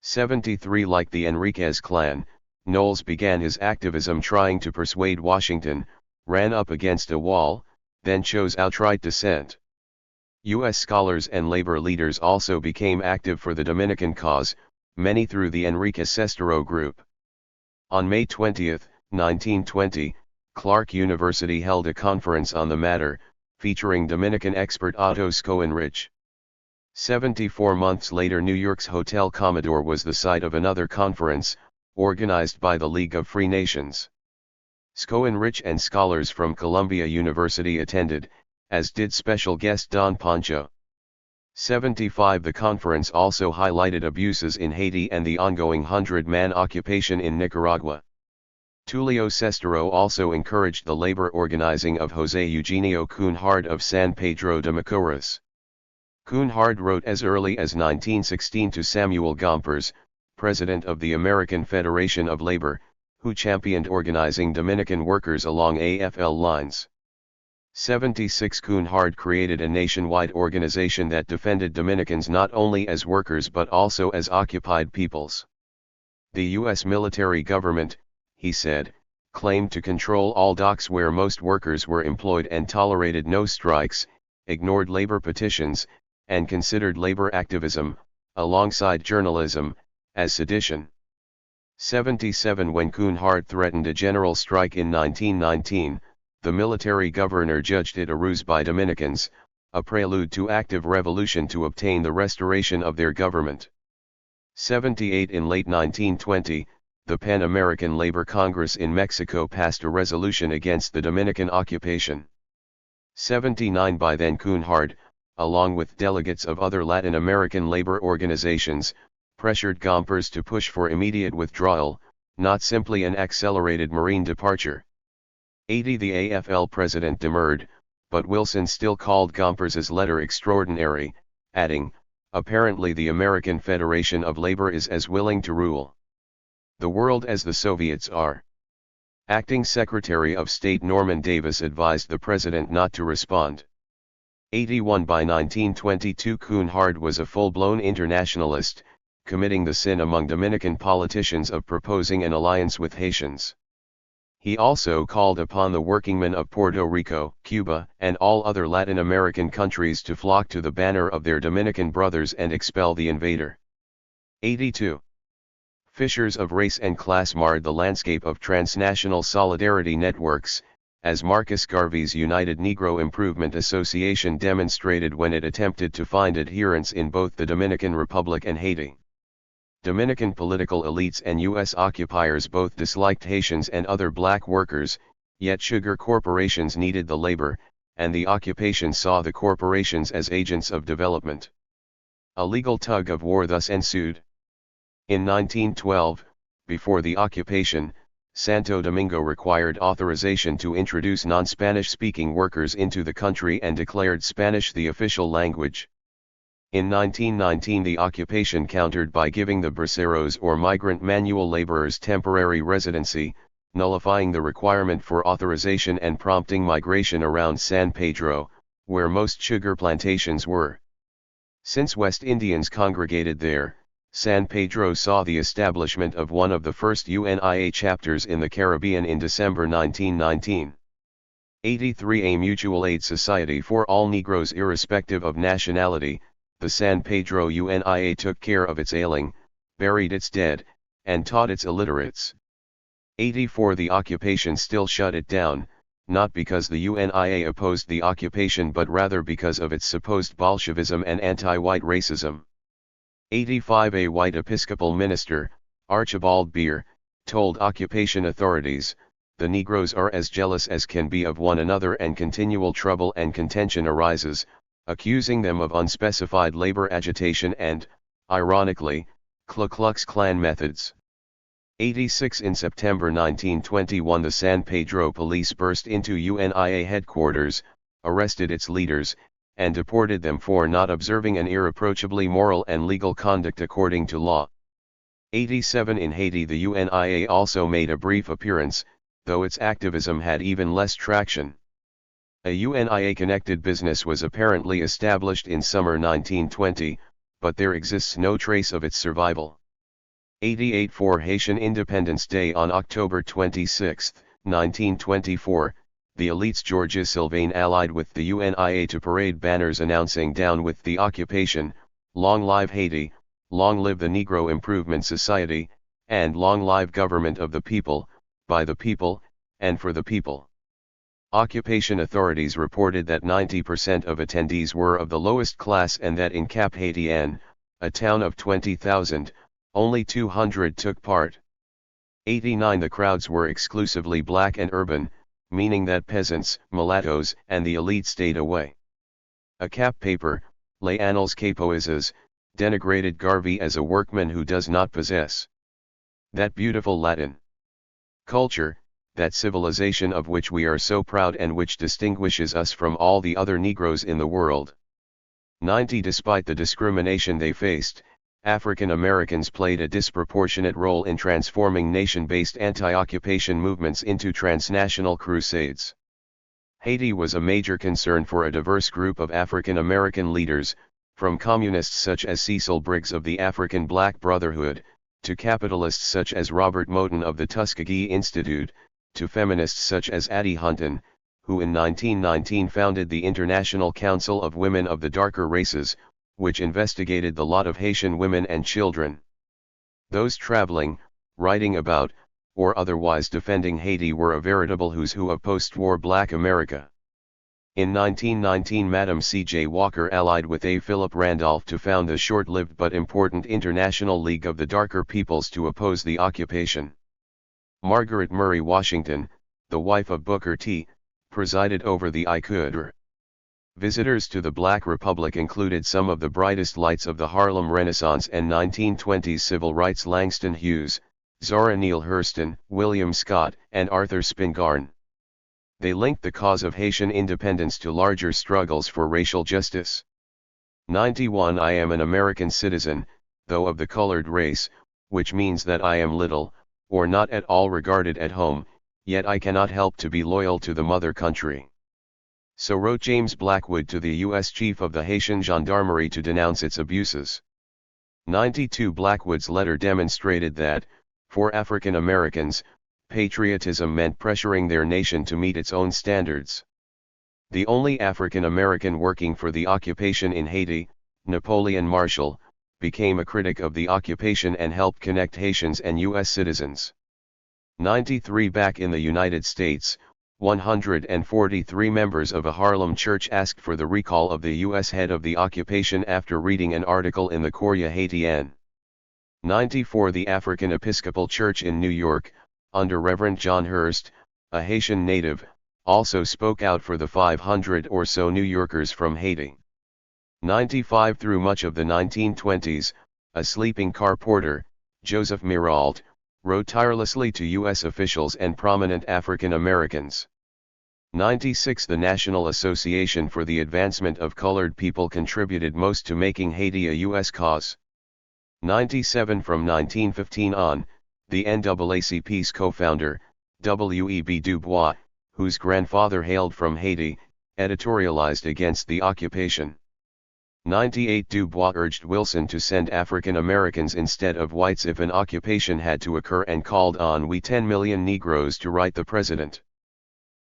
73 Like the Enriquez clan, Knowles began his activism trying to persuade Washington, ran up against a wall, then chose outright dissent. U.S. scholars and labor leaders also became active for the Dominican cause, many through the Enriquez Sestero group. On May 20, 1920, Clark University held a conference on the matter, featuring Dominican expert Otto Schoenrich. 74 months later New York's Hotel Commodore was the site of another conference, organized by the League of Free Nations. Schoenrich and scholars from Columbia University attended, as did special guest Don Poncho. 75 The conference also highlighted abuses in Haiti and the ongoing 100-man occupation in Nicaragua. Tulio Sestero also encouraged the labor organizing of José Eugenio Cunhard of San Pedro de Macorís. Cunhard wrote as early as 1916 to Samuel Gompers, president of the American Federation of Labor, who championed organizing Dominican workers along AFL lines. 76 Cunhard created a nationwide organization that defended Dominicans not only as workers but also as occupied peoples. The U.S. military government, he said, claimed to control all docks where most workers were employed and tolerated no strikes, ignored labor petitions, and considered labor activism, alongside journalism, as sedition. 77 When Coonhard threatened a general strike in 1919, the military governor judged it a ruse by Dominicans, a prelude to active revolution to obtain the restoration of their government. 78 In late 1920, the Pan-American Labor Congress in Mexico passed a resolution against the Dominican occupation. 79 By then Coonhard, along with delegates of other Latin American labor organizations, pressured Gompers to push for immediate withdrawal, not simply an accelerated marine departure. 80 The AFL president demurred, but Wilson still called Gompers' letter extraordinary, adding, "Apparently the American Federation of Labor is as willing to rule the world as the Soviets are." Acting Secretary of State Norman Davis advised the president not to respond. 81 By 1922 Coonhard was a full-blown internationalist, committing the sin among Dominican politicians of proposing an alliance with Haitians. He also called upon the workingmen of Puerto Rico, Cuba, and all other Latin American countries to flock to the banner of their Dominican brothers and expel the invader. 82. Fissures of race and class marred the landscape of transnational solidarity networks, as Marcus Garvey's United Negro Improvement Association demonstrated when it attempted to find adherents in both the Dominican Republic and Haiti. Dominican political elites and U.S. occupiers both disliked Haitians and other black workers, yet sugar corporations needed the labor, and the occupation saw the corporations as agents of development. A legal tug of war thus ensued. In 1912, before the occupation, Santo Domingo required authorization to introduce non-Spanish-speaking workers into the country and declared Spanish the official language. In 1919 the occupation countered by giving the braceros or migrant manual laborers temporary residency, nullifying the requirement for authorization and prompting migration around San Pedro, where most sugar plantations were. Since West Indians congregated there, San Pedro saw the establishment of one of the first UNIA chapters in the Caribbean in December 1919. 83 A mutual aid society for all Negroes irrespective of nationality, the San Pedro UNIA took care of its ailing, buried its dead, and taught its illiterates. 84 The occupation still shut it down, not because the UNIA opposed the occupation but rather because of its supposed Bolshevism and anti-white racism. 85 A white Episcopal minister, Archibald Beer, told occupation authorities, "The Negroes are as jealous as can be of one another and continual trouble and contention arises," accusing them of unspecified labor agitation and, ironically, Ku Klux Klan methods. 86 In September 1921 the San Pedro police burst into UNIA headquarters, arrested its leaders, and deported them for not observing an irreproachably moral and legal conduct according to law. 87 In Haiti the UNIA also made a brief appearance, though its activism had even less traction. A UNIA-connected business was apparently established in summer 1920, but there exists no trace of its survival. 88 For Haitian Independence Day on October 26, 1924, the elites Georges Sylvain allied with the UNIA to parade banners announcing "Down with the occupation, long live Haiti, long live the Negro Improvement Society, and long live government of the people, by the people, and for the people." Occupation authorities reported that 90% of attendees were of the lowest class and that in Cap Haitien, a town of 20,000, only 200 took part. 89 The crowds were exclusively black and urban, meaning that peasants, mulattoes, and the elite stayed away. A Cap paper, Les Annales Capoises, denigrated Garvey as a workman who does not possess that beautiful Latin culture, that civilization of which we are so proud and which distinguishes us from all the other Negroes in the world. 90 Despite the discrimination they faced, African Americans played a disproportionate role in transforming nation-based anti-occupation movements into transnational crusades. Haiti was a major concern for a diverse group of African American leaders, from communists such as Cecil Briggs of the African Black Brotherhood, to capitalists such as Robert Moton of the Tuskegee Institute, to feminists such as Addie Hunton, who in 1919 founded the International Council of Women of the Darker Races, which investigated the lot of Haitian women and children. Those traveling, writing about, or otherwise defending Haiti were a veritable who's who of post-war Black America. In 1919 Madam C.J. Walker allied with A. Philip Randolph to found the short-lived but important International League of the Darker Peoples to oppose the occupation. Margaret Murray Washington, the wife of Booker T., presided over the ICUDR. Visitors to the Black Republic included some of the brightest lights of the Harlem Renaissance and 1920s civil rights: Langston Hughes, Zora Neale Hurston, William Scott, and Arthur Spingarn. They linked the cause of Haitian independence to larger struggles for racial justice. 91 I am an American citizen, though of the colored race, which means that I am little, or not at all regarded at home, yet I cannot help to be loyal to the mother country. So wrote James Blackwood to the U.S. Chief of the Haitian Gendarmerie to denounce its abuses. 92 Blackwood's letter demonstrated that, for African Americans, patriotism meant pressuring their nation to meet its own standards. The only African American working for the occupation in Haiti, Napoleon Marshall, became a critic of the occupation and helped connect Haitians and U.S. citizens. 93 Back in the United States, 143 members of a Harlem church asked for the recall of the U.S. head of the occupation after reading an article in the Courrier Haitien. 94 The African Episcopal Church in New York, under Reverend John Hurst, a Haitian native, also spoke out for the 500 or so New Yorkers from Haiti. 95 Through much of the 1920s, a sleeping car porter, Joseph Mirault, wrote tirelessly to U.S. officials and prominent African Americans. 96 The National Association for the Advancement of Colored People contributed most to making Haiti a U.S. cause. 97 From 1915 on, the NAACP's co-founder, W.E.B. Du Bois, whose grandfather hailed from Haiti, editorialized against the occupation. 98 Du Bois urged Wilson to send African Americans instead of whites if an occupation had to occur and called on we 10 million Negroes to write the president.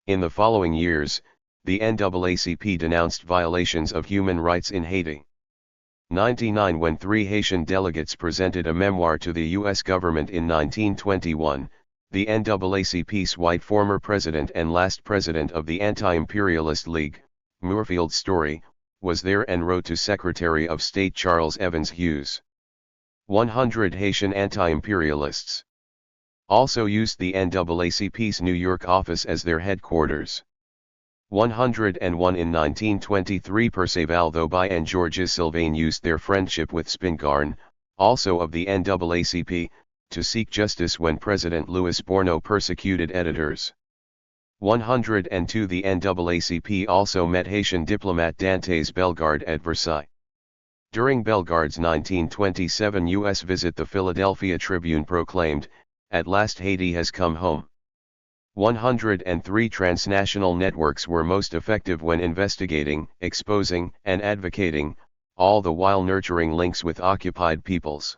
In the following years, the NAACP denounced violations of human rights in Haiti. 99 When 3 Haitian delegates presented a memoir to the U.S. government in 1921, the NAACP's white former president and last president of the Anti-Imperialist League, Moorfield Story, was there and wrote to Secretary of State Charles Evans Hughes. 100 Haitian anti-imperialists also used the NAACP's New York office as their headquarters. 101 In 1923 Perceval Thoby and Georges Sylvain used their friendship with Spingarn, also of the NAACP, to seek justice when President Louis Bourneau persecuted editors. 102 The NAACP also met Haitian diplomat Dantes Bellegarde at Versailles. During Bellegarde's 1927 U.S. visit, the Philadelphia Tribune proclaimed, "At last Haiti has come home." 103 Transnational networks were most effective when investigating, exposing, and advocating, all the while nurturing links with occupied peoples.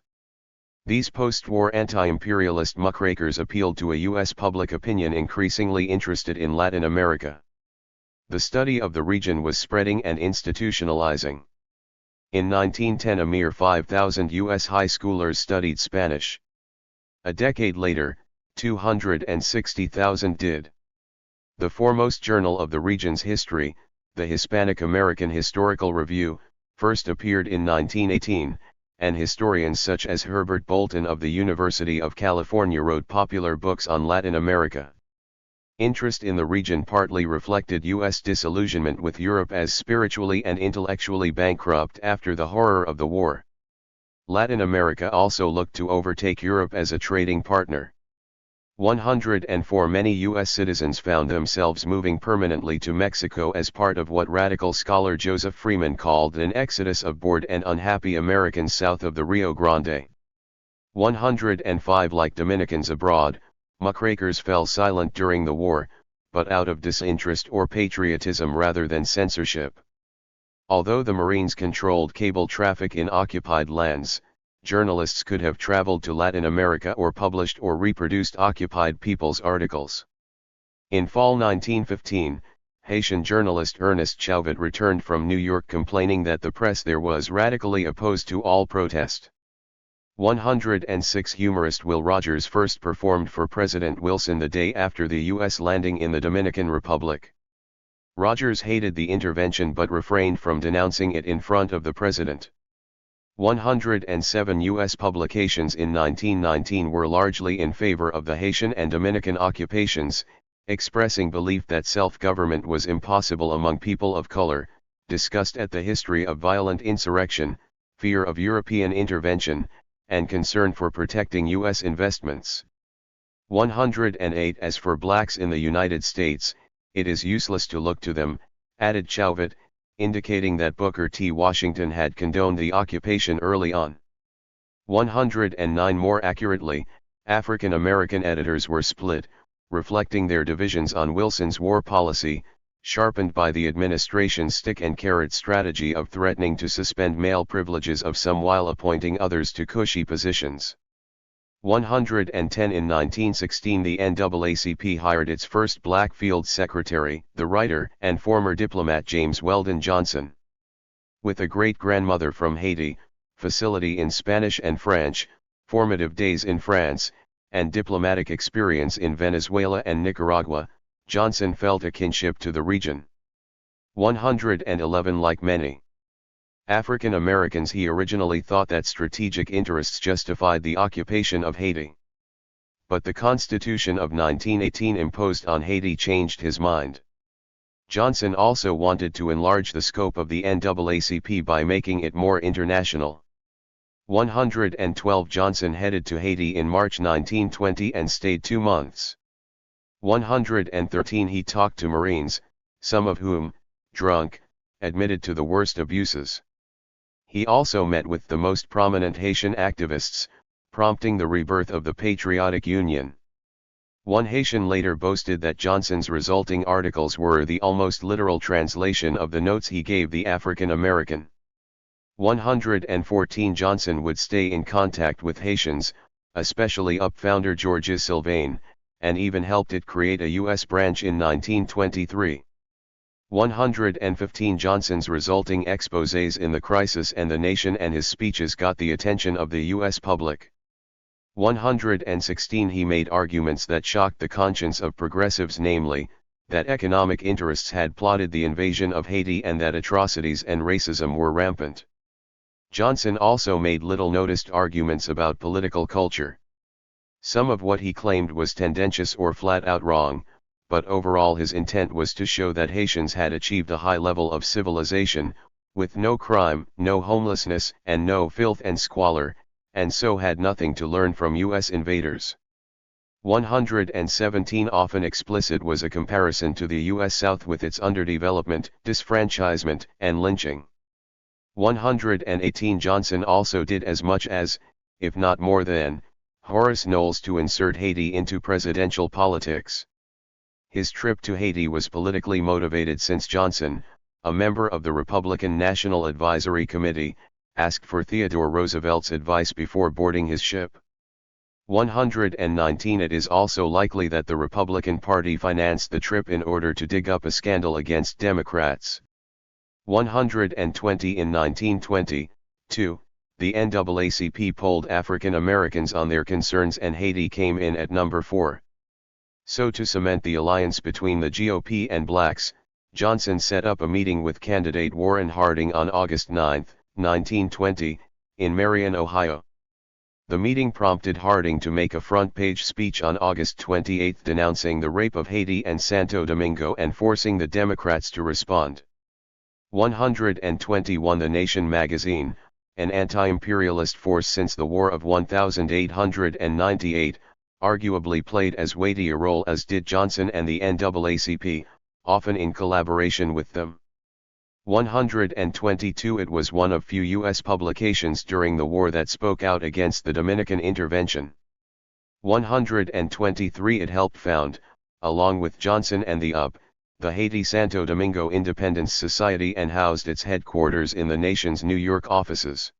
These post-war anti-imperialist muckrakers appealed to a U.S. public opinion increasingly interested in Latin America. The study of the region was spreading and institutionalizing. In 1910 a mere 5,000 U.S. high schoolers studied Spanish. A decade later, 260,000 did. The foremost journal of the region's history, the Hispanic American Historical Review, first appeared in 1918, and historians such as Herbert Bolton of the University of California wrote popular books on Latin America. Interest in the region partly reflected U.S. disillusionment with Europe as spiritually and intellectually bankrupt after the horror of the war. Latin America also looked to overtake Europe as a trading partner. 104 Many U.S. citizens found themselves moving permanently to Mexico as part of what radical scholar Joseph Freeman called an exodus of bored and unhappy Americans south of the Rio Grande. 105 Like Dominicans abroad, muckrakers fell silent during the war, but out of disinterest or patriotism rather than censorship. Although the Marines controlled cable traffic in occupied lands, journalists could have traveled to Latin America or published or reproduced occupied people's articles. In fall 1915, Haitian journalist Ernest Chauvet returned from New York complaining that the press there was radically opposed to all protest. 106 Humorist Will Rogers first performed for President Wilson the day after the U.S. landing in the Dominican Republic. Rogers hated the intervention but refrained from denouncing it in front of the president. 107 U.S. publications in 1919 were largely in favor of the Haitian and Dominican occupations, expressing belief that self-government was impossible among people of color, discussed at the history of violent insurrection, fear of European intervention, and concern for protecting U.S. investments. 108 As for blacks in the United States, it is useless to look to them, added Chauvet, indicating that Booker T. Washington had condoned the occupation early on. 109 More accurately, African American editors were split, reflecting their divisions on Wilson's war policy, sharpened by the administration's stick-and-carrot strategy of threatening to suspend male privileges of some while appointing others to cushy positions. 110 In 1916 the NAACP hired its first black field secretary, the writer and former diplomat James Weldon Johnson. With a great-grandmother from Haiti, facility in Spanish and French, formative days in France, and diplomatic experience in Venezuela and Nicaragua, Johnson felt a kinship to the region. 111 Like many African Americans, he originally thought that strategic interests justified the occupation of Haiti. But the Constitution of 1918 imposed on Haiti changed his mind. Johnson also wanted to enlarge the scope of the NAACP by making it more international. 112 Johnson headed to Haiti in March 1920 and stayed 2 months. 113 He talked to Marines, some of whom, drunk, admitted to the worst abuses. He also met with the most prominent Haitian activists, prompting the rebirth of the Patriotic Union. One Haitian later boasted that Johnson's resulting articles were the almost literal translation of the notes he gave the African American. 114 Johnson would stay in contact with Haitians, especially UP founder Georges Sylvain, and even helped it create a U.S. branch in 1923. 115 Johnson's resulting exposés in The Crisis and The Nation and his speeches got the attention of the U.S. public. 116 He made arguments that shocked the conscience of progressives, namely, that economic interests had plotted the invasion of Haiti and that atrocities and racism were rampant. Johnson also made little-noticed arguments about political culture. Some of what he claimed was tendentious or flat-out wrong, but overall his intent was to show that Haitians had achieved a high level of civilization, with no crime, no homelessness, and no filth and squalor, and so had nothing to learn from U.S. invaders. 117 Often explicit was a comparison to the U.S. South with its underdevelopment, disfranchisement, and lynching. 118 Johnson also did as much as, if not more than, Horace Knowles to insert Haiti into presidential politics. His trip to Haiti was politically motivated since Johnson, a member of the Republican National Advisory Committee, asked for Theodore Roosevelt's advice before boarding his ship. 119 It is also likely that the Republican Party financed the trip in order to dig up a scandal against Democrats. 120 In 1920, too, the NAACP polled African Americans on their concerns and Haiti came in at number 4. So to cement the alliance between the GOP and blacks, Johnson set up a meeting with candidate Warren Harding on August 9, 1920, in Marion, Ohio. The meeting prompted Harding to make a front-page speech on August 28 denouncing the rape of Haiti and Santo Domingo and forcing the Democrats to respond. 121 The Nation magazine, an anti-imperialist force since the War of 1898, arguably played as weighty a role as did Johnson and the NAACP, often in collaboration with them. 122 It was one of few U.S. publications during the war that spoke out against the Dominican intervention. 123 It helped found, along with Johnson and the UP, the Haiti Santo Domingo Independence Society and housed its headquarters in the nation's New York offices.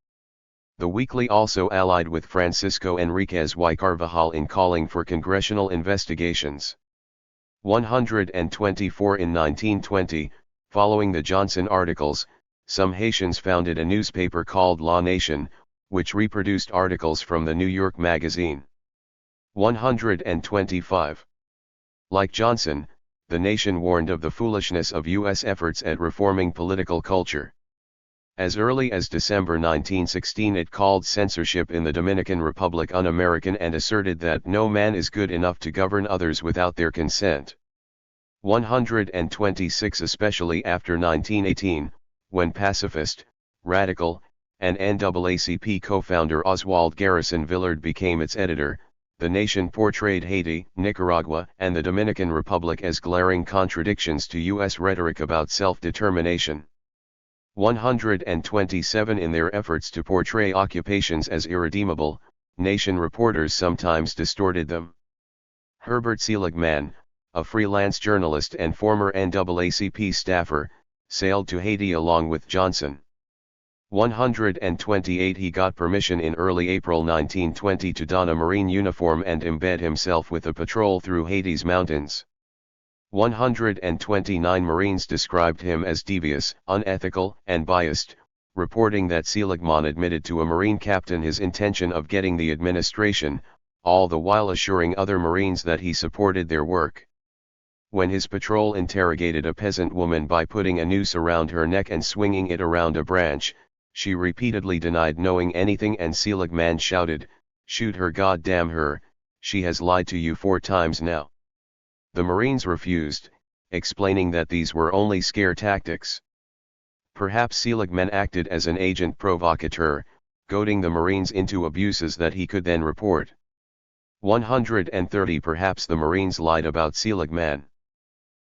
The weekly also allied with Francisco Enriquez y Carvajal in calling for congressional investigations. 124 in 1920, following the Johnson articles, some Haitians founded a newspaper called La Nation, which reproduced articles from the New York Magazine. 125. Like Johnson, the Nation warned of the foolishness of U.S. efforts at reforming political culture. As early as December 1916 it called censorship in the Dominican Republic un-American and asserted that no man is good enough to govern others without their consent. 126 Especially after 1918, when pacifist, radical, and NAACP co-founder Oswald Garrison Villard became its editor, the Nation portrayed Haiti, Nicaragua, and the Dominican Republic as glaring contradictions to U.S. rhetoric about self-determination. 127 In their efforts to portray occupations as irredeemable, Nation reporters sometimes distorted them. Herbert Seligman, a freelance journalist and former NAACP staffer, sailed to Haiti along with Johnson. 128 He got permission in early April 1920 to don a Marine uniform and embed himself with a patrol through Haiti's mountains. 129 Marines described him as devious, unethical, and biased, reporting that Seligman admitted to a Marine captain his intention of getting the administration, all the while assuring other Marines that he supported their work. When his patrol interrogated a peasant woman by putting a noose around her neck and swinging it around a branch, she repeatedly denied knowing anything and Seligman shouted, "Shoot her, goddamn her, she has lied to you 4 times now." The Marines refused, explaining that these were only scare tactics. Perhaps Seligman acted as an agent provocateur, goading the Marines into abuses that he could then report. 130 Perhaps the Marines lied about Seligman.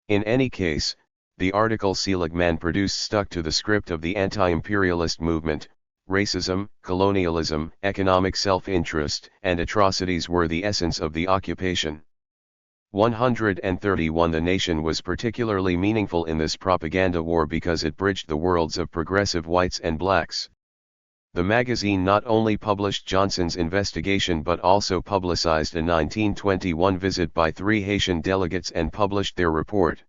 In any case, the article Seligman produced stuck to the script of the anti-imperialist movement. Racism, colonialism, economic self-interest, and atrocities were the essence of the occupation. 131 The Nation was particularly meaningful in this propaganda war because it bridged the worlds of progressive whites and blacks. The magazine not only published Johnson's investigation but also publicized a 1921 visit by 3 Haitian delegates and published their report.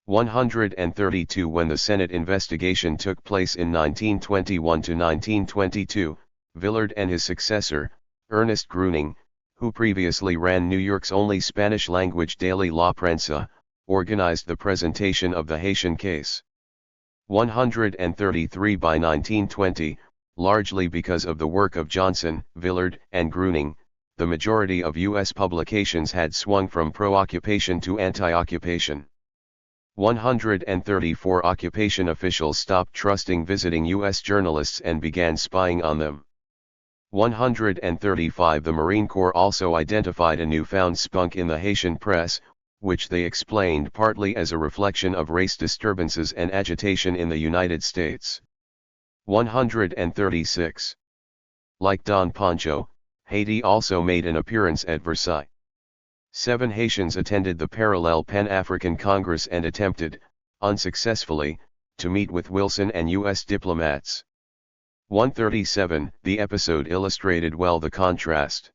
132 When the Senate investigation took place in 1921 to 1922, Villard and his successor, Ernest Gruning, who previously ran New York's only Spanish-language daily La Prensa, organized the presentation of the Haitian case. 133 By 1920, largely because of the work of Johnson, Villard, and Gruning, the majority of U.S. publications had swung from pro-occupation to anti-occupation. 134 Occupation officials stopped trusting visiting U.S. journalists and began spying on them. 135 The Marine Corps also identified a newfound spunk in the Haitian press, which they explained partly as a reflection of race disturbances and agitation in the United States. 136. Like Don Pancho, Haiti also made an appearance at Versailles. 7 Haitians attended the Parallel Pan-African Congress and attempted, unsuccessfully, to meet with Wilson and U.S. diplomats. 137 The episode illustrated well the contrast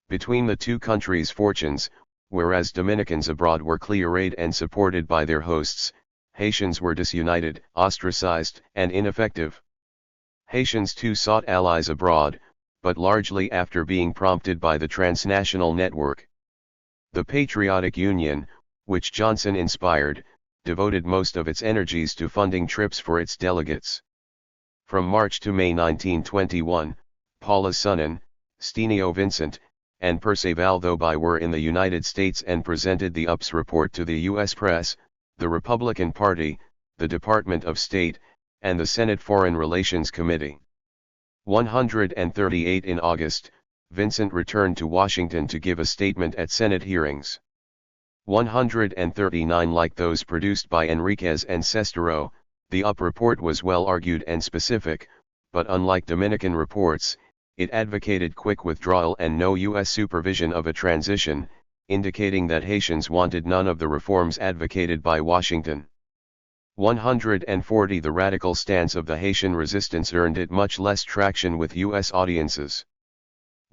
between the two countries' fortunes. Whereas Dominicans abroad were clear-eyed and supported by their hosts, Haitians were disunited, ostracized, and ineffective. Haitians too sought allies abroad, but largely after being prompted by the transnational network. The Patriotic Union, which Johnson inspired, devoted most of its energies to funding trips for its delegates. From March to May 1921, Paula Sunnan, Stenio Vincent, and Perceval Thoby were in the United States and presented the UPS report to the U.S. press, the Republican Party, the Department of State, and the Senate Foreign Relations Committee. 138 In August, Vincent returned to Washington to give a statement at Senate hearings. 139 Like those produced by Enriquez and Sestero, the UP report was well argued and specific, but unlike Dominican reports, it advocated quick withdrawal and no U.S. supervision of a transition, indicating that Haitians wanted none of the reforms advocated by Washington. 140 The radical stance of the Haitian resistance earned it much less traction with U.S. audiences.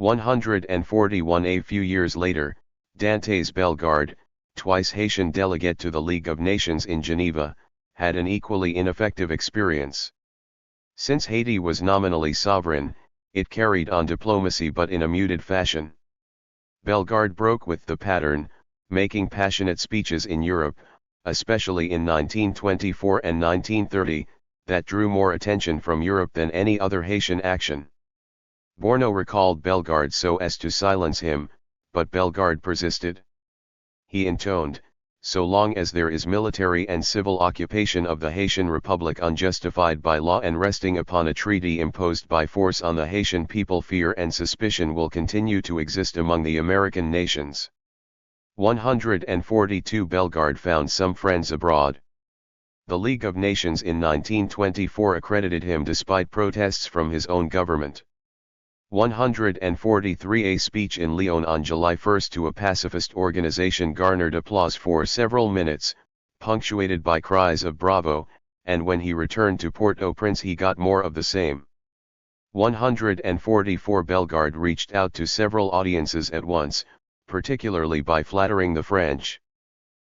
141 A few years later, Dantes Bellegarde, twice Haitian delegate to the League of Nations in Geneva, had an equally ineffective experience. Since Haiti was nominally sovereign, it carried on diplomacy but in a muted fashion. Bellegarde broke with the pattern, making passionate speeches in Europe, especially in 1924 and 1930, that drew more attention from Europe than any other Haitian action. Bourneau recalled Bellegarde so as to silence him, but Bellegarde persisted. He intoned, "So long as there is military and civil occupation of the Haitian Republic unjustified by law and resting upon a treaty imposed by force on the Haitian people, fear and suspicion will continue to exist among the American nations." 142 Bellegarde found some friends abroad. The League of Nations in 1924 accredited him despite protests from his own government. 143 A speech in Lyon on July 1 to a pacifist organization garnered applause for several minutes, punctuated by cries of bravo, and when he returned to Port-au-Prince he got more of the same. 144 Bellegarde reached out to several audiences at once, particularly by flattering the French.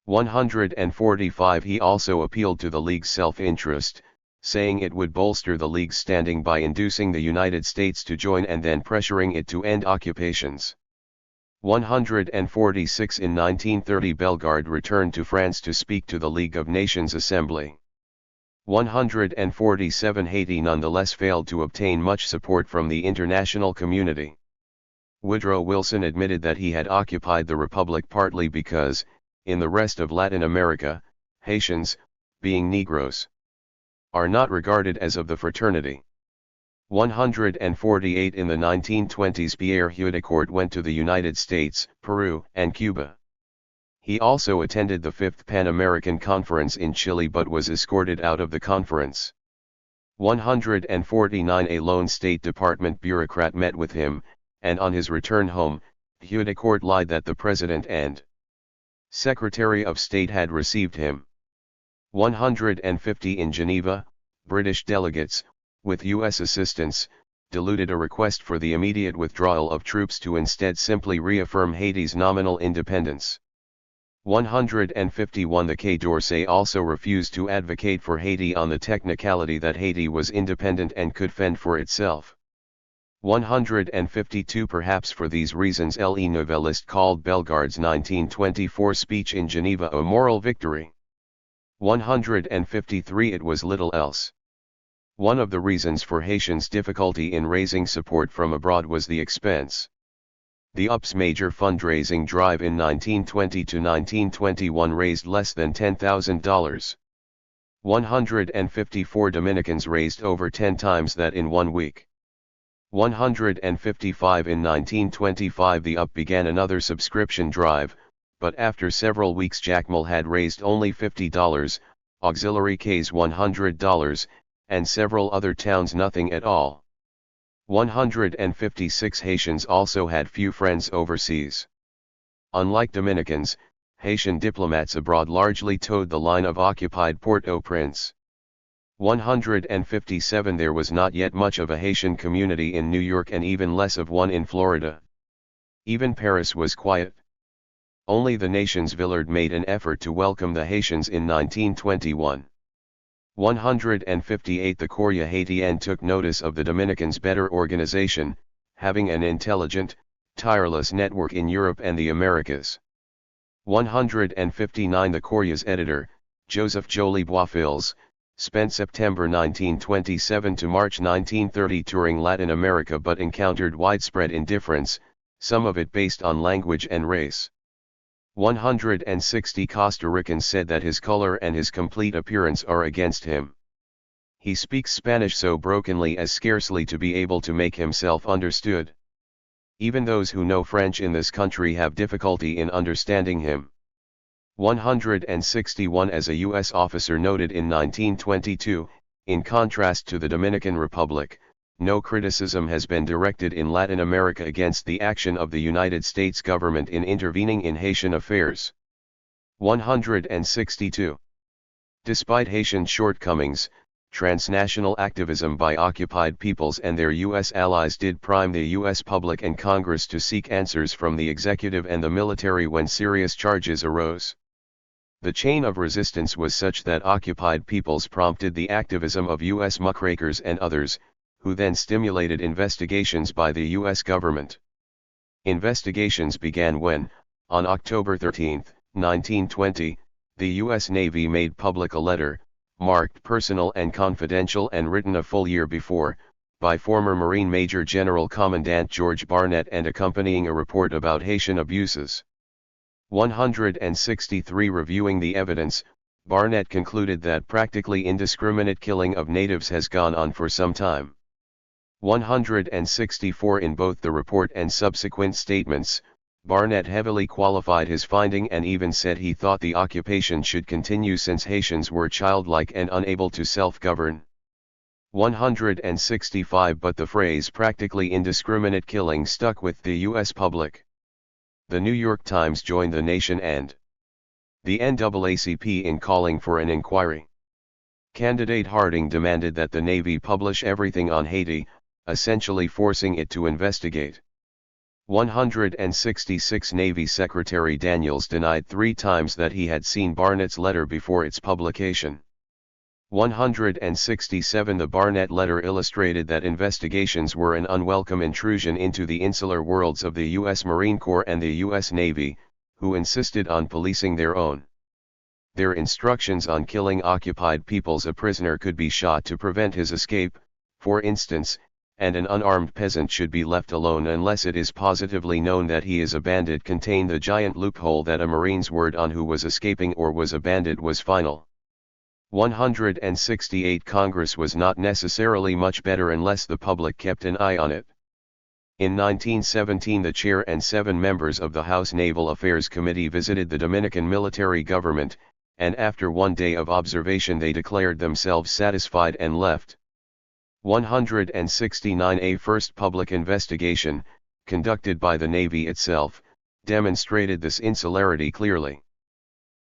145 He also appealed to the League's self-interest, saying it would bolster the League's standing by inducing the United States to join and then pressuring it to end occupations. 146 In 1930 Bellegarde returned to France to speak to the League of Nations Assembly. 147 Haiti nonetheless failed to obtain much support from the international community. Woodrow Wilson admitted that he had occupied the Republic partly because, in the rest of Latin America, Haitians, being Negroes, are not regarded as of the fraternity. 148 In the 1920s Pierre Heudecourt went to the United States, Peru, and Cuba. He also attended the Fifth Pan American Conference in Chile but was escorted out of the conference. 149 A lone State Department bureaucrat met with him, and on his return home, Heudecourt lied that the President and Secretary of State had received him. 150 In Geneva, British delegates, with U.S. assistance, diluted a request for the immediate withdrawal of troops to instead simply reaffirm Haiti's nominal independence. 151 The Quai d'Orsay also refused to advocate for Haiti on the technicality that Haiti was independent and could fend for itself. 152 Perhaps for these reasons Le Nouvelliste called Bellegarde's 1924 speech in Geneva a moral victory. 153 It was little else. One of the reasons for Haitians' difficulty in raising support from abroad was the expense. The UP's major fundraising drive in 1920 to 1921 raised less than $10,000. 154 Dominicans raised over 10 times that in 1 week. 155 In 1925 the UP began another subscription drive, but after several weeks Jacmel had raised only $50, Auxiliary K's $100, and several other towns nothing at all. 156 Haitians also had few friends overseas. Unlike Dominicans, Haitian diplomats abroad largely towed the line of occupied Port-au-Prince. 157 There was not yet much of a Haitian community in New York and even less of one in Florida. Even Paris was quiet. Only the nation's Villard made an effort to welcome the Haitians in 1921. 158 The Courrier Haitien took notice of the Dominicans' better organization, having an intelligent, tireless network in Europe and the Americas. 159 The Courrier's editor, Joseph Joly Boisfils, spent September 1927 to March 1930 touring Latin America but encountered widespread indifference, some of it based on language and race. 160 Costa Ricans said that his color and his complete appearance are against him. He speaks Spanish so brokenly as scarcely to be able to make himself understood. Even those who know French in this country have difficulty in understanding him. 161 As a U.S. officer noted in 1922, in contrast to the Dominican Republic, no criticism has been directed in Latin America against the action of the United States government in intervening in Haitian affairs. 162. Despite Haitian shortcomings, Transnational activism by occupied peoples and their U.S. allies did prime the U.S. public and Congress to seek answers from the executive and the military when serious charges arose. The chain of resistance was such that occupied peoples prompted the activism of U.S. muckrakers and others, who then stimulated investigations by the U.S. government. Investigations began when, on October 13, 1920, the U.S. Navy made public a letter, marked personal and confidential and written a full year before, by former Marine Major General Commandant George Barnett and accompanying a report about Haitian abuses. 163 Reviewing the evidence, Barnett concluded that practically indiscriminate killing of natives has gone on for some time. 164 In both the report and subsequent statements, Barnett heavily qualified his finding and even said he thought the occupation should continue since Haitians were childlike and unable to self-govern. 165 But the phrase practically indiscriminate killing stuck with the U.S. public. The New York Times joined the Nation and the NAACP in calling for an inquiry. Candidate Harding demanded that the Navy publish everything on Haiti, essentially forcing it to investigate. 166 Navy Secretary Daniels denied 3 times that he had seen Barnett's letter before its publication. 167 The Barnett letter illustrated that investigations were an unwelcome intrusion into the insular worlds of the U.S. Marine Corps and the U.S. Navy, who insisted on policing their own. Their instructions on killing occupied peoples a prisoner could be shot to prevent his escape, for instance, and an unarmed peasant should be left alone unless it is positively known that he is a bandit contained the giant loophole that a Marine's word on who was escaping or was a bandit was final. 168 Congress was not necessarily much better unless the public kept an eye on it. In 1917 the chair and 7 members of the House Naval Affairs Committee visited the Dominican military government, and after 1 day of observation they declared themselves satisfied and left. 169 A first public investigation, conducted by the Navy itself, demonstrated this insularity clearly.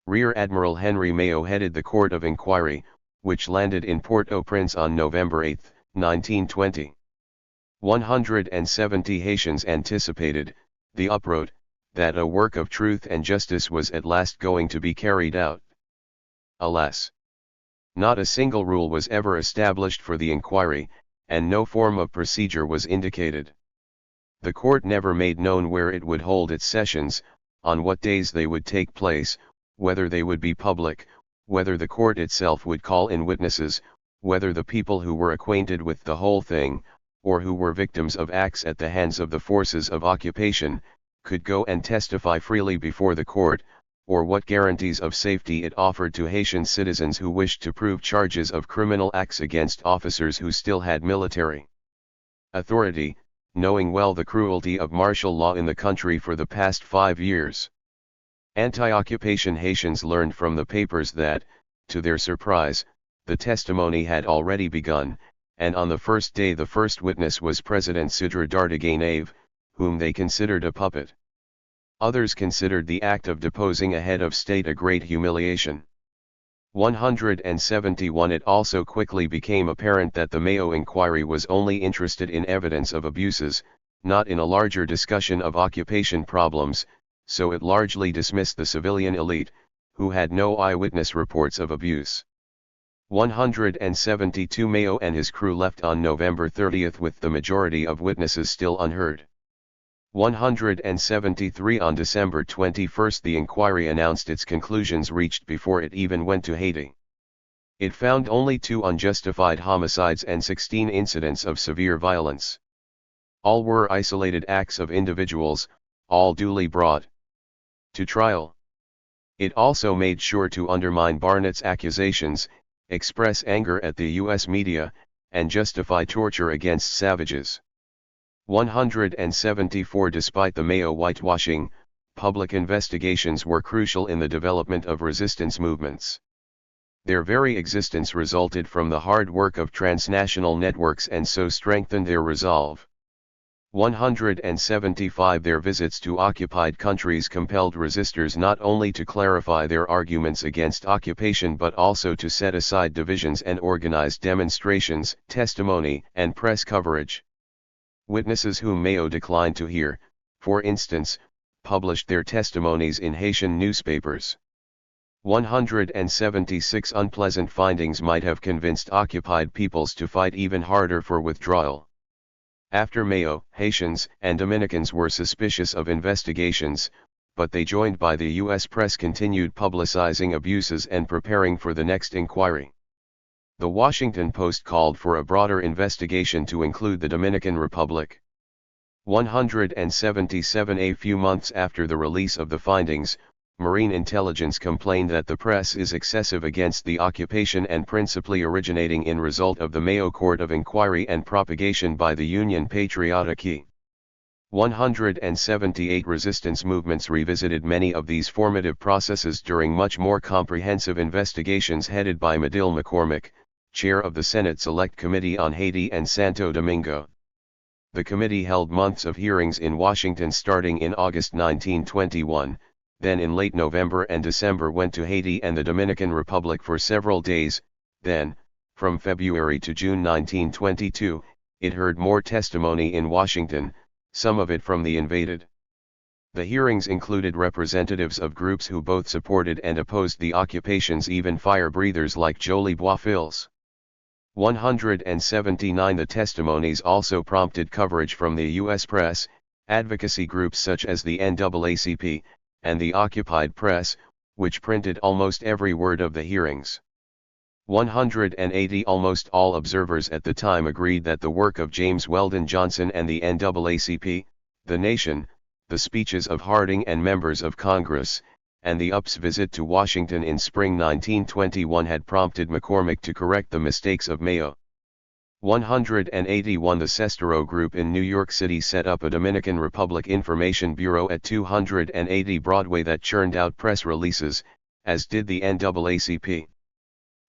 Rear Admiral Henry Mayo headed the Court of Inquiry, which landed in Port-au-Prince on November 8, 1920. 170 Haitians anticipated, the upwrote, that a work of truth and justice was at last going to be carried out. Alas! Not a single rule was ever established for the inquiry, and no form of procedure was indicated. The court never made known where it would hold its sessions, on what days they would take place, whether they would be public, whether the court itself would call in witnesses, whether the people who were acquainted with the whole thing, or who were victims of acts at the hands of the forces of occupation, could go and testify freely before the court, or what guarantees of safety it offered to Haitian citizens who wished to prove charges of criminal acts against officers who still had military authority, knowing well the cruelty of martial law in the country for the past 5 years. Anti-occupation Haitians learned from the papers that, to their surprise, the testimony had already begun, and on the first day the first witness was President Sidre Dardeganave, whom they considered a puppet. Others considered the act of deposing a head of state a great humiliation. 171 It also quickly became apparent that the Mayo inquiry was only interested in evidence of abuses, not in a larger discussion of occupation problems, so it largely dismissed the civilian elite, who had no eyewitness reports of abuse. 172 Mayo and his crew left on November 30 with the majority of witnesses still unheard. 173 On December 21 the inquiry announced its conclusions reached before it even went to Haiti. It found only 2 unjustified homicides and 16 incidents of severe violence. All were isolated acts of individuals, all duly brought to trial. It also made sure to undermine Barnett's accusations, express anger at the U.S. media, and justify torture against savages. 174 Despite the Mayo whitewashing, public investigations were crucial in the development of resistance movements. Their very existence resulted from the hard work of transnational networks and so strengthened their resolve. 175 Their visits to occupied countries compelled resistors not only to clarify their arguments against occupation but also to set aside divisions and organize demonstrations, testimony, and press coverage. Witnesses whom Mayo declined to hear, for instance, published their testimonies in Haitian newspapers. 176 Unpleasant findings might have convinced occupied peoples to fight even harder for withdrawal. After Mayo, Haitians and Dominicans were suspicious of investigations, but they, joined by the U.S. press, continued publicizing abuses and preparing for the next inquiry. The Washington Post called for a broader investigation to include the Dominican Republic. 177 A few months after the release of the findings, Marine intelligence complained that the press is excessive against the occupation and principally originating in result of the Mayo Court of Inquiry and propagation by the Union Patriotique. 178 Resistance movements revisited many of these formative processes during much more comprehensive investigations headed by Medill McCormick, chair of the Senate Select Committee on Haiti and Santo Domingo. The committee held months of hearings in Washington starting in August 1921, then in late November and December went to Haiti and the Dominican Republic for several days, then, from February to June 1922, it heard more testimony in Washington, some of it from the invaded. The hearings included representatives of groups who both supported and opposed the occupations, even fire-breathers like Jolie Boisfils. 179 The testimonies also prompted coverage from the U.S. press, advocacy groups such as the NAACP, and the occupied press, which printed almost every word of the hearings. 180 Almost all observers at the time agreed that the work of James Weldon Johnson and the NAACP, the Nation, the speeches of Harding and members of Congress, and the UP's visit to Washington in spring 1921 had prompted McCormick to correct the mistakes of Mayo. 181 The Sestero Group in New York City set up a Dominican Republic Information Bureau at 280 Broadway that churned out press releases, as did the NAACP.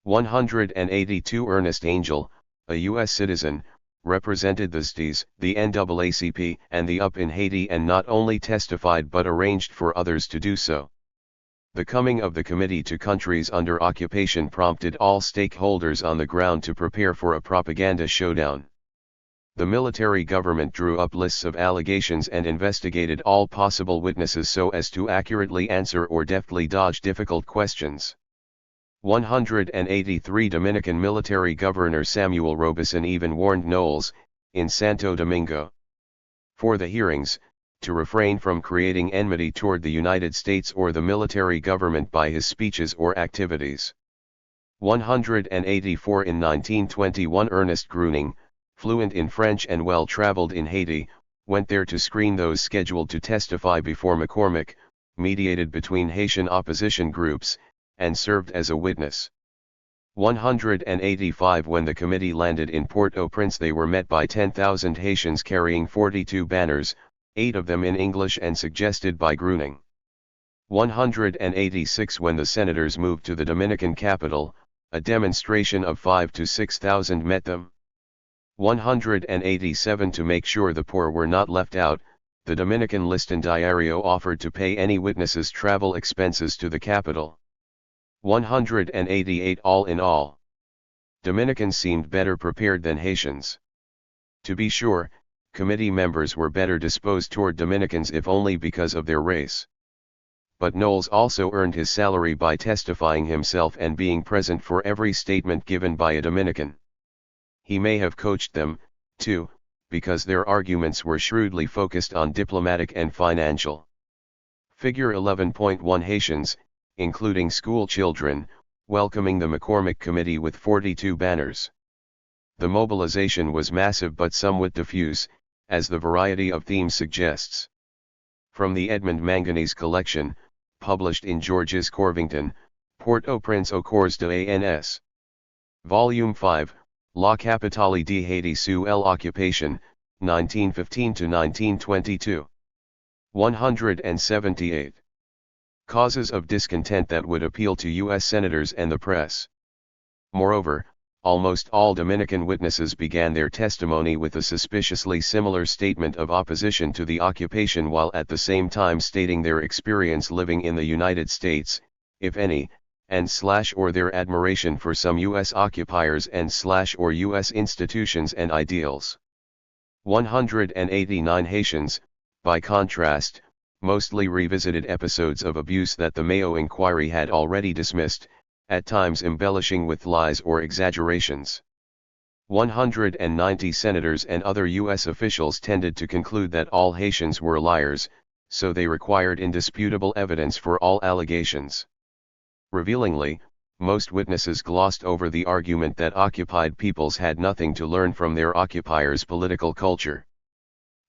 182 Ernest Angel, a U.S. citizen, represented the SDs, the NAACP, and the UP in Haiti and not only testified but arranged for others to do so. The coming of the committee to countries under occupation prompted all stakeholders on the ground to prepare for a propaganda showdown. The military government drew up lists of allegations and investigated all possible witnesses so as to accurately answer or deftly dodge difficult questions. 183 Dominican military governor Samuel Robeson even warned Knowles, in Santo Domingo, for the hearings, to refrain from creating enmity toward the United States or the military government by his speeches or activities. 184 In 1921 Ernest Gruning, fluent in French and well-traveled in Haiti, went there to screen those scheduled to testify before McCormick, mediated between Haitian opposition groups, and served as a witness. 185 When the committee landed in Port-au-Prince they were met by 10,000 Haitians carrying 42 banners, 8 of them in English and suggested by Gruning. 186 When the senators moved to the Dominican capital, a demonstration of 5,000 to 6,000 met them. 187 To make sure the poor were not left out, the Dominican Liston Diario offered to pay any witnesses' travel expenses to the capital. 188 All in all, Dominicans seemed better prepared than Haitians. To be sure, committee members were better disposed toward Dominicans if only because of their race. But Knowles also earned his salary by testifying himself and being present for every statement given by a Dominican. He may have coached them, too, because their arguments were shrewdly focused on diplomatic and financial. Figure 11.1 Haitians, including school children, welcoming the McCormick Committee with 42 banners. The mobilization was massive but somewhat diffuse, as the variety of themes suggests. From the Edmond Manganese collection, published in Georges Corvington, Port-au-Prince au cours de ANS. Volume 5, La capitale de Haiti sous l'occupation, 1915 to 1922. 178. Causes of discontent that would appeal to U.S. senators and the press. Moreover, almost all Dominican witnesses began their testimony with a suspiciously similar statement of opposition to the occupation, while at the same time stating their experience living in the United States, if any, and/or their admiration for some U.S. occupiers and/or U.S. institutions and ideals. 189 Haitians, by contrast, mostly revisited episodes of abuse that the Mayo inquiry had already dismissed, at times embellishing with lies or exaggerations. 190 senators and other U.S. officials tended to conclude that all Haitians were liars, so they required indisputable evidence for all allegations. Revealingly, most witnesses glossed over the argument that occupied peoples had nothing to learn from their occupiers' political culture.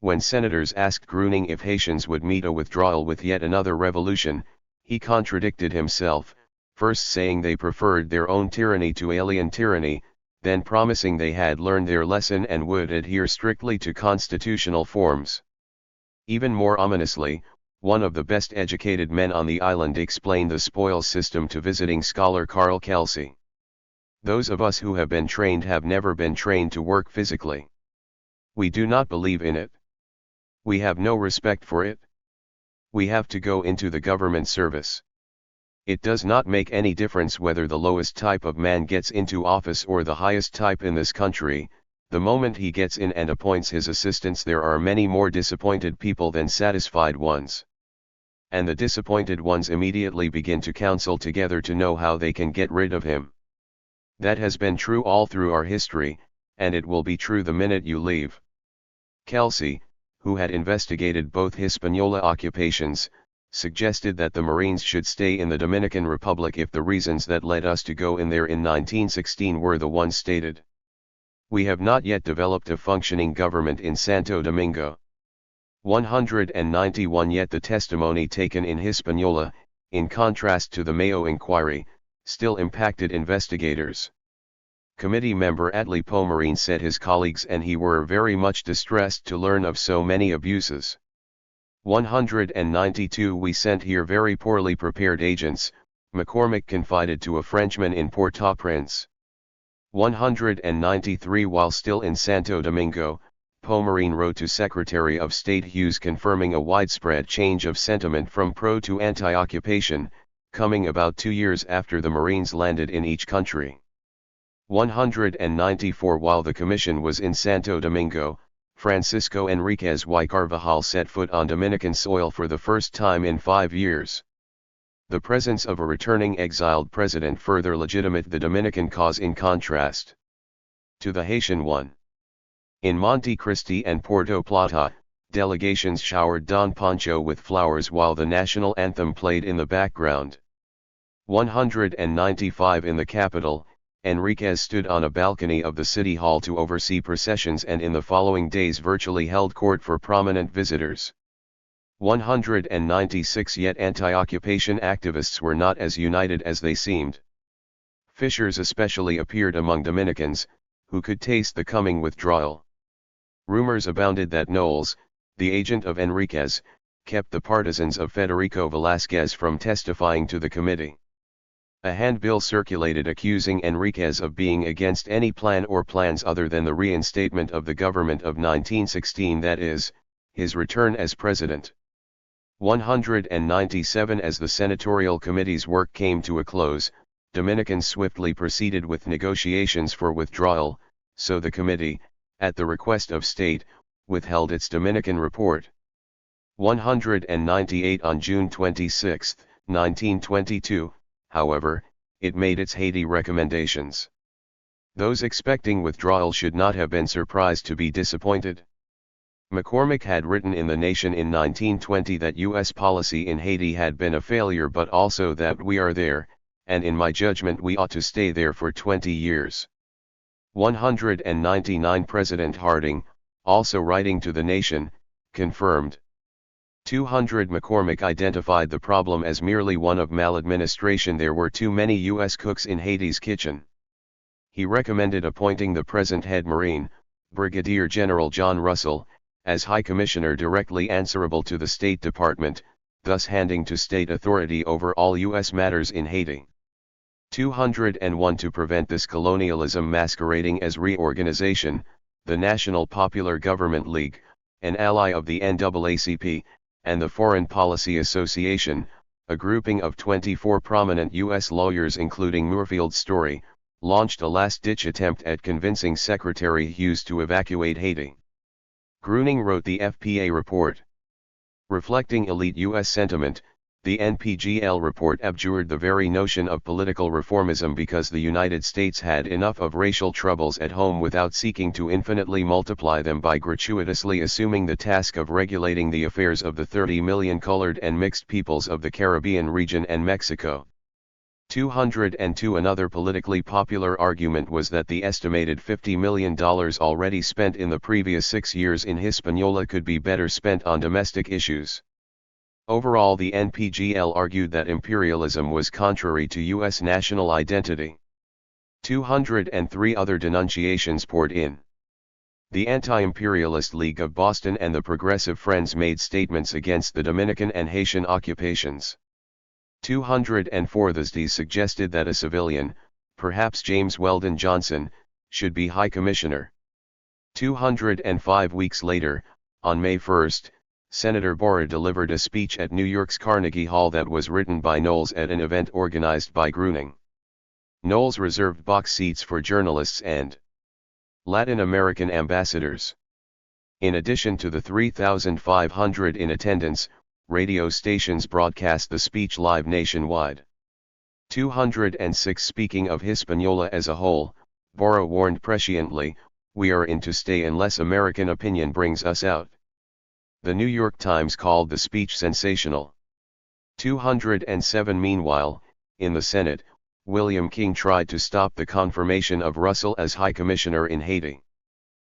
When senators asked Gruning if Haitians would meet a withdrawal with yet another revolution, he contradicted himself, first saying they preferred their own tyranny to alien tyranny, then promising they had learned their lesson and would adhere strictly to constitutional forms. Even more ominously, one of the best educated men on the island explained the spoils system to visiting scholar Carl Kelsey. Those of us who have been trained have never been trained to work physically. We do not believe in it. We have no respect for it. We have to go into the government service. It does not make any difference whether the lowest type of man gets into office or the highest type in this country. The moment he gets in and appoints his assistants, there are many more disappointed people than satisfied ones. And the disappointed ones immediately begin to counsel together to know how they can get rid of him. That has been true all through our history, and it will be true the minute you leave. Kelsey, who had investigated both Hispaniola occupations, suggested that the Marines should stay in the Dominican Republic if the reasons that led us to go in there in 1916 were the ones stated. We have not yet developed a functioning government in Santo Domingo. 191 Yet the testimony taken in Hispaniola, in contrast to the Mayo inquiry, still impacted investigators. Committee member Atli Pomerine said his colleagues and he were very much distressed to learn of so many abuses. 192 We sent here very poorly prepared agents, McCormick confided to a Frenchman in Port-au-Prince. 193 While still in Santo Domingo, Pomerine wrote to Secretary of State Hughes confirming a widespread change of sentiment from pro to anti-occupation, coming about 2 years after the Marines landed in each country. 194 While the commission was in Santo Domingo, Francisco Enriquez y Carvajal set foot on Dominican soil for the first time in 5 years. The presence of a returning exiled president further legitimated the Dominican cause in contrast to the Haitian one. In Monte Cristi and Puerto Plata, delegations showered Don Pancho with flowers while the national anthem played in the background. 195 In the capital, Enriquez stood on a balcony of the city hall to oversee processions and in the following days virtually held court for prominent visitors. 196 Yet anti-occupation activists were not as united as they seemed. Fissures especially appeared among Dominicans, who could taste the coming withdrawal. Rumors abounded that Knowles, the agent of Enriquez, kept the partisans of Federico Velázquez from testifying to the committee. A handbill circulated accusing Enriquez of being against any plan or plans other than the reinstatement of the government of 1916, that is, his return as president. 197 As the senatorial committee's work came to a close, Dominicans swiftly proceeded with negotiations for withdrawal, so the committee, at the request of state, withheld its Dominican report. 198 On June 26, 1922, however, it made its Haiti recommendations. Those expecting withdrawal should not have been surprised to be disappointed. McCormick had written in The Nation in 1920 that U.S. policy in Haiti had been a failure, but also that we are there, and in my judgment we ought to stay there for 20 years. 199 President Harding, also writing to The Nation, confirmed. 200 McCormick identified the problem as merely one of maladministration. There were too many U.S. cooks in Haiti's kitchen. He recommended appointing the present head Marine, Brigadier General John Russell, as High Commissioner directly answerable to the State Department, thus handing to state authority over all U.S. matters in Haiti. 201 To prevent this colonialism masquerading as reorganization, the National Popular Government League, an ally of the NAACP, and the Foreign Policy Association, a grouping of 24 prominent U.S. lawyers including Moorfield Story, launched a last-ditch attempt at convincing Secretary Hughes to evacuate Haiti. Gruening wrote the FPA report. Reflecting elite U.S. sentiment, the NPGL report abjured the very notion of political reformism because the United States had enough of racial troubles at home without seeking to infinitely multiply them by gratuitously assuming the task of regulating the affairs of the 30 million colored and mixed peoples of the Caribbean region and Mexico. 202 Another politically popular argument was that the estimated $50 million already spent in the previous 6 years in Hispaniola could be better spent on domestic issues. Overall, the NPGL argued that imperialism was contrary to U.S. national identity. 203 Other denunciations poured in. The Anti-Imperialist League of Boston and the Progressive Friends made statements against the Dominican and Haitian occupations. 204 The SDs suggested that a civilian, perhaps James Weldon Johnson, should be High Commissioner. 205 Weeks later, on May 1, Senator Borah delivered a speech at New York's Carnegie Hall that was written by Knowles at an event organized by Gruening. Knowles reserved box seats for journalists and Latin American ambassadors. In addition to the 3,500 in attendance, radio stations broadcast the speech live nationwide. 206 Speaking of Hispaniola as a whole, Borah warned presciently, "We are in to stay unless American opinion brings us out." The New York Times called the speech sensational. 207 Meanwhile, in the Senate, William King tried to stop the confirmation of Russell as High Commissioner in Haiti.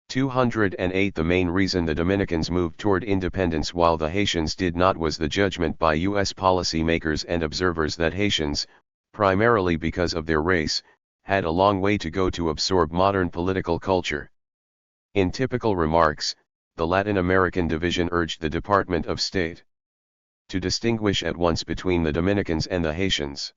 208 The main reason the Dominicans moved toward independence while the Haitians did not was the judgment by U.S. policymakers and observers that Haitians, primarily because of their race, had a long way to go to absorb modern political culture. In typical remarks, the Latin American division urged the Department of State to distinguish at once between the Dominicans and the Haitians.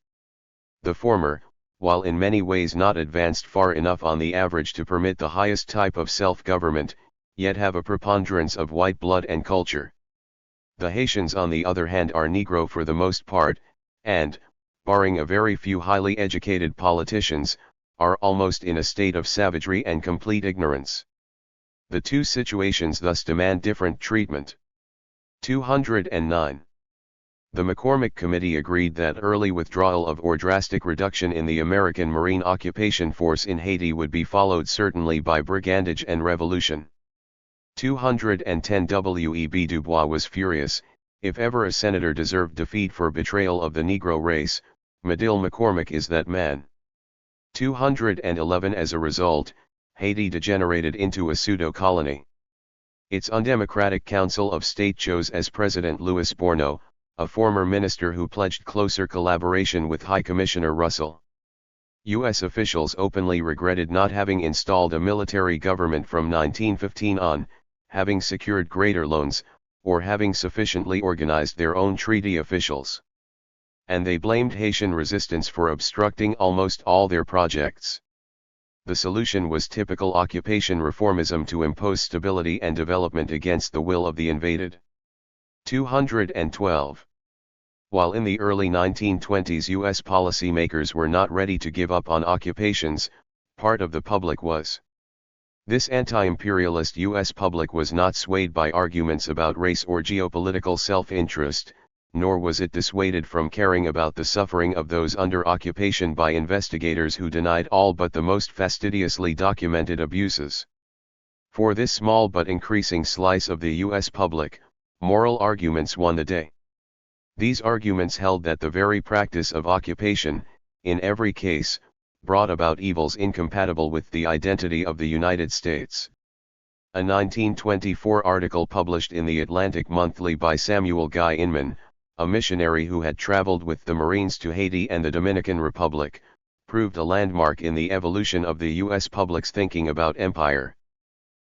The former, while in many ways not advanced far enough on the average to permit the highest type of self-government, yet have a preponderance of white blood and culture. The Haitians on the other hand are Negro for the most part, and, barring a very few highly educated politicians, are almost in a state of savagery and complete ignorance. The two situations thus demand different treatment. 209. The McCormick Committee agreed that early withdrawal of or drastic reduction in the American Marine occupation force in Haiti would be followed certainly by brigandage and revolution. 210 W.E.B. Du Bois was furious. If ever a senator deserved defeat for betrayal of the Negro race, Medill McCormick is that man. 211 As a result, Haiti degenerated into a pseudo-colony. Its undemocratic Council of State chose as President Louis Bourneau, a former minister who pledged closer collaboration with High Commissioner Russell. U.S. officials openly regretted not having installed a military government from 1915 on, having secured greater loans, or having sufficiently organized their own treaty officials. And they blamed Haitian resistance for obstructing almost all their projects. The solution was typical occupation reformism to impose stability and development against the will of the invaded. 212. While in the early 1920s U.S. policymakers were not ready to give up on occupations, part of the public was. This anti-imperialist U.S. public was not swayed by arguments about race or geopolitical self-interest, nor was it dissuaded from caring about the suffering of those under occupation by investigators who denied all but the most fastidiously documented abuses. For this small but increasing slice of the U.S. public, moral arguments won the day. These arguments held that the very practice of occupation, in every case, brought about evils incompatible with the identity of the United States. A 1924 article published in the Atlantic Monthly by Samuel Guy Inman, a missionary who had traveled with the Marines to Haiti and the Dominican Republic, proved a landmark in the evolution of the U.S. public's thinking about empire.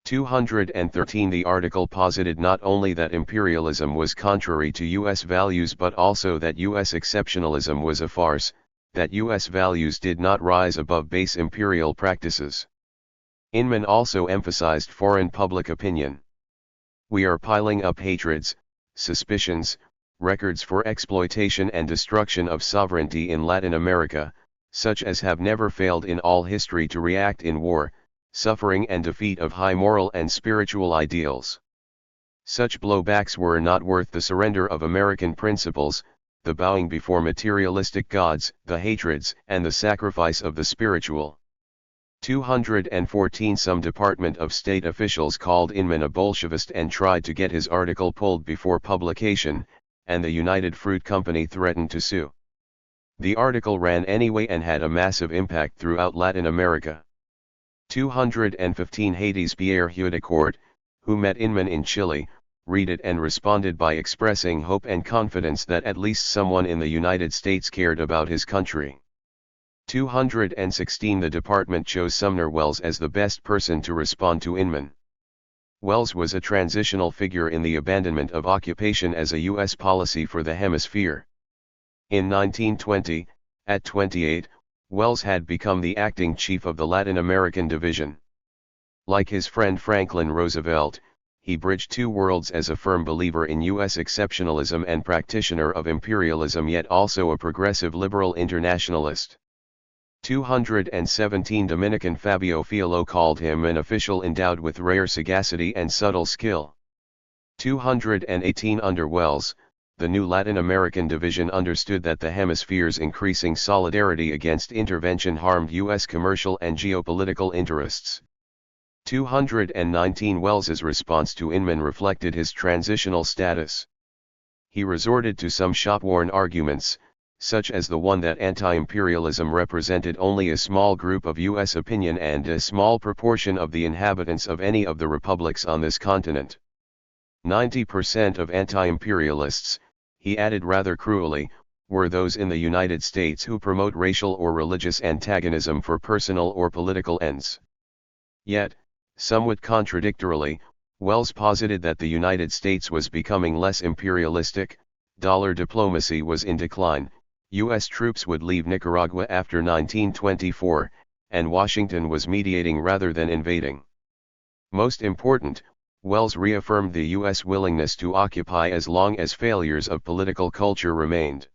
213 The article posited not only that imperialism was contrary to U.S. values but also that U.S. exceptionalism was a farce, that U.S. values did not rise above base imperial practices. Inman also emphasized foreign public opinion. We are piling up hatreds, suspicions, records for exploitation and destruction of sovereignty in Latin America, such as have never failed in all history to react in war, suffering and defeat of high moral and spiritual ideals. Such blowbacks were not worth the surrender of American principles, the bowing before materialistic gods, the hatreds, and the sacrifice of the spiritual. 214 Some Department of State officials called Inman a Bolshevist and tried to get his article pulled before publication, and the United Fruit Company threatened to sue. The article ran anyway and had a massive impact throughout Latin America. 215 Haiti's Pierre Hudicourt, who met Inman in Chile, read it and responded by expressing hope and confidence that at least someone in the United States cared about his country. 216 The department chose Sumner Welles as the best person to respond to Inman. Welles was a transitional figure in the abandonment of occupation as a U.S. policy for the hemisphere. In 1920, at 28, Welles had become the acting chief of the Latin American division. Like his friend Franklin Roosevelt, he bridged two worlds as a firm believer in U.S. exceptionalism and practitioner of imperialism, yet also a progressive liberal internationalist. 217 Dominican Fabio Fiallo called him an official endowed with rare sagacity and subtle skill. 218 Under Welles, the new Latin American division understood that the hemisphere's increasing solidarity against intervention harmed U.S. commercial and geopolitical interests. 219 Welles's response to Inman reflected his transitional status. He resorted to some shop-worn arguments, such as the one that anti-imperialism represented only a small group of U.S. opinion and a small proportion of the inhabitants of any of the republics on this continent. 90% of anti-imperialists, he added rather cruelly, were those in the United States who promote racial or religious antagonism for personal or political ends. Yet, somewhat contradictorily, Welles posited that the United States was becoming less imperialistic, dollar diplomacy was in decline, U.S. troops would leave Nicaragua after 1924, and Washington was mediating rather than invading. Most important, Welles reaffirmed the U.S. willingness to occupy as long as failures of political culture remained.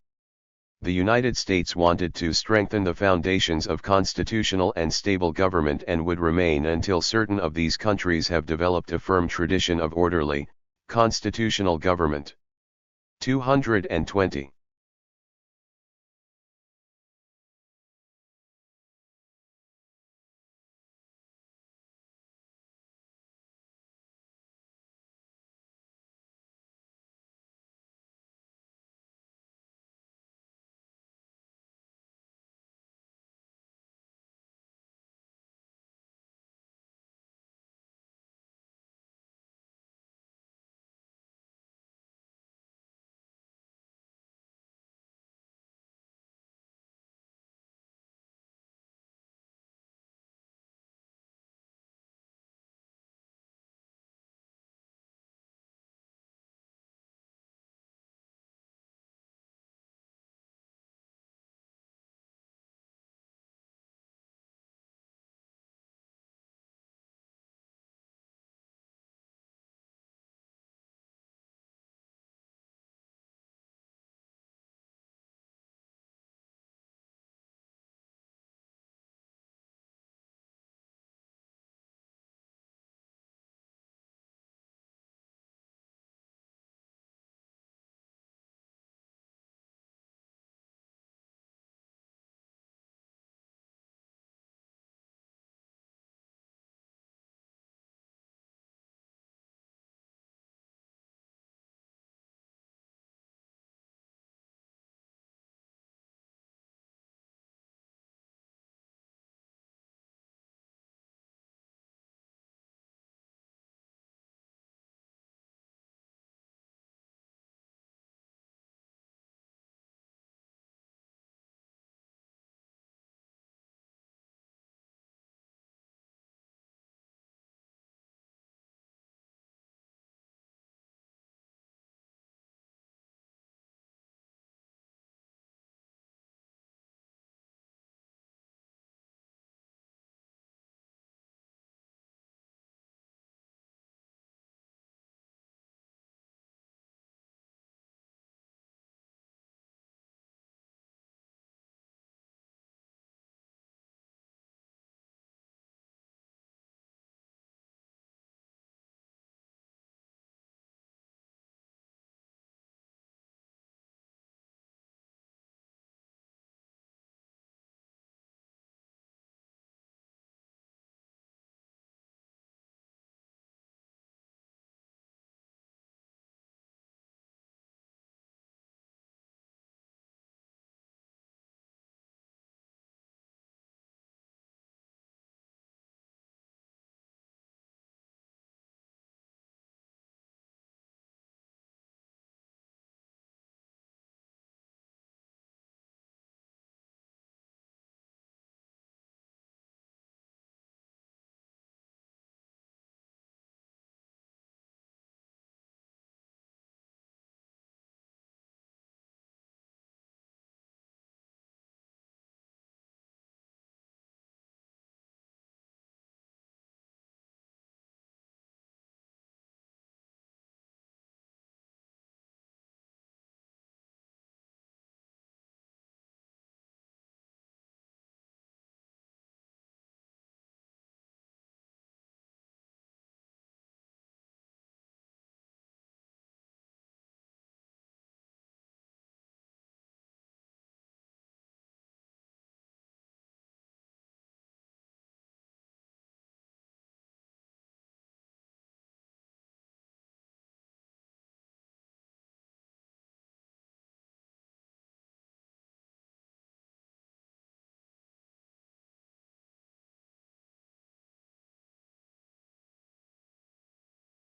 The United States wanted to strengthen the foundations of constitutional and stable government and would remain until certain of these countries have developed a firm tradition of orderly, constitutional government. 220.